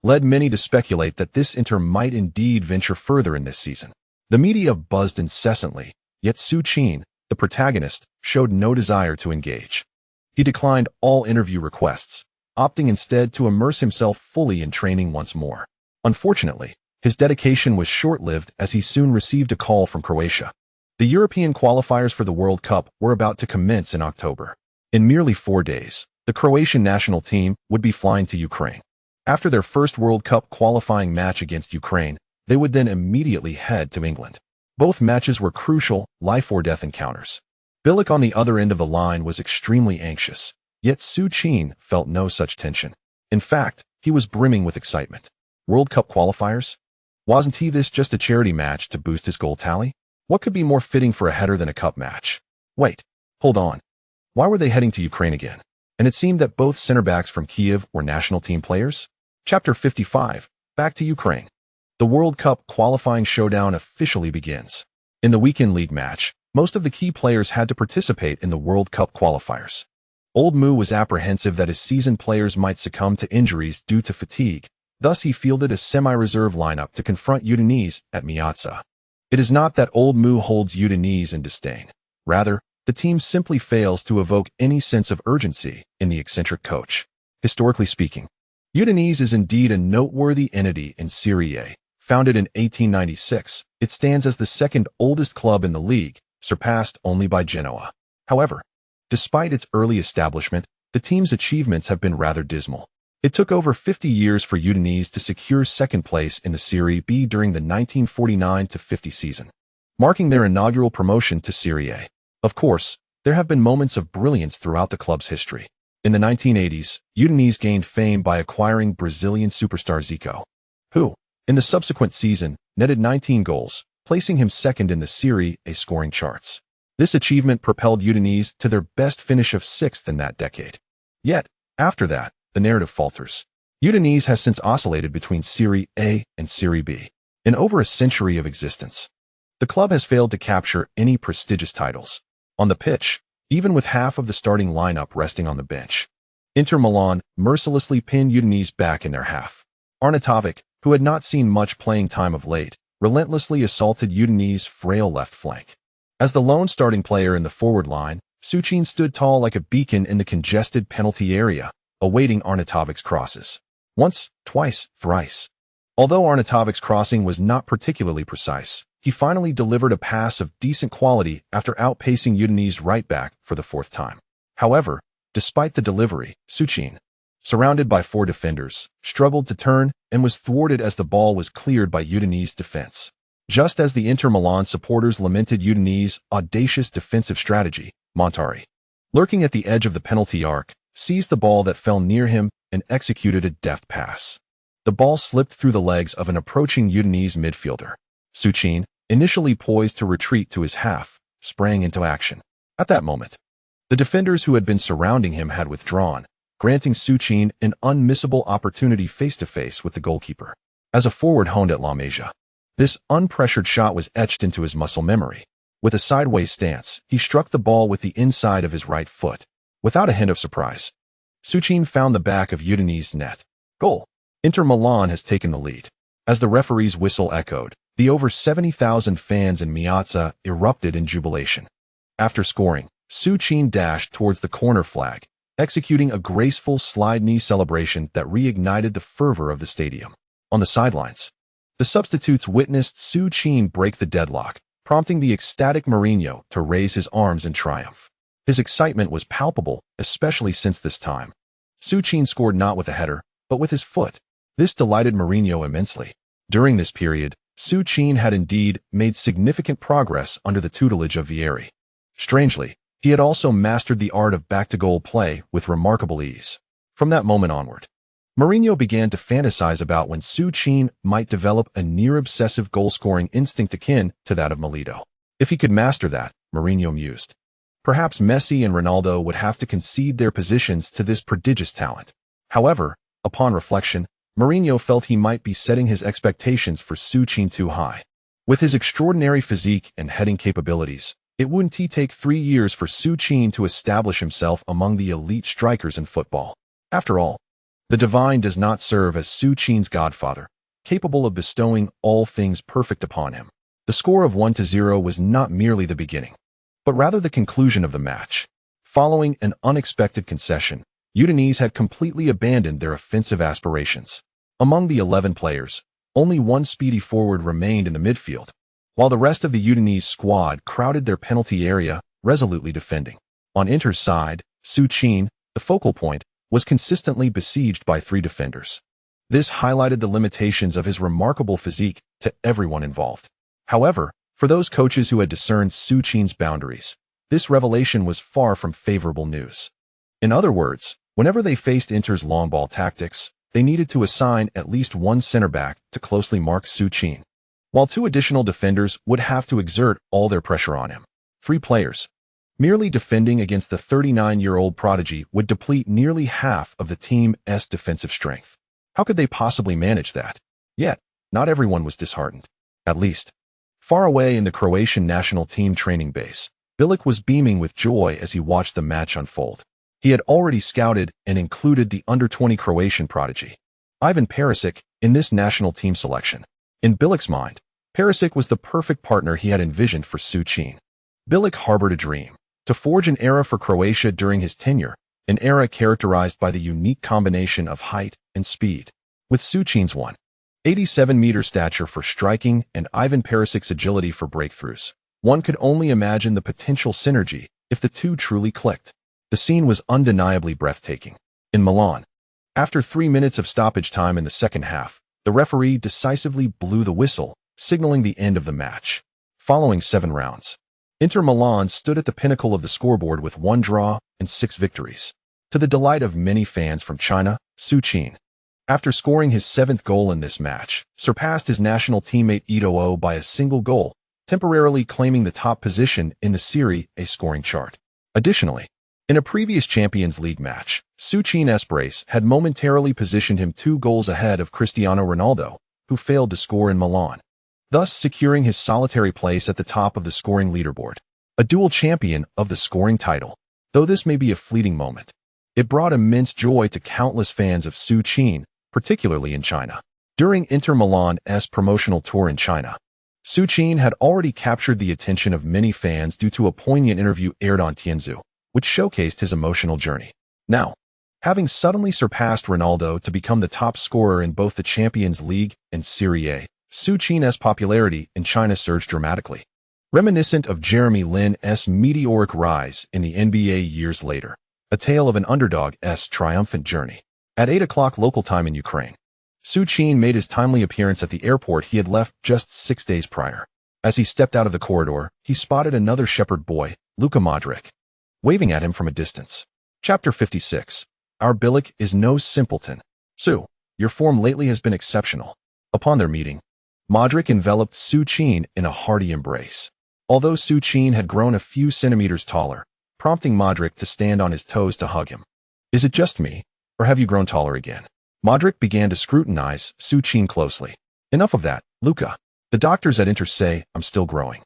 led many to speculate that this Inter might indeed venture further in this season. The media buzzed incessantly, yet Su Qin, the protagonist, showed no desire to engage. He declined all interview requests, opting instead to immerse himself fully in training once more. Unfortunately, his dedication was short-lived as he soon received a call from Croatia. The European qualifiers for the World Cup were about to commence in October. In merely 4 days, the Croatian national team would be flying to Ukraine. After their first World Cup qualifying match against Ukraine, they would then immediately head to England. Both matches were crucial, life-or-death encounters. Bilic on the other end of the line was extremely anxious, yet Su Qin felt no such tension. In fact, he was brimming with excitement. World Cup qualifiers? Wasn't this just a charity match to boost his goal tally? What could be more fitting for a header than a cup match? Wait, hold on. Why were they heading to Ukraine again? And it seemed that both center-backs from Kiev were national team players? Chapter 55, back to Ukraine. The World Cup qualifying showdown officially begins. In the weekend league match, most of the key players had to participate in the World Cup qualifiers. Old Mu was apprehensive that his seasoned players might succumb to injuries due to fatigue. Thus, he fielded a semi-reserve lineup to confront Udinese at Masia. It is not that Old Mu holds Udinese in disdain. Rather, the team simply fails to evoke any sense of urgency in the eccentric coach. Historically speaking, Udinese is indeed a noteworthy entity in Serie A. Founded in 1896, it stands as the second oldest club in the league, surpassed only by Genoa. However, despite its early establishment, the team's achievements have been rather dismal. It took over 50 years for Udinese to secure second place in the Serie B during the 1949-50 season, marking their inaugural promotion to Serie A. Of course, there have been moments of brilliance throughout the club's history. In the 1980s, Udinese gained fame by acquiring Brazilian superstar Zico, who, in the subsequent season, netted 19 goals, placing him second in the Serie A scoring charts. This achievement propelled Udinese to their best finish of 6th in that decade. Yet, after that, the narrative falters. Udinese has since oscillated between Serie A and Serie B. In over a century of existence, the club has failed to capture any prestigious titles. On the pitch, even with half of the starting lineup resting on the bench, Inter Milan mercilessly pinned Udinese back in their half. Arnautovic, who had not seen much playing time of late, relentlessly assaulted Udinese's frail left flank. As the lone starting player in the forward line, Su Qin stood tall like a beacon in the congested penalty area, awaiting Arnautovic's crosses. Once, twice, thrice. Although Arnautovic's crossing was not particularly precise, he finally delivered a pass of decent quality after outpacing Udinese's right back for the 4th time. However, despite the delivery, Su Qin, surrounded by 4 defenders, struggled to turn and was thwarted as the ball was cleared by Udinese's defense. Just as the Inter Milan supporters lamented Udinese's audacious defensive strategy, Montari, lurking at the edge of the penalty arc, seized the ball that fell near him and executed a deft pass. The ball slipped through the legs of an approaching Udinese midfielder. Su Qin, initially poised to retreat to his half, sprang into action. At that moment, the defenders who had been surrounding him had withdrawn, granting Su Qin an unmissable opportunity face-to-face with the goalkeeper. As a forward honed at La Masia, this unpressured shot was etched into his muscle memory. With a sideways stance, he struck the ball with the inside of his right foot. Without a hint of surprise, Su Qin found the back of Udinese's net. Goal. Inter Milan has taken the lead. As the referee's whistle echoed, the over 70,000 fans in Masia erupted in jubilation. After scoring, Su Qin dashed towards the corner flag, executing a graceful slide knee celebration that reignited the fervor of the stadium. On the sidelines, the substitutes witnessed Su Qin break the deadlock, prompting the ecstatic Mourinho to raise his arms in triumph. His excitement was palpable, especially since this time. Su Qin scored not with a header, but with his foot. This delighted Mourinho immensely. During this period, Su Qin had indeed made significant progress under the tutelage of Vieri. Strangely, he had also mastered the art of back-to-goal play with remarkable ease. From that moment onward, Mourinho began to fantasize about when Su Qin might develop a near-obsessive goal-scoring instinct akin to that of Milito. If he could master that, Mourinho mused, Perhaps Messi and Ronaldo would have to concede their positions to this prodigious talent. However, upon reflection, Mourinho felt he might be setting his expectations for Su Qin too high. With his extraordinary physique and heading capabilities, it wouldn't take 3 years for Su Qin to establish himself among the elite strikers in football. After all, the divine does not serve as Su Qin's godfather, capable of bestowing all things perfect upon him. The score of 1-0 was not merely the beginning, but rather the conclusion of the match. Following an unexpected concession, Udinese had completely abandoned their offensive aspirations. Among the 11 players, only one speedy forward remained in the midfield, while the rest of the Udinese squad crowded their penalty area, resolutely defending. On Inter's side, Su Qin, the focal point, was consistently besieged by 3 defenders. This highlighted the limitations of his remarkable physique to everyone involved. However, for those coaches who had discerned Su Qin's boundaries, this revelation was far from favorable news. In other words, whenever they faced Inter's long ball tactics, they needed to assign at least one center-back to closely mark Su Qin, while 2 additional defenders would have to exert all their pressure on him. 3 players merely defending against the 39-year-old prodigy would deplete nearly half of the team's defensive strength. How could they possibly manage that? Yet, not everyone was disheartened. At least, far away in the Croatian national team training base, Bilic was beaming with joy as he watched the match unfold. He had already scouted and included the under-20 Croatian prodigy, Ivan Perisic, in this national team selection. In Bilic's mind, Perisic was the perfect partner he had envisioned for Su Qin. Bilic harbored a dream to forge an era for Croatia during his tenure, an era characterized by the unique combination of height and speed. With Su Qin's 187-meter stature for striking and Ivan Perisic's agility for breakthroughs, one could only imagine the potential synergy if the two truly clicked. The scene was undeniably breathtaking. In Milan, after 3 minutes of stoppage time in the second half, the referee decisively blew the whistle, signaling the end of the match. Following 7 rounds, Inter Milan stood at the pinnacle of the scoreboard with 1 draw and 6 victories. To the delight of many fans from China, Su Qin, after scoring his 7th goal in this match, surpassed his national teammate Eto'o by a single goal, temporarily claiming the top position in the Serie A scoring chart. Additionally, in a previous Champions League match, Su Qin's brace had momentarily positioned him 2 goals ahead of Cristiano Ronaldo, who failed to score in Milan, thus securing his solitary place at the top of the scoring leaderboard. A dual champion of the scoring title. Though this may be a fleeting moment, it brought immense joy to countless fans of Su Qin, particularly in China. During Inter Milan's promotional tour in China, Su Qin had already captured the attention of many fans due to a poignant interview aired on Tianzu, which showcased his emotional journey. Now, having suddenly surpassed Ronaldo to become the top scorer in both the Champions League and Serie A, Su Qin's popularity in China surged dramatically, reminiscent of Jeremy Lin's meteoric rise in the NBA years later, a tale of an underdog's triumphant journey. At 8 o'clock local time in Ukraine, Su Qin made his timely appearance at the airport he had left just 6 days prior. As he stepped out of the corridor, he spotted another shepherd boy, Luka Modric, waving at him from a distance. Chapter 56. Our Bilic is no simpleton. Su, your form lately has been exceptional. Upon their meeting, Modric enveloped Su Qin in a hearty embrace. Although Su Qin had grown a few centimeters taller, prompting Modric to stand on his toes to hug him. Is it just me, or have you grown taller again? Modric began to scrutinize Su Qin closely. Enough of that, Luka. The doctors at Inter say I'm still growing.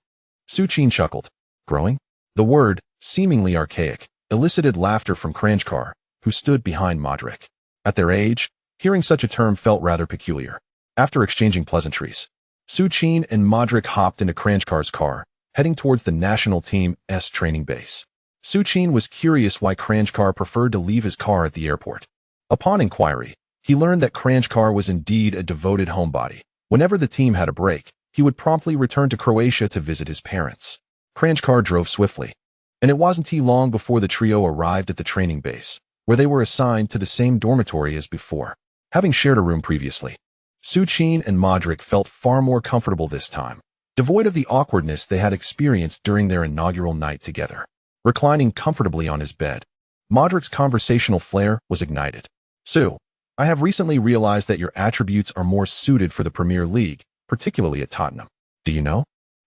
Su Qin chuckled. Growing? The word, seemingly archaic, elicited laughter from Kranjkar, who stood behind Modric. At their age, hearing such a term felt rather peculiar. After exchanging pleasantries, Su Qin and Modric hopped into Kranjkar's car, heading towards the national team's training base. Su Qin was curious why Kranjkar preferred to leave his car at the airport. Upon inquiry, he learned that Kranjkar was indeed a devoted homebody. Whenever the team had a break, he would promptly return to Croatia to visit his parents. Kranjkar drove swiftly, and it wasn't long before the trio arrived at the training base, where they were assigned to the same dormitory as before. Having shared a room previously, Su Qin and Modric felt far more comfortable this time, devoid of the awkwardness they had experienced during their inaugural night together. Reclining comfortably on his bed, Modric's conversational flair was ignited. Su, I have recently realized that your attributes are more suited for the Premier League, particularly at Tottenham. Do you know?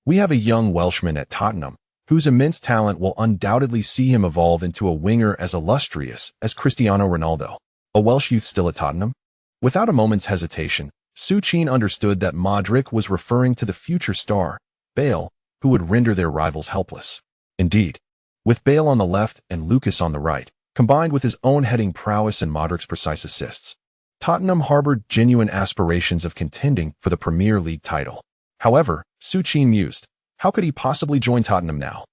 We have a young Welshman at Tottenham whose immense talent will undoubtedly see him evolve into a winger as illustrious as Cristiano Ronaldo, a Welsh youth still at Tottenham? Without a moment's hesitation, Su Qin understood that Modric was referring to the future star, Bale, who would render their rivals helpless. Indeed, with Bale on the left and Lucas on the right, combined with his own heading prowess and Modric's precise assists, Tottenham harbored genuine aspirations of contending for the Premier League title. However, Su Qin mused, how could he possibly join Tottenham now?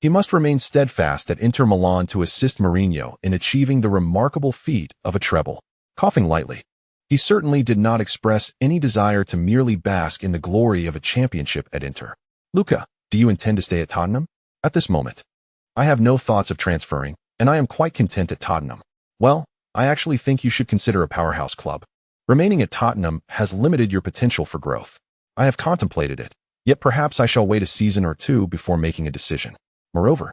He must remain steadfast at Inter Milan to assist Mourinho in achieving the remarkable feat of a treble. Coughing lightly, he certainly did not express any desire to merely bask in the glory of a championship at Inter. Luca, do you intend to stay at Tottenham? At this moment, I have no thoughts of transferring, and I am quite content at Tottenham. Well, I actually think you should consider a powerhouse club. Remaining at Tottenham has limited your potential for growth. I have contemplated it, yet perhaps I shall wait a season or two before making a decision. Moreover,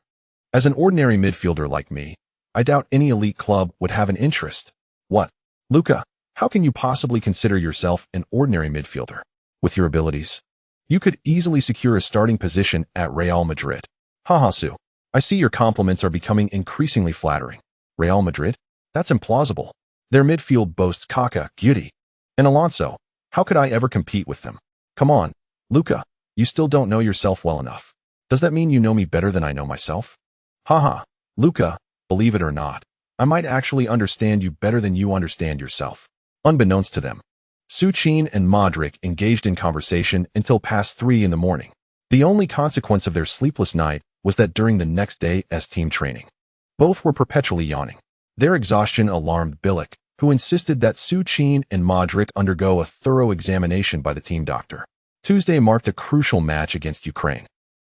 as an ordinary midfielder like me, I doubt any elite club would have an interest. What? Luca, how can you possibly consider yourself an ordinary midfielder? With your abilities, you could easily secure a starting position at Real Madrid. Haha, Su. I see your compliments are becoming increasingly flattering. Real Madrid? That's implausible. Their midfield boasts Kaká, Guti, and Alonso. How could I ever compete with them? Come on, Luca, you still don't know yourself well enough. Does that mean you know me better than I know myself? Haha, Luca, believe it or not, I might actually understand you better than you understand yourself. Unbeknownst to them, Su Qin and Modric engaged in conversation until past 3 in the morning. The only consequence of their sleepless night was that during the next day's team training, both were perpetually yawning. Their exhaustion alarmed Bilic, who insisted that Su Qin and Modric undergo a thorough examination by the team doctor. Tuesday marked a crucial match against Ukraine,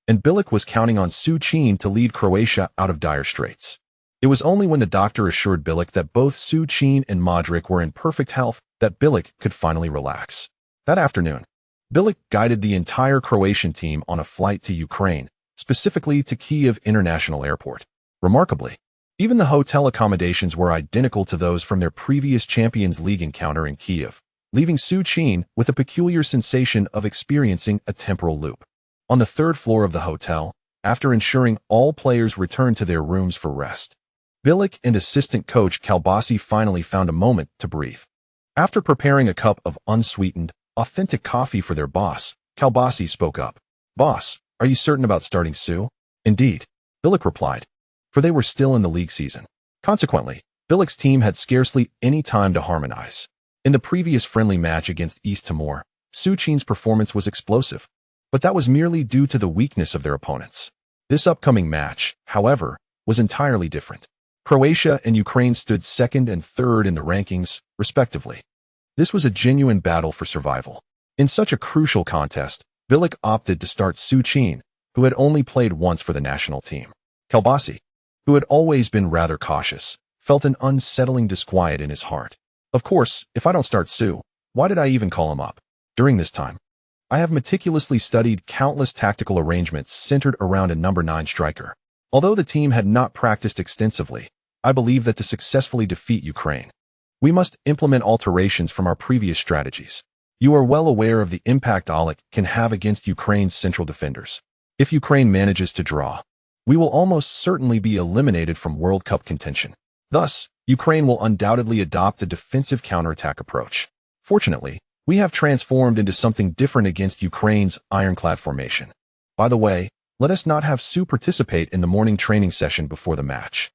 and Bilic was counting on Su Qin to lead Croatia out of dire straits. It was only when the doctor assured Bilic that both Su Qin and Modric were in perfect health that Bilic could finally relax. That afternoon, Bilic guided the entire Croatian team on a flight to Ukraine, specifically to Kyiv International Airport. Remarkably, even the hotel accommodations were identical to those from their previous Champions League encounter in Kyiv, leaving Su Qin with a peculiar sensation of experiencing a temporal loop. On the 3rd floor of the hotel, after ensuring all players returned to their rooms for rest, Bilic and assistant coach Kalbasi finally found a moment to breathe. After preparing a cup of unsweetened, authentic coffee for their boss, Kalbasi spoke up. Boss, are you certain about starting Su? Indeed, Bilic replied, for they were still in the league season. Consequently, Bilic's team had scarcely any time to harmonize. In the previous friendly match against East Timor, Su Qin's performance was explosive, but that was merely due to the weakness of their opponents. This upcoming match, however, was entirely different. Croatia and Ukraine stood 2nd and 3rd in the rankings, respectively. This was a genuine battle for survival. In such a crucial contest, Bilic opted to start Su Qin, who had only played once for the national team. Kalbasi, who had always been rather cautious, felt an unsettling disquiet in his heart. Of course, if I don't start Su, why did I even call him up? During this time, I have meticulously studied countless tactical arrangements centered around a number 9 striker. Although the team had not practiced extensively, I believe that to successfully defeat Ukraine, we must implement alterations from our previous strategies. You are well aware of the impact Oleg can have against Ukraine's central defenders. If Ukraine manages to draw, we will almost certainly be eliminated from World Cup contention. Thus, Ukraine will undoubtedly adopt a defensive counterattack approach. Fortunately, we have transformed into something different against Ukraine's ironclad formation. By the way, let us not have Su participate in the morning training session before the match.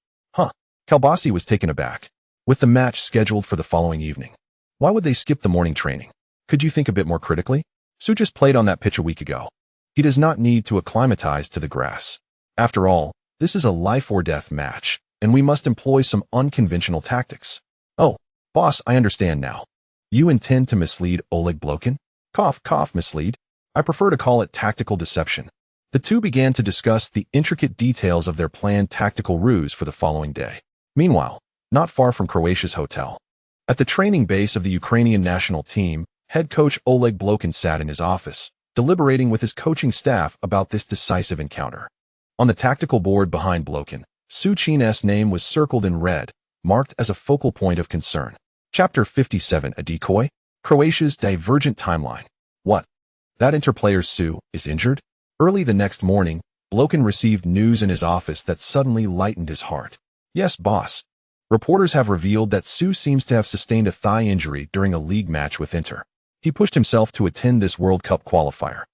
Kalbasi was taken aback. With the match scheduled for the following evening, why would they skip the morning training? Could you think a bit more critically? Su just played on that pitch a week ago. He does not need to acclimatize to the grass. After all, this is a life-or-death match, and we must employ some unconventional tactics. Oh, boss, I understand now. You intend to mislead Oleg Blokin? Cough, cough, mislead. I prefer to call it tactical deception. The two began to discuss the intricate details of their planned tactical ruse for the following day. Meanwhile, not far from Croatia's hotel, at the training base of the Ukrainian national team, head coach Oleg Blokin sat in his office, deliberating with his coaching staff about this decisive encounter. On the tactical board behind Blokin, Su Qin's name was circled in red, marked as a focal point of concern. Chapter 57, a decoy? Croatia's divergent timeline. What? That interplayer Su is injured? Early the next morning, Blokin received news in his office that suddenly lightened his heart. Yes, boss. Reporters have revealed that Su seems to have sustained a thigh injury during a league match with Inter. He pushed himself to attend this World Cup qualifier,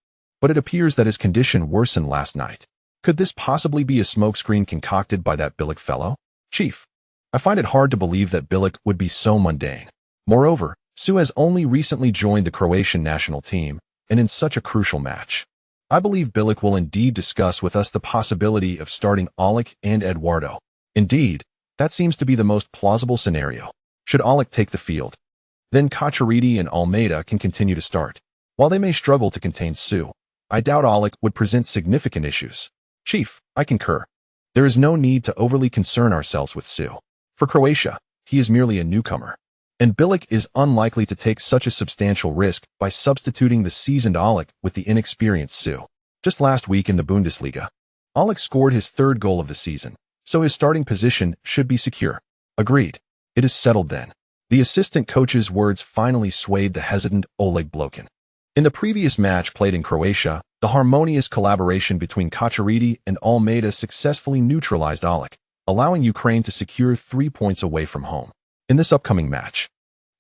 but it appears that his condition worsened last night. Could this possibly be a smokescreen concocted by that Bilic fellow? Chief, I find it hard to believe that Bilic would be so mundane. Moreover, Su has only recently joined the Croatian national team, and in such a crucial match. I believe Bilic will indeed discuss with us the possibility of starting Aulic and Eduardo. Indeed, that seems to be the most plausible scenario. Should Aulic take the field, then Cacciariti and Almeida can continue to start. While they may struggle to contain Su, I doubt Aulic would present significant issues. Chief, I concur. There is no need to overly concern ourselves with Su. For Croatia, he is merely a newcomer, and Bilic is unlikely to take such a substantial risk by substituting the seasoned Aulic with the inexperienced Su. Just last week in the Bundesliga, Aulic scored his third goal of the season, so his starting position should be secure. Agreed. It is settled then. The assistant coach's words finally swayed the hesitant Oleg Blokin. In the previous match played in Croatia, the harmonious collaboration between Cacciariti and Almeida successfully neutralized Aulic, allowing Ukraine to secure 3 points away from home. In this upcoming match,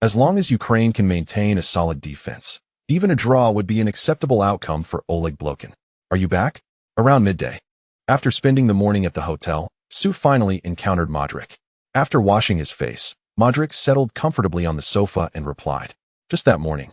as long as Ukraine can maintain a solid defense, even a draw would be an acceptable outcome for Oleg Blokin. Are you back? Around midday. After spending the morning at the hotel, Su finally encountered Modric. After washing his face, Modric settled comfortably on the sofa and replied. Just that morning,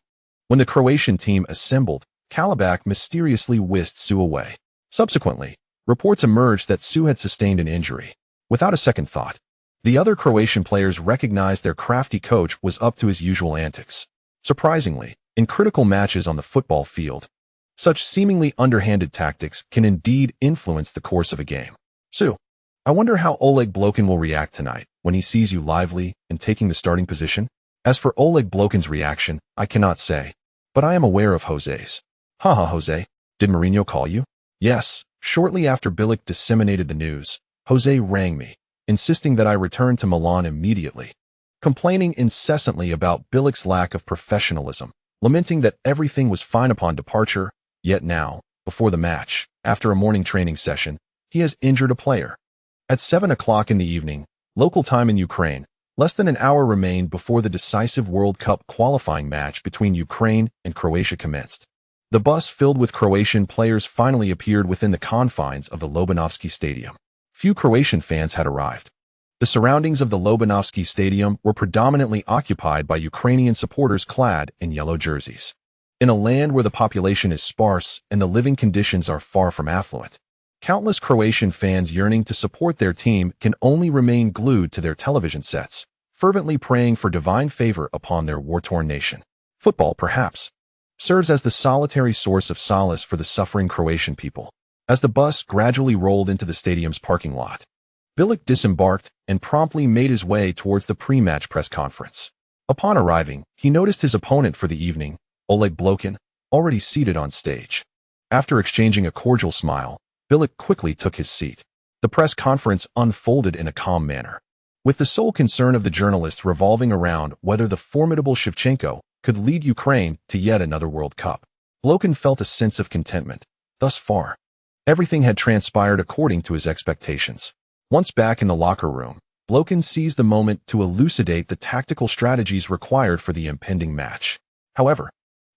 when the Croatian team assembled, Kalabak mysteriously whisked Su away. Subsequently, reports emerged that Su had sustained an injury. Without a second thought, the other Croatian players recognized their crafty coach was up to his usual antics. Surprisingly, in critical matches on the football field, such seemingly underhanded tactics can indeed influence the course of a game. Su, I wonder how Oleg Blokin will react tonight when he sees you lively and taking the starting position. As for Oleg Blokin's reaction, I cannot say, but I am aware of Jose's. Haha, Jose, did Mourinho call you? Yes, shortly after Bilic disseminated the news, Jose rang me, insisting that I return to Milan immediately, complaining incessantly about Bilic's lack of professionalism, lamenting that everything was fine upon departure, yet now, before the match, after a morning training session, he has injured a player. At 7 o'clock in the evening, local time in Ukraine, less than an hour remained before the decisive World Cup qualifying match between Ukraine and Croatia commenced. The bus filled with Croatian players finally appeared within the confines of the Lobanovsky Stadium. Few Croatian fans had arrived. The surroundings of the Lobanovsky Stadium were predominantly occupied by Ukrainian supporters clad in yellow jerseys. In a land where the population is sparse and the living conditions are far from affluent, countless Croatian fans yearning to support their team can only remain glued to their television sets, fervently praying for divine favor upon their war-torn nation. Football, perhaps, serves as the solitary source of solace for the suffering Croatian people. As the bus gradually rolled into the stadium's parking lot, Bilic disembarked and promptly made his way towards the pre-match press conference. Upon arriving, he noticed his opponent for the evening, Oleg Blokin, already seated on stage. After exchanging a cordial smile, Bilic quickly took his seat. The press conference unfolded in a calm manner, with the sole concern of the journalists revolving around whether the formidable Shevchenko could lead Ukraine to yet another World Cup. Blokin felt a sense of contentment. Thus far, everything had transpired according to his expectations. Once back in the locker room, Blokin seized the moment to elucidate the tactical strategies required for the impending match. However,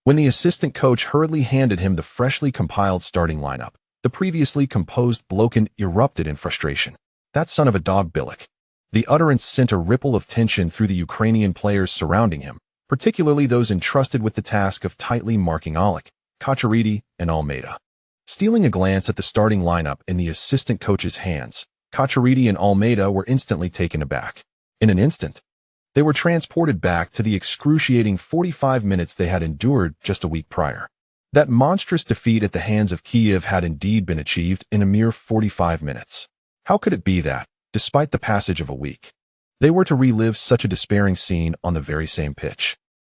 when the assistant coach hurriedly handed him the freshly compiled starting lineup, the previously composed Blokin erupted in frustration. That son of a dog Bilic. The utterance sent a ripple of tension through the Ukrainian players surrounding him, particularly those entrusted with the task of tightly marking Aulic, Cacciariti, and Almeida. Stealing a glance at the starting lineup in the assistant coach's hands, Cacciariti and Almeida were instantly taken aback. In an instant, they were transported back to the excruciating 45 minutes they had endured just a week prior. That monstrous defeat at the hands of Kiev had indeed been achieved in a mere 45 minutes. How could it be that, despite the passage of a week, they were to relive such a despairing scene on the very same pitch?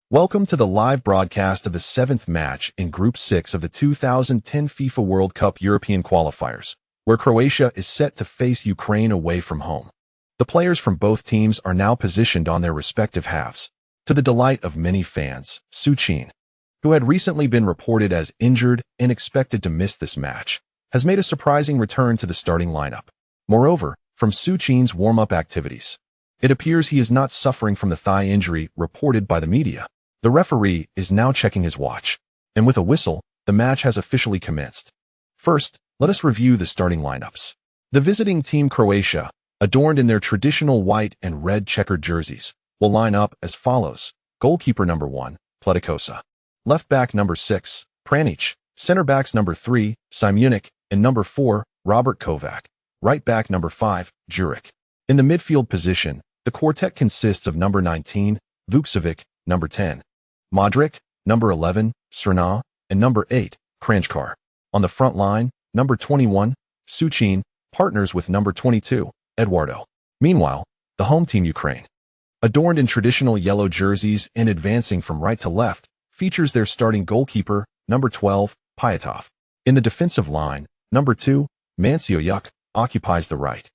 Welcome to the live broadcast of the 7th match in Group 6 of the 2010 FIFA World Cup European qualifiers, where Croatia is set to face Ukraine away from home. The players from both teams are now positioned on their respective halves. To the delight of many fans, Su Qin, who had recently been reported as injured and expected to miss this match, has made a surprising return to the starting lineup. Moreover, from Su Qin's warm-up activities, it appears he is not suffering from the thigh injury reported by the media. The referee is now checking his watch, and with a whistle, the match has officially commenced. First, let us review the starting lineups. The visiting team Croatia, adorned in their traditional white and red checkered jerseys, will line up as follows. Goalkeeper number 1, Pletikosa. Left back number 6, Pranjic. Center backs number 3, Simunic, and number 4, Robert Kovac. Right back number 5, Juric. In the midfield position, the quartet consists of number 19, Vukcevic, number 10, Modric, number 11, Srna, and number 8, Kranjčar. On the front line, number 21, Su Qin, partners with number 22, Eduardo. Meanwhile, the home team Ukraine, adorned in traditional yellow jerseys and advancing from right to left, features their starting goalkeeper, number 12, Pyatov. In the defensive line, number 2, Masia occupies the right,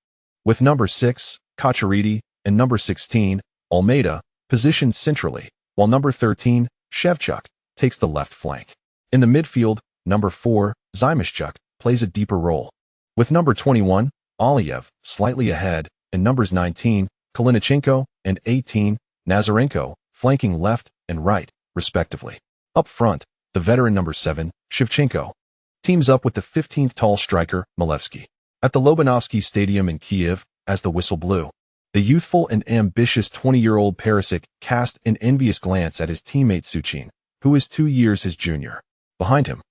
with number 6, Kacharidi, and number 16, Almeida, positioned centrally, while number 13, Shevchuk, takes the left flank. In the midfield, number 4, Zymashchuk, plays a deeper role, with number 21, Aliyev, slightly ahead, and numbers 19, Kalinichenko, and 18, Nazarenko, flanking left and right, respectively. Up front, the veteran number 7, Shevchenko, teams up with the 15th tall striker, Milevsky. At the Lobanovsky Stadium in Kiev, as the whistle blew, the youthful and ambitious 20-year-old Perisic cast an envious glance at his teammate Su Qin, who is 2 years his junior. Behind him,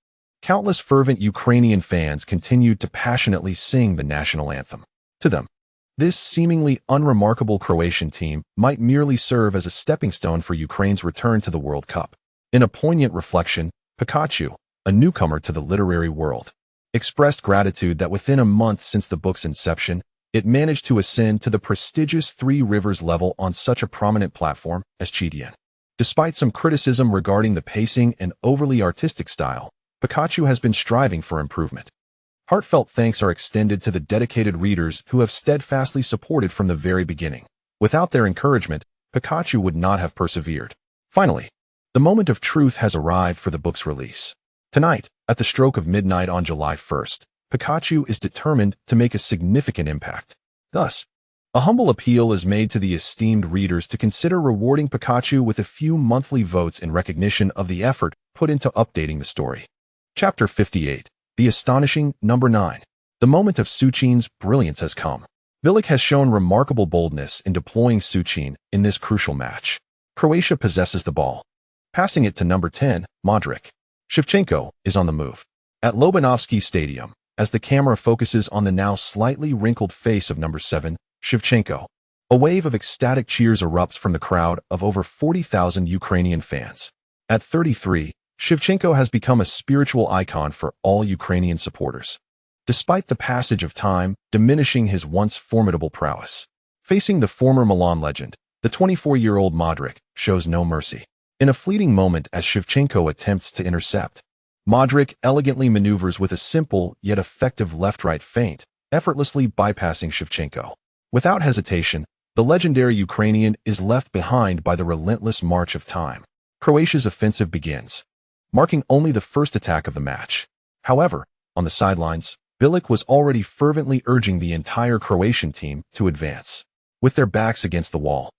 countless fervent Ukrainian fans continued to passionately sing the national anthem. To them, this seemingly unremarkable Croatian team might merely serve as a stepping stone for Ukraine's return to the World Cup. In a poignant reflection, Pikachu, a newcomer to the literary world, expressed gratitude that within a month since the book's inception, it managed to ascend to the prestigious Three Rivers level on such a prominent platform as Chdian. Despite some criticism regarding the pacing and overly artistic style, Pikachu has been striving for improvement. Heartfelt thanks are extended to the dedicated readers who have steadfastly supported from the very beginning. Without their encouragement, Pikachu would not have persevered. Finally, the moment of truth has arrived for the book's release. Tonight, at the stroke of midnight on July 1st, Pikachu is determined to make a significant impact. Thus, a humble appeal is made to the esteemed readers to consider rewarding Pikachu with a few monthly votes in recognition of the effort put into updating the story. Chapter 58. The Astonishing Number 9. The moment of Su Qin's brilliance has come. Bilic has shown remarkable boldness in deploying Su Qin in this crucial match. Croatia possesses the ball, passing it to number 10, Modric. Shevchenko is on the move. At Lobanovsky Stadium, as the camera focuses on the now slightly wrinkled face of number 7, Shevchenko, a wave of ecstatic cheers erupts from the crowd of over 40,000 Ukrainian fans. At 33, Shevchenko has become a spiritual icon for all Ukrainian supporters, despite the passage of time diminishing his once formidable prowess. Facing the former Milan legend, the 24-year-old Modric shows no mercy. In a fleeting moment as Shevchenko attempts to intercept, Modric elegantly maneuvers with a simple yet effective left-right feint, effortlessly bypassing Shevchenko. Without hesitation, the legendary Ukrainian is left behind by the relentless march of time. Croatia's offensive begins, marking only the first attack of the match. However, on the sidelines, Bilic was already fervently urging the entire Croatian team to advance. With their backs against the wall,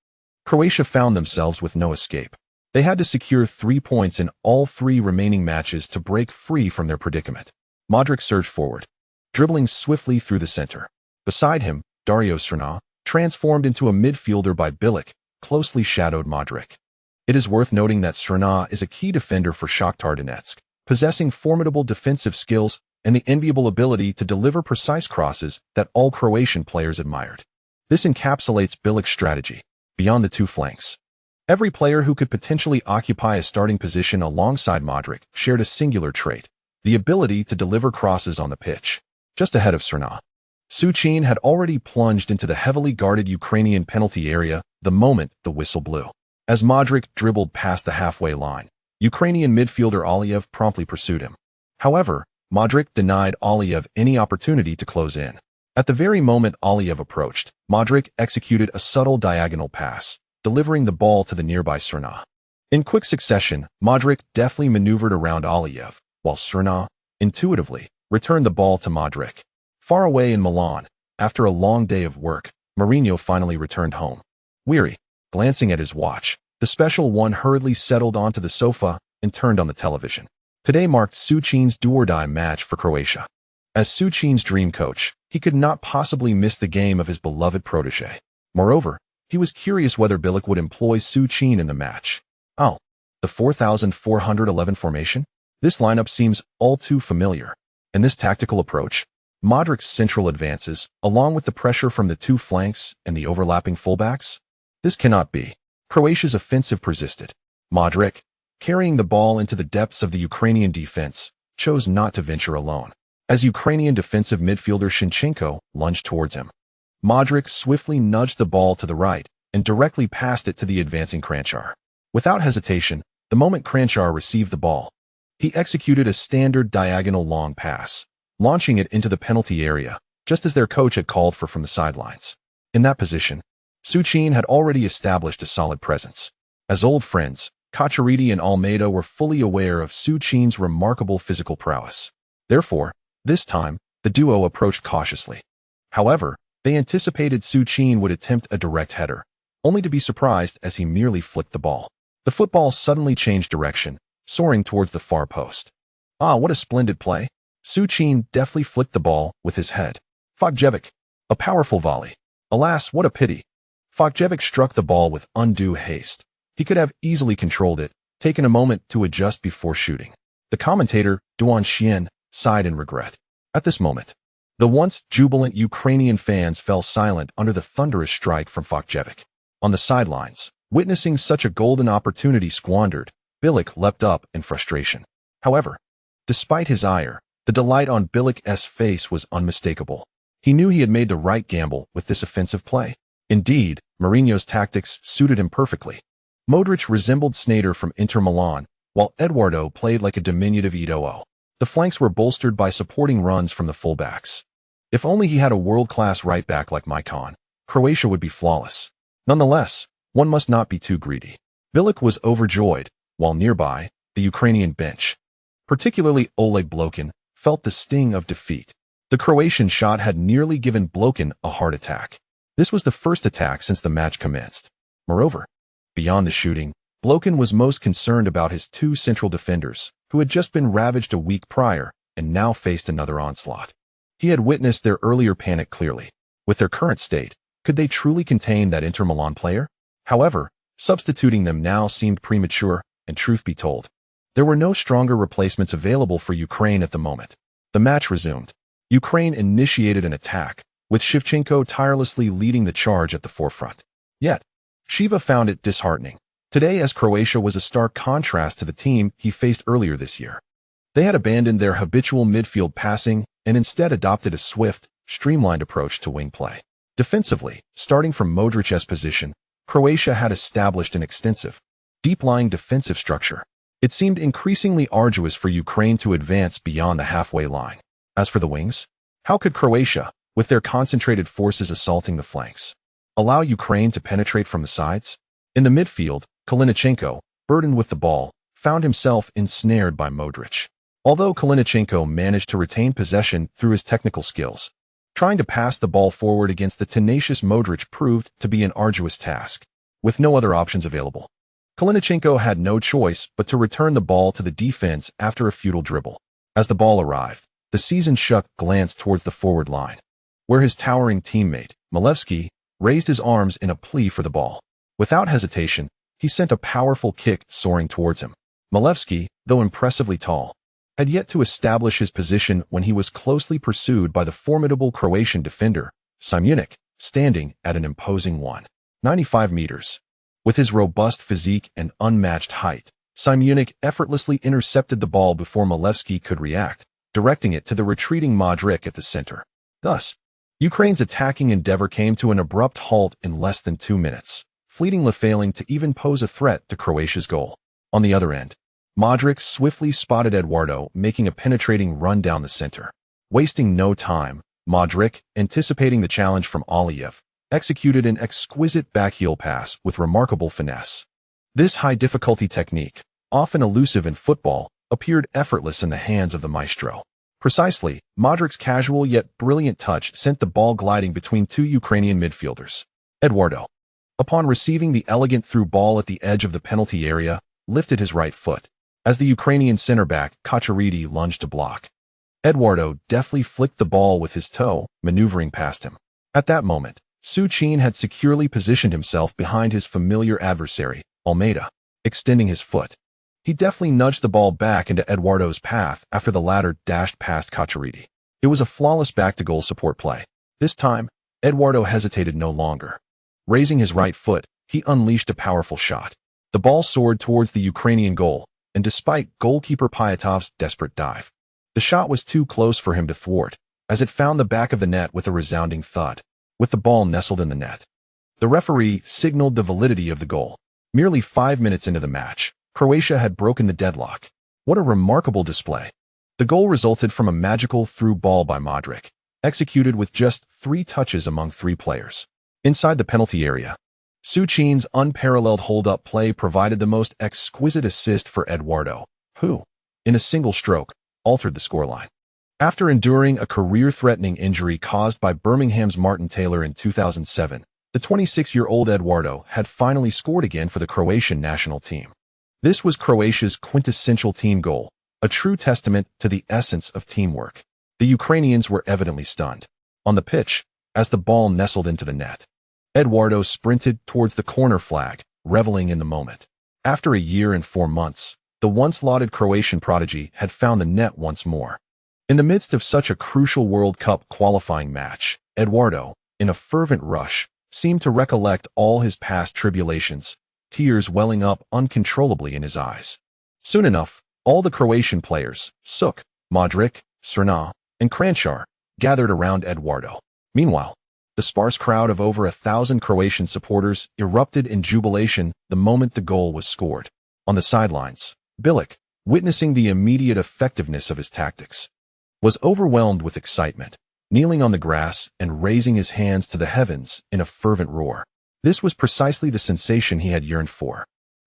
Croatia found themselves with no escape. They had to secure 3 points in all 3 remaining matches to break free from their predicament. Modric surged forward, dribbling swiftly through the center. Beside him, Dario Srna, transformed into a midfielder by Bilic, closely shadowed Modric. It is worth noting that Srna is a key defender for Shakhtar Donetsk, possessing formidable defensive skills and the enviable ability to deliver precise crosses that all Croatian players admired. This encapsulates Bilic's strategy. Beyond the 2 flanks, every player who could potentially occupy a starting position alongside Modric shared a singular trait, the ability to deliver crosses on the pitch. Just ahead of Srna, Su Qin had already plunged into the heavily guarded Ukrainian penalty area the moment the whistle blew. As Modric dribbled past the halfway line, Ukrainian midfielder Aliyev promptly pursued him. However, Modric denied Aliyev any opportunity to close in. At the very moment Aliyev approached, Modric executed a subtle diagonal pass, delivering the ball to the nearby Srna. In quick succession, Modric deftly maneuvered around Aliyev, while Srna, intuitively, returned the ball to Modric. Far away in Milan, after a long day of work, Mourinho finally returned home. Weary, glancing at his watch, the special one hurriedly settled onto the sofa and turned on the television. Today marked Su Qin's do-or-die match for Croatia. As Su Qin's dream coach, he could not possibly miss the game of his beloved protégé. Moreover, he was curious whether Bilic would employ Su Qin in the match. Oh, the 4,411 formation? This lineup seems all too familiar. In this tactical approach, Modric's central advances, along with the pressure from the two flanks and the overlapping fullbacks? This cannot be. Croatia's offensive persisted. Modric, carrying the ball into the depths of the Ukrainian defense, chose not to venture alone. As Ukrainian defensive midfielder Shinchenko lunged towards him, Modric swiftly nudged the ball to the right and directly passed it to the advancing Kranjčar. Without hesitation, the moment Kranjčar received the ball, he executed a standard diagonal long pass, launching it into the penalty area, just as their coach had called for from the sidelines. In that position, Su Qin had already established a solid presence. As old friends, Cacciariti and Almeida were fully aware of Su Qin's remarkable physical prowess. Therefore, this time, the duo approached cautiously. However, they anticipated Su Qin would attempt a direct header, only to be surprised as he merely flicked the ball. The football suddenly changed direction, soaring towards the far post. Ah, what a splendid play! Su Qin deftly flicked the ball with his head. Fokjevic, a powerful volley. Alas, what a pity! Fokjevic struck the ball with undue haste. He could have easily controlled it, taken a moment to adjust before shooting. The commentator, Su Qin, sighed in regret. At this moment, the once jubilant Ukrainian fans fell silent under the thunderous strike from Fokjevic. On the sidelines, witnessing such a golden opportunity squandered, Bilic leapt up in frustration. However, despite his ire, the delight on Bilic's face was unmistakable. He knew he had made the right gamble with this offensive play. Indeed, Mourinho's tactics suited him perfectly. Modric resembled Sneijder from Inter Milan, while Eduardo played like a diminutive Eto'o. The flanks were bolstered by supporting runs from the fullbacks. If only he had a world-class right-back like Maicon, Croatia would be flawless. Nonetheless, one must not be too greedy. Bilic was overjoyed, while nearby, the Ukrainian bench, particularly Oleg Blokin, felt the sting of defeat. The Croatian shot had nearly given Blokin a heart attack. This was the first attack since the match commenced. Moreover, beyond the shooting, Blokin was most concerned about his two central defenders, who had just been ravaged a week prior and now faced another onslaught. He had witnessed their earlier panic clearly. With their current state, could they truly contain that Inter Milan player? However, substituting them now seemed premature, and truth be told, there were no stronger replacements available for Ukraine at the moment. The match resumed. Ukraine initiated an attack, with Shevchenko tirelessly leading the charge at the forefront. Yet, Shiva found it disheartening. Today, as Croatia was a stark contrast to the team he faced earlier this year. They had abandoned their habitual midfield passing and instead adopted a swift, streamlined approach to wing play. Defensively, starting from Modric's position, Croatia had established an extensive, deep-lying defensive structure. It seemed increasingly arduous for Ukraine to advance beyond the halfway line. As for the wings, how could Croatia, with their concentrated forces assaulting the flanks, allow Ukraine to penetrate from the sides? In the midfield, Kalinichenko, burdened with the ball, found himself ensnared by Modric. Although Kalinichenko managed to retain possession through his technical skills, trying to pass the ball forward against the tenacious Modric proved to be an arduous task. With no other options available, Kalinichenko had no choice but to return the ball to the defense after a futile dribble. As the ball arrived, the seasoned Shuck glanced towards the forward line, where his towering teammate, Milevski, raised his arms in a plea for the ball. Without hesitation, he sent a powerful kick soaring towards him. Milevski, though impressively tall, had yet to establish his position when he was closely pursued by the formidable Croatian defender, Simunic, standing at an imposing 195 meters. With his robust physique and unmatched height, Simunic effortlessly intercepted the ball before Milevski could react, directing it to the retreating Modric at the center. Thus, Ukraine's attacking endeavor came to an abrupt halt in less than 2 minutes, fleetingly failing to even pose a threat to Croatia's goal. On the other end, Modric swiftly spotted Eduardo making a penetrating run down the center. Wasting no time, Modric, anticipating the challenge from Aliyev, executed an exquisite backheel pass with remarkable finesse. This high-difficulty technique, often elusive in football, appeared effortless in the hands of the maestro. Precisely, Modric's casual yet brilliant touch sent the ball gliding between two Ukrainian midfielders. Eduardo, upon receiving the elegant through ball at the edge of the penalty area, lifted his right foot. As the Ukrainian center-back, Captivated, lunged to block, Eduardo deftly flicked the ball with his toe, maneuvering past him. At that moment, Su Qin had securely positioned himself behind his familiar adversary, Almeida, extending his foot. He deftly nudged the ball back into Eduardo's path after the latter dashed past Captivated. It was a flawless back-to-goal support play. This time, Eduardo hesitated no longer. Raising his right foot, he unleashed a powerful shot. The ball soared towards the Ukrainian goal, and despite goalkeeper Pyatov's desperate dive, the shot was too close for him to thwart, as it found the back of the net with a resounding thud, with the ball nestled in the net. The referee signaled the validity of the goal. Merely 5 minutes into the match, Croatia had broken the deadlock. What a remarkable display. The goal resulted from a magical through ball by Modric, executed with just 3 touches among 3 players. Inside the penalty area, Su Qin's unparalleled hold-up play provided the most exquisite assist for Eduardo, who, in a single stroke, altered the scoreline. After enduring a career-threatening injury caused by Birmingham's Martin Taylor in 2007, the 26-year-old Eduardo had finally scored again for the Croatian national team. This was Croatia's quintessential team goal, a true testament to the essence of teamwork. The Ukrainians were evidently stunned. On the pitch, as the ball nestled into the net, Eduardo sprinted towards the corner flag, reveling in the moment. After a year and 4 months, the once-lauded Croatian prodigy had found the net once more. In the midst of such a crucial World Cup qualifying match, Eduardo, in a fervent rush, seemed to recollect all his past tribulations, tears welling up uncontrollably in his eyes. Soon enough, all the Croatian players, Suk, Modric, Srna, and Kranjčar, gathered around Eduardo. Meanwhile, the sparse crowd of over 1,000 Croatian supporters erupted in jubilation the moment the goal was scored. On the sidelines, Bilic, witnessing the immediate effectiveness of his tactics, was overwhelmed with excitement, kneeling on the grass and raising his hands to the heavens in a fervent roar. This was precisely the sensation he had yearned for.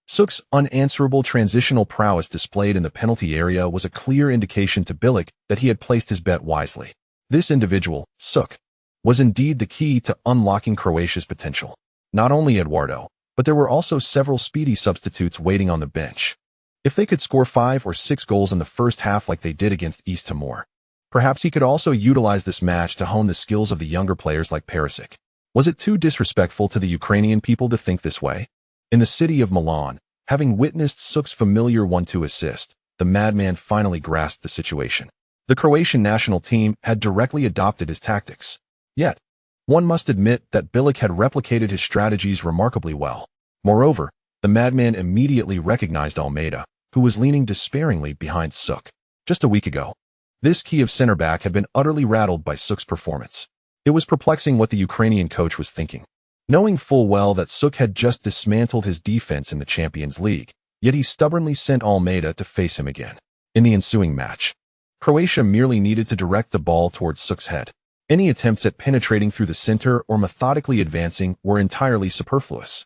Suk's unanswerable transitional prowess displayed in the penalty area was a clear indication to Bilic that he had placed his bet wisely. This individual, Suk, was indeed the key to unlocking Croatia's potential. Not only Eduardo, but there were also several speedy substitutes waiting on the bench. If they could score 5 or 6 goals in the first half like they did against East Timor, perhaps he could also utilize this match to hone the skills of the younger players like Perisic. Was it too disrespectful to the Ukrainian people to think this way? In the city of Milan, having witnessed Suk's familiar 1-2 assist, the madman finally grasped the situation. The Croatian national team had directly adopted his tactics. Yet, one must admit that Bilic had replicated his strategies remarkably well. Moreover, the madman immediately recognized Almeida, who was leaning despairingly behind Suk. Just a week ago, this key of center-back had been utterly rattled by Suk's performance. It was perplexing what the Ukrainian coach was thinking. Knowing full well that Suk had just dismantled his defense in the Champions League, yet he stubbornly sent Almeida to face him again. In the ensuing match, Croatia merely needed to direct the ball towards Suk's head. Any attempts at penetrating through the center or methodically advancing were entirely superfluous.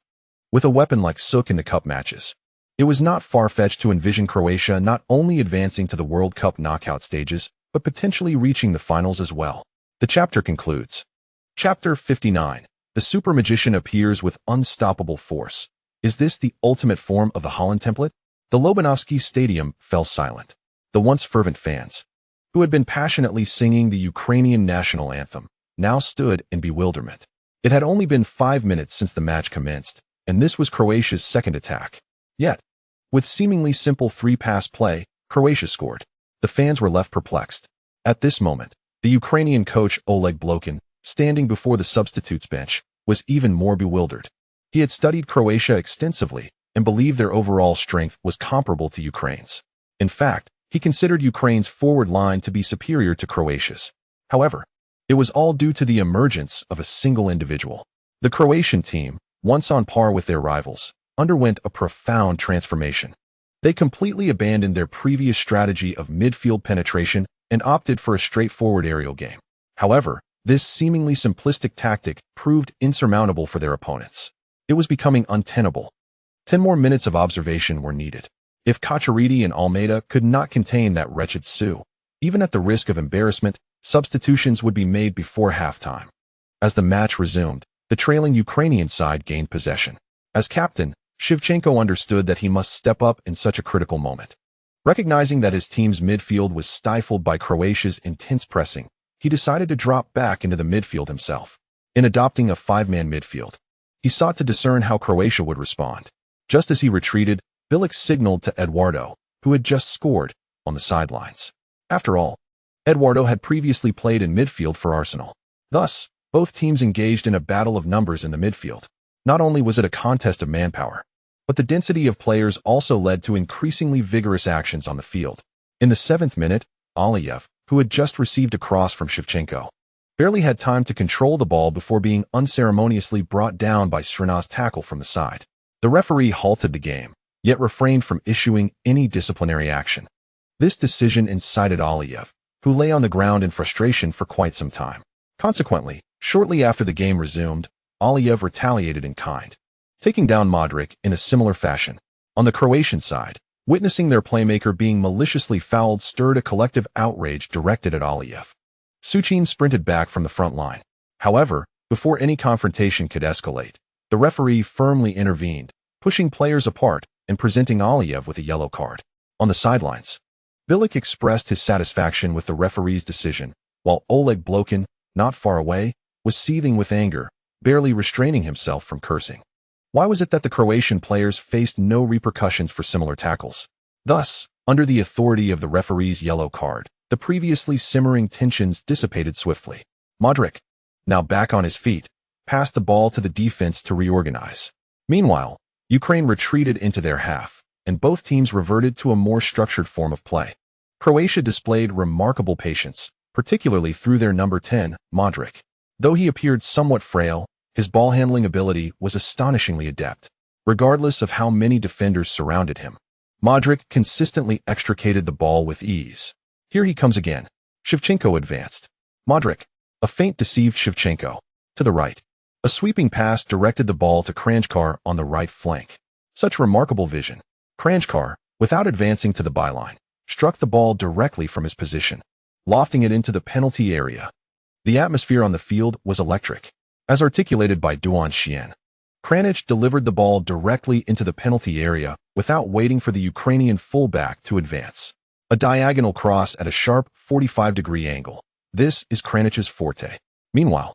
With a weapon like Suk in the cup matches, it was not far-fetched to envision Croatia not only advancing to the World Cup knockout stages, but potentially reaching the finals as well. The chapter concludes. Chapter 59. The super magician appears with unstoppable force. Is this the ultimate form of the Holland template? The Lobanovsky Stadium fell silent. The once fervent fans, who had been passionately singing the Ukrainian national anthem, now stood in bewilderment. It had only been 5 minutes since the match commenced, and this was Croatia's second attack. Yet, with seemingly simple 3-pass play, Croatia scored. The fans were left perplexed. At this moment, the Ukrainian coach Oleg Blokin, standing before the substitutes bench, was even more bewildered. He had studied Croatia extensively and believed their overall strength was comparable to Ukraine's. In fact, he considered Ukraine's forward line to be superior to Croatia's. However, it was all due to the emergence of a single individual. The Croatian team, once on par with their rivals, underwent a profound transformation. They completely abandoned their previous strategy of midfield penetration and opted for a straightforward aerial game. However, this seemingly simplistic tactic proved insurmountable for their opponents. It was becoming untenable. 10 more minutes of observation were needed. If Captivated and Almeida could not contain that wretched Su Even at the risk of embarrassment, substitutions would be made before halftime. As the match resumed, the trailing Ukrainian side gained possession. As captain, Shevchenko understood that he must step up in such a critical moment. Recognizing that his team's midfield was stifled by Croatia's intense pressing, he decided to drop back into the midfield himself. In adopting a five-man midfield, he sought to discern how Croatia would respond. Just as he retreated, Bilic signaled to Eduardo, who had just scored, on the sidelines. After all, Eduardo had previously played in midfield for Arsenal. Thus, both teams engaged in a battle of numbers in the midfield. Not only was it a contest of manpower, but the density of players also led to increasingly vigorous actions on the field. In the 7th minute, Aliyev, who had just received a cross from Shevchenko, barely had time to control the ball before being unceremoniously brought down by Srina's tackle from the side. The referee halted the game, yet refrained from issuing any disciplinary action. This decision incited Aliyev, who lay on the ground in frustration for quite some time. Consequently, shortly after the game resumed, Aliyev retaliated in kind, taking down Modric in a similar fashion. On the Croatian side, witnessing their playmaker being maliciously fouled stirred a collective outrage directed at Aliyev. Su Qin sprinted back from the front line. However, before any confrontation could escalate, the referee firmly intervened, pushing players apart and presenting Aliyev with a yellow card. On the sidelines, Bilic expressed his satisfaction with the referee's decision, while Oleg Blokin, not far away, was seething with anger, barely restraining himself from cursing. Why was it that the Croatian players faced no repercussions for similar tackles? Thus, under the authority of the referee's yellow card, the previously simmering tensions dissipated swiftly. Modric, now back on his feet, passed the ball to the defense to reorganize. Meanwhile, Ukraine retreated into their half, and both teams reverted to a more structured form of play. Croatia displayed remarkable patience, particularly through their number 10, Modric. Though he appeared somewhat frail, his ball-handling ability was astonishingly adept. Regardless of how many defenders surrounded him, Modric consistently extricated the ball with ease. Here he comes again. Shevchenko advanced. Modric, a feint deceived Shevchenko. To the right, a sweeping pass directed the ball to Kranjčar on the right flank. Such remarkable vision. Kranjčar, without advancing to the byline, struck the ball directly from his position, lofting it into the penalty area. The atmosphere on the field was electric. As articulated by Su Qin, Kranjčar delivered the ball directly into the penalty area without waiting for the Ukrainian fullback to advance. A diagonal cross at a sharp 45-degree angle. This is Kranjčar's forte. Meanwhile,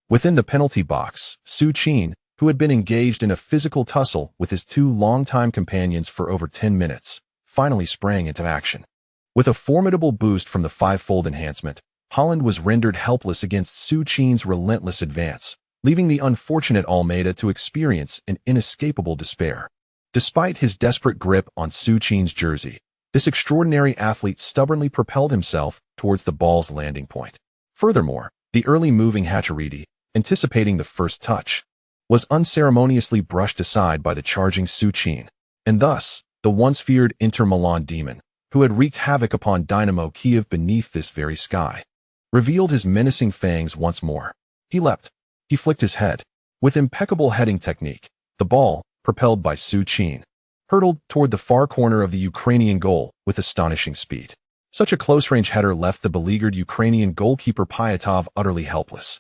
within the penalty box, Su Qin, who had been engaged in a physical tussle with his two longtime companions for over 10 minutes, finally sprang into action. With a formidable boost from the five-fold enhancement, Holland was rendered helpless against Su Qin's relentless advance, leaving the unfortunate Almeida to experience an inescapable despair. Despite his desperate grip on Su Qin's jersey, this extraordinary athlete stubbornly propelled himself towards the ball's landing point. Furthermore, the early moving Hatcheriti, anticipating the first touch, was unceremoniously brushed aside by the charging Su Qin, and thus, the once feared Inter Milan demon, who had wreaked havoc upon Dynamo Kiev beneath this very sky, revealed his menacing fangs once more. He leapt. He flicked his head. With impeccable heading technique, the ball, propelled by Su Qin, hurtled toward the far corner of the Ukrainian goal with astonishing speed. Such a close-range header left the beleaguered Ukrainian goalkeeper Pyatov utterly helpless.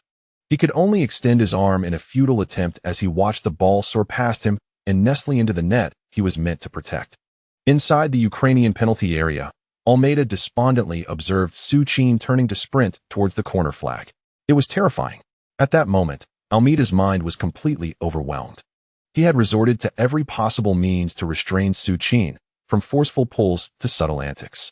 He could only extend his arm in a futile attempt as he watched the ball soar past him and nestle into the net he was meant to protect. Inside the Ukrainian penalty area, Almeida despondently observed Su Qin turning to sprint towards the corner flag. It was terrifying. At that moment, Almeida's mind was completely overwhelmed. He had resorted to every possible means to restrain Su Qin, from forceful pulls to subtle antics.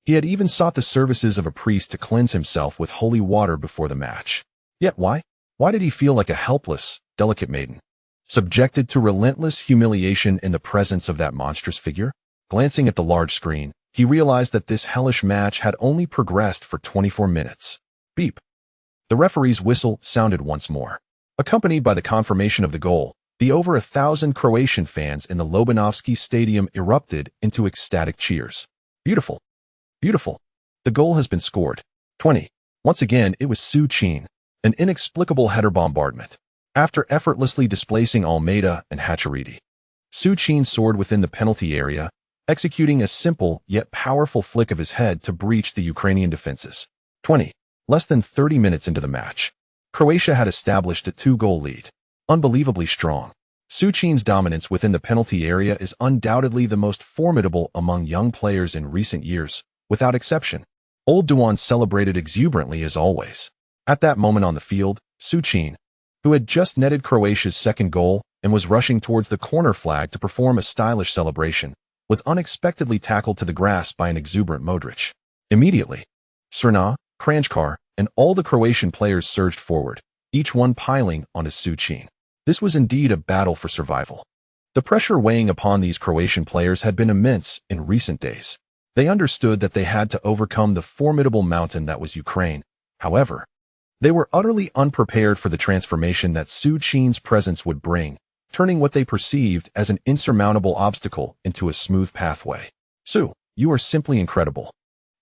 He had even sought the services of a priest to cleanse himself with holy water before the match. Yet why? Why did he feel like a helpless, delicate maiden, subjected to relentless humiliation in the presence of that monstrous figure? Glancing at the large screen, he realized that this hellish match had only progressed for 24 minutes. Beep. The referee's whistle sounded once more. Accompanied by the confirmation of the goal, the over 1,000 Croatian fans in the Lobanovsky Stadium erupted into ecstatic cheers. Beautiful. Beautiful. The goal has been scored. 20. Once again, it was Su Qin. An inexplicable header bombardment. After effortlessly displacing Almeida and Hatcheriti, Su Qin soared within the penalty area, executing a simple yet powerful flick of his head to breach the Ukrainian defenses. 20. Less than 30 minutes into the match, Croatia had established a 2-goal lead. Unbelievably strong, Su Qin's dominance within the penalty area is undoubtedly the most formidable among young players in recent years, without exception. Old Duan celebrated exuberantly as always. At that moment on the field, Su Qin, who had just netted Croatia's second goal and was rushing towards the corner flag to perform a stylish celebration, was unexpectedly tackled to the grass by an exuberant Modric. Immediately, Srna, Kranjčar, and all the Croatian players surged forward, each one piling onto Su Qin. This was indeed a battle for survival. The pressure weighing upon these Croatian players had been immense in recent days. They understood that they had to overcome the formidable mountain that was Ukraine. However, they were utterly unprepared for the transformation that Su Qin's presence would bring, turning what they perceived as an insurmountable obstacle into a smooth pathway. "Su, you are simply incredible,"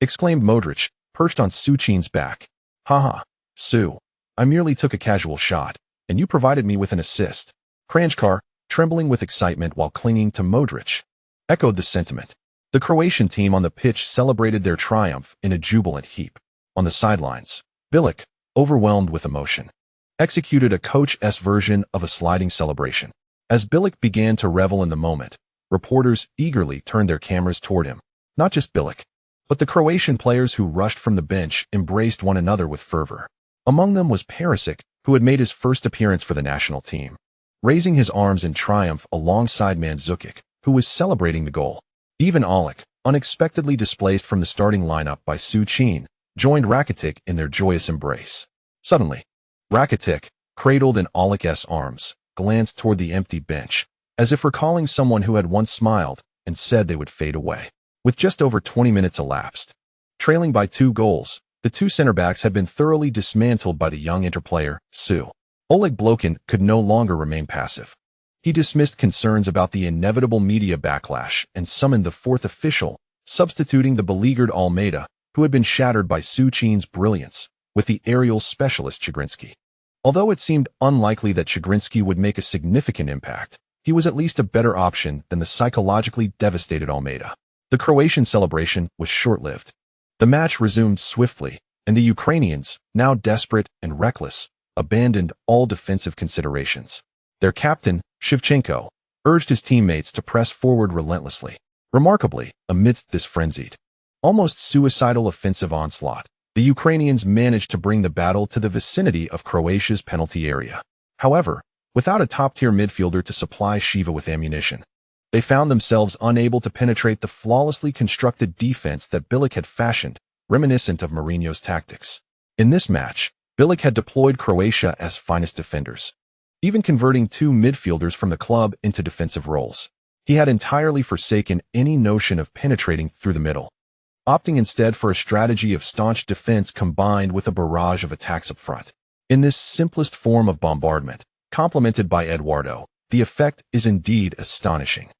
exclaimed Modric, perched on Su Qin's back. "Haha, Su, I merely took a casual shot, and you provided me with an assist." Kranjčar, trembling with excitement while clinging to Modric, echoed the sentiment. The Croatian team on the pitch celebrated their triumph in a jubilant heap. On the sidelines, Bilic, overwhelmed with emotion, executed a Coach-esque version of a sliding celebration. As Bilic began to revel in the moment, reporters eagerly turned their cameras toward him. Not just Bilic, but the Croatian players who rushed from the bench embraced one another with fervor. Among them was Perisic, who had made his first appearance for the national team, raising his arms in triumph alongside Mandzukic, who was celebrating the goal. Even Aulic, unexpectedly displaced from the starting lineup by Su Qin, joined Rakitic in their joyous embrace. Suddenly, Rakitic, cradled in Aulic's arms, glanced toward the empty bench, as if recalling someone who had once smiled and said they would fade away. With just over 20 minutes elapsed, trailing by 2 goals, the two center-backs had been thoroughly dismantled by the young Inter player, Su. Qin could no longer remain passive. He dismissed concerns about the inevitable media backlash and summoned the fourth official, substituting the beleaguered Almeida, who had been shattered by Su Qin's brilliance, with the aerial specialist Chigrinsky. Although it seemed unlikely that Chigrinsky would make a significant impact, he was at least a better option than the psychologically devastated Almeida. The Croatian celebration was short-lived. The match resumed swiftly, and the Ukrainians, now desperate and reckless, abandoned all defensive considerations. Their captain, Shevchenko, urged his teammates to press forward relentlessly. Remarkably, amidst this frenzied, almost suicidal offensive onslaught, the Ukrainians managed to bring the battle to the vicinity of Croatia's penalty area. However, without a top-tier midfielder to supply Shiva with ammunition, they found themselves unable to penetrate the flawlessly constructed defense that Bilic had fashioned, reminiscent of Mourinho's tactics. In this match, Bilic had deployed Croatia's finest defenders, even converting 2 midfielders from the club into defensive roles. He had entirely forsaken any notion of penetrating through the middle, opting instead for a strategy of staunch defense combined with a barrage of attacks up front. In this simplest form of bombardment, complemented by Eduardo, the effect is indeed astonishing.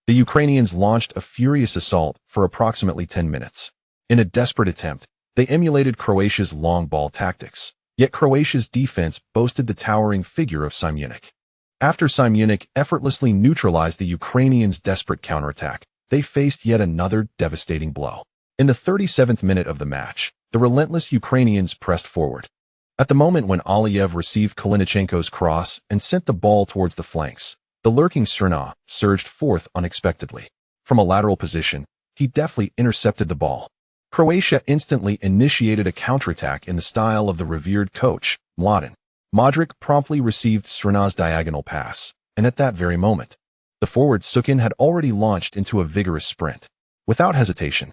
The Ukrainians launched a furious assault for approximately 10 minutes. In a desperate attempt, they emulated Croatia's long ball tactics, yet Croatia's defense boasted the towering figure of Simunic. After Simunic effortlessly neutralized the Ukrainians' desperate counterattack, they faced yet another devastating blow. In the 37th minute of the match, the relentless Ukrainians pressed forward. At the moment when Aliyev received Kalinichenko's cross and sent the ball towards the flanks, the lurking Srna surged forth unexpectedly. From a lateral position, he deftly intercepted the ball. Croatia instantly initiated a counterattack in the style of the revered coach, Mladen. Modric promptly received Srna's diagonal pass, and at that very moment, the forward Su Qin had already launched into a vigorous sprint. Without hesitation,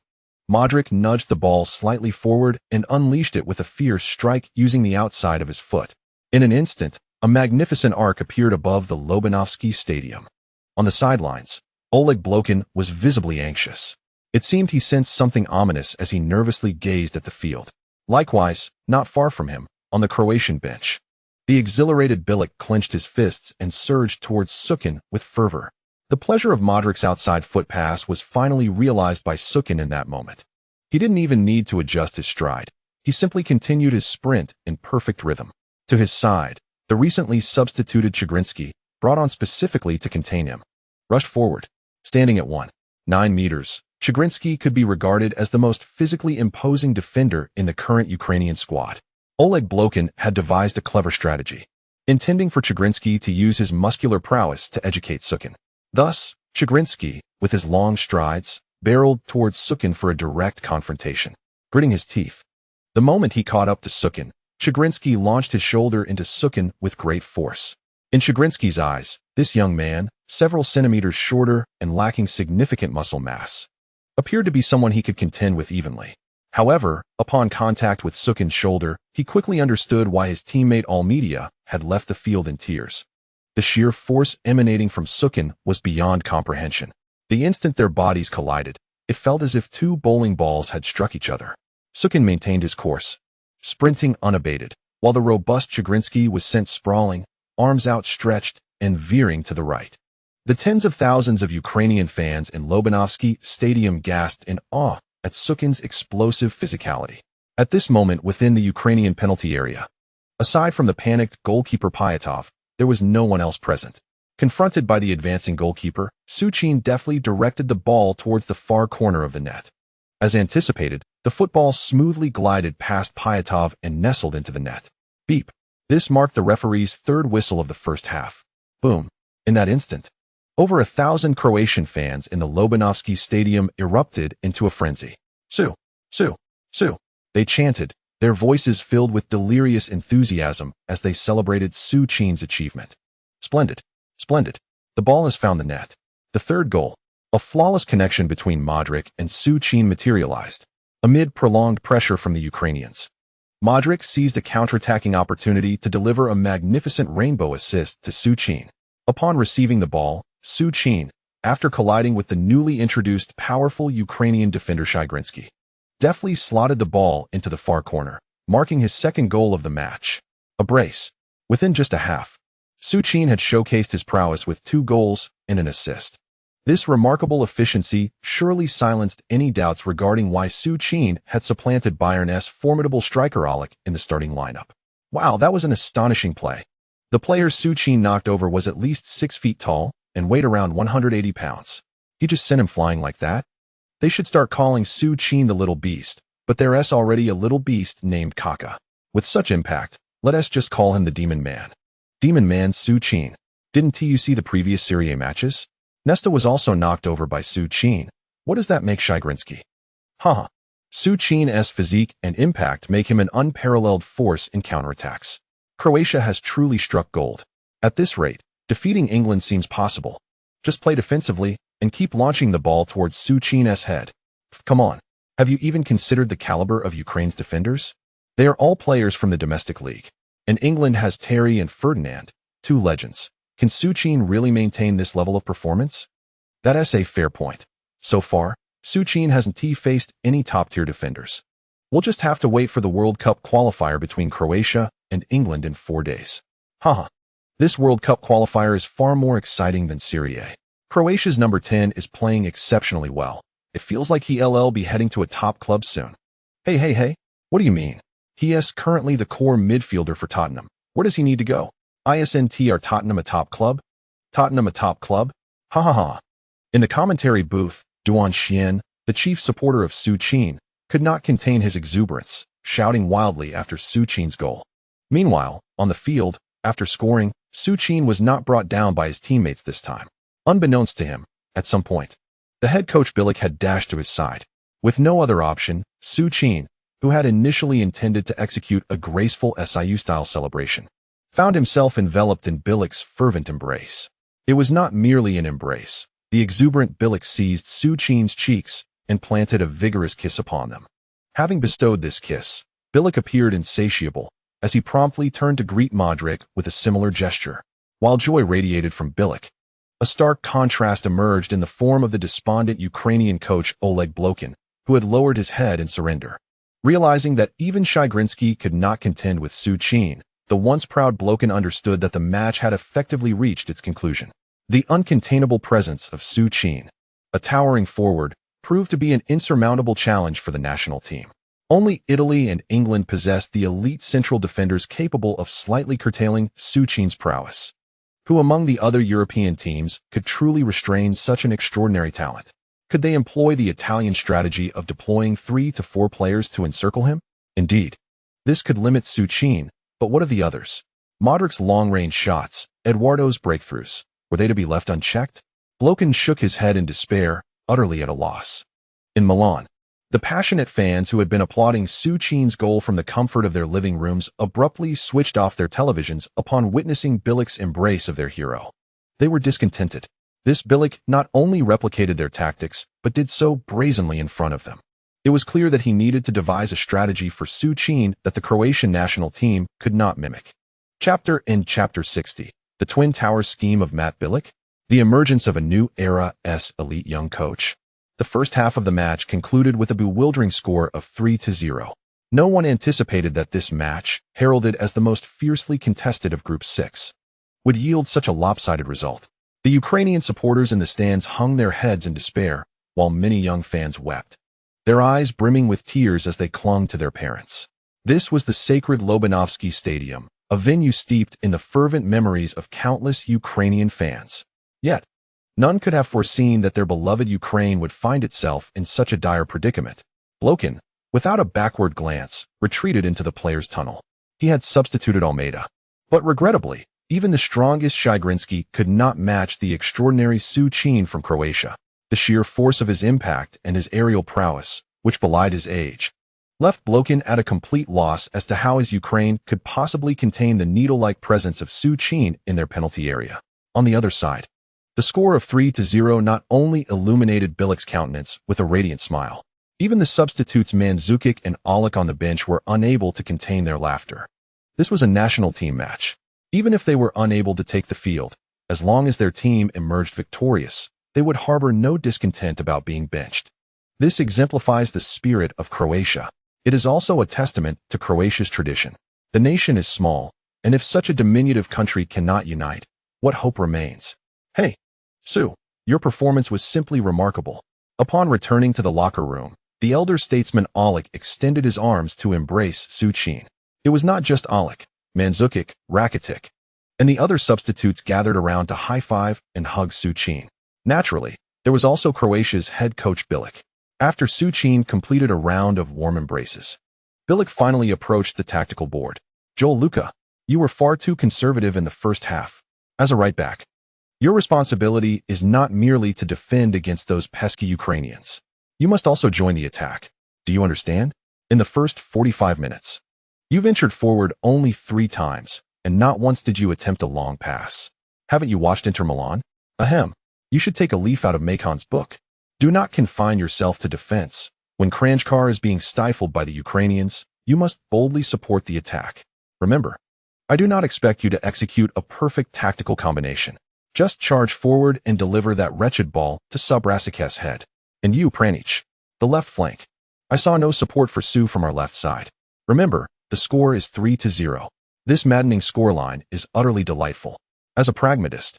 Modric nudged the ball slightly forward and unleashed it with a fierce strike using the outside of his foot. In an instant, a magnificent arc appeared above the Lobanovsky Stadium. On the sidelines, Qin was visibly anxious. It seemed he sensed something ominous as he nervously gazed at the field. Likewise, not far from him, on the Croatian bench, the exhilarated Bilic clenched his fists and surged towards Su Qin with fervor. The pleasure of Modric's outside foot pass was finally realized by Su Qin in that moment. He didn't even need to adjust his stride. He simply continued his sprint in perfect rhythm. To his side, the recently substituted Chigrinsky, brought on specifically to contain him, rushed forward, standing at 1. 9 meters, Chigrinsky could be regarded as the most physically imposing defender in the current Ukrainian squad. Oleg Blokin had devised a clever strategy, intending for Chigrinsky to use his muscular prowess to educate Su Qin. Thus, Chigrinsky, with his long strides, barreled towards Su Qin for a direct confrontation, gritting his teeth. The moment he caught up to Su Qin, Chigrinsky launched his shoulder into Su Qin with great force. In Chigrinsky's eyes, this young man, several centimeters shorter and lacking significant muscle mass, appeared to be someone he could contend with evenly. However, upon contact with Su Qin's shoulder, he quickly understood why his teammate Almeida had left the field in tears. The sheer force emanating from Su Qin was beyond comprehension. The instant their bodies collided, it felt as if two bowling balls had struck each other. Su Qin maintained his course, sprinting unabated, while the robust Chigrinsky was sent sprawling, arms outstretched and veering to the right. The tens of thousands of Ukrainian fans in Lobanovsky Stadium gasped in awe at Su Qin's explosive physicality. At this moment within the Ukrainian penalty area, aside from the panicked goalkeeper Pyatov, there was no one else present. Confronted by the advancing goalkeeper, Su Qin deftly directed the ball towards the far corner of the net. As anticipated, the football smoothly glided past Pyatov and nestled into the net. Beep. This marked the referee's third whistle of the first half. Boom. In that instant, over 1,000 Croatian fans in the Lobanovsky Stadium erupted into a frenzy. Su! Su! Su! They chanted, their voices filled with delirious enthusiasm as they celebrated Su Qin's achievement. Splendid! Splendid! The ball has found the net. The third goal, a flawless connection between Modric and Su Qin materialized, amid prolonged pressure from the Ukrainians. Modric seized a counterattacking opportunity to deliver a magnificent rainbow assist to Su Qin. Upon receiving the ball, Su Qin, after colliding with the newly introduced powerful Ukrainian defender Chigrinsky, deftly slotted the ball into the far corner, marking his second goal of the match. A brace. Within just a half, Su Qin had showcased his prowess with 2 goals and an assist. This remarkable efficiency surely silenced any doubts regarding why Su Qin had supplanted Bayern's formidable striker Alec in the starting lineup. Wow, that was an astonishing play. The player Su Qin knocked over was at least 6 feet tall and weighed around 180 pounds. He just sent him flying like that? They should start calling Su Qin the little beast, but there's already a little beast named Kaka. With such impact, let us just call him the Demon Man. Demon Man Su Qin. Didn't you see the previous Serie A matches? Nesta was also knocked over by Su Qin. What does that make Chigrinsky? Haha. Su Qin's physique and impact make him an unparalleled force in counterattacks. Croatia has truly struck gold. At this rate, defeating England seems possible. Just play defensively and keep launching the ball towards Su Qin's head. Come on. Have you even considered the caliber of Ukraine's defenders? They are all players from the domestic league. And England has Terry and Ferdinand, 2 legends. Can Su Qin really maintain this level of performance? That's a fair point. So far, Su Qin hasn't faced any top-tier defenders. We'll just have to wait for the World Cup qualifier between Croatia and England in 4 days. Haha. This World Cup qualifier is far more exciting than Serie A. Croatia's number 10 is playing exceptionally well. It feels like he'll be heading to a top club soon. Hey, what do you mean? He is currently the core midfielder for Tottenham. Where does he need to go? Isn't are Tottenham a top club? Tottenham a top club? Ha ha ha. In the commentary booth, Duan Xian, the chief supporter of Su Qin, could not contain his exuberance, shouting wildly after Su Qin's goal. Meanwhile, on the field, after scoring, Su Qin was not brought down by his teammates this time. Unbeknownst to him, at some point, the head coach Bilic had dashed to his side. With no other option, Su Qin, who had initially intended to execute a graceful SIU-style celebration, found himself enveloped in Bilic's fervent embrace. It was not merely an embrace. The exuberant Bilic seized Su Qin's cheeks and planted a vigorous kiss upon them. Having bestowed this kiss, Bilic appeared insatiable, as he promptly turned to greet Modric with a similar gesture. While joy radiated from Bilic, a stark contrast emerged in the form of the despondent Ukrainian coach Oleg Blokin, who had lowered his head in surrender. Realizing that even Chigrinsky could not contend with Su Qin, the once proud Blokin understood that the match had effectively reached its conclusion. The uncontainable presence of Su Qin, a towering forward, proved to be an insurmountable challenge for the national team. Only Italy and England possessed the elite central defenders capable of slightly curtailing Su Qin's prowess. Who among the other European teams could truly restrain such an extraordinary talent? Could they employ the Italian strategy of deploying 3 to 4 players to encircle him? Indeed, this could limit Su Qin, but what of the others? Modric's long-range shots, Eduardo's breakthroughs, were they to be left unchecked? Blokin shook his head in despair, utterly at a loss. In Milan, the passionate fans who had been applauding Su Qin's goal from the comfort of their living rooms abruptly switched off their televisions upon witnessing Bilic's embrace of their hero. They were discontented. This Bilic not only replicated their tactics, but did so brazenly in front of them. It was clear that he needed to devise a strategy for Su Qin that the Croatian national team could not mimic. Chapter 60. The Twin Towers scheme of Matt Bilic. The emergence of a new era's elite young coach. The first half of the match concluded with a bewildering score of 3-0. No one anticipated that this match, heralded as the most fiercely contested of Group 6, would yield such a lopsided result. The Ukrainian supporters in the stands hung their heads in despair, while many young fans wept, their eyes brimming with tears as they clung to their parents. This was the sacred Lobanovsky Stadium, a venue steeped in the fervent memories of countless Ukrainian fans. Yet, none could have foreseen that their beloved Ukraine would find itself in such a dire predicament. Blokin, without a backward glance, retreated into the players' tunnel. He had substituted Almeida. But regrettably, even the strongest Shigrinsky could not match the extraordinary Su Qin from Croatia. The sheer force of his impact and his aerial prowess, which belied his age, left Blokin at a complete loss as to how his Ukraine could possibly contain the needle-like presence of Su Qin in their penalty area. On the other side, the score of 3-0 not only illuminated Bilic's countenance with a radiant smile. Even the substitutes Mandzukic and Aulic on the bench were unable to contain their laughter. This was a national team match. Even if they were unable to take the field, as long as their team emerged victorious, they would harbor no discontent about being benched. This exemplifies the spirit of Croatia. It is also a testament to Croatia's tradition. The nation is small, and if such a diminutive country cannot unite, what hope remains? Hey, Su, your performance was simply remarkable. Upon returning to the locker room, the elder statesman Aulic extended his arms to embrace Su Qin. It was not just Aulic, Mandzukic, Rakitic, and the other substitutes gathered around to high-five and hug Su Qin. Naturally, there was also Croatia's head coach Bilic. After Su Qin completed a round of warm embraces, Bilic finally approached the tactical board. Joel Luka, you were far too conservative in the first half. As a right-back, your responsibility is not merely to defend against those pesky Ukrainians. You must also join the attack. Do you understand? In the first 45 minutes, you ventured forward only 3 times, and not once did you attempt a long pass. Haven't you watched Inter Milan? Ahem. You should take a leaf out of Macon's book. Do not confine yourself to defense. When Kranjkar is being stifled by the Ukrainians, you must boldly support the attack. Remember, I do not expect you to execute a perfect tactical combination. Just charge forward and deliver that wretched ball to Subrasic's head. And you, Pranich, the left flank. I saw no support for Su from our left side. Remember, the score is 3-0. This maddening scoreline is utterly delightful. As a pragmatist,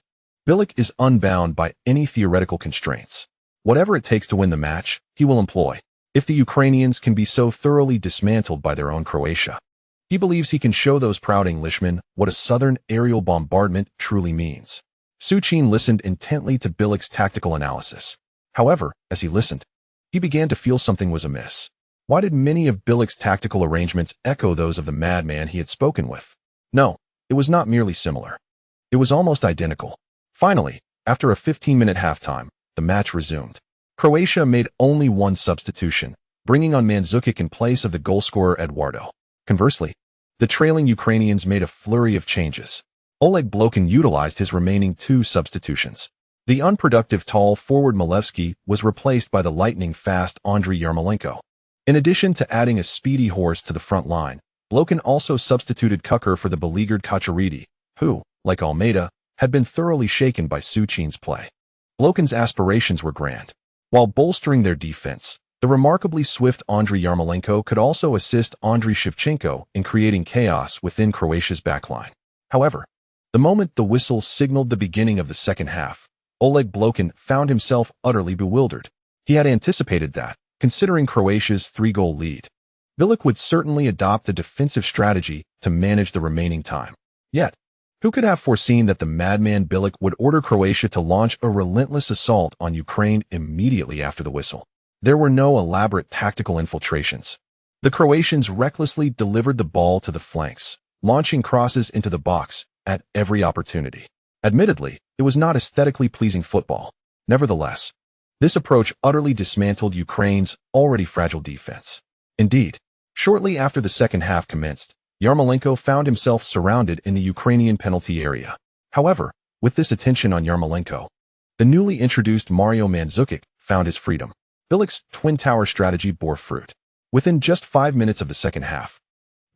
Bilic is unbound by any theoretical constraints. Whatever it takes to win the match, he will employ. If the Ukrainians can be so thoroughly dismantled by their own Croatia, he believes he can show those proud Englishmen what a southern aerial bombardment truly means. Su Qin listened intently to Bilic's tactical analysis. However, as he listened, he began to feel something was amiss. Why did many of Bilic's tactical arrangements echo those of the madman he had spoken with? No, it was not merely similar. It was almost identical. Finally, after a 15-minute halftime, the match resumed. Croatia made only one substitution, bringing on Mandzukic in place of the goalscorer Eduardo. Conversely, the trailing Ukrainians made a flurry of changes. Oleg Blokin utilized his remaining 2 substitutions. The unproductive tall forward Milevsky was replaced by the lightning-fast Andriy Yarmolenko. In addition to adding a speedy horse to the front line, Blokin also substituted Kucker for the beleaguered Kacharidi, who, like Almeida, had been thoroughly shaken by Su Qin's play. Blokin's aspirations were grand. While bolstering their defense, the remarkably swift Andriy Yarmolenko could also assist Andriy Shevchenko in creating chaos within Croatia's backline. However, the moment the whistle signaled the beginning of the second half, Oleg Blokin found himself utterly bewildered. He had anticipated that, considering Croatia's 3-goal lead, Bilic would certainly adopt a defensive strategy to manage the remaining time. Yet, Who could have foreseen that the madman Bilic would order Croatia to launch a relentless assault on Ukraine immediately after the whistle? There were no elaborate tactical infiltrations. The Croatians recklessly delivered the ball to the flanks, launching crosses into the box at every opportunity. Admittedly, it was not aesthetically pleasing football. Nevertheless, this approach utterly dismantled Ukraine's already fragile defense. Indeed, shortly after the second half commenced, Yarmolenko found himself surrounded in the Ukrainian penalty area. However, with this attention on Yarmolenko, the newly introduced Mario Mandzukic found his freedom. Bilic's Twin Tower strategy bore fruit. Within just 5 minutes of the second half,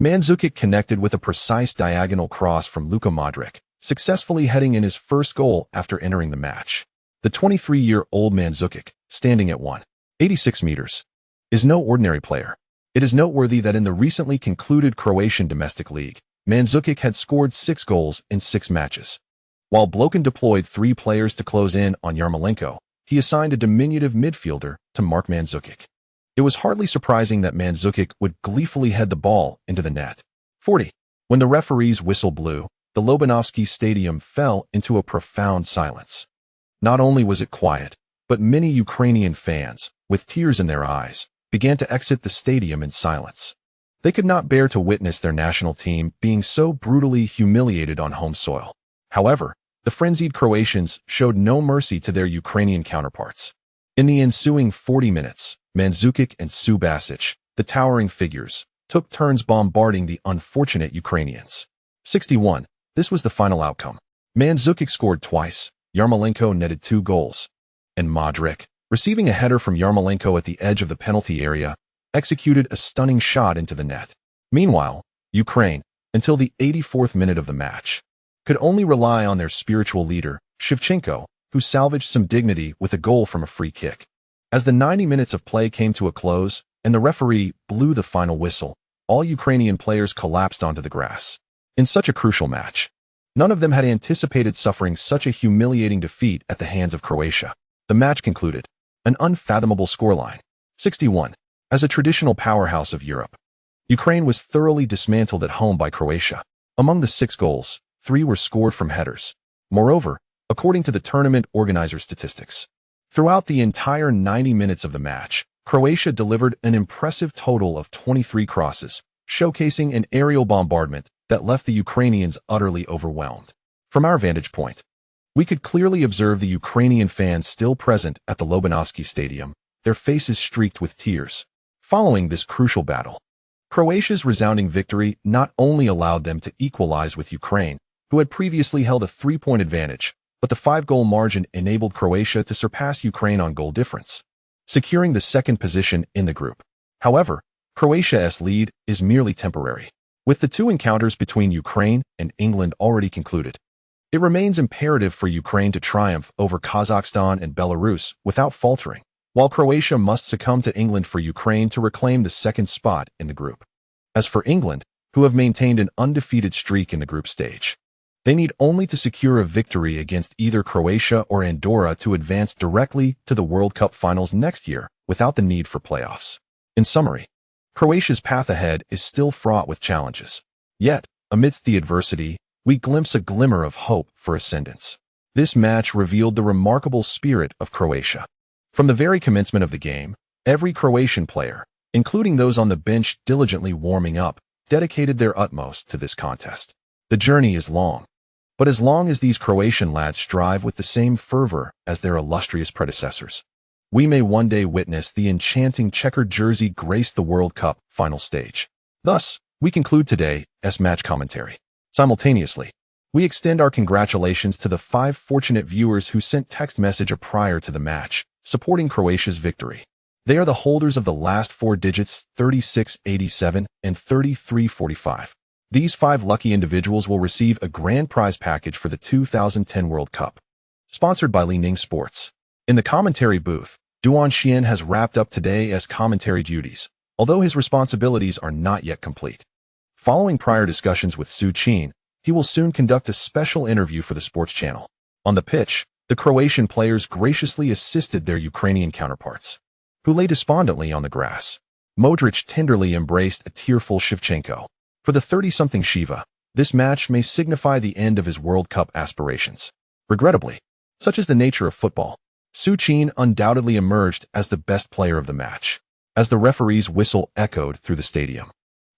Mandzukic connected with a precise diagonal cross from Luka Modric, successfully heading in his first goal after entering the match. The 23-year-old Mandzukic, standing at 1.86 meters, is no ordinary player. It is noteworthy that in the recently concluded Croatian domestic league, Mandzukic had scored 6 goals in 6 matches. While Blokin deployed 3 players to close in on Yarmolenko, he assigned a diminutive midfielder to mark Mandzukic. It was hardly surprising that Mandzukic would gleefully head the ball into the net. 40. When the referee's whistle blew, the Lobanovsky Stadium fell into a profound silence. Not only was it quiet, but many Ukrainian fans, with tears in their eyes, began to exit the stadium in silence. They could not bear to witness their national team being so brutally humiliated on home soil. However, the frenzied Croatians showed no mercy to their Ukrainian counterparts. In the ensuing 40 minutes, Mandzukic and Subasic, the towering figures, took turns bombarding the unfortunate Ukrainians. 61. This was the final outcome. Mandzukic scored twice, Yarmolenko netted 2 goals, and Modric, receiving a header from Yarmolenko at the edge of the penalty area, executed a stunning shot into the net. Meanwhile, Ukraine, until the 84th minute of the match, could only rely on their spiritual leader, Shevchenko, who salvaged some dignity with a goal from a free kick. As the 90 minutes of play came to a close and the referee blew the final whistle, all Ukrainian players collapsed onto the grass. In such a crucial match, none of them had anticipated suffering such a humiliating defeat at the hands of Croatia. The match concluded. An unfathomable scoreline. 61. As a traditional powerhouse of Europe, Ukraine was thoroughly dismantled at home by Croatia. Among the 6 goals, 3 were scored from headers. Moreover, according to the tournament organizer statistics, throughout the entire 90 minutes of the match, Croatia delivered an impressive total of 23 crosses, showcasing an aerial bombardment that left the Ukrainians utterly overwhelmed. From our vantage point, we could clearly observe the Ukrainian fans still present at the Lobanovsky Stadium, their faces streaked with tears. Following this crucial battle, Croatia's resounding victory not only allowed them to equalize with Ukraine, who had previously held a 3-point advantage, but the 5-goal margin enabled Croatia to surpass Ukraine on goal difference, securing the 2nd position in the group. However, Croatia's lead is merely temporary. With the 2 encounters between Ukraine and England already concluded, it remains imperative for Ukraine to triumph over Kazakhstan and Belarus without faltering, while Croatia must succumb to England for Ukraine to reclaim the 2nd spot in the group. As for England, who have maintained an undefeated streak in the group stage, they need only to secure a victory against either Croatia or Andorra to advance directly to the World Cup finals next year without the need for playoffs. In summary, Croatia's path ahead is still fraught with challenges. Yet, amidst the adversity, we glimpse a glimmer of hope for ascendance. This match revealed the remarkable spirit of Croatia. From the very commencement of the game, every Croatian player, including those on the bench diligently warming up, dedicated their utmost to this contest. The journey is long, but as long as these Croatian lads strive with the same fervor as their illustrious predecessors, we may one day witness the enchanting checkered jersey grace the World Cup final stage. Thus, we conclude today's match commentary. Simultaneously, we extend our congratulations to the 5 fortunate viewers who sent text message prior to the match, supporting Croatia's victory. They are the holders of the last 4 digits 3687 and 3345. These 5 lucky individuals will receive a grand prize package for the 2010 World Cup. Sponsored by Li Ning Sports. In the commentary booth, Duan Xian has wrapped up today's commentary duties, although his responsibilities are not yet complete. Following prior discussions with Su Qin, he will soon conduct a special interview for the sports channel. On the pitch, the Croatian players graciously assisted their Ukrainian counterparts, who lay despondently on the grass. Modric tenderly embraced a tearful Shevchenko. For the 30-something Shiva, This match may signify the end of his World Cup aspirations. Regrettably, such is the nature of football, Su Qin undoubtedly emerged as the best player of the match. As the referee's whistle echoed through the stadium,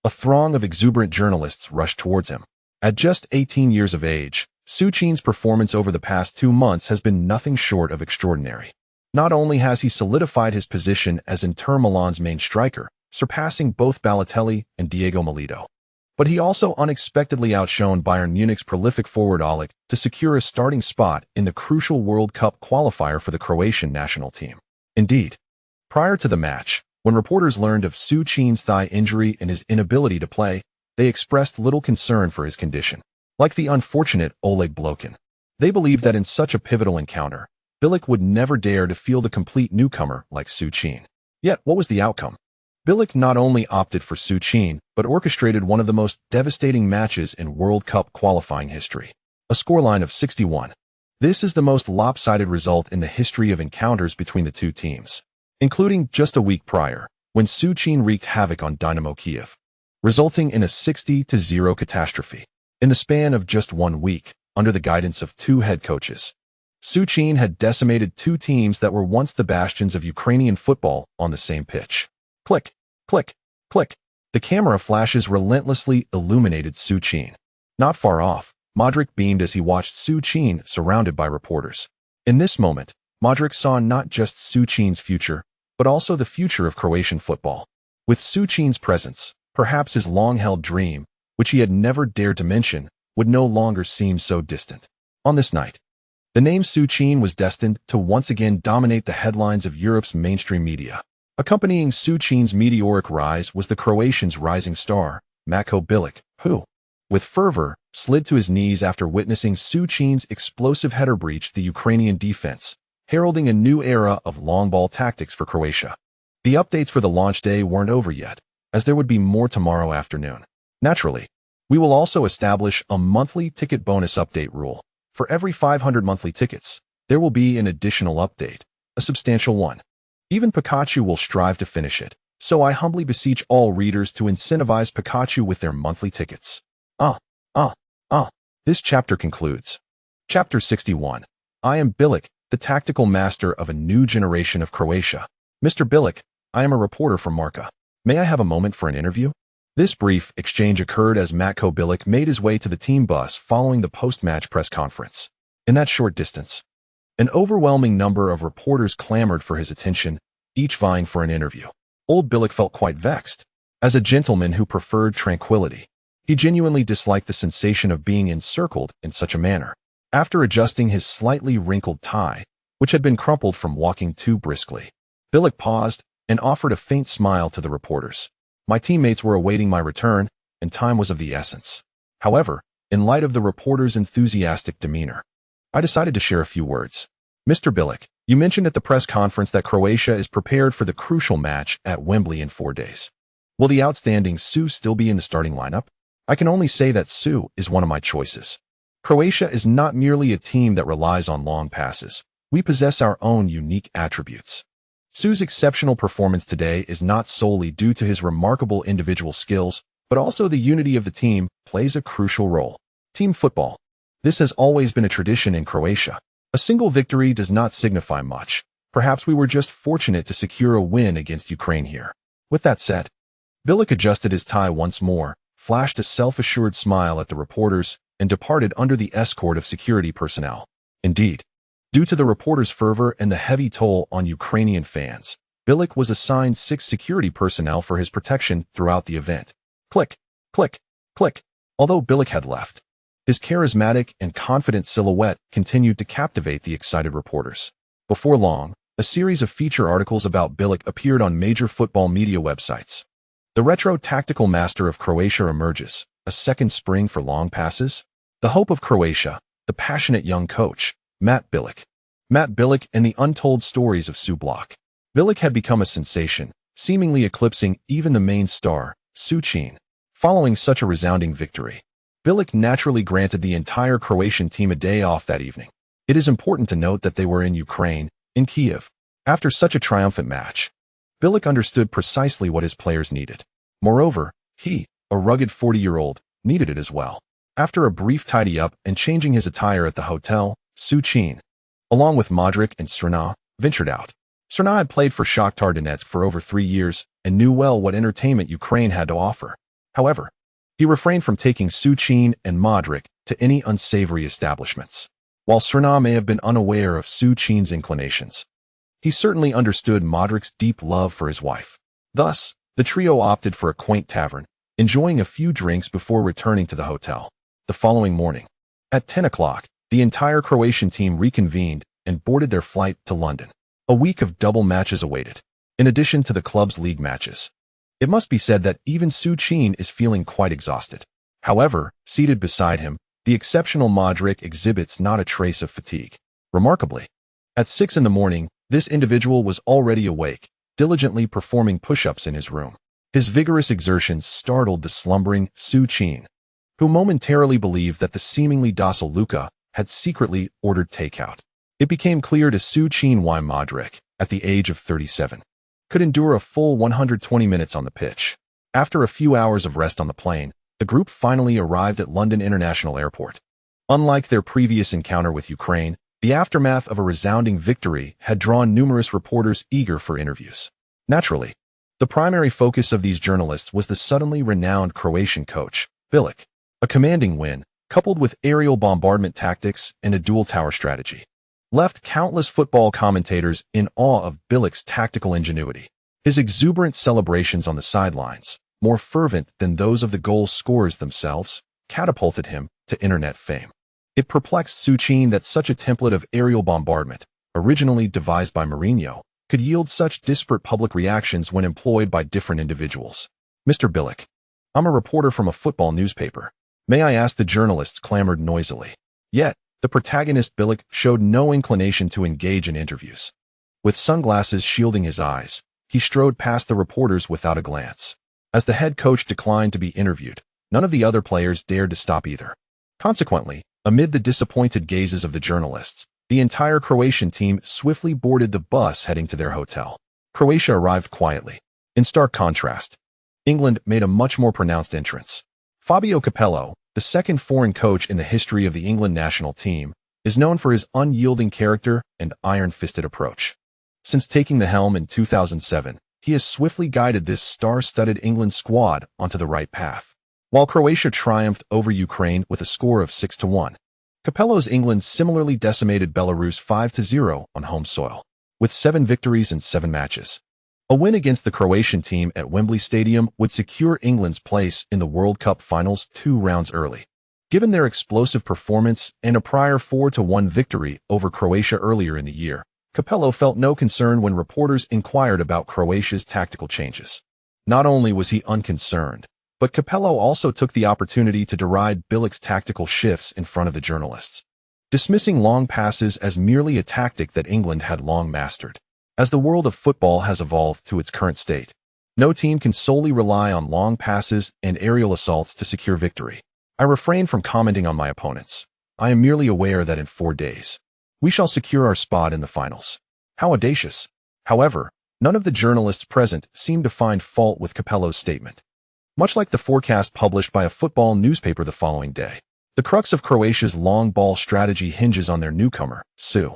a throng of exuberant journalists rushed towards him. At just 18 years of age, Su Qin's performance over the past 2 months has been nothing short of extraordinary. Not only has he solidified his position as Inter Milan's main striker, surpassing both Balotelli and Diego Milito, but he also unexpectedly outshone Bayern Munich's prolific forward Olic to secure a starting spot in the crucial World Cup qualifier for the Croatian national team. Indeed, prior to the match, when reporters learned of Su Qin's thigh injury and his inability to play, they expressed little concern for his condition. Like the unfortunate Oleg Blokin, they believed that in such a pivotal encounter, Bilic would never dare to field a complete newcomer like Su Qin. Yet, what was the outcome? Bilic not only opted for Su Qin, but orchestrated one of the most devastating matches in World Cup qualifying history. A scoreline of 6-1. This is the most lopsided result in the history of encounters between the two teams, including just a week prior, when Su Qin wreaked havoc on Dynamo Kiev, resulting in a 60-0 catastrophe. In the span of just 1 week, under the guidance of 2 head coaches, Su Qin had decimated 2 teams that were once the bastions of Ukrainian football on the same pitch. Click, click, click. The camera flashes relentlessly illuminated Su Qin. Not far off, Modric beamed as he watched Su Qin surrounded by reporters. In this moment, Modric saw not just Su Qin's future, but also the future of Croatian football. With Su Qin's presence, perhaps his long-held dream, which he had never dared to mention, would no longer seem so distant. On this night, the name Su Qin was destined to once again dominate the headlines of Europe's mainstream media. Accompanying Su Qin's meteoric rise was the Croatians' rising star, Matko Bilic, who, with fervor, slid to his knees after witnessing Su Qin's explosive header breach the Ukrainian defense, heralding a new era of long ball tactics for Croatia. The updates for the launch day weren't over yet, as there would be more tomorrow afternoon. Naturally, we will also establish a monthly ticket bonus update rule. For every 500 monthly tickets, there will be an additional update, a substantial one. Even Pikachu will strive to finish it, so I humbly beseech all readers to incentivize Pikachu with their monthly tickets. This chapter concludes. Chapter 61. I am Bilic, the tactical master of a new generation of Croatia. Mr. Bilic, I am a reporter from Marca. May I have a moment for an interview? This brief exchange occurred as Matko Bilic made his way to the team bus following the post-match press conference. In that short distance, an overwhelming number of reporters clamored for his attention, each vying for an interview. Old Bilic felt quite vexed. As a gentleman who preferred tranquility, he genuinely disliked the sensation of being encircled in such a manner. After adjusting his slightly wrinkled tie, which had been crumpled from walking too briskly, Bilic paused and offered a faint smile to the reporters. My teammates were awaiting my return, and time was of the essence. However, in light of the reporters' enthusiastic demeanor, I decided to share a few words. Mr. Bilic, you mentioned at the press conference that Croatia is prepared for the crucial match at Wembley in 4 days. Will the outstanding Su still be in the starting lineup? I can only say that Su is one of my choices. Croatia is not merely a team that relies on long passes. We possess our own unique attributes. Su's exceptional performance today is not solely due to his remarkable individual skills, but also the unity of the team plays a crucial role. Team football. This has always been a tradition in Croatia. A single victory does not signify much. Perhaps we were just fortunate to secure a win against Ukraine here. With that said, Bilic adjusted his tie once more, flashed a self-assured smile at the reporters, and departed under the escort of security personnel. Indeed, due to the reporters' fervor and the heavy toll on Ukrainian fans, Bilic was assigned 6 security personnel for his protection throughout the event. Click, click, click. Although Bilic had left, his charismatic and confident silhouette continued to captivate the excited reporters. Before long, a series of feature articles about Bilic appeared on major football media websites. The retro tactical master of Croatia emerges, a second spring for long passes. The hope of Croatia, the passionate young coach, Matt Bilic. Matt Bilic and the untold stories of Su Block. Bilic had become a sensation, seemingly eclipsing even the main star, Su Qin. Following such a resounding victory, Bilic naturally granted the entire Croatian team a day off that evening. It is important to note that they were in Ukraine, in Kiev. After such a triumphant match, Bilic understood precisely what his players needed. Moreover, he, a rugged 40-year-old, needed it as well. After a brief tidy-up and changing his attire at the hotel, Su Qin, along with Modric and Srna, ventured out. Srna had played for Shakhtar Donetsk for over 3 years and knew well what entertainment Ukraine had to offer. However, he refrained from taking Su Qin and Modric to any unsavory establishments. While Srna may have been unaware of Su Qin's inclinations, he certainly understood Modric's deep love for his wife. Thus, the trio opted for a quaint tavern, enjoying a few drinks before returning to the hotel. The following morning, at 10 o'clock, the entire Croatian team reconvened and boarded their flight to London. A week of double matches awaited, in addition to the club's league matches. It must be said that even Su Qin is feeling quite exhausted. However, seated beside him, the exceptional Modric exhibits not a trace of fatigue. Remarkably, at 6 in the morning, this individual was already awake, diligently performing push-ups in his room. His vigorous exertions startled the slumbering Su Qin, who momentarily believed that the seemingly docile Luka had secretly ordered takeout. It became clear to Su Qin why Modric, at the age of 37, could endure a full 120 minutes on the pitch. After a few hours of rest on the plane, the group finally arrived at London International Airport. Unlike their previous encounter with Ukraine, the aftermath of a resounding victory had drawn numerous reporters eager for interviews. Naturally, the primary focus of these journalists was the suddenly renowned Croatian coach, Bilic. A commanding win, coupled with aerial bombardment tactics and a dual tower strategy, left countless football commentators in awe of Bilic's tactical ingenuity. His exuberant celebrations on the sidelines, more fervent than those of the goal scorers themselves, catapulted him to internet fame. It perplexed Su Qin that such a template of aerial bombardment, originally devised by Mourinho, could yield such disparate public reactions when employed by different individuals. "Mr. Bilic, I'm a reporter from a football newspaper. May I ask?" the journalists clamored noisily. Yet, the protagonist Bilic showed no inclination to engage in interviews. With sunglasses shielding his eyes, he strode past the reporters without a glance. As the head coach declined to be interviewed, none of the other players dared to stop either. Consequently, amid the disappointed gazes of the journalists, the entire Croatian team swiftly boarded the bus heading to their hotel. Croatia arrived quietly. In stark contrast, England made a much more pronounced entrance. Fabio Capello, the second foreign coach in the history of the England national team, is known for his unyielding character and iron-fisted approach. Since taking the helm in 2007, he has swiftly guided this star-studded England squad onto the right path. While Croatia triumphed over Ukraine with a score of 6-1, Capello's England similarly decimated Belarus 5-0 on home soil, with 7 victories in 7 matches. A win against the Croatian team at Wembley Stadium would secure England's place in the World Cup finals 2 rounds early. Given their explosive performance and a prior 4-1 victory over Croatia earlier in the year, Capello felt no concern when reporters inquired about Croatia's tactical changes. Not only was he unconcerned, but Capello also took the opportunity to deride Bilic's tactical shifts in front of the journalists, dismissing long passes as merely a tactic that England had long mastered. As the world of football has evolved to its current state, no team can solely rely on long passes and aerial assaults to secure victory. I refrain from commenting on my opponents. I am merely aware that in 4 days, we shall secure our spot in the finals. How audacious! However, none of the journalists present seemed to find fault with Capello's statement. Much like the forecast published by a football newspaper the following day, the crux of Croatia's long ball strategy hinges on their newcomer, Su.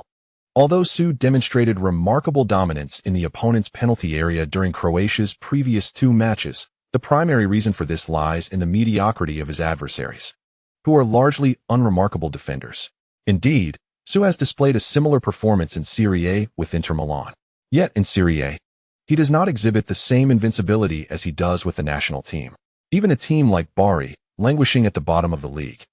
Although Su demonstrated remarkable dominance in the opponent's penalty area during Croatia's previous 2 matches, the primary reason for this lies in the mediocrity of his adversaries, who are largely unremarkable defenders. Indeed, Su has displayed a similar performance in Serie A with Inter Milan. Yet in Serie A, he does not exhibit the same invincibility as he does with the national team. Even a team like Bari, languishing at the bottom of the league,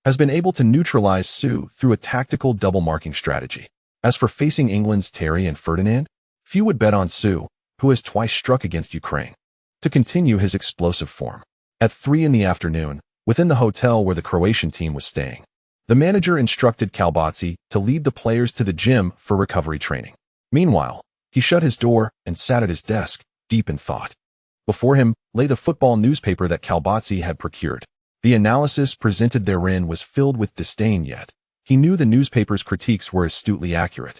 has been able to neutralize Su through a tactical double-marking strategy. As for facing England's Terry and Ferdinand, few would bet on Su, who has twice struck against Ukraine, to continue his explosive form. At 3 in the afternoon, within the hotel where the Croatian team was staying, the manager instructed Kalbatsi to lead the players to the gym for recovery training. Meanwhile, he shut his door and sat at his desk, deep in thought. Before him lay the football newspaper that Kalbatsi had procured. The analysis presented therein was filled with disdain, yet he knew the newspaper's critiques were astutely accurate.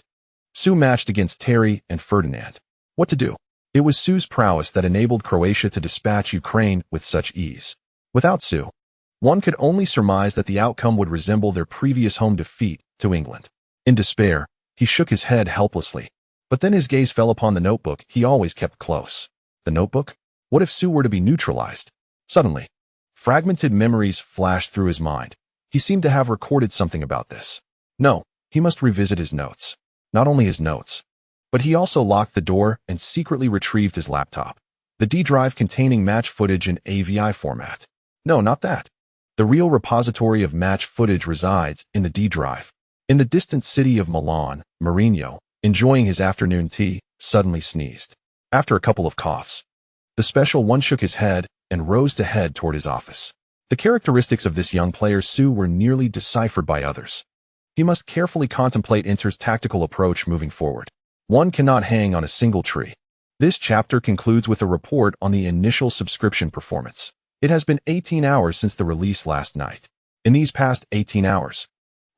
Su matched against Terry and Ferdinand. What to do? It was Su's prowess that enabled Croatia to dispatch Ukraine with such ease. Without Su, One could only surmise that the outcome would resemble their previous home defeat to England. In despair, he shook his head helplessly. But then his gaze fell upon the notebook he always kept close. The notebook? What if Su were to be neutralized? Suddenly, fragmented memories flashed through his mind. He seemed to have recorded something about this. No, he must revisit his notes. Not only his notes, but he also locked the door and secretly retrieved his laptop. The D drive containing match footage in AVI format. No, not that. The real repository of match footage resides in the D drive. In the distant city of Milan, Mourinho, enjoying his afternoon tea, suddenly sneezed. After a couple of coughs, the special one shook his head and rose to head toward his office. The characteristics of this young player Su were nearly deciphered by others. He must carefully contemplate Inter's tactical approach moving forward. One cannot hang on a single tree. This chapter concludes with a report on the initial subscription performance. It has been 18 hours since the release last night. In these past 18 hours,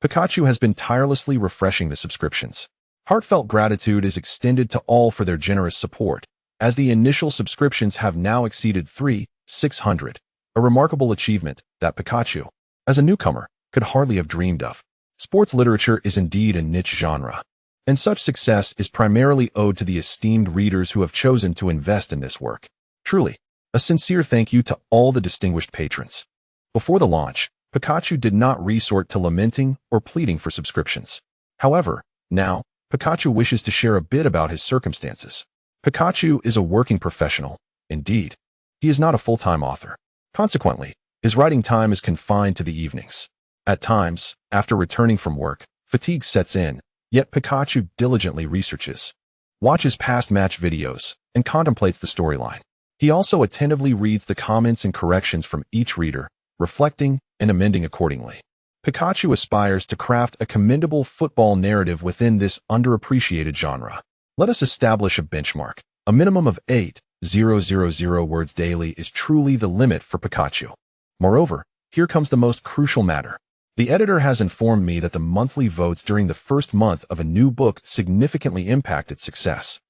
Pikachu has been tirelessly refreshing the subscriptions. Heartfelt gratitude is extended to all for their generous support, as the initial subscriptions have now exceeded 3,600, a remarkable achievement that Pikachu, as a newcomer, could hardly have dreamed of. Sports literature is indeed a niche genre, and such success is primarily owed to the esteemed readers who have chosen to invest in this work. Truly, a sincere thank you to all the distinguished patrons. Before the launch, Pikachu did not resort to lamenting or pleading for subscriptions. However, now, Pikachu wishes to share a bit about his circumstances. Pikachu is a working professional. Indeed, he is not a full-time author. Consequently, his writing time is confined to the evenings. At times, after returning from work, fatigue sets in, yet Pikachu diligently researches, watches past match videos, and contemplates the storyline. He also attentively reads the comments and corrections from each reader, reflecting and amending accordingly. Pikachu aspires to craft a commendable football narrative within this underappreciated genre. Let us establish a benchmark. A minimum of 8,000 words daily is truly the limit for Pikachu. Moreover, here comes the most crucial matter. The editor has informed me that the monthly votes during the first month of a new book significantly impact its success.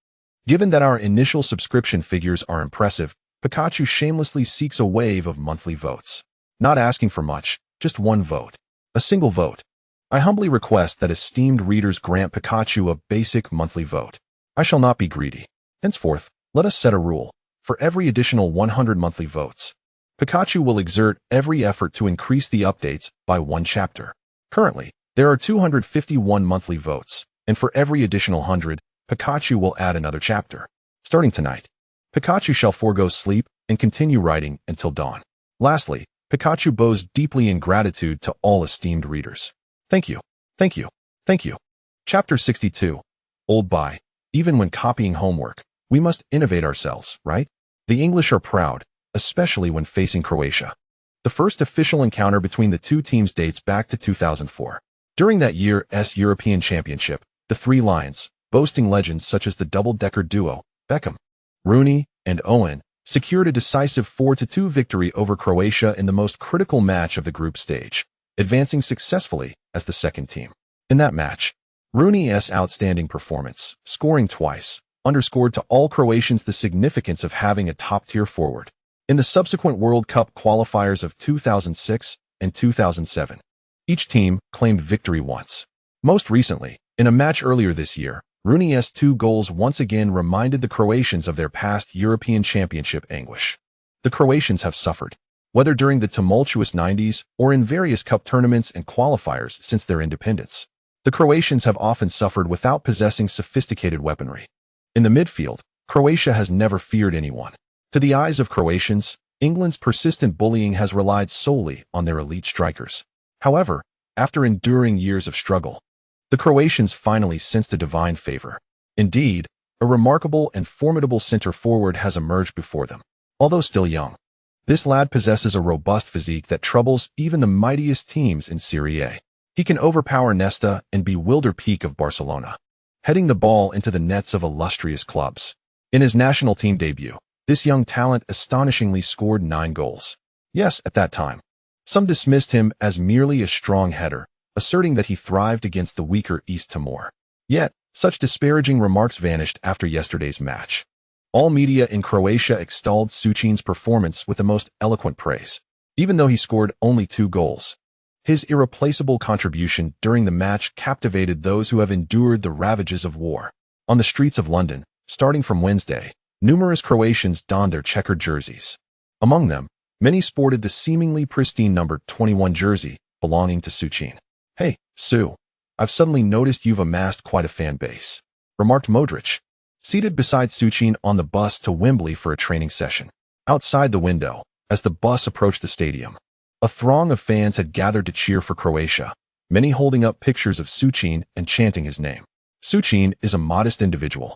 Given that our initial subscription figures are impressive, Pikachu shamelessly seeks a wave of monthly votes. Not asking for much, just one vote. A single vote. I humbly request that esteemed readers grant Pikachu a basic monthly vote. I shall not be greedy. Henceforth, let us set a rule. For every additional 100 monthly votes, Pikachu will exert every effort to increase the updates by one chapter. Currently, there are 251 monthly votes, and for every additional 100, Pikachu will add another chapter. Starting tonight, Pikachu shall forego sleep and continue writing until dawn. Lastly, Pikachu bows deeply in gratitude to all esteemed readers. Thank you, thank you, thank you. Chapter 62. Old Bye. Even when copying homework, we must innovate ourselves, right? The English are proud, especially when facing Croatia. The first official encounter between the two teams dates back to 2004. During that year's European Championship, the Three Lions, boasting legends such as the double-decker duo, Beckham, Rooney, and Owen, secured a decisive 4-2 victory over Croatia in the most critical match of the group stage, advancing successfully as the second team. In that match, Rooney's outstanding performance, scoring twice, underscored to all Croatians the significance of having a top-tier forward. In the subsequent World Cup qualifiers of 2006 and 2007, each team claimed victory once. Most recently, in a match earlier this year, Rooney's 2 goals once again reminded the Croatians of their past European Championship anguish. The Croatians have suffered, whether during the tumultuous 90s or in various cup tournaments and qualifiers since their independence. The Croatians have often suffered without possessing sophisticated weaponry. In the midfield, Croatia has never feared anyone. To the eyes of Croatians, England's persistent bullying has relied solely on their elite strikers. However, after enduring years of struggle, the Croatians finally sensed a divine favor. Indeed, a remarkable and formidable center forward has emerged before them. Although still young, this lad possesses a robust physique that troubles even the mightiest teams in Serie A. He can overpower Nesta and bewilder Peak of Barcelona, heading the ball into the nets of illustrious clubs. In his national team debut, this young talent astonishingly scored 9 goals. Yes, at that time, some dismissed him as merely a strong header, asserting that he thrived against the weaker East Timor. Yet, such disparaging remarks vanished after yesterday's match. All media in Croatia extolled Su Qin's performance with the most eloquent praise. even though he scored only 2 goals. His irreplaceable contribution during the match captivated those who have endured the ravages of war. On the streets of London, starting from Wednesday, numerous Croatians donned their checkered jerseys. Among them, many sported the seemingly pristine number 21 jersey belonging to Su Qin. "Hey, Su, I've suddenly noticed you've amassed quite a fan base," remarked Modric, seated beside Su Qin on the bus to Wembley for a training session. Outside the window, as the bus approached the stadium, a throng of fans had gathered to cheer for Croatia, many holding up pictures of Su Qin and chanting his name. Su Qin is a modest individual.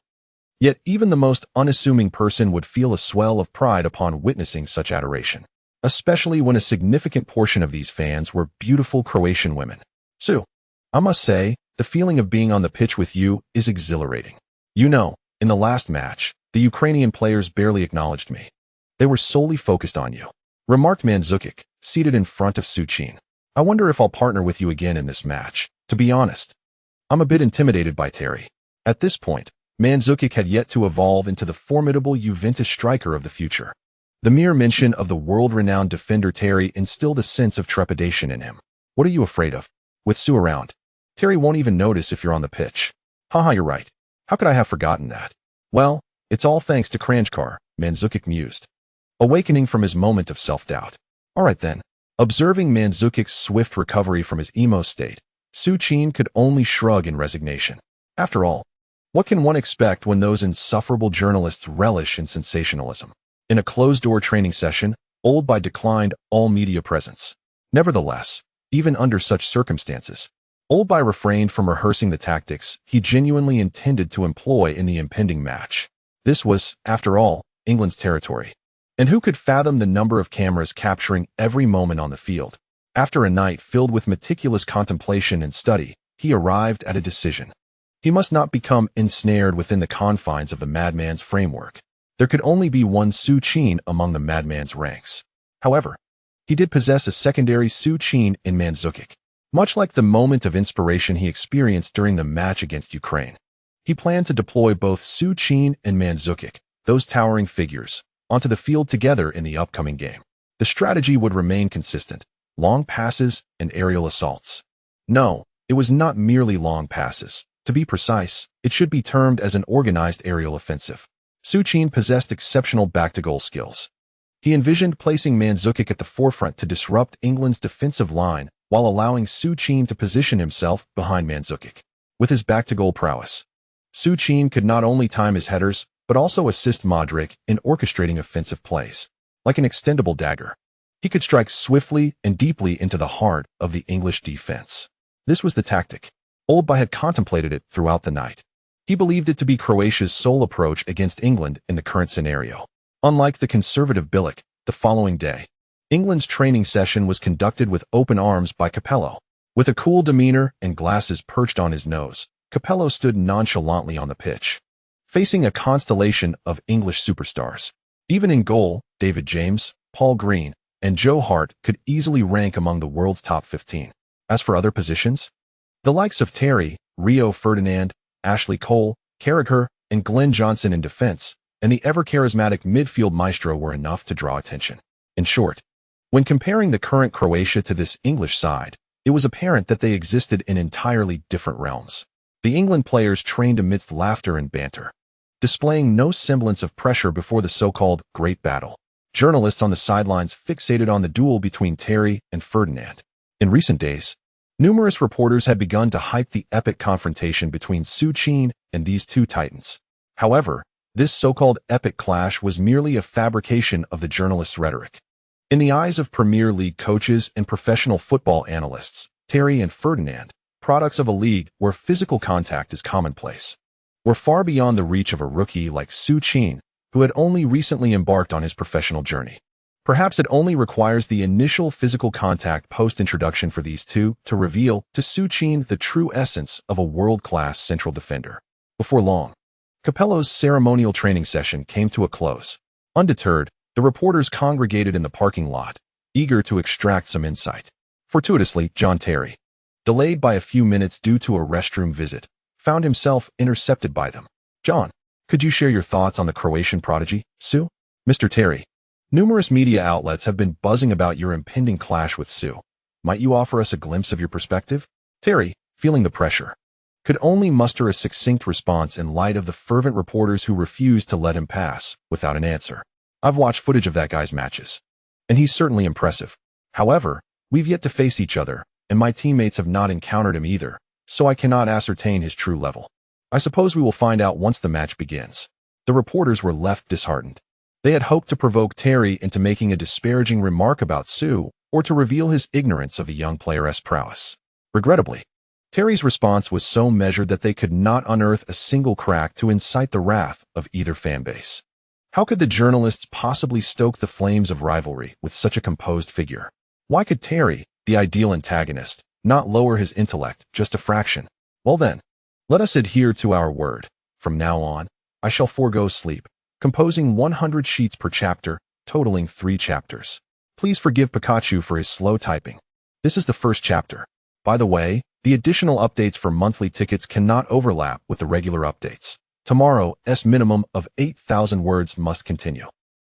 Yet even the most unassuming person would feel a swell of pride upon witnessing such adoration, especially when a significant portion of these fans were beautiful Croatian women. "Su, I must say, the feeling of being on the pitch with you is exhilarating. You know, in the last match, the Ukrainian players barely acknowledged me. They were solely focused on you," remarked Mandzukic, seated in front of Su Qin. "I wonder if I'll partner with you again in this match. To be honest, I'm a bit intimidated by Terry." At this point, Mandzukic had yet to evolve into the formidable Juventus striker of the future. The mere mention of the world-renowned defender Terry instilled a sense of trepidation in him. "What are you afraid of? With Su around, Terry won't even notice if you're on the pitch." "Haha, you're right. How could I have forgotten that?" "Well, it's all thanks to Kranjkar," Mandzukic mused, awakening from his moment of self-doubt. "All right then." Observing Mandzukic's swift recovery from his emo state, Su Qin could only shrug in resignation. After all, what can one expect when those insufferable journalists relish in sensationalism? In a closed-door training session, Oldby declined all media presence. Nevertheless, even under such circumstances, Oldby refrained from rehearsing the tactics he genuinely intended to employ in the impending match. This was, after all, England's territory. And who could fathom the number of cameras capturing every moment on the field? After a night filled with meticulous contemplation and study, he arrived at a decision. He must not become ensnared within the confines of the madman's framework. There could only be one Su Qin among the madman's ranks. However, he did possess a secondary Su Qin in Mandzukic. Much like the moment of inspiration he experienced during the match against Ukraine, he planned to deploy both Su Qin and Mandzukic, those towering figures, onto the field together in the upcoming game. The strategy would remain consistent: long passes and aerial assaults. No, it was not merely long passes. To be precise, it should be termed as an organized aerial offensive. Su Qin possessed exceptional back-to-goal skills. He envisioned placing Mandzukic at the forefront to disrupt England's defensive line while allowing Su Qin to position himself behind Mandzukic. With his back-to-goal prowess, Su Qin could not only time his headers, but also assist Modric in orchestrating offensive plays. Like an extendable dagger, he could strike swiftly and deeply into the heart of the English defense. This was the tactic. Oldby had contemplated it throughout the night. He believed it to be Croatia's sole approach against England in the current scenario. Unlike the conservative Bilic, the following day, England's training session was conducted with open arms by Capello. With a cool demeanor and glasses perched on his nose, Capello stood nonchalantly on the pitch, facing a constellation of English superstars. Even in goal, David James, Paul Green, and Joe Hart could easily rank among the world's top 15. As for other positions, the likes of Terry, Rio Ferdinand, Ashley Cole, Carragher, and Glenn Johnson in defense, and the ever-charismatic midfield maestro were enough to draw attention. In short, when comparing the current Croatia to this English side, it was apparent that they existed in entirely different realms. The England players trained amidst laughter and banter, displaying no semblance of pressure before the so-called Great Battle. Journalists on the sidelines fixated on the duel between Terry and Ferdinand. In recent days, numerous reporters had begun to hype the epic confrontation between Su Qin and these two titans. However, this so-called epic clash was merely a fabrication of the journalists' rhetoric. In the eyes of Premier League coaches and professional football analysts, Terry and Ferdinand, products of a league where physical contact is commonplace, were far beyond the reach of a rookie like Su Qin, who had only recently embarked on his professional journey. Perhaps it only requires the initial physical contact post-introduction for these two to reveal to Su Qin the true essence of a world-class central defender. Before long, Capello's ceremonial training session came to a close. Undeterred, the reporters congregated in the parking lot, eager to extract some insight. Fortuitously, John Terry, delayed by a few minutes due to a restroom visit, found himself intercepted by them. "John, could you share your thoughts on the Croatian prodigy, Su?" "Mr. Terry, Numerous media outlets have been buzzing about your impending clash with Su. Might you offer us a glimpse of your perspective? Terry, feeling the pressure, could only muster a succinct response in light of the fervent reporters who refused to let him pass without an answer. I've watched footage of that guy's matches, and he's certainly impressive. However, we've yet to face each other, and my teammates have not encountered him either, so I cannot ascertain his true level. I suppose we will find out once the match begins. The reporters were left disheartened. They had hoped to provoke Terry into making a disparaging remark about Su, or to reveal his ignorance of the young player's prowess. Regrettably, Terry's response was so measured that they could not unearth a single crack to incite the wrath of either fanbase. How could the journalists possibly stoke the flames of rivalry with such a composed figure? Why could Terry, the ideal antagonist, not lower his intellect just a fraction? Well then, let us adhere to our word. From now on, I shall forego sleep, composing 100 sheets per chapter, totaling 3 chapters. Please forgive Pikachu for his slow typing. This is the first chapter. By the way, the additional updates for monthly tickets cannot overlap with the regular updates. Tomorrow's minimum of 8,000 words must continue.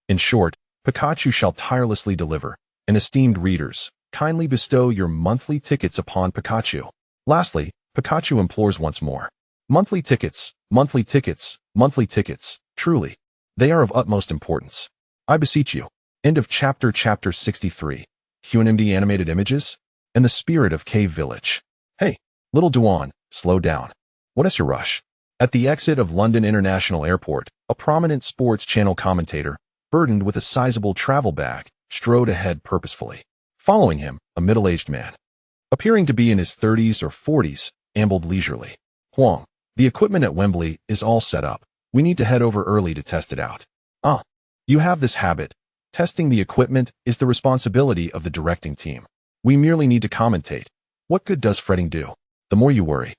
In short, Pikachu shall tirelessly deliver, and esteemed readers, kindly bestow your monthly tickets upon Pikachu. Lastly, Pikachu implores once more. Monthly tickets, monthly tickets, monthly tickets, truly. They are of utmost importance. I beseech you. End of chapter 63. QNMD animated images? And the spirit of Cave Village. Hey, little Duan, slow down. What is your rush? At the exit of London International Airport, a prominent sports channel commentator, burdened with a sizable travel bag, strode ahead purposefully. Following him, a middle-aged man, appearing to be in his 30s or 40s, ambled leisurely. Huang, the equipment at Wembley is all set up. We need to head over early to test it out. Ah, you have this habit. Testing the equipment is the responsibility of the directing team. We merely need to commentate. What good does fretting do? The more you worry,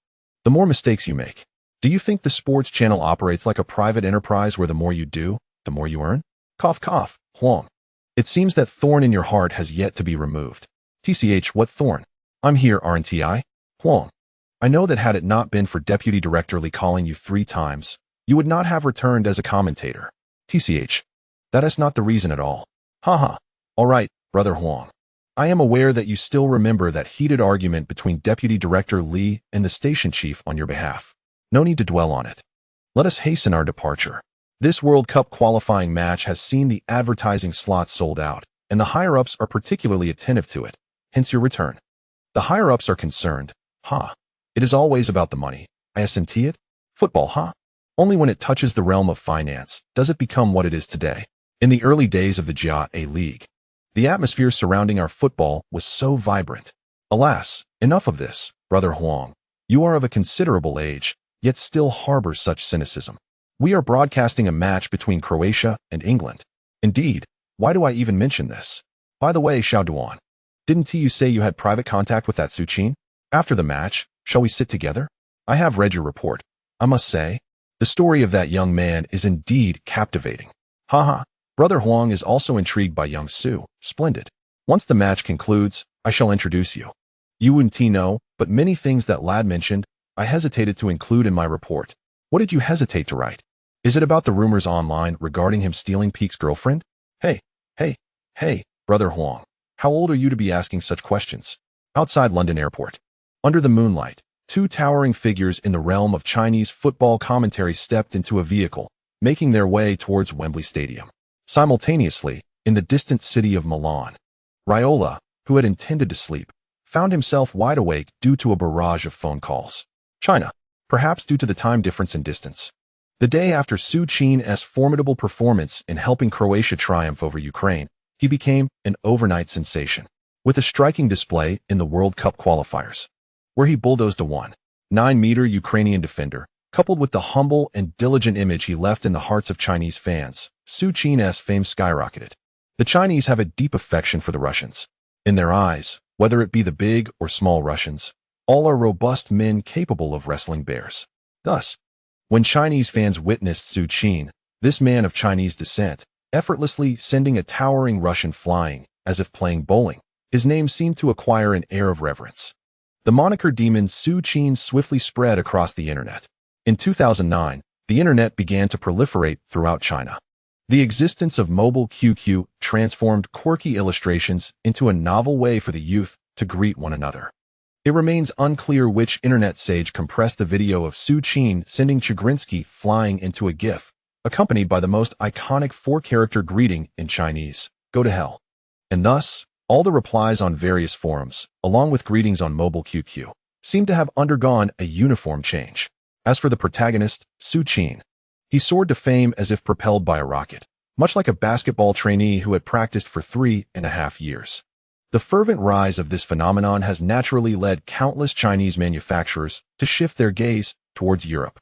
the more mistakes you make. Do you think the sports channel operates like a private enterprise where the more you do, the more you earn? Cough, cough, Huang. It seems that thorn in your heart has yet to be removed. TCH, what thorn? I'm here, aren't I? Huang. I know that had it not been for Deputy Director Li calling you 3 times, you would not have returned as a commentator. TCH. That is not the reason at all. Haha. All right, Brother Huang. I am aware that you still remember that heated argument between Deputy Director Li and the station chief on your behalf. No need to dwell on it. Let us hasten our departure. This World Cup qualifying match has seen the advertising slots sold out, and the higher-ups are particularly attentive to it, hence your return. The higher-ups are concerned. It is always about the money. I assent it? Football, Only when it touches the realm of finance does it become what it is today. In the early days of the Jia A League, the atmosphere surrounding our football was so vibrant. Alas, enough of this, Brother Huang. You are of a considerable age, yet still harbor such cynicism. We are broadcasting a match between Croatia and England. Indeed, why do I even mention this? By the way, Xiao Duan, didn't you say you had private contact with that Su Qin? After the match, shall we sit together? I have read your report. I must say, the story of that young man is indeed captivating. Brother Huang is also intrigued by young Su. Splendid. Once the match concludes, I shall introduce you. You wouldn't know, but many things that lad mentioned, I hesitated to include in my report. What did you hesitate to write? Is it about the rumors online regarding him stealing Peek's girlfriend? Hey, Brother Huang. How old are you to be asking such questions? Outside London Airport, under the moonlight, 2 towering figures in the realm of Chinese football commentary stepped into a vehicle, making their way towards Wembley Stadium. Simultaneously, in the distant city of Milan, Raiola, who had intended to sleep, found himself wide awake due to a barrage of phone calls. China, perhaps due to the time difference and distance. The day after Su Qin's formidable performance in helping Croatia triumph over Ukraine, he became an overnight sensation, with a striking display in the World Cup qualifiers, where he bulldozed a 1.9-meter Ukrainian defender. Coupled with the humble and diligent image he left in the hearts of Chinese fans, Su Qin's fame skyrocketed. The Chinese have a deep affection for the Russians. In their eyes, whether it be the big or small Russians, all are robust men capable of wrestling bears. Thus, when Chinese fans witnessed Su Qin, this man of Chinese descent, effortlessly sending a towering Russian flying, as if playing bowling, his name seemed to acquire an air of reverence. The moniker demon Su Qin swiftly spread across the internet. In 2009, the internet began to proliferate throughout China. The existence of mobile QQ transformed quirky illustrations into a novel way for the youth to greet one another. It remains unclear which internet sage compressed the video of Su Qin sending Chagrinsky flying into a GIF, accompanied by the most iconic four-character greeting in Chinese, "Go to hell." And thus, all the replies on various forums, along with greetings on mobile QQ, seem to have undergone a uniform change. As for the protagonist, Su Qin, he soared to fame as if propelled by a rocket, much like a basketball trainee who had practiced for 3.5 years. The fervent rise of this phenomenon has naturally led countless Chinese manufacturers to shift their gaze towards Europe.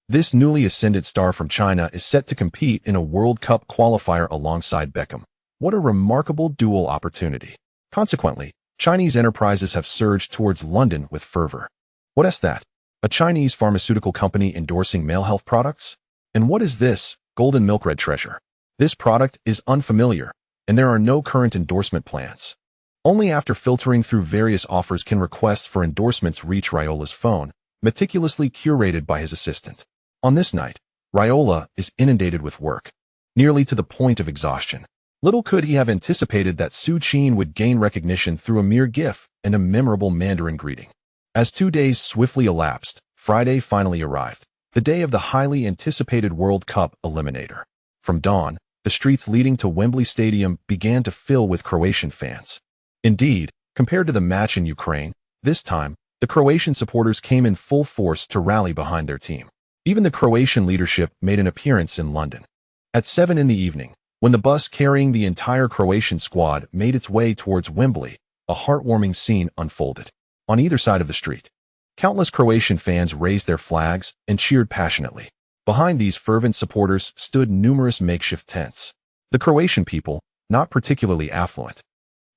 This newly ascended star from China is set to compete in a World Cup qualifier alongside Beckham. What a remarkable dual opportunity. Consequently, Chinese enterprises have surged towards London with fervor. What is that? A Chinese pharmaceutical company endorsing male health products? And what is this golden milk red treasure? This product is unfamiliar, and there are no current endorsement plans. Only after filtering through various offers can requests for endorsements reach Raiola's phone, meticulously curated by his assistant. On this night, Raiola is inundated with work, nearly to the point of exhaustion. Little could he have anticipated that Su Qin would gain recognition through a mere GIF and a memorable Mandarin greeting. As 2 days swiftly elapsed, Friday finally arrived, the day of the highly anticipated World Cup eliminator. From dawn, the streets leading to Wembley Stadium began to fill with Croatian fans. Indeed, compared to the match in Ukraine, this time, the Croatian supporters came in full force to rally behind their team. Even the Croatian leadership made an appearance in London. At 7 in the evening, when the bus carrying the entire Croatian squad made its way towards Wembley, a heartwarming scene unfolded. On either side of the street, countless Croatian fans raised their flags and cheered passionately. Behind these fervent supporters stood numerous makeshift tents. The Croatian people, not particularly affluent,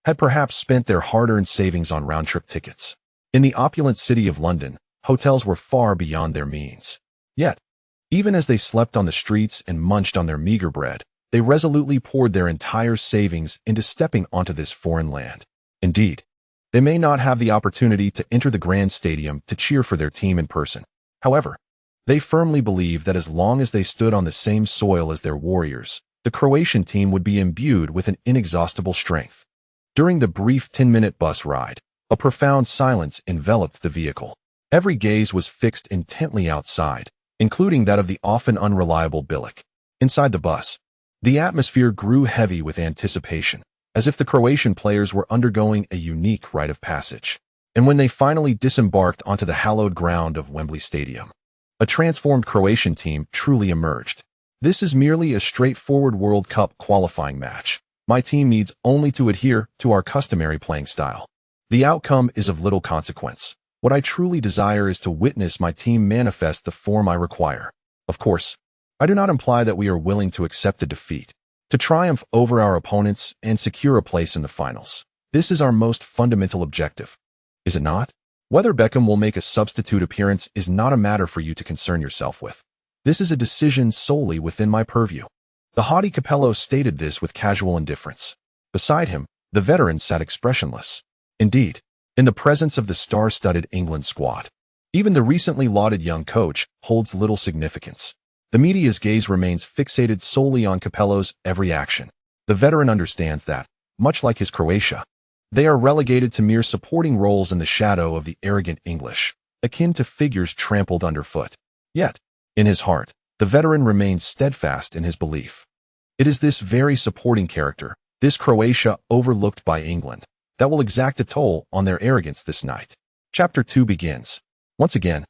had perhaps spent their hard-earned savings on round-trip tickets. In the opulent city of London, hotels were far beyond their means. Yet, even as they slept on the streets and munched on their meager bread, they resolutely poured their entire savings into stepping onto this foreign land. Indeed, they may not have the opportunity to enter the grand stadium to cheer for their team in person. However, they firmly believe that as long as they stood on the same soil as their warriors, the Croatian team would be imbued with an inexhaustible strength. During the brief 10-minute bus ride, a profound silence enveloped the vehicle. Every gaze was fixed intently outside, including that of the often unreliable Bilic. Inside the bus, the atmosphere grew heavy with anticipation, as if the Croatian players were undergoing a unique rite of passage. And when they finally disembarked onto the hallowed ground of Wembley Stadium, a transformed Croatian team truly emerged. This is merely a straightforward World Cup qualifying match. My team needs only to adhere to our customary playing style. The outcome is of little consequence. What I truly desire is to witness my team manifest the form I require. Of course, I do not imply that we are willing to accept a defeat, to triumph over our opponents and secure a place in the finals. This is our most fundamental objective, is it not? Whether Beckham will make a substitute appearance is not a matter for you to concern yourself with. This is a decision solely within my purview. The haughty Capello stated this with casual indifference. Beside him, the veteran sat expressionless. Indeed, in the presence of the star-studded England squad, even the recently lauded young coach holds little significance. The media's gaze remains fixated solely on Capello's every action. The veteran understands that, much like his Croatia, they are relegated to mere supporting roles in the shadow of the arrogant English, akin to figures trampled underfoot. Yet, in his heart, the veteran remains steadfast in his belief. It is this very supporting character, this Croatia overlooked by England, that will exact a toll on their arrogance this night. Chapter 2 begins. Once again,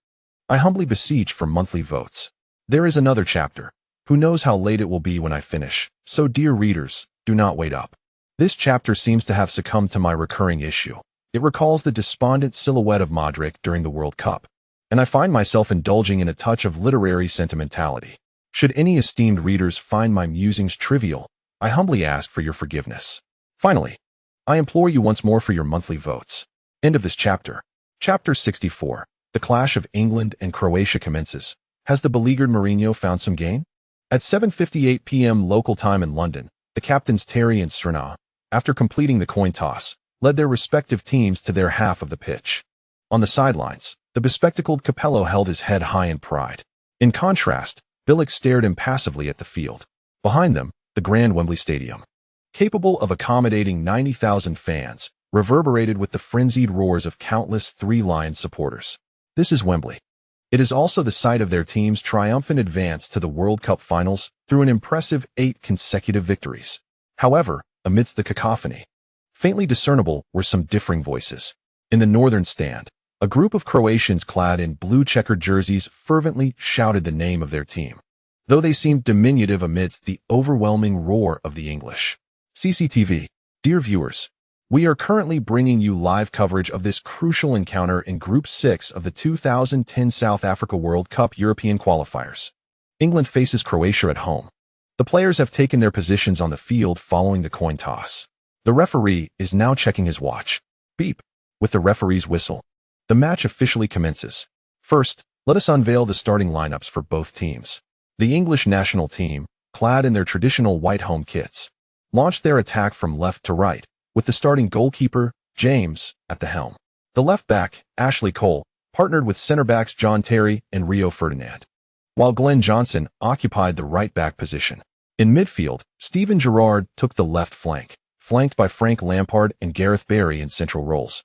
I humbly beseech for monthly votes. There is another chapter. Who knows how late it will be when I finish, so dear readers, do not wait up. This chapter seems to have succumbed to my recurring issue. It recalls the despondent silhouette of Modric during the World Cup, and I find myself indulging in a touch of literary sentimentality. Should any esteemed readers find my musings trivial, I humbly ask for your forgiveness. Finally, I implore you once more for your monthly votes. End of this chapter. Chapter 64. The clash of England and Croatia commences. Has the beleaguered Mourinho found some gain? At 7:58 p.m. local time in London, the captains Terry and Serna, after completing the coin toss, led their respective teams to their half of the pitch. On the sidelines, the bespectacled Capello held his head high in pride. In contrast, Bilic stared impassively at the field. Behind them, the grand Wembley Stadium, capable of accommodating 90,000 fans, reverberated with the frenzied roars of countless Three Lions supporters. This is Wembley. It is also the site of their team's triumphant advance to the World Cup finals through an impressive 8 consecutive victories. However, amidst the cacophony, faintly discernible were some differing voices. In the northern stand, a group of Croatians clad in blue checkered jerseys fervently shouted the name of their team, though they seemed diminutive amidst the overwhelming roar of the English. CCTV. Dear viewers, we are currently bringing you live coverage of this crucial encounter in Group 6 of the 2010 South Africa World Cup European qualifiers. England faces Croatia at home. The players have taken their positions on the field following the coin toss. The referee is now checking his watch. Beep. With the referee's whistle, the match officially commences. First, let us unveil the starting lineups for both teams. The English national team, clad in their traditional white home kits, launched their attack from left to right, with the starting goalkeeper, James, at the helm. The left back, Ashley Cole, partnered with centre-backs John Terry and Rio Ferdinand, while Glenn Johnson occupied the right back position. In midfield, Steven Gerrard took the left flank, flanked by Frank Lampard and Gareth Barry in central roles,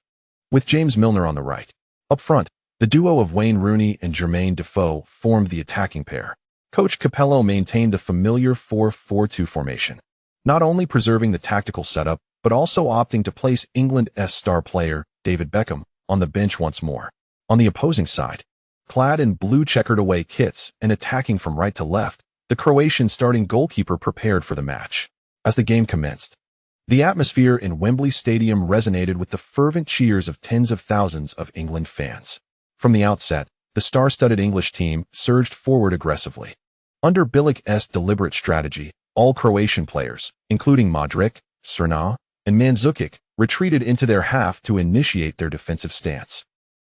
with James Milner on the right. Up front, the duo of Wayne Rooney and Jermaine Defoe formed the attacking pair. Coach Capello maintained the familiar 4-4-2 formation, not only preserving the tactical setup, but also opting to place England's star player, David Beckham, on the bench once more. On the opposing side, clad in blue checkered away kits and attacking from right to left, the Croatian starting goalkeeper prepared for the match. As the game commenced, the atmosphere in Wembley Stadium resonated with the fervent cheers of tens of thousands of England fans. From the outset, the star-studded English team surged forward aggressively. Under Bilic's deliberate strategy, all Croatian players, including Modric, Cerna, and Mandzukic, retreated into their half to initiate their defensive stance.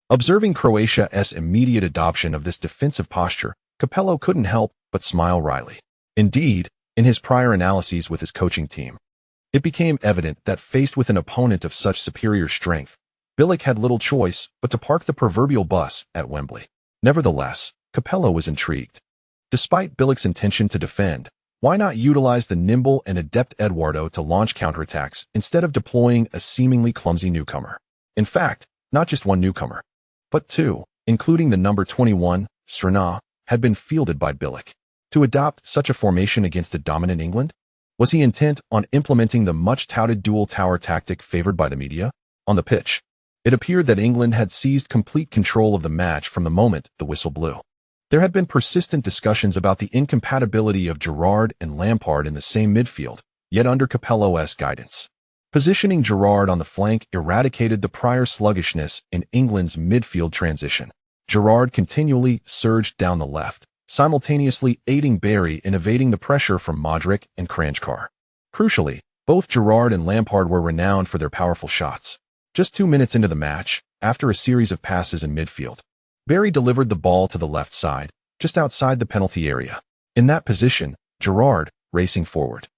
Observing Croatia's immediate adoption of this defensive posture, Capello couldn't help but smile wryly. Indeed, in his prior analyses with his coaching team, it became evident that faced with an opponent of such superior strength, Bilic had little choice but to park the proverbial bus at Wembley. Nevertheless, Capello was intrigued. Despite Bilic's intention to defend, why not utilize the nimble and adept Eduardo to launch counterattacks instead of deploying a seemingly clumsy newcomer? In fact, not just one newcomer, but two, including the number 21, Cerna, had been fielded by Bilic. To adopt such a formation against a dominant England? Was he intent on implementing the much-touted dual tower tactic favored by the media? On the pitch, it appeared that England had seized complete control of the match from the moment the whistle blew. There had been persistent discussions about the incompatibility of Gerrard and Lampard in the same midfield, yet under Capello's guidance, positioning Gerrard on the flank eradicated the prior sluggishness in England's midfield transition. Gerrard continually surged down the left, simultaneously aiding Barry in evading the pressure from Modric and Kranjčar. Crucially, both Gerrard and Lampard were renowned for their powerful shots. Just 2 minutes into the match, after a series of passes in midfield, Barry delivered the ball to the left side, just outside the penalty area. In that position, Gerrard, racing forward,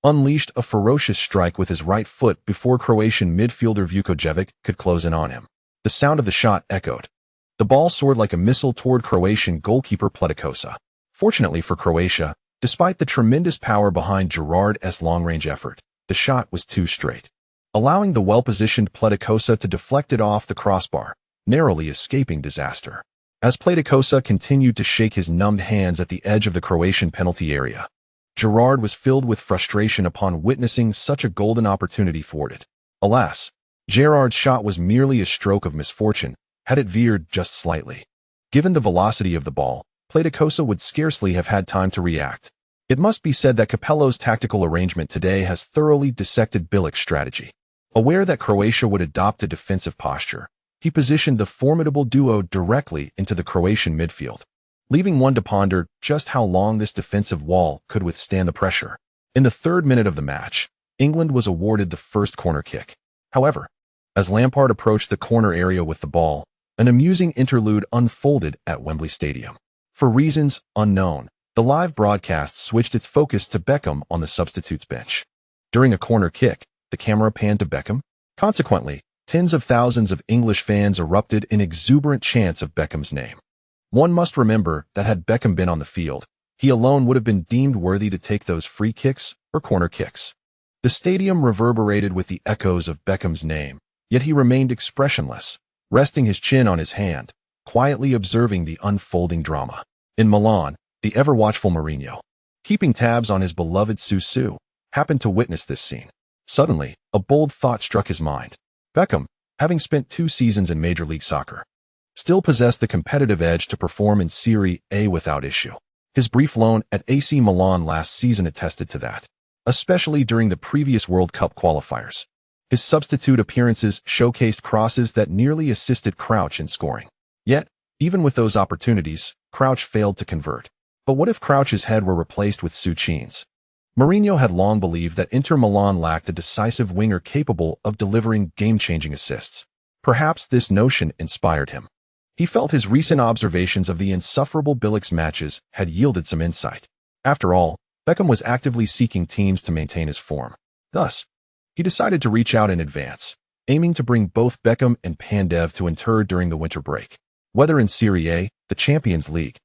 unleashed a ferocious strike with his right foot before Croatian midfielder Vukojevic could close in on him. The sound of the shot echoed. The ball soared like a missile toward Croatian goalkeeper Pletikosa. Fortunately for Croatia, despite the tremendous power behind Gerrard's long-range effort, the shot was too straight, allowing the well-positioned Pletikosa to deflect it off the crossbar, narrowly escaping disaster. As Pletikosa continued to shake his numbed hands at the edge of the Croatian penalty area, Gerrard was filled with frustration upon witnessing such a golden opportunity thwarted. Alas, Gerrard's shot was merely a stroke of misfortune, had it veered just slightly. Given the velocity of the ball, Pletikosa would scarcely have had time to react. It must be said that Capello's tactical arrangement today has thoroughly dissected Bilic's strategy. Aware that Croatia would adopt a defensive posture, he positioned the formidable duo directly into the Croatian midfield, leaving one to ponder just how long this defensive wall could withstand the pressure. In the 3rd minute of the match, England was awarded the first corner kick. However, as Lampard approached the corner area with the ball, an amusing interlude unfolded at Wembley Stadium. For reasons unknown, the live broadcast switched its focus to Beckham on the substitutes bench. During a corner kick, the camera panned to Beckham. Consequently, tens of thousands of English fans erupted in exuberant chants of Beckham's name. One must remember that had Beckham been on the field, He alone would have been deemed worthy to take those free kicks or corner kicks. The stadium reverberated with the echoes of Beckham's name, yet he remained expressionless, resting his chin on his hand, quietly observing the unfolding drama. In Milan, the ever-watchful Mourinho, keeping tabs on his beloved Su, happened to witness this scene. Suddenly, a bold thought struck his mind. Beckham, having spent 2 seasons in Major League Soccer, still possessed the competitive edge to perform in Serie A without issue. His brief loan at AC Milan last season attested to that, especially during the previous World Cup qualifiers. His substitute appearances showcased crosses that nearly assisted Crouch in scoring. Yet, even with those opportunities, Crouch failed to convert. But what if Crouch's head were replaced with Su Qin's? Mourinho had long believed that Inter Milan lacked a decisive winger capable of delivering game-changing assists. Perhaps this notion inspired him. He felt his recent observations of the insufferable Billick's matches had yielded some insight. After all, Beckham was actively seeking teams to maintain his form. Thus, he decided to reach out in advance, aiming to bring both Beckham and Pandev to Inter during the winter break. Whether in Serie A, the Champions League,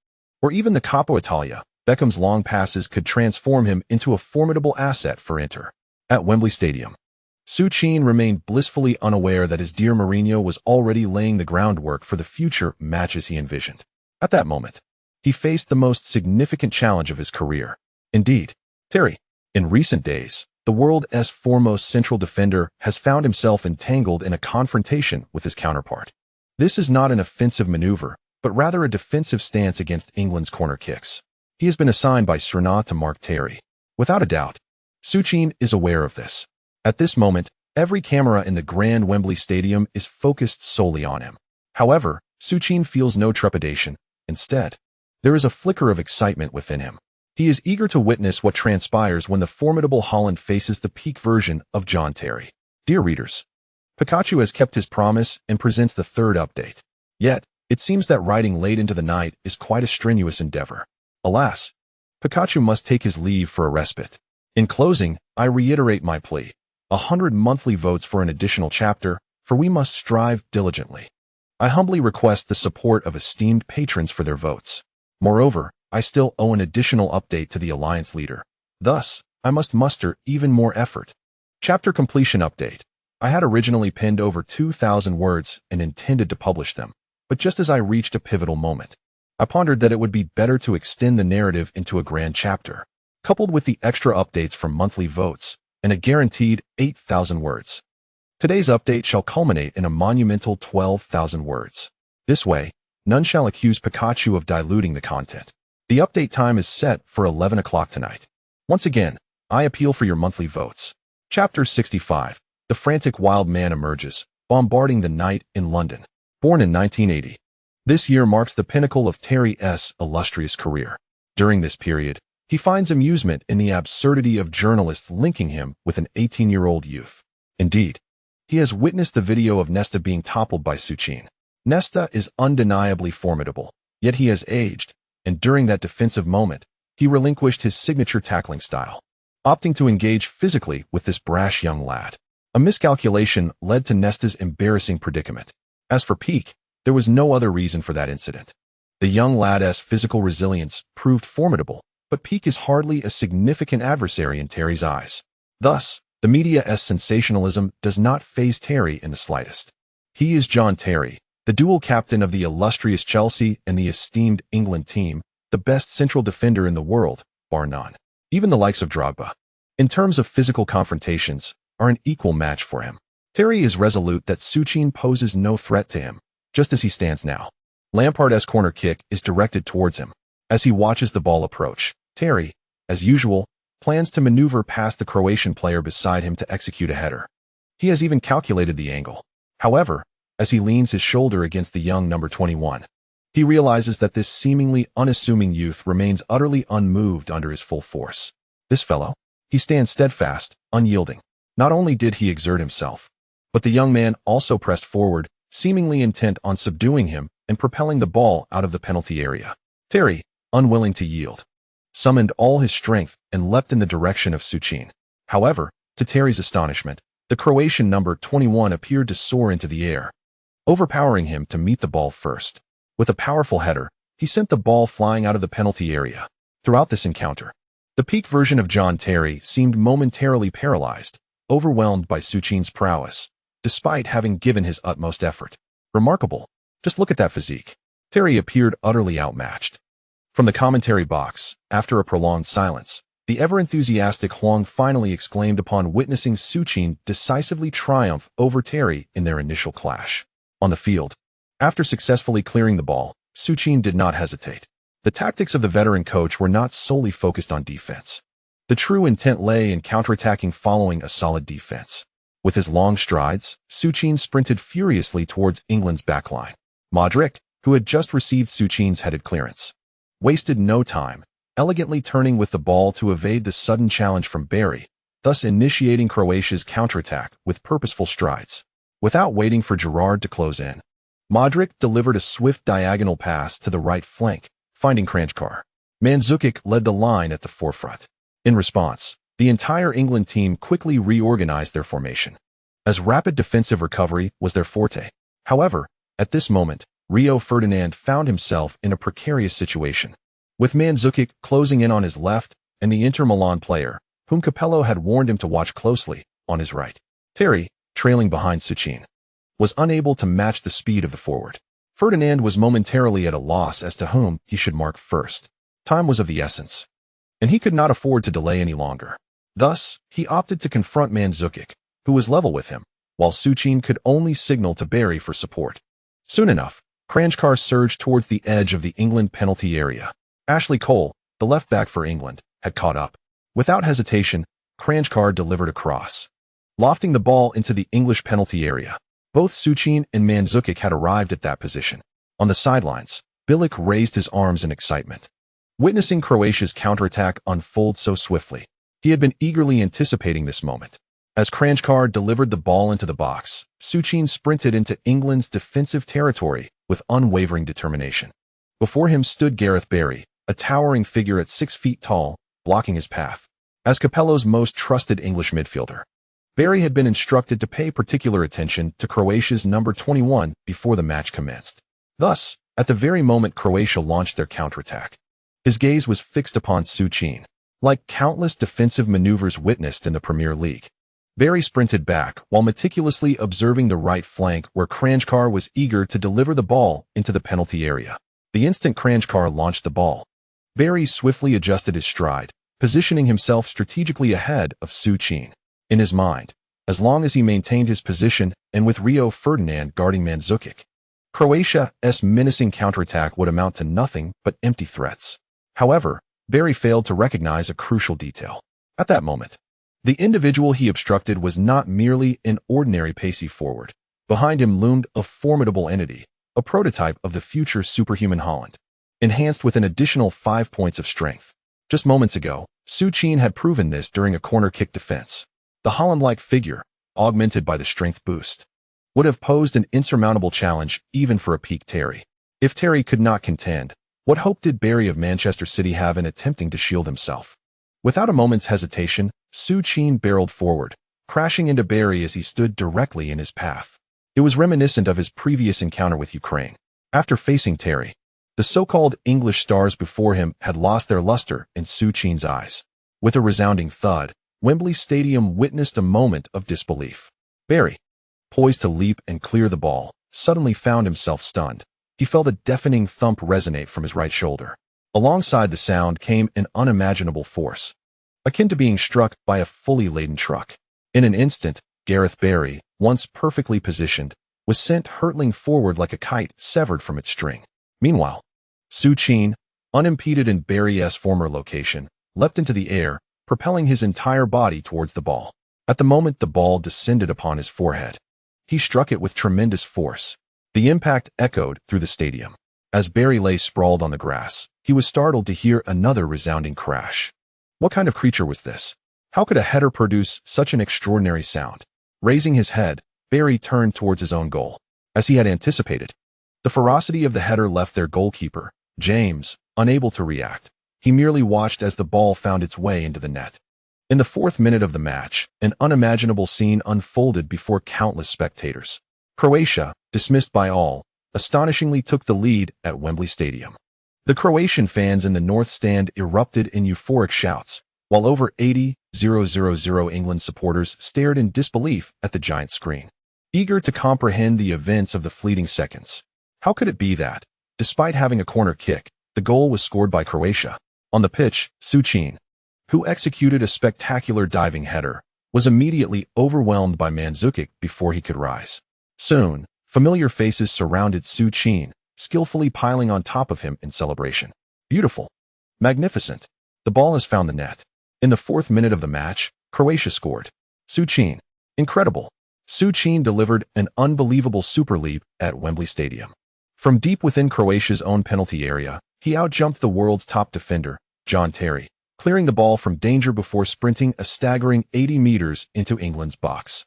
or even the Coppa Italia, Beckham's long passes could transform him into a formidable asset for Inter. At Wembley Stadium, Su Qin remained blissfully unaware that his dear Mourinho was already laying the groundwork for the future matches he envisioned. At that moment, he faced the most significant challenge of his career. Indeed, Terry, in recent days, the world's foremost central defender has found himself entangled in a confrontation with his counterpart. This is not an offensive maneuver, but rather a defensive stance against England's corner kicks. He has been assigned by Serna to mark Terry. Without a doubt, Su Qin is aware of this. At this moment, every camera in the Grand Wembley Stadium is focused solely on him. However, Su Qin feels no trepidation. Instead, there is a flicker of excitement within him. He is eager to witness what transpires when the formidable Holland faces the peak version of John Terry. Dear readers, Pikachu has kept his promise and presents the 3rd update. Yet, it seems that writing late into the night is quite a strenuous endeavor. Alas, Pikachu must take his leave for a respite. In closing, I reiterate my plea. 100 monthly votes for an additional chapter, for we must strive diligently. I humbly request the support of esteemed patrons for their votes. Moreover, I still owe an additional update to the Alliance leader. Thus, I must muster even more effort. Chapter completion update. I had originally penned over 2,000 words and intended to publish them, but just as I reached a pivotal moment, I pondered that it would be better to extend the narrative into a grand chapter, coupled with the extra updates from monthly votes and a guaranteed 8,000 words. Today's update shall culminate in a monumental 12,000 words. This way, none shall accuse Pikachu of diluting the content. The update time is set for 11 o'clock tonight. Once again, I appeal for your monthly votes. Chapter 65. The frantic wild man emerges, bombarding the night in London. Born in 1980. This year marks the pinnacle of Terry's illustrious career. During this period, he finds amusement in the absurdity of journalists linking him with an 18-year-old youth. Indeed, he has witnessed the video of Nesta being toppled by Su Qin. Nesta is undeniably formidable, yet he has aged, and during that defensive moment, he relinquished his signature tackling style, opting to engage physically with this brash young lad. A miscalculation led to Nesta's embarrassing predicament. As for Peak, there was no other reason for that incident. The young lad's physical resilience proved formidable, but Peak is hardly a significant adversary in Terry's eyes. Thus, the media's sensationalism does not faze Terry in the slightest. He is John Terry, the dual captain of the illustrious Chelsea and the esteemed England team, the best central defender in the world, bar none. Even the likes of Drogba, in terms of physical confrontations, are an equal match for him. Terry is resolute that Su Qin poses no threat to him, just as he stands now. Lampard's corner kick is directed towards him. As he watches the ball approach, Terry, as usual, plans to maneuver past the Croatian player beside him to execute a header. He has even calculated the angle. However, as he leans his shoulder against the young number 21, he realizes that this seemingly unassuming youth remains utterly unmoved under his full force. This fellow, he stands steadfast, unyielding. Not only did he exert himself, but the young man also pressed forward, seemingly intent on subduing him and propelling the ball out of the penalty area. Terry, unwilling to yield, summoned all his strength and leapt in the direction of Su Qin. However, to Terry's astonishment, the Croatian number 21 appeared to soar into the air, overpowering him to meet the ball first. With a powerful header, he sent the ball flying out of the penalty area. Throughout this encounter, the peak version of John Terry seemed momentarily paralyzed, overwhelmed by Su Qin's prowess, despite having given his utmost effort. Remarkable. Just look at that physique. Terry appeared utterly outmatched. From the commentary box, after a prolonged silence, the ever-enthusiastic Huang finally exclaimed upon witnessing Su Qin decisively triumph over Terry in their initial clash. On the field, after successfully clearing the ball, Su Qin did not hesitate. The tactics of the veteran coach were not solely focused on defense. The true intent lay in counterattacking following a solid defense. With his long strides, Su Qin sprinted furiously towards England's backline. Modric, who had just received Su Qin's headed clearance, wasted no time, elegantly turning with the ball to evade the sudden challenge from Barry, thus initiating Croatia's counterattack with purposeful strides. Without waiting for Gerrard to close in, Modric delivered a swift diagonal pass to the right flank, finding Kranjčar. Mandzukic led the line at the forefront. In response, the entire England team quickly reorganized their formation, as rapid defensive recovery was their forte. However, at this moment, Rio Ferdinand found himself in a precarious situation, with Mandzukic closing in on his left and the Inter Milan player, whom Capello had warned him to watch closely, on his right. Terry, trailing behind Su Qin, was unable to match the speed of the forward. Ferdinand was momentarily at a loss as to whom he should mark first. Time was of the essence, and he could not afford to delay any longer. Thus, he opted to confront Mandzukic, who was level with him, while Su Qin could only signal to Barry for support. Soon enough, Kranjčar surged towards the edge of the England penalty area. Ashley Cole, the left back for England, had caught up. Without hesitation, Kranjčar delivered a cross, lofting the ball into the English penalty area. Both Su Qin and Mandzukic had arrived at that position. On the sidelines, Bilic raised his arms in excitement, witnessing Croatia's counterattack unfold so swiftly. He had been eagerly anticipating this moment. As Kranjčar delivered the ball into the box, Su Qin sprinted into England's defensive territory with unwavering determination. Before him stood Gareth Barry, a towering figure at 6 feet tall, blocking his path. As Capello's most trusted English midfielder, Barry had been instructed to pay particular attention to Croatia's number 21 before the match commenced. Thus, at the very moment Croatia launched their counterattack, his gaze was fixed upon Su Qin. Like countless defensive maneuvers witnessed in the Premier League, Barry sprinted back while meticulously observing the right flank where Kranjčar was eager to deliver the ball into the penalty area. The instant Kranjčar launched the ball, Barry swiftly adjusted his stride, positioning himself strategically ahead of Su Qin. In his mind, as long as he maintained his position and with Rio Ferdinand guarding Mandzukic, Croatia's menacing counterattack would amount to nothing but empty threats. However, Barry failed to recognize a crucial detail. At that moment, the individual he obstructed was not merely an ordinary pacey forward. Behind him loomed a formidable entity, a prototype of the future superhuman Holland, enhanced with an additional 5 points of strength. Just moments ago, Su Qin had proven this during a corner kick defense. The Holland-like figure, augmented by the strength boost, would have posed an insurmountable challenge even for a peak Terry. If Terry could not contend, what hope did Barry of Manchester City have in attempting to shield himself? Without a moment's hesitation, Su Qin barreled forward, crashing into Barry as he stood directly in his path. It was reminiscent of his previous encounter with Ukraine. After facing Terry, the so-called English stars before him had lost their luster in Su Qin's eyes. With a resounding thud, Wembley Stadium witnessed a moment of disbelief. Barry, poised to leap and clear the ball, suddenly found himself stunned. He felt a deafening thump resonate from his right shoulder. Alongside the sound came an unimaginable force, akin to being struck by a fully laden truck. In an instant, Gareth Barry, once perfectly positioned, was sent hurtling forward like a kite severed from its string. Meanwhile, Su Qin, unimpeded in Barry's former location, leapt into the air, propelling his entire body towards the ball. At the moment the ball descended upon his forehead, he struck it with tremendous force. The impact echoed through the stadium. As Barry lay sprawled on the grass, he was startled to hear another resounding crash. What kind of creature was this? How could a header produce such an extraordinary sound? Raising his head, Barry turned towards his own goal. As he had anticipated, the ferocity of the header left their goalkeeper, James, unable to react. He merely watched as the ball found its way into the net. In the 4th minute of the match, an unimaginable scene unfolded before countless spectators. Croatia, dismissed by all, astonishingly took the lead at Wembley Stadium. The Croatian fans in the North Stand erupted in euphoric shouts, while over 80,000 England supporters stared in disbelief at the giant screen, eager to comprehend the events of the fleeting seconds. How could it be that, despite having a corner kick, the goal was scored by Croatia? On the pitch, Su Qin, who executed a spectacular diving header, was immediately overwhelmed by Mandzukic before he could rise. Soon, familiar faces surrounded Su Qin, skillfully piling on top of him in celebration. Beautiful. Magnificent. The ball has found the net. In the 4th minute of the match, Croatia scored. Su Qin. Incredible. Su Qin delivered an unbelievable super leap at Wembley Stadium. From deep within Croatia's own penalty area, he outjumped the world's top defender, John Terry, clearing the ball from danger before sprinting a staggering 80 meters into England's box.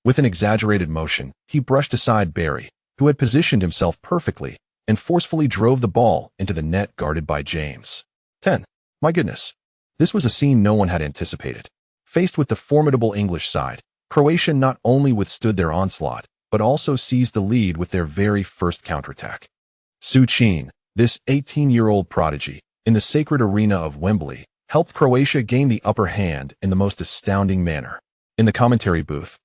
With an exaggerated motion, he brushed aside Barry, who had positioned himself perfectly, and forcefully drove the ball into the net guarded by James. 10. My goodness. This was a scene no one had anticipated. Faced with the formidable English side, Croatia not only withstood their onslaught, but also seized the lead with their very first counterattack. Su Qin, this 18-year-old prodigy, in the sacred arena of Wembley, helped Croatia gain the upper hand in the most astounding manner. In the commentary booth,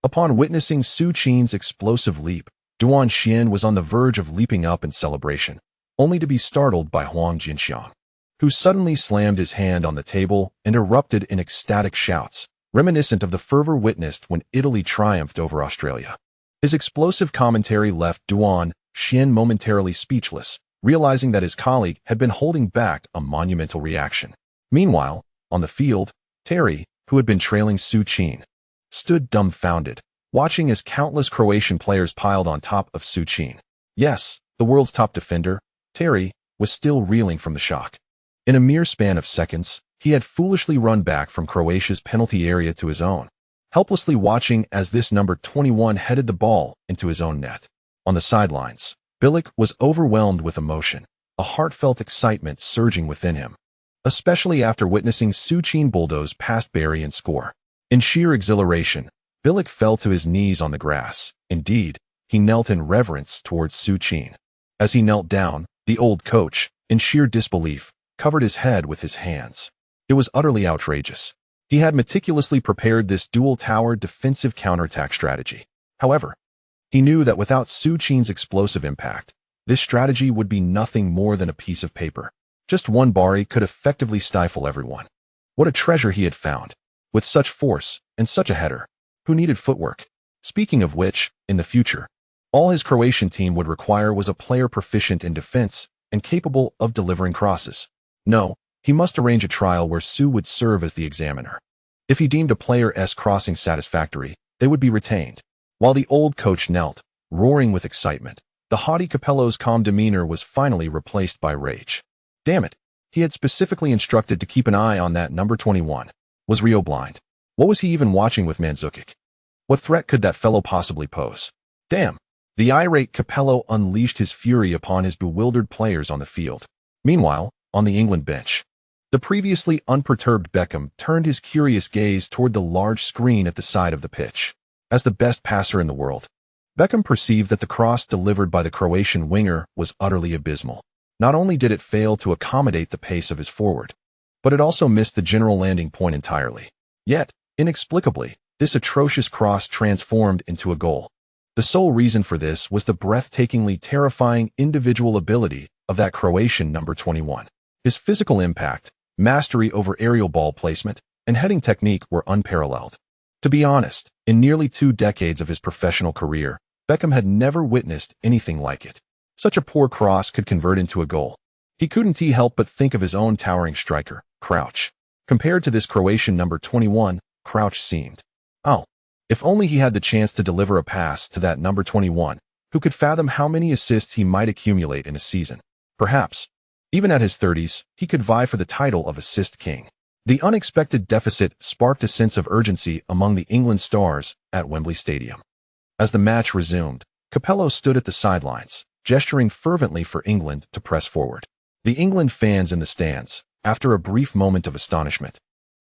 upon witnessing Su Qin's explosive leap, Duan Xian was on the verge of leaping up in celebration, only to be startled by Huang Jinxiang, who suddenly slammed his hand on the table and erupted in ecstatic shouts, reminiscent of the fervor witnessed when Italy triumphed over Australia. His explosive commentary left Duan Xian momentarily speechless, realizing that his colleague had been holding back a monumental reaction. Meanwhile, on the field, Terry, who had been trailing Su Qin, stood dumbfounded, watching as countless Croatian players piled on top of Su Qin. Yes, the world's top defender, Terry, was still reeling from the shock. In a mere span of seconds, he had foolishly run back from Croatia's penalty area to his own, helplessly watching as this number 21 headed the ball into his own net. On the sidelines, Bilic was overwhelmed with emotion, a heartfelt excitement surging within him, especially after witnessing Su Qin bulldoze past Barry and score. In sheer exhilaration, Bilic fell to his knees on the grass. Indeed, he knelt in reverence towards Su Qin. As he knelt down, the old coach, in sheer disbelief, covered his head with his hands. It was utterly outrageous. He had meticulously prepared this dual-tower defensive counterattack strategy. However, he knew that without Su Qin's explosive impact, this strategy would be nothing more than a piece of paper. Just one Barry could effectively stifle everyone. What a treasure he had found. With such force and such a header, who needed footwork? Speaking of which, in the future, all his Croatian team would require was a player proficient in defense and capable of delivering crosses. No, he must arrange a trial where Su would serve as the examiner. If he deemed a player's crossing satisfactory, they would be retained. While the old coach knelt, roaring with excitement, the haughty Capello's calm demeanor was finally replaced by rage. Damn it, he had specifically instructed to keep an eye on that number 21. Was Rio blind? What was he even watching with Mandzukic? What threat could that fellow possibly pose? Damn! The irate Capello unleashed his fury upon his bewildered players on the field. Meanwhile, on the England bench, the previously unperturbed Beckham turned his curious gaze toward the large screen at the side of the pitch. As the best passer in the world, Beckham perceived that the cross delivered by the Croatian winger was utterly abysmal. Not only did it fail to accommodate the pace of his forward, but it also missed the general landing point entirely. Yet, inexplicably, this atrocious cross transformed into a goal. The sole reason for this was the breathtakingly terrifying individual ability of that Croatian number 21. His physical impact, mastery over aerial ball placement, and heading technique were unparalleled. To be honest, in nearly 2 decades of his professional career, Beckham had never witnessed anything like it. Such a poor cross could convert into a goal. He couldn't help but think of his own towering striker, Crouch. Compared to this Croatian number 21, Crouch seemed. Oh, if only he had the chance to deliver a pass to that number 21, who could fathom how many assists he might accumulate in a season. Perhaps, even at his 30s, he could vie for the title of assist king. The unexpected deficit sparked a sense of urgency among the England stars at Wembley Stadium. As the match resumed, Capello stood at the sidelines, gesturing fervently for England to press forward. The England fans in the stands, after a brief moment of astonishment,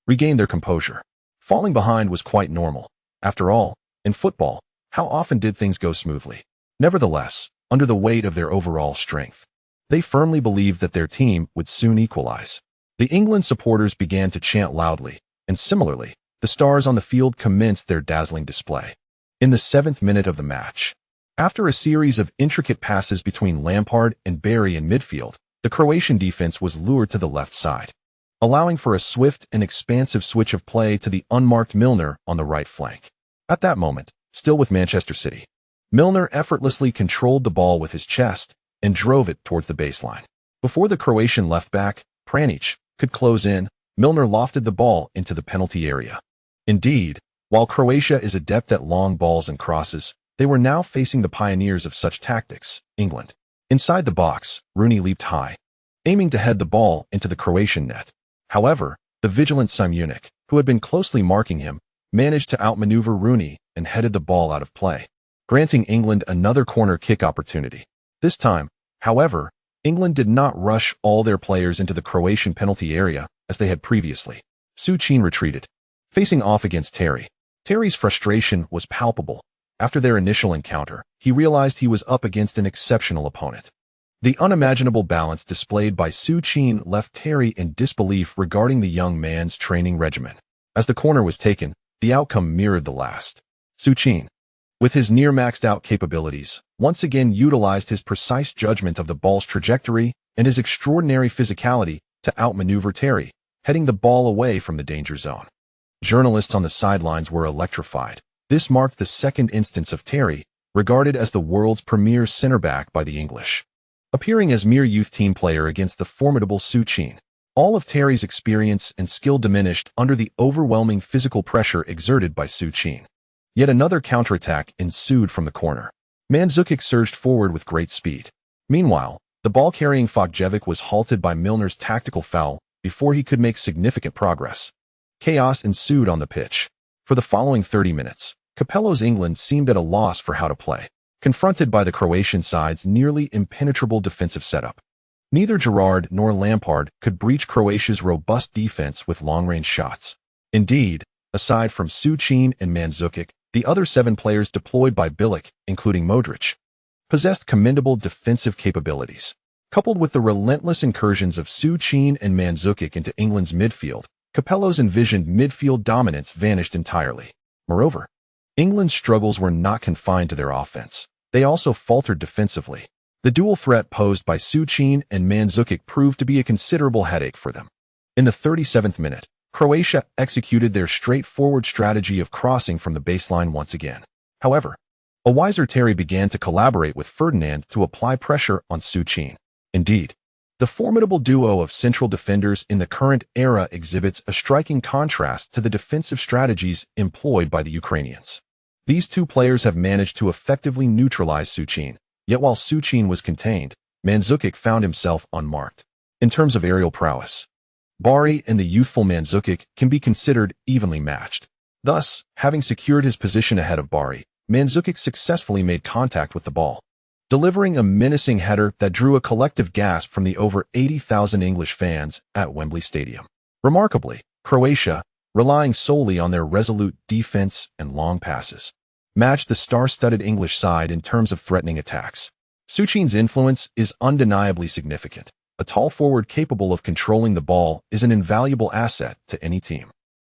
regained their composure. Falling behind was quite normal. After all, in football, how often did things go smoothly? Nevertheless, under the weight of their overall strength, They firmly believed that their team would soon equalize. The England supporters began to chant loudly, and similarly, the stars on the field commenced their dazzling display. In the 7th minute of the match, after a series of intricate passes between Lampard and Barry in midfield, the Croatian defense was lured to the left side, allowing for a swift and expansive switch of play to the unmarked Milner on the right flank. At that moment, still with Manchester City, Milner effortlessly controlled the ball with his chest and drove it towards the baseline. Before the Croatian left-back, Pjanic, could close in, Milner lofted the ball into the penalty area. Indeed, while Croatia is adept at long balls and crosses, they were now facing the pioneers of such tactics, England. Inside the box, Rooney leaped high, aiming to head the ball into the Croatian net. However, the vigilant Simunic, who had been closely marking him, managed to outmaneuver Rooney and headed the ball out of play, granting England another corner kick opportunity. This time, however, England did not rush all their players into the Croatian penalty area as they had previously. Su Qin retreated, facing off against Terry. Terry's frustration was palpable. After their initial encounter, he realized he was up against an exceptional opponent. The unimaginable balance displayed by Su Qin left Terry in disbelief regarding the young man's training regimen. As the corner was taken, the outcome mirrored the last. Su Qin, with his near-maxed-out capabilities, once again utilized his precise judgment of the ball's trajectory and his extraordinary physicality to outmaneuver Terry, heading the ball away from the danger zone. Journalists on the sidelines were electrified. This marked the second instance of Terry, regarded as the world's premier center-back by the English, appearing as mere youth team player against the formidable Su Qin. All of Terry's experience and skill diminished under the overwhelming physical pressure exerted by Su Qin. Yet another counterattack ensued from the corner. Mandzukic surged forward with great speed. Meanwhile, the ball-carrying Fogjevic was halted by Milner's tactical foul before he could make significant progress. Chaos ensued on the pitch. For the following 30 minutes, Capello's England seemed at a loss for how to play, confronted by the Croatian side's nearly impenetrable defensive setup. Neither Gerrard nor Lampard could breach Croatia's robust defense with long-range shots. Indeed, aside from Su Qin and Mandzukic, the other 7 players deployed by Bilic, including Modric, possessed commendable defensive capabilities. Coupled with the relentless incursions of Su Qin and Mandzukic into England's midfield, Capello's envisioned midfield dominance vanished entirely. Moreover, England's struggles were not confined to their offense. They also faltered defensively. The dual threat posed by Su Qin and Mandzukic proved to be a considerable headache for them. In the 37th minute, Croatia executed their straightforward strategy of crossing from the baseline once again. However, a wiser Terry began to collaborate with Ferdinand to apply pressure on Su Qin. Indeed, the formidable duo of central defenders in the current era exhibits a striking contrast to the defensive strategies employed by the Ukrainians. These two players have managed to effectively neutralize Su Qin, yet while Su Qin was contained, Mandzukic found himself unmarked. In terms of aerial prowess, Barry and the youthful Mandzukic can be considered evenly matched. Thus, having secured his position ahead of Barry, Mandzukic successfully made contact with the ball, delivering a menacing header that drew a collective gasp from the over 80,000 English fans at Wembley Stadium. Remarkably, Croatia, relying solely on their resolute defense and long passes, matched the star-studded English side in terms of threatening attacks. Su Qin's influence is undeniably significant. A tall forward capable of controlling the ball is an invaluable asset to any team.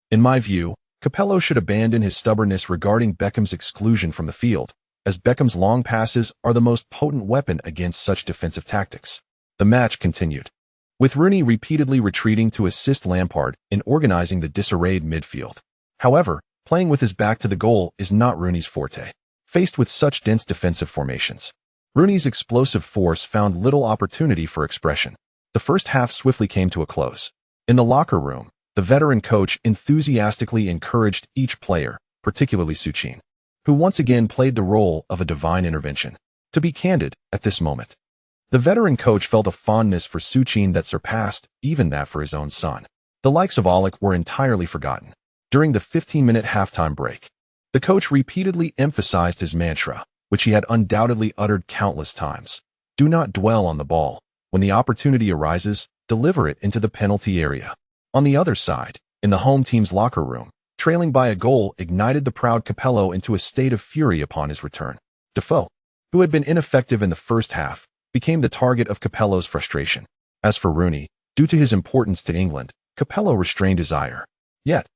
In my view, Capello should abandon his stubbornness regarding Beckham's exclusion from the field, as Beckham's long passes are the most potent weapon against such defensive tactics. The match continued, with Rooney repeatedly retreating to assist Lampard in organizing the disarrayed midfield. However, playing with his back to the goal is not Rooney's forte. Faced with such dense defensive formations, Rooney's explosive force found little opportunity for expression. The first half swiftly came to a close. In the locker room, the veteran coach enthusiastically encouraged each player, particularly Su Qin, who once again played the role of a divine intervention. To be candid, at this moment, the veteran coach felt a fondness for Su Qin that surpassed even that for his own son. The likes of Aulick were entirely forgotten. During the 15-minute halftime break, the coach repeatedly emphasized his mantra, which he had undoubtedly uttered countless times. Do not dwell on the ball. When the opportunity arises, deliver it into the penalty area. On the other side, in the home team's locker room, trailing by a goal ignited the proud Capello into a state of fury upon his return. Defoe, who had been ineffective in the first half, became the target of Capello's frustration. As for Rooney, due to his importance to England, Capello restrained his ire. Yet,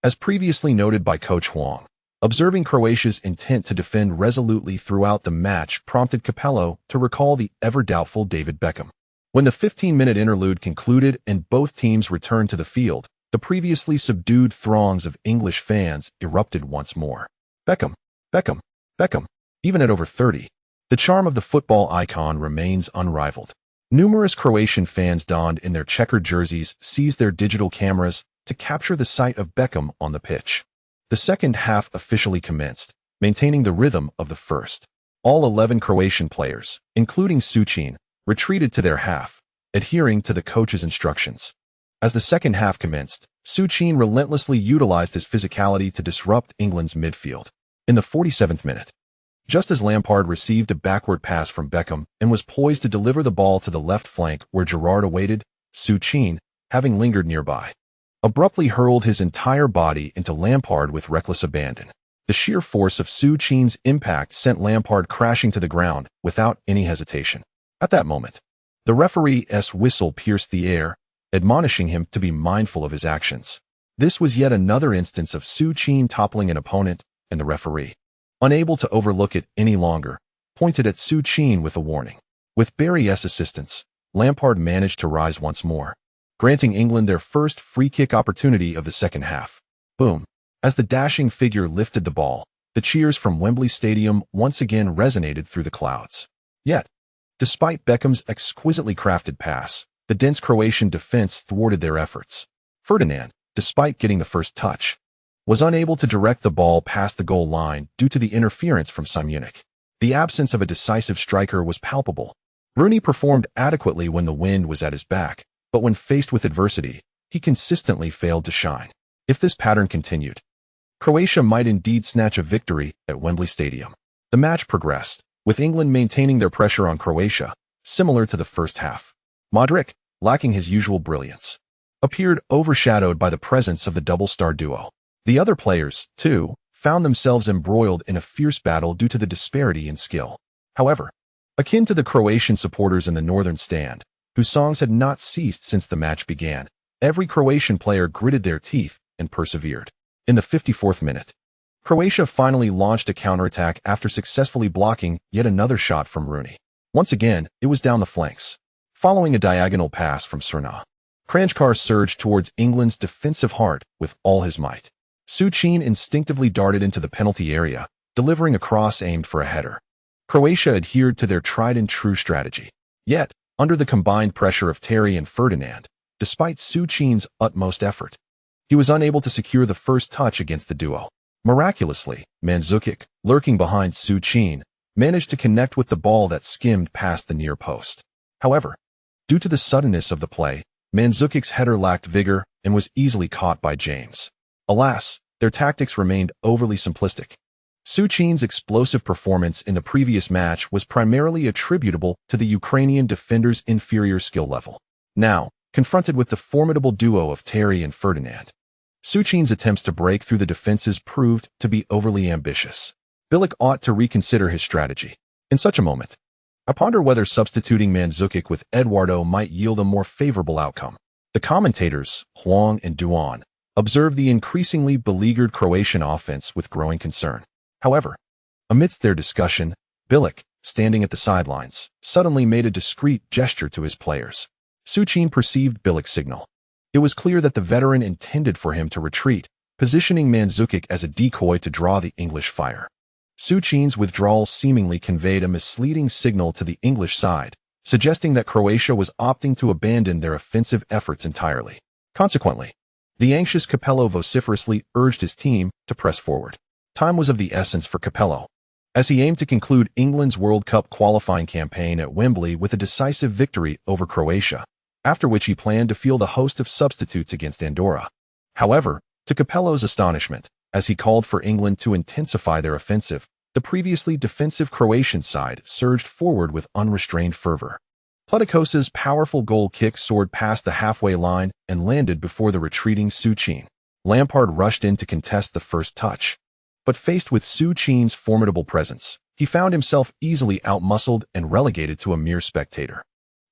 as previously noted by Coach Huang, observing Croatia's intent to defend resolutely throughout the match prompted Capello to recall the ever-doubtful David Beckham. When the 15-minute interlude concluded and both teams returned to the field, the previously subdued throngs of English fans erupted once more. Beckham, Beckham, Beckham. Even at over 30, the charm of the football icon remains unrivaled. Numerous Croatian fans donned in their checkered jerseys seized their digital cameras to capture the sight of Beckham on the pitch. The second half officially commenced, maintaining the rhythm of the first. All 11 Croatian players, including Su Qin, retreated to their half, adhering to the coach's instructions. As the second half commenced, Su Qin relentlessly utilized his physicality to disrupt England's midfield. In the 47th minute, just as Lampard received a backward pass from Beckham and was poised to deliver the ball to the left flank where Gerrard awaited, Su Qin, having lingered nearby, abruptly hurled his entire body into Lampard with reckless abandon. The sheer force of Su Qin's impact sent Lampard crashing to the ground without any hesitation. At that moment, the referee's whistle pierced the air, admonishing him to be mindful of his actions. This was yet another instance of Su Qin toppling an opponent, and the referee, unable to overlook it any longer, pointed at Su Qin with a warning. With Barry's assistance, Lampard managed to rise once more, granting England their first free kick opportunity of the second half. Boom. As the dashing figure lifted the ball, the cheers from Wembley Stadium once again resonated through the clouds. Yet, despite Beckham's exquisitely crafted pass, the dense Croatian defense thwarted their efforts. Ferdinand, despite getting the first touch, was unable to direct the ball past the goal line due to the interference from Simunic. The absence of a decisive striker was palpable. Rooney performed adequately when the wind was at his back, but when faced with adversity, he consistently failed to shine. If this pattern continued, Croatia might indeed snatch a victory at Wembley Stadium. The match progressed, with England maintaining their pressure on Croatia, similar to the first half. Modric, lacking his usual brilliance, appeared overshadowed by the presence of the double-star duo. The other players, too, found themselves embroiled in a fierce battle due to the disparity in skill. However, akin to the Croatian supporters in the northern stand, whose songs had not ceased since the match began, every Croatian player gritted their teeth and persevered. In the 54th minute, Croatia finally launched a counterattack after successfully blocking yet another shot from Rooney. Once again, it was down the flanks. Following a diagonal pass from Srna, Kranjčar surged towards England's defensive heart with all his might. Su Qin instinctively darted into the penalty area, delivering a cross aimed for a header. Croatia adhered to their tried-and-true strategy. Yet, under the combined pressure of Terry and Ferdinand, despite Su Qin's utmost effort, he was unable to secure the first touch against the duo. Miraculously, Mandzukic, lurking behind Su Qin, managed to connect with the ball that skimmed past the near post. However, due to the suddenness of the play, Mandzukic's header lacked vigor and was easily caught by James. Alas, their tactics remained overly simplistic. Su Qin's explosive performance in the previous match was primarily attributable to the Ukrainian defender's inferior skill level. Now, confronted with the formidable duo of Terry and Ferdinand, Su Qin's attempts to break through the defenses proved to be overly ambitious. Bilic ought to reconsider his strategy. In such a moment, I ponder whether substituting Mandzukic with Eduardo might yield a more favorable outcome. The commentators, Huang and Duan, observed the increasingly beleaguered Croatian offense with growing concern. However, amidst their discussion, Bilic, standing at the sidelines, suddenly made a discreet gesture to his players. Su Qin perceived Bilic's signal. It was clear that the veteran intended for him to retreat, positioning Mandzukic as a decoy to draw the English fire. Su Qin's withdrawal seemingly conveyed a misleading signal to the English side, suggesting that Croatia was opting to abandon their offensive efforts entirely. Consequently, the anxious Capello vociferously urged his team to press forward. Time was of the essence for Capello, as he aimed to conclude England's World Cup qualifying campaign at Wembley with a decisive victory over Croatia, after which he planned to field a host of substitutes against Andorra. However, to Capello's astonishment, as he called for England to intensify their offensive, the previously defensive Croatian side surged forward with unrestrained fervor. Platicosa's powerful goal kick soared past the halfway line and landed before the retreating Su Qin. Lampard rushed in to contest the first touch, but faced with Su Qin's formidable presence, he found himself easily outmuscled and relegated to a mere spectator.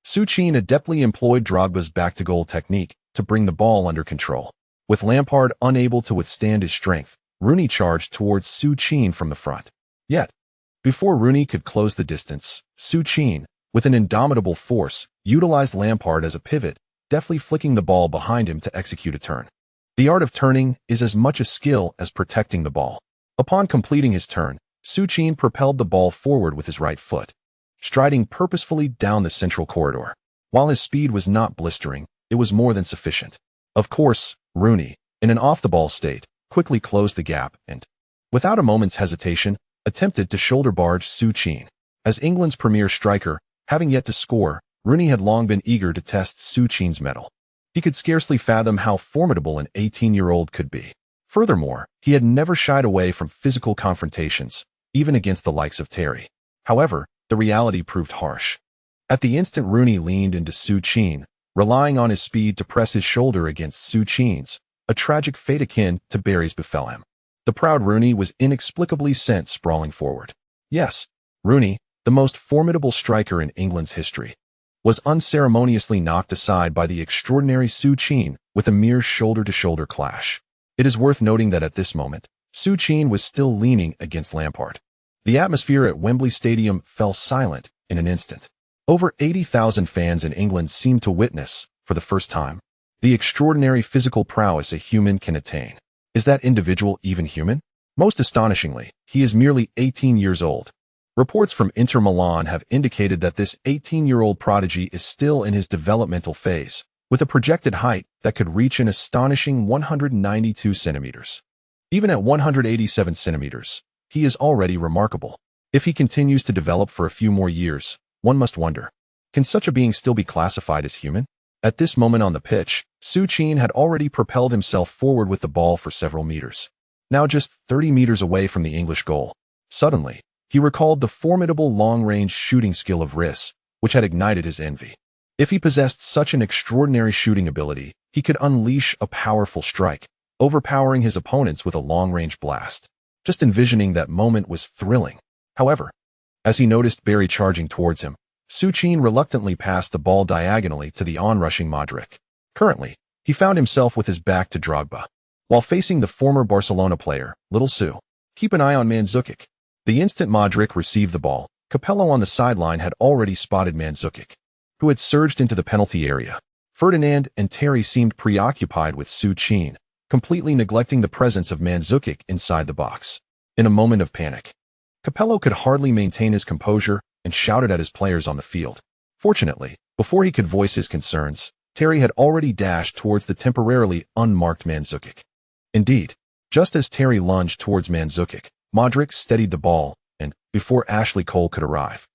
Su Qin adeptly employed Drogba's back-to-goal technique to bring the ball under control. With Lampard unable to withstand his strength, Rooney charged towards Su Qin from the front. Yet, before Rooney could close the distance, Su Qin, with an indomitable force, utilized Lampard as a pivot, deftly flicking the ball behind him to execute a turn. The art of turning is as much a skill as protecting the ball. Upon completing his turn, Su Qin propelled the ball forward with his right foot, striding purposefully down the central corridor. While his speed was not blistering, it was more than sufficient. Of course, Rooney, in an off-the-ball state, quickly closed the gap and, without a moment's hesitation, attempted to shoulder barge Su Qin. As England's premier striker, having yet to score, Rooney had long been eager to test Su Qin's mettle. He could scarcely fathom how formidable an 18-year-old could be. Furthermore, he had never shied away from physical confrontations, even against the likes of Terry. However, the reality proved harsh. At the instant Rooney leaned into Su Qin, relying on his speed to press his shoulder against Su Qin's, a tragic fate akin to Barry's befell him. The proud Rooney was inexplicably sent sprawling forward. Yes, Rooney, the most formidable striker in England's history, was unceremoniously knocked aside by the extraordinary Su Qin with a mere shoulder-to-shoulder clash. It is worth noting that at this moment, Su Qin was still leaning against Lampard. The atmosphere at Wembley Stadium fell silent in an instant. Over 80,000 fans in England seemed to witness, for the first time, the extraordinary physical prowess a human can attain. Is that individual even human? Most astonishingly, he is merely 18 years old. Reports from Inter Milan have indicated that this 18-year-old prodigy is still in his developmental phase, with a projected height that could reach an astonishing 192 centimeters. Even at 187 centimeters, he is already remarkable. If he continues to develop for a few more years, one must wonder, can such a being still be classified as human? At this moment on the pitch, Su Qin had already propelled himself forward with the ball for several meters. Now just 30 meters away from the English goal. Suddenly, he recalled the formidable long-range shooting skill of Riss, which had ignited his envy. If he possessed such an extraordinary shooting ability, he could unleash a powerful strike, overpowering his opponents with a long-range blast. Just envisioning that moment was thrilling. However, as he noticed Barry charging towards him, Su Qin reluctantly passed the ball diagonally to the onrushing Modric. Currently, he found himself with his back to Drogba. While facing the former Barcelona player, Little Su, keep an eye on Mandzukic. The instant Modric received the ball, Capello on the sideline had already spotted Mandzukic, who had surged into the penalty area. Ferdinand and Terry seemed preoccupied with Su Qin, completely neglecting the presence of Mandzukic inside the box. In a moment of panic, Capello could hardly maintain his composure and shouted at his players on the field. Fortunately, before he could voice his concerns, Terry had already dashed towards the temporarily unmarked Mandzukic. Indeed, just as Terry lunged towards Mandzukic, Modric steadied the ball and, before Ashley Cole could arrive,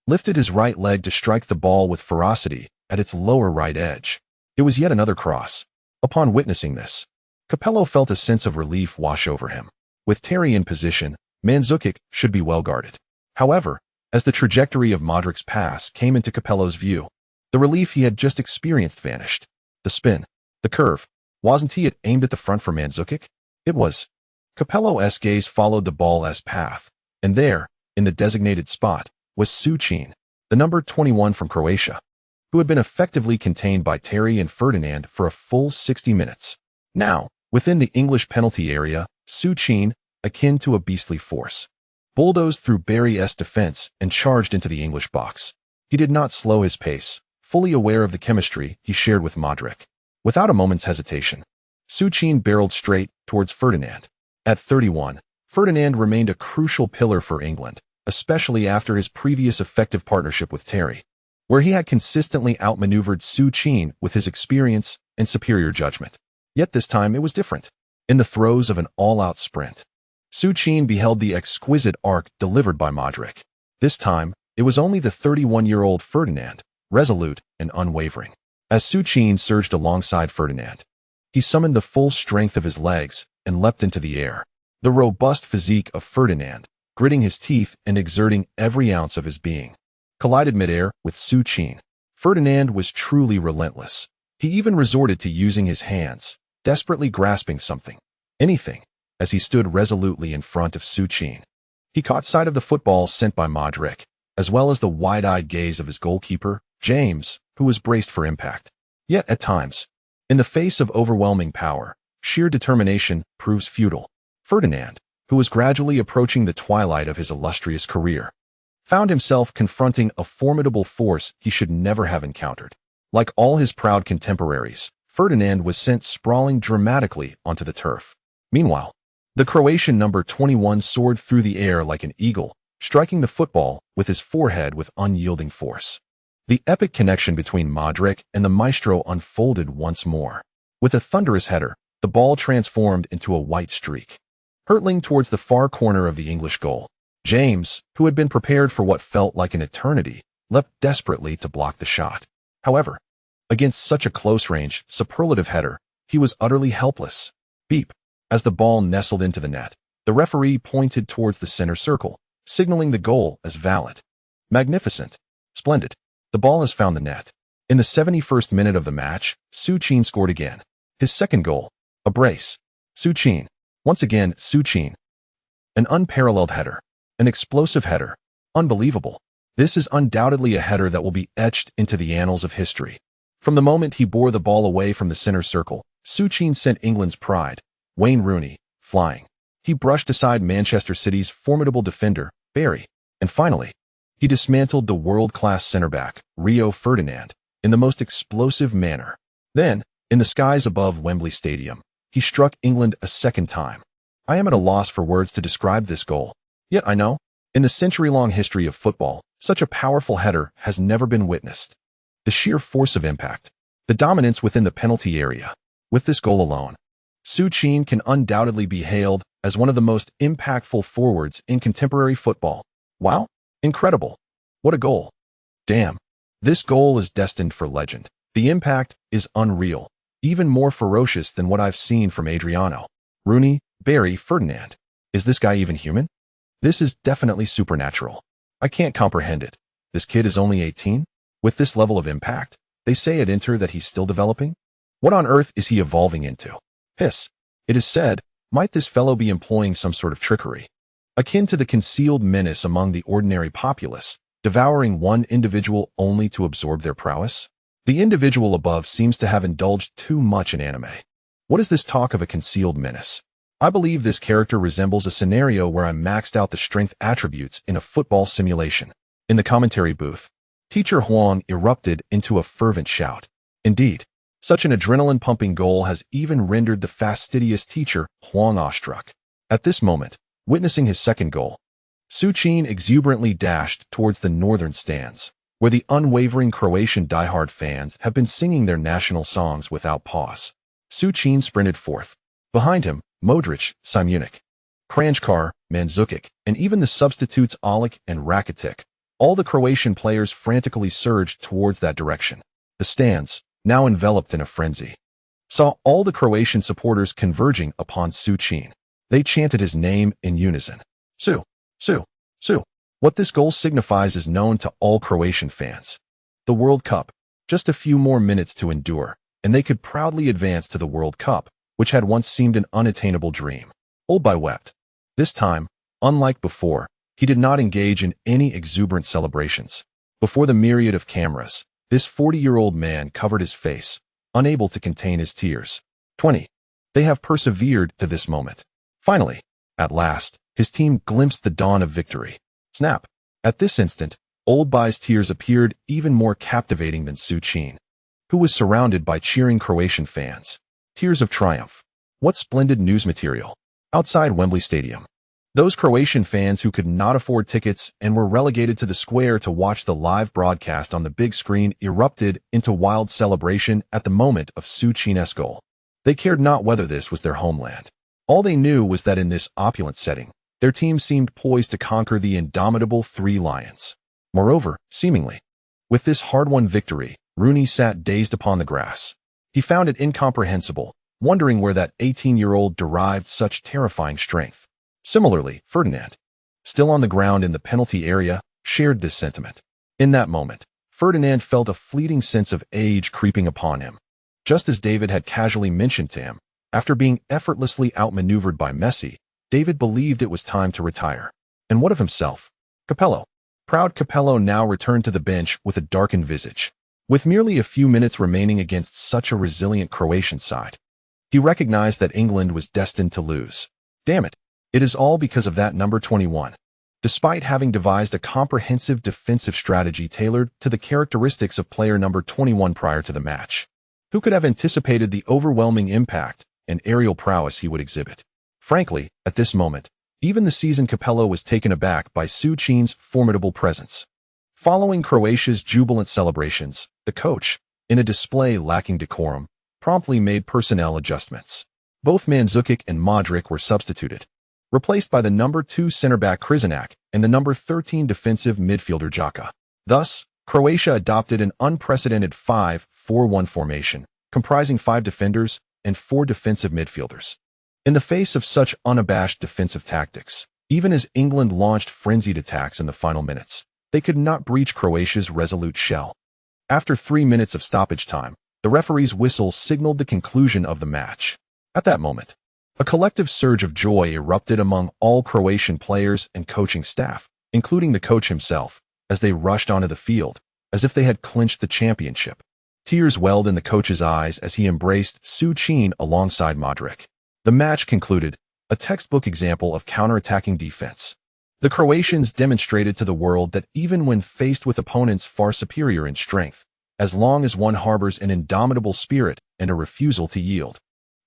lifted his right leg to strike the ball with ferocity at its lower right edge. It was yet another cross. Upon witnessing this, Capello felt a sense of relief wash over him. With Terry in position, Mandzukic should be well guarded. However, as the trajectory of Modric's pass came into Capello's view, the relief he had just experienced vanished. The spin, the curve, wasn't he aimed at the front for Mandzukic? It was. Capello's gaze followed the ball's path, and there, in the designated spot, was Su Qin, the number 21 from Croatia, who had been effectively contained by Terry and Ferdinand for a full 60 minutes. Now, within the English penalty area, Su Qin, akin to a beastly force, bulldozed through Barry's defense and charged into the English box. He did not slow his pace, fully aware of the chemistry he shared with Modric. Without a moment's hesitation, Su Qin barreled straight towards Ferdinand. At 31, Ferdinand remained a crucial pillar for England, especially after his previous effective partnership with Terry, where he had consistently outmaneuvered Su Qin with his experience and superior judgment. Yet this time it was different. In the throes of an all-out sprint, Su Qin beheld the exquisite arc delivered by Modric. This time, it was only the 31-year-old Ferdinand, resolute and unwavering. As Su Qin surged alongside Ferdinand, he summoned the full strength of his legs and leapt into the air. The robust physique of Ferdinand, gritting his teeth and exerting every ounce of his being, collided midair with Su Qin. Ferdinand was truly relentless. He even resorted to using his hands, desperately grasping something, anything, as he stood resolutely in front of Su Qin. He caught sight of the football sent by Modric, as well as the wide-eyed gaze of his goalkeeper, James, who was braced for impact. Yet, at times, in the face of overwhelming power, sheer determination proves futile. Ferdinand, who was gradually approaching the twilight of his illustrious career, found himself confronting a formidable force he should never have encountered. Like all his proud contemporaries, Ferdinand was sent sprawling dramatically onto the turf. Meanwhile, the Croatian number 21 soared through the air like an eagle, striking the football with his forehead with unyielding force. The epic connection between Modric and the maestro unfolded once more. With a thunderous header, the ball transformed into a white streak. Hurtling towards the far corner of the English goal, James, who had been prepared for what felt like an eternity, leapt desperately to block the shot. However, against such a close-range, superlative header, he was utterly helpless. Beep. As the ball nestled into the net, the referee pointed towards the center circle, signaling the goal as valid. Magnificent. Splendid. The ball has found the net. In the 71st minute of the match, Su Qin scored again. His second goal. A brace. Su Qin. Once again, Su Qin. An unparalleled header. An explosive header. Unbelievable. This is undoubtedly a header that will be etched into the annals of history. From the moment he bore the ball away from the center circle, Su Qin sent England's pride, Wayne Rooney, flying. He brushed aside Manchester City's formidable defender, Barry, and finally, he dismantled the world-class center-back, Rio Ferdinand, in the most explosive manner. Then, in the skies above Wembley Stadium, he struck England a second time. I am at a loss for words to describe this goal. Yet I know, in the century-long history of football, such a powerful header has never been witnessed. The sheer force of impact, the dominance within the penalty area. With this goal alone, Su Qin can undoubtedly be hailed as one of the most impactful forwards in contemporary football. Wow! Incredible! What a goal! Damn! This goal is destined for legend. The impact is unreal, even more ferocious than what I've seen from Adriano, Rooney, Barry, Ferdinand. Is this guy even human? This is definitely supernatural. I can't comprehend it. This kid is only 18? With this level of impact, they say at Inter that he's still developing? What on earth is he evolving into? Hiss. It is said, might this fellow be employing some sort of trickery, akin to the concealed menace among the ordinary populace, devouring one individual only to absorb their prowess? The individual above seems to have indulged too much in anime. What is this talk of a concealed menace? I believe this character resembles a scenario where I maxed out the strength attributes in a football simulation. In the commentary booth, Teacher Huang erupted into a fervent shout. Indeed, such an adrenaline-pumping goal has even rendered the fastidious teacher Huang awestruck. At this moment, witnessing his second goal, Su Qin exuberantly dashed towards the northern stands, where the unwavering Croatian diehard fans have been singing their national songs without pause. Su Qin sprinted forth. Behind him, Modric, Simunik, Kranjčar, Mandzukic, and even the substitutes Olic and Rakitic. All the Croatian players frantically surged towards that direction. The stands, now enveloped in a frenzy, saw all the Croatian supporters converging upon Su Qin. They chanted his name in unison. Su, Su, Su. What this goal signifies is known to all Croatian fans. The World Cup. Just a few more minutes to endure, and they could proudly advance to the World Cup, which had once seemed an unattainable dream. Oldby wept. This time, unlike before, he did not engage in any exuberant celebrations. Before the myriad of cameras, this 40-year-old man covered his face, unable to contain his tears. 20. They have persevered to this moment. Finally, at last, his team glimpsed the dawn of victory. Snap! At this instant, Oldby's tears appeared even more captivating than Su Qin, who was surrounded by cheering Croatian fans. Tears of triumph. What splendid news material. Outside Wembley Stadium, those Croatian fans who could not afford tickets and were relegated to the square to watch the live broadcast on the big screen erupted into wild celebration at the moment of Su Qin's goal. They cared not whether this was their homeland. All they knew was that in this opulent setting, their team seemed poised to conquer the indomitable Three Lions. Moreover, seemingly, with this hard-won victory, Rooney sat dazed upon the grass. He found it incomprehensible, wondering where that 18-year-old derived such terrifying strength. Similarly, Ferdinand, still on the ground in the penalty area, shared this sentiment. In that moment, Ferdinand felt a fleeting sense of age creeping upon him. Just as David had casually mentioned to him, after being effortlessly outmaneuvered by Messi, David believed it was time to retire. And what of himself? Capello. Proud Capello now returned to the bench with a darkened visage. With merely a few minutes remaining against such a resilient Croatian side, he recognized that England was destined to lose. Damn it. It is all because of that number 21. Despite having devised a comprehensive defensive strategy tailored to the characteristics of player number 21 prior to the match, who could have anticipated the overwhelming impact and aerial prowess he would exhibit? Frankly, at this moment, even the seasoned Capello was taken aback by Su Qin's formidable presence. Following Croatia's jubilant celebrations, the coach, in a display lacking decorum, promptly made personnel adjustments. Both Mandzukic and Modric were substituted, replaced by the number 2 center-back Križanić and the number 13 defensive midfielder Xhaka. Thus, Croatia adopted an unprecedented 5-4-1 formation, comprising 5 defenders and 4 defensive midfielders. In the face of such unabashed defensive tactics, even as England launched frenzied attacks in the final minutes, they could not breach Croatia's resolute shell. After 3 minutes of stoppage time, the referee's whistle signaled the conclusion of the match. At that moment, a collective surge of joy erupted among all Croatian players and coaching staff, including the coach himself, as they rushed onto the field, as if they had clinched the championship. Tears welled in the coach's eyes as he embraced Su Qin alongside Modric. The match concluded, a textbook example of counterattacking defense. The Croatians demonstrated to the world that even when faced with opponents far superior in strength, as long as one harbors an indomitable spirit and a refusal to yield,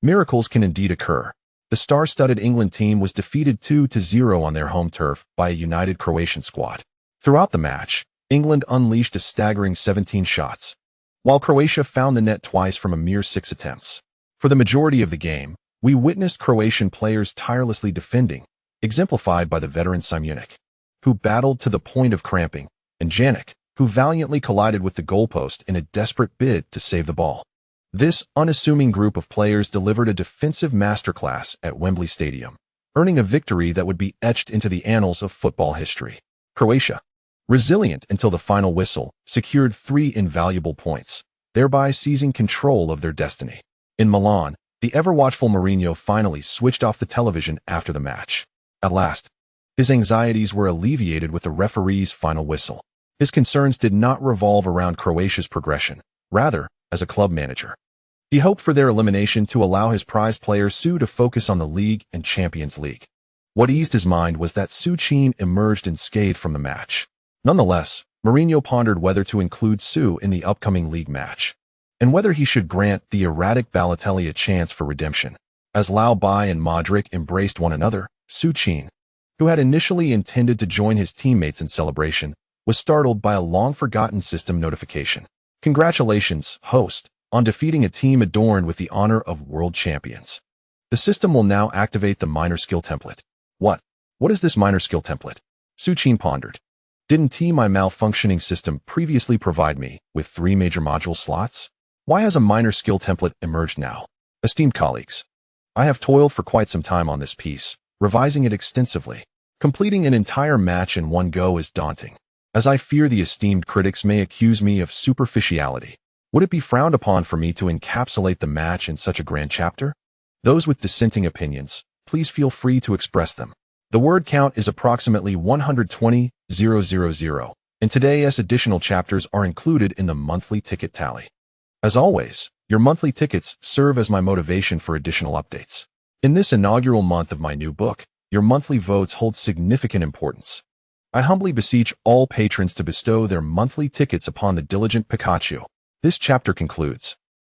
miracles can indeed occur. The star-studded England team was defeated 2-0 on their home turf by a united Croatian squad. Throughout the match, England unleashed a staggering 17 shots, while Croatia found the net twice from a mere 6 attempts. For the majority of the game, we witnessed Croatian players tirelessly defending, exemplified by the veteran Simunic, who battled to the point of cramping, and Janik, who valiantly collided with the goalpost in a desperate bid to save the ball. This unassuming group of players delivered a defensive masterclass at Wembley Stadium, earning a victory that would be etched into the annals of football history. Croatia, resilient until the final whistle, secured 3 invaluable points, thereby seizing control of their destiny. In Milan, the ever-watchful Mourinho finally switched off the television after the match. At last, his anxieties were alleviated with the referee's final whistle. His concerns did not revolve around Croatia's progression. Rather, as a club manager, he hoped for their elimination to allow his prize player Su to focus on the league and Champions League. What eased his mind was that Su Qin emerged unscathed from the match. Nonetheless, Mourinho pondered whether to include Su in the upcoming league match, and whether he should grant the erratic Balotelli a chance for redemption. As Lau Bai and Modric embraced one another, Su Qin, who had initially intended to join his teammates in celebration, was startled by a long-forgotten system notification. Congratulations, host, on defeating a team adorned with the honor of world champions. The system will now activate the minor skill template. What is this minor skill template? Su Qin pondered. Didn't my malfunctioning system previously provide me with 3 major module slots? Why has a minor skill template emerged now? Esteemed colleagues, I have toiled for quite some time on this piece, revising it extensively. Completing an entire match in one go is daunting, as I fear the esteemed critics may accuse me of superficiality. Would it be frowned upon for me to encapsulate the match in such a grand chapter? Those with dissenting opinions, please feel free to express them. The word count is approximately 120,000, and today's additional chapters are included in the monthly ticket tally. As always, your monthly tickets serve as my motivation for additional updates. In this inaugural month of my new book, your monthly votes hold significant importance. I humbly beseech all patrons to bestow their monthly tickets upon the diligent Pikachu. This chapter concludes.